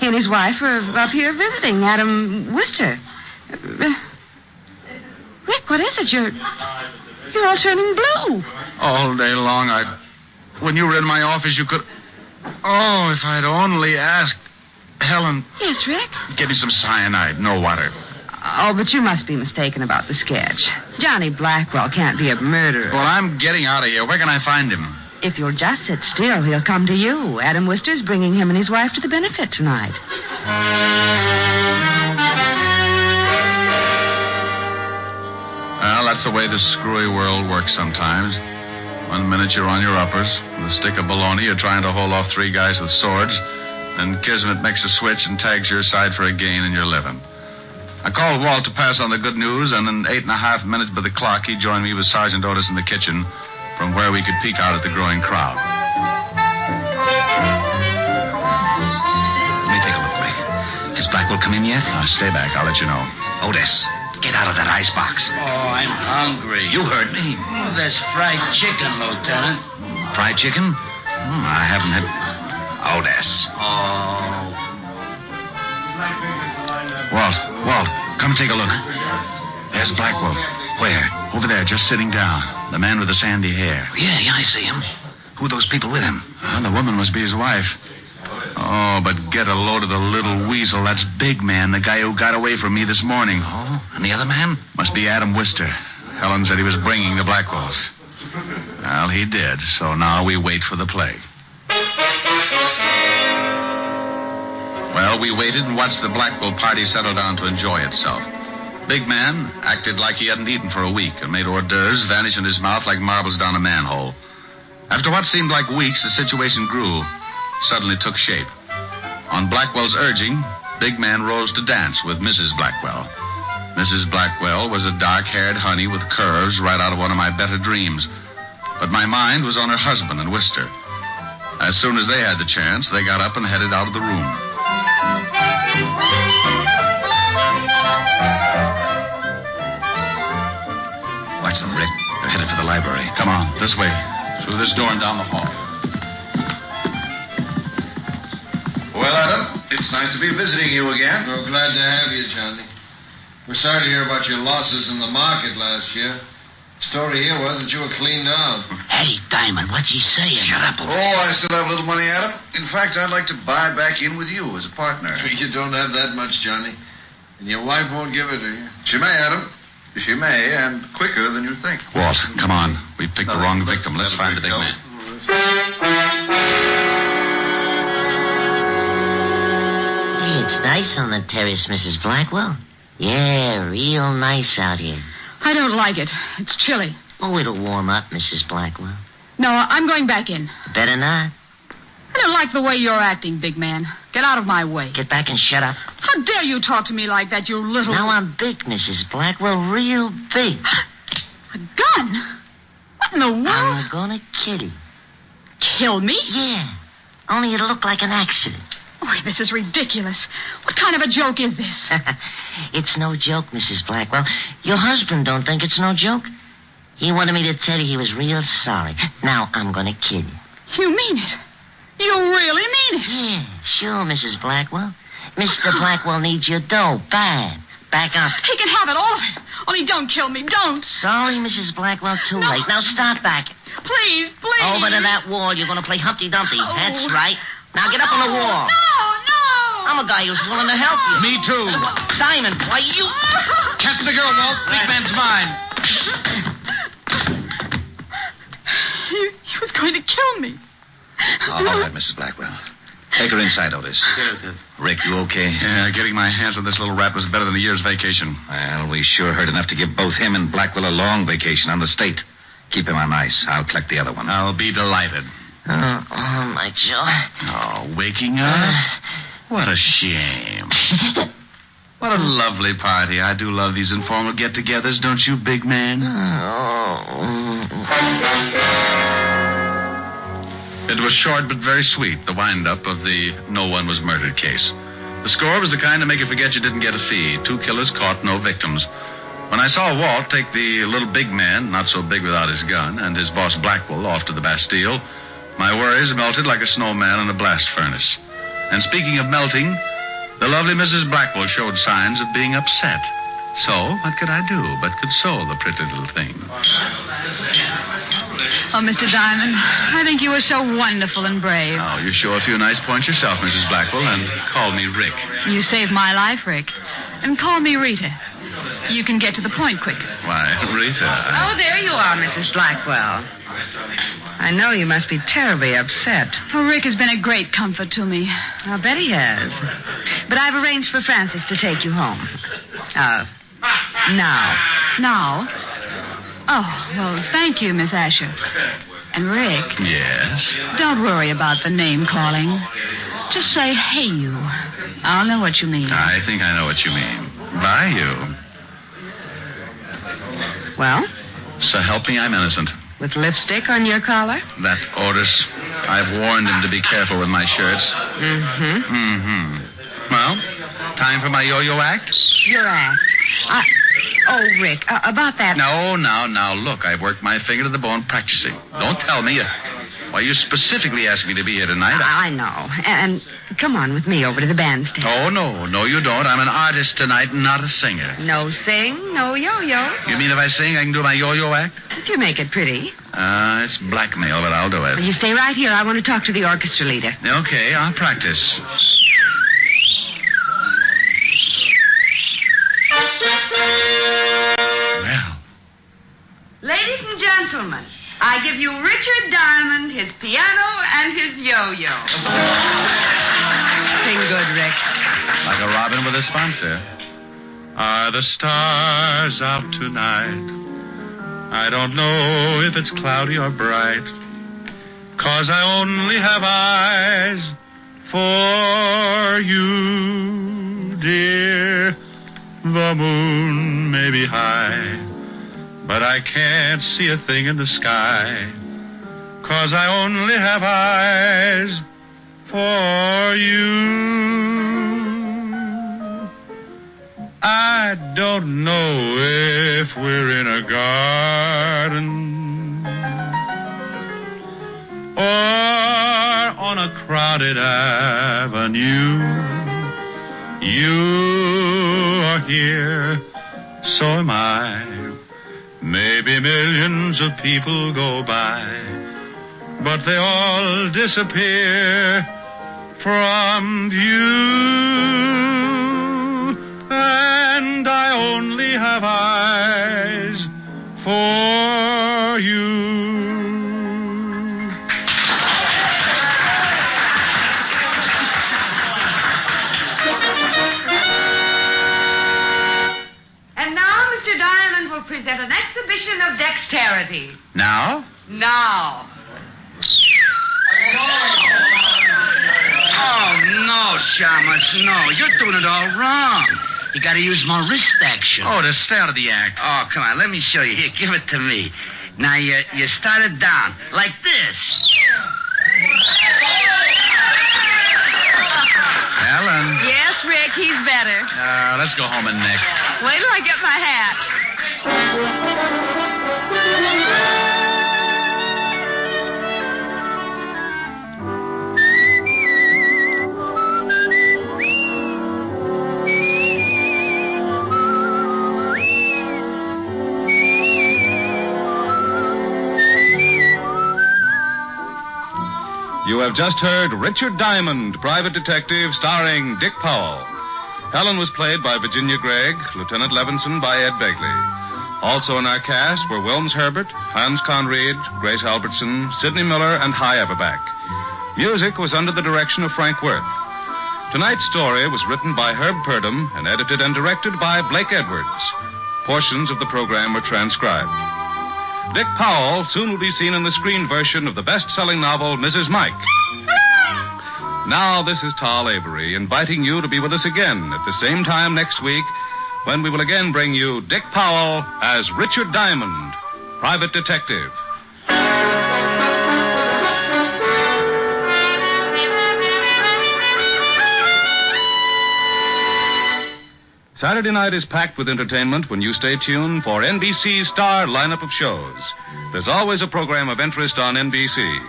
He and his wife are up here visiting Adam Wister. Rick, what is it? You're all turning blue. All day long, when you were in my office, you could... Oh, if I'd only asked... Helen. Yes, Rick? Get me some cyanide, no water. Oh, but you must be mistaken about the sketch. Johnny Blackwell can't be a murderer. Well, I'm getting out of here. Where can I find him? If you'll just sit still, he'll come to you. Adam Wister's bringing him and his wife to the benefit tonight. Well, that's the way the screwy world works sometimes. 1 minute you're on your uppers. With a stick of baloney, you're trying to hold off 3 guys with swords. Then Kismet makes a switch and tags your side for a gain and you're living. I called Walt to pass on the good news, and in 8.5 minutes by the clock, he joined me with Sergeant Otis in the kitchen, from where we could peek out at the growing crowd. Let me take a look, Rick. Has Blackwell come in yet? Stay back. I'll let you know. Otis, get out of that icebox. Oh, I'm hungry. You heard me. Oh, there's fried chicken, Lieutenant. Fried chicken? I haven't had... Otis. Oh. Walt, come take a look. There's Blackwell. Where? Over there, just sitting down. The man with the sandy hair. Yeah, I see him. Who are those people with him? Well, the woman must be his wife. Oh, but get a load of the little weasel. That's Big Man, the guy who got away from me this morning. Oh, and the other man? Must be Adam Wister. Helen said he was bringing the Blackwells. Well, he did, so now we wait for the play. Well, we waited and watched the Blackwell party settle down to enjoy itself. Big Man acted like he hadn't eaten for a week and made hors d'oeuvres vanish in his mouth like marbles down a manhole. After what seemed like weeks, the situation grew, suddenly took shape. On Blackwell's urging, Big Man rose to dance with Mrs. Blackwell. Mrs. Blackwell was a dark-haired honey with curves right out of one of my better dreams. But my mind was on her husband and Wister. As soon as they had the chance, they got up and headed out of the room. Watch them, Rick. They're headed for the library. Come on, this way. Through this door and down the hall. Well, Adam, it's nice to be visiting you again. Well, glad to have you, Johnny. We're sorry to hear about your losses in the market last year. The story here was that you were cleaned out. Hey, Diamond, what's he saying? Shut up, Oh, I still have a little money, Adam. In fact, I'd like to buy back in with you as a partner. You don't have that much, Johnny. And your wife won't give it to you. She may, Adam. She may, and quicker than you think. Walt, come on. We picked the wrong victim. Let's find the big man. Hey, it's nice on the terrace, Mrs. Blackwell. Yeah, real nice out here. I don't like it. It's chilly. Oh, it'll warm up, Mrs. Blackwell. No, I'm going back in. Better not. I don't like the way you're acting, big man. Get out of my way. Get back and shut up. How dare you talk to me like that, you little... Now I'm big, Mrs. Blackwell, real big. A gun? What in the world? I'm gonna kill you. Kill me? Yeah. Only it'll look like an accident. Oh, this is ridiculous. What kind of a joke is this? It's no joke, Mrs. Blackwell. Your husband don't think it's no joke. He wanted me to tell you he was real sorry. Now I'm going to kill you. You mean it? You really mean it? Yeah, sure, Mrs. Blackwell. Mr. Blackwell needs your dough bad. Back up. He can have it, all of it. Only don't kill me, don't. Sorry, Mrs. Blackwell, too late. Now start back. Please, please. Over to that wall. You're going to play Humpty Dumpty. Oh. That's right. Now get up on the wall. No. I'm a guy who's willing to help you. Me too. Diamond, why you... Captain the girl, Walt. Big man's mine. He was going to kill me. All right, Mrs. Blackwell. Take her inside, Otis. Good. Rick, you okay? Yeah, getting my hands on this little rat was better than a year's vacation. Well, we sure heard enough to give both him and Blackwell a long vacation on the state. Keep him on ice. I'll collect the other one. I'll be delighted. Oh, my jaw. Oh, waking up? What a shame. What a lovely party. I do love these informal get-togethers, don't you, big man? It was short but very sweet, the wind-up of the no one was murdered case. The score was the kind to make you forget you didn't get a fee. 2 killers caught, no victims. When I saw Walt take the little big man, not so big without his gun, and his boss Blackwell off to the Bastille, my worries melted like a snowman in a blast furnace. And speaking of melting, the lovely Mrs. Blackwell showed signs of being upset. So, what could I do but console the pretty little thing? Oh, Mr. Diamond, I think you were so wonderful and brave. Oh, you show a few nice points yourself, Mrs. Blackwell, and call me Rick. You saved my life, Rick. And call me Rita. You can get to the point quick. Why, Rita. Oh, there you are, Mrs. Blackwell. I know you must be terribly upset. Oh, Rick has been a great comfort to me. I'll bet he has. But I've arranged for Francis to take you home. Now. Now? Oh, well, thank you, Miss Asher. And Rick. Yes? Don't worry about the name calling. Just say, hey, you. I'll know what you mean. I think I know what you mean. Bye, you. Well? So help me, I'm innocent. With lipstick on your collar? That Otis. I've warned him to be careful with my shirts. Well, time for my yo-yo act? Your act? Oh, Rick, about that... No, now, look, I've worked my finger to the bone practicing. Don't tell me. Why, you specifically asked me to be here tonight. I know. And come on with me over to the bandstand. Oh, no, you don't. I'm an artist tonight, not a singer. No sing, no yo-yo. You mean if I sing, I can do my yo-yo act? If you make it pretty. It's blackmail, but I'll do it. Well, you stay right here. I want to talk to the orchestra leader. Okay, I'll practice. Well. Ladies and gentlemen, I give you Richard Diamond, his piano, and his yo-yo. Sing good, Rick. Like a robin with a sponsor. Are the stars out tonight? I don't know if it's cloudy or bright, 'cause I only have eyes for you, dear. The moon may be high, but I can't see a thing in the sky, 'cause I only have eyes for you. I don't know if we're in a garden or on a crowded avenue. You are here, so am I. Maybe millions of people go by, but they all disappear from view. And I only have eyes for you. And now Mr. Diamond will present an exhibition of dexterity. Now? Now. Oh, no, Shamus, no. You're doing it all wrong. You got to use more wrist action. Oh, to stay out of the act. Oh, come on, let me show you. Here, give it to me. Now, you start it down, like this. Helen. Yes, Rick, he's better. Let's go home and Nick. Wait till I get my hat. You have just heard Richard Diamond, Private Detective, starring Dick Powell. Helen was played by Virginia Gregg, Lieutenant Levinson by Ed Begley. Also in our cast were Wilms Herbert, Hans Conried, Grace Albertson, Sidney Miller, and Hy Everback. Music was under the direction of Frank Worth. Tonight's story was written by Herb Purdom and edited and directed by Blake Edwards. Portions of the program were transcribed. Dick Powell soon will be seen in the screen version of the best-selling novel, Mrs. Mike. Now, this is Tal Avery, inviting you to be with us again at the same time next week, when we will again bring you Dick Powell as Richard Diamond, Private Detective. Saturday night is packed with entertainment when you stay tuned for NBC's star lineup of shows. There's always a program of interest on NBC.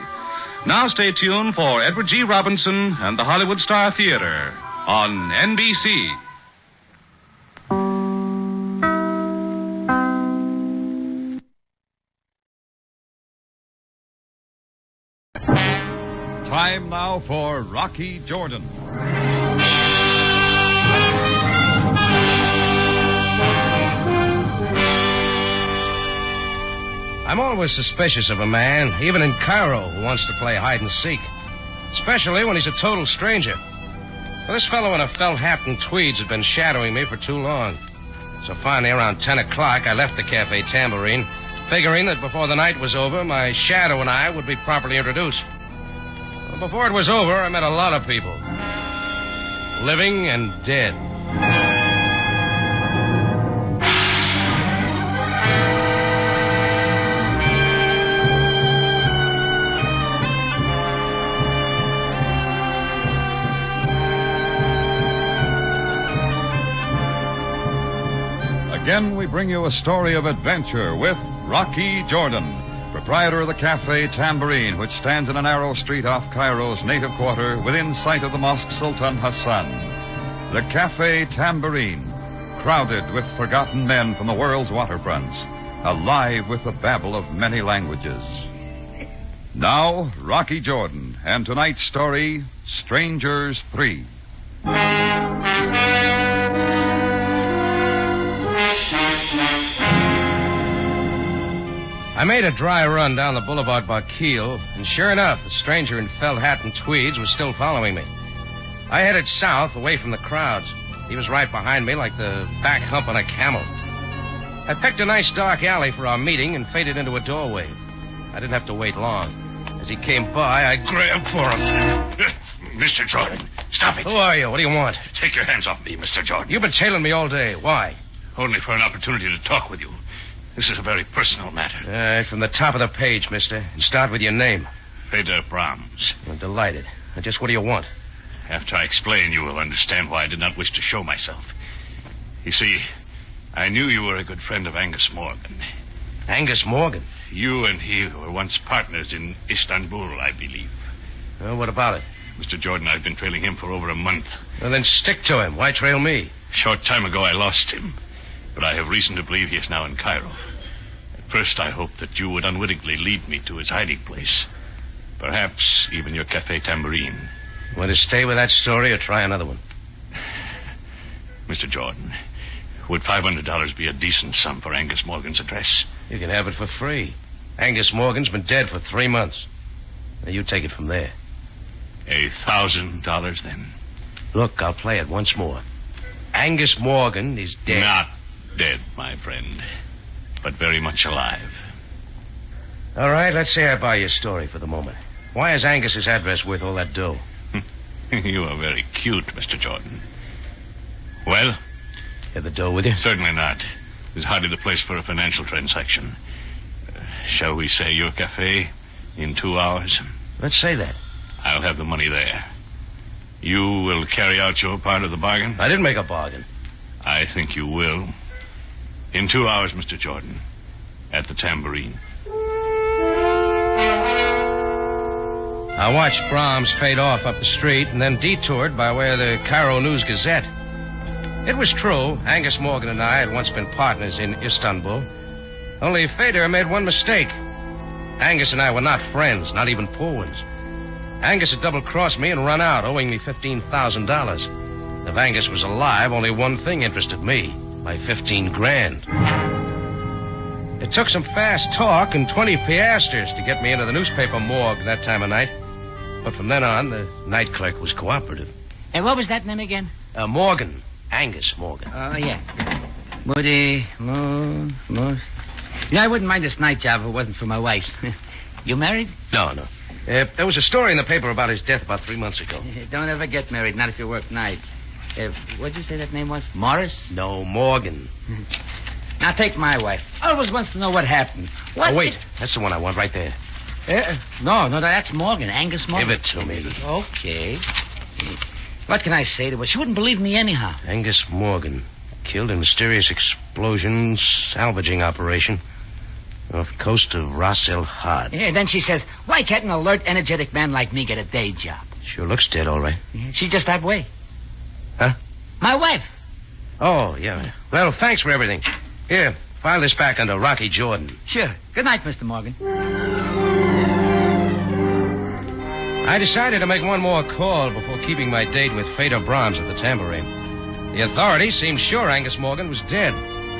Now stay tuned for Edward G. Robinson and the Hollywood Star Theater on NBC. Time now for Rocky Jordan. I'm always suspicious of a man, even in Cairo, who wants to play hide and seek. Especially when he's a total stranger. Well, this fellow in a felt hat and tweeds had been shadowing me for too long. So finally, around 10 o'clock, I left the Cafe Tambourine, figuring that before the night was over, my shadow and I would be properly introduced. Well, before it was over, I met a lot of people. Living and dead. Again, we bring you a story of adventure with Rocky Jordan, proprietor of the Cafe Tambourine, which stands in a narrow street off Cairo's native quarter within sight of the Mosque Sultan Hassan. The Cafe Tambourine, crowded with forgotten men from the world's waterfronts, alive with the babble of many languages. Now, Rocky Jordan, and tonight's story, Strangers 3. I made a dry run down the boulevard Baqil, and sure enough, the stranger in felt hat and tweeds was still following me. I headed south, away from the crowds. He was right behind me like the back hump on a camel. I picked a nice dark alley for our meeting and faded into a doorway. I didn't have to wait long. As he came by, I grabbed for him. Mr. Jordan, stop it. Who are you? What do you want? Take your hands off me, Mr. Jordan. You've been tailing me all day. Why? Only for an opportunity to talk with you. This is a very personal matter. All right, from the top of the page, mister. And start with your name. Feder Brahms. I'm delighted. Now, just what do you want? After I explain, you will understand why I did not wish to show myself. You see, I knew you were a good friend of Angus Morgan. Angus Morgan? You and he were once partners in Istanbul, I believe. Well, what about it? Mr. Jordan, I've been trailing him for over a month. Well, then stick to him. Why trail me? A short time ago, I lost him. But I have reason to believe he is now in Cairo. At first, I hoped that you would unwittingly lead me to his hiding place. Perhaps even your Cafe Tambourine. Want to stay with that story or try another one? Mr. Jordan, would $500 be a decent sum for Angus Morgan's address? You can have it for free. Angus Morgan's been dead for 3 months. Now, you take it from there. $1,000 then? Look, I'll play it once more. Angus Morgan is dead. Not dead, my friend, but very much alive. All right, let's say I buy your story for the moment. Why is Angus's address worth all that dough? You are very cute, Mr. Jordan. Well? You have the dough with you? Certainly not. It's hardly the place for a financial transaction. Shall we say your cafe in 2 hours? Let's say that. I'll have the money there. You will carry out your part of the bargain? I didn't make a bargain. I think you will. In 2 hours, Mr. Jordan. At the Tambourine. I watched Brahms fade off up the street and then detoured by way of the Cairo News Gazette. It was true. Angus Morgan and I had once been partners in Istanbul. Only Feder made one mistake. Angus and I were not friends, not even poor ones. Angus had double-crossed me and run out, owing me $15,000. If Angus was alive, only one thing interested me, my 15 grand. It took some fast talk and 20 piastres to get me into the newspaper morgue that time of night. But from then on, the night clerk was cooperative. And what was that name again? Morgan. Angus Morgan. Oh, yeah. Moody, I wouldn't mind this night job if it wasn't for my wife. You married? No. There was a story in the paper about his death about 3 months ago. Don't ever get married, not if you work nights. What'd you say that name was? Morris? No, Morgan. Now take my wife. Always wants to know what happened. What? Oh, wait. That's the one I want right there. No, that's Morgan. Angus Morgan. Give it to me. Okay. What can I say to her? She wouldn't believe me anyhow. Angus Morgan. Killed in mysterious explosion, salvaging operation. Off coast of Ras El Had. Yeah, then she says, why can't an alert, energetic man like me get a day job? Sure looks dead, all right. Yeah, she's just that way. Huh? My wife. Oh, yeah. Well, thanks for everything. Here, file this back under Rocky Jordan. Sure. Good night, Mr. Morgan. I decided to make one more call before keeping my date with Feder Brahms at the Tambourine. The authorities seemed sure Angus Morgan was dead.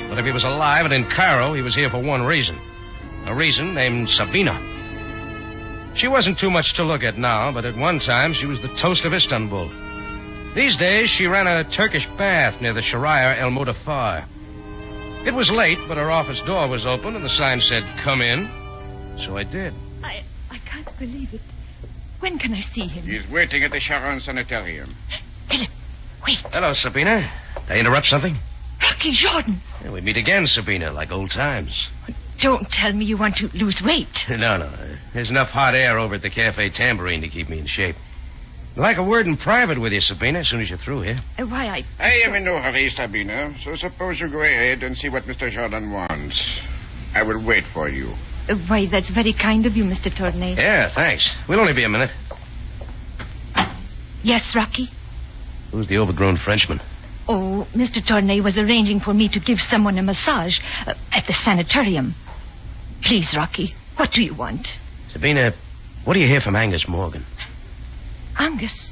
But if he was alive and in Cairo, he was here for one reason. A reason named Sabina. She wasn't too much to look at now, but at one time she was the toast of Istanbul. These days she ran a Turkish bath near the Sharia El Mudafar. It was late, but her office door was open and the sign said, "Come in." So I did. I can't believe it. When can I see him? He's waiting at the Sharon Sanitarium. Philip, wait. Hello, Sabina. Did I interrupt something? Rocky Jordan. Yeah, we meet again, Sabina, like old times. Don't tell me you want to lose weight. No. There's enough hot air over at the Cafe Tambourine to keep me in shape. I'd like a word in private with you, Sabina, as soon as you're through here. Why, I am in no hurry, Sabina, so suppose you go ahead and see what Mr. Jordan wants. I will wait for you. Why, that's very kind of you, Mr. Tournay. Yeah, thanks. We'll only be a minute. Yes, Rocky? Who's the overgrown Frenchman? Oh, Mr. Tournay was arranging for me to give someone a massage at the sanitarium. Please, Rocky, what do you want? Sabina, what do you hear from Angus Morgan? Angus?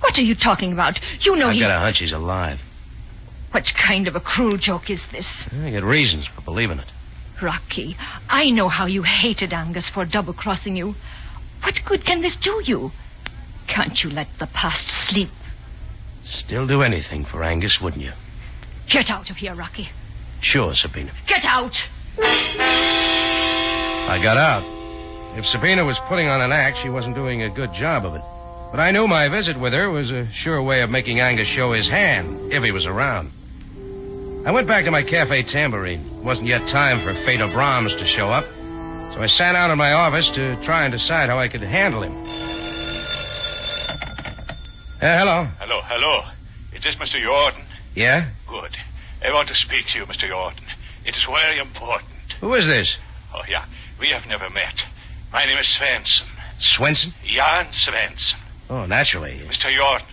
What are you talking about? You know I've got a hunch he's alive. What kind of a cruel joke is this? I got reasons for believing it. Rocky, I know how you hated Angus for double-crossing you. What good can this do you? Can't you let the past sleep? Still do anything for Angus, wouldn't you? Get out of here, Rocky. Sure, Sabina. Get out! I got out. If Sabina was putting on an act, she wasn't doing a good job of it. But I knew my visit with her was a sure way of making Angus show his hand, if he was around. I went back to my Cafe Tambourine. It wasn't yet time for Feder Brahms to show up, so I sat out in my office to try and decide how I could handle him. Hello. Hello. Is this Mr. Jordan? Yeah? Good. I want to speak to you, Mr. Jordan. It is very important. Who is this? Oh, yeah. We have never met. My name is Svensson. Swenson? Jan Svensson. Oh, naturally. Mr. Jordan,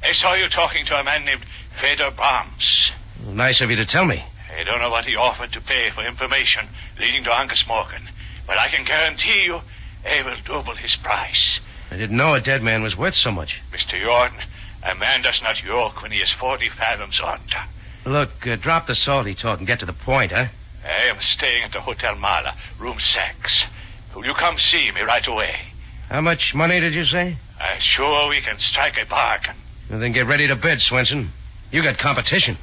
I saw you talking to a man named Feder Brahms. Well, nice of you to tell me. I don't know what he offered to pay for information leading to Angus Morgan, but I can guarantee you I will double his price. I didn't know a dead man was worth so much. Mr. Jordan, a man does not yoke when he is 40 fathoms under. Look, drop the salty talk and get to the point, huh? I am staying at the Hotel Mala, room 6. Will you come see me right away? How much money did you say? I'm sure we can strike a bargain. Well, then get ready to bid, Swenson. You got competition.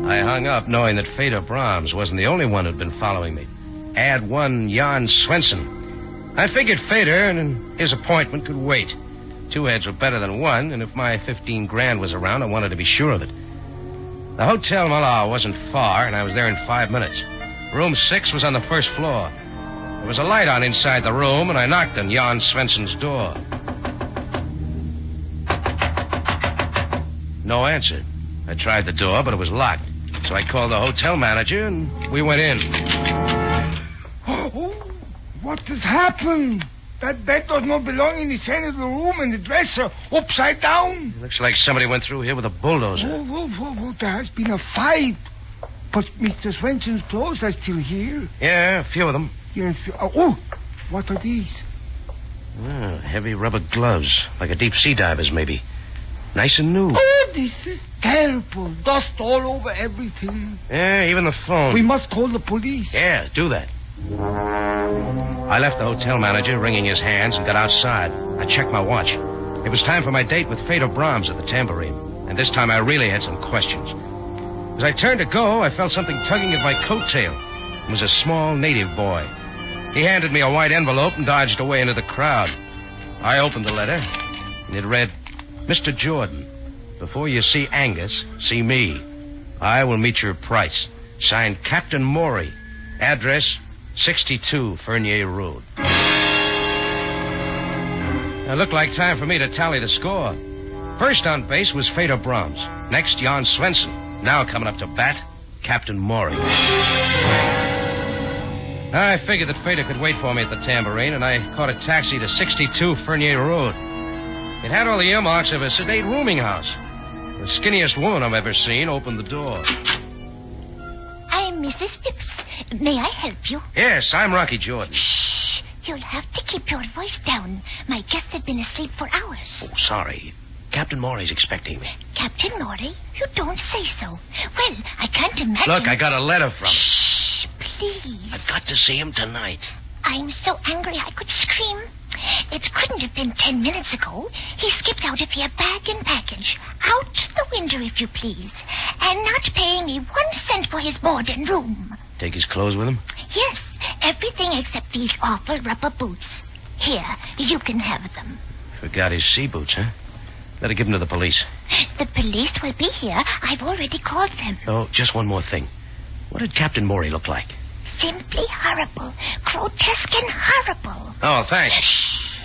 I hung up knowing that Feder Brahms wasn't the only one who'd been following me. Add one Jan Swenson. I figured Feder and his appointment could wait. 2 heads were better than one, and if my 15 grand was around, I wanted to be sure of it. The Hotel Mala wasn't far, and I was there in 5 minutes. Room 6 was on the first floor. There was a light on inside the room, and I knocked on Jan Svenson's door. No answer. I tried the door, but it was locked. So I called the hotel manager, and we went in. Oh, what has happened? That bed does not belong in the center of the room, and the dresser upside down. It looks like somebody went through here with a bulldozer. Oh, there has been a fight. But Mr. Swenson's clothes are still here. Yeah, a few of them. Yes. Oh, what are these? Heavy rubber gloves, like a deep sea diver's, maybe. Nice and new. Oh, this is terrible. Dust all over everything. Yeah, even the phone. We must call the police. Yeah, do that. I left the hotel manager wringing his hands and got outside. I checked my watch. It was time for my date with Feder Brahms at the Tambourine. And this time I really had some questions. As I turned to go, I felt something tugging at my coattail. It was a small native boy. He handed me a white envelope and dodged away into the crowd. I opened the letter, and it read, Mr. Jordan, before you see Angus, see me. I will meet your price. Signed, Captain Maury. Address, 62 Fernier Road. It looked like time for me to tally the score. First on base was Feder Brahms. Next, Jan Swenson. Now coming up to bat, Captain Maury. I figured that Feder could wait for me at the Tambourine, and I caught a taxi to 62 Fernier Road. It had all the earmarks of a sedate rooming house. The skinniest woman I've ever seen opened the door. I'm Mrs. Phipps. May I help you? Yes, I'm Rocky Jordan. Shh. You'll have to keep your voice down. My guests have been asleep for hours. Oh, sorry. Captain Maury's expecting me. Captain Maury? You don't say so. Well, I can't imagine... Look, I got a letter from him. Shh, please. I've got to see him tonight. I'm so angry I could scream. It couldn't have been 10 minutes ago. He skipped out of here bag and package. Out the window, if you please. And not paying me 1 cent for his board and room. Take his clothes with him? Yes, everything except these awful rubber boots. Here, you can have them. Forgot his sea boots, huh? Better give him to the police. The police will be here. I've already called them. Oh, just one more thing. What did Captain Maury look like? Simply horrible. Grotesque and horrible. Oh, thanks. Shh.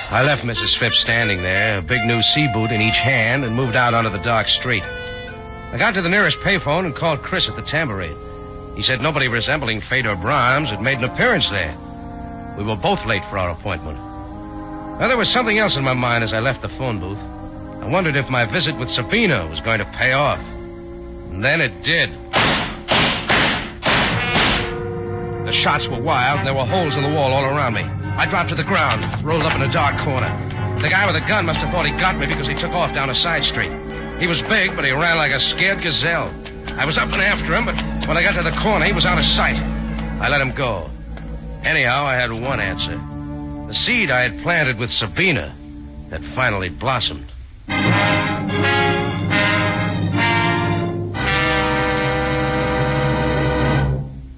I left Mrs. Phipps standing there, a big new sea boot in each hand, and moved out onto the dark street. I got to the nearest payphone and called Chris at the Tambourine. He said nobody resembling Feder Brahms had made an appearance there. We were both late for our appointment. Now, there was something else in my mind as I left the phone booth. I wondered if my visit with Sabina was going to pay off. And then it did. The shots were wild, and there were holes in the wall all around me. I dropped to the ground, rolled up in a dark corner. The guy with the gun must have thought he got me because he took off down a side street. He was big, but he ran like a scared gazelle. I was up and after him, but when I got to the corner, he was out of sight. I let him go. Anyhow, I had one answer. The seed I had planted with Sabina had finally blossomed.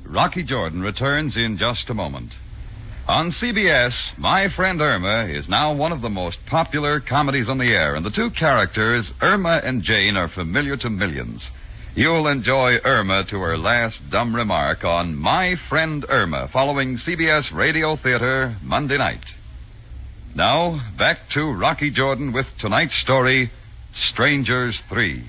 Rocky Jordan returns in just a moment. On CBS, My Friend Irma is now one of the most popular comedies on the air, and the two characters, Irma and Jane, are familiar to millions. You'll enjoy Irma to her last dumb remark on My Friend Irma, following CBS Radio Theater Monday night. Now, back to Rocky Jordan with tonight's story, Strangers 3.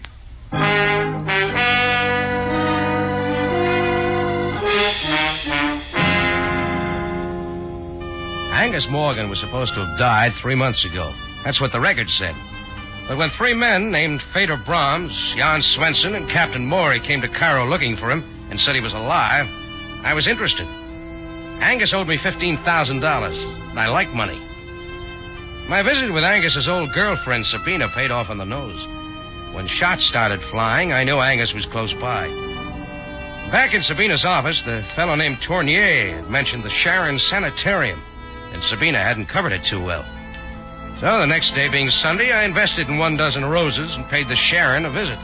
Angus Morgan was supposed to have died 3 months ago. That's what the record said. But when 3 men named Feder Brahms, Jan Swenson, and Captain Maury came to Cairo looking for him and said he was alive, I was interested. Angus owed me $15,000, and I like money. My visit with Angus's old girlfriend, Sabina, paid off on the nose. When shots started flying, I knew Angus was close by. Back in Sabina's office, the fellow named Tournier had mentioned the Sharon Sanitarium, and Sabina hadn't covered it too well. So the next day being Sunday, I invested in 12 roses and paid the Sharon a visit.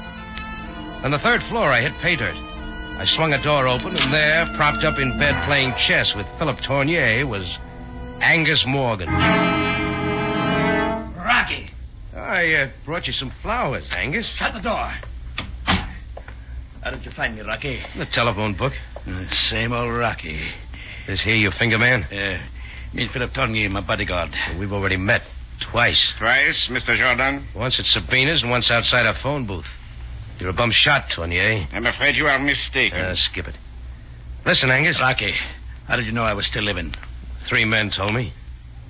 On the 3rd floor, I hit pay dirt. I swung a door open, and there, propped up in bed playing chess with Philip Tournier, was Angus Morgan. Rocky. I brought you some flowers, Angus. Shut the door. How did you find me, Rocky? The telephone book. Same old Rocky. This here your finger man? Me and Philip Tournier, my bodyguard. Well, we've already met. Twice. Twice, Mr. Jordan? Once at Sabina's and once outside a phone booth. You're a bum shot, Tournier. I'm afraid you are mistaken. Skip it. Listen, Angus. Rocky, how did you know I was still living? 3 men told me.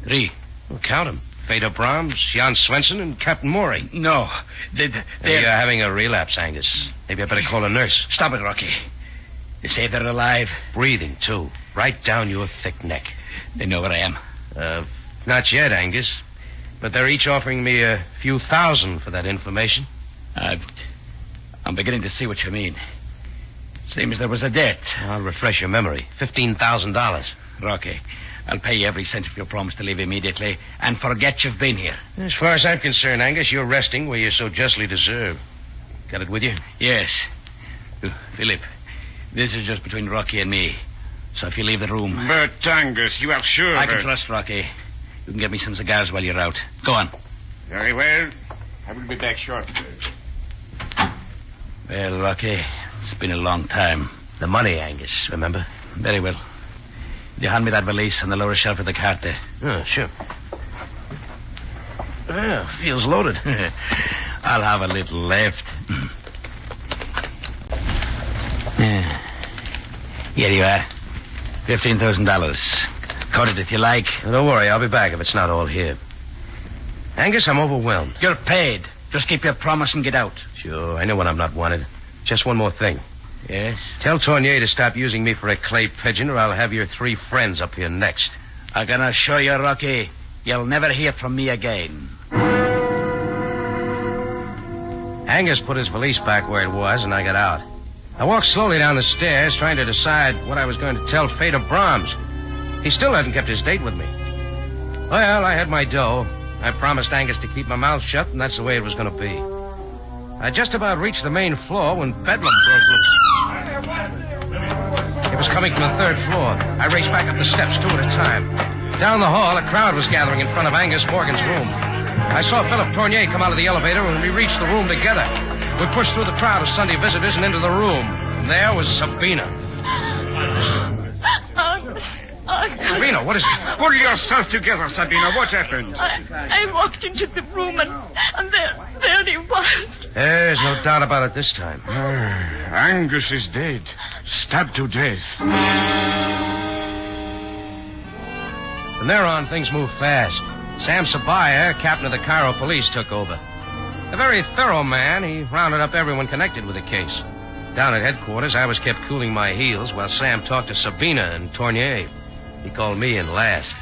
3? Well, count them. Feder Brahms, Jan Swenson, and Captain Moultrie. No. You're having a relapse, Angus. Maybe I better call a nurse. Stop it, Rocky. You say they're alive? Breathing, too. Right down your thick neck. They know where I am? Not yet, Angus. But they're each offering me a few thousand for that information. I'm beginning to see what you mean. Seems there was a debt. I'll refresh your memory. $15,000. Rocky, I'll pay you every cent if you promise to leave immediately and forget you've been here. As far as I'm concerned, Angus, you're resting where you so justly deserve. Got it with you? Yes. Philip, this is just between Rocky and me. So if you leave the room... But, Angus, you are sure I can trust Rocky. You can get me some cigars while you're out. Go on. Very well. I will be back shortly. Well, Rocky, it's been a long time. The money, Angus, remember? Very well. You hand me that valise on the lower shelf of the cart there. Oh, sure. Feels loaded. I'll have a little left. Here you are. $15,000. Cut it if you like. Don't worry, I'll be back if it's not all here. Angus, I'm overwhelmed. You're paid. Just keep your promise and get out. Sure, I know when I'm not wanted. Just one more thing. Yes? Tell Tournier to stop using me for a clay pigeon, or I'll have your 3 friends up here next. I'm gonna show you, Rocky. You'll never hear from me again. Angus put his valise back where it was, and I got out. I walked slowly down the stairs, trying to decide what I was going to tell Feder Brahms. He still hadn't kept his date with me. Well, I had my dough. I promised Angus to keep my mouth shut, and that's the way it was going to be. I just about reached the main floor when Bedlam broke loose. It was coming from the 3rd floor. I raced back up the steps 2 at a time. Down the hall, a crowd was gathering in front of Angus Morgan's room. I saw Philip Tournier come out of the elevator, and we reached the room together. We pushed through the crowd of Sunday visitors and into the room. And there was Sabina. Sabina, what is it? Pull yourself together, Sabina. What happened? I walked into the room and there he was. There's no doubt about it this time. Angus is dead. Stabbed to death. From there on, things moved fast. Sam Sabaya, captain of the Cairo police, took over. A very thorough man, he rounded up everyone connected with the case. Down at headquarters, I was kept cooling my heels while Sam talked to Sabina and Tournier. He called me in last.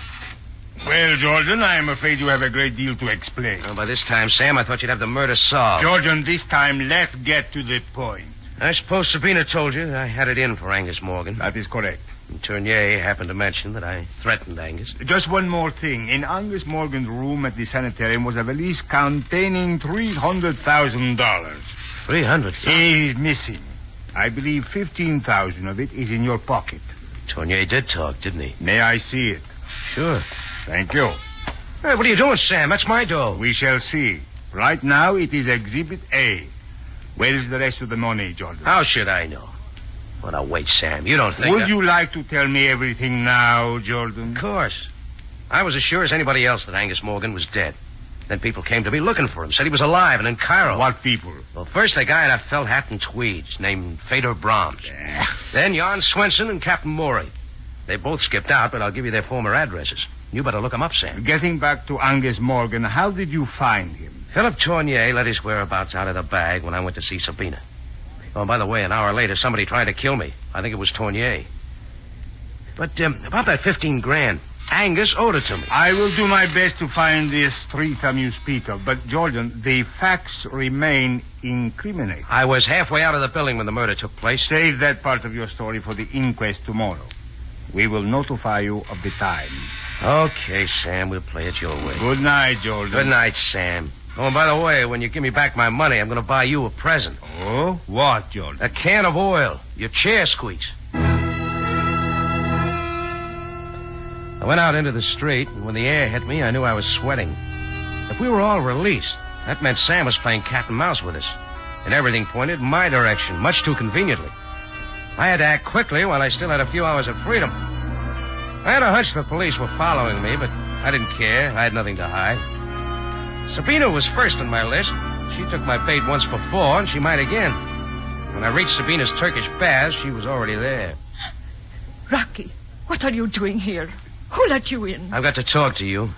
Well, Jordan, I'm afraid you have a great deal to explain. Well, by this time, Sam, I thought you'd have the murder solved. Jordan, this time, let's get to the point. I suppose Sabina told you I had it in for Angus Morgan. That is correct. And Tournier happened to mention that I threatened Angus. Just one more thing. In Angus Morgan's room at the sanitarium was a valise containing $300,000. $300,000? He is missing. I believe 15,000 of it is in your pocket. Tournier did talk, didn't he? May I see it? Sure. Thank you. Hey, what are you doing, Sam? That's my dough. We shall see. Right now, it is Exhibit A. Where is the rest of the money, Jordan? How should I know? Well, now, wait, Sam. You don't think... Would you like to tell me everything now, Jordan? Of course. I was as sure as anybody else that Angus Morgan was dead. Then people came to me looking for him, said he was alive and in Cairo. What people? Well, first a guy in a felt hat and tweeds named Feder Brahms. Then Jan Swenson and Captain Moultrie. They both skipped out, but I'll give you their former addresses. You better look them up, Sam. Getting back to Angus Morgan, how did you find him? Philip Tournier let his whereabouts out of the bag when I went to see Sabina. Oh, by the way, an hour later, somebody tried to kill me. I think it was Tournier. But about that $15,000, Angus owed it to me. I will do my best to find this threesome you speak of. But, Jordan, the facts remain incriminating. I was halfway out of the building when the murder took place. Save that part of your story for the inquest tomorrow. We will notify you of the time. Okay, Sam, we'll play it your way. Good night, Jordan. Good night, Sam. Oh, and by the way, when you give me back my money, I'm going to buy you a present. Oh? What, Jordan? A can of oil. Your chair squeaks. I went out into the street, and when the air hit me, I knew I was sweating. If we were all released, that meant Sam was playing cat and mouse with us. And everything pointed in my direction, much too conveniently. I had to act quickly while I still had a few hours of freedom. I had a hunch the police were following me, but I didn't care. I had nothing to hide. Sabina was first on my list. She took my bait once before, and she might again. When I reached Sabina's Turkish baths, she was already there. Rocky, what are you doing here? Who let you in? I've got to talk to you.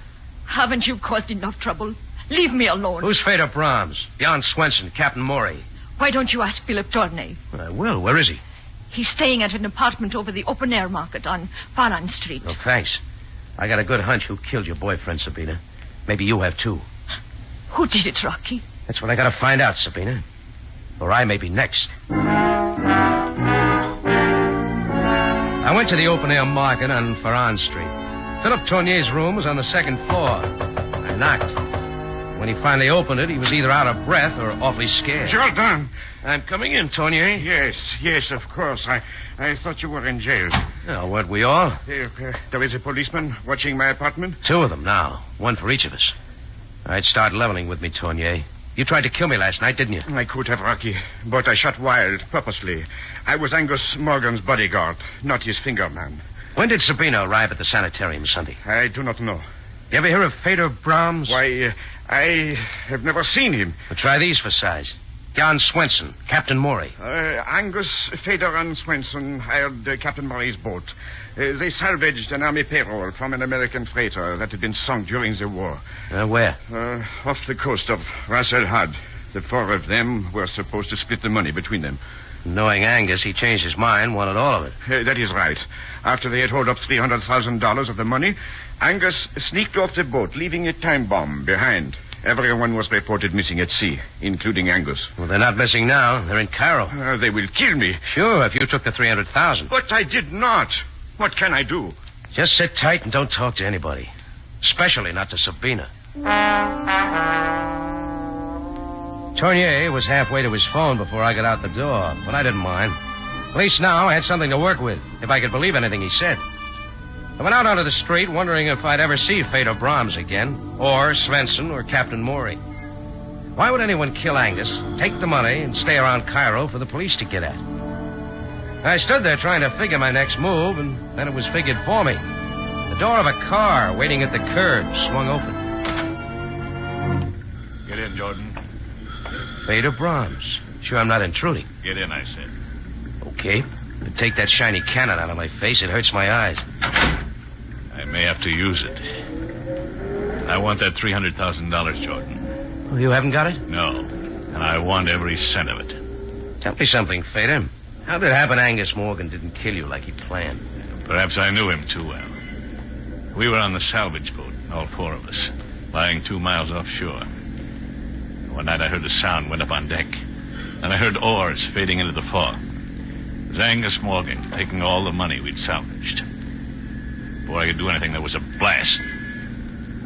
Haven't you caused enough trouble? Leave me alone. Who's Fader Brahms? Jan Swenson, Captain Moultrie. Why don't you ask Philip Tournay? I will. Where is he? He's staying at an apartment over the open-air market on Faran Street. Oh, thanks. I got a good hunch who killed your boyfriend, Sabina. Maybe you have, too. Who did it, Rocky? That's what I got to find out, Sabina. Or I may be next. I went to the open-air market on Faran Street. Philip Tournay's room was on the second floor. I knocked. When he finally opened it, he was either out of breath or awfully scared. Jordan! I'm coming in, Tournier. Yes, of course. I thought you were in jail. Oh, weren't we all? There is a policeman watching my apartment? 2 of them now. 1 for each of us. All right, start leveling with me, Tournier. You tried to kill me last night, didn't you? I could have, Rocky, but I shot wild, purposely. I was Angus Morgan's bodyguard, not his finger man. When did Sabina arrive at the sanitarium Sunday? I do not know. You ever hear of Fader Brahms? Why, I have never seen him. Well, try these for size. Jan Swenson, Captain Moultrie. Angus, Fader, and Swenson hired Captain Moultrie's boat. They salvaged an army payroll from an American freighter that had been sunk during the war. Where? Off the coast of Ras El Had. The 4 of them were supposed to split the money between them. Knowing Angus, he changed his mind, wanted all of it. That is right. After they had hauled up $300,000 of the money, Angus sneaked off the boat, leaving a time bomb behind. Everyone was reported missing at sea, including Angus. Well, they're not missing now. They're in Cairo. They will kill me. Sure, if you took the $300,000. But I did not. What can I do? Just sit tight and don't talk to anybody. Especially not to Sabina. Tournier was halfway to his phone before I got out the door, but I didn't mind. At least now I had something to work with, if I could believe anything he said. I went out onto the street wondering if I'd ever see Fader Brahms again, or Svensson, or Captain Moultrie. Why would anyone kill Angus, take the money, and stay around Cairo for the police to get at? I stood there trying to figure my next move, and then it was figured for me. The door of a car waiting at the curb swung open. Get in, Jordan. Fader Brahms. Sure I'm not intruding. Get in, I said. Okay. But take that shiny cannon out of my face. It hurts my eyes. I may have to use it. I want that $300,000, Jordan. Oh, you haven't got it? No. And I want every cent of it. Tell me something, Fader. How did it happen Angus Morgan didn't kill you like he planned? Perhaps I knew him too well. We were on the salvage boat, all 4 of us, lying 2 miles offshore. One night I heard a sound went up on deck. Then I heard oars fading into the fog. It was Angus Morgan taking all the money we'd salvaged. Before I could do anything, there was a blast.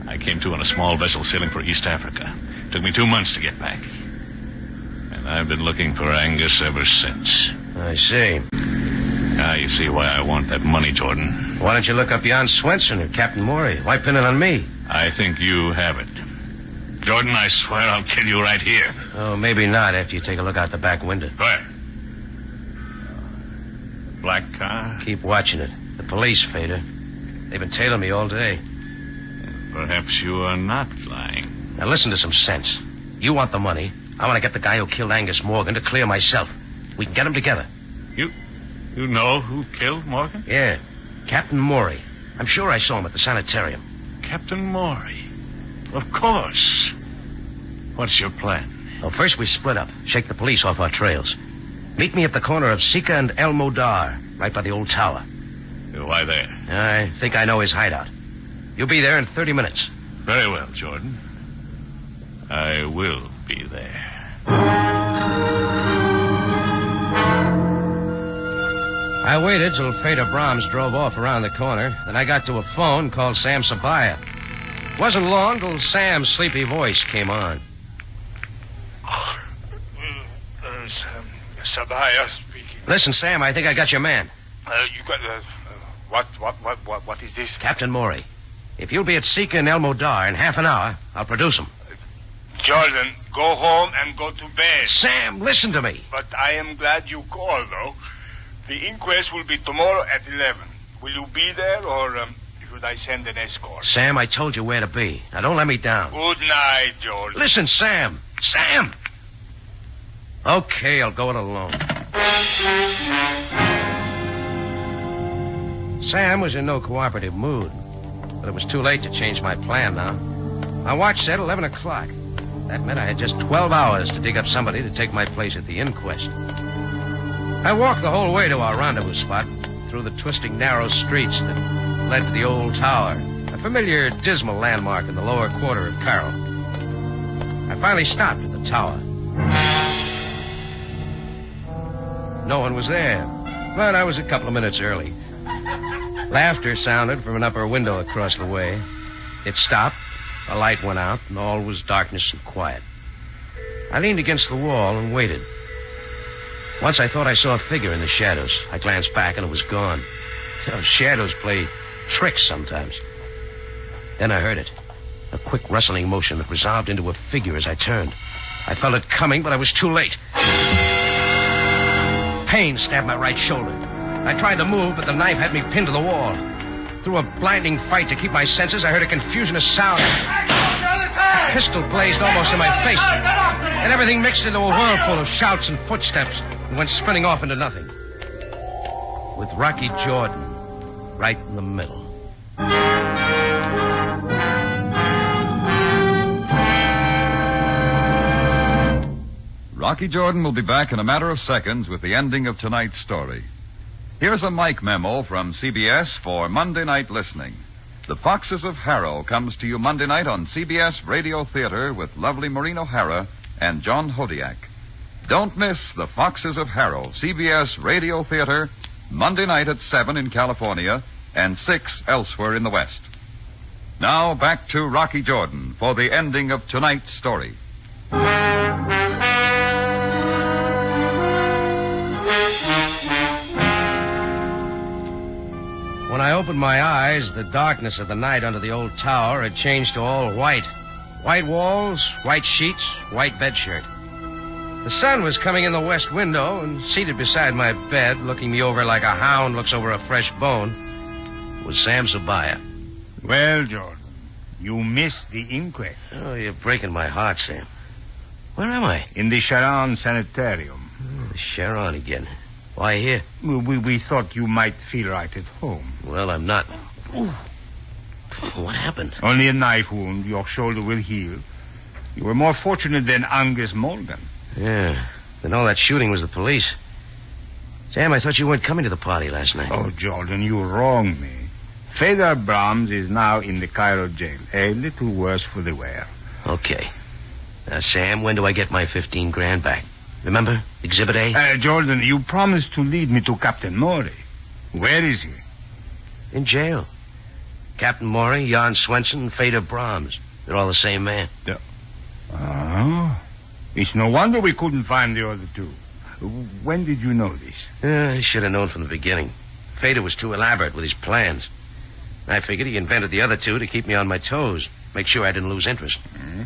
I came to on a small vessel sailing for East Africa. It took me 2 months to get back. And I've been looking for Angus ever since. I see. Now you see why I want that money, Jordan. Why don't you look up Jan Swenson or Captain Moultrie? Why pin it on me? I think you have it. Jordan, I swear I'll kill you right here. Oh, maybe not after you take a look out the back window. Where? Black car? Keep watching it. The police, Fader. They've been tailing me all day. Perhaps you are not lying. Now listen to some sense. You want the money. I want to get the guy who killed Angus Morgan to clear myself. We can get him together. You know who killed Morgan? Yeah. Captain Moultrie. I'm sure I saw him at the sanitarium. Captain Moultrie? Of course. What's your plan? Well, first we split up. Shake the police off our trails. Meet me at the corner of Sika and El Modar, right by the old tower. Why there? I think I know his hideout. You'll be there in 30 minutes. Very well, Jordan. I will be there. I waited till Fader Brahms drove off around the corner. Then I got to a phone, called Sam Sabaya. It wasn't long till Sam's sleepy voice came on. Sabaya speaking. Listen, Sam, I think I got your man. You got what is this? Captain Moultrie. If you'll be at Sika and El Modar in half an hour, I'll produce him. Jordan, go home and go to bed. Sam, listen to me. But I am glad you called, though. The inquest will be tomorrow at 11. Will you be there, or if should I send an escort? Sam, I told you where to be. Now, don't let me down. Good night, Jordan. Listen, Sam. Sam! Okay, I'll go it alone. Sam was in no cooperative mood, but it was too late to change my plan now. My watch said 11 o'clock. That meant I had just 12 hours to dig up somebody to take my place at the inquest. I walked the whole way to our rendezvous spot, through the twisting, narrow streets that led to the old tower, a familiar, dismal landmark in the lower quarter of Carroll. I finally stopped at the tower. No one was there, but I was a couple of minutes early. Laughter sounded from an upper window across the way. It stopped, a light went out, and all was darkness and quiet. I leaned against the wall and waited. Once I thought I saw a figure in the shadows. I glanced back, and it was gone. Shadows play tricks sometimes. Then I heard it. A quick rustling motion that resolved into a figure as I turned. I felt it coming, but I was too late. Pain stabbed my right shoulder. I tried to move, but the knife had me pinned to the wall. Through a blinding fight to keep my senses, I heard a confusion of sound. A pistol blazed almost in my face. And everything mixed into a whirlpool of shouts and footsteps and went spinning off into nothing. With Rocky Jordan right in the middle. Rocky Jordan will be back in a matter of seconds with the ending of tonight's story. Here's a mic memo from CBS for Monday night listening. The Foxes of Harrow comes to you Monday night on CBS Radio Theater with lovely Maureen O'Hara and John Hodiak. Don't miss The Foxes of Harrow, CBS Radio Theater, Monday night at 7 in California and 6 elsewhere in the West. Now back to Rocky Jordan for the ending of tonight's story. When I opened my eyes, the darkness of the night under the old tower had changed to all white. White walls, white sheets, white bedshirt. The sun was coming in the west window, and seated beside my bed, looking me over like a hound looks over a fresh bone, was Sam Sabaya. Well, Jordan, you missed the inquest. Oh, you're breaking my heart, Sam. Where am I? In the Sharon Sanitarium. Oh, the Sharon again. Why here? We thought you might feel right at home. Well, I'm not. Ooh. What happened? Only a knife wound. Your shoulder will heal. You were more fortunate than Angus Morgan. Yeah. Then all that shooting was the police. Sam, I thought you weren't coming to the party last night. Oh, Jordan, you wronged me. Feder Brahms is now in the Cairo jail. A little worse for the wear. Okay. Now, Sam, when do I get my 15 grand back? Remember? Exhibit A? Jordan, you promised to lead me to Captain Morey. Where is he? In jail. Captain Morey, Jan Swenson, and Feder Brahms. They're all the same man. Oh. It's no wonder we couldn't find the other two. When did you know this? I should have known from the beginning. Feder was too elaborate with his plans. I figured he invented the other two to keep me on my toes, make sure I didn't lose interest. Mm-hmm.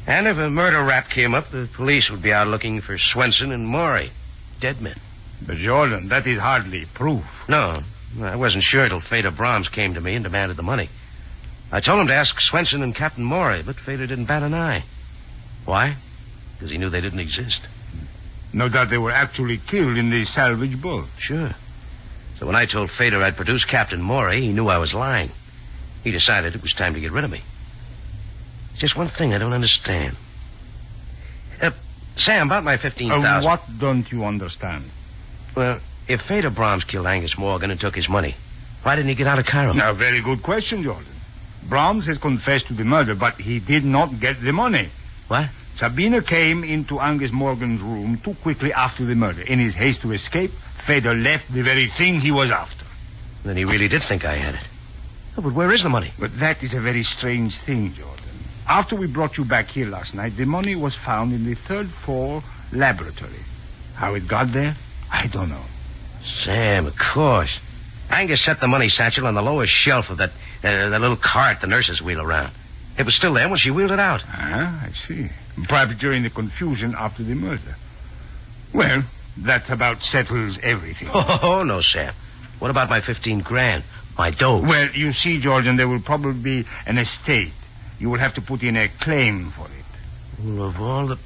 And if a murder rap came up, the police would be out looking for Swenson and Morey. Dead men. But, Jordan, that is hardly proof. No, I wasn't sure till Feder Brahms came to me and demanded the money. I told him to ask Swenson and Captain Morey, but Feder didn't bat an eye. Why? Because he knew they didn't exist. No doubt they were actually killed in the salvage boat. Sure. So when I told Feder I'd produce Captain Morey, he knew I was lying. He decided it was time to get rid of me. Just one thing I don't understand. Sam, about my $15,000. What don't you understand? Well, if Feder Brahms killed Angus Morgan and took his money, why didn't he get out of Cairo? Now, very good question, Jordan. Brahms has confessed to the murder, but he did not get the money. What? Sabina came into Angus Morgan's room too quickly after the murder. In his haste to escape, Feder left the very thing he was after. Then he really did think I had it. Oh, but where is the money? But that is a very strange thing, Jordan. After we brought you back here last night, the money was found in the third floor laboratory. How it got there, I don't know. Sam, of course. Angus set the money satchel on the lowest shelf of that little cart the nurses wheel around. It was still there when she wheeled it out. Ah, I see. Perhaps during the confusion after the murder. Well, that about settles everything. Oh, no, Sam. What about my 15 grand? My dough. Well, you see, Jordan, there will probably be an estate. You will have to put in a claim for it. Well, of all the...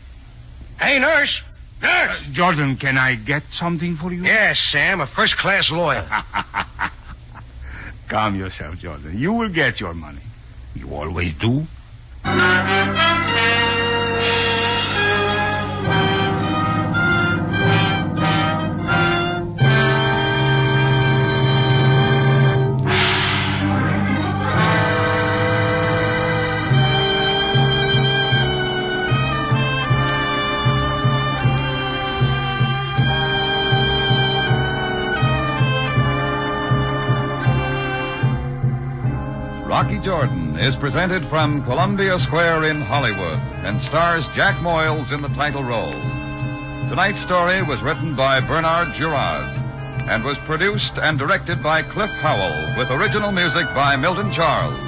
Hey, nurse! Nurse! Jordan, can I get something for you? Yes, Sam, a first-class lawyer. Calm yourself, Jordan. You will get your money. You always do. Rocky Jordan is presented from Columbia Square in Hollywood and stars Jack Moyles in the title role. Tonight's story was written by Bernard Girard and was produced and directed by Cliff Howell with original music by Milton Charles.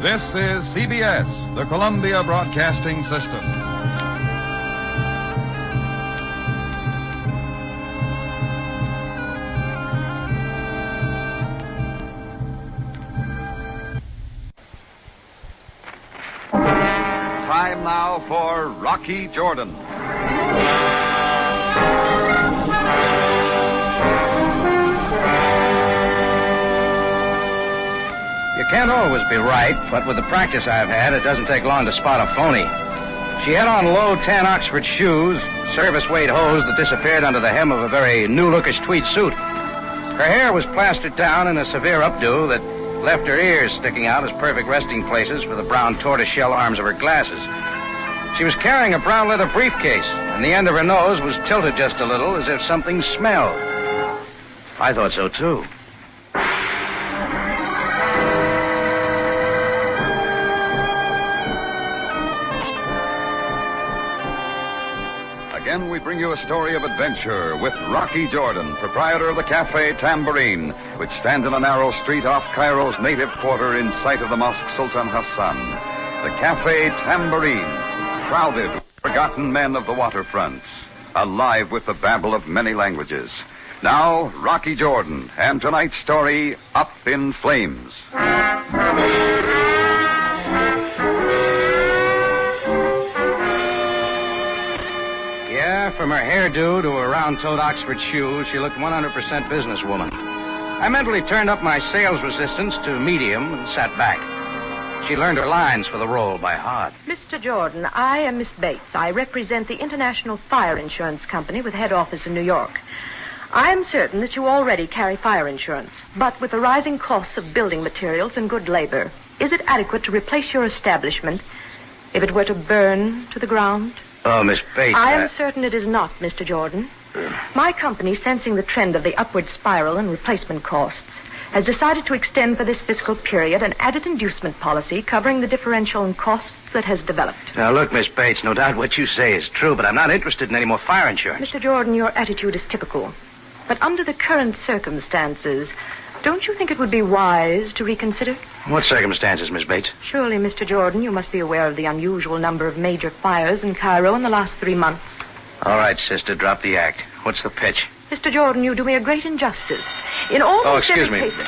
This is CBS, the Columbia Broadcasting System. Time now for Rocky Jordan. You can't always be right, but with the practice I've had, it doesn't take long to spot a phony. She had on low tan Oxford shoes, service-weight hose that disappeared under the hem of a very new-lookish tweed suit. Her hair was plastered down in a severe updo that left her ears sticking out as perfect resting places for the brown tortoiseshell arms of her glasses. She was carrying a brown leather briefcase, and the end of her nose was tilted just a little as if something smelled. I thought so, too. Again, we bring you a story of adventure with Rocky Jordan, proprietor of the Cafe Tambourine, which stands in a narrow street off Cairo's native quarter in sight of the Mosque Sultan Hassan. The Cafe Tambourine, crowded with forgotten men of the waterfronts, alive with the babble of many languages. Now, Rocky Jordan, and tonight's story, Up in Flames. From her hairdo to her round-toed Oxford shoes, she looked 100% businesswoman. I mentally turned up my sales resistance to medium and sat back. She learned her lines for the role by heart. Mr. Jordan, I am Miss Bates. I represent the International Fire Insurance Company with head office in New York. I am certain that you already carry fire insurance, but with the rising costs of building materials and good labor, is it adequate to replace your establishment if it were to burn to the ground? Oh, Miss Bates. I am certain it is not, Mr. Jordan. My company, sensing the trend of the upward spiral in replacement costs, has decided to extend for this fiscal period an added inducement policy covering the differential in costs that has developed. Now, look, Miss Bates, no doubt what you say is true, but I'm not interested in any more fire insurance. Mr. Jordan, your attitude is typical. But under the current circumstances, don't you think it would be wise to reconsider? What circumstances, Miss Bates? Surely, Mr. Jordan, you must be aware of the unusual number of major fires in Cairo in the last 3 months. All right, sister, drop the act. What's the pitch? Mr. Jordan, you do me a great injustice. In almost excuse every me. case...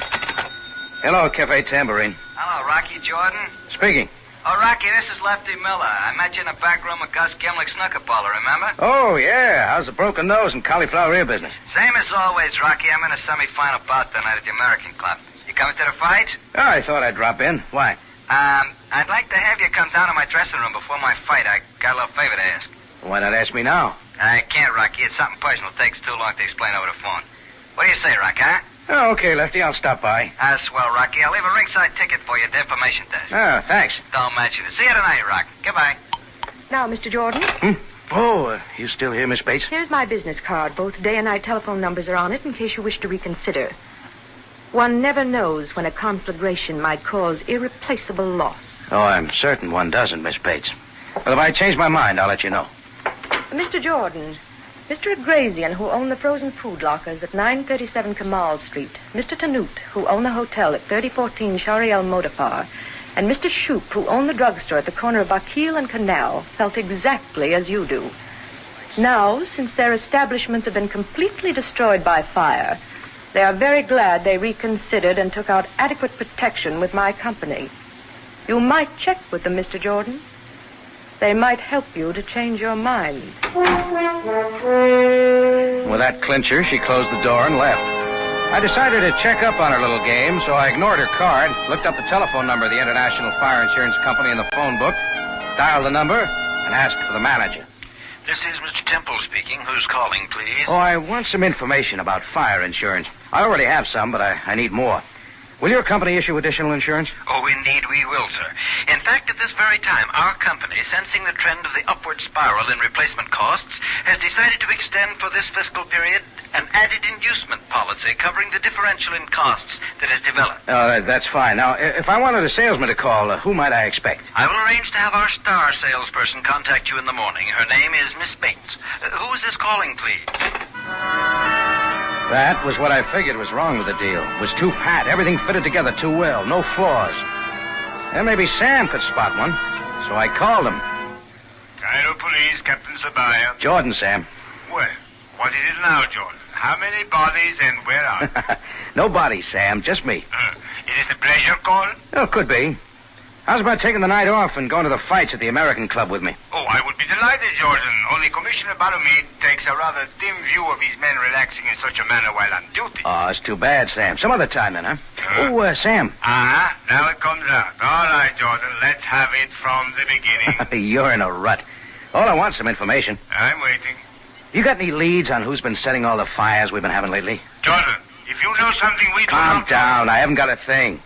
Hello, Cafe Tambourine. Hello, Rocky Jordan. Speaking. Oh, Rocky, this is Lefty Miller. I met you in the back room of Gus Gimlick's snooker parlor, remember? Oh, yeah. How's the broken nose and cauliflower ear business? Same as always, Rocky. I'm in a semifinal bout tonight at the American Club. You coming to the fight? Oh, I thought I'd drop in. Why? I'd like to have you come down to my dressing room before my fight. I got a little favor to ask. Why not ask me now? I can't, Rocky. It's something personal. It takes too long to explain over the phone. What do you say, Rocky, huh? Oh, okay, Lefty. I'll stop by. Swell, Rocky. I'll leave a ringside ticket for you at the information desk. Oh, thanks. Don't mention it. See you tonight, Rock. Goodbye. Now, Mr. Jordan. Oh, you still here, Miss Bates? Here's my business card. Both day and night telephone numbers are on it in case you wish to reconsider. One never knows when a conflagration might cause irreplaceable loss. Oh, I'm certain one doesn't, Miss Bates. Well, if I change my mind, I'll let you know. Mr. Jordan, Mr. Agrazian, who owned the frozen food lockers at 937 Kamal Street, Mr. Tanut, who owned the hotel at 3014 Shariel Modafar, and Mr. Shoup, who owned the drugstore at the corner of Akil and Canal, felt exactly as you do. Now, since their establishments have been completely destroyed by fire, they are very glad they reconsidered and took out adequate protection with my company. You might check with them, Mr. Jordan. They might help you to change your mind. With that clincher, she closed the door and left. I decided to check up on her little game, so I ignored her card, looked up the telephone number of the International Fire Insurance Company in the phone book, dialed the number, and asked for the manager. This is Mr. Temple speaking. Who's calling, please? Oh, I want some information about fire insurance. I already have some, but I need more. Will your company issue additional insurance? Oh, indeed we will, sir. In fact, at this very time, our company, sensing the trend of the upward spiral in replacement costs, has decided to extend for this fiscal period an added inducement policy covering the differential in costs that has developed. Oh, that's fine. Now, if I wanted a salesman to call, who might I expect? I will arrange to have our star salesperson contact you in the morning. Her name is Miss Bates. Who is this calling, please? That was what I figured was wrong with the deal. It was too pat. Everything fitted together too well. No flaws. And maybe Sam could spot one. So I called him. Cairo Police, Captain Sabaya. Jordan, Sam. Well, what is it now, Jordan? How many bodies and where are they? No bodies, Sam. Just me. Is this a pleasure call? Oh, could be. How's about taking the night off and going to the fights at the American Club with me? Oh, I would be delighted, Jordan. Only Commissioner Baromede takes a rather dim view of his men relaxing in such a manner while on duty. Oh, it's too bad, Sam. Some other time then, huh? Sam. Now it comes out. All right, Jordan, let's have it from the beginning. You're in a rut. All I want's some information. I'm waiting. You got any leads on who's been setting all the fires we've been having lately? Jordan, if you know something we do Calm not... down. I haven't got a thing.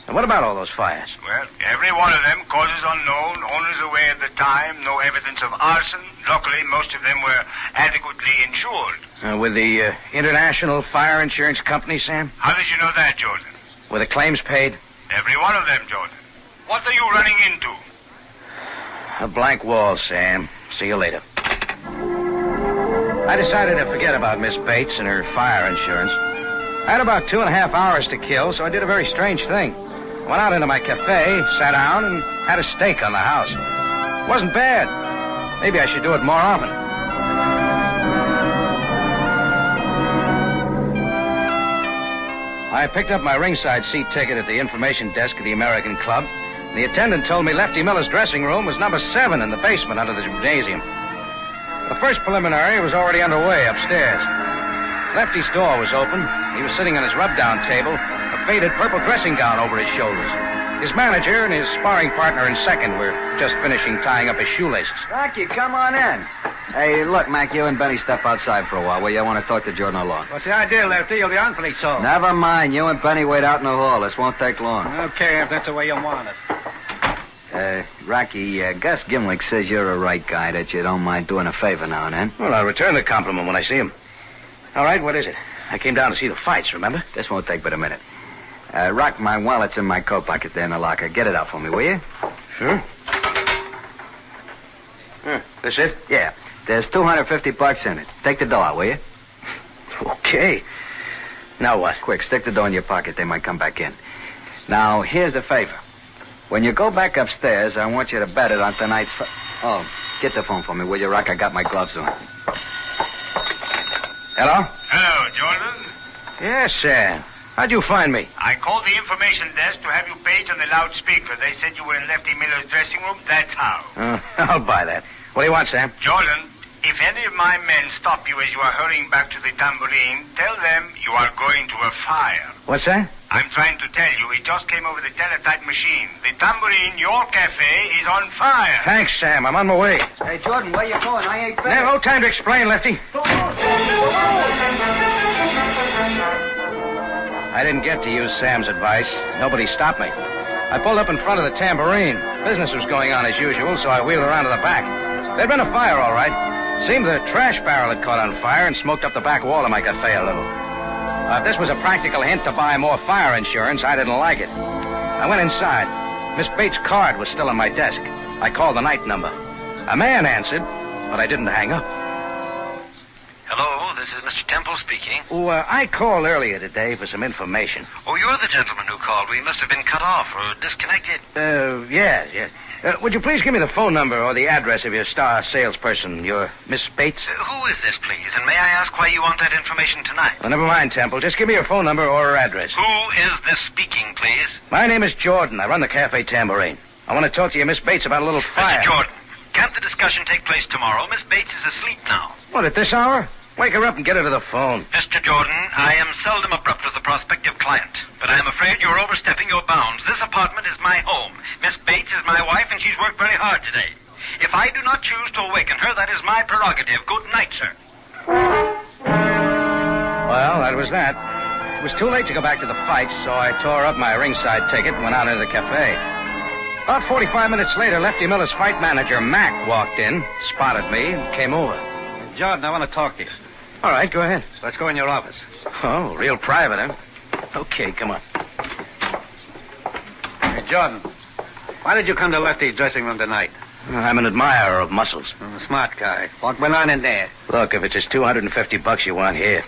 And what about all those fires? Well, every one of them, causes unknown, owners away at the time, no evidence of arson. Luckily, most of them were adequately insured. With the International Fire Insurance Company, Sam? How did you know that, Jordan? Were the claims paid? Every one of them, Jordan. What are you running into? A blank wall, Sam. See you later. I decided to forget about Miss Bates and her fire insurance. I had about 2.5 hours to kill, so I did a very strange thing. Went out into my cafe, sat down, and had a steak on the house. It wasn't bad. Maybe I should do it more often. I picked up my ringside seat ticket at the information desk of the American Club. And the attendant told me Lefty Miller's dressing room was number 7 in the basement under the gymnasium. The first preliminary was already underway upstairs. Lefty's door was open. He was sitting on his rub-down table, a faded purple dressing gown over his shoulders. His manager and his sparring partner in second were just finishing tying up his shoelaces. Rocky, come on in. Hey, look, Mac, you and Benny step outside for a while. Will you? I want to talk to Jordan alone. What's the idea, Lefty? You'll be on pretty soon. Never mind. You and Benny wait out in the hall. This won't take long. Okay, if that's the way you want it. Rocky, Gus Gimlick says you're a right guy, that you don't mind doing a favor now and then. Well, I'll return the compliment when I see him. All right, what is it? I came down to see the fights, remember? This won't take but a minute. Rock, my wallet's in my coat pocket there in the locker. Get it out for me, will you? Sure. This it? Yeah. There's $250 in it. Take the dough out, will you? Okay. Now what? Quick, stick the dough in your pocket. They might come back in. Now, here's the favor. When you go back upstairs, I want you to bet it on tonight's... Oh, get the phone for me, will you, Rock? I got my gloves on. Hello? Hello, Jordan. Yes, sir. How'd you find me? I called the information desk to have you paged on the loudspeaker. They said you were in Lefty Miller's dressing room. That's how. I'll buy that. What do you want, Sam? Jordan, if any of my men stop you as you are hurrying back to the tambourine, tell them you are going to a fire. What's that? I'm trying to tell you, it just came over the teletype machine. The tambourine, your cafe, is on fire. Thanks, Sam. I'm on my way. Hey, Jordan, where you going? I ain't back. No time to explain, Lefty. I didn't get to use Sam's advice. Nobody stopped me. I pulled up in front of the tambourine. Business was going on as usual, so I wheeled around to the back. There'd been a fire, all right. Seemed the trash barrel had caught on fire and smoked up the back wall of my cafe a little. If this was a practical hint to buy more fire insurance, I didn't like it. I went inside. Miss Bates' card was still on my desk. I called the night number. A man answered, but I didn't hang up. Hello, Hello, this is Mr. Temple speaking. Oh, I called earlier today for some information. Oh, you're the gentleman who called. We must have been cut off or disconnected. Yes. Would you please give me the phone number or the address of your star salesperson, your Miss Bates? Who is this, please? And may I ask why you want that information tonight? Well, never mind, Temple. Just give me your phone number or her address. Who is this speaking, please? My name is Jordan. I run the Cafe Tambourine. I want to talk to you, Miss Bates, about a little fire. Mr. Jordan, can't the discussion take place tomorrow? Miss Bates is asleep now. What, at this hour? Wake her up and get her to the phone. Mr. Jordan, I am seldom abrupt with a prospective client, but I am afraid you're overstepping your bounds. This apartment is my home. Miss Bates is my wife, and she's worked very hard today. If I do not choose to awaken her, that is my prerogative. Good night, sir. Well, that was that. It was too late to go back to the fight, so I tore up my ringside ticket and went out into the cafe. About 45 minutes later, Lefty Miller's fight manager, Mac, walked in, spotted me, and came over. Jordan, I want to talk to you. All right, go ahead. Let's go in your office. Oh, real private, huh? Okay, come on. Hey, Jordan, why did you come to Lefty's dressing room tonight? I'm an admirer of muscles. A smart guy. What went on in there? Look, if it's just $250 you want, here.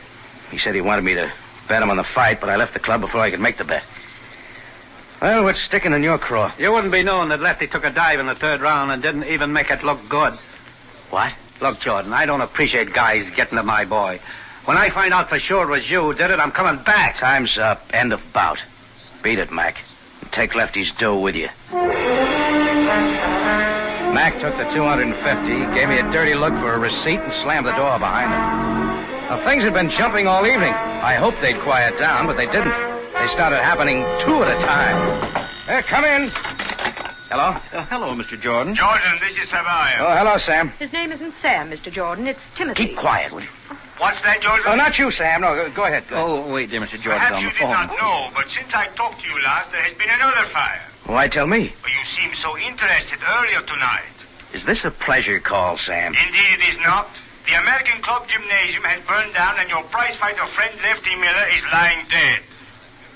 He said he wanted me to bet him on the fight, but I left the club before I could make the bet. Well, what's sticking in your craw? You wouldn't be knowing that Lefty took a dive in the third round and didn't even make it look good. What? Look, Jordan, I don't appreciate guys getting to my boy. When I find out for sure it was you who did it, I'm coming back. Time's up. End of bout. Beat it, Mac. And take Lefty's dough with you. Mac took the $250, gave me a dirty look for a receipt, and slammed the door behind him. Now, things had been jumping all evening. I hoped they'd quiet down, but they didn't. They started happening two at a time. Come in. Hello? Hello, Mr. Jordan. Jordan, this is Savaya. Oh, hello, Sam. His name isn't Sam, Mr. Jordan. It's Timothy. Keep quiet, will you? What's that, Jordan? Oh, not you, Sam. No, go ahead. Oh, wait, dear Mr. Jordan's Perhaps on you the did phone. not know, but since I talked to you last, there has been another fire. Why tell me? Well, you seemed so interested earlier tonight. Is this a pleasure call, Sam? Indeed it is not. The American Club Gymnasium has burned down, and your prizefighter friend Lefty Miller is lying dead.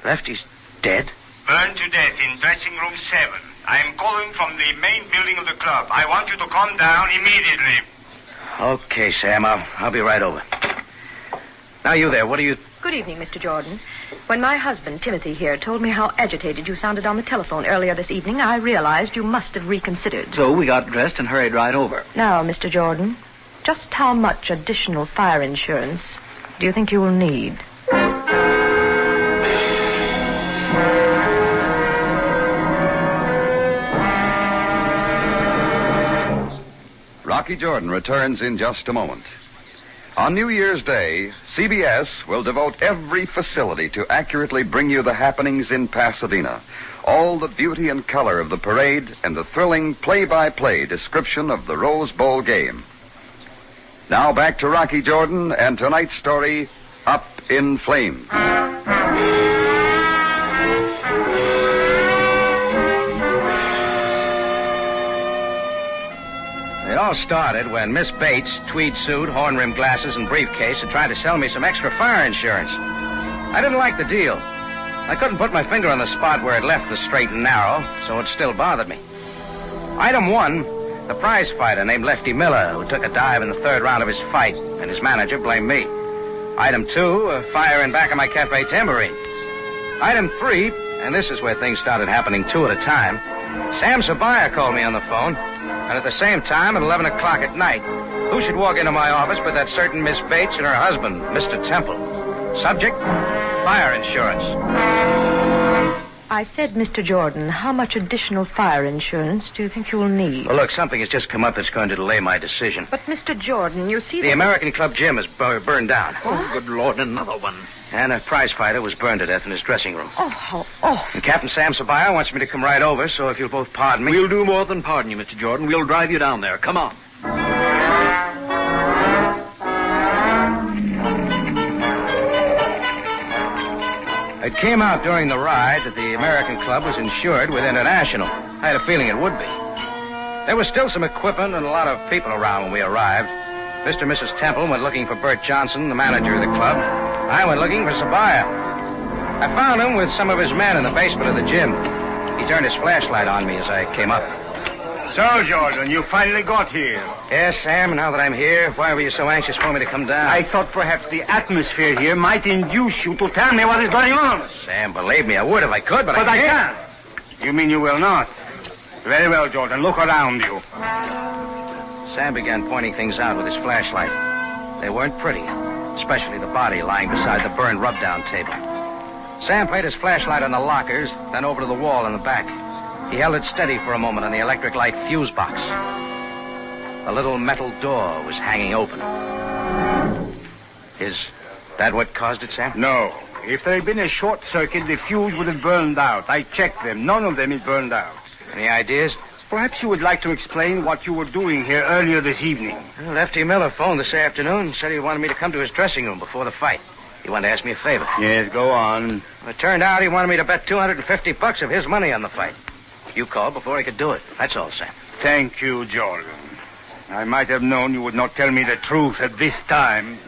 Lefty's dead? Burned to death in dressing room 7. I am calling from the main building of the club. I want you to come down immediately. Okay, Sam. I'll be right over. Now, you there. What do you... Good evening, Mr. Jordan. When my husband, Timothy here, told me how agitated you sounded on the telephone earlier this evening, I realized you must have reconsidered. So we got dressed and hurried right over. Now, Mr. Jordan, just how much additional fire insurance do you think you will need? Rocky Jordan returns in just a moment. On New Year's Day, CBS will devote every facility to accurately bring you the happenings in Pasadena, all the beauty and color of the parade, and the thrilling play-by-play description of the Rose Bowl game. Now back to Rocky Jordan and tonight's story, Up in Flames. It all started when Miss Bates, tweed suit, horn-rimmed glasses, and briefcase, had tried to sell me some extra fire insurance. I didn't like the deal. I couldn't put my finger on the spot where it left the straight and narrow, so it still bothered me. Item 1, the prize fighter named Lefty Miller, who took a dive in the third round of his fight, and his manager blamed me. Item 2, a fire in back of my Cafe Tambourine. Item 3, and this is where things started happening two at a time, Sam Sabaya called me on the phone, and at the same time, at 11 o'clock at night, who should walk into my office but that certain Miss Bates and her husband, Mr. Temple. Subject, fire insurance. I said, Mr. Jordan, how much additional fire insurance do you think you will need? Well, look, something has just come up that's going to delay my decision. But, Mr. Jordan, you see... The American Club gym is burned down. Oh, good Lord, another one. And a prize fighter was burned to death in his dressing room. Oh. And Captain Sam Sabaya wants me to come right over, so if you'll both pardon me... We'll do more than pardon you, Mr. Jordan. We'll drive you down there. Come on. It came out during the ride that the American Club was insured with International. I had a feeling it would be. There was still some equipment and a lot of people around when we arrived. Mr. and Mrs. Temple went looking for Bert Johnson, the manager of the club. I went looking for Sabaya. I found him with some of his men in the basement of the gym. He turned his flashlight on me as I came up. So, Jordan, you finally got here. Yes, Sam, now that I'm here, why were you so anxious for me to come down? I thought perhaps the atmosphere here might induce you to tell me what is going on. Sam, believe me, I would if I could, but I can't. You mean you will not? Very well, Jordan. Look around you. Sam began pointing things out with his flashlight. They weren't pretty, especially the body lying beside the burned rub-down table. Sam played his flashlight on the lockers, then over to the wall in the back. He held it steady for a moment on the electric light fuse box. The little metal door was hanging open. Is that what caused it, Sam? No. If there had been a short circuit, the fuse would have burned out. I checked them. None of them is burned out. Any ideas? Perhaps you would like to explain what you were doing here earlier this evening. Well, Lefty Miller phoned this afternoon and said he wanted me to come to his dressing room before the fight. He wanted to ask me a favor. Yes, go on. Well, it turned out he wanted me to bet $250 of his money on the fight. You called before he could do it. That's all, Sam. Thank you, Jordan. I might have known you would not tell me the truth at this time.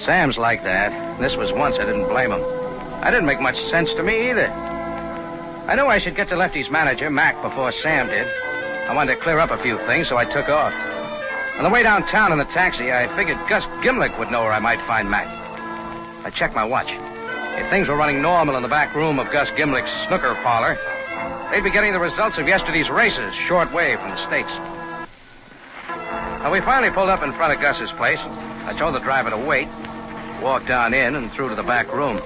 Sam's like that. This was once I didn't blame him. I didn't make much sense to me either. I knew I should get to Lefty's manager, Mac, before Sam did. I wanted to clear up a few things, so I took off. On the way downtown in the taxi, I figured Gus Gimlick would know where I might find Mac. I checked my watch. If things were running normal in the back room of Gus Gimlick's snooker parlor, they'd be getting the results of yesterday's races short way from the States. Now, we finally pulled up in front of Gus's place. I told the driver to wait, walked down in and through to the back room.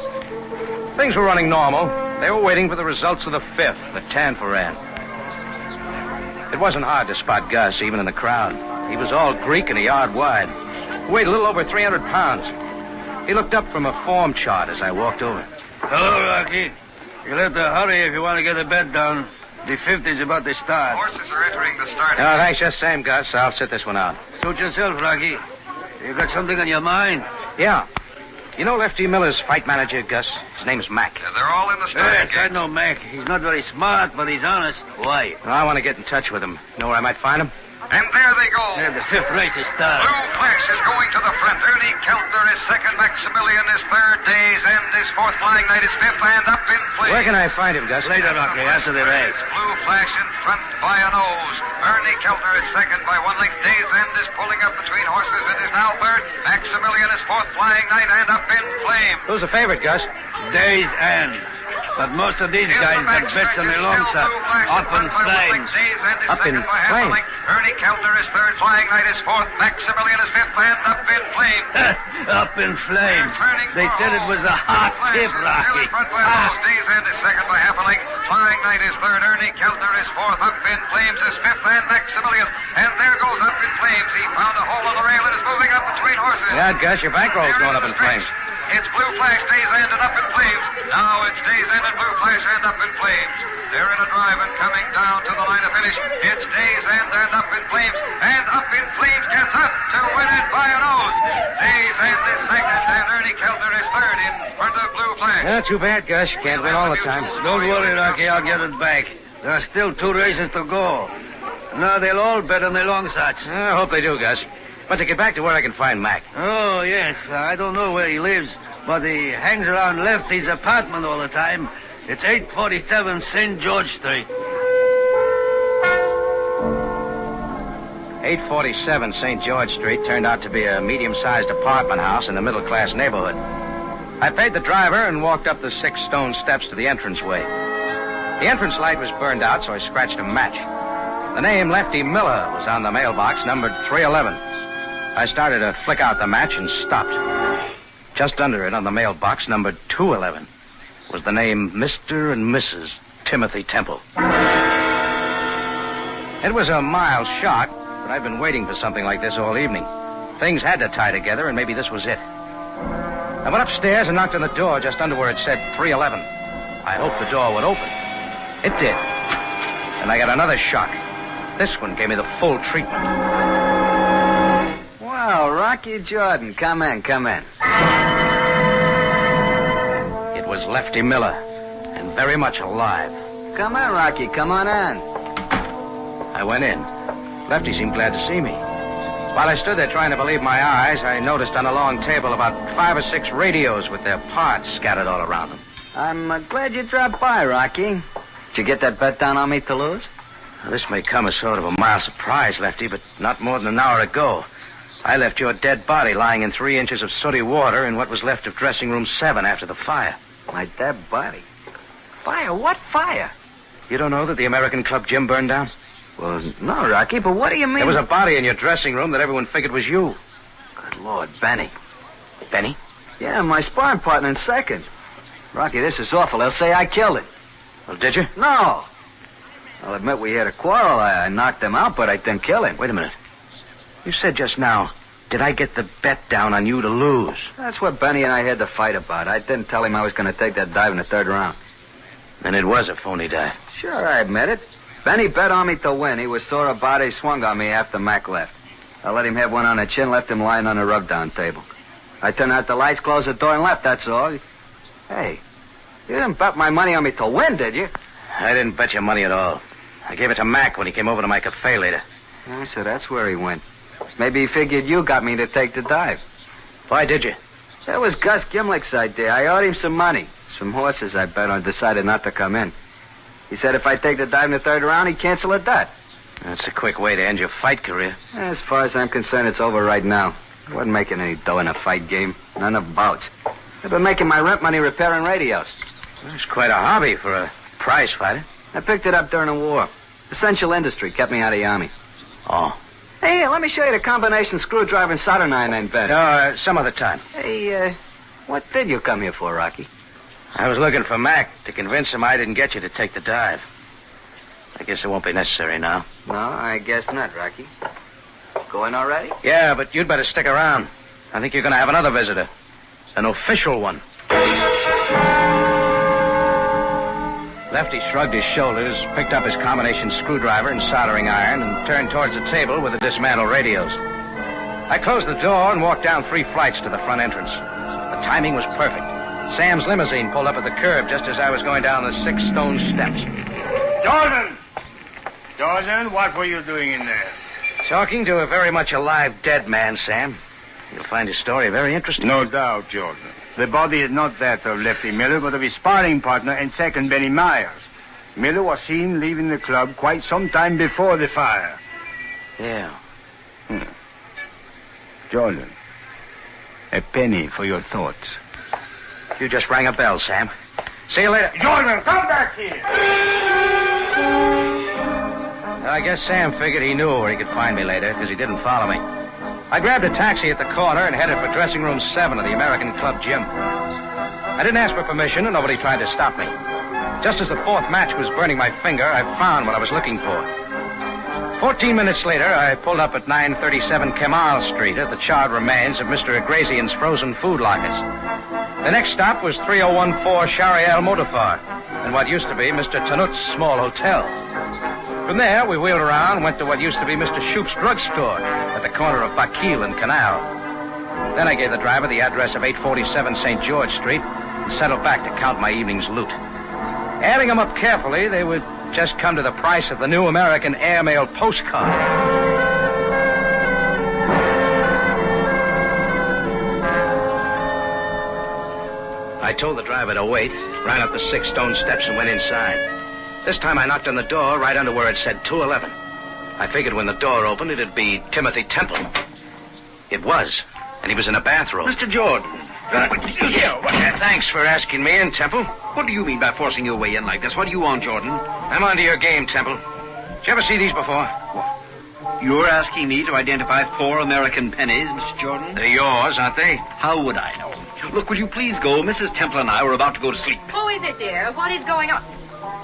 Things were running normal. They were waiting for the results of the fifth, the Tanforan. It wasn't hard to spot Gus, even in the crowd. He was all Greek and a yard wide. He weighed a little over 300 pounds. He looked up from a form chart as I walked over. Hello, Rocky. You'll have to hurry if you want to get a bed down. The fifth is about to start. Horses are entering the starting. No, thanks, just same, Gus. I'll sit this one out. Suit yourself, Rocky. You got something on your mind? Yeah. You know Lefty Miller's fight manager, Gus? His name's Mac. Yeah, they're all in the starting Yes, I know Mac. He's not very smart, but he's honest. Why? Well, I want to get in touch with him. Know where I might find him? And there they go. Yeah, the fifth race is started. Blue Flash is going to the front. Ernie Keltner is second. Maximilian is third. Days End is fourth. Flying Knight is fifth. And up in flames. Where can I find him, Gus? Later, Rocky, after the race. Blue Flash in front by a nose. Ernie Keltner is second by 1 length. Days End is pulling up between horses and is now third. Maximilian is fourth. Flying Knight and up in flames. Who's the favorite, Gus? Days End. But most of these guys got bets on the long shot. Up in flames. Up in flames. Ernie Keltner is third. Flying Knight is fourth. Maximilian is fifth. And up in flames. Up in flames. They said it was a hot tip, Rocky. Days End is second by half a length. Flying Knight is third. Ernie Keltner is fourth. Up in flames is fifth. And Maximilian. And there goes Up in Flames. He found a hole in the rail and is moving up between horses. Yeah, Gus, your bankroll's going up in flames. It's Blue Flash, Days End, and Up in Flames. Now it's Days End and Blue Flash and Up in Flames. They're in a drive and coming down to the line of finish. It's Days End and Up in Flames. And Up in Flames gets up to win it by a nose. Days End is second and Ernie Keltner is third in front of Blue Flash. Yeah, too bad, Gus. You can't win all the time. Don't worry, Rocky. I'll get it back. There are still 2 races to go. Now they'll all bet on the long shots. I hope they do, Gus. But to get back to where I can find Mac. Oh, yes. I don't know where he lives, but he hangs around Lefty's apartment all the time. It's 847 St. George Street. 847 St. George Street turned out to be a medium-sized apartment house in a middle-class neighborhood. I paid the driver and walked up the 6 stone steps to the entranceway. The entrance light was burned out, so I scratched a match. The name Lefty Miller was on the mailbox, numbered 311. I started to flick out the match and stopped. Just under it on the mailbox, numbered 211, was the name Mr. and Mrs. Timothy Temple. It was a mild shock, but I'd been waiting for something like this all evening. Things had to tie together, and maybe this was it. I went upstairs and knocked on the door just under where it said 311. I hoped the door would open. It did. And I got another shock. This one gave me the full treatment. Well, Rocky Jordan, come in. It was Lefty Miller, and very much alive. Come in, Rocky, come on in. I went in. Lefty seemed glad to see me. While I stood there trying to believe my eyes, I noticed on a long table about 5 or 6 radios with their parts scattered all around them. I'm glad you dropped by, Rocky. Did you get that bet down on me to lose? Now, this may come as sort of a mild surprise, Lefty, but not more than an hour ago. I left your dead body lying in 3 inches of sooty water in what was left of dressing room 7 after the fire. My dead body? Fire? What fire? You don't know that the American Club gym burned down? Well, no, Rocky, but what do you mean? There was a body in your dressing room that everyone figured was you. Good Lord, Benny. Benny? Yeah, my sparring partner in second. Rocky, this is awful. They'll say I killed him. Well, did you? No. I'll admit we had a quarrel. I knocked him out, but I didn't kill him. Wait a minute. You said just now, did I get the bet down on you to lose? That's what Benny and I had to fight about. I didn't tell him I was going to take that dive in the 3rd round. Then it was a phony dive. Sure, I admit it. Benny bet on me to win. He was sore about it. He swung on me after Mac left. I let him have one on the chin, left him lying on the rub-down table. I turned out the lights, closed the door, and left, that's all. Hey, you didn't bet my money on me to win, did you? I didn't bet your money at all. I gave it to Mac when he came over to my cafe later. So that's where he went. Maybe he figured you got me to take the dive. Why did you? That was Gus Gimlick's idea. I owed him some money. Some horses I bet on decided not to come in. He said if I take the dive in the 3rd round, he'd cancel a bet. That's a quick way to end your fight career. As far as I'm concerned, it's over right now. I wasn't making any dough in a fight game. None of bouts. I've been making my rent money repairing radios. That's quite a hobby for a prize fighter. I picked it up during the war. Essential industry kept me out of the Army. Oh. Hey, let me show you the combination screwdriver and soldering iron I invented. Some other time. Hey, what did you come here for, Rocky? I was looking for Mac to convince him I didn't get you to take the dive. I guess it won't be necessary now. No, I guess not, Rocky. Going already? Yeah, but you'd better stick around. I think you're going to have another visitor. An official one. Lefty shrugged his shoulders, picked up his combination screwdriver and soldering iron, and turned towards the table with the dismantled radios. I closed the door and walked down 3 flights to the front entrance. The timing was perfect. Sam's limousine pulled up at the curb just as I was going down the 6 stone steps. Jordan! Jordan, what were you doing in there? Talking to a very much alive dead man, Sam. You'll find his story very interesting. No doubt, Jordan. The body is not that of Lefty Miller, but of his sparring partner and second, Benny Myers. Miller was seen leaving the club quite some time before the fire. Yeah. Jordan, a penny for your thoughts. You just rang a bell, Sam. See you later. Jordan, come back here! I guess Sam figured he knew where he could find me later, because he didn't follow me. I grabbed a taxi at the corner and headed for dressing room 7 of the American Club gym. I didn't ask for permission, and nobody tried to stop me. Just as the 4th match was burning my finger, I found what I was looking for. 14 minutes later, I pulled up at 937 Kemal Street at the charred remains of Mr. Agrazian's frozen food lockers. The next stop was 3014 Shariel Motorfar, and what used to be Mr. Tanut's small hotel. From there, we wheeled around and went to what used to be Mr. Shoup's drugstore at the corner of Bakil and Canal. Then I gave the driver the address of 847 St. George Street and settled back to count my evening's loot. Adding them up carefully, they would just come to the price of the new American airmail postcard. I told the driver to wait, ran up the 6 stone steps and went inside. This time I knocked on the door right under where it said 211. I figured when the door opened, it'd be Timothy Temple. It was, and he was in a bathrobe. Mr. Jordan. Thanks for asking me in, Temple. What do you mean by forcing your way in like this? What do you want, Jordan? I'm onto your game, Temple. Did you ever see these before? You're asking me to identify 4 American pennies, Mr. Jordan? They're yours, aren't they? How would I know? Look, will you please go? Mrs. Temple and I were about to go to sleep. Who is it, dear? What is going on?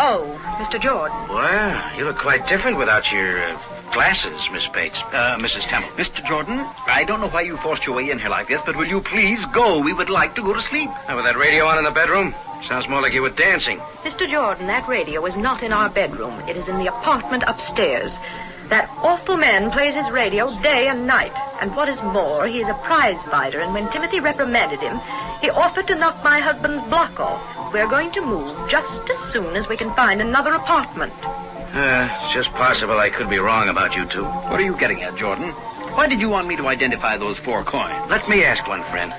Oh, Mr. Jordan. Well, you look quite different without your glasses, Miss Bates. Mrs. Temple. Mr. Jordan, I don't know why you forced your way in here like this, but will you please go? We would like to go to sleep. With that radio on in the bedroom? Sounds more like you were dancing. Mr. Jordan, that radio is not in our bedroom. It is in the apartment upstairs. That awful man plays his radio day and night. And what is more, he is a prize fighter, and when Timothy reprimanded him, he offered to knock my husband's block off. We're going to move just as soon as we can find another apartment. It's just possible I could be wrong about you two. What are you getting at, Jordan? Why did you want me to identify those 4 coins? Let me ask one, friend.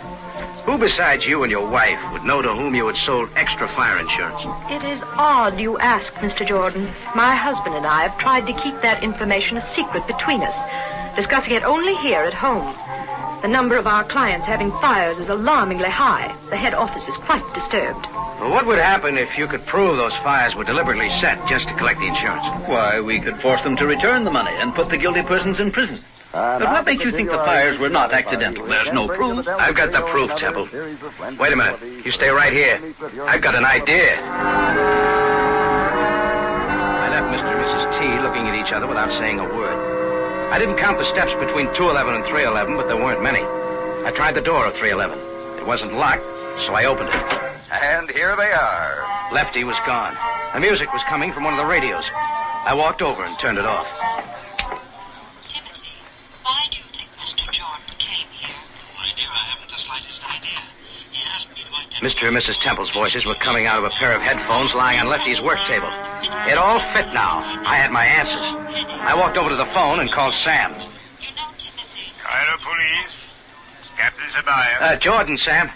Who besides you and your wife would know to whom you had sold extra fire insurance? It is odd you ask, Mr. Jordan. My husband and I have tried to keep that information a secret between us, discussing it only here at home. The number of our clients having fires is alarmingly high. The head office is quite disturbed. Well, what would happen if you could prove those fires were deliberately set just to collect the insurance? Why, we could force them to return the money and put the guilty persons in prison. But what makes you think the fires were not accidental? There's no proof. I've got the proof, Temple. Wait a minute. You stay right here. I've got an idea. I left Mr. and Mrs. T looking at each other without saying a word. I didn't count the steps between 211 and 311, but there weren't many. I tried the door of 311. It wasn't locked, so I opened it. And here they are. Lefty was gone. The music was coming from one of the radios. I walked over and turned it off. Why do you think Mr. Jordan came here? My dear, I haven't the slightest idea. He asked me to identify... Mr. and Mrs. Temple's voices were coming out of a pair of headphones lying on Lefty's work table. It all fit now. I had my answers. I walked over to the phone and called Sam. Cairo Police. Captain Zabaya. Jordan, Sam.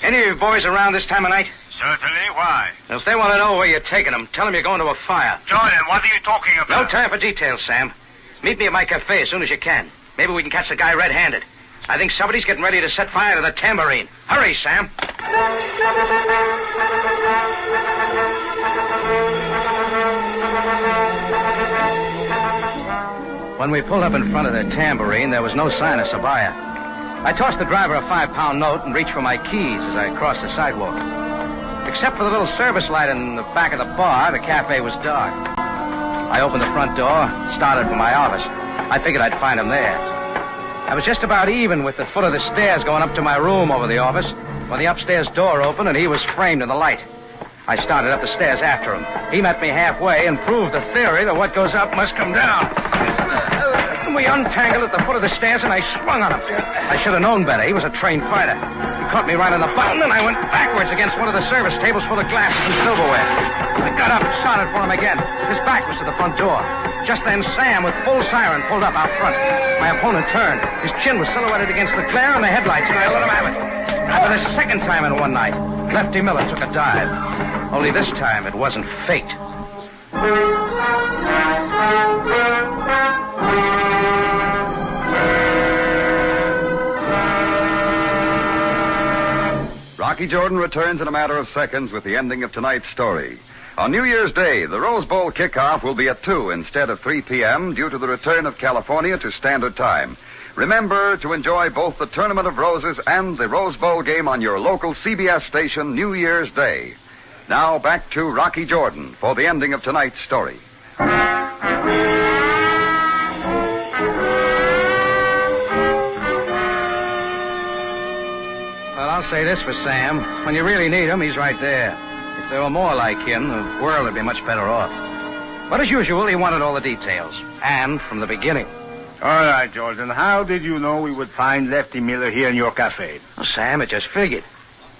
Any of you boys around this time of night? Certainly. Why? If they want to know where you're taking them, tell them you're going to a fire. Jordan, what are you talking about? No time for details, Sam. Meet me at my cafe as soon as you can. Maybe we can catch the guy red-handed. I think somebody's getting ready to set fire to the tambourine. Hurry, Sam. When we pulled up in front of the tambourine, there was no sign of Sabaya. I tossed the driver a 5-pound note and reached for my keys as I crossed the sidewalk. Except for the little service light in the back of the bar, the cafe was dark. I opened the front door, started for my office. I figured I'd find him there. I was just about even with the foot of the stairs going up to my room over the office when the upstairs door opened and he was framed in the light. I started up the stairs after him. He met me halfway and proved the theory that what goes up must come down. We untangled at the foot of the stairs and I swung on him. I should have known better. He was a trained fighter. He caught me right on the button and I went backwards against one of the service tables full of glasses and silverware. I got up and started for him again. His back was to the front door. Just then, Sam, with full siren, pulled up out front. My opponent turned. His chin was silhouetted against the glare on the headlights, and I let him have it. After the second time in one night, Lefty Miller took a dive. Only this time, it wasn't fate. Rocky Jordan returns in a matter of seconds with the ending of tonight's story. On New Year's Day, the Rose Bowl kickoff will be at 2 instead of 3 p.m. due to the return of California to Standard Time. Remember to enjoy both the Tournament of Roses and the Rose Bowl game on your local CBS station New Year's Day. Now back to Rocky Jordan for the ending of tonight's story. Well, I'll say this for Sam. When you really need him, he's right there. If there were more like him, the world would be much better off. But as usual, he wanted all the details. And from the beginning. All right, Jordan. How did you know we would find Lefty Miller here in your cafe? Well, Sam, it just figured.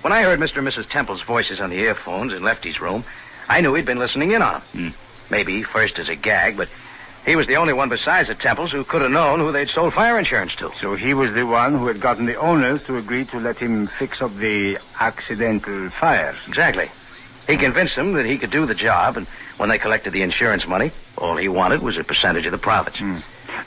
When I heard Mr. and Mrs. Temple's voices on the earphones in Lefty's room, I knew he'd been listening in on them. Maybe first as a gag, but he was the only one besides the Temples who could have known who they'd sold fire insurance to. So he was the one who had gotten the owners to agree to let him fix up the accidental fires. Exactly. He convinced them that he could do the job, and when they collected the insurance money, all he wanted was a percentage of the profits.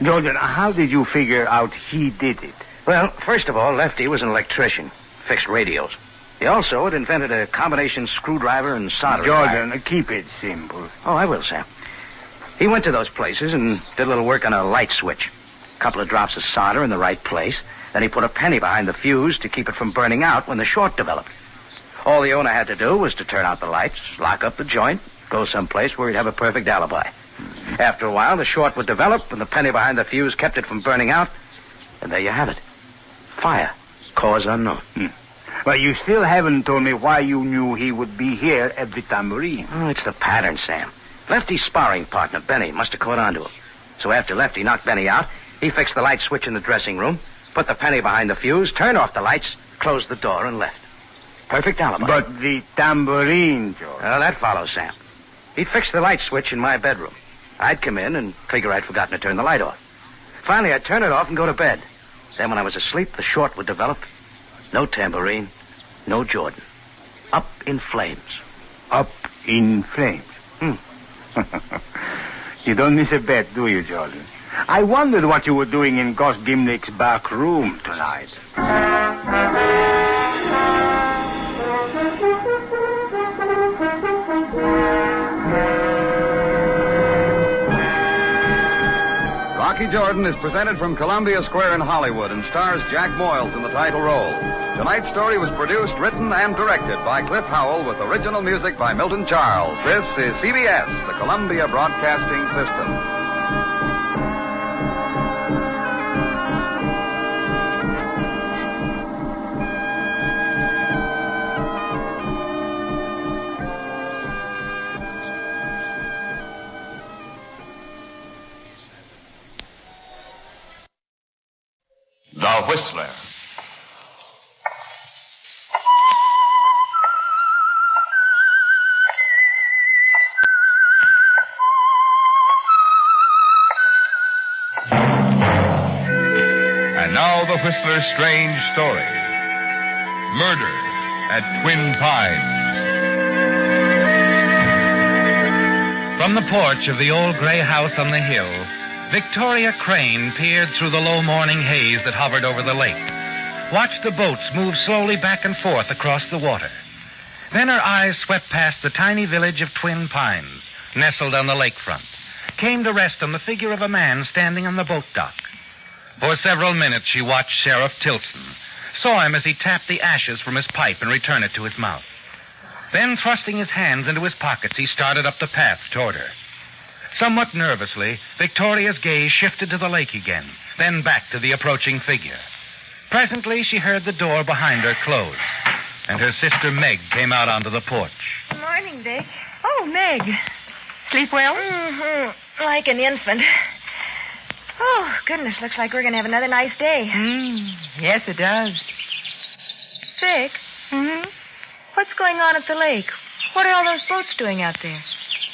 Jordan, how did you figure out he did it? Well, first of all, Lefty was an electrician, fixed radios. He also had invented a combination screwdriver and soldering Jordan, iron. Keep it simple. Oh, I will, Sam. He went to those places and did a little work on a light switch. A couple of drops of solder in the right place. Then he put a penny behind the fuse to keep it from burning out when the short developed. All the owner had to do was to turn out the lights, lock up the joint, go someplace where he'd have a perfect alibi. After a while, the short would develop, and the penny behind the fuse kept it from burning out. And there you have it. Fire. Cause unknown. But you still haven't told me why you knew he would be here at the tambourine. Oh, it's the pattern, Sam. Lefty's sparring partner, Benny, must have caught on to him. So after Lefty knocked Benny out, he fixed the light switch in the dressing room, put the penny behind the fuse, turned off the lights, closed the door, and left. Perfect alibi. But the tambourine, George. Well, that follows, Sam. He'd fixed the light switch in my bedroom. I'd come in and figure I'd forgotten to turn the light off. Finally, I'd turn it off and go to bed. Then when I was asleep, the short would develop, No tambourine. No Jordan. Up in flames. Up in flames. You don't miss a bet, do you, Jordan? I wondered what you were doing in Gus Gimlick's back room tonight. Rocky Jordan is presented from Columbia Square in Hollywood and stars Jack Moyles in the title role. Tonight's story was produced, written, and directed by Cliff Howell with original music by Milton Charles. This is CBS, the Columbia Broadcasting System. The Whistler. And now the Whistler's strange story. Murder at Twin Pines. From the porch of the old gray house on the hill, Victoria Crane peered through the low morning haze that hovered over the lake, watched the boats move slowly back and forth across the water. Then her eyes swept past the tiny village of Twin Pines, nestled on the lakefront, came to rest on the figure of a man standing on the boat dock. For several minutes she watched Sheriff Tilson, saw him as he tapped the ashes from his pipe and returned it to his mouth. Then, thrusting his hands into his pockets, he started up the path toward her. Somewhat nervously, Victoria's gaze shifted to the lake again, then back to the approaching figure. Presently, she heard the door behind her close, and her sister Meg came out onto the porch. Good morning, Vic. Oh, Meg. Sleep well? Mm-hmm. Like an infant. Oh, goodness, looks like we're going to have another nice day. Yes, it does. Vic? Mm-hmm. What's going on at the lake? What are all those boats doing out there?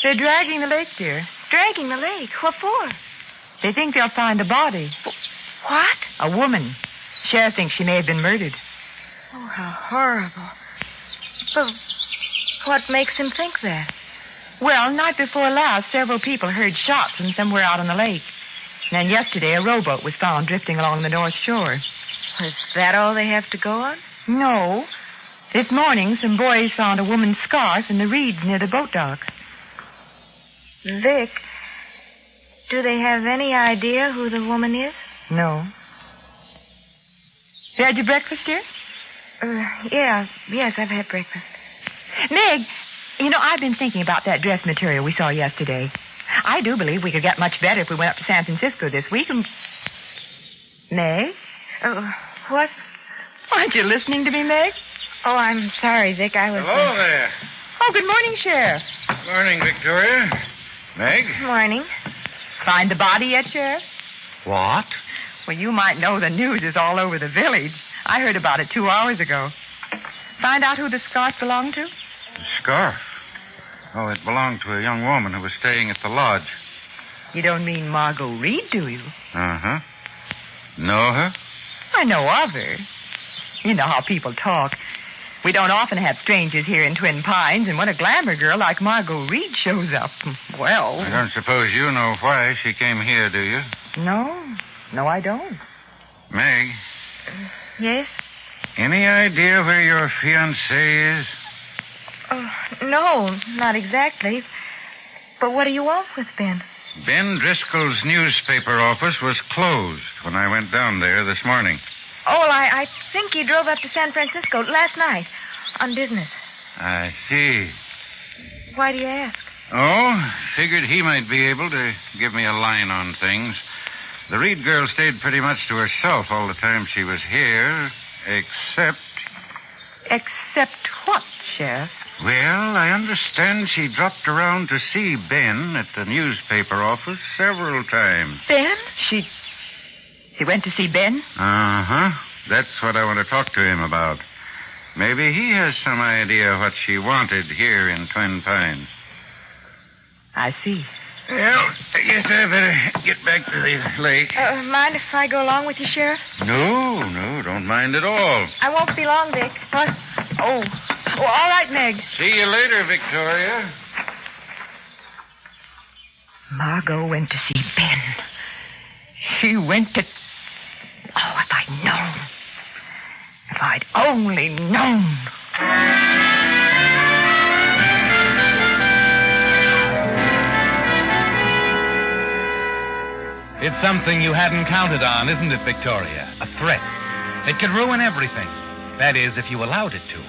They're dragging the lake, dear. Dragging the lake? What for? They think they'll find a body. What? A woman. Sheriff thinks she may have been murdered. Oh, how horrible. But what makes him think that? Well, night before last, several people heard shots from somewhere out on the lake. And then yesterday, a rowboat was found drifting along the north shore. Is that all they have to go on? No. This morning, some boys found a woman's scarf in the reeds near the boat dock. Vic, do they have any idea who the woman is? No. You had your breakfast, dear? Yes, I've had breakfast. Meg, you know, I've been thinking about that dress material we saw yesterday. I do believe we could get much better if we went up to San Francisco this week and... Meg? What? Aren't you listening to me, Meg? Oh, I'm sorry, Vic. I was... Hello there. Oh, good morning, Sheriff. Morning, Victoria. Meg? Morning. Find the body yet, Sheriff? What? Well, you might know the news is all over the village. I heard about it 2 hours ago. Find out who the scarf belonged to? The scarf? Oh, it belonged to a young woman who was staying at the lodge. You don't mean Margot Reed, do you? Uh-huh. Know her? I know of her. You know how people talk. We don't often have strangers here in Twin Pines, and when a glamour girl like Margot Reed shows up, well... I don't suppose you know why she came here, do you? No, I don't. Meg? Yes? Any idea where your fiancé is? Oh, no, not exactly. But what do you want with Ben? Ben Driscoll's newspaper office was closed when I went down there this morning. Oh, well, I think he drove up to San Francisco last night on business. I see. Why do you ask? Oh, figured he might be able to give me a line on things. The Reed girl stayed pretty much to herself all the time she was here, except... Except what, Sheriff? Well, I understand she dropped around to see Ben at the newspaper office several times. Ben? She went to see Ben? Uh-huh. That's what I want to talk to him about. Maybe he has some idea what she wanted here in Twin Pines. I see. Well, I guess I better get back to the lake. Mind if I go along with you, Sheriff? No, don't mind at all. I won't be long, Vic. What? Oh, all right, Meg. See you later, Victoria. Margot went to see Ben. She went to... Oh, if I'd known. If I'd only known. It's something you hadn't counted on, isn't it, Victoria? A threat. It could ruin everything. That is, if you allowed it to.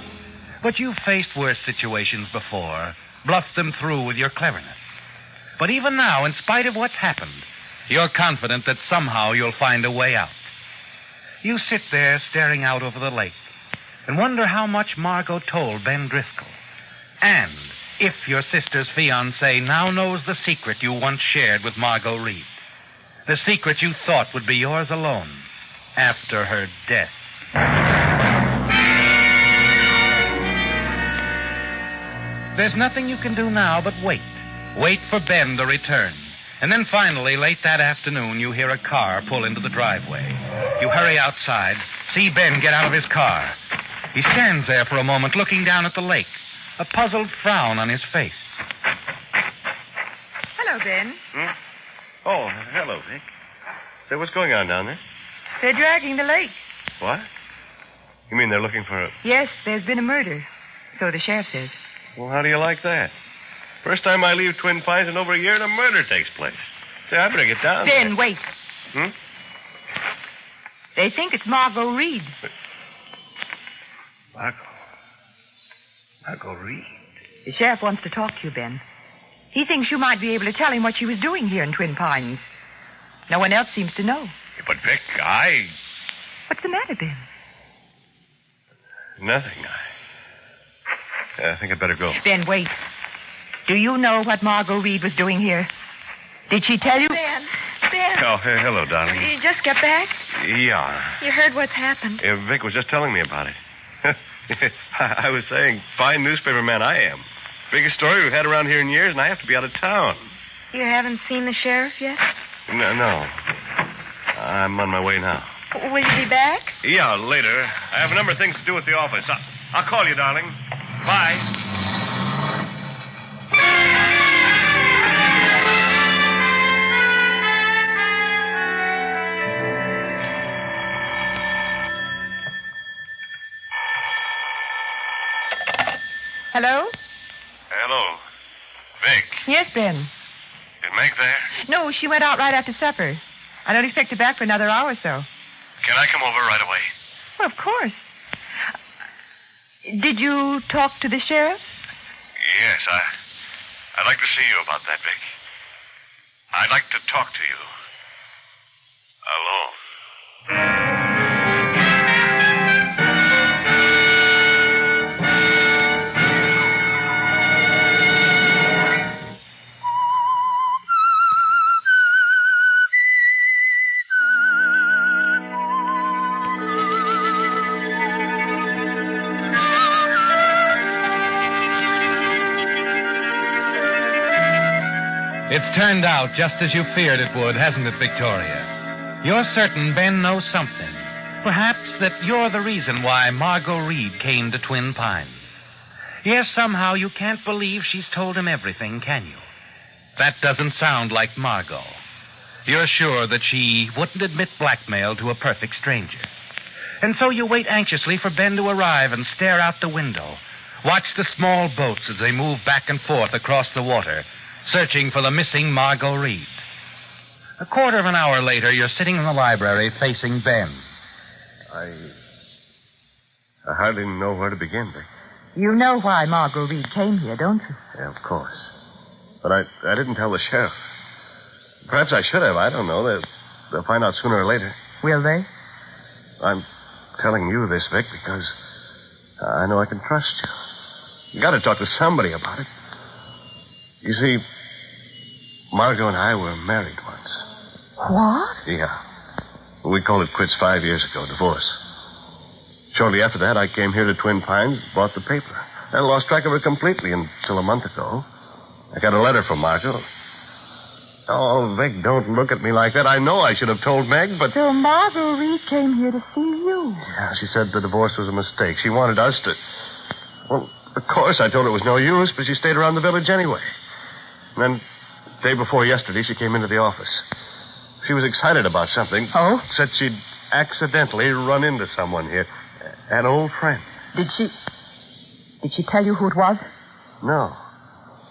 But you've faced worse situations before, bluffed them through with your cleverness. But even now, in spite of what's happened, you're confident that somehow you'll find a way out. You sit there staring out over the lake and wonder how much Margot told Ben Driscoll. And if your sister's fiancé now knows the secret you once shared with Margot Reed. The secret you thought would be yours alone after her death. There's nothing you can do now but wait. Wait for Ben to return. And then finally, late that afternoon, you hear a car pull into the driveway. You hurry outside, see Ben get out of his car. He stands there for a moment looking down at the lake, a puzzled frown on his face. Hello, Ben. Oh, hello, Vic. Say, what's going on down there? They're dragging the lake. What? You mean they're looking for a... Yes, there's been a murder. So the sheriff says. Well, how do you like that? First time I leave Twin Pines in over a year and a murder takes place. Say, I better get down Ben, there. wait. They think it's Margot Reed. Margot Reed? The sheriff wants to talk to you, Ben. He thinks you might be able to tell him what she was doing here in Twin Pines. No one else seems to know. But, Vic, What's the matter, Ben? Nothing. I think I'd better go. Ben, wait. Do you know what Margot Reed was doing here? Did she tell you? Ben. Oh, hello, darling. You just got back? Yeah. You heard what's happened. Vic was just telling me about it. I was saying, fine newspaper man I am. Biggest story we've had around here in years, and I have to be out of town. You haven't seen the sheriff yet? No. I'm on my way now. Will you be back? Yeah, later. I have a number of things to do at the office. I'll call you, darling. Bye. Hello? Hello. Vic. Yes, Ben. Is Meg there? No, she went out right after supper. I don't expect her back for another hour or so. Can I come over right away? Well, of course. Did you talk to the sheriff? Yes, I'd like to see you about that, Vic. I'd like to talk to you. Alone. It's turned out just as you feared it would, hasn't it, Victoria? You're certain Ben knows something. Perhaps that you're the reason why Margot Reed came to Twin Pines. Yes, somehow you can't believe she's told him everything, can you? That doesn't sound like Margot. You're sure that she wouldn't admit blackmail to a perfect stranger. And so you wait anxiously for Ben to arrive and stare out the window. Watch the small boats as they move back and forth across the water, searching for the missing Margot Reed. A quarter of an hour later, you're sitting in the library facing Ben. I hardly know where to begin, Vic. You know why Margot Reed came here, don't you? Yeah, of course. But I didn't tell the sheriff. Perhaps I should have. I don't know. They'll find out sooner or later. Will they? I'm telling you this, Vic, because I know I can trust you. You got to talk to somebody about it. You see, Margot and I were married once. What? Yeah. We called it quits 5 years ago, divorce. Shortly after that, I came here to Twin Pines, bought the paper, and lost track of her completely until a month ago. I got a letter from Margot. Oh, Vic, don't look at me like that. I know I should have told Meg, but... So Margot Reed came here to see you. Yeah, she said the divorce was a mistake. She wanted us to... Well, of course, I told her it was no use, but she stayed around the village anyway. And then, day before yesterday, she came into the office. She was excited about something. Oh? Said she'd accidentally run into someone here. An old friend. Did she tell you who it was? No.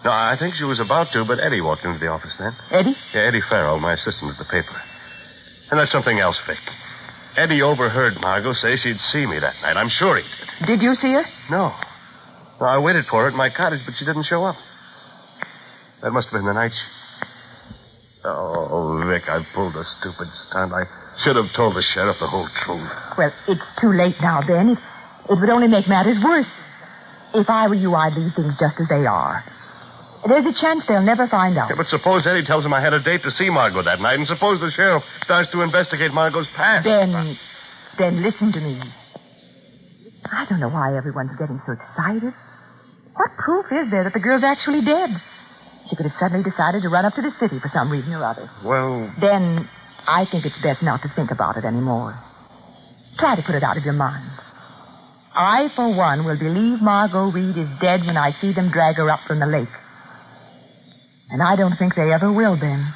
No, I think she was about to, but Eddie walked into the office then. Eddie? Yeah, Eddie Farrell, my assistant at the paper. And that's something else, Vic. Eddie overheard Margot say she'd see me that night. I'm sure he did. Did you see her? No. No, I waited for her at my cottage, but she didn't show up. That must have been the night Oh, Vic, I pulled a stupid stunt. I should have told the sheriff the whole truth. Well, it's too late now, Ben. It would only make matters worse. If I were you, I'd leave things just as they are. There's a chance they'll never find out. Yeah, but suppose Eddie tells him I had a date to see Margot that night, and suppose the sheriff starts to investigate Margot's past. Then listen to me. I don't know why everyone's getting so excited. What proof is there that the girl's actually dead? She could have suddenly decided to run up to the city for some reason or other. Well... Then I think it's best not to think about it anymore. Try to put it out of your mind. I, for one, will believe Margot Reed is dead when I see them drag her up from the lake. And I don't think they ever will, Ben.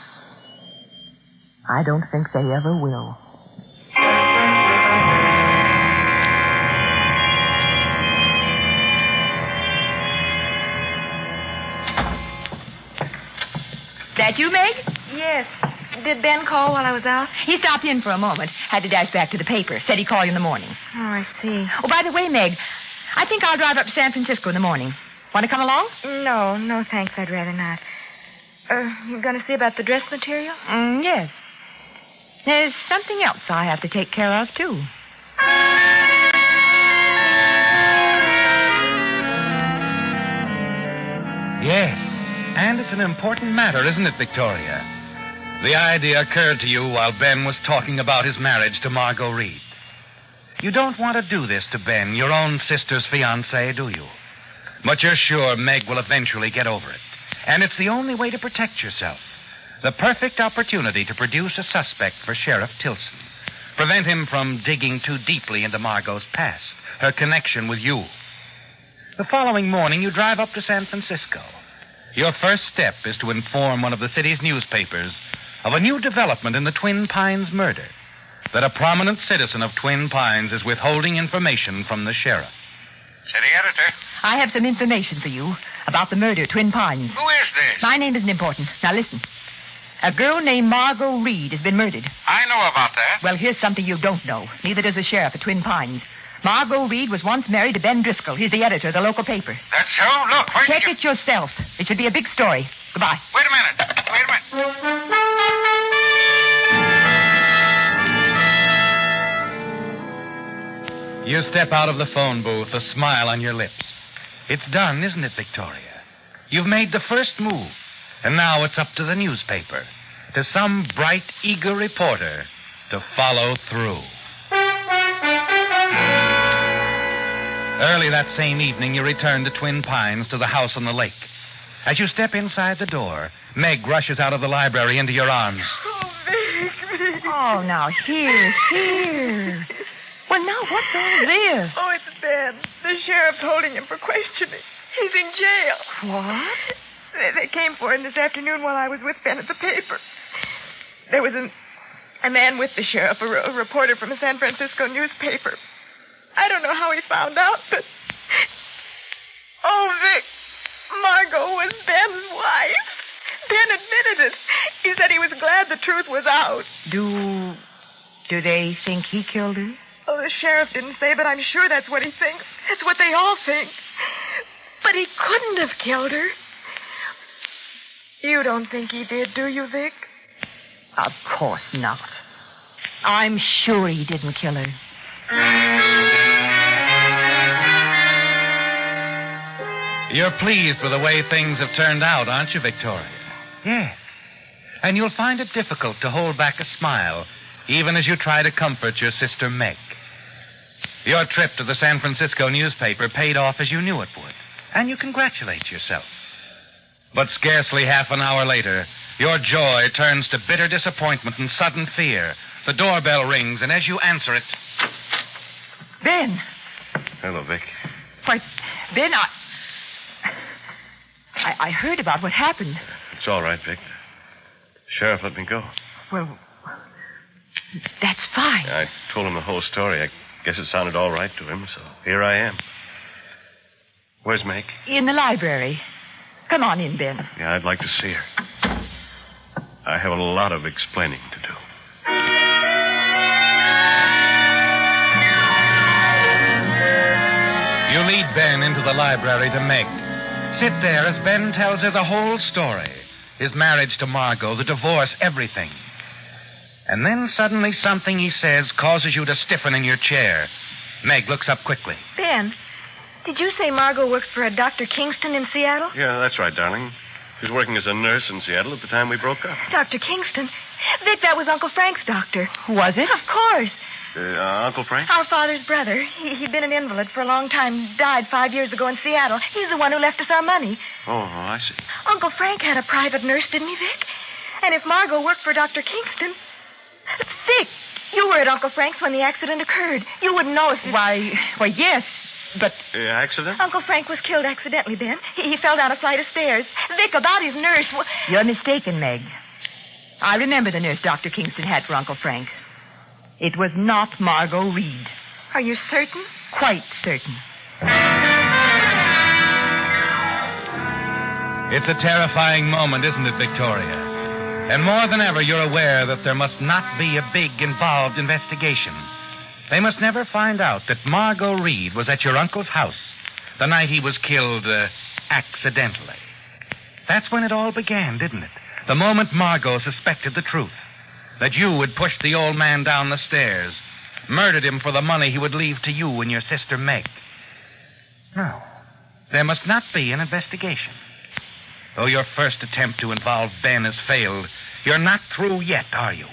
I don't think they ever will. That you, Meg? Yes. Did Ben call while I was out? He stopped in for a moment. Had to dash back to the paper. Said he'd call you in the morning. Oh, I see. Oh, by the way, Meg, I think I'll drive up to San Francisco in the morning. Want to come along? No, thanks. I'd rather not. You going to see about the dress material? Yes. There's something else I have to take care of, too. Yes. And it's an important matter, isn't it, Victoria? The idea occurred to you while Ben was talking about his marriage to Margot Reed. You don't want to do this to Ben, your own sister's fiancé, do you? But you're sure Meg will eventually get over it. And it's the only way to protect yourself. The perfect opportunity to produce a suspect for Sheriff Tilson. Prevent him from digging too deeply into Margot's past, her connection with you. The following morning, you drive up to San Francisco. Your first step is to inform one of the city's newspapers of a new development in the Twin Pines murder. That a prominent citizen of Twin Pines is withholding information from the sheriff. City editor. I have some information for you about the murder at Twin Pines. Who is this? My name isn't important. Now listen. A girl named Margot Reed has been murdered. I know about that. Well, here's something you don't know. Neither does the sheriff at Twin Pines. Margot Reed was once married to Ben Driscoll. He's the editor of the local paper. That's so? Look, wait. Check it yourself. It should be a big story. Goodbye. Wait a minute. You step out of the phone booth, a smile on your lips. It's done, isn't it, Victoria? You've made the first move, and now it's up to the newspaper, to some bright, eager reporter, to follow through. Early that same evening, you return to Twin Pines, to the house on the lake. As you step inside the door, Meg rushes out of the library into your arms. Oh, Vic. Oh, now, here. Well, now, what's all this? Oh, it's Ben. The sheriff's holding him for questioning. He's in jail. What? They came for him this afternoon while I was with Ben at the paper. There was a man with the sheriff, a reporter from a San Francisco newspaper. I don't know how he found out, but... Oh, Vic, Margot was Ben's wife. Ben admitted it. He said he was glad the truth was out. Do they think he killed her? Oh, the sheriff didn't say, but I'm sure that's what he thinks. It's what they all think. But he couldn't have killed her. You don't think he did, do you, Vic? Of course not. I'm sure he didn't kill her. You're pleased with the way things have turned out, aren't you, Victoria? Yes. And you'll find it difficult to hold back a smile, even as you try to comfort your sister Meg. Your trip to the San Francisco newspaper paid off as you knew it would, and you congratulate yourself. But scarcely half an hour later, Your joy turns to bitter disappointment and sudden fear. The doorbell rings, and as you answer it... Ben. Hello, Vic. Why, Ben, I heard about what happened. It's all right, Vic. The sheriff let me go. Well, that's fine. I told him the whole story. I guess it sounded all right to him, so here I am. Where's Meg? In the library. Come on in, Ben. Yeah, I'd like to see her. I have a lot of explaining to do. You lead Ben into the library to Meg. Sit there as Ben tells her the whole story. His marriage to Margot, the divorce, everything. And then suddenly something he says causes you to stiffen in your chair. Meg looks up quickly. Ben, did you say Margot works for a Dr. Kingston in Seattle? Yeah, that's right, darling. She was working as a nurse in Seattle at the time we broke up. Dr. Kingston? Vic, that was Uncle Frank's doctor. Was it? Of course. Uncle Frank? Our father's brother. He'd been an invalid for a long time. Died 5 years ago in Seattle. He's the one who left us our money. Oh, I see. Uncle Frank had a private nurse, didn't he, Vic? And if Margot worked for Dr. Kingston... Vic, you were at Uncle Frank's when the accident occurred. You wouldn't know if... Why, yes, but... Accident? Uncle Frank was killed accidentally, Ben. He fell down a flight of stairs. Vic, about his nurse... You're mistaken, Meg. I remember the nurse Dr. Kingston had for Uncle Frank. It was not Margot Reed. Are you certain? Quite certain. It's a terrifying moment, isn't it, Victoria? And more than ever, you're aware that there must not be a big, involved investigation. They must never find out that Margot Reed was at your uncle's house the night he was killed accidentally. That's when it all began, didn't it? The moment Margot suspected the truth. That you had pushed the old man down the stairs, murdered him for the money he would leave to you and your sister Meg. No, there must not be an investigation. Though your first attempt to involve Ben has failed, you're not through yet, are you?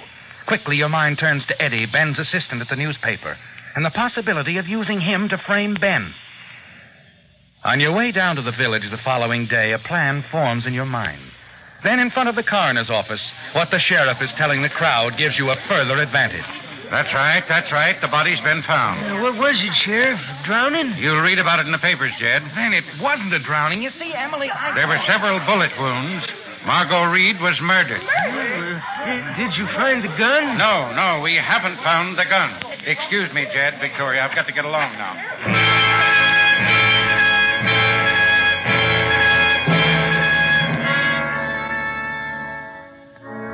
Quickly, your mind turns to Eddie, Ben's assistant at the newspaper, and the possibility of using him to frame Ben. On your way down to the village the following day, a plan forms in your mind. Then in front of the coroner's office, what the sheriff is telling the crowd gives you a further advantage. That's right. The body's been found. What was it, Sheriff? Drowning? You'll read about it in the papers, Jed. And it wasn't a drowning. You see, Emily, There were several bullet wounds. Margot Reed was murdered. Did you find the gun? No, we haven't found the gun. Excuse me, Jed, Victoria, I've got to get along now.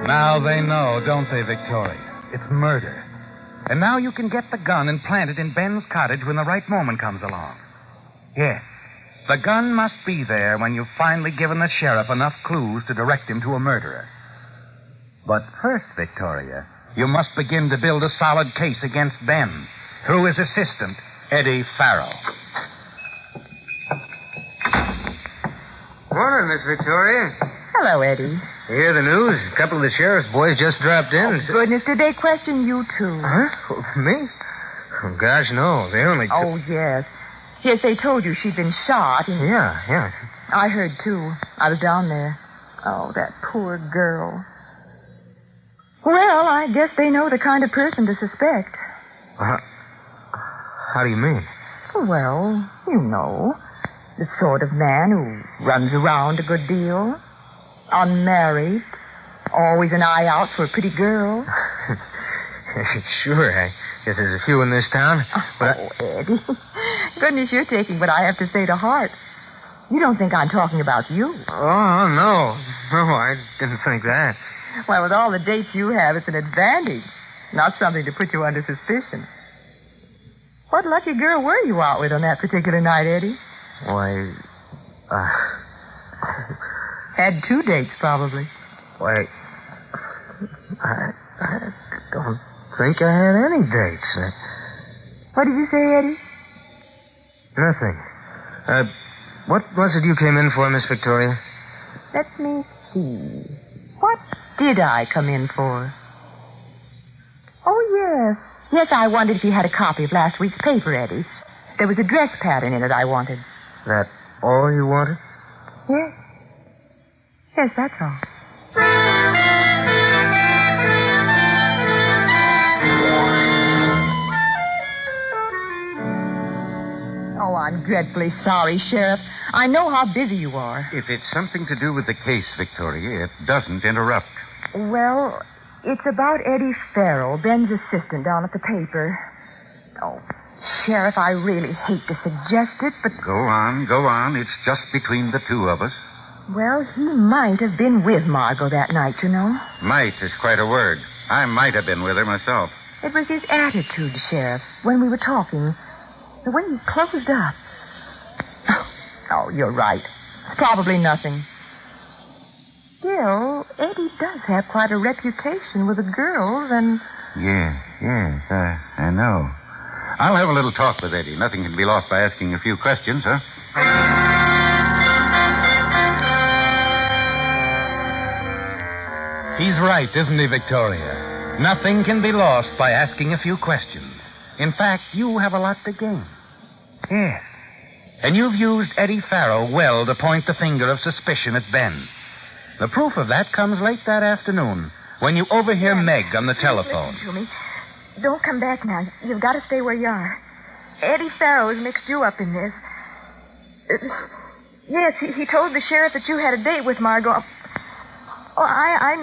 Now they know, don't they, Victoria? It's murder. And now you can get the gun and plant it in Ben's cottage when the right moment comes along. Yes, the gun must be there when you've finally given the sheriff enough clues to direct him to a murderer. But first, Victoria, you must begin to build a solid case against Ben through his assistant, Eddie Farrell. Morning, Miss Victoria. Hello, Eddie. You hear the news? A couple of the sheriff's boys just dropped in. Oh, goodness, did they question you, too? Huh? Me? Oh, gosh, no. They only... Oh, yes. Yes, they told you she'd been shot. And... Yeah. I heard, too. I was down there. Oh, that poor girl. Well, I guess they know the kind of person to suspect. How do you mean? Well, you know. The sort of man who runs around a good deal. Unmarried. Always an eye out for a pretty girl. Sure, I guess there's a few in this town. But Eddie. Goodness, you're taking what I have to say to heart. You don't think I'm talking about you. Oh, no. No, I didn't think that. Well, with all the dates you have, it's an advantage. Not something to put you under suspicion. What lucky girl were you out with on that particular night, Eddie? Why, Had 2 dates, probably. Why, I don't think I had any dates. What did you say, Eddie? Nothing. What was it you came in for, Miss Victoria? Let me see. What did I come in for? Oh, yes. Yes, I wondered if you had a copy of last week's paper, Eddie. There was a dress pattern in it I wanted. That all you wanted? Yes. Yes, that's all. dreadfully sorry, Sheriff. I know how busy you are. If it's something to do with the case, Victoria, it doesn't interrupt. Well, it's about Eddie Farrell, Ben's assistant down at the paper. Oh, Sheriff, I really hate to suggest it, but... Go on. It's just between the two of us. Well, he might have been with Margot that night, you know. Might is quite a word. I might have been with her myself. It was his attitude, Sheriff, when we were talking. The way he closed up. Oh, you're right. It's probably nothing. Still, Eddie does have quite a reputation with the girls, and... Yes, I know. I'll have a little talk with Eddie. Nothing can be lost by asking a few questions, huh? He's right, isn't he, Victoria? Nothing can be lost by asking a few questions. In fact, you have a lot to gain. Yes. And you've used Eddie Farrell well to point the finger of suspicion at Ben. The proof of that comes late that afternoon when you overhear Meg on the telephone. Listen to me. Don't come back now. You've got to stay where you are. Eddie Farrell has mixed you up in this. Yes, he told the sheriff that you had a date with Margot. Oh, I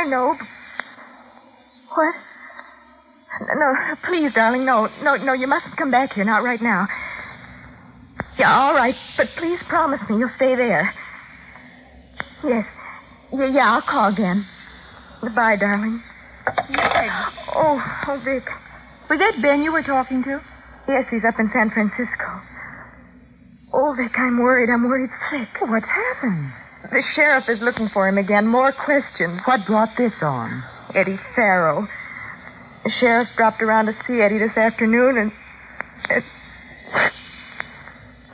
know. What? No, please, darling, no, you mustn't come back here, not right now. Yeah, all right, but please promise me you'll stay there. Yes. Yeah, I'll call again. Goodbye, darling. Meg. Oh, Vic. Was that Ben you were talking to? Yes, he's up in San Francisco. Oh, Vic, I'm worried sick. What's happened? The sheriff is looking for him again. More questions. What brought this on? Eddie Farrell. The sheriff dropped around to see Eddie this afternoon and...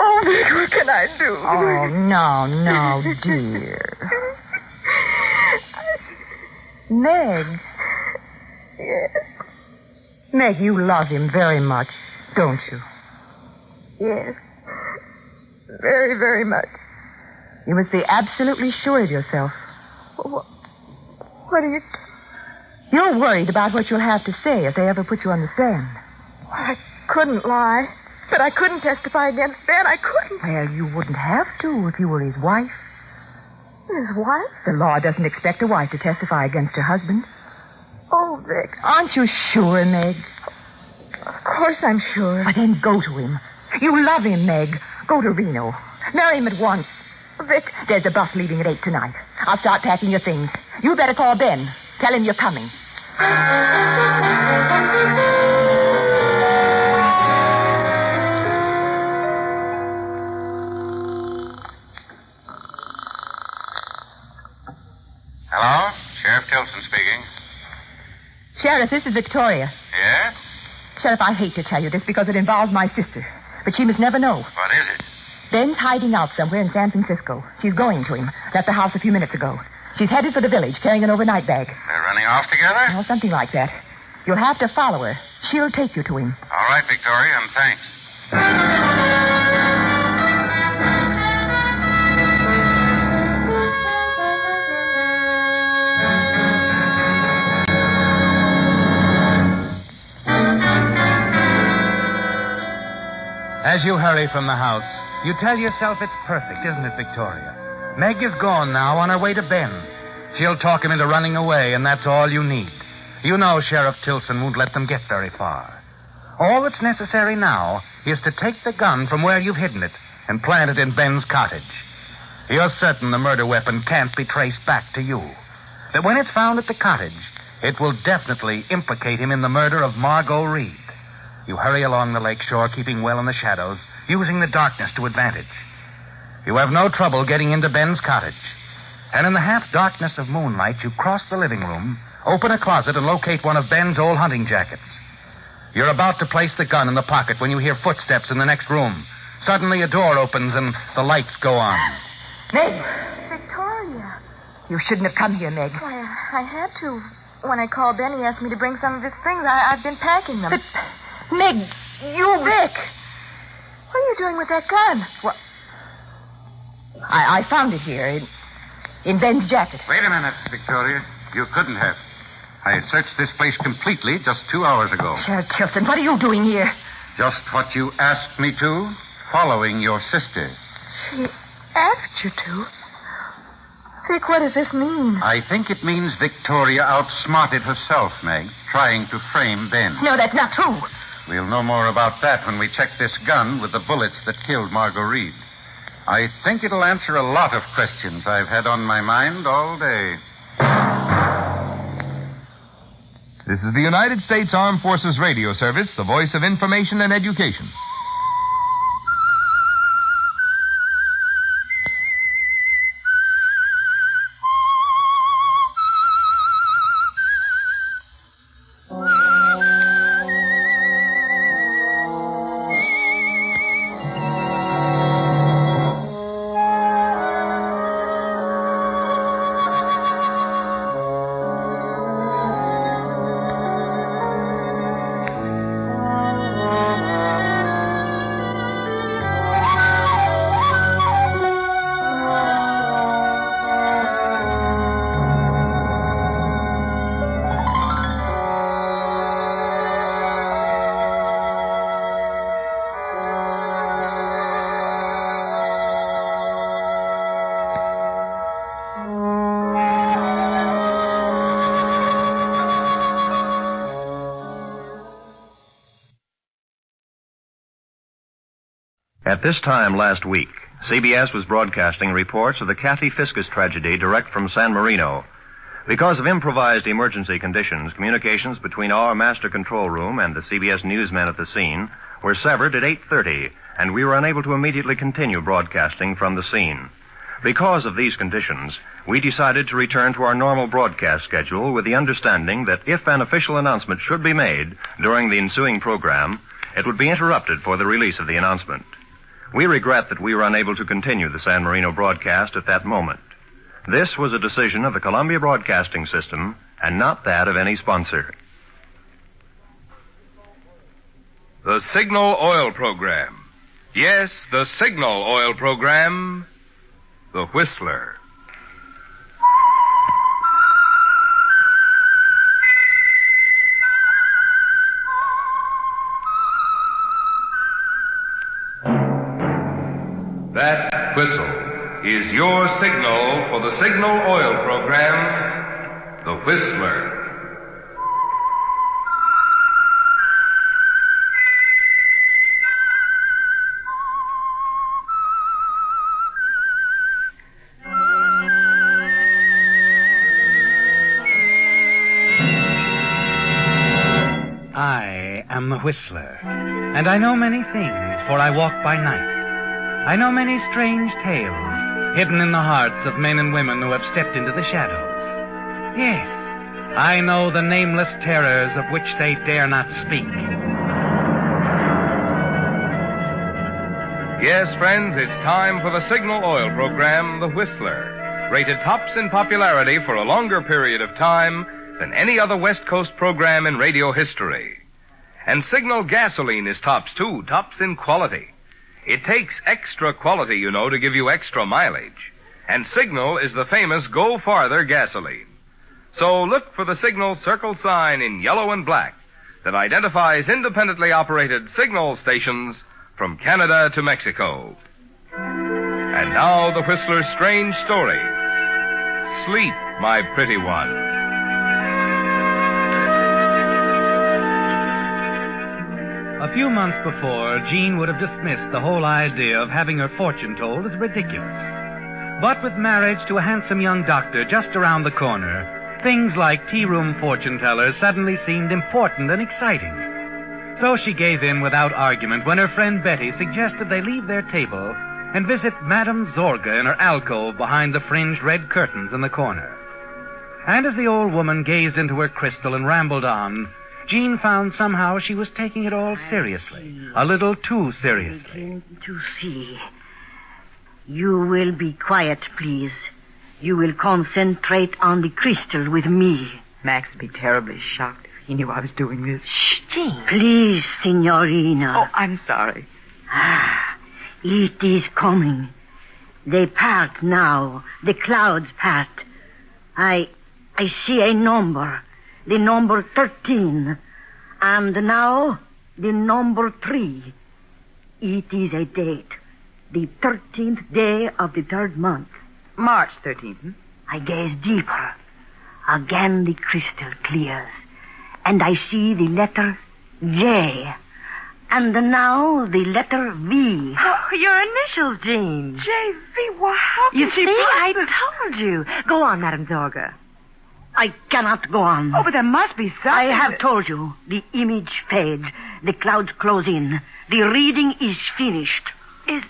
Oh, Vic, what can I do? Oh, no, dear. Meg. Yes. Meg, you love him very much, don't you? Yes. Very, very much. You must be absolutely sure of yourself. What are you... You're worried about what you'll have to say if they ever put you on the stand. I couldn't lie. But I couldn't testify against Ben. I couldn't. Well, you wouldn't have to if you were his wife. His wife? The law doesn't expect a wife to testify against her husband. Oh, Vic. Aren't you sure, Meg? Of course I'm sure. But then go to him. You love him, Meg. Go to Reno. Marry him at once. Vic. There's a bus leaving at 8 tonight. I'll start packing your things. You better call Ben. Tell him you're coming. Hello? Sheriff Tilson speaking. Sheriff, this is Victoria. Yes? Sheriff, I hate to tell you this because it involves my sister. But she must never know. What is it? Ben's hiding out somewhere in San Francisco. She's going to him. Left the house a few minutes ago. She's headed for the village, carrying an overnight bag. They're running off together? Oh, something like that. You'll have to follow her. She'll take you to him. All right, Victoria, and thanks. As you hurry from the house, you tell yourself it's perfect, isn't it, Victoria? Meg is gone now on her way to Ben. She'll talk him into running away, and that's all you need. You know Sheriff Tilson won't let them get very far. All that's necessary now is to take the gun from where you've hidden it and plant it in Ben's cottage. You're certain the murder weapon can't be traced back to you. That when it's found at the cottage, it will definitely implicate him in the murder of Margot Reed. You hurry along the lake shore, keeping well in the shadows, using the darkness to advantage. You have no trouble getting into Ben's cottage. And in the half-darkness of moonlight, you cross the living room, open a closet, and locate one of Ben's old hunting jackets. You're about to place the gun in the pocket when you hear footsteps in the next room. Suddenly, a door opens and the lights go on. Meg! Victoria. You shouldn't have come here, Meg. Why, I had to. When I called Ben, he asked me to bring some of his things. I've been packing them. But, Meg, you... Vic! What are you doing with that gun? What? I found it here in Ben's jacket. Wait a minute, Victoria. You couldn't have. I had searched this place completely just 2 hours ago. Sheriff Tilson, what are you doing here? Just what you asked me to. following your sister. She asked you to? Vic, what does this mean? I think it means Victoria outsmarted herself, Meg, trying to frame Ben. No, that's not true. We'll know more about that when we check this gun with the bullets that killed Margot Reed. I think it'll answer a lot of questions I've had on my mind all day. This is the United States Armed Forces Radio Service, the voice of information and education. At this time last week, CBS was broadcasting reports of the Kathy Fiscus tragedy direct from San Marino. Because of improvised emergency conditions, communications between our master control room and the CBS newsmen at the scene were severed at 8:30, and we were unable to immediately continue broadcasting from the scene. Because of these conditions, we decided to return to our normal broadcast schedule with the understanding that if an official announcement should be made during the ensuing program, it would be interrupted for the release of the announcement. We regret that we were unable to continue the San Marino broadcast at that moment. This was a decision of the Columbia Broadcasting System and not that of any sponsor. The Signal Oil Program. Yes, the Signal Oil Program. The Whistler. That whistle is your signal for the Signal Oil Program, The Whistler. I am the Whistler, and I know many things, for I walk by night. I know many strange tales hidden in the hearts of men and women who have stepped into the shadows. Yes, I know the nameless terrors of which they dare not speak. Yes, friends, it's time for the Signal Oil Program, The Whistler, rated tops in popularity for a longer period of time than any other West Coast program in radio history. And Signal gasoline is tops, too, tops in quality. It takes extra quality, you know, to give you extra mileage. And Signal is the famous Go Farther gasoline. So look for the Signal circle sign in yellow and black that identifies independently operated Signal stations from Canada to Mexico. And now the Whistler's strange story. Sleep, my pretty one. A few months before, Jean would have dismissed the whole idea of having her fortune told as ridiculous. But with marriage to a handsome young doctor just around the corner, things like tea-room fortune tellers suddenly seemed important and exciting. So she gave in without argument when her friend Betty suggested they leave their table and visit Madame Zorga in her alcove behind the fringed red curtains in the corner. And as the old woman gazed into her crystal and rambled on, Jean found somehow she was taking it all seriously, a little too seriously. To see. You will be quiet, please. You will concentrate on the crystal with me. Max would be terribly shocked if he knew I was doing this. Shh, Jean. Please, Signorina. Oh, I'm sorry. It is coming. They part now. The clouds part. I see a number. The number 13. And now, the number 3. It is a date. The 13th day of the 3rd month. March 13th. I gaze deeper. Again the crystal clears. And I see the letter J. And now the letter V. Oh, your initials, Jean. J.V., well, how can You she see, I possibly... told you. Go on, Madame Zorga. I cannot go on. Oh, but there must be something. I have told you. The image fades. The clouds close in. The reading is finished. Is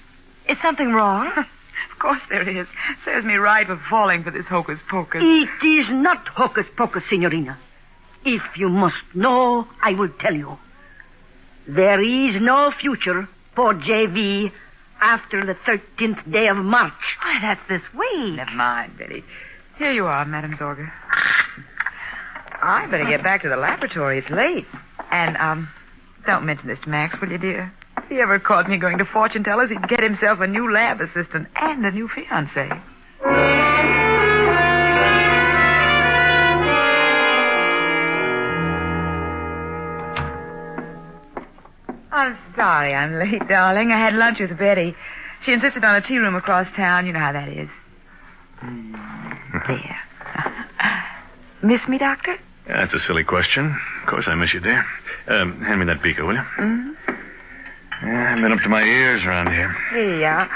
something wrong? Of course there is. Serves me right for falling for this hocus pocus. It is not hocus pocus, Signorina. If you must know, I will tell you. There is no future for J.V. after the 13th day of March. Why, that's this week. Never mind, Betty. Here you are, Madame Zorga. I better get back to the laboratory. It's late. And, don't mention this to Max, will you, dear? If he ever caught me going to fortune tellers, he'd get himself a new lab assistant and a new fiancée. I'm sorry I'm late, darling. I had lunch with Betty. She insisted on a tea room across town. You know how that is. There. Miss me, Doctor? That's a silly question. Of course I miss you, dear. Hand me that beaker, will you? Mm-hmm. Yeah, I've been up to my ears around here. Here you are.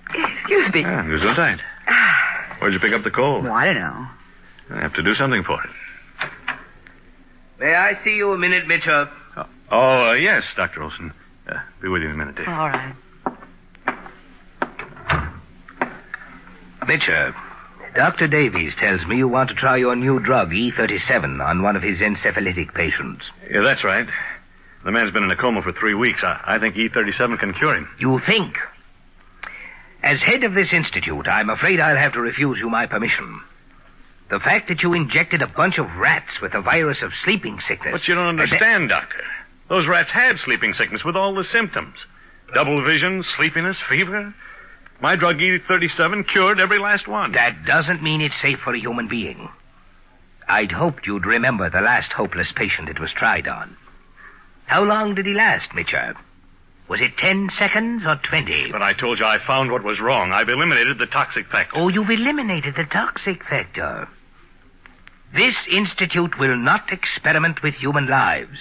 Excuse me. Gesundheit. Where'd you pick up the cold? Well, I don't know. I have to do something for it. May I see you a minute, Mitchell? Yes, Dr. Olson. Be with you in a minute, dear. All right. Mitchell, Dr. Davies tells me you want to try your new drug, E37, on one of his encephalitic patients. Yeah, that's right. The man's been in a coma for 3 weeks. I think E37 can cure him. You think? As head of this institute, I'm afraid I'll have to refuse you my permission. The fact that you injected a bunch of rats with the virus of sleeping sickness... But you don't understand, Doctor. Those rats had sleeping sickness with all the symptoms. Double vision, sleepiness, fever. My drug E37 cured every last one. That doesn't mean it's safe for a human being. I'd hoped you'd remember the last hopeless patient it was tried on. How long did he last, Mitchell? Was it 10 seconds or 20? But I told you I found what was wrong. I've eliminated the toxic factor. Oh, you've eliminated the toxic factor. This institute will not experiment with human lives.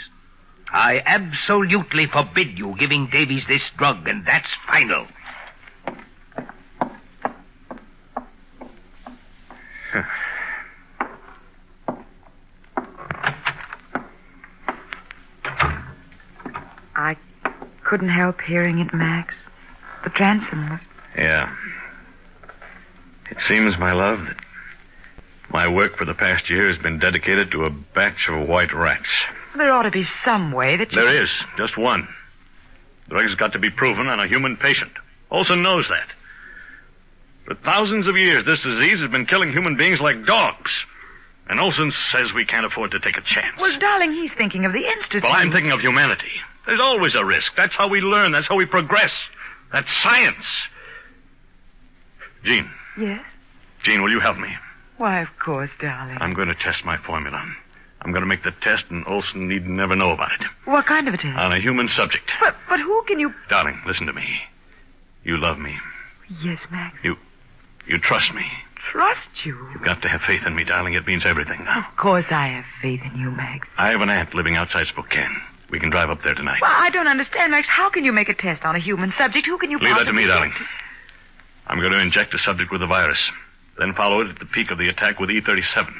I absolutely forbid you giving Davies this drug, and that's final. I couldn't help hearing it, Max. The transom was... Yeah. It seems, my love, that my work for the past year has been dedicated to a batch of white rats. There ought to be some way that you... There is. Just one. The drug's got to be proven on a human patient. Olson knows that. For thousands of years, this disease has been killing human beings like dogs. And Olson says we can't afford to take a chance. Well, darling, he's thinking of the institute. Well, I'm thinking of humanity. There's always a risk. That's how we learn. That's how we progress. That's science. Jean. Yes? Jean, will you help me? Why, of course, darling. I'm going to test my formula. I'm going to make the test, and Olson need never know about it. What kind of a test? On a human subject. But who can you... Darling, listen to me. You love me. Yes, Max. You trust me. Trust you? You've got to have faith in me, darling. It means everything now. Of course I have faith in you, Max. I have an aunt living outside Spokane. We can drive up there tonight. Well, I don't understand, Max. How can you make a test on a human subject? Who can you Leave that to me, possibly darling. I'm going to inject the subject with the virus, then follow it at the peak of the attack with E37.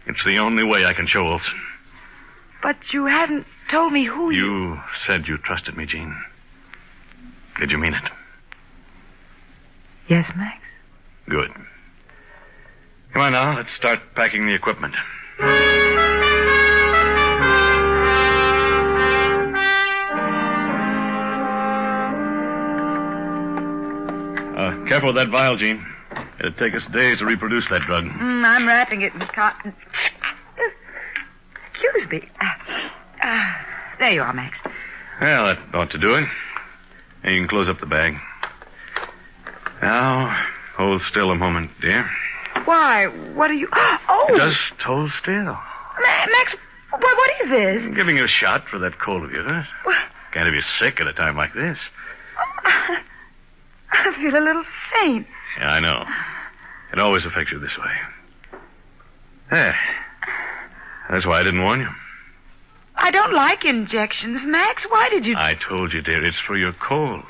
It's the only way I can show Olson. But you haven't told me who You said you trusted me, Jean. Did you mean it? Yes, Max. Good. Come on now, let's start packing the equipment. Careful with that vial, Jean. It'd take us days to reproduce that drug. I'm wrapping it in cotton. Excuse me. There you are, Max. Well, that ought to do it. And you can close up the bag. Now, hold still a moment, dear. Why? What are you... Oh! Just hold still. Max, what is this? I'm giving you a shot for that cold of yours. Can't have you sick at a time like this. I feel a little faint. Yeah, I know. It always affects you this way. That's why I didn't warn you. I don't like injections, Max. Why did you... I told you, dear, it's for your cold.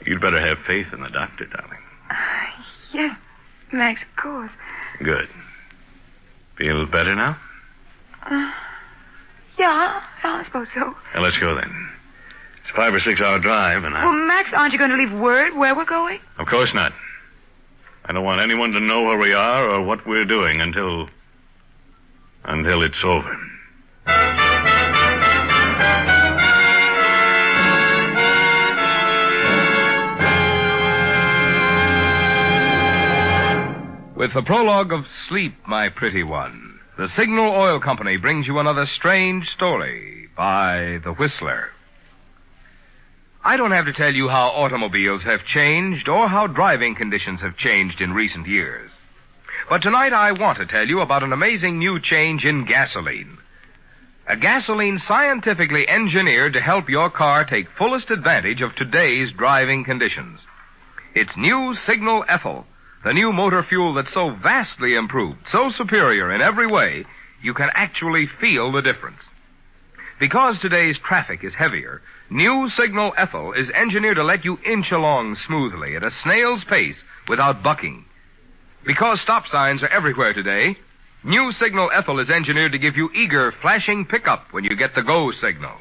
You'd better have faith in the doctor, darling. Yes, Max, of course. Good. Feel better now? Yeah, I suppose so. Well, let's go then. It's a 5 or 6 hour drive, and Well, Max, aren't you going to leave word where we're going? Of course not. I don't want anyone to know where we are or what we're doing until it's over. With the prologue of Sleep, My Pretty One, the Signal Oil Company brings you another strange story by The Whistler. I don't have to tell you how automobiles have changed or how driving conditions have changed in recent years. But tonight I want to tell you about an amazing new change in gasoline. A gasoline scientifically engineered to help your car take fullest advantage of today's driving conditions. It's new Signal Ethyl, the new motor fuel that's so vastly improved, so superior in every way, you can actually feel the difference. Because today's traffic is heavier, new Signal Ethyl is engineered to let you inch along smoothly at a snail's pace without bucking. Because stop signs are everywhere today, new Signal Ethyl is engineered to give you eager, flashing pickup when you get the go signal.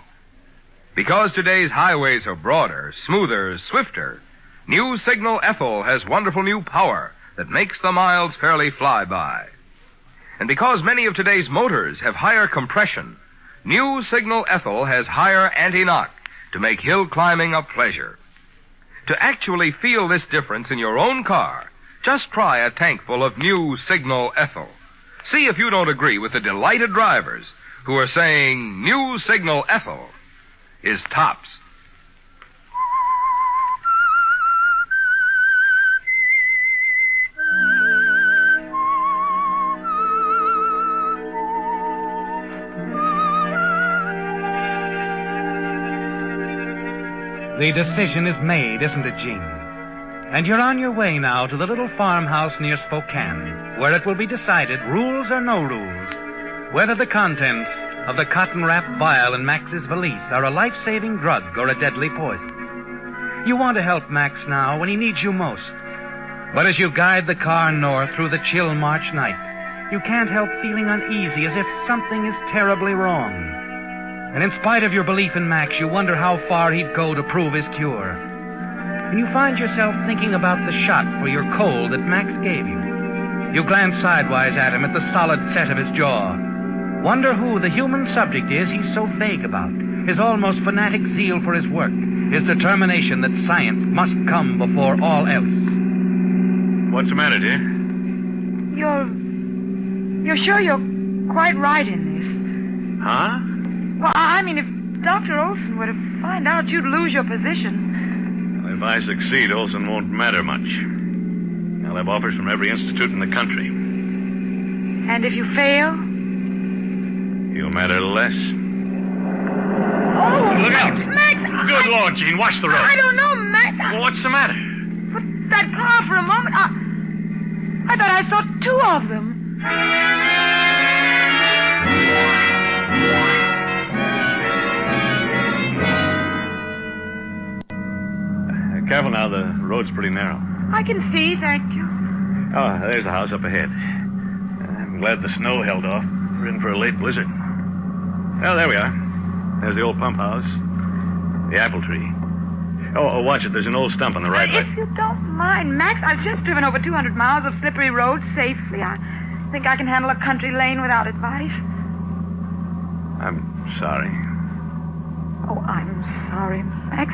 Because today's highways are broader, smoother, swifter, new Signal Ethyl has wonderful new power that makes the miles fairly fly by. And because many of today's motors have higher compression, new Signal Ethyl has higher anti-knock to make hill climbing a pleasure. To actually feel this difference in your own car, just try a tank full of new Signal Ethyl. See if you don't agree with the delighted drivers who are saying new Signal Ethyl is tops. The decision is made, isn't it, Jean? And you're on your way now to the little farmhouse near Spokane, where it will be decided, rules or no rules, whether the contents of the cotton-wrapped vial in Max's valise are a life-saving drug or a deadly poison. You want to help Max now when he needs you most. But as you guide the car north through the chill March night, you can't help feeling uneasy as if something is terribly wrong. And in spite of your belief in Max, you wonder how far he'd go to prove his cure. And you find yourself thinking about the shot for your cold that Max gave you. You glance sidewise at him at the solid set of his jaw. Wonder who the human subject is he's so vague about. His almost fanatic zeal for his work. His determination that science must come before all else. What's the matter, dear? You're sure you're quite right in this? Huh? Well, I mean, if Dr. Olson were to find out, you'd lose your position. Well, if I succeed, Olson won't matter much. I'll have offers from every institute in the country. And if you fail? You'll matter less. Oh, Look out! Max! Good Lord, Jean, watch the road. I don't know, Max. Well, what's the matter? But that car for a moment, I thought I saw two of them. Careful now, the road's pretty narrow. I can see, thank you. Oh, there's the house up ahead. I'm glad the snow held off. We're in for a late blizzard. Well, there we are. There's the old pump house. The apple tree. Oh, watch it. There's an old stump on the right. If you don't mind, Max, I've just driven over 200 miles of slippery roads safely. I think I can handle a country lane without advice. I'm sorry. Oh, I'm sorry, Max.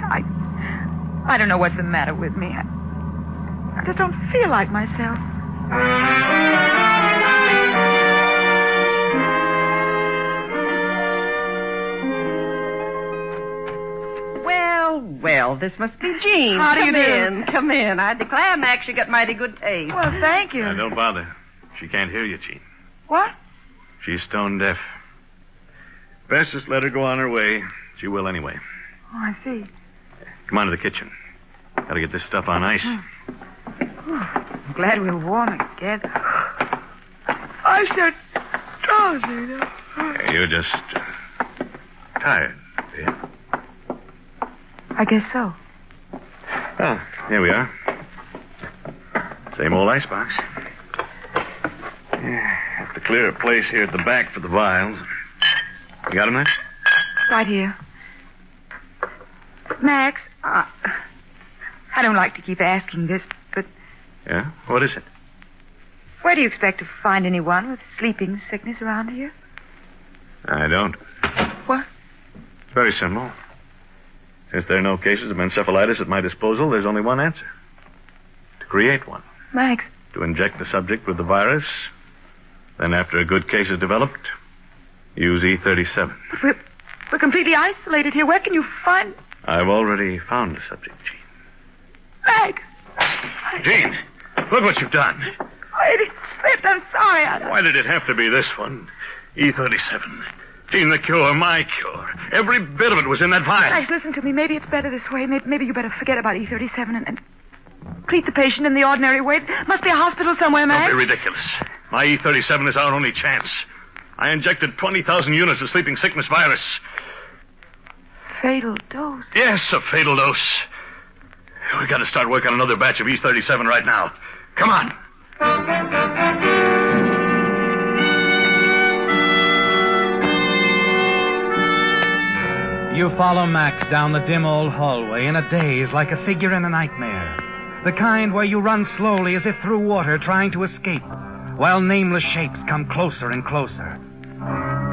I don't know what's the matter with me. I just don't feel like myself. Well, this must be Jean. How do you do? Come in. I declare, Max, you got mighty good taste. Well, thank you. Now, don't bother. She can't hear you, Jean. What? She's stone deaf. Best just let her go on her way. She will anyway. Oh, I see. Come on to the kitchen. Gotta get this stuff on ice. I'm glad we're warm again. I'm so drowsy. You're just tired, dear. I guess so. Well, here we are. Same old icebox. Have to clear a place here at the back for the vials. You got them there? Right here. Max, I don't like to keep asking this, but Yeah? What is it? where do you expect to find anyone with sleeping sickness around here? I don't. What? It's very simple. Since there are no cases of encephalitis at my disposal, there's only one answer. To create one. Max. To inject the subject with the virus. Then after a good case is developed, use E37. We're completely isolated here. Where can you find... I've already found the subject, Jean. Max! Jean, look what you've done. It slipped. I'm sorry. Why did it have to be this one? E37. Jean, the cure, my cure. Every bit of it was in that vial. Max, listen to me. Maybe it's better this way. Maybe you better forget about E37 and treat the patient in the ordinary way. Must be a hospital somewhere, Max. Don't be ridiculous. My E37 is our only chance. I injected 20,000 units of sleeping sickness virus. Fatal dose. Yes, a fatal dose. We got to start work on another batch of E37 right now. Come on. You follow Max down the dim old hallway in a daze like a figure in a nightmare. The kind where you run slowly as if through water trying to escape, while nameless shapes come closer and closer.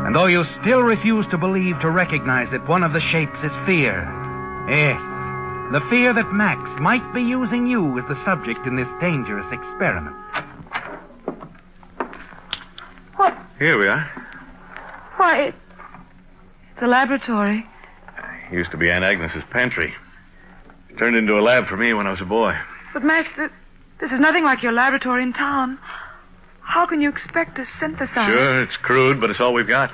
And though you still refuse to believe, to recognize it, one of the shapes is fear. Yes, the fear that Max might be using you as the subject in this dangerous experiment. What? Here we are. Why, it's a laboratory. Used to be Aunt Agnes's pantry. Turned into a lab for me when I was a boy. But, Max, this is nothing like your laboratory in town. How can you expect to synthesize? Sure, it's crude, but it's all we've got.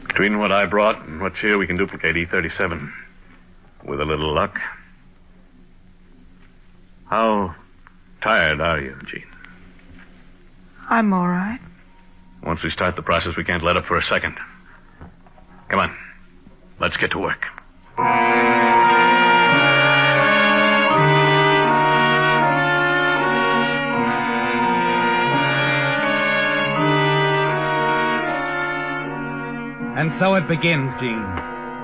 Between what I brought and what's here, we can duplicate E37. With a little luck. How tired are you, Jean? I'm all right. Once we start the process, we can't let up for a second. Come on. Let's get to work. And so it begins, Jean.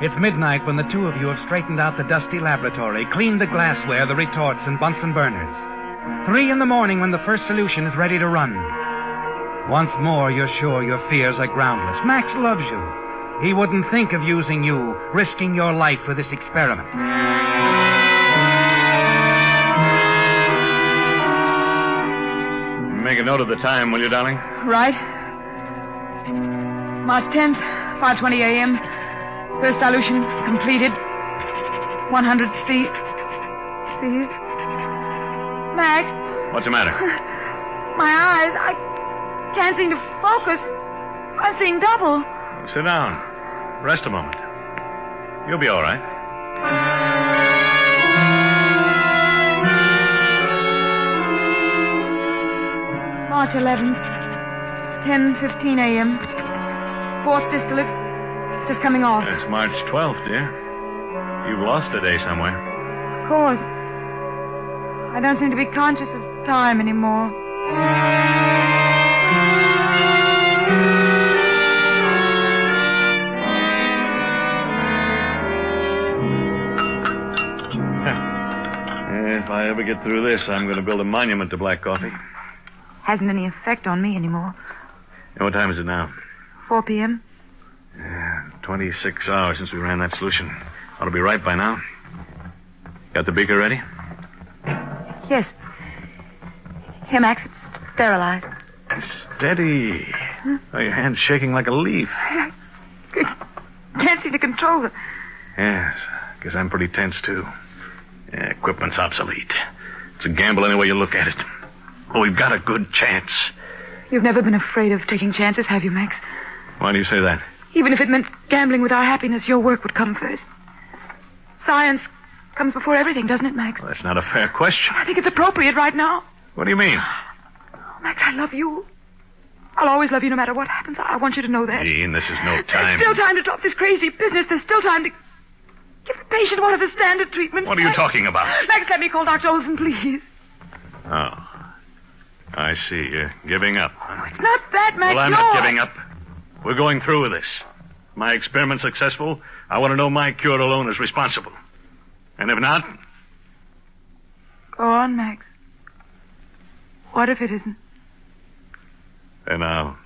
It's midnight when the two of you have straightened out the dusty laboratory, cleaned the glassware, the retorts, and Bunsen burners. 3 a.m. when the first solution is ready to run. Once more, you're sure your fears are groundless. Max loves you. He wouldn't think of using you, risking your life for this experiment. Make a note of the time, will you, darling? Right. March 10th, 5:20 a.m. First dilution completed. 100 C. Max. What's the matter? My eyes, I can't seem to focus. I'm seeing double. Sit down. Rest a moment. You'll be all right. March 11th, 10:15 a.m. Fourth distillate, just coming off. It's March 12th, dear. You've lost a day somewhere. Of course. I don't seem to be conscious of time anymore. If I ever get through this, I'm going to build a monument to black coffee. Hasn't any effect on me anymore. And what time is it now? 4 p.m. 26 hours since we ran that solution. Ought to be right by now. Got the beaker ready? Yes. Here, Max, it's sterilized. Steady. Oh, your hand's shaking like a leaf. I can't seem to control it. Yes, because I'm pretty tense, too. Yeah, equipment's obsolete. It's a gamble any way you look at it. But we've got a good chance. You've never been afraid of taking chances, have you, Max? Why do you say that? Even if it meant gambling with our happiness, your work would come first. Science comes before everything, doesn't it, Max? Well, that's not a fair question. I think it's appropriate right now. What do you mean? Max, I love you. I'll always love you no matter what happens. I want you to know that. Jean, this is no There's time. still time to drop this crazy business. There's still time to give the patient one of the standard treatments. What are you talking about? Max, let me call Dr. Olson, please. Oh. I see. You're giving up. Huh? It's not that, Max. Well, I'm no. not giving up. We're going through with this. My experiment successful, I want to know my cure alone is responsible. And if not... Go on, Max. What if it isn't? Then I'll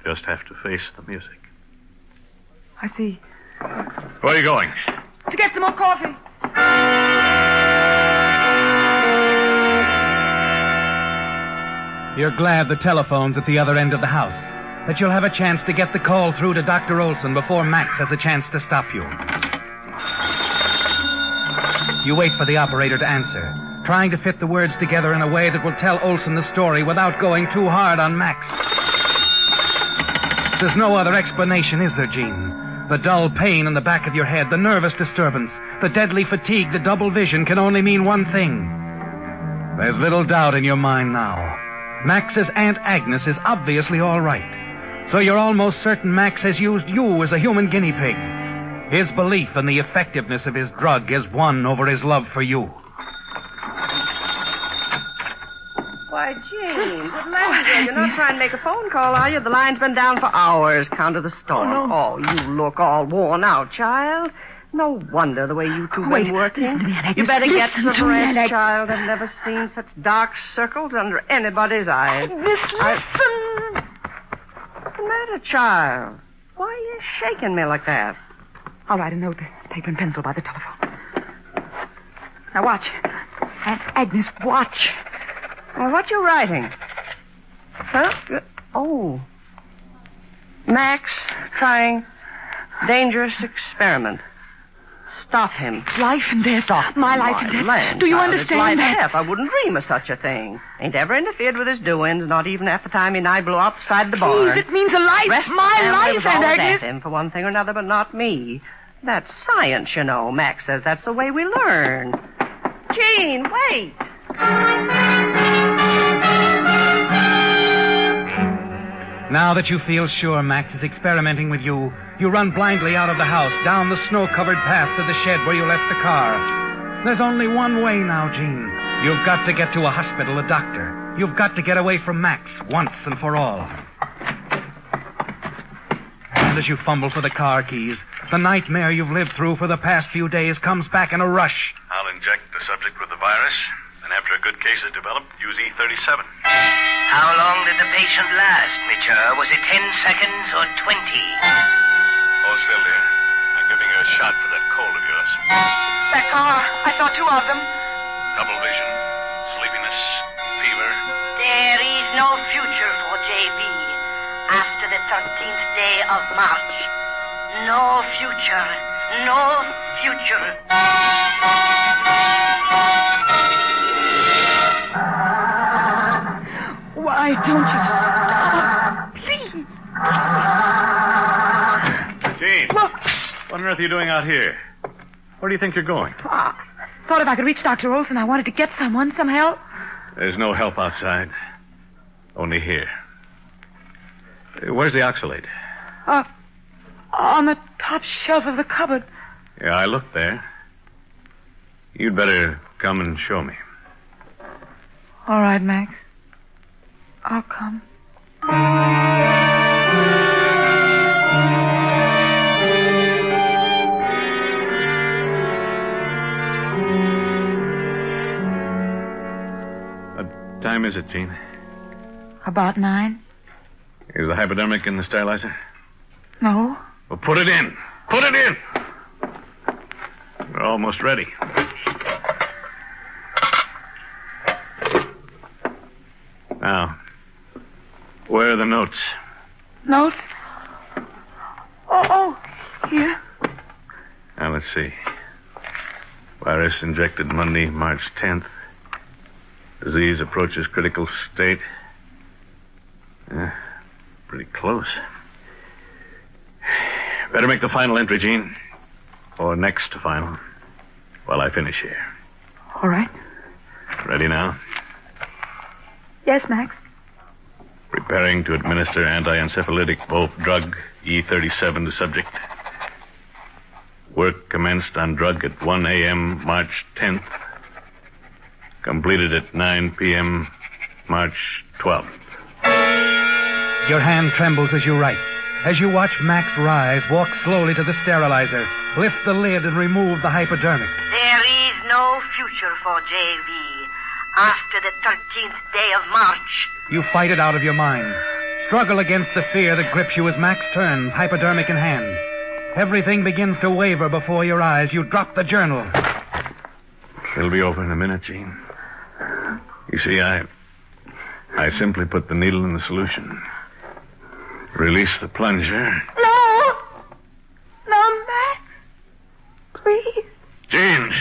just have to face the music. I see. Where are you going? To get some more coffee. You're glad the telephone's at the other end of the house, that you'll have a chance to get the call through to Dr. Olson before Max has a chance to stop you. You wait for the operator to answer, trying to fit the words together in a way that will tell Olson the story without going too hard on Max. There's no other explanation, is there, Jean? The dull pain in the back of your head, the nervous disturbance, the deadly fatigue, the double vision can only mean one thing. There's little doubt in your mind now. Max's Aunt Agnes is obviously all right. So you're almost certain Max has used you as a human guinea pig. His belief in the effectiveness of his drug has won over his love for you. Why, Jane, good land, you're not trying to make a phone call, are you? The line's been down for hours, count of the storm. Oh, no. Oh, you look all worn out, child. No wonder the way you two been working. Listen to me, Aunt Agnes. You better get Listen some to me, rest, Aunt Agnes. child. I've never seen such dark circles under anybody's eyes. Listen. What's the matter, child? Why are you shaking me like that? I'll write a note. There's paper and pencil by the telephone. Now watch. Aunt Agnes, watch. Well, what you writing? Huh? Oh. Max trying dangerous experiment. Stop him. It's life and death. My life and death. Land, Do you child. understand it's life that? and death. I wouldn't dream of such a thing. Ain't ever interfered with his doings, not even after time he and I blew outside the barn. Please, it means a life. Rest My of the family life, was Aunt always Agnes. at him for one thing or another, but not me. That's science, you know. Max says that's the way we learn. Gene, wait. Now that you feel sure Max is experimenting with you, you run blindly out of the house, down the snow-covered path to the shed where you left the car. There's only one way now, Jean. You've got to get to a hospital, a doctor. You've got to get away from Max once and for all. And as you fumble for the car keys, the nightmare you've lived through for the past few days comes back in a rush. I'll inject the subject with the virus, and after a good case is developed, use E37. How long did the patient last, Mitchell? Was it 10 seconds or 20? Hold still, dear. I'm giving you a shot for that cold of yours. That car. I saw two of them. Double vision, sleepiness, fever. There is no future for JB after the 13th day of March. No future. No future. Why don't you stop? Please. Gene, what on earth are you doing out here? Where do you think you're going? Thought if I could reach Dr. Olson, I wanted to get some help. There's no help outside. Only here. Where's the oxalate? On the top shelf of the cupboard. Yeah, I looked there. You'd better come and show me. All right, Max. I'll come. What time is it, Gene? About 9. Is the hypodermic in the sterilizer? No. Well, put it in. Put it in. We're almost ready. Now, where are the notes? Notes? Oh, here. Now, let's see. Virus injected Monday, March 10th. Disease approaches critical state. Better make the final entry, Gene. Or next to final. While I finish here. All right. Ready now? Yes, Max. Preparing to administer anti-encephalitic bolt drug E37 to subject. Work commenced on drug at 1 a.m. March 10th. Completed at 9 p.m. March 12th. Your hand trembles as you write. As you watch Max rise, walk slowly to the sterilizer, lift the lid and remove the hypodermic. There is no future for J.V. after the 13th day of March. You fight it out of your mind. Struggle against the fear that grips you as Max turns, hypodermic in hand. Everything begins to waver before your eyes. You drop the journal. It'll be over in a minute, Gene. You see, I simply put the needle in the solution. Release the plunger. No! No, Max. Please. Gene!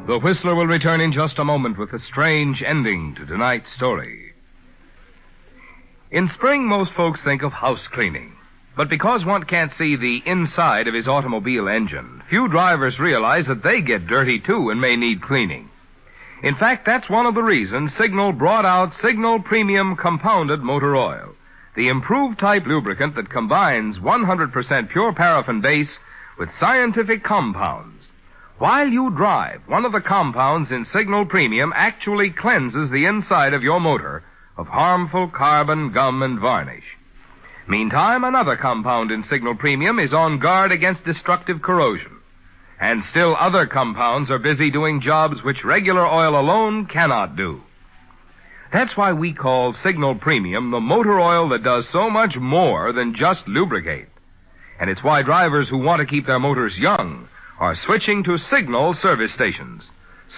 The Whistler will return in just a moment with a strange ending to tonight's story. In spring, most folks think of house cleaning. But because one can't see the inside of his automobile engine, few drivers realize that they get dirty too and may need cleaning. In fact, that's one of the reasons Signal brought out Signal Premium Compounded Motor Oil, the improved type lubricant that combines 100% pure paraffin base with scientific compounds. While you drive, one of the compounds in Signal Premium actually cleanses the inside of your motor of harmful carbon, gum, and varnish. Meantime, another compound in Signal Premium is on guard against destructive corrosion. And still other compounds are busy doing jobs which regular oil alone cannot do. That's why we call Signal Premium the motor oil that does so much more than just lubricate. And it's why drivers who want to keep their motors young are switching to Signal service stations.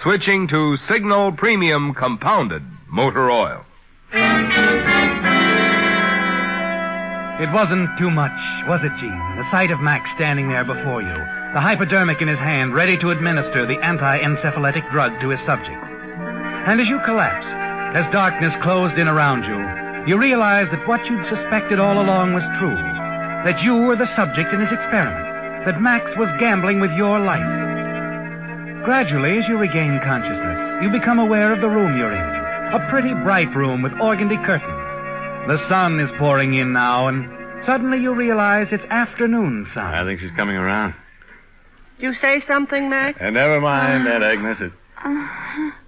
Switching to Signal Premium Compounded Motor Oil. It wasn't too much, was it, Gene? The sight of Max standing there before you, the hypodermic in his hand, ready to administer the anti-encephalitic drug to his subject. And as you collapsed, as darkness closed in around you, you realized that what you'd suspected all along was true, that you were the subject in his experiment, that Max was gambling with your life. Gradually, as you regain consciousness, you become aware of the room you're in, a pretty bright room with organdy curtains. The sun is pouring in now, and suddenly you realize it's afternoon sun. I think she's coming around. Did you say something, Max? Never mind that, Agnes.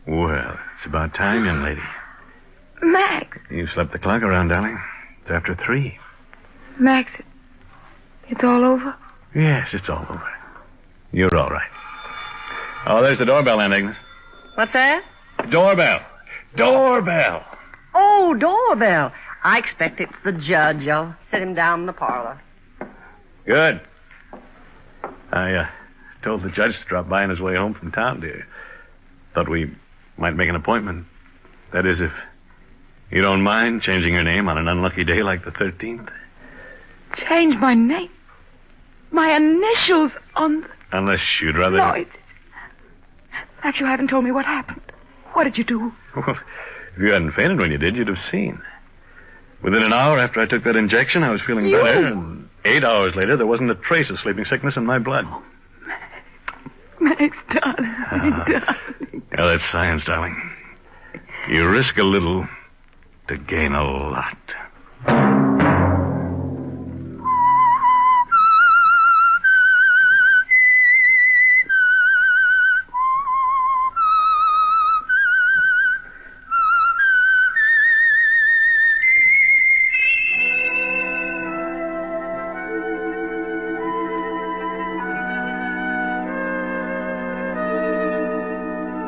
Well, it's about time, young lady. Max. You've slept the clock around, darling. It's after 3. Max, it's all over? Yes, it's all over. You're all right. Oh, there's the doorbell, Aunt Agnes. What's that? Doorbell. Doorbell. Oh, doorbell. I expect it's the judge. I'll sit him down in the parlor. Good. I told the judge to drop by on his way home from town, dear. Thought we might make an appointment. That is, if you don't mind changing your name on an unlucky day like the 13th. Change my name? My initials on the... Unless you'd rather... No, it's... Max, you haven't told me what happened. What did you do? Well, if you hadn't fainted when you did, you'd have seen. Within an hour after I took that injection, I was feeling better, and 8 hours later, there wasn't a trace of sleeping sickness in my blood. Max, darling, darling. Yeah, that's science, darling. You risk a little to gain a lot.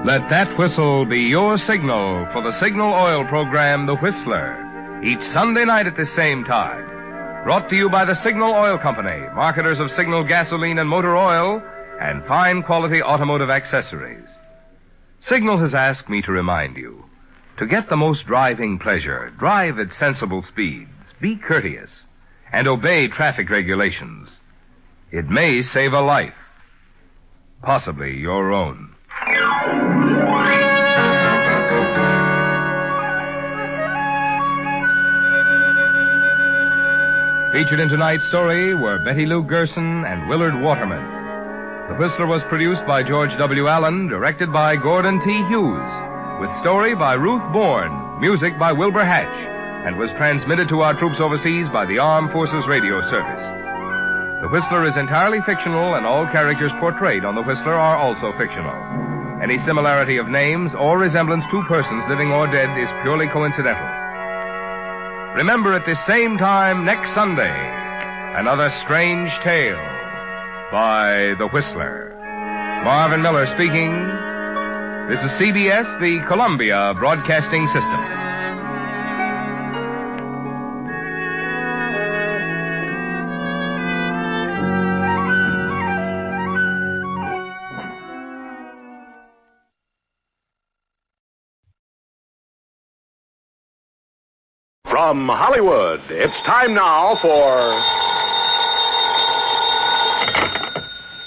Let that whistle be your signal for the Signal Oil program, The Whistler, each Sunday night at the same time. Brought to you by the Signal Oil Company, marketers of Signal gasoline and motor oil, and fine quality automotive accessories. Signal has asked me to remind you, to get the most driving pleasure, drive at sensible speeds, be courteous, and obey traffic regulations. It may save a life, possibly your own. Featured in tonight's story were Betty Lou Gerson and Willard Waterman. The Whistler was produced by George W. Allen, directed by Gordon T. Hughes, with story by Ruth Bourne, music by Wilbur Hatch, and was transmitted to our troops overseas by the Armed Forces Radio Service. The Whistler is entirely fictional, and all characters portrayed on The Whistler are also fictional. Any similarity of names or resemblance to persons living or dead is purely coincidental. Remember at this same time next Sunday, another strange tale by The Whistler. Marvin Miller speaking. This is CBS, the Columbia Broadcasting System. From Hollywood, it's time now for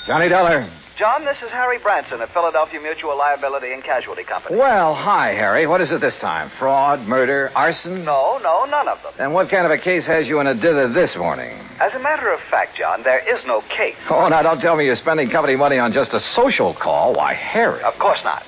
Johnny Dollar. John, this is Harry Branson of Philadelphia Mutual Liability and Casualty Company. Well, hi, Harry. What is it this time? Fraud, murder, arson? No, none of them. Then what kind of a case has you in a dither this morning? As a matter of fact, John, there is no case. Oh, now don't tell me you're spending company money on just a social call. Why, Harry. Of course not.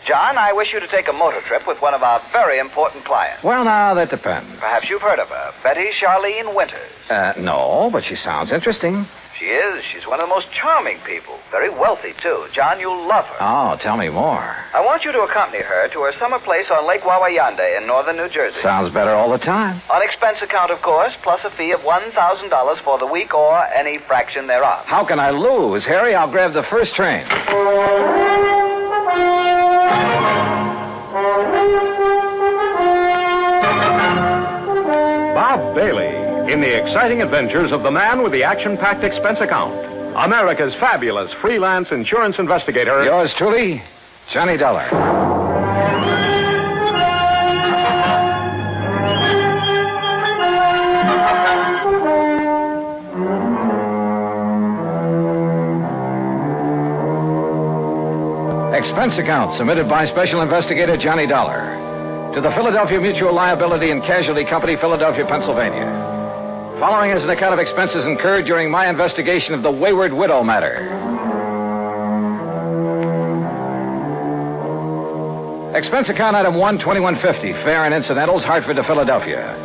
John, I wish you to take a motor trip with one of our very important clients. Well, now, that depends. Perhaps you've heard of her, Betty Charlene Winters. No, but she sounds interesting. She is. She's one of the most charming people. Very wealthy, too. John, you'll love her. Oh, tell me more. I want you to accompany her to her summer place on Lake Wawayanda in northern New Jersey. Sounds better all the time. On expense account, of course, plus a fee of $1,000 for the week or any fraction thereof. How can I lose? Harry, I'll grab the first train. Bob Bailey in the exciting adventures of the man with the action-packed expense account. America's fabulous freelance insurance investigator. Yours truly, Johnny Dollar. Expense account submitted by Special Investigator Johnny Dollar to the Philadelphia Mutual Liability and Casualty Company, Philadelphia, Pennsylvania. Following is an account of expenses incurred during my investigation of the Wayward Widow matter. Expense account item 12150, fare and incidentals, Hartford to Philadelphia.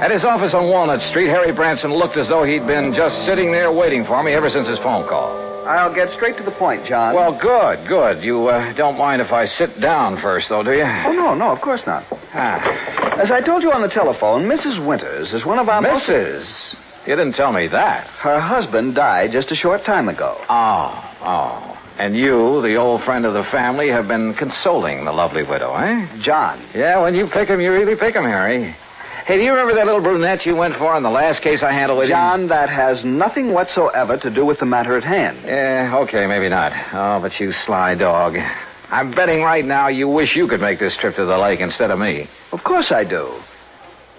At his office on Walnut Street, Harry Branson looked as though he'd been just sitting there waiting for me ever since his phone call. I'll get straight to the point, John. Well, good. You don't mind if I sit down first, though, do you? Oh, no, of course not. As I told you on the telephone, Mrs. Winters is one of our... Mrs.? You didn't tell me that. Her husband died just a short time ago. Oh. And you, the old friend of the family, have been consoling the lovely widow, eh? John. Yeah, when you pick him, you really pick him, Harry. Hey, do you remember that little brunette you went for in the last case I handled with you? John, that has nothing whatsoever to do with the matter at hand. Yeah, okay, maybe not. Oh, but you sly dog. I'm betting right now you wish you could make this trip to the lake instead of me. Of course I do.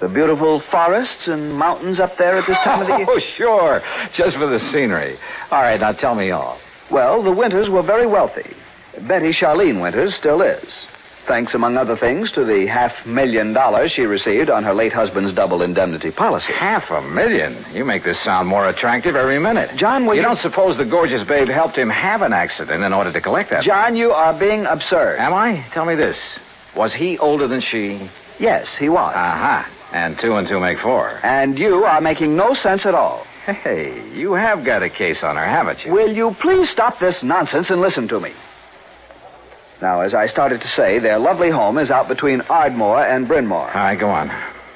The beautiful forests and mountains up there at this time of the year. Oh, sure. Just for the scenery. All right, now tell me all. Well, the Winters were very wealthy. Betty Charlene Winters still is. Thanks, among other things, to the $500,000 she received on her late husband's double indemnity policy. $500,000? You make this sound more attractive every minute. John, you don't suppose the gorgeous babe helped him have an accident in order to collect that? John, you are being absurd. Am I? Tell me this. Was he older than she? Yes, he was. Aha. And 2 and 2 make 4. And you are making no sense at all. Hey, you have got a case on her, haven't you? Will you please stop this nonsense and listen to me? Now, as I started to say, their lovely home is out between Ardmore and Bryn Mawr. All right, go on.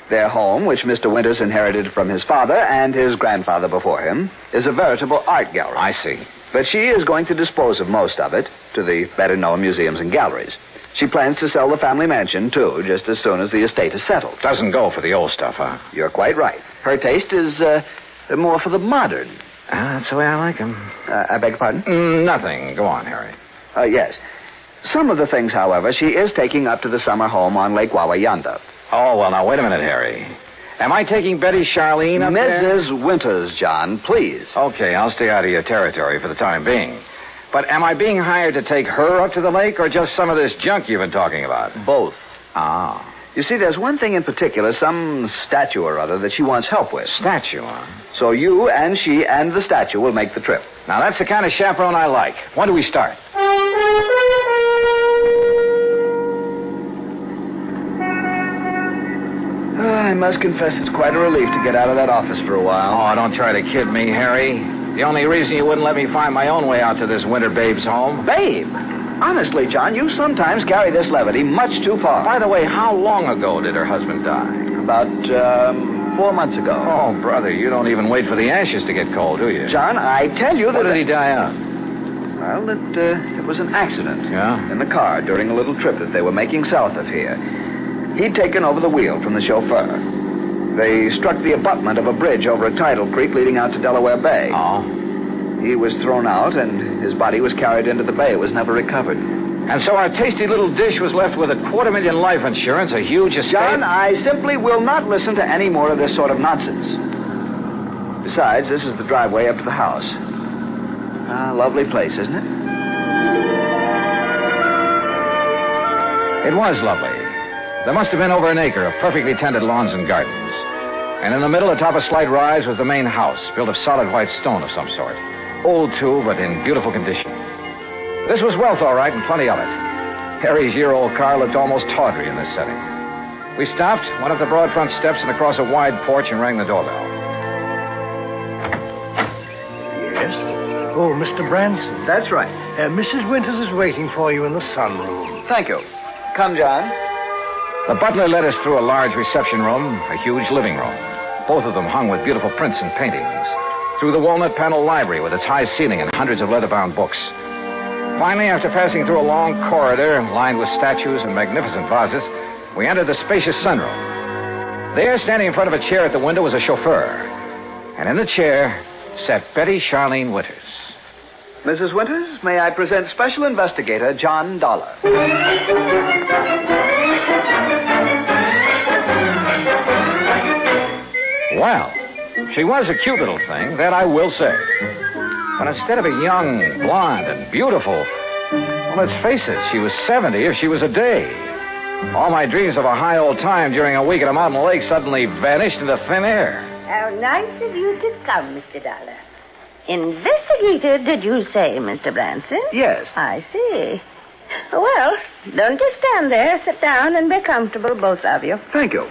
Their home, which Mr. Winters inherited from his father and his grandfather before him, is a veritable art gallery. I see. But she is going to dispose of most of it to the better-known museums and galleries. She plans to sell the family mansion, too, just as soon as the estate is settled. Doesn't go for the old stuff, huh? You're quite right. Her taste is more for the modern. That's the way I like them. I beg your pardon? Nothing. Go on, Harry. Yes. Some of the things, however, she is taking up to the summer home on Lake Wawayanda. Oh, well, now, wait a minute, Harry. Am I taking Betty Charlene up there? Mrs. Winters, John, please. Okay, I'll stay out of your territory for the time being. But am I being hired to take her up to the lake or just some of this junk you've been talking about? Both. Ah. You see, there's one thing in particular, some statue or other that she wants help with. Statue, huh? So you and she and the statue will make the trip. Now, that's the kind of chaperone I like. When do we start? I must confess it's quite a relief to get out of that office for a while. Oh, don't try to kid me, Harry. The only reason you wouldn't let me find my own way out to this winter babe's home. Babe! Honestly, John, you sometimes carry this levity much too far. By the way, how long ago did her husband die? About, 4 months ago. Oh, brother, you don't even wait for the ashes to get cold, do you? John, I tell you that... What did he die of? Well, it was an accident. Yeah? In the car during a little trip that they were making south of here. He'd taken over the wheel from the chauffeur. They struck the abutment of a bridge over a tidal creek leading out to Delaware Bay. Oh? He was thrown out, and his body was carried into the bay. It was never recovered. And so our tasty little dish was left with $250,000 life insurance, a huge estate... John, I simply will not listen to any more of this sort of nonsense. Besides, this is the driveway up to the house. Lovely place, isn't it? It was lovely. There must have been over an acre of perfectly tended lawns and gardens. And in the middle, atop a slight rise, was the main house, built of solid white stone of some sort. Old, too, but in beautiful condition. This was wealth, all right, and plenty of it. Harry's year-old car looked almost tawdry in this setting. We stopped, went up the broad front steps and across a wide porch and rang the doorbell. Yes? Oh, Mr. Branson. That's right. Mrs. Winters is waiting for you in the sunroom. Thank you. Come, John. The butler led us through a large reception room, a huge living room. Both of them hung with beautiful prints and paintings. Through the walnut-paneled library with its high ceiling and hundreds of leather-bound books. Finally, after passing through a long corridor lined with statues and magnificent vases, we entered the spacious sunroom. There, standing in front of a chair at the window, was a chauffeur. And in the chair sat Betty Charlene Winters. Mrs. Winters, may I present Special Investigator John Dollar. Well, she was a cute little thing, that I will say. But instead of a young, blonde, and beautiful, well, let's face it, she was 70 if she was a day. All my dreams of a high old time during a week at a mountain lake suddenly vanished into thin air. How nice of you to come, Mr. Dollar. Investigator, did you say, Mr. Branson? Yes. I see. Well, don't just stand there. Sit down and be comfortable, both of you. Thank you.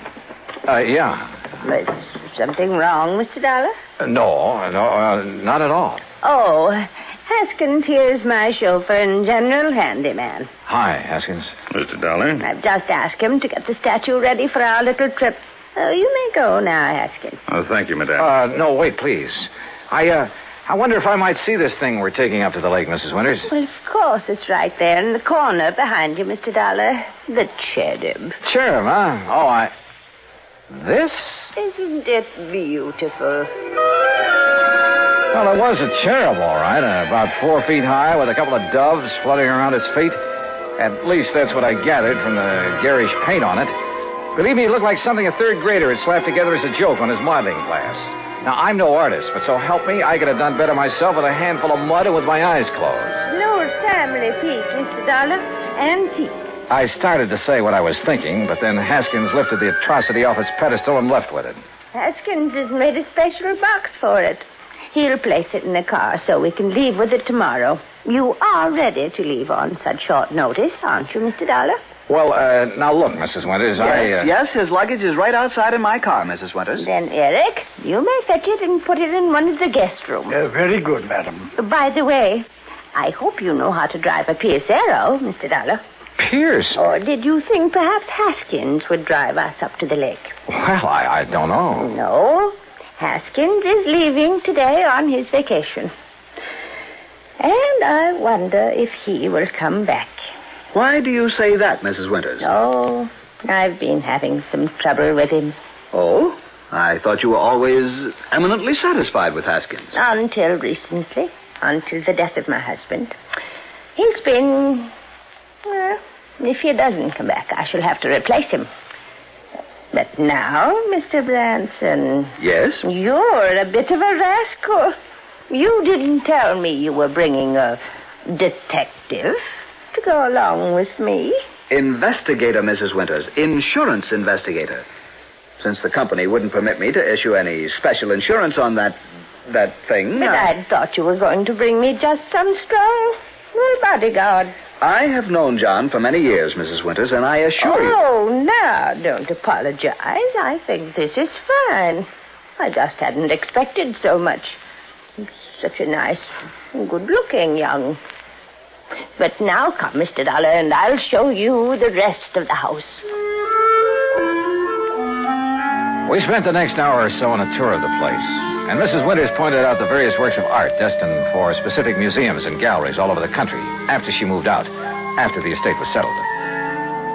Yeah. Is something wrong, Mr. Dollar? No, not at all. Oh, Haskins here's my chauffeur and general handyman. Hi, Haskins. Mr. Dollar? I've just asked him to get the statue ready for our little trip. You may go now, Haskins. Oh, thank you, madame. No, wait, please. I wonder if I might see this thing we're taking up to the lake, Mrs. Winters. Well, of course, it's right there in the corner behind you, Mr. Dollar. The cherub. Cherub, huh? Oh, This? Isn't it beautiful? Well, it was a cherub, all right. About 4 feet high with a couple of doves fluttering around its feet. At least that's what I gathered from the garish paint on it. Believe me, it looked like something a third grader had slapped together as a joke on his modeling class. Now, I'm no artist, but so help me, I could have done better myself with a handful of mud and with my eyes closed. An old family piece, Mr. Dollar. Antique. I started to say what I was thinking, but then Haskins lifted the atrocity off its pedestal and left with it. Haskins has made a special box for it. He'll place it in the car so we can leave with it tomorrow. You are ready to leave on such short notice, aren't you, Mr. Dollar? Well, now look, Mrs. Winters, Yes, his luggage is right outside in my car, Mrs. Winters. Then, Eric, you may fetch it and put it in one of the guest rooms. Very good, madam. By the way, I hope you know how to drive a Piercero, Mr. Dollar. Pierce? Or did you think perhaps Haskins would drive us up to the lake? Well, I don't know. No. Haskins is leaving today on his vacation. And I wonder if he will come back. Why do you say that, Mrs. Winters? Oh, I've been having some trouble with him. Oh? I thought you were always eminently satisfied with Haskins. Until recently. Until the death of my husband. He's been... Well, if he doesn't come back, I shall have to replace him. But now, Mr. Branson... Yes? You're a bit of a rascal. You didn't tell me you were bringing a detective to go along with me. Investigator, Mrs. Winters. Insurance investigator. Since the company wouldn't permit me to issue any special insurance on that thing. But I thought you were going to bring me just some strong bodyguard. I have known John for many years, Mrs. Winters, and I assure you... Oh, now, don't apologize. I think this is fine. I just hadn't expected so much. Such a nice, good-looking young... But now come, Mr. Dollar, and I'll show you the rest of the house. We spent the next hour or so on a tour of the place, and Mrs. Winters pointed out the various works of art destined for specific museums and galleries all over the country after she moved out, after the estate was settled.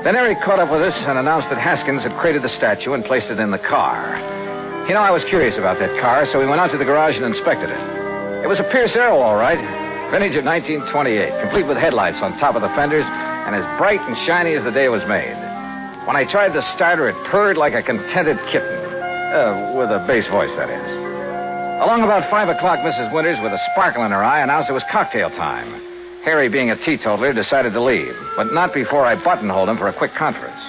Then Eric caught up with us and announced that Haskins had created the statue and placed it in the car. You know, I was curious about that car, so we went out to the garage and inspected it. It was a Pierce Arrow, all right. Vintage of 1928, complete with headlights on top of the fenders and as bright and shiny as the day it was made. When I tried to start her, it purred like a contented kitten. With a bass voice, that is. Along about 5 o'clock, Mrs. Winters, with a sparkle in her eye, announced it was cocktail time. Harry, being a teetotaler, decided to leave, but not before I buttonholed him for a quick conference.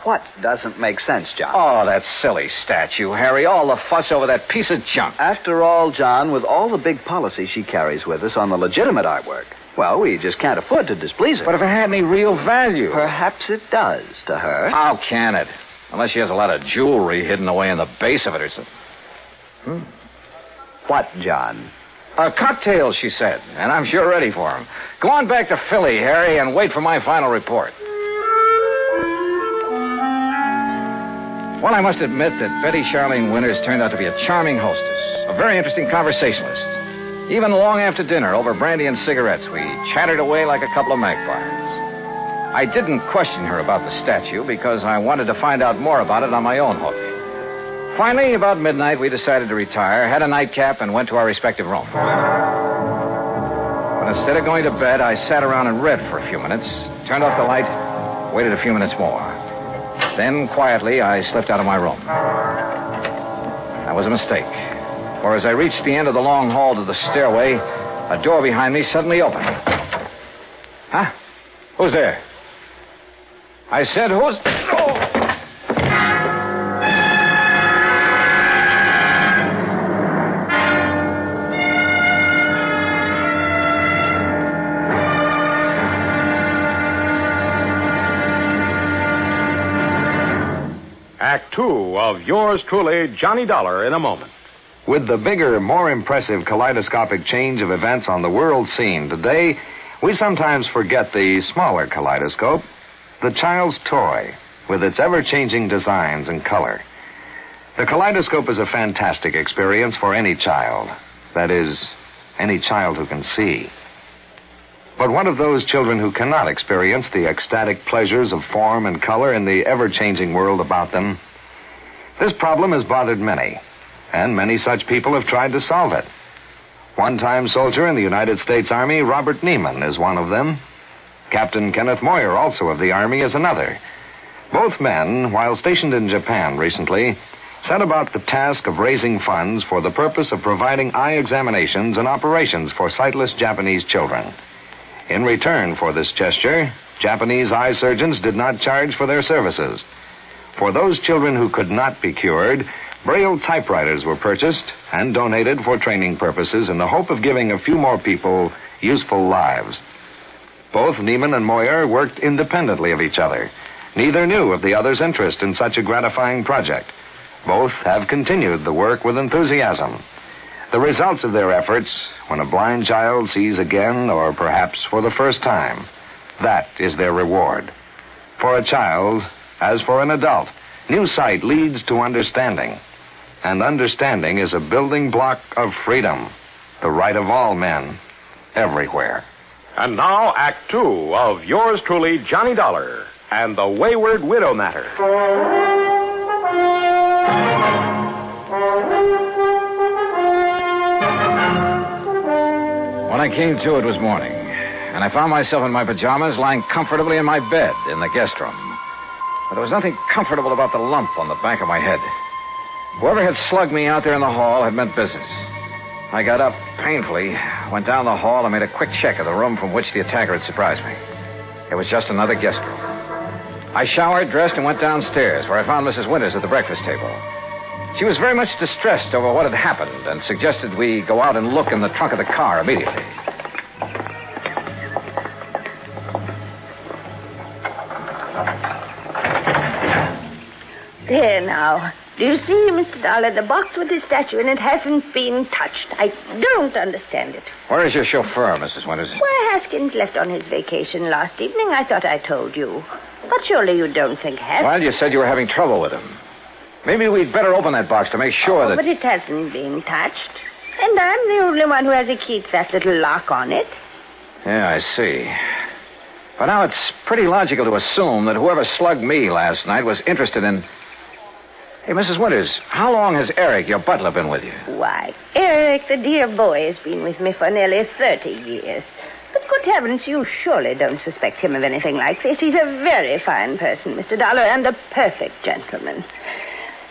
What doesn't make sense, John? Oh, that silly statue, Harry. All the fuss over that piece of junk. After all, John, with all the big policy she carries with us on the legitimate artwork, well, we just can't afford to displease her. But if it had any real value... Perhaps it does to her. How can it? Unless she has a lot of jewelry hidden away in the base of it or something. What, John? A cocktail, she said, and I'm sure ready for him. Go on back to Philly, Harry, and wait for my final report. Well, I must admit that Betty Charlene Winters turned out to be a charming hostess, a very interesting conversationalist. Even long after dinner, over brandy and cigarettes, we chattered away like a couple of magpies. I didn't question her about the statue because I wanted to find out more about it on my own hook. Finally, about midnight, we decided to retire, had a nightcap, and went to our respective rooms. But instead of going to bed, I sat around and read for a few minutes, turned off the light, waited a few minutes more. Then, quietly, I slipped out of my room. That was a mistake, for as I reached the end of the long hall to the stairway, a door behind me suddenly opened. Huh? Who's there? I said, who's... Oh! Act 2 of yours truly, Johnny Dollar, in a moment. With the bigger, more impressive kaleidoscopic change of events on the world scene today, we sometimes forget the smaller kaleidoscope, the child's toy, with its ever-changing designs and color. The kaleidoscope is a fantastic experience for any child. That is, any child who can see. But what of those children who cannot experience the ecstatic pleasures of form and color in the ever-changing world about them? This problem has bothered many, and many such people have tried to solve it. One-time soldier in the United States Army, Robert Neiman, is one of them. Captain Kenneth Moyer, also of the Army, is another. Both men, while stationed in Japan recently, set about the task of raising funds for the purpose of providing eye examinations and operations for sightless Japanese children. In return for this gesture, Japanese eye surgeons did not charge for their services. For those children who could not be cured, Braille typewriters were purchased and donated for training purposes in the hope of giving a few more people useful lives. Both Neiman and Moyer worked independently of each other. Neither knew of the other's interest in such a gratifying project. Both have continued the work with enthusiasm. The results of their efforts, when a blind child sees again, or perhaps for the first time, that is their reward. For a child, as for an adult, new sight leads to understanding. And understanding is a building block of freedom, the right of all men, everywhere. And now, Act 2 of yours truly, Johnny Dollar, and the Wayward Widow Matter. When I came to, it was morning, and I found myself in my pajamas lying comfortably in my bed in the guest room. But there was nothing comfortable about the lump on the back of my head. Whoever had slugged me out there in the hall had meant business. I got up painfully, went down the hall, and made a quick check of the room from which the attacker had surprised me. It was just another guest room. I showered, dressed, and went downstairs, where I found Mrs. Winters at the breakfast table. She was very much distressed over what had happened and suggested we go out and look in the trunk of the car immediately. There now. Do you see, Mr. Dollar, the box with the statue in it hasn't been touched. I don't understand it. Where is your chauffeur, Mrs. Winters? Why, Haskins left on his vacation last evening. I thought I told you. But surely you don't think Haskins... Well, you said you were having trouble with him. Maybe we'd better open that box to make sure that... But it hasn't been touched. And I'm the only one who has a key to that little lock on it. Yeah, I see. But now it's pretty logical to assume that whoever slugged me last night was interested in... Hey, Mrs. Winters, how long has Eric, your butler, been with you? Why, Eric, the dear boy, has been with me for nearly 30 years. But good heavens, you surely don't suspect him of anything like this. He's a very fine person, Mr. Dollar, and a perfect gentleman.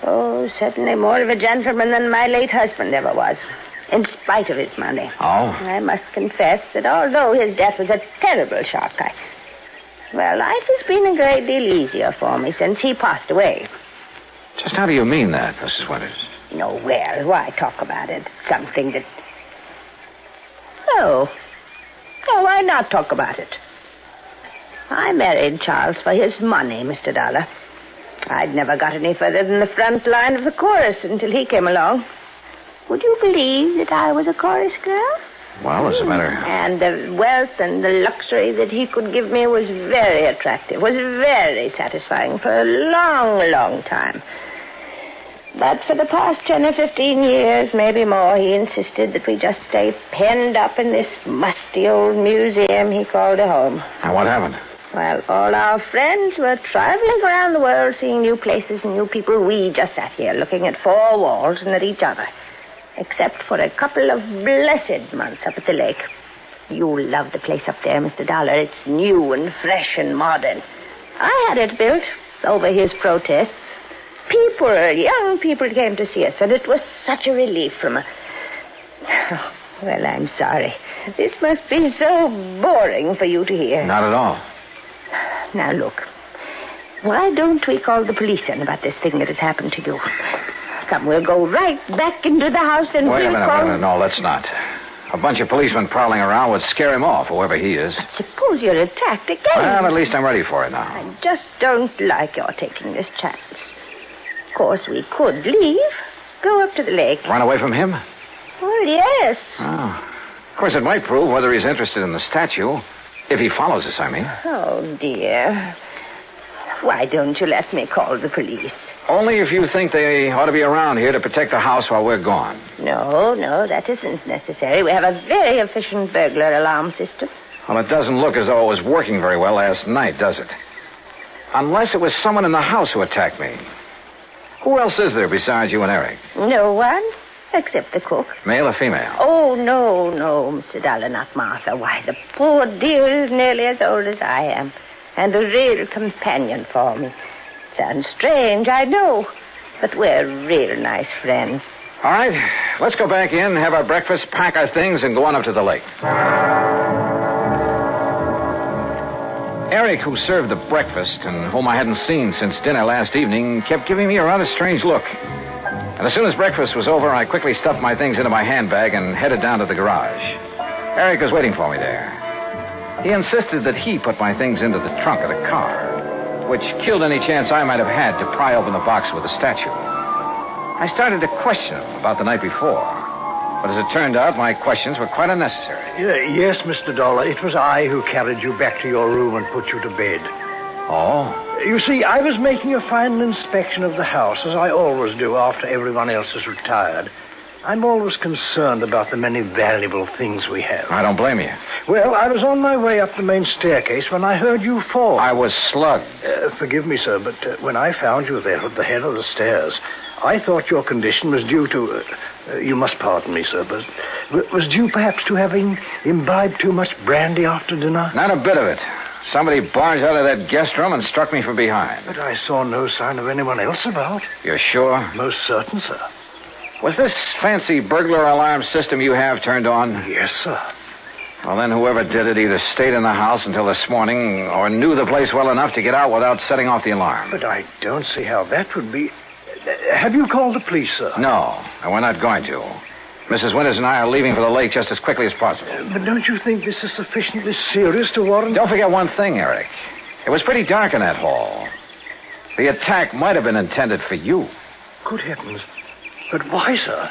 Oh, certainly more of a gentleman than my late husband ever was, in spite of his money. Oh? I must confess that although his death was a terrible shock, well, life has been a great deal easier for me since he passed away. Just how do you mean that, Mrs. Winters? No, well, why talk about it? Something that... Oh, why not talk about it? I married Charles for his money, Mr. Dollar. I'd never got any further than the front line of the chorus until he came along. Would you believe that I was a chorus girl? Well, as a matter... And the wealth and the luxury that he could give me was very attractive, was very satisfying for a long, long time. But for the past 10 or 15 years, maybe more, he insisted that we just stay penned up in this musty old museum he called a home. And what happened? Well, all our friends were traveling around the world, seeing new places and new people. We just sat here looking at four walls and at each other. Except for a couple of blessed months up at the lake. You'll love the place up there, Mr. Dollar. It's new and fresh and modern. I had it built over his protests. Young people came to see us, and it was such a relief from a... Well, I'm sorry. This must be so boring for you to hear. Not at all. Now, look. Why don't we call the police then about this thing that has happened to you? Come, we'll go right back into the house and Wait a we'll minute. No, let's not. A bunch of policemen prowling around would scare him off, whoever he is. Suppose you're attacked again. Well, at least I'm ready for it now. I just don't like your taking this chance. Of course, we could leave. Go up to the lake. Run away from him? Well, yes. Oh. Of course, it might prove whether he's interested in the statue. If he follows us, I mean. Oh, dear. Why don't you let me call the police? Only if you think they ought to be around here to protect the house while we're gone. No, that isn't necessary. We have a very efficient burglar alarm system. Well, it doesn't look as though it was working very well last night, does it? Unless it was someone in the house who attacked me. Who else is there besides you and Eric? No one, except the cook. Male or female? Oh, no, Mr. Dollar, not Martha. Why, the poor dear is nearly as old as I am, and a real companion for me. Sounds strange, I know, but we're real nice friends. All right, let's go back in, have our breakfast, pack our things, and go on up to the lake. Eric, who served the breakfast and whom I hadn't seen since dinner last evening, kept giving me a rather strange look. And as soon as breakfast was over, I quickly stuffed my things into my handbag and headed down to the garage. Eric was waiting for me there. He insisted that he put my things into the trunk of the car, which killed any chance I might have had to pry open the box with the statue. I started to question him about the night before. But as it turned out, my questions were quite unnecessary. Yes, Mr. Dollar, it was I who carried you back to your room and put you to bed. Oh? You see, I was making a final inspection of the house, as I always do after everyone else has retired. I'm always concerned about the many valuable things we have. I don't blame you. Well, I was on my way up the main staircase when I heard you fall. I was slugged. Forgive me, sir, but when I found you there at the head of the stairs, I thought your condition was due to... you must pardon me, sir, but was due perhaps to having imbibed too much brandy after dinner? Not a bit of it. Somebody barged out of that guest room and struck me from behind. But I saw no sign of anyone else about. You're sure? Most certain, sir. Was this fancy burglar alarm system you have turned on? Yes, sir. Well, then whoever did it either stayed in the house until this morning or knew the place well enough to get out without setting off the alarm. But I don't see how that would be. Have you called the police, sir? No, and we're not going to. Mrs. Winters and I are leaving for the lake just as quickly as possible. But don't you think this is sufficiently serious to warrant... Don't forget one thing, Eric. It was pretty dark in that hall. The attack might have been intended for you. Good heavens. But why, sir?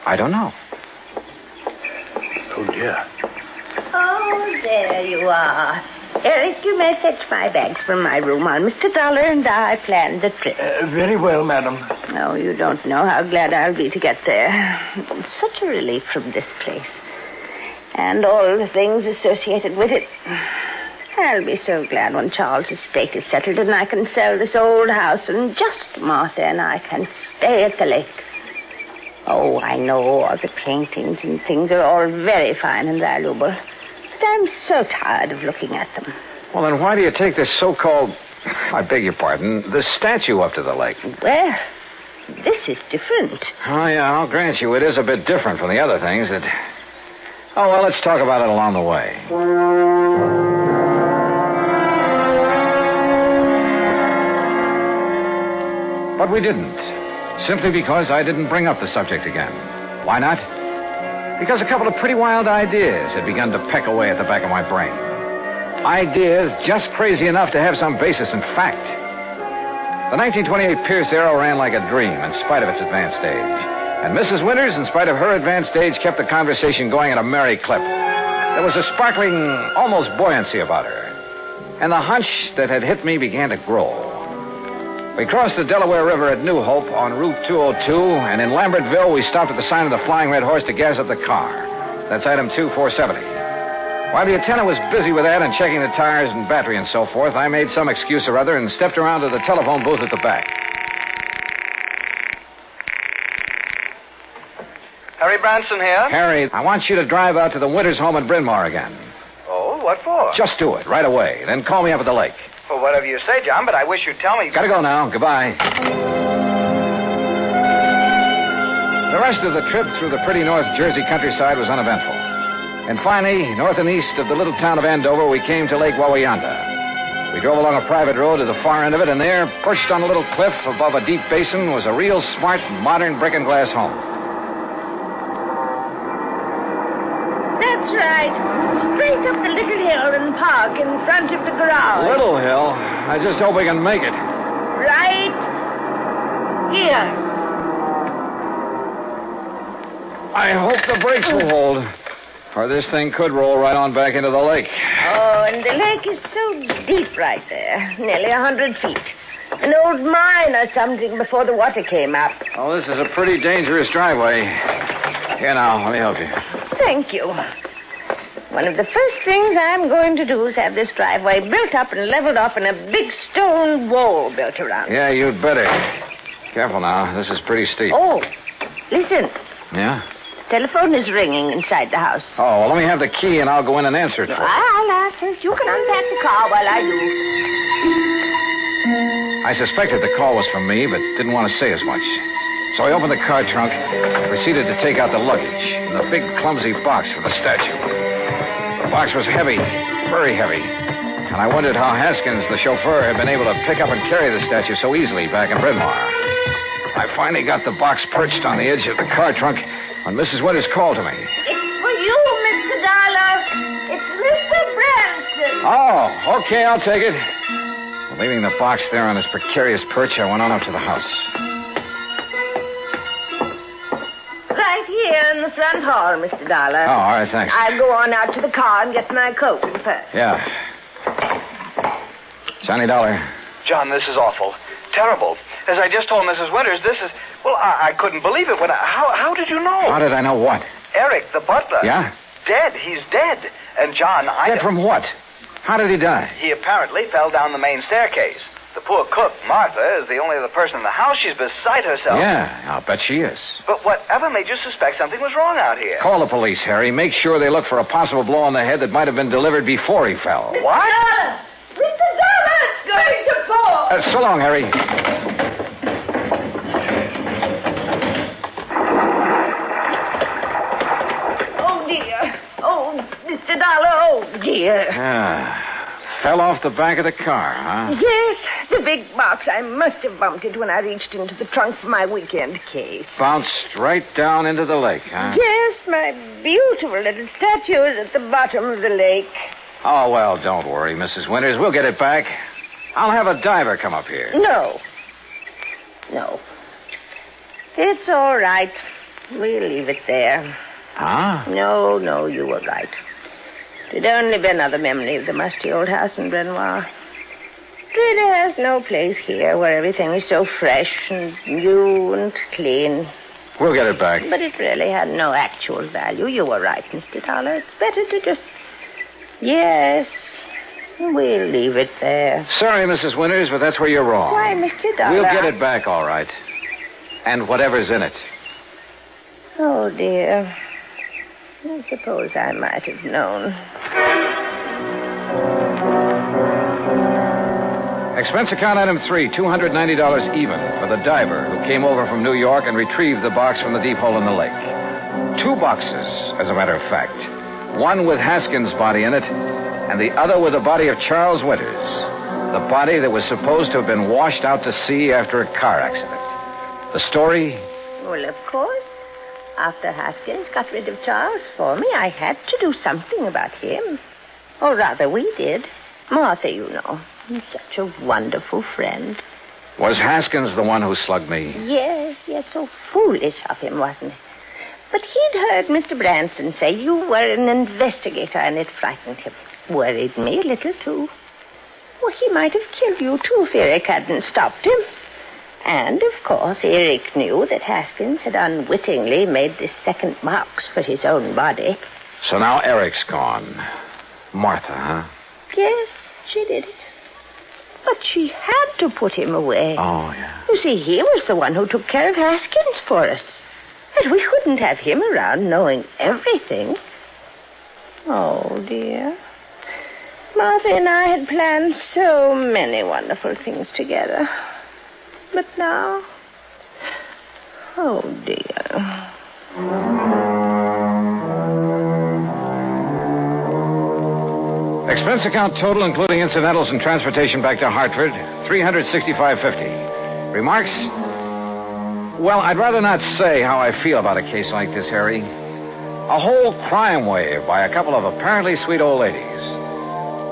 I don't know. Oh, dear. Oh, there you are. Eric, you may fetch my bags from my room while Mr. Dollar and I planned the trip. Very well, madam. No, you don't know how glad I'll be to get there. Such a relief from this place. And all the things associated with it. I'll be so glad when Charles' estate is settled and I can sell this old house and just Martha and I can stay at the lake. Oh, I know all the paintings and things are all very fine and valuable. But I'm so tired of looking at them. Well, then why do you take this so-called, I beg your pardon, this statue up to the lake? Well, this is different. Oh, yeah, I'll grant you it is a bit different from the other things that... Oh, well, let's talk about it along the way. But we didn't. Simply because I didn't bring up the subject again. Why not? Because a couple of pretty wild ideas had begun to peck away at the back of my brain. Ideas just crazy enough to have some basis in fact. The 1928 Pierce Arrow ran like a dream in spite of its advanced age. And Mrs. Winters, in spite of her advanced age, kept the conversation going at a merry clip. There was a sparkling, almost buoyancy about her. And the hunch that had hit me began to grow. We crossed the Delaware River at New Hope on Route 202, and in Lambertville, we stopped at the sign of the Flying Red Horse to gas up the car. That's item 2470. While the attendant was busy with that and checking the tires and battery and so forth, I made some excuse or other and stepped around to the telephone booth at the back. Harry Branson here. Harry, I want you to drive out to the Winters home in Bryn Mawr again. Oh, what for? Just do it, right away. Then call me up at the lake. Well, whatever you say, John, but I wish you'd tell me... Gotta go now. Goodbye. The rest of the trip through the pretty North Jersey countryside was uneventful. And finally, north and east of the little town of Andover, we came to Lake Wawayanda. We drove along a private road to the far end of it, and there, perched on a little cliff above a deep basin, was a real smart, modern brick and glass home. That's right. Straight up the little hill and park in front of the garage. Little hill? I just hope we can make it. Right here. I hope the brakes will hold, or this thing could roll right on back into the lake. Oh, and the lake is so deep right there. Nearly 100 feet. An old mine or something before the water came up. Oh, this is a pretty dangerous driveway. Here now, let me help you. Thank you. One of the first things I'm going to do is have this driveway built up and leveled off and a big stone wall built around it. Yeah, you'd better. Careful now. This is pretty steep. Oh, listen. Yeah? Telephone is ringing inside the house. Oh, well, let me have the key and I'll go in and answer it for you. I'll answer it. You can unpack the car while I do. I suspected the call was from me, but didn't want to say as much. So I opened the car trunk, proceeded to take out the luggage and the big, clumsy box for the statue. The box was heavy, very heavy. And I wondered how Haskins, the chauffeur, had been able to pick up and carry the statue so easily back in Bryn Mawr. I finally got the box perched on the edge of the car trunk when Mrs. Winters called to me. It's for you, Mr. Dollar. It's Mr. Branson. Oh, okay, I'll take it. Leaving the box there on his precarious perch, I went on up to the house. Right here in the front hall, Mr. Dollar. Oh, all right, thanks. I'll go on out to the car and get my coat and purse. Yeah. Johnny Dollar. John, this is awful. Terrible. As I just told Mrs. Winters, this is... Well, I couldn't believe it. How did you know? How did I know what? Eric, the butler. Yeah? Dead. He's dead. And John, Dead from what? How did he die? He apparently fell down the main staircase. The poor cook, Martha, is the only other person in the house. She's beside herself. Yeah, I'll bet she is. But whatever made you suspect something was wrong out here? Call the police, Harry. Make sure they look for a possible blow on the head that might have been delivered before he fell. What? Mr. Dollar's going to fall. So long, Harry. dear. Fell off the back of the car, huh? Yes, the big box. I must have bumped it when I reached into the trunk for my weekend case. Bounced right down into the lake, huh? Yes, my beautiful little statue is at the bottom of the lake. Oh, well, don't worry, Mrs. Winters. We'll get it back. I'll have a diver come up here. No. It's all right. We'll leave it there. Huh? No, you were right. It'd only be another memory of the musty old house in Brenoir. It really has no place here where everything is so fresh and new and clean. We'll get it back. But it really had no actual value. You were right, Mr. Dollar. It's better to just... Yes, we'll leave it there. Sorry, Mrs. Winters, but that's where you're wrong. Why, Mr. Dollar? We'll get it back, all right. And whatever's in it. Oh, dear. I suppose I might have known. Expense account item 3, $290 even for the diver who came over from New York and retrieved the box from the deep hole in the lake. 2 boxes, as a matter of fact. One with Haskins' body in it, and the other with the body of Charles Winters. The body that was supposed to have been washed out to sea after a car accident. The story? Well, of course. After Haskins got rid of Charles for me, I had to do something about him. Or rather, we did. Martha, you know. He's such a wonderful friend. Was Haskins the one who slugged me? Yes, so foolish of him, wasn't it? But he'd heard Mr. Branson say you were an investigator, and it frightened him. Worried me a little, too. Well, he might have killed you, too, if Eric hadn't stopped him. And, of course, Eric knew that Haskins had unwittingly made this second box for his own body. So now Eric's gone. Martha, huh? Yes, she did it. But she had to put him away. Oh, yeah. You see, he was the one who took care of Haskins for us. And we couldn't have him around knowing everything. Oh, dear. Martha and I had planned so many wonderful things together. But now... Oh, dear. Expense account total, including incidentals and transportation back to Hartford, $365.50. Remarks? Well, I'd rather not say how I feel about a case like this, Harry. A whole crime wave by a couple of apparently sweet old ladies.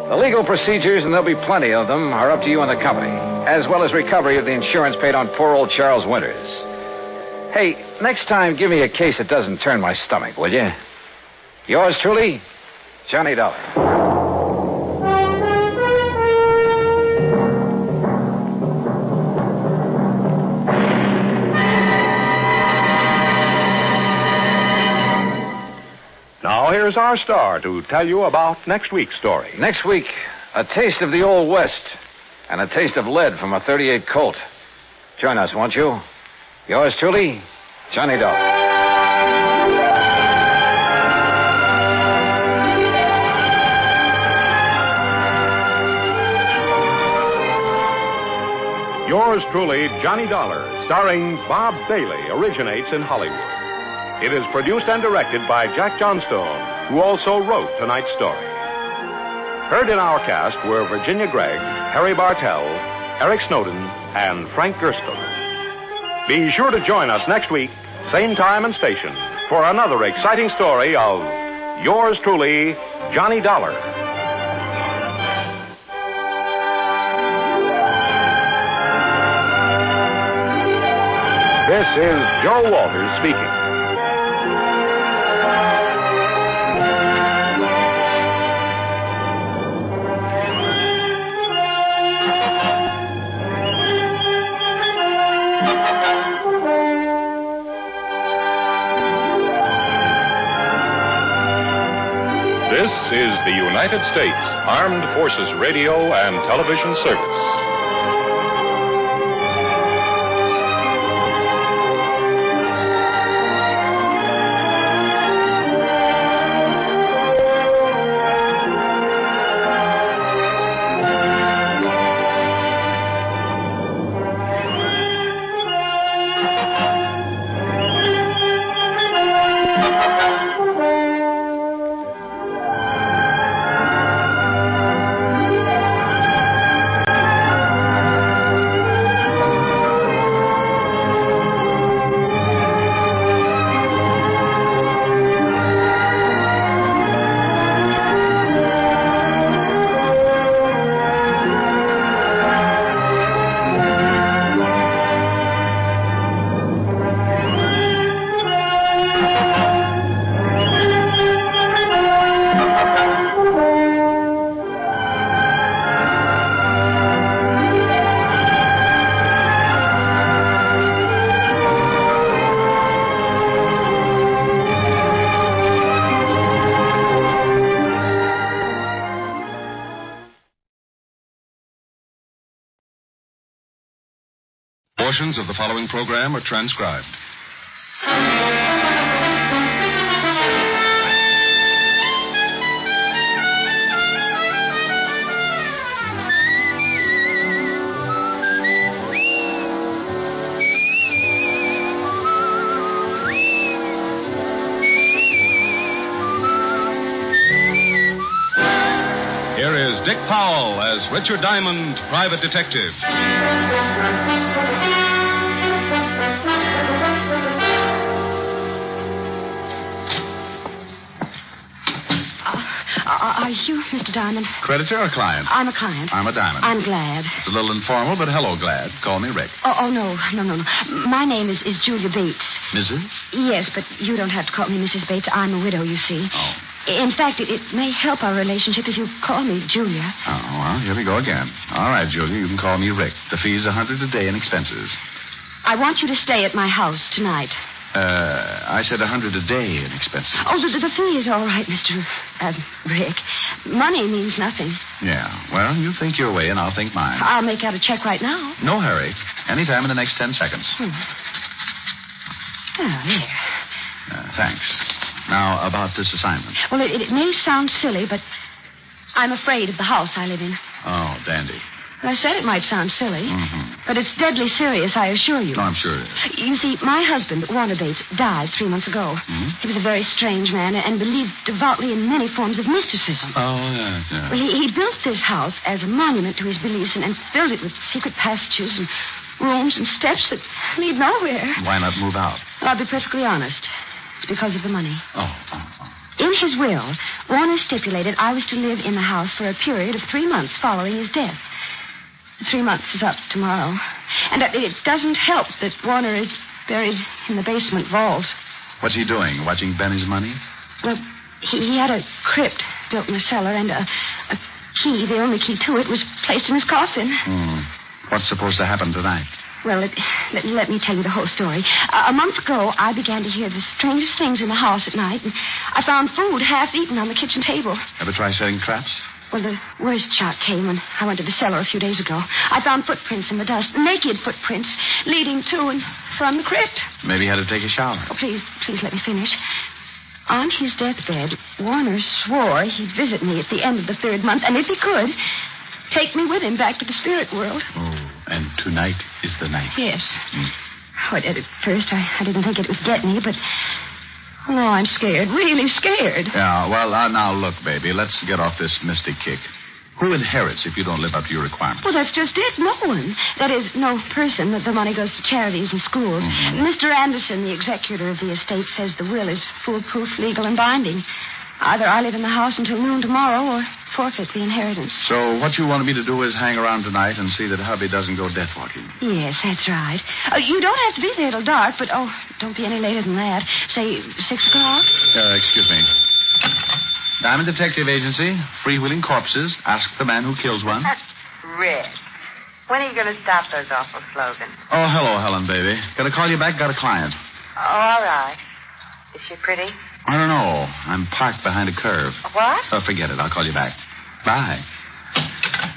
The legal procedures, and there'll be plenty of them, are up to you and the company, as well as recovery of the insurance paid on poor old Charles Winters. Hey, next time, give me a case that doesn't turn my stomach, will you? Yours truly, Johnny Dollar. Now, here's our star to tell you about next week's story. Next week, a taste of the Old West and a taste of lead from a .38 Colt. Join us, won't you? Yours truly, Johnny Dollar. Yours truly, Johnny Dollar, starring Bob Bailey, originates in Hollywood. It is produced and directed by Jack Johnstone, who also wrote tonight's story. Heard in our cast were Virginia Gregg, Harry Bartell, Eric Snowden, and Frank Gerstle. Be sure to join us next week, same time and station, for another exciting story of Yours truly, Johnny Dollar. This is Joe Walters speaking. This is the United States Armed Forces Radio and Television Service. Portions of the following program are transcribed. Here is Dick Powell as Richard Diamond, private detective. Are you Mr. Diamond? Creditor or client? I'm a client. I'm a Diamond. I'm glad. It's a little informal, but hello, Glad. Call me Rick. Oh, no. My name is Julia Bates. Mrs.? Yes, but you don't have to call me Mrs. Bates. I'm a widow, you see. Oh. In fact, it may help our relationship if you call me Julia. Oh, well, here we go again. All right, Julia, you can call me Rick. The fee's $100 a day in expenses. I want you to stay at my house tonight. I said $100 a day in expenses. Oh, the fee is all right, Mr. Rick. Money means nothing. Yeah, well, you think your way and I'll think mine. I'll make out a check right now. No hurry. Anytime in the next 10 seconds. Oh, there. Thanks. Now, about this assignment. Well, it may sound silly, but I'm afraid of the house I live in. Oh, dandy. I said it might sound silly, Mm-hmm. but it's deadly serious, I assure you. Oh, I'm sure it is. You see, my husband, Warner Bates, died 3 months ago. Hmm? He was a very strange man and believed devoutly in many forms of mysticism. Oh, yeah. Well, he built this house as a monument to his beliefs and filled it with secret passages and rooms and steps that lead nowhere. Why not move out? Well, I'll be perfectly honest. It's because of the money. Oh. In his will, Warner stipulated I was to live in the house for a period of 3 months following his death. 3 months is up tomorrow. And it doesn't help that Warner is buried in the basement vault. What's he doing? Watching Benny's money? Well, he had a crypt built in the cellar, and a key, the only key to it, was placed in his coffin. What's supposed to happen tonight? Well, let me tell you the whole story. A month ago, I began to hear the strangest things in the house at night, and I found food half eaten on the kitchen table. Ever try setting traps? Well, the worst shot came when I went to the cellar a few days ago. I found footprints in the dust, naked footprints, leading to and from the crypt. Maybe he had to take a shower. Oh, please let me finish. On his deathbed, Warner swore he'd visit me at the end of the 3rd month, and if he could, take me with him back to the spirit world. Oh, and tonight is the night. Yes. Oh, at first, I didn't think it would get me, but... Oh, I'm scared, really scared. Yeah, well, now, look, baby, let's get off this mystic kick. Who inherits if you don't live up to your requirements? Well, that's just it. No one. That is, no person. The money goes to charities and schools. Mm-hmm. Mr. Anderson, the executor of the estate, says the will is foolproof, legal, and binding. Either I live in the house until noon tomorrow or forfeit the inheritance. So what you want me to do is hang around tonight and see that hubby doesn't go death walking. Yes, that's right. You don't have to be there till dark, but, don't be any later than that. Say 6 o'clock? Excuse me. Diamond Detective Agency, freewheeling corpses. Ask the man who kills one. Rick, when are you going to stop those awful slogans? Oh, hello, Helen, baby. Gotta call you back. Got a client. Oh, all right. Is she pretty? I don't know. I'm parked behind a curve. What? Oh, forget it. I'll call you back. Bye.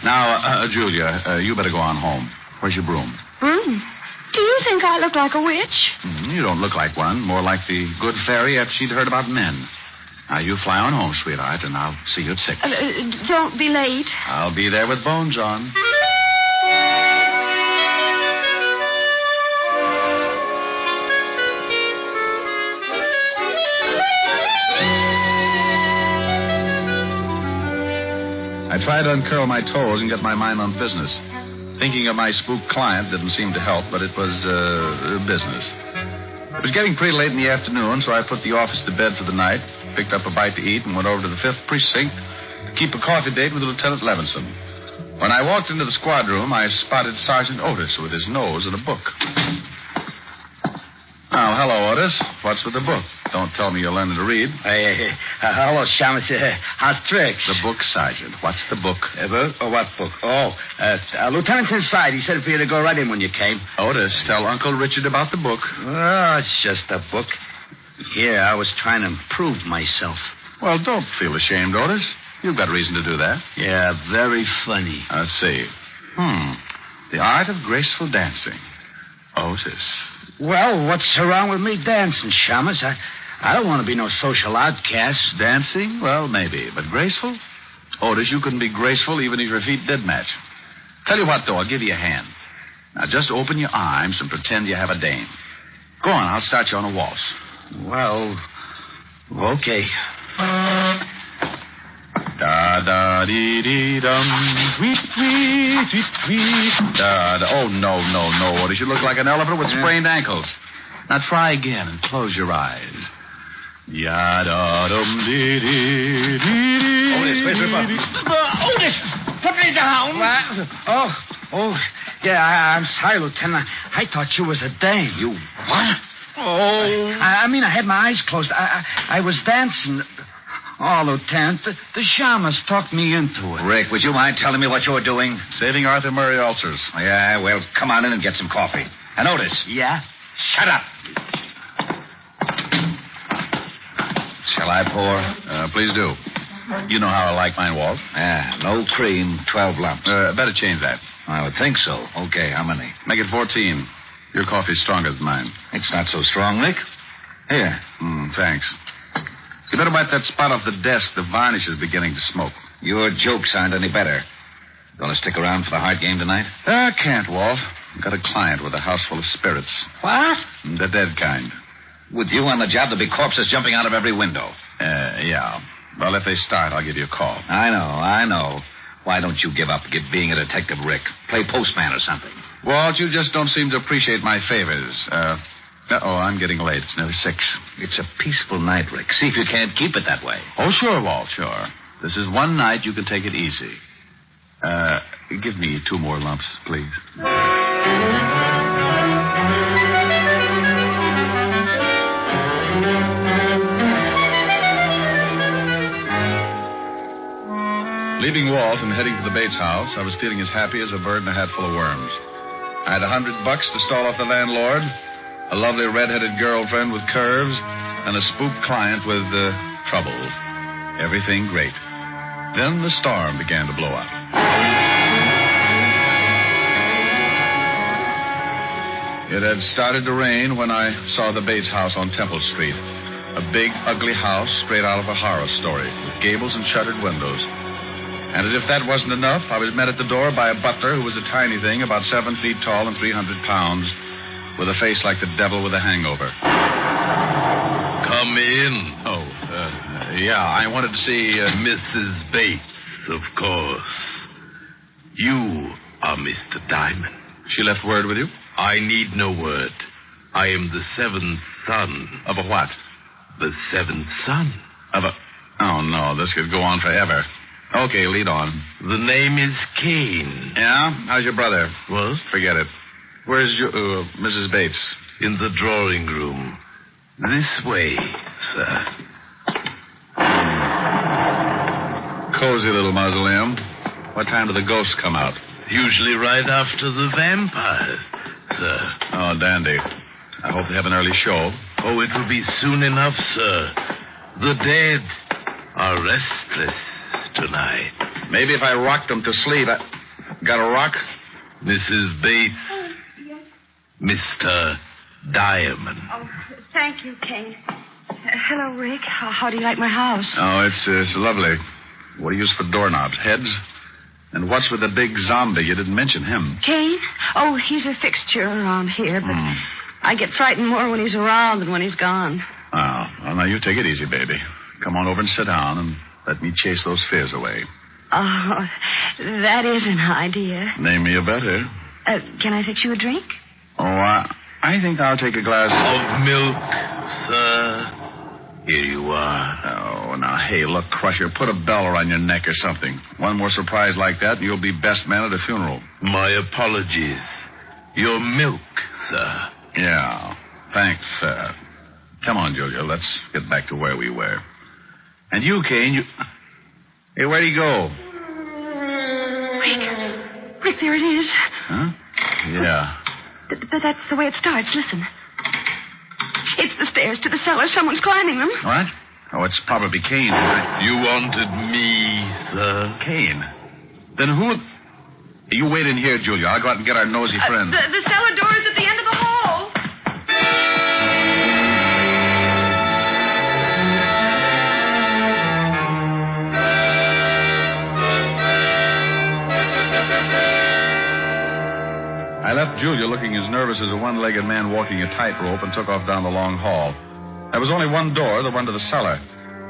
Now, Julia, you better go on home. Where's your broom? Broom? Do you think I look like a witch? You don't look like one. More like the good fairy after she'd heard about men. Now, you fly on home, sweetheart, and I'll see you at 6. Don't be late. I'll be there with bones on. I tried to uncurl my toes and get my mind on business. Thinking of my spooked client didn't seem to help, but it was business. It was getting pretty late in the afternoon, so I put the office to bed for the night, picked up a bite to eat, and went over to the 5th Precinct to keep a coffee date with Lieutenant Levinson. When I walked into the squad room, I spotted Sergeant Otis with his nose in a book. Now, hello, Otis. What's with the book? Don't tell me you're learning to read. Hello, Shamus. How's tricks? The book, Sergeant. What's the book? What book? Lieutenant's inside. He said for you to go right in when you came. Otis, tell Uncle Richard about the book. Oh, it's just a book. Here, I was trying to improve myself. Well, don't feel ashamed, Otis. You've got reason to do that. Yeah, very funny. Let's see. The Art of Graceful Dancing. Otis. Well, what's wrong with me dancing, Shamus? I don't want to be no social outcast. Dancing? Well, maybe. But graceful? Otis, you couldn't be graceful even if your feet did match. Tell you what, though, I'll give you a hand. Now, just open your arms and pretend you have a dame. Go on, I'll start you on a waltz. Well, okay. Da-da-dee-dee-dum, tweet-tweet-tweet-tweet. Da-da. Oh, no, Otis. You look like an elephant with sprained ankles. Now, try again and close your eyes. Ya-da-dum-dee-dee-dee-dee. Otis, where's your button? Otis, put me down. What? Oh, yeah, I'm sorry, Lieutenant. I thought you was a dame. You what? Oh. I mean, I had my eyes closed. I was dancing. Oh, Lieutenant, the shamus talked me into it. Rick, would you mind telling me what you were doing? Saving Arthur Murray ulcers. Yeah, well, come on in and get some coffee. And Otis. Yeah? Shut up. Shall I pour? Please do. You know how I like mine, Walt. Yeah, no cream, 12 lumps. Better change that. I would think so. Okay, how many? Make it 14. Your coffee's stronger than mine. It's not so strong, Rick. Here. Thanks. You better wipe that spot off the desk. The varnish is beginning to smoke. Your jokes aren't any better. Gonna stick around for the Hart game tonight? I can't, Walt. I've got a client with a house full of spirits. What? The dead kind. With you on the job, there'll be corpses jumping out of every window. Yeah. Well, if they start, I'll give you a call. I know. Why don't you give up being a detective, Rick? Play postman or something. Walt, you just don't seem to appreciate my favors. I'm getting late. It's nearly 6. It's a peaceful night, Rick. See if you can't keep it that way. Oh, sure, Walt, sure. This is one night you can take it easy. Give me 2 more lumps, please. Leaving Walt and heading to the Bates house, I was feeling as happy as a bird in a hat full of worms. I had $100 to stall off the landlord, a lovely red-headed girlfriend with curves, and a spook client with trouble. Everything great. Then the storm began to blow up. It had started to rain when I saw the Bates house on Temple Street. A big, ugly house straight out of a horror story, with gables and shuttered windows. And as if that wasn't enough, I was met at the door by a butler who was a tiny thing, about 7 feet tall and 300 pounds, with a face like the devil with a hangover. Come in. Yeah, I wanted to see... Mrs. Bates, of course. You are Mr. Diamond. She left word with you? I need no word. I am the 7th son. Of a what? The 7th son. Of a... Oh, no, this could go on forever. Okay, lead on. The name is Kane. Yeah? How's your brother? What? Forget it. Where's your, Mrs. Bates? In the drawing room. This way, sir. Cozy little mausoleum. What time do the ghosts come out? Usually right after the vampires, sir. Oh, dandy. I hope they have an early show. Oh, it will be soon enough, sir. The dead are restless tonight. Maybe if I rocked them to sleep. Got a rock? Mrs. Bates. Yes. Mr. Diamond. Oh, thank you, Kane. Hello, Rick. How do you like my house? Oh, it's lovely. What do you use for doorknobs? Heads? And what's with the big zombie? You didn't mention him. Kane? Oh, he's a fixture around here, but I get frightened more when he's around than when he's gone. Oh, well, now you take it easy, baby. Come on over and sit down and let me chase those fears away. Oh, that is an idea. Name me a better. Can I fix you a drink? Oh, I think I'll take a glass of milk, sir. Here you are. Oh, now, hey, look, Crusher, put a bell around your neck or something. One more surprise like that, and you'll be best man at a funeral. My apologies. Your milk, sir. Yeah, thanks, sir. Come on, Julia, let's get back to where we were. And you, Kane, you... Hey, where'd he go? Rick, there it is. Huh? Yeah. That's the way it starts. Listen. It's the stairs to the cellar. Someone's climbing them. What? Oh, it's probably Kane. You wanted me, sir. Kane? Then who... You wait in here, Julia. I'll go out and get our nosy friend. The cellar door is at the end of the hall. nervous as a one-legged man walking a tightrope and took off down the long hall. There was only one door, the one to the cellar,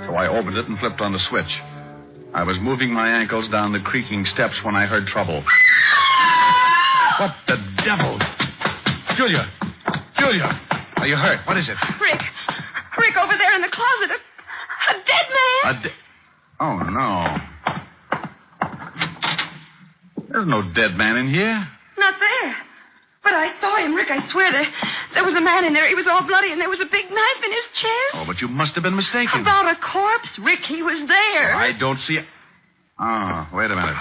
so I opened it and flipped on the switch. I was moving my ankles down the creaking steps when I heard trouble. What the devil? Julia! Are you hurt? What is it? Rick, over there in the closet. A dead man. Oh, no. There's no dead man in here. Not there. But I saw him, Rick. I swear there was a man in there. He was all bloody, and there was a big knife in his chest. Oh, but you must have been mistaken. About a corpse? Rick, he was there. I don't see it. Oh, wait a minute.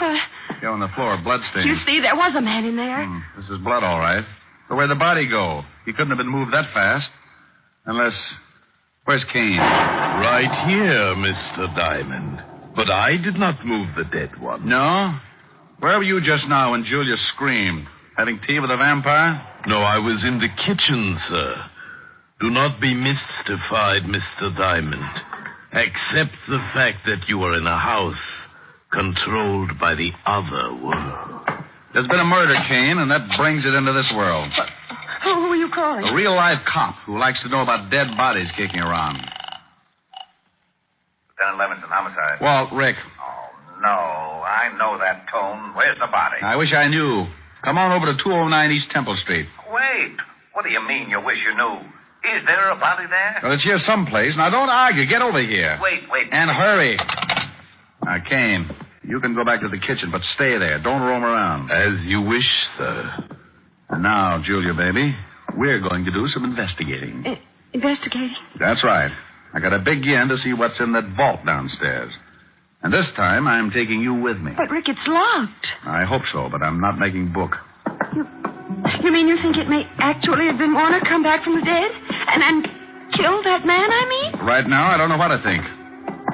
Here on the floor, bloodstains. You see, there was a man in there. This is blood, all right. But where'd the body go? He couldn't have been moved that fast. Unless... Where's Kane? Right here, Mr. Diamond. But I did not move the dead one. No? Where were you just now when Julia screamed? Having tea with a vampire? No, I was in the kitchen, sir. Do not be mystified, Mr. Diamond. Accept the fact that you are in a house controlled by the other world. There's been a murder, Kane, and that brings it into this world. Who are you calling? A real-life cop who likes to know about dead bodies kicking around. Lieutenant Levinson, homicide. Walt, Rick. Oh, no. I know that tone. Where's the body? I wish I knew. Come on over to 209 East Temple Street. Wait. What do you mean you wish you knew? Is there a body there? Well, it's here someplace. Now, don't argue. Get over here. Wait. And hurry. Now, Kane, you can go back to the kitchen, but stay there. Don't roam around. As you wish, sir. And now, Julia, baby, we're going to do some investigating. Investigating? That's right. I got to begin to see what's in that vault downstairs. And this time, I'm taking you with me. But, Rick, it's locked. I hope so, but I'm not making book. You mean you think it may actually have been Warner come back from the dead? And killed that man, I mean? Right now, I don't know what to think.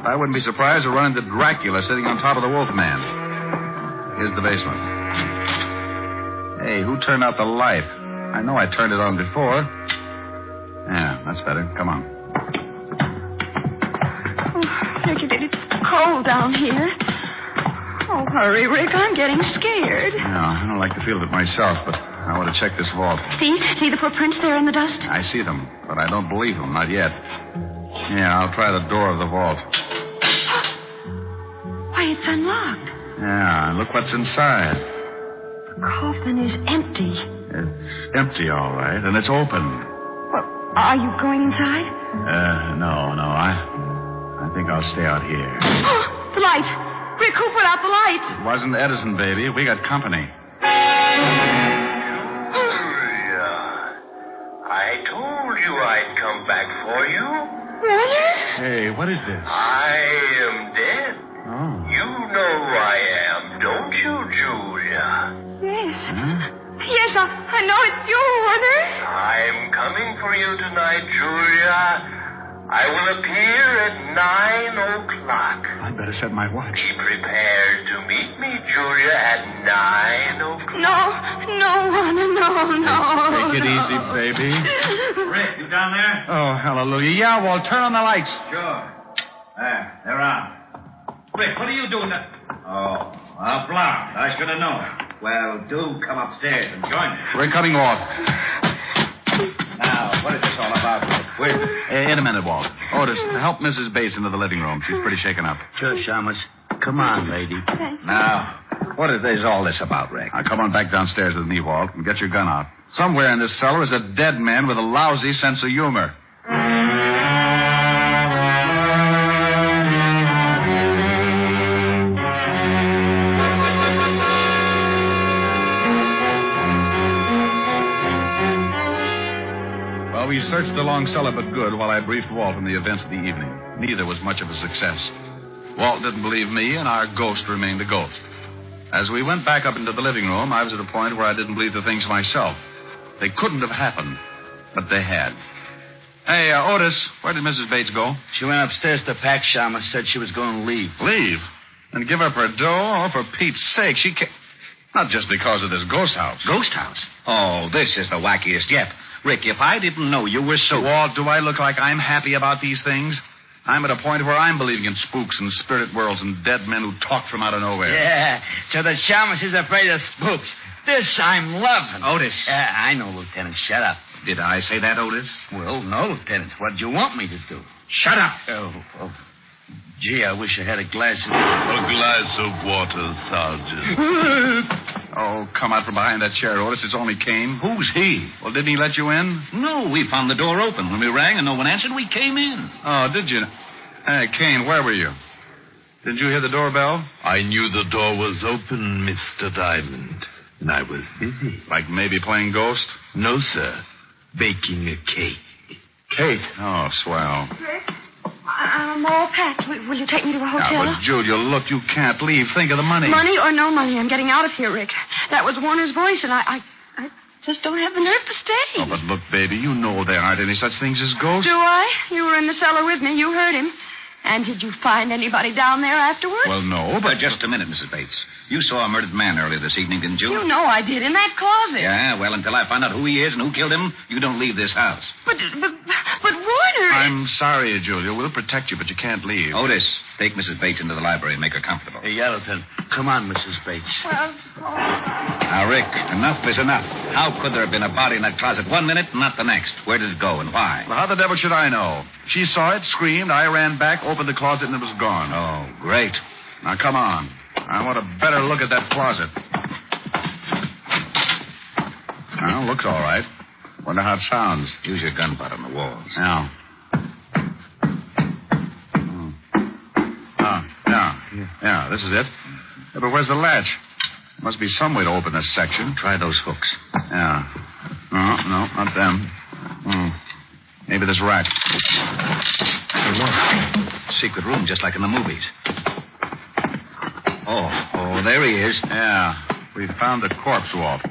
I wouldn't be surprised to run into Dracula sitting on top of the Wolfman. Here's the basement. Hey, who turned out the light? I know I turned it on before. Yeah, that's better. Come on. Oh, Rick, it's cold down here. Oh, hurry, Rick. I'm getting scared. Yeah, I don't like to feel it myself, but I want to check this vault. See the footprints there in the dust? I see them, but I don't believe them. Not yet. Yeah, I'll try the door of the vault. Why, it's unlocked. Yeah, look what's inside. The coffin is empty. It's empty, all right, and it's open. Well, are you going inside? No. I think I'll stay out here. Oh, the light. Rick, who put out the light? It wasn't Edison, baby. We got company. I told you I'd come back for you. Warner? Hey, what is this? I am dead. Oh. You know I am, don't you, Julia? Yes. Huh? Yes, I know it's you, Warner. I'm coming for you tonight, Julia. I will appear at 9 o'clock. I'd better set my watch. Be prepared to meet me, Julia, at 9 o'clock. No, Warner, no. Take it easy, baby. Rick, you down there? Oh, hallelujah. Yeah, well, turn on the lights. Sure. There, they're on. Rick, what are you doing there? Oh, blonde. I should have known. Well, do come upstairs and join me. We're cutting off. Now, what is this all about? Wait. In a minute, Walt. Otis, help Mrs. Bates into the living room. She's pretty shaken up. Sure, Shamus. Come on, lady. Thanks. Now, what is all this about, Rick? Now, come on back downstairs with me, Walt, and get your gun out. Somewhere in this cellar is a dead man with a lousy sense of humor. Well, we searched the long cellar but good while I briefed Walt on the events of the evening. Neither was much of a success. Walt didn't believe me, and our ghost remained a ghost. As we went back up into the living room, I was at a point where I didn't believe the things myself. They couldn't have happened, but they had. Hey, Otis, where did Mrs. Bates go? She went upstairs to pack, Shamus. Said she was going to leave. Leave? And give up her dough? Oh, for Pete's sake, she can't... Not just because of this ghost house. Ghost house? Oh, this is the wackiest yet. Rick, if I didn't know you were so... Walt, do I look like I'm happy about these things? I'm at a point where I'm believing in spooks and spirit worlds and dead men who talk from out of nowhere. Yeah, so the Shamus is afraid of spooks. This I'm loving. Otis. I know, Lieutenant. Shut up. Did I say that, Otis? Well, no, Lieutenant. What do you want me to do? Shut up. Oh. Gee, I wish I had a glass of... A glass of water, Sergeant. Oh, come out from behind that chair, Otis. It's only Kane. Who's he? Well, didn't he let you in? No, we found the door open. When we rang and no one answered, we came in. Oh, did you? Hey, Kane, where were you? Didn't you hear the doorbell? I knew the door was open, Mr. Diamond, and I was busy. Like maybe playing Ghost? No, sir. Baking a cake. Cake? Oh, swell. Rick, I'm all packed. Will you take me to a hotel? Now, but Julia, look, you can't leave. Think of the money. Money or no money, I'm getting out of here, Rick. That was Warner's voice, and I just don't have the nerve to stay. Oh, but look, baby, you know there aren't any such things as ghosts. Do I? You were in the cellar with me. You heard him. And did you find anybody down there afterwards? Well, no, but... Just a minute, Mrs. Bates. You saw a murdered man earlier this evening, didn't you? You know I did, in that closet. Yeah, well, until I find out who he is and who killed him, you don't leave this house. But Warner... I'm sorry, Julia. We'll protect you, but you can't leave. Otis, take Mrs. Bates into the library and make her comfortable. Hey, Lieutenant. Come on, Mrs. Bates. Well... Now, Rick, enough is enough. How could there have been a body in that closet 1 minute and not the next? Where did it go and why? Well, how the devil should I know? She saw it, screamed, I ran back, opened the closet, and it was gone. Oh, great. Now, come on. I want a better look at that closet. Well, looks all right. Wonder how it sounds. Use your gun butt on the walls. Yeah. Yeah, this is it. Yeah, but where's the latch? Must be some way to open this section. Try those hooks. Yeah. No, not them. Maybe this rack. Hey, look. Secret room, just like in the movies. Oh, there he is. Yeah. We found the corpse, Walt.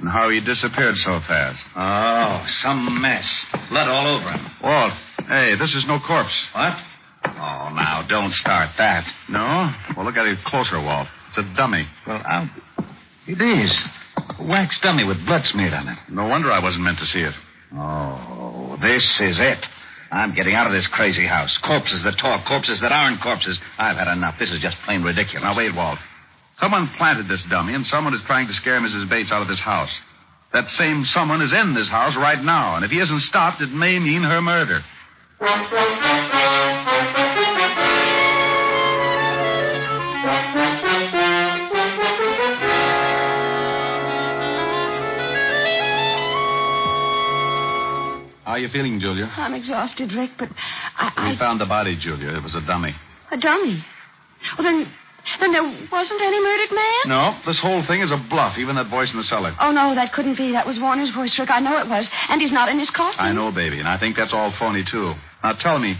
And how he disappeared so fast. Oh, some mess. Blood all over him. Walt, hey, this is no corpse. What? Oh, now, don't start that. No? Well, look at it closer, Walt. It's a dummy. Well, it is. A wax dummy with blood smeared on it. No wonder I wasn't meant to see it. Oh, this is it. I'm getting out of this crazy house. Corpses that talk, corpses that aren't corpses. I've had enough. This is just plain ridiculous. Now, wait, Walt. Someone planted this dummy, and someone is trying to scare Mrs. Bates out of this house. That same someone is in this house right now, and if he isn't stopped, it may mean her murder. How are you feeling, Julia? I'm exhausted, Rick, but We found the body, Julia. It was a dummy. A dummy? Well, then there wasn't any murdered man? No, this whole thing is a bluff, even that voice in the cellar. Oh, no, that couldn't be. That was Warner's voice, Rick. I know it was. And he's not in his coffin. I know, baby, and I think that's all phony, too. Now, tell me,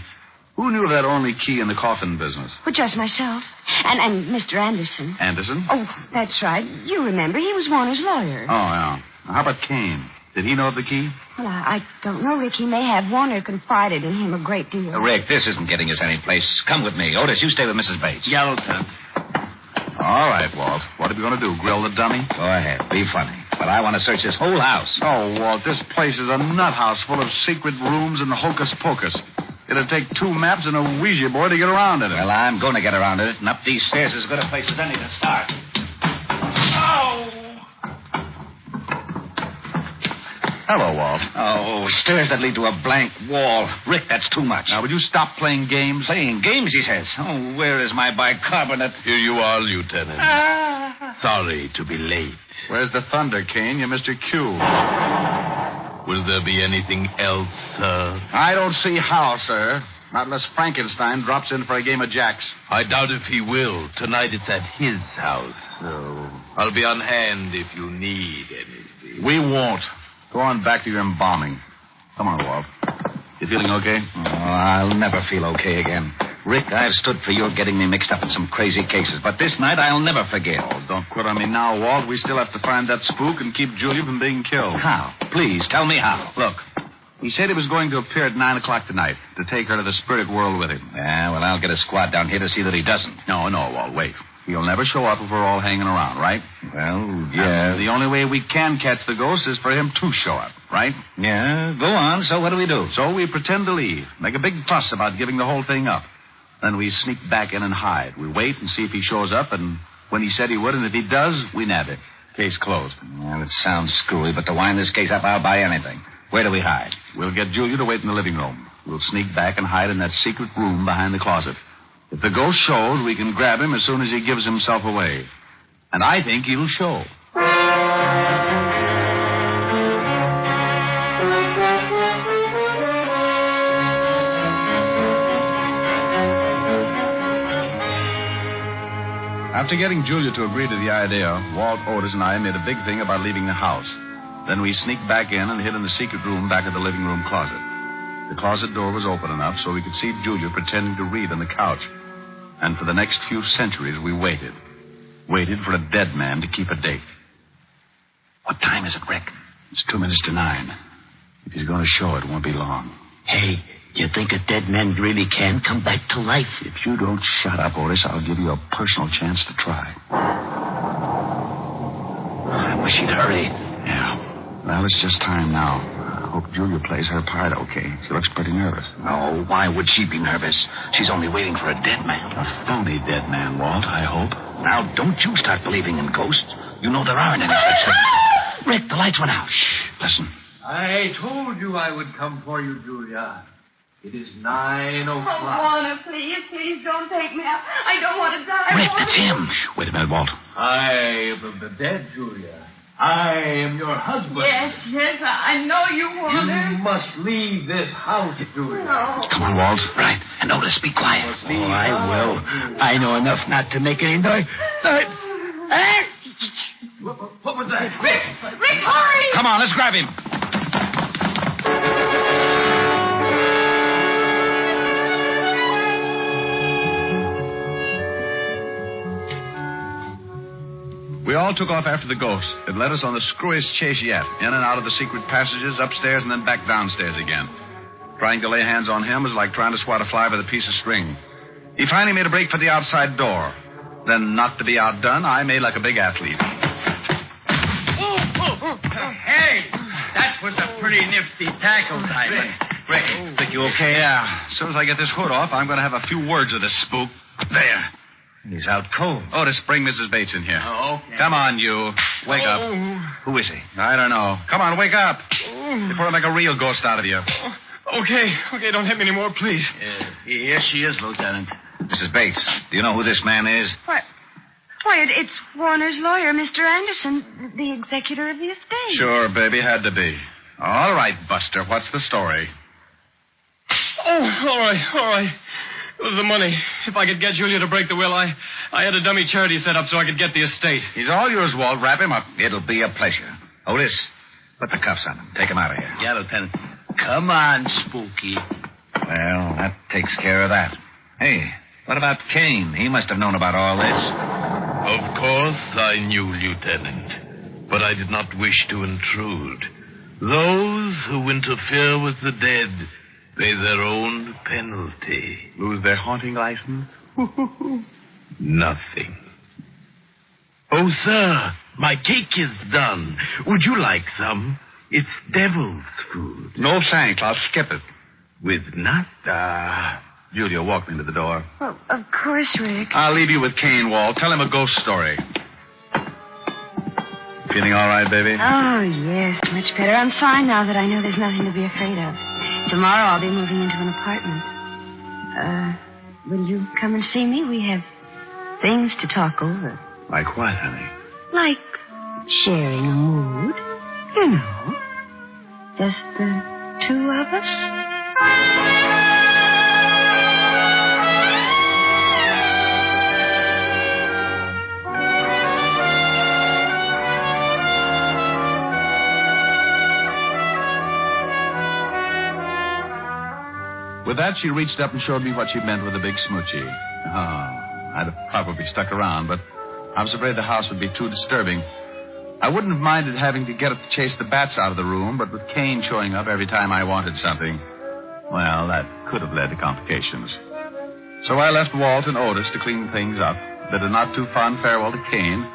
who knew that only key in the coffin business? Well, just myself. And Mr. Anderson. Anderson? Oh, that's right. You remember, he was Warner's lawyer. Oh, yeah. Now, how about Kane? Did he know of the key? Well, I don't know, Rick. He may have. Warner confided in him a great deal. Rick, this isn't getting us any place. Come with me. Otis, you stay with Mrs. Bates. Yeah, Lieutenant. All right, Walt. What are we going to do, grill the dummy? Go ahead. Be funny. But I want to search this whole house. Oh, Walt, this place is a nut house full of secret rooms and hocus pocus. It'll take 2 maps and a Ouija board to get around in it. Well, I'm going to get around it, and up these stairs is as good a place as any to start. Oh! Hello, Walt. Oh, stairs that lead to a blank wall. Rick, that's too much. Now, would you stop playing games? Playing games, he says. Oh, where is my bicarbonate? Here you are, Lieutenant. Sorry to be late. Where's the thunder, Kane? You missed your cue. Will there be anything else, sir? I don't see how, sir. Not unless Frankenstein drops in for a game of jacks. I doubt if he will. Tonight it's at his house, so I'll be on hand if you need anything. We won't. Go on back to your embalming. Come on, Walt. You feeling okay? Oh, I'll never feel okay again. Rick, I've stood for your getting me mixed up in some crazy cases, but this night I'll never forget. Oh, don't quit on me now, Walt. We still have to find that spook and keep Julia from being killed. How? Please, tell me how. Look, he said he was going to appear at 9 o'clock tonight to take her to the spirit world with him. Yeah, well, I'll get a squad down here to see that he doesn't. No, Walt, wait. He'll never show up if we're all hanging around, right? Well, yeah. The only way we can catch the ghost is for him to show up, right? Yeah, go on. So what do we do? So we pretend to leave. Make a big fuss about giving the whole thing up. Then we sneak back in and hide. We wait and see if he shows up, and when he said he would, and if he does, we nab him. Case closed. Well, it sounds screwy, but to wind this case up, I'll buy anything. Where do we hide? We'll get Julia to wait in the living room. We'll sneak back and hide in that secret room behind the closet. If the ghost shows, we can grab him as soon as he gives himself away. And I think he'll show. After getting Julia to agree to the idea, Walt, Otis, and I made a big thing about leaving the house. Then we sneaked back in and hid in the secret room back of the living room closet. The closet door was open enough so we could see Julia pretending to read on the couch. And for the next few centuries, we waited. Waited for a dead man to keep a date. What time is it, Rick? It's 2 minutes to 9. If he's going to show, it won't be long. Hey, you think a dead man really can come back to life? If you don't shut up, Otis, I'll give you a personal chance to try. I wish he'd hurry. Yeah. Well, it's just time now. I hope Julia plays her part okay. She looks pretty nervous. No, why would she be nervous? She's only waiting for a dead man. A phony dead man, Walt, I hope. Now, don't you start believing in ghosts. You know there aren't any such things. Rick, the lights went out. Shh, listen. I told you I would come for you, Julia. It is 9 o'clock. Oh, Warner, please don't take me out. I don't want to die. Rick, that's him. Wait a minute, Walt. I am the dead, Julia. I am your husband. Yes, I know you, Warner. You must leave this house, Julia. No. Come on, Walt. Right. And Otis, be quiet. Oh, I will. I know enough not to make any noise. What was that? Rick, hurry! Come on, let's grab him. We all took off after the ghost. It led us on the screwiest chase yet, in and out of the secret passages, upstairs, and then back downstairs again. Trying to lay hands on him was like trying to swat a fly with a piece of string. He finally made a break for the outside door. Then, not to be outdone, I made like a big athlete. Hey, that was a pretty nifty tackle, Diamond. Rick, think you okay? Yeah. As soon as I get this hood off, I'm going to have a few words with this spook. There. He's out cold. Otis, bring Mrs. Bates in here. Oh, okay. Come on, you. Wake up. Who is he? I don't know. Come on, wake up. Before I make a real ghost out of you. Okay, don't hit me anymore, please. Here she is, Lieutenant. Mrs. Bates, do you know who this man is? Why, it's Warner's lawyer, Mr. Anderson, the executor of the estate. Sure, baby, had to be. All right, Buster, what's the story? Oh, all right. It was the money. If I could get Julia to break the will, I had a dummy charity set up so I could get the estate. He's all yours, Walt. Wrap him up. It'll be a pleasure. Otis, put the cuffs on him. Take him out of here. Yeah, Lieutenant. Come on, Spooky. Well, that takes care of that. Hey, what about Kane? He must have known about all this. Of course I knew, Lieutenant, but I did not wish to intrude. Those who interfere with the dead pay their own penalty. Lose their haunting license? Nothing. Oh, sir, my cake is done. Would you like some? It's devil's food. No thanks. I'll skip it. With nata. Julia, walk me to the door. Well, of course, Rick. I'll leave you with Kane, Walt. Tell him a ghost story. Feeling all right, baby? Oh, yes, much better. I'm fine now that I know there's nothing to be afraid of. Tomorrow I'll be moving into an apartment. Will you come and see me? We have things to talk over. Like what, honey? Like sharing a mood. You know. Just the two of us. With that, she reached up and showed me what she meant with a big smoochie. Oh, I'd have probably stuck around, but I was afraid the house would be too disturbing. I wouldn't have minded having to get up to chase the bats out of the room, but with Kane showing up every time I wanted something, well, that could have led to complications. So I left Walt and Otis to clean things up, bid a not-too-fond farewell to Kane,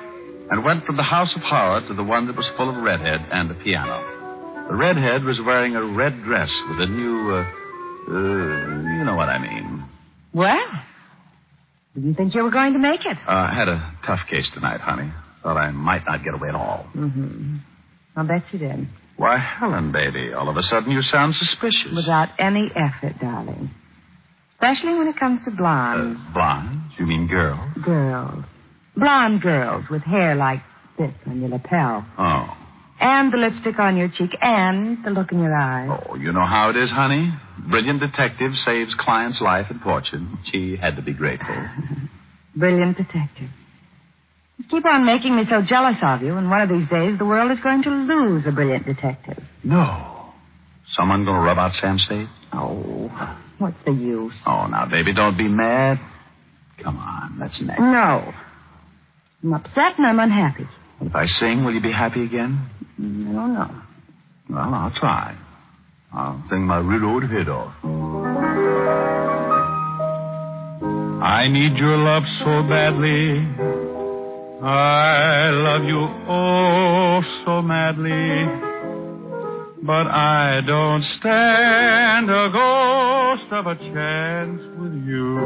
and went from the house of horror to the one that was full of redhead and a piano. The redhead was wearing a red dress with a new, you know what I mean. Well, did you think you were going to make it? I had a tough case tonight, honey. Thought I might not get away at all. Mm-hmm. I'll bet you did. Why, Helen, baby, all of a sudden you sound suspicious. Without any effort, darling. Especially when it comes to blondes. Blondes? You mean girls? Girls. Blonde girls with hair like this on your lapel. Oh. And the lipstick on your cheek and the look in your eyes. Oh, you know how it is, honey. Brilliant detective saves client's life and fortune. She had to be grateful. Brilliant detective. Just keep on making me so jealous of you, and one of these days the world is going to lose a brilliant detective. No. Someone going to rub out Sam's fate? Oh, what's the use? Oh, now, baby, don't be mad. Come on, let's next. No. I'm upset and I'm unhappy. If I sing, will you be happy again? I don't know. Well, I'll try. I'll sing my real old head off. I need your love so badly. I love you oh so madly. But I don't stand a ghost of a chance with you.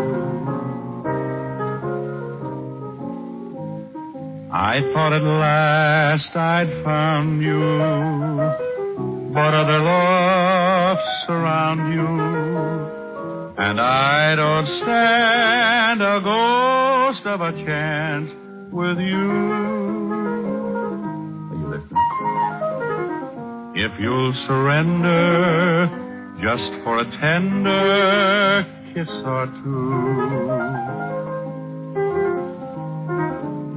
I thought at last I'd found you, but other loves surround you, and I don't stand a ghost of a chance with you. Are you listening? If you'll surrender just for a tender kiss or two,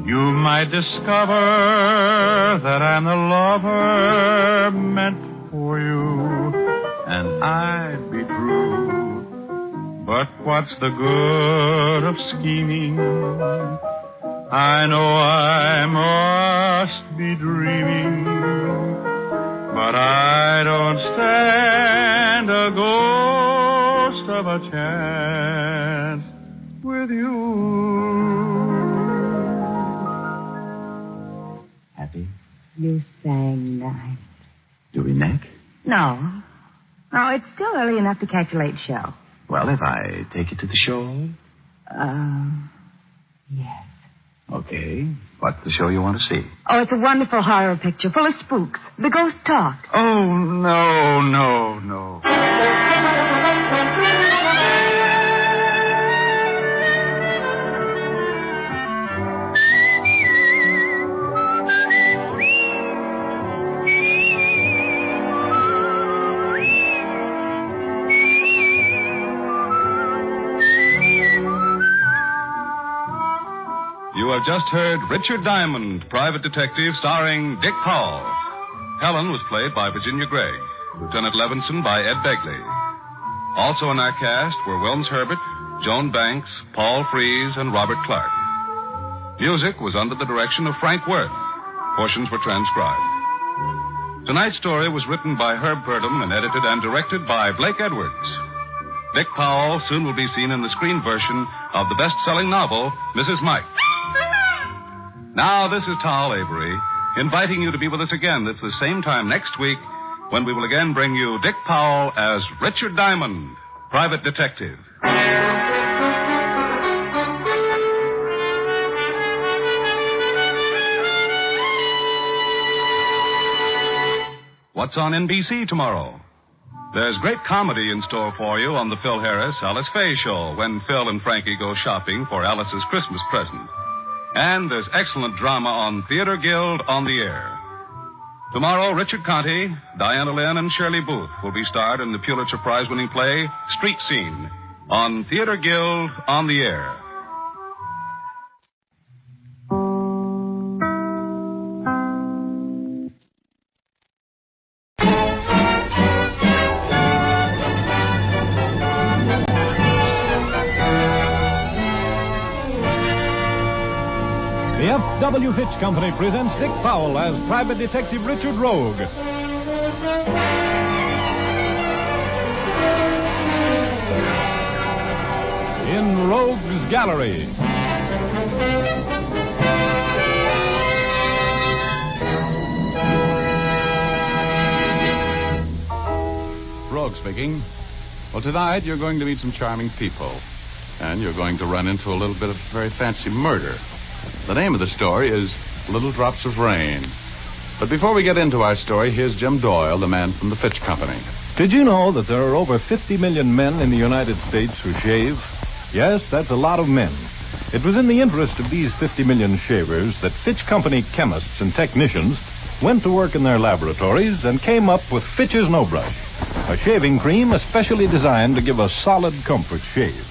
you might discover that I'm the lover meant for you, and I'd be true. But what's the good of scheming? I know I must be dreaming, but I don't stand a ghost of a chance with you. Happy? You sang nice. Do we neck? No. No, it's still early enough to catch a late show. Well, if I take you to the show? Yes. Okay. What's the show you want to see? Oh, it's a wonderful horror picture full of spooks. The ghost talks. Oh, no. You have just heard Richard Diamond, Private Detective, starring Dick Powell. Helen was played by Virginia Gregg. Lieutenant Levinson by Ed Begley. Also in our cast were Wilms Herbert, Joan Banks, Paul Frees, and Robert Clark. Music was under the direction of Frank Worth. Portions were transcribed. Tonight's story was written by Herb Purdom and edited and directed by Blake Edwards. Dick Powell soon will be seen in the screen version of the best-selling novel, Mrs. Mike. Now, this is Tal Avery, inviting you to be with us again at the same time next week when we will again bring you Dick Powell as Richard Diamond, Private Detective. What's on NBC tomorrow? There's great comedy in store for you on the Phil Harris Alice Faye Show when Phil and Frankie go shopping for Alice's Christmas present. And there's excellent drama on Theater Guild on the Air. Tomorrow, Richard Conte, Diana Lynn, and Shirley Booth will be starred in the Pulitzer Prize-winning play Street Scene on Theater Guild on the Air. The F.W. Fitch Company presents Dick Powell as Private Detective Richard Rogue. In Rogue's Gallery. Rogue speaking. Well, tonight you're going to meet some charming people. And you're going to run into a little bit of very fancy murder. The name of the story is little drops of rain. But before we get into our story, here's Jim Doyle, the man from the Fitch Company. Did you know that there are over 50 million men in the United States who shave? Yes, that's a lot of men. It was in the interest of these 50 million shavers that Fitch Company chemists and technicians went to work in their laboratories and came up with Fitch's No Brush, a shaving cream especially designed to give a solid comfort shave.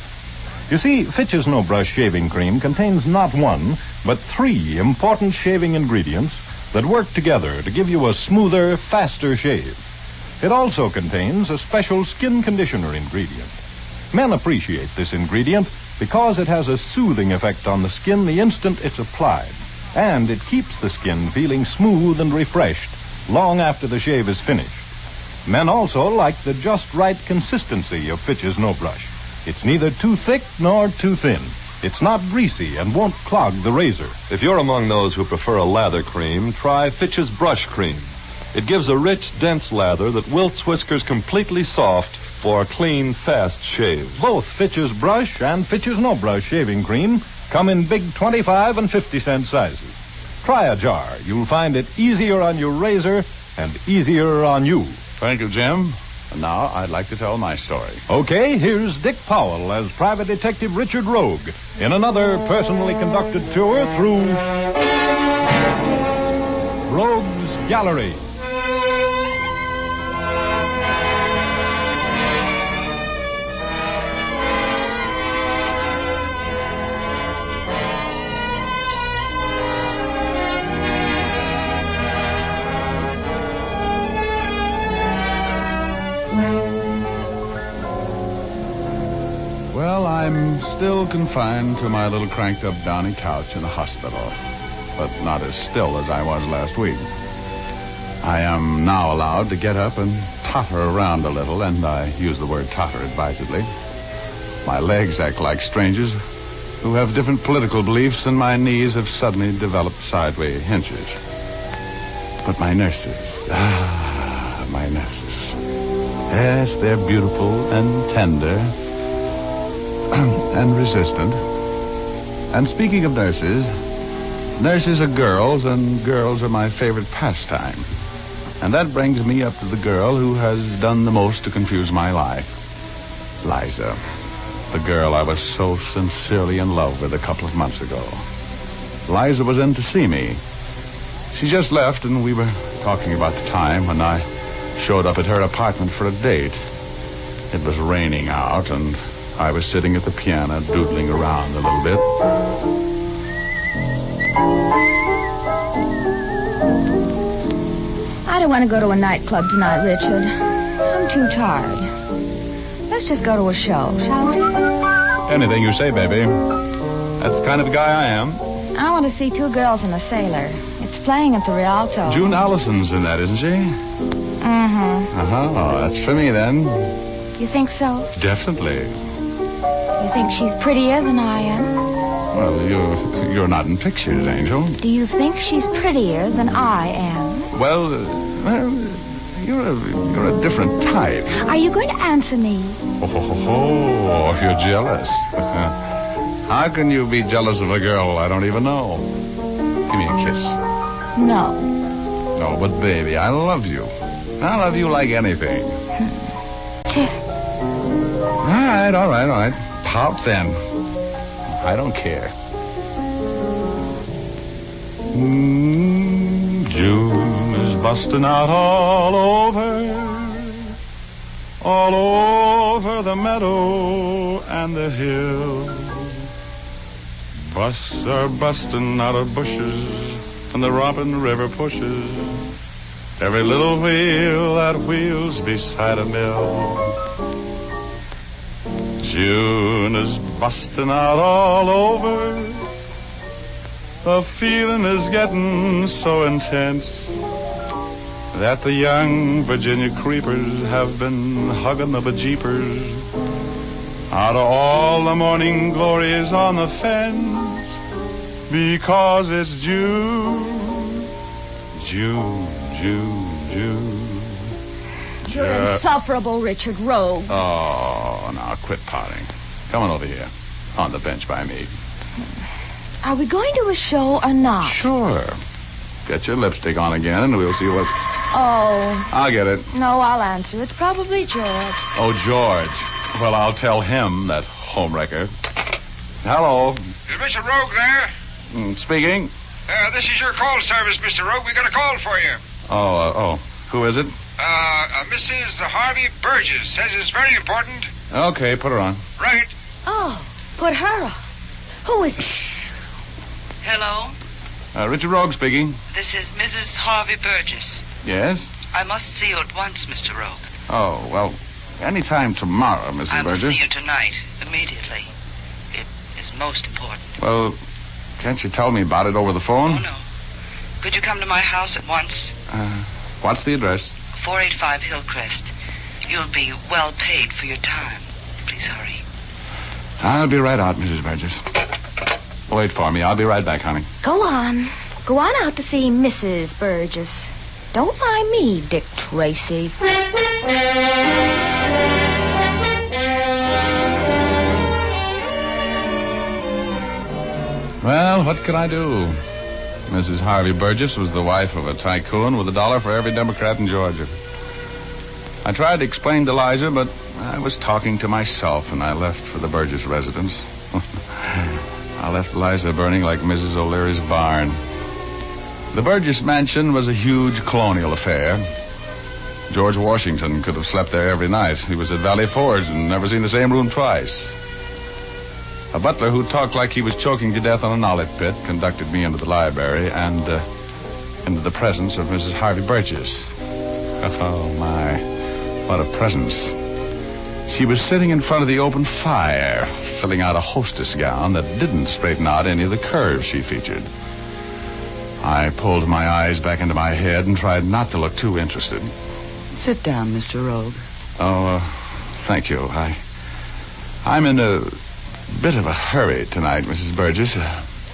You see, Fitch's No Brush shaving cream contains not one, but 3 important shaving ingredients that work together to give you a smoother, faster shave. It also contains a special skin conditioner ingredient. Men appreciate this ingredient because it has a soothing effect on the skin the instant it's applied, and it keeps the skin feeling smooth and refreshed long after the shave is finished. Men also like the just right consistency of Fitch's No Brush. It's neither too thick nor too thin. It's not greasy and won't clog the razor. If you're among those who prefer a lather cream, try Fitch's Brush Cream. It gives a rich, dense lather that wilts whiskers completely soft for a clean, fast shave. Both Fitch's Brush and Fitch's No Brush shaving cream come in big 25 and 50-cent sizes. Try a jar. You'll find it easier on your razor and easier on you. Thank you, Jim. And now I'd like to tell my story. Okay, here's Dick Powell as Private Detective Richard Rogue in another personally conducted tour through Rogue's Gallery. Well, I'm still confined to my little cranked-up downy couch in the hospital, but not as still as I was last week. I am now allowed to get up and totter around a little, and I use the word totter advisedly. My legs act like strangers who have different political beliefs, and my knees have suddenly developed sideways hinges. But my nurses, my nurses. Yes, they're beautiful and tender and resistant. And speaking of nurses, nurses are girls, and girls are my favorite pastime. And that brings me up to the girl who has done the most to confuse my life. Liza, the girl I was so sincerely in love with a couple of months ago. Liza was in to see me. She just left, and we were talking about the time when I showed up at her apartment for a date. It was raining out, and I was sitting at the piano doodling around a little bit. I don't want to go to a nightclub tonight, Richard. I'm too tired. Let's just go to a show, shall we? Anything you say, baby. That's the kind of guy I am. I want to see Two Girls and a Sailor. It's playing at the Rialto. June Allison's in that, isn't she? Mm-hmm. Uh-huh. That's for me, then. You think so? Definitely. You think she's prettier than I am? Well, you're not in pictures, Angel. Do you think she's prettier than I am? Well, you're a different type. Are you going to answer me? Oh, you're jealous. How can you be jealous of a girl I don't even know? Give me a kiss. No. No, but baby, I love you. I love you like anything. All right. Pout then. I don't care. June is busting out all over the meadow and the hill. Busts are busting out of bushes, and the romping river pushes every little wheel that wheels beside a mill. June is busting out all over. The feeling is getting so intense that the young Virginia creepers have been hugging the bejeepers out of all the morning glories on the fence, because it's June. You're insufferable, Richard Rogue. Oh, now quit pouting. Come on over here, on the bench by me. Are we going to a show or not? Sure. Get your lipstick on again, and we'll see what... Oh. I'll get it. No, I'll answer. It's probably George. Oh, George. Well, I'll tell him, that homewrecker. Hello. Is Mr. Rogue there? Speaking. This is your call service, Mr. Rogue. We got a call for you. Oh. Who is it? Mrs. Harvey Burgess. Says it's very important. Okay, put her on. Right. Oh, put her on. Who is it? Hello? Richard Rogue speaking. This is Mrs. Harvey Burgess. Yes? I must see you at once, Mr. Rogue. Oh, well, any time tomorrow, Mrs. I Burgess. will see you tonight, immediately. It is most important. Well, can't you tell me about it over the phone? Oh, no. Could you come to my house at once? What's the address? 485 Hillcrest. You'll be well paid for your time. Please hurry. I'll be right out, Mrs. Burgess. Wait for me. I'll be right back, honey. Go on. Go on out to see Mrs. Burgess. Don't mind me, Dick Tracy. Well, what could I do? Mrs. Harvey Burgess was the wife of a tycoon with $1 for every Democrat in Georgia. I tried to explain to Liza, but I was talking to myself, and I left for the Burgess residence. I left Liza burning like Mrs. O'Leary's barn. The Burgess mansion was a huge colonial affair. George Washington could have slept there every night. He was at Valley Forge and never seen the same room twice. A butler who talked like he was choking to death on a knowledge pit conducted me into the library and into the presence of Mrs. Harvey Burgess. Oh, my. What a presence. She was sitting in front of the open fire, filling out a hostess gown that didn't straighten out any of the curves she featured. I pulled my eyes back into my head and tried not to look too interested. Sit down, Mr. Rogue. Oh, thank you. I'm in a bit of a hurry tonight, Mrs. Burgess.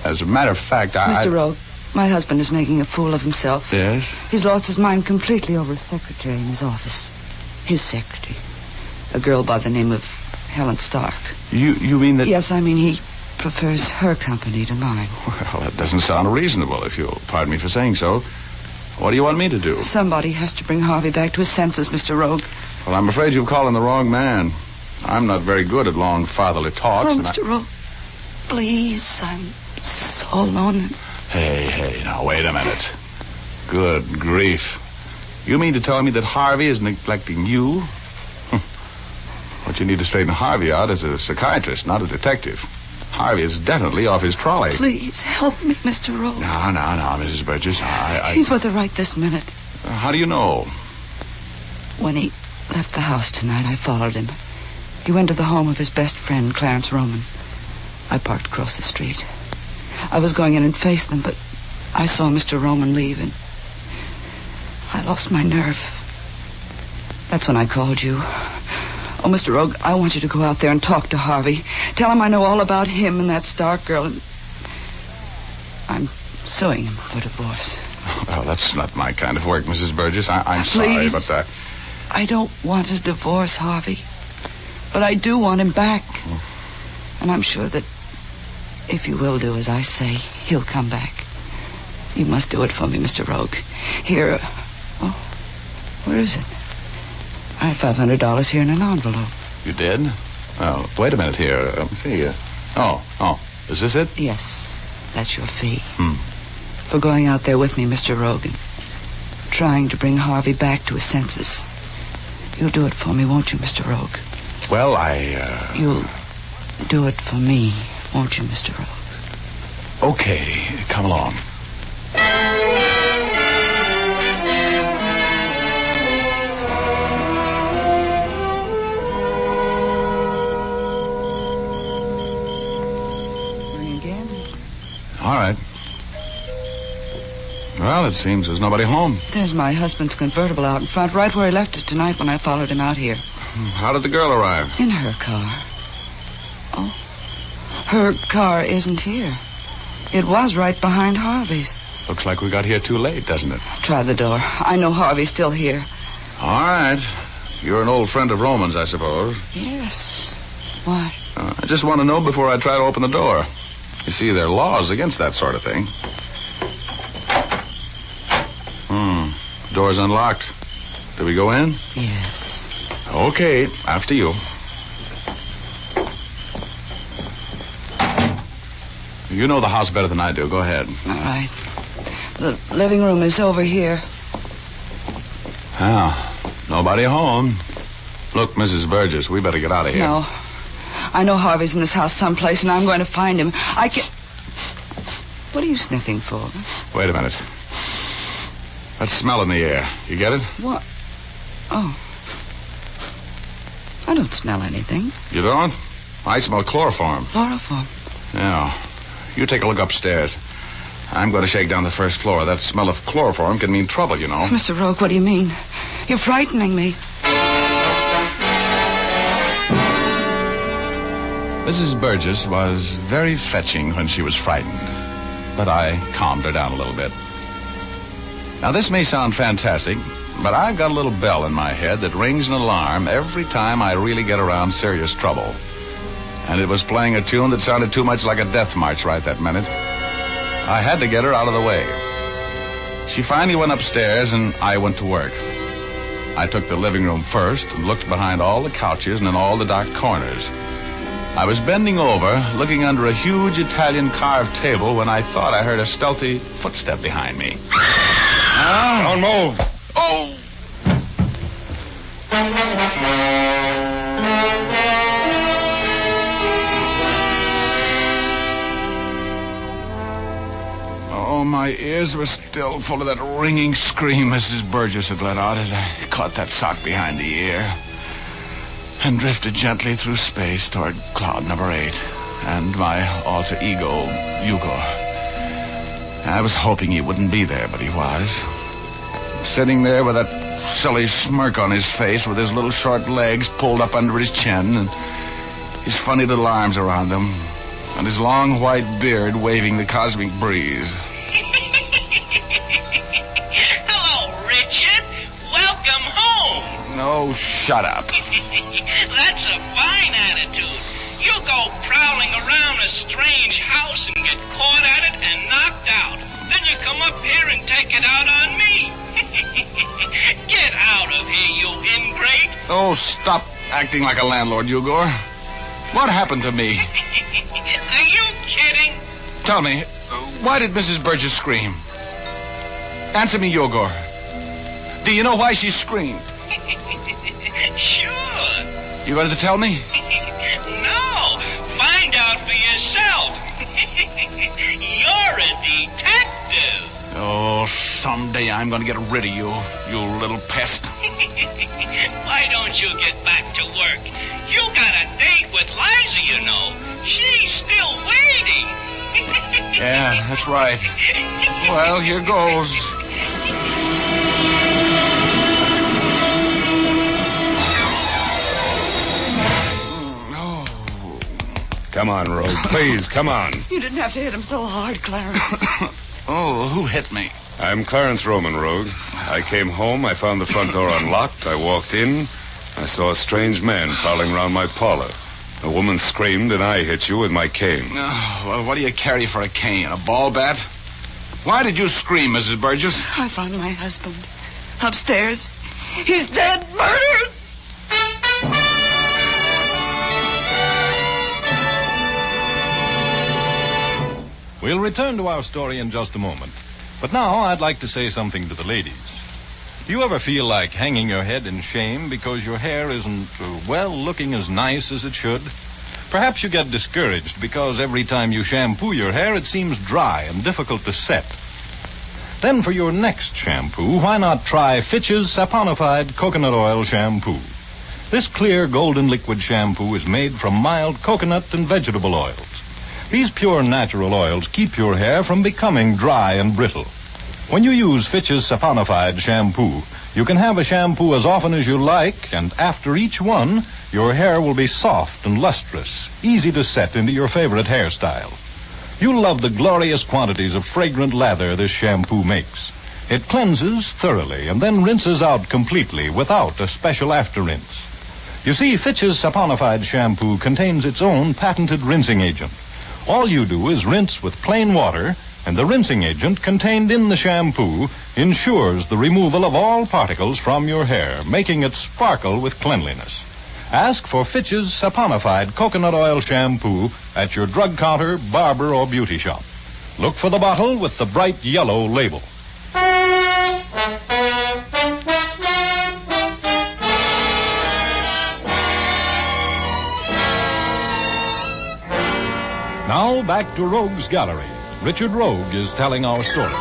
As a matter of fact, Mr. Rogue, my husband is making a fool of himself. Yes? He's lost his mind completely over a secretary in his office. His secretary. A girl by the name of Helen Stark. You mean that... Yes, I mean he prefers her company to mine. Well, that doesn't sound reasonable, if you'll pardon me for saying so. What do you want me to do? Somebody has to bring Harvey back to his senses, Mr. Rogue. Well, I'm afraid you've called on the wrong man. I'm not very good at long fatherly talks. Oh, Mr. Rogue, please, I'm so alone. Hey, now, wait a minute. Good grief. You mean to tell me that Harvey is neglecting you? What you need to straighten Harvey out is a psychiatrist, not a detective. Harvey is definitely off his trolley. Please, help me, Mr. Rogue. No, Mrs. Burgess. He's with her right this minute. How do you know? When he left the house tonight, I followed him. He went to the home of his best friend, Clarence Roman. I parked across the street. I was going in and face them, but I saw Mr. Roman leave, and I lost my nerve. That's when I called you. Oh, Mr. Rogue, I want you to go out there and talk to Harvey. Tell him I know all about him and that Stark girl, and I'm suing him for divorce. Well, that's not my kind of work, Mrs. Burgess. I'm sorry, but... I don't want a divorce, Harvey. But I do want him back. And I'm sure that if you will do as I say, he'll come back. You must do it for me, Mr. Rogue. Here, where is it? I have $500 here in an envelope. You did? Oh, wait a minute here. Let me see. Oh, is this it? Yes, that's your fee. For going out there with me, Mr. Rogue, and trying to bring Harvey back to his senses. You'll do it for me, won't you, Mr. Rogue? Well, You'll do it for me, won't you, Mr. Rogue? Okay, come along. All right. Well, it seems there's nobody home. There's my husband's convertible out in front, right where he left it tonight when I followed him out here. How did the girl arrive? In her car. Oh, her car isn't here. It was right behind Harvey's. Looks like we got here too late, doesn't it? Try the door. I know Harvey's still here. All right. You're an old friend of Roman's, I suppose. Yes. Why? I just want to know before I try to open the door. You see, there are laws against that sort of thing. Door's unlocked. Do we go in? Yes. Okay, after you. You know the house better than I do. Go ahead. All right. The living room is over here. Nobody home. Look, Mrs. Burgess, we better get out of here. No. I know Harvey's in this house someplace, and I'm going to find him. I can... What are you sniffing for? Wait a minute. That smell in the air. You get it? What? Oh. I don't smell anything. You don't? I smell chloroform. Chloroform? Yeah. You take a look upstairs. I'm going to shake down the first floor. That smell of chloroform can mean trouble, you know. Mr. Rogue, what do you mean? You're frightening me. Mrs. Burgess was very fetching when she was frightened, but I calmed her down a little bit. Now, this may sound fantastic, but I've got a little bell in my head that rings an alarm every time I really get around serious trouble. And it was playing a tune that sounded too much like a death march right that minute. I had to get her out of the way. She finally went upstairs, and I went to work. I took the living room first and looked behind all the couches and in all the dark corners. I was bending over, looking under a huge Italian carved table when I thought I heard a stealthy footstep behind me. Don't move. Oh! Oh, my ears were still full of that ringing scream Mrs. Burgess had let out as I caught that sock behind the ear and drifted gently through space toward cloud number 8 and my alter ego, Hugo. I was hoping he wouldn't be there, but he was. Sitting there with that silly smirk on his face with his little short legs pulled up under his chin and his funny little arms around them and his long white beard waving the cosmic breeze. Hello, Richard. Welcome home. Oh, shut up. That's a fine attitude. You go prowling around a strange house and get caught at it and knocked out. Then you come up here and take it out on me. Get out of here, you ingrate. Oh, stop acting like a landlord, Hugo. What happened to me? Are you kidding? Tell me, why did Mrs. Burgess scream? Answer me, Hugo. Do you know why she screamed? Sure. You going to tell me? No. Find out for yourself. You're a detective. Oh, someday I'm going to get rid of you, you little pest. Why don't you get back to work? You got a date with Liza, you know. She's still waiting. Yeah, that's right. Well, here goes. Come on, Rogue. Please, come on. You didn't have to hit him so hard, Clarence. Oh, who hit me? I'm Clarence Roman, Rogue. I came home. I found the front door unlocked. I walked in. I saw a strange man prowling around my parlor. A woman screamed, and I hit you with my cane. Oh, well, what do you carry for a cane? A ball bat? Why did you scream, Mrs. Burgess? I found my husband upstairs. He's dead, murdered. We'll return to our story in just a moment. But now I'd like to say something to the ladies. Do you ever feel like hanging your head in shame because your hair isn't, looking as nice as it should? Perhaps you get discouraged because every time you shampoo your hair, it seems dry and difficult to set. Then for your next shampoo, why not try Fitch's Saponified Coconut Oil Shampoo? This clear golden liquid shampoo is made from mild coconut and vegetable oils. These pure natural oils keep your hair from becoming dry and brittle. When you use Fitch's Saponified shampoo, you can have a shampoo as often as you like, and after each one, your hair will be soft and lustrous, easy to set into your favorite hairstyle. You'll love the glorious quantities of fragrant lather this shampoo makes. It cleanses thoroughly and then rinses out completely without a special after rinse. You see, Fitch's Saponified shampoo contains its own patented rinsing agent. All you do is rinse with plain water, and the rinsing agent contained in the shampoo ensures the removal of all particles from your hair, making it sparkle with cleanliness. Ask for Fitch's saponified coconut oil shampoo at your drug counter, barber, or beauty shop. Look for the bottle with the bright yellow label. Now back to Rogue's Gallery. Richard Rogue is telling our story.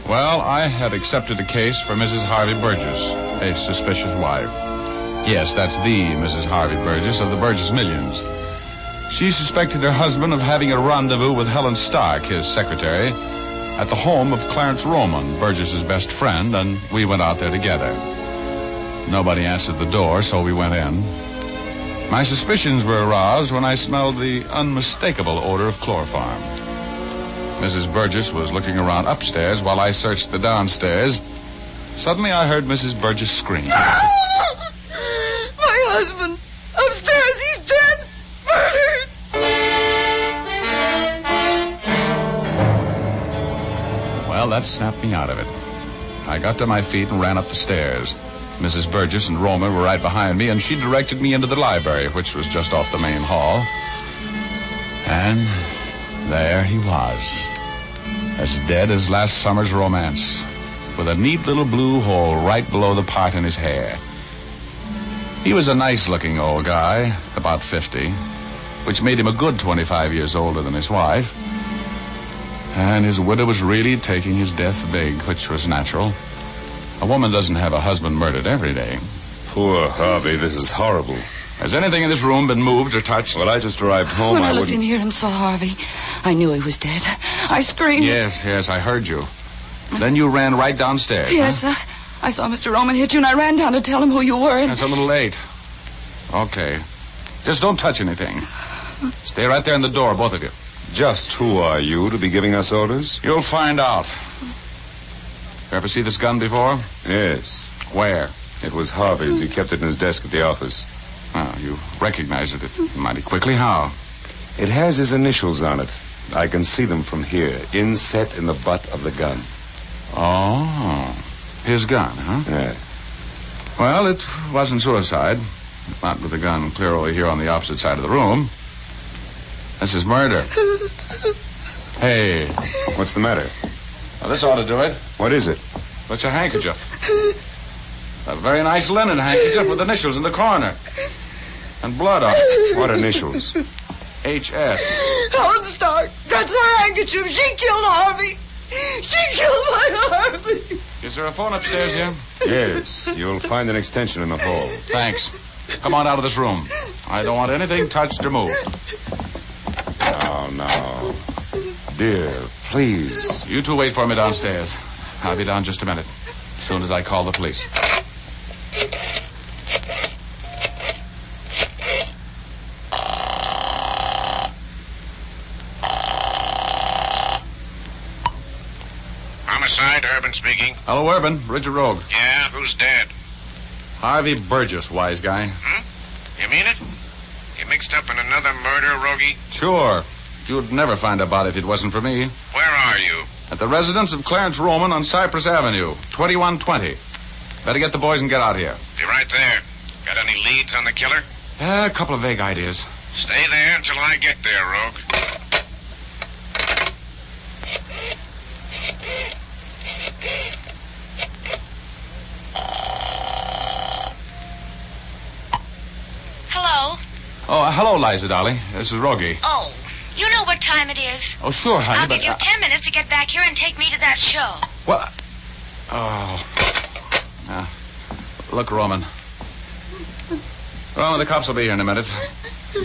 Well, I had accepted a case for Mrs. Harvey Burgess, a suspicious wife. Yes, that's the Mrs. Harvey Burgess of the Burgess Millions. She suspected her husband of having a rendezvous with Helen Stark, his secretary, at the home of Clarence Roman, Burgess's best friend, and we went out there together. Nobody answered the door, so we went in. My suspicions were aroused when I smelled the unmistakable odor of chloroform. Mrs. Burgess was looking around upstairs while I searched the downstairs. Suddenly I heard Mrs. Burgess scream. My husband! Upstairs, he's dead! Murdered! Well, that snapped me out of it. I got to my feet and ran up the stairs. Mrs. Burgess and Roma were right behind me, and she directed me into the library, which was just off the main hall. And there he was, as dead as last summer's romance, with a neat little blue hole right below the part in his hair. He was a nice-looking old guy, about 50, which made him a good 25 years older than his wife. And his widow was really taking his death big, which was natural. A woman doesn't have a husband murdered every day. Poor Harvey, this is horrible. Has anything in this room been moved or touched? Well, I just arrived home. When I looked in here and saw Harvey, I knew he was dead. I screamed. Yes, I heard you. Then you ran right downstairs. Yes, huh? I saw Mr. Roman hit you, and I ran down to tell him who you were. And... That's a little late. Okay. Just don't touch anything. Stay right there in the door, both of you. Just who are you to be giving us orders? You'll find out. You ever see this gun before? Yes. Where? It was Harvey's. He kept it in his desk at the office. Oh, you recognized it mighty quickly. How? It has his initials on it. I can see them from here, inset in the butt of the gun. Oh, his gun, huh? Yeah. Well, it wasn't suicide. Not with the gun clear over here on the opposite side of the room. This is murder. Hey. What's the matter? Now, this ought to do it. What is it? It's a handkerchief. A very nice linen handkerchief with initials in the corner. And blood on it. What initials? H.S. Helen Stark. That's her handkerchief. She killed Harvey. She killed my Harvey. Is there a phone upstairs here? Yes. You'll find an extension in the hall. Thanks. Come on out of this room. I don't want anything touched or moved. Now. Dear, please. You two wait for me downstairs. I'll be down just a minute. As soon as I call the police. Homicide, Urban speaking. Hello, Urban. Richard Rogue. Yeah, who's dead? Harvey Burgess, wise guy. You mean it? You mixed up in another murder, Rogie? Sure. You'd never find a body if it wasn't for me. Where are you? At the residence of Clarence Roman on Cypress Avenue, 2120. Better get the boys and get out here. Be right there. Got any leads on the killer? A couple of vague ideas. Stay there until I get there, Rogue. Hello? Oh, hello, Liza, darling. This is Rogie. Oh, you know what time it is? Oh, sure, honey, I'll but... give you 10 minutes to get back here and take me to that show. What? Oh. Look, Roman. Well, the cops will be here in a minute.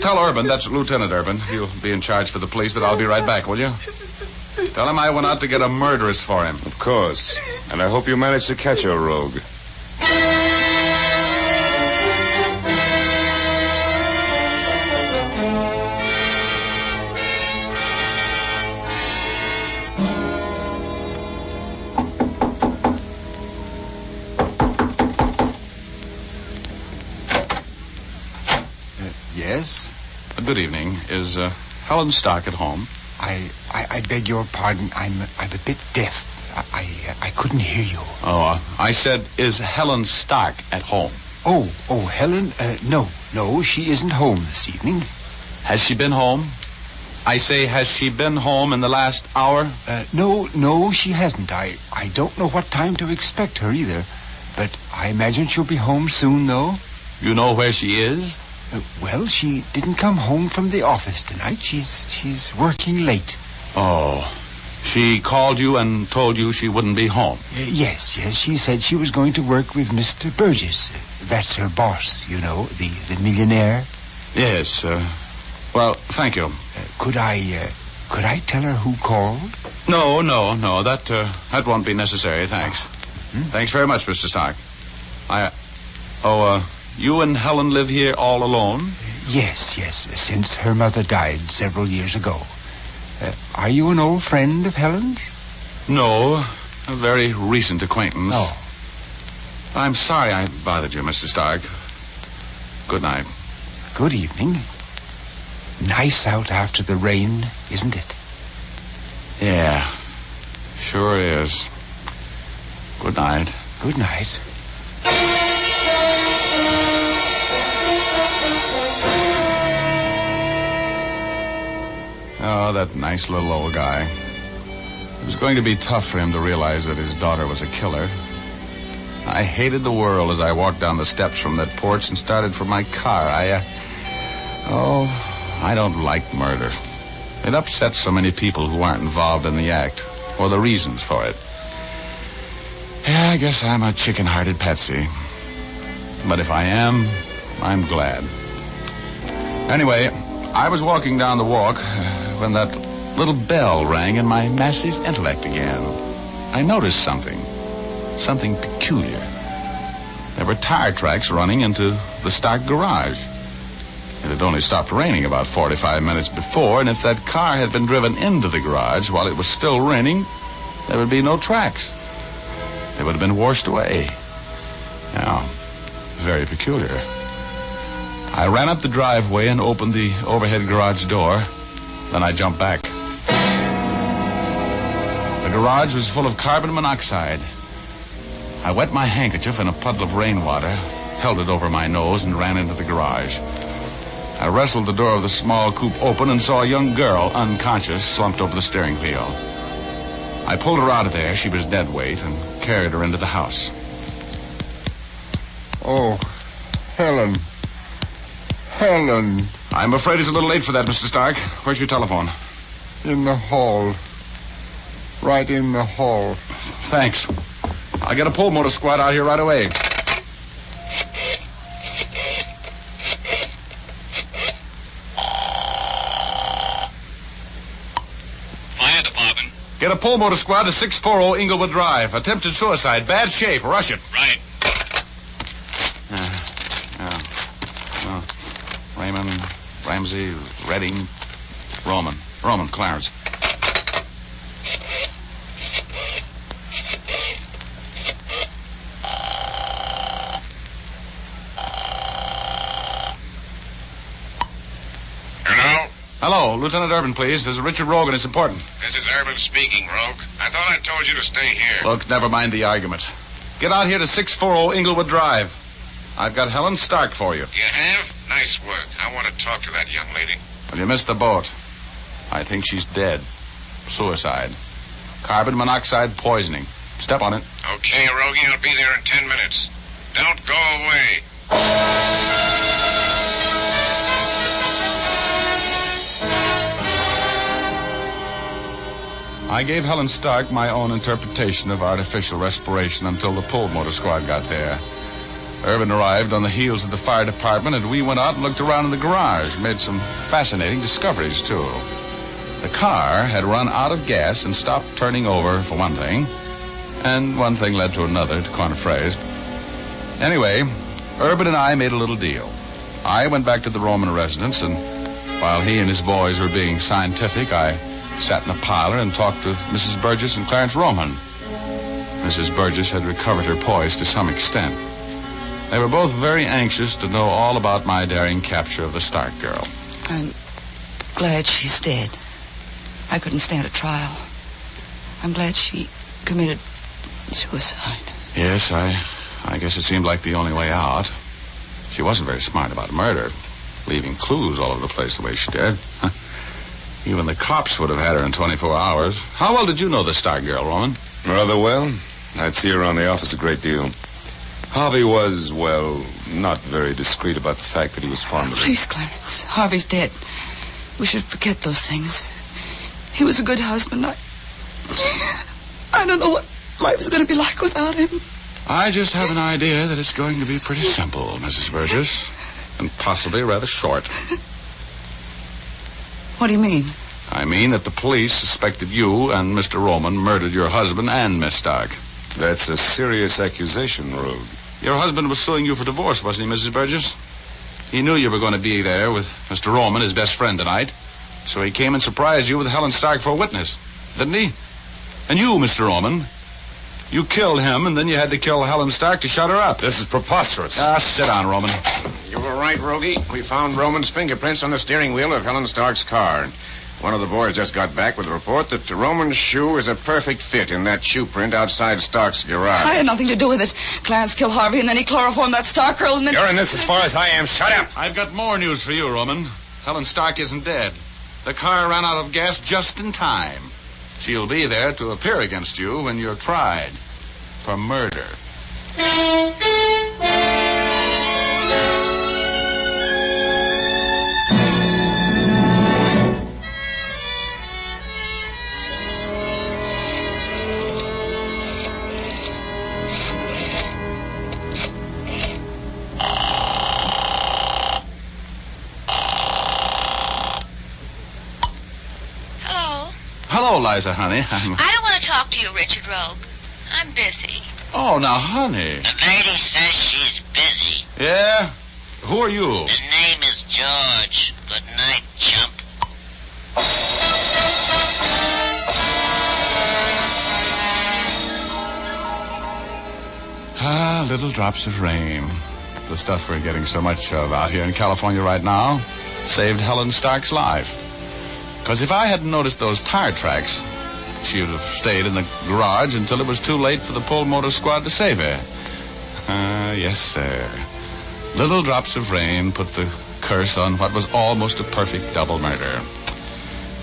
Tell Urban, that's Lieutenant Urban. He'll be in charge for the police, that I'll be right back, will you? Tell him I went out to get a murderess for him. Of course. And I hope you managed to catch her, Rogue. Yes? Good evening. Is Helen Stark at home? I beg your pardon. I'm a bit deaf. I couldn't hear you. Oh, I said, is Helen Stark at home? Oh, Helen? No, she isn't home this evening. Has she been home? I say, has she been home in the last hour? No, she hasn't. I don't know what time to expect her either. But I imagine she'll be home soon, though. You know where she is? Well, she didn't come home from the office tonight. She's working late. Oh. She called you and told you she wouldn't be home? Yes. She said she was going to work with Mr. Burgess. That's her boss, you know, the millionaire. Yes, well, thank you. Could I tell her who called? No, that won't be necessary, thanks. Thanks very much, Mr. Stark. You and Helen live here all alone? Yes, since her mother died several years ago. Are you an old friend of Helen's? No, a very recent acquaintance. Oh. I'm sorry I bothered you, Mr. Stark. Good night. Good evening. Nice out after the rain, isn't it? Yeah, sure is. Good night. Good night. Oh, that nice little old guy. It was going to be tough for him to realize that his daughter was a killer. I hated the world as I walked down the steps from that porch and started for my car. I don't like murder. It upsets so many people who aren't involved in the act, or the reasons for it. Yeah, I guess I'm a chicken-hearted patsy. But if I am, I'm glad. Anyway, I was walking down the walk when that little bell rang in my massive intellect again. I noticed something peculiar. There were tire tracks running into the Stark garage. It had only stopped raining about 45 minutes before, and if that car had been driven into the garage while it was still raining, there would be no tracks. They would have been washed away. Now, very peculiar. I ran up the driveway and opened the overhead garage door. Then I jumped back. The garage was full of carbon monoxide. I wet my handkerchief in a puddle of rainwater, held it over my nose, and ran into the garage. I wrestled the door of the small coupe open and saw a young girl, unconscious, slumped over the steering wheel. I pulled her out of there. She was dead weight, and carried her into the house. Oh, Helen. I'm afraid it's a little late for that, Mr. Stark. Where's your telephone? In the hall. Right in the hall. Thanks. I'll get a pull motor squad out here right away. Fire department. Get a pull motor squad to 640 Inglewood Drive. Attempted suicide. Bad shape. Rush it. Right. Raymond, Ramsey, Redding, Roman, Clarence. Hello, Lieutenant Urban, please. There's Richard Rogan. It's important. This is Urban speaking, Rogue. I thought I told you to stay here. Look, never mind the arguments. Get out here to 640 Inglewood Drive. I've got Helen Stark for you. You have? Nice work. I want to talk to that young lady. Well, you missed the boat. I think she's dead. Suicide. Carbon monoxide poisoning. Step on it. Okay, Rogie, I'll be there in 10 minutes. Don't go away. I gave Helen Stark my own interpretation of artificial respiration until the pull motor squad got there. Urban arrived on the heels of the fire department, and we went out and looked around in the garage, made some fascinating discoveries, too. The car had run out of gas and stopped turning over, for one thing, and one thing led to another, to coin a phrase. Anyway, Urban and I made a little deal. I went back to the Roman residence, and while he and his boys were being scientific, I sat in the parlor and talked with Mrs. Burgess and Clarence Roman. Mrs. Burgess had recovered her poise to some extent. They were both very anxious to know all about my daring capture of the Stark girl. I'm glad she's dead. I couldn't stand a trial. I'm glad she committed suicide. Yes, I guess it seemed like the only way out. She wasn't very smart about murder, leaving clues all over the place the way she did. Even the cops would have had her in 24 hours. How well did you know the Stark girl, Roman? Rather well. I'd see her around the office a great deal. Harvey was, well, not very discreet about the fact that he was fond of her. Please, Clarence. Harvey's dead. We should forget those things. He was a good husband. I don't know what life is going to be like without him. I just have an idea that it's going to be pretty simple, Mrs. Burgess. And possibly rather short. What do you mean? I mean that the police suspected you and Mr. Roman murdered your husband and Miss Stark. That's a serious accusation, Rogue. Your husband was suing you for divorce, wasn't he, Mrs. Burgess? He knew you were going to be there with Mr. Roman, his best friend, tonight. So he came and surprised you with Helen Stark for a witness, didn't he? And you, Mr. Roman, you killed him, and then you had to kill Helen Stark to shut her up. This is preposterous. Sit down, Roman. You were right, Rogie. We found Roman's fingerprints on the steering wheel of Helen Stark's car. One of the boys just got back with a report that Roman's shoe is a perfect fit in that shoe print outside Stark's garage. I had nothing to do with it. Clarence killed Harvey, and then he chloroformed that Stark girl, and then... You're in this as far as I am. Shut up! I've got more news for you, Roman. Helen Stark isn't dead. The car ran out of gas just in time. She'll be there to appear against you when you're tried for murder. Hello, Liza, honey. I don't want to talk to you, Richard Rogue. I'm busy. Oh, now, honey. The lady says she's busy. Yeah? Who are you? His name is George. Good night, chump. Little drops of rain. The stuff we're getting so much of out here in California right now saved Helen Stark's life. Because if I hadn't noticed those tire tracks, she would have stayed in the garage until it was too late for the Pole Motor Squad to save her. Yes, sir. Little drops of rain put the curse on what was almost a perfect double murder.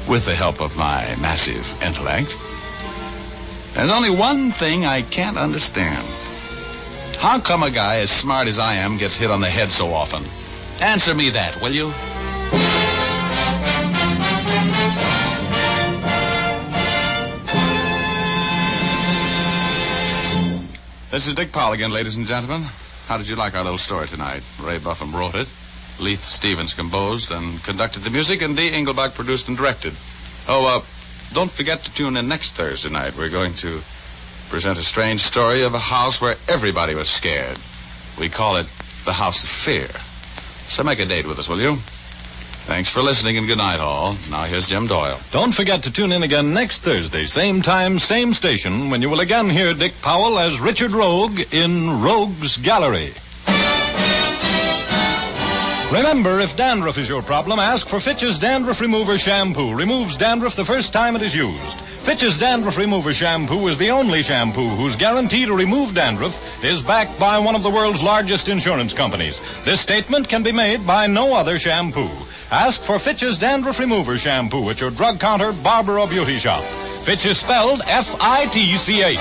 With the help of my massive intellect. There's only one thing I can't understand. How come a guy as smart as I am gets hit on the head so often? Answer me that, will you? This is Dick Powell again, ladies and gentlemen. How did you like our little story tonight? Ray Buffum wrote it. Leith Stevens composed and conducted the music, and Dee Engelbach produced and directed. Don't forget to tune in next Thursday night. We're going to present a strange story of a house where everybody was scared. We call it the House of Fear. So make a date with us, will you? Thanks for listening, and good night, all. Now here's Jim Doyle. Don't forget to tune in again next Thursday, same time, same station, when you will again hear Dick Powell as Richard Rogue in Rogue's Gallery. Remember, if dandruff is your problem, ask for Fitch's Dandruff Remover Shampoo. Removes dandruff the first time it is used. Fitch's Dandruff Remover Shampoo is the only shampoo whose guarantee to remove dandruff is backed by one of the world's largest insurance companies. This statement can be made by no other shampoo. Ask for Fitch's Dandruff Remover Shampoo at your drug counter, barber, or beauty shop. Fitch is spelled F-I-T-C-H.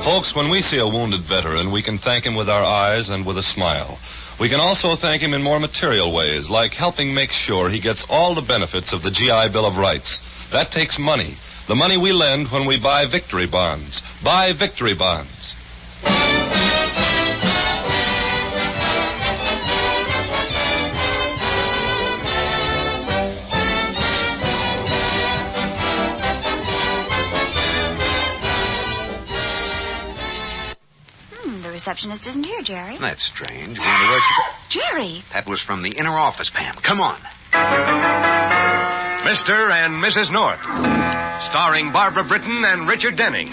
Folks, when we see a wounded veteran, we can thank him with our eyes and with a smile. We can also thank him in more material ways, like helping make sure he gets all the benefits of the GI Bill of Rights. That takes money. The money we lend when we buy victory bonds. Buy victory bonds. Receptionist isn't here, Jerry. That's strange. Wonder where she... Jerry! That was from the inner office, Pam. Come on. Mr. and Mrs. North, starring Barbara Britton and Richard Denning.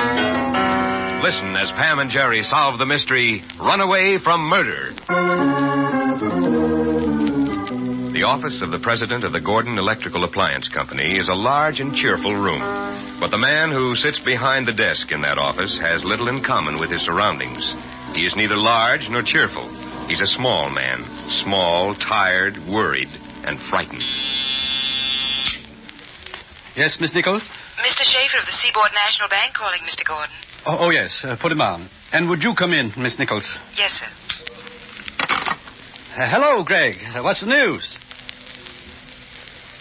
Listen as Pam and Jerry solve the mystery, Runaway from Murder. The office of the president of the Gordon Electrical Appliance Company is a large and cheerful room. But the man who sits behind the desk in that office has little in common with his surroundings. He is neither large nor cheerful. He's a small man. Small, tired, worried, and frightened. Yes, Miss Nichols? Mr. Schaefer of the Seaboard National Bank calling, Mr. Gordon. Oh yes. Put him on. And would you come in, Miss Nichols? Yes, sir. Hello, Greg. What's the news?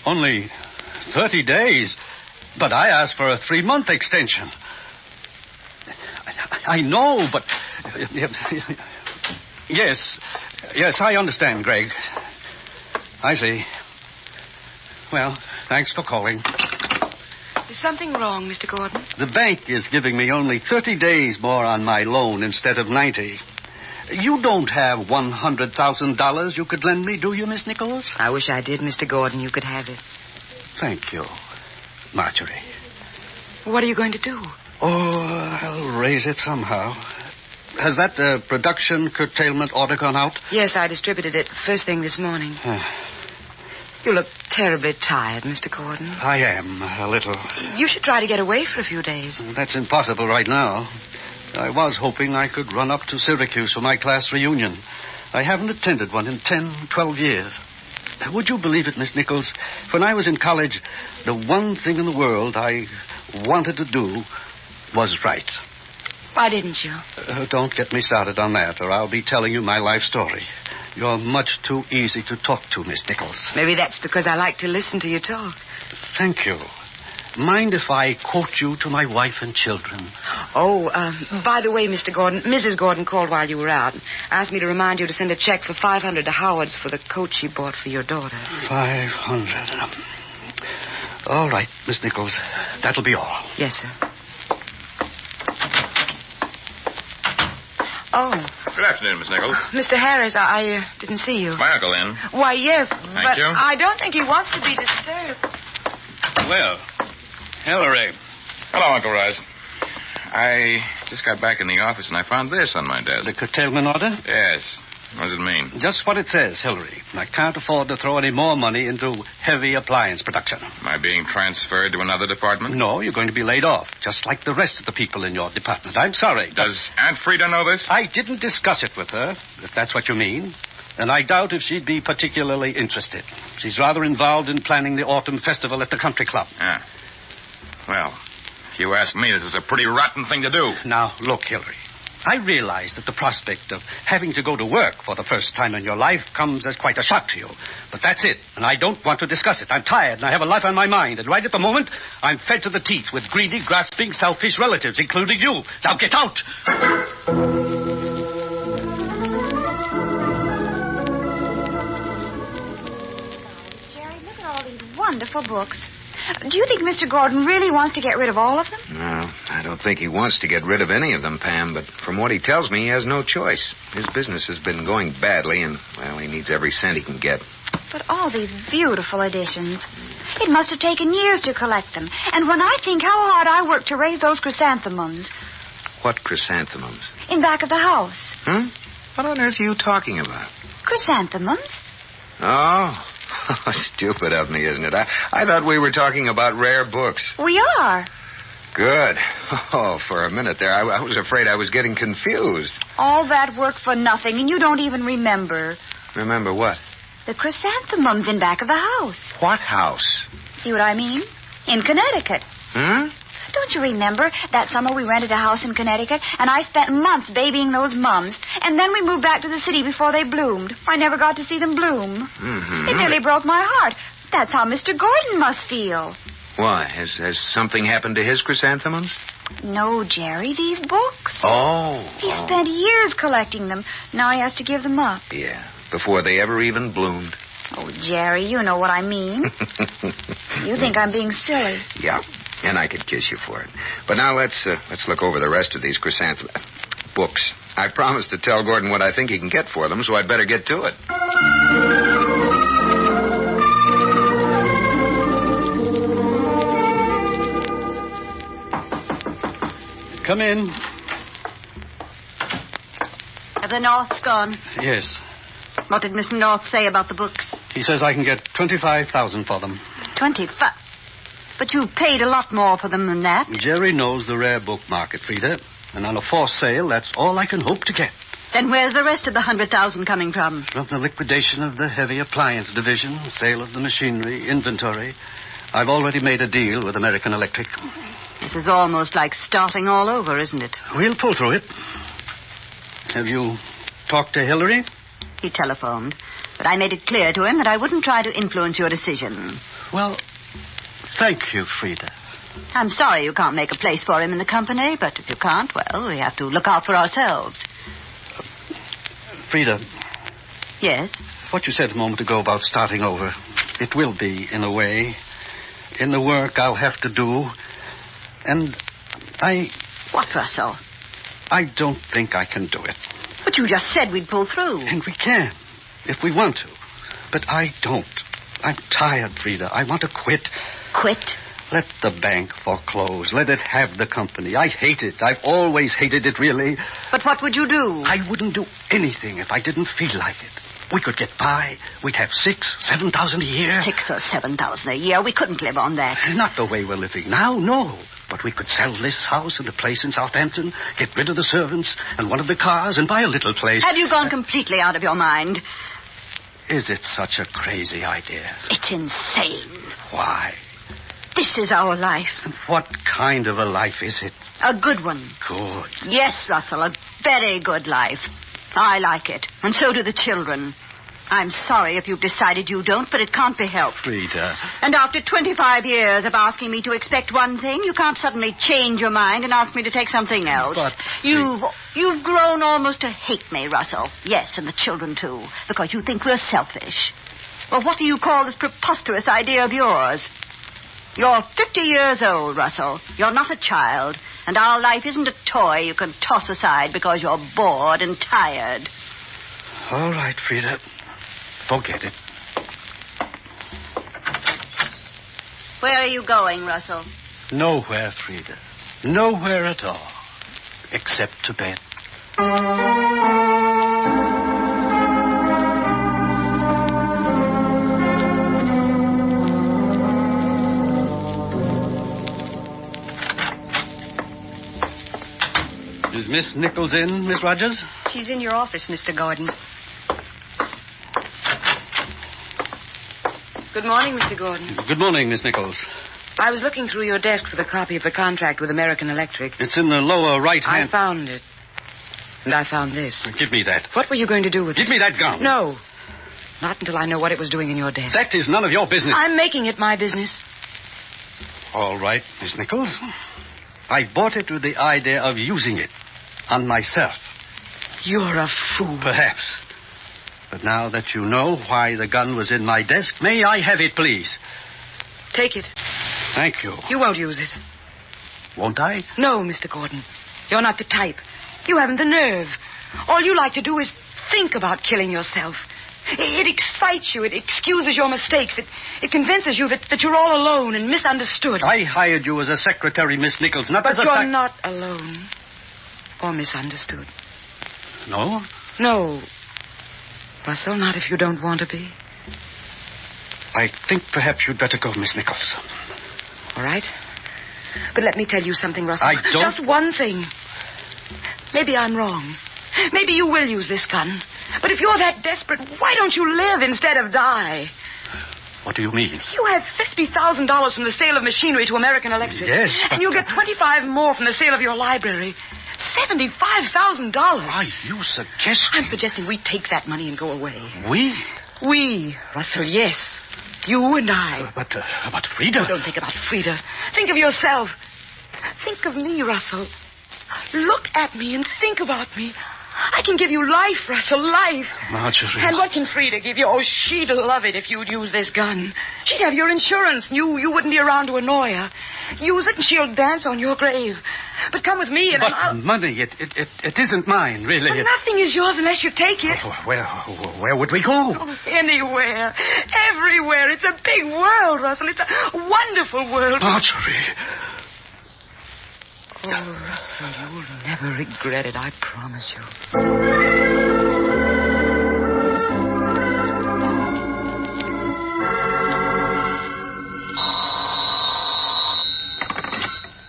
Only 30 days. But I asked for a 3-month extension. I know, but... Yes, I understand, Greg. I see. Well, thanks for calling. Is something wrong, Mr. Gordon? The bank is giving me only 30 days more on my loan instead of 90. You don't have $100,000 you could lend me, do you, Miss Nichols? I wish I did, Mr. Gordon. You could have it. Thank you, Marjorie. What are you going to do? Oh, I'll raise it somehow. Has that production curtailment order gone out? Yes, I distributed it first thing this morning. You look terribly tired, Mr. Gordon. I am, a little. You should try to get away for a few days. That's impossible right now. I was hoping I could run up to Syracuse for my class reunion. I haven't attended one in 10, 12 years. Would you believe it, Miss Nichols? When I was in college, the one thing in the world I wanted to do was write. Why didn't you? Don't get me started on that, or I'll be telling you my life story. You're much too easy to talk to, Miss Nichols. Maybe that's because I like to listen to you talk. Thank you. Mind if I quote you to my wife and children? Oh, by the way, Mr. Gordon, Mrs. Gordon called while you were out. Asked me to remind you to send a check for $500 to Howard's for the coat she bought for your daughter. 500. All right, Miss Nichols. That'll be all. Yes, sir. Oh. Good afternoon, Miss Nichols. Mr. Harris, I didn't see you. My uncle in. Why, yes, Thank you. I don't think he wants to be disturbed. Well, Hillary. Hello, Uncle Rice. I just got back in the office and I found this on my desk. The curtailment order? Yes. What does it mean? Just what it says, Hillary. I can't afford to throw any more money into heavy appliance production. Am I being transferred to another department? No, you're going to be laid off, just like the rest of the people in your department. I'm sorry. Does Aunt Frida know this? I didn't discuss it with her, if that's what you mean. And I doubt if she'd be particularly interested. She's rather involved in planning the autumn festival at the country club. Yeah. Well, if you ask me, this is a pretty rotten thing to do. Now, look, Hillary. I realize that the prospect of having to go to work for the first time in your life comes as quite a shock to you. But that's it, and I don't want to discuss it. I'm tired, and I have a lot on my mind. And right at the moment, I'm fed to the teeth with greedy, grasping, selfish relatives, including you. Now get out! Jerry, look at all these wonderful books. Do you think Mr. Gordon really wants to get rid of all of them? No, I don't think he wants to get rid of any of them, Pam, but from what he tells me, he has no choice. His business has been going badly, and, well, he needs every cent he can get. But all these beautiful editions. It must have taken years to collect them. And when I think how hard I worked to raise those chrysanthemums. What chrysanthemums? In back of the house. What on earth are you talking about? Chrysanthemums? Oh, stupid of me, isn't it? I thought we were talking about rare books. We are. Good. Oh, for a minute there, I was afraid I was getting confused. All that work for nothing, and you don't even remember. Remember what? The chrysanthemums in back of the house. What house? See what I mean? In Connecticut. Don't you remember that summer we rented a house in Connecticut, and I spent months babying those mums, and then we moved back to the city before they bloomed. I never got to see them bloom. It nearly broke my heart. That's how Mr. Gordon must feel. Why? Has something happened to his chrysanthemums? No, Jerry, these books. Oh. He spent years collecting them. Now he has to give them up. Yeah, before they ever even bloomed. Oh, Jerry, you know what I mean. You think I'm being silly. Yeah, and I could kiss you for it. But now let's look over the rest of these chrysanthemum books. I promised to tell Gordon what I think he can get for them, so I'd better get to it. Come in. Have the Norths gone? Yes. What did Mr. North say about the books? He says I can get $25,000 for them. 25? But you paid a lot more for them than that. Jerry knows the rare book market, Frida. And on a forced sale, that's all I can hope to get. Then where's the rest of the 100,000 coming from? From the liquidation of the heavy appliance division, sale of the machinery, inventory. I've already made a deal with American Electric. This is almost like starting all over, isn't it? We'll pull through it. Have you talked to Hillary? He telephoned, but I made it clear to him that I wouldn't try to influence your decision. Well, thank you, Frida. I'm sorry you can't make a place for him in the company, but if you can't, well, we have to look out for ourselves. Frida. Yes? What you said a moment ago about starting over, it will be, in a way, in the work I'll have to do. And What, Russell? I don't think I can do it. But you just said we'd pull through. And we can, if we want to. But I don't. I'm tired, Frida. I want to quit. Quit? Let the bank foreclose. Let it have the company. I hate it. I've always hated it, really. But what would you do? I wouldn't do anything if I didn't feel like it. We could get by. We'd have $6,000, $7,000 a year. $6,000 or $7,000 a year? We couldn't live on that. Not the way we're living now, no. But we could sell this house and a place in Southampton, get rid of the servants and one of the cars and buy a little place. Have you gone completely out of your mind? Is it such a crazy idea? It's insane. Why? This is our life. What kind of a life is it? A good one. Good. Yes, Russell, a very good life. I like it, and so do the children. I'm sorry if you've decided you don't, but it can't be helped. Frida. And after 25 years of asking me to expect one thing, you can't suddenly change your mind and ask me to take something else. But You've grown almost to hate me, Russell. Yes, and the children, too, because you think we're selfish. Well, what do you call this preposterous idea of yours? You're 50 years old, Russell. You're not a child. And our life isn't a toy you can toss aside because you're bored and tired. All right, Frida. Forget it. Where are you going, Russell? Nowhere, Frida. Nowhere at all. Except to bed. Is Miss Nichols in, Miss Rogers? She's in your office, Mr. Gordon. Good morning, Mr. Gordon. Good morning, Miss Nichols. I was looking through your desk for the copy of the contract with American Electric. It's in the lower right hand. I found it. And I found this. Give me that. What were you going to do with it? Give me that gun. No. Not until I know what it was doing in your desk. That is none of your business. I'm making it my business. All right, Miss Nichols. I bought it with the idea of using it on myself. You're a fool. Perhaps. But now that you know why the gun was in my desk, may I have it, please? Take it. Thank you. You won't use it. Won't I? No, Mr. Gordon. You're not the type. You haven't the nerve. All you like to do is think about killing yourself. It excites you. It excuses your mistakes. It convinces you that you're all alone and misunderstood. I hired you as a secretary, Miss Nichols, not as a... But you're not alone or misunderstood. No? No. Russell, not if you don't want to be. I think perhaps you'd better go, Miss Nichols. All right. But let me tell you something, Russell. I don't... Just one thing. Maybe I'm wrong. Maybe you will use this gun. But if you're that desperate, why don't you live instead of die? What do you mean? You have $50,000 from the sale of machinery to American Electric. Yes. And you'll get 25 more from the sale of your library. $75,000. Are you suggesting? I'm suggesting we take that money and go away. We? We, Russell, yes. You and I. But Frida... Oh, don't think about Frida. Think of yourself. Think of me, Russell. Look at me and think about me. I can give you life, Russell, life. Marjorie. And what can Frida give you? Oh, she'd love it if you'd use this gun. She'd have your insurance. You wouldn't be around to annoy her. Use it and she'll dance on your grave. But come with me and But money, it isn't mine, really. But nothing is yours unless you take it. Oh, where would we go? Oh, anywhere. Everywhere. It's a big world, Russell. It's a wonderful world. Marjorie. Oh, Russell, you'll never regret it, I promise you.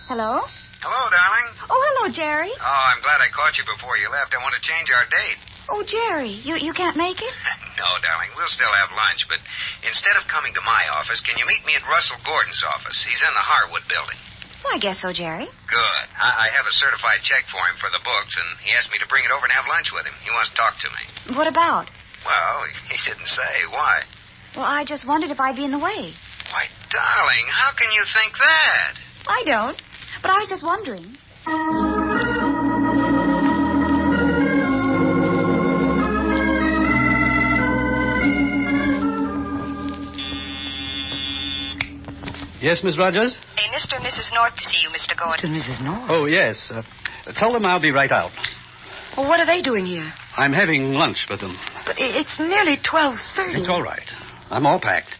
Hello? Hello, darling. Oh, hello, Jerry. Oh, I'm glad I caught you before you left. I want to change our date. Oh, Jerry, you can't make it? No, darling. We'll still have lunch, but instead of coming to my office, can you meet me at Russell Gordon's office? He's in the Harwood building. Well, I guess so, Jerry. Good. I have a certified check for him for the books, and he asked me to bring it over and have lunch with him. He wants to talk to me. What about? Well, he didn't say. Why? Well, I just wondered if I'd be in the way. Why, darling, how can you think that? I don't, but I was just wondering. Yes, Miss Rogers? A Mr. and Mrs. North to see you, Mr. Gordon. Mr. and Mrs. North? Oh, yes. Tell them I'll be right out. Well, what are they doing here? I'm having lunch with them. But it's nearly 12:30. It's all right. I'm all packed.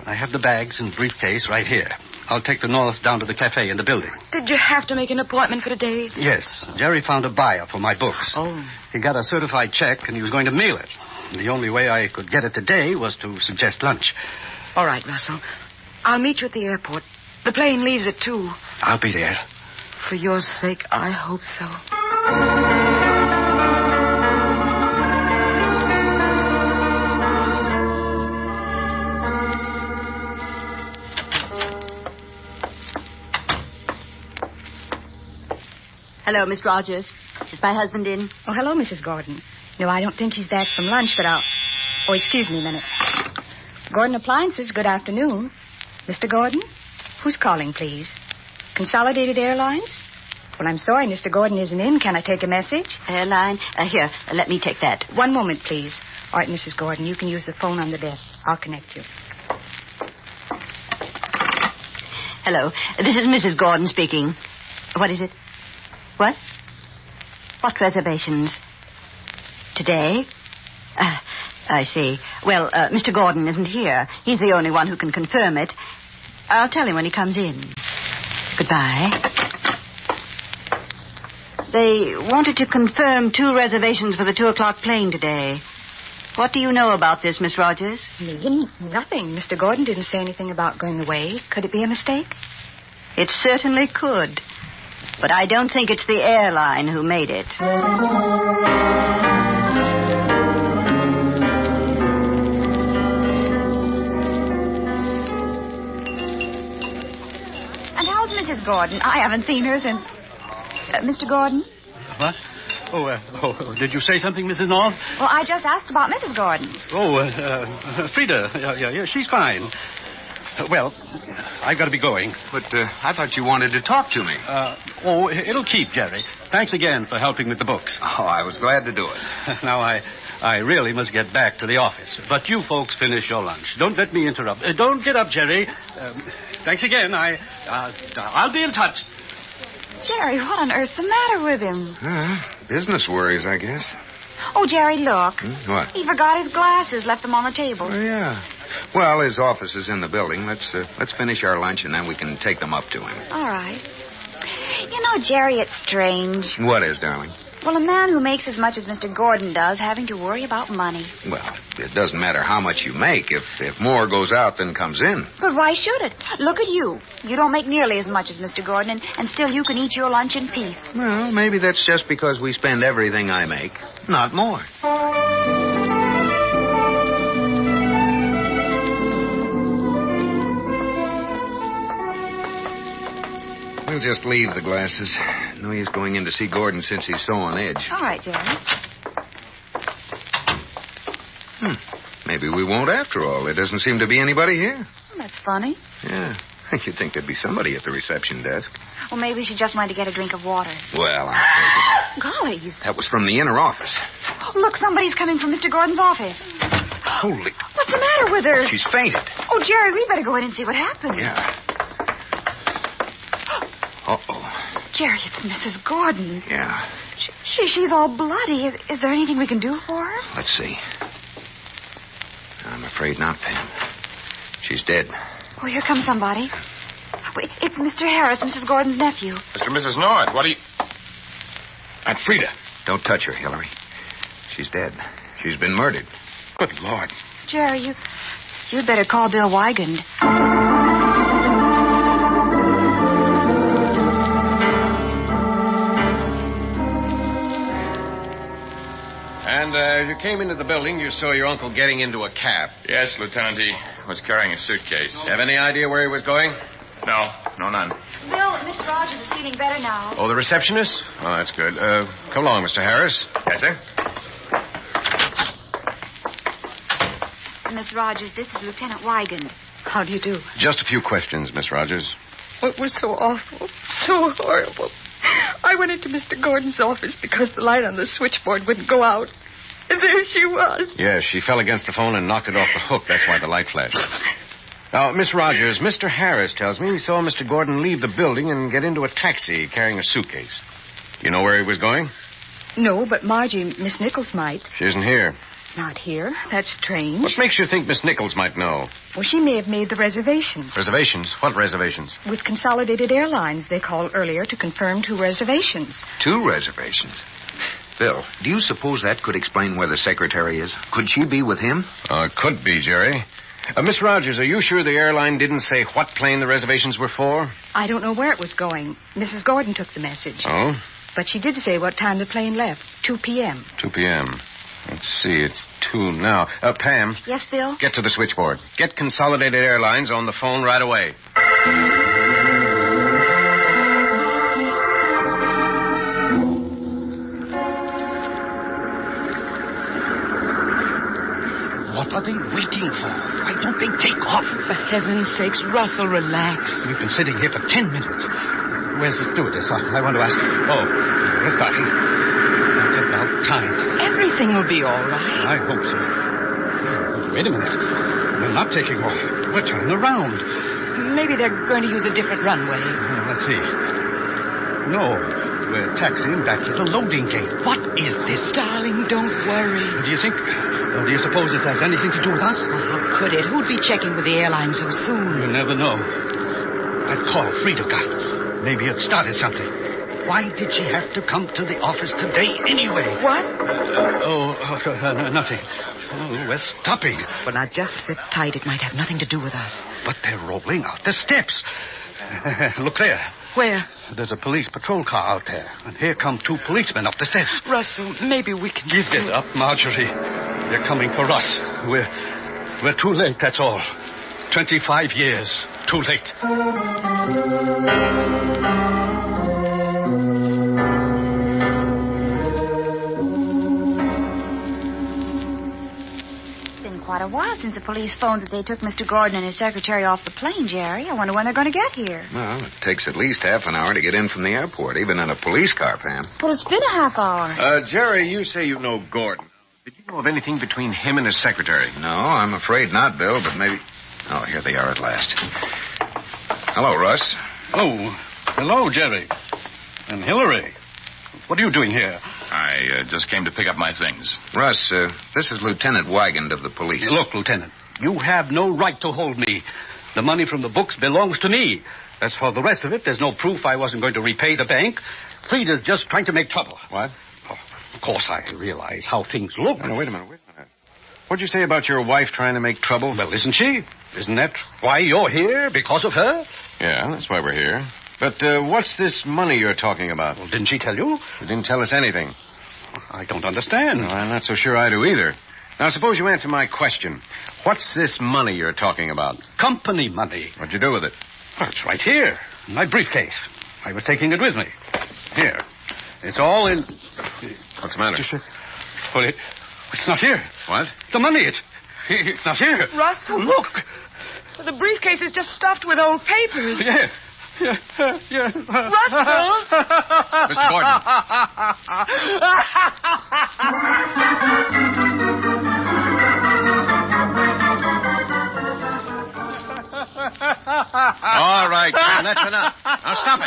I have the bags and briefcase right here. I'll take the North down to the cafe in the building. Did you have to make an appointment for today? Yes. Jerry found a buyer for my books. Oh. He got a certified check, and he was going to mail it. The only way I could get it today was to suggest lunch. All right, Russell. I'll meet you at the airport. The plane leaves at 2. I'll be there. For your sake, I hope so. Hello, Miss Rogers. Is my husband in? Oh, hello, Mrs. Gordon. No, I don't think he's back from lunch, but I'll... Oh, excuse me a minute. Gordon Appliances, good afternoon. Mr. Gordon? Who's calling, please? Consolidated Airlines? Well, I'm sorry, Mr. Gordon isn't in. Can I take a message? Airline? Here, let me take that. One moment, please. All right, Mrs. Gordon, you can use the phone on the desk. I'll connect you. Hello. This is Mrs. Gordon speaking. What is it? What? What reservations? Today? I see. Well, Mr. Gordon isn't here. He's the only one who can confirm it. I'll tell him when he comes in. Goodbye. They wanted to confirm 2 reservations for the 2:00 plane today. What do you know about this, Miss Rogers? Nothing. Mr. Gordon didn't say anything about going away. Could it be a mistake? It certainly could. But I don't think it's the airline who made it. And how's Mrs. Gordon? I haven't seen her since... Mr. Gordon? What? Oh, did you say something, Mrs. North? Well, I just asked about Mrs. Gordon. Oh, Frida. Yeah, she's fine. Well, I've got to be going. But I thought you wanted to talk to me. It'll keep, Jerry. Thanks again for helping with the books. Oh, I was glad to do it. Now, I really must get back to the office. But you folks finish your lunch. Don't let me interrupt. Don't get up, Jerry. Thanks again. I'll be in touch. Jerry, what on earth's the matter with him? Business worries, I guess. Oh, Jerry, look. What? He forgot his glasses, left them on the table. Oh, yeah. Well, his office is in the building. Let's finish our lunch, and then we can take them up to him. All right. You know, Jerry, it's strange. What is, darling? Well, a man who makes as much as Mr. Gordon does having to worry about money. Well, it doesn't matter how much you make if more goes out than comes in. But why should it? Look at you. You don't make nearly as much as Mr. Gordon, and still you can eat your lunch in peace. Well, maybe that's just because we spend everything I make, not more. We'll just leave the glasses. No use going in to see Gordon since he's so on edge. All right, Jerry. Maybe we won't after all. There doesn't seem to be anybody here. Well, that's funny. Yeah. You'd think there'd be somebody at the reception desk. Well, maybe she just wanted to get a drink of water. Well, Gollies. that was from the inner office. Oh, look, somebody's coming from Mr. Gordon's office. Holy. What's the matter with her? She's fainted. Oh, Jerry, we better go in and see what happened. Yeah. Uh-oh. Jerry, it's Mrs. Gordon. Yeah. She's all bloody. Is there anything we can do for her? Let's see. I'm afraid not, Pam. She's dead. Oh, here comes somebody. Wait, it's Mr. Harris, Mrs. Gordon's nephew. Mr. and Mrs. North, what are you... Aunt Frida. Don't touch her, Hillary. She's dead. She's been murdered. Good Lord. Jerry, you'd better call Bill Wygand. And as you came into the building, you saw your uncle getting into a cab. Yes, Lieutenant, he was carrying a suitcase. Have any idea where he was going? No, none. Bill, Miss Rogers is feeling better now. Oh, the receptionist? Oh, that's good. Come along, Mr. Harris. Yes, sir. Miss Rogers, this is Lieutenant Wygand. How do you do? Just a few questions, Miss Rogers. It was so awful, so horrible. I went into Mr. Gordon's office because the light on the switchboard wouldn't go out. And there she was. Yes, she fell against the phone and knocked it off the hook. That's why the light flashed. Now, Miss Rogers, Mr. Harris tells me he saw Mr. Gordon leave the building and get into a taxi carrying a suitcase. You know where he was going? No, but Margie, Miss Nichols might. She isn't here. Not here? That's strange. What makes you think Miss Nichols might know? Well, she may have made the reservations. Reservations? What reservations? With Consolidated Airlines. They called earlier to confirm 2 reservations. 2 reservations? Bill, do you suppose that could explain where the secretary is? Could she be with him? It could be, Jerry. Miss Rogers, are you sure the airline didn't say what plane the reservations were for? I don't know where it was going. Mrs. Gordon took the message. Oh? But she did say what time the plane left. 2 p.m. 2 p.m. Let's see, it's 2 now. Pam. Yes, Bill? Get to the switchboard. Get Consolidated Airlines on the phone right away. What are they waiting for? Why don't they take off? For heaven's sakes, Russell, relax. We've been sitting here for 10 minutes. Where's the stewardess? I want to ask. Oh, where's Dottie? It's about time. Everything will be all right. I hope so. Wait a minute. We're not taking off. We're turning around. Maybe they're going to use a different runway. Let's see. No, we're taxiing back to the loading gate. What is this? Darling, don't worry. Do you think... do you suppose it has anything to do with us? Well, how could it? Who'd be checking with the airline so soon? You never know. I'd call Frida Guy. Maybe it started something. Why did she have to come to the office today anyway? What? Nothing. Oh, we're stopping. Well, now, just sit tight. It might have nothing to do with us. But they're rolling out the steps. Look there. Where? There's a police patrol car out there. And here come 2 policemen up the steps. Russell, maybe we can... Give it up, Marjorie. They're coming for us. We're too late, that's all. 25 years. Too late. Quite a while since the police phoned that they took Mr. Gordon and his secretary off the plane, Jerry. I wonder when they're going to get here. Well, it takes at least half an hour to get in from the airport, even in a police car, Pam. Well, it's been a half hour. Jerry, you say you know Gordon. Did you know of anything between him and his secretary? No, I'm afraid not, Bill, but maybe... Oh, here they are at last. Hello, Russ. Oh, hello, Jerry. And Hillary. What are you doing here? I just came to pick up my things. Russ, this is Lieutenant Wygand of the police. Look, Lieutenant, you have no right to hold me. The money from the books belongs to me. As for the rest of it, there's no proof I wasn't going to repay the bank. Frida's just trying to make trouble. What? Oh, of course, I realize how things look. No, wait a minute. What'd you say about your wife trying to make trouble? Well, isn't she? Isn't that why you're here? Because of her? Yeah, that's why we're here. But what's this money you're talking about? Well, didn't she tell you? She didn't tell us anything. I don't understand. No, I'm not so sure I do either. Now, suppose you answer my question. What's this money you're talking about? Company money. What'd you do with it? Well, it's right here, in my briefcase. I was taking it with me. Here. It's all in... What's the matter? Well, it's not here. What? The money, it's not here. Russell, look. The briefcase is just stuffed with old papers. Yeah. Russell! Mr. Gordon. All right, John, that's enough. Now stop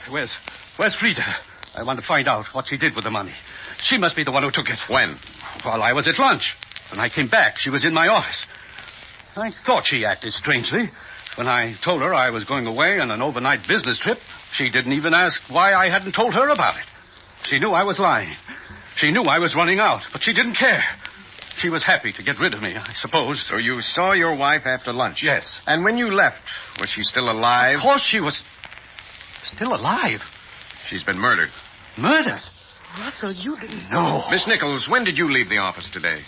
it. Where's Frida? I want to find out what she did with the money. She must be the one who took it. When? While I was at lunch. When I came back, she was in my office. I thought she acted strangely. When I told her I was going away on an overnight business trip, she didn't even ask why I hadn't told her about it. She knew I was lying. She knew I was running out, but she didn't care. She was happy to get rid of me, I suppose. So you saw your wife after lunch? Yes. And when you left, was she still alive? Of course she was still alive. She's been murdered. Murdered? Russell, you didn't... No. Miss Nichols, when did you leave the office today?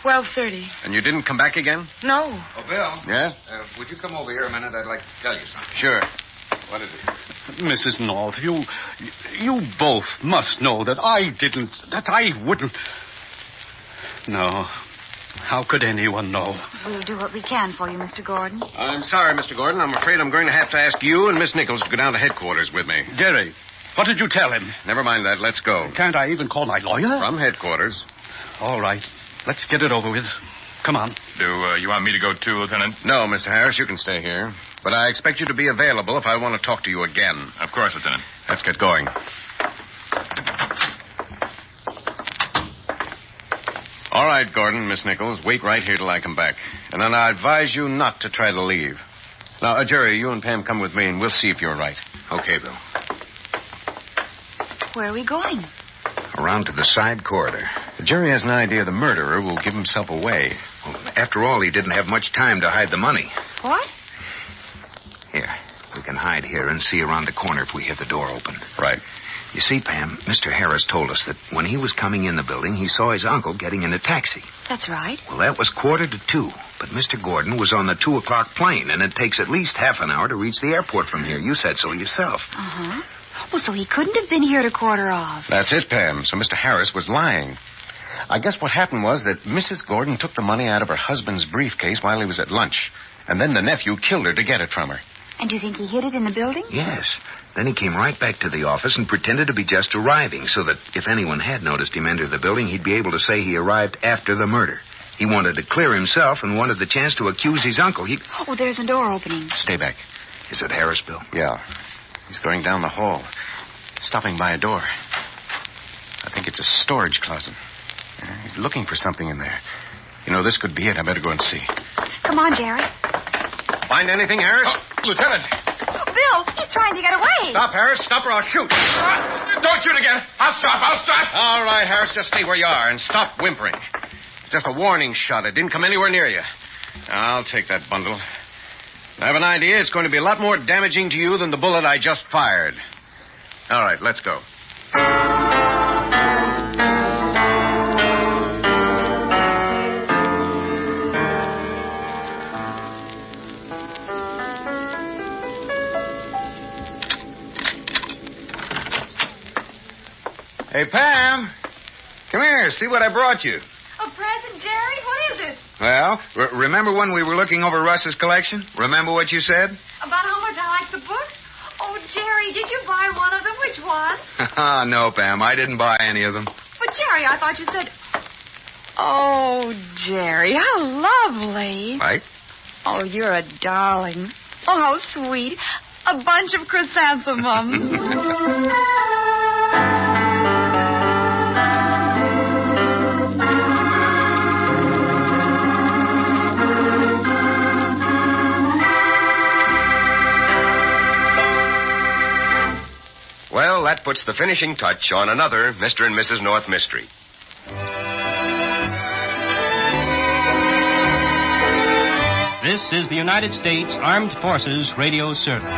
12:30. And you didn't come back again? No. Oh, Bill. Yeah? Would you come over here a minute? I'd like to tell you something. Sure. What is it? Mrs. North, you both must know that I wouldn't... No. How could anyone know? We'll do what we can for you, Mr. Gordon. I'm sorry, Mr. Gordon. I'm afraid I'm going to have to ask you and Miss Nichols to go down to headquarters with me. Jerry, what did you tell him? Never mind that. Let's go. Can't I even call my lawyer? From headquarters. All right. Let's get it over with. Come on. Do you want me to go too, Lieutenant? No, Mr. Harris, you can stay here. But I expect you to be available if I want to talk to you again. Of course, Lieutenant. Let's get going. All right, Gordon, Miss Nichols, wait right here till I come back. And then I advise you not to try to leave. Now, Jerry, you and Pam come with me, and we'll see if you're right. Okay, Bill. Where are we going? Around to the side corridor. Jerry has an idea the murderer will give himself away. Well, after all, he didn't have much time to hide the money. What? Here, we can hide here and see around the corner if we hear the door open. Right. You see, Pam, Mr. Harris told us that when he was coming in the building, he saw his uncle getting in a taxi. That's right. Well, that was 1:45, but Mr. Gordon was on the 2 o'clock plane, and it takes at least half an hour to reach the airport from here. You said so yourself. Uh-huh. Well, so he couldn't have been here at 1:15. That's it, Pam. So Mr. Harris was lying. I guess what happened was that Mrs. Gordon took the money out of her husband's briefcase while he was at lunch, and then the nephew killed her to get it from her. And do you think he hid it in the building? Yes. Then he came right back to the office and pretended to be just arriving so that if anyone had noticed him enter the building, he'd be able to say he arrived after the murder. He wanted to clear himself and wanted the chance to accuse his uncle. Oh, there's a door opening. Stay back. Is it Harris, Bill? Yeah. He's going down the hall, stopping by a door. I think it's a storage closet. He's looking for something in there. You know, this could be it. I better go and see. Come on, Jerry. Find anything, Harris? Lieutenant! Bill, he's trying to get away. Stop, Harris. Stop or I'll shoot. Don't shoot again. I'll stop. All right, Harris, just stay where you are and stop whimpering. Just a warning shot. It didn't come anywhere near you. I'll take that bundle. I have an idea it's going to be a lot more damaging to you than the bullet I just fired. All right, let's go. Hey, Pam. Come here. See what I brought you. A present, Jerry? What is it? Well, remember when we were looking over Russ's collection? Remember what you said? About how much I like the books? Oh, Jerry, did you buy one of them? Which one? No, Pam. I didn't buy any of them. But, Jerry, I thought you said... Oh, Jerry, how lovely. Right? Oh, you're a darling. Oh, how sweet. A bunch of chrysanthemums. Well, that puts the finishing touch on another Mr. and Mrs. North mystery. This is the United States Armed Forces Radio Service.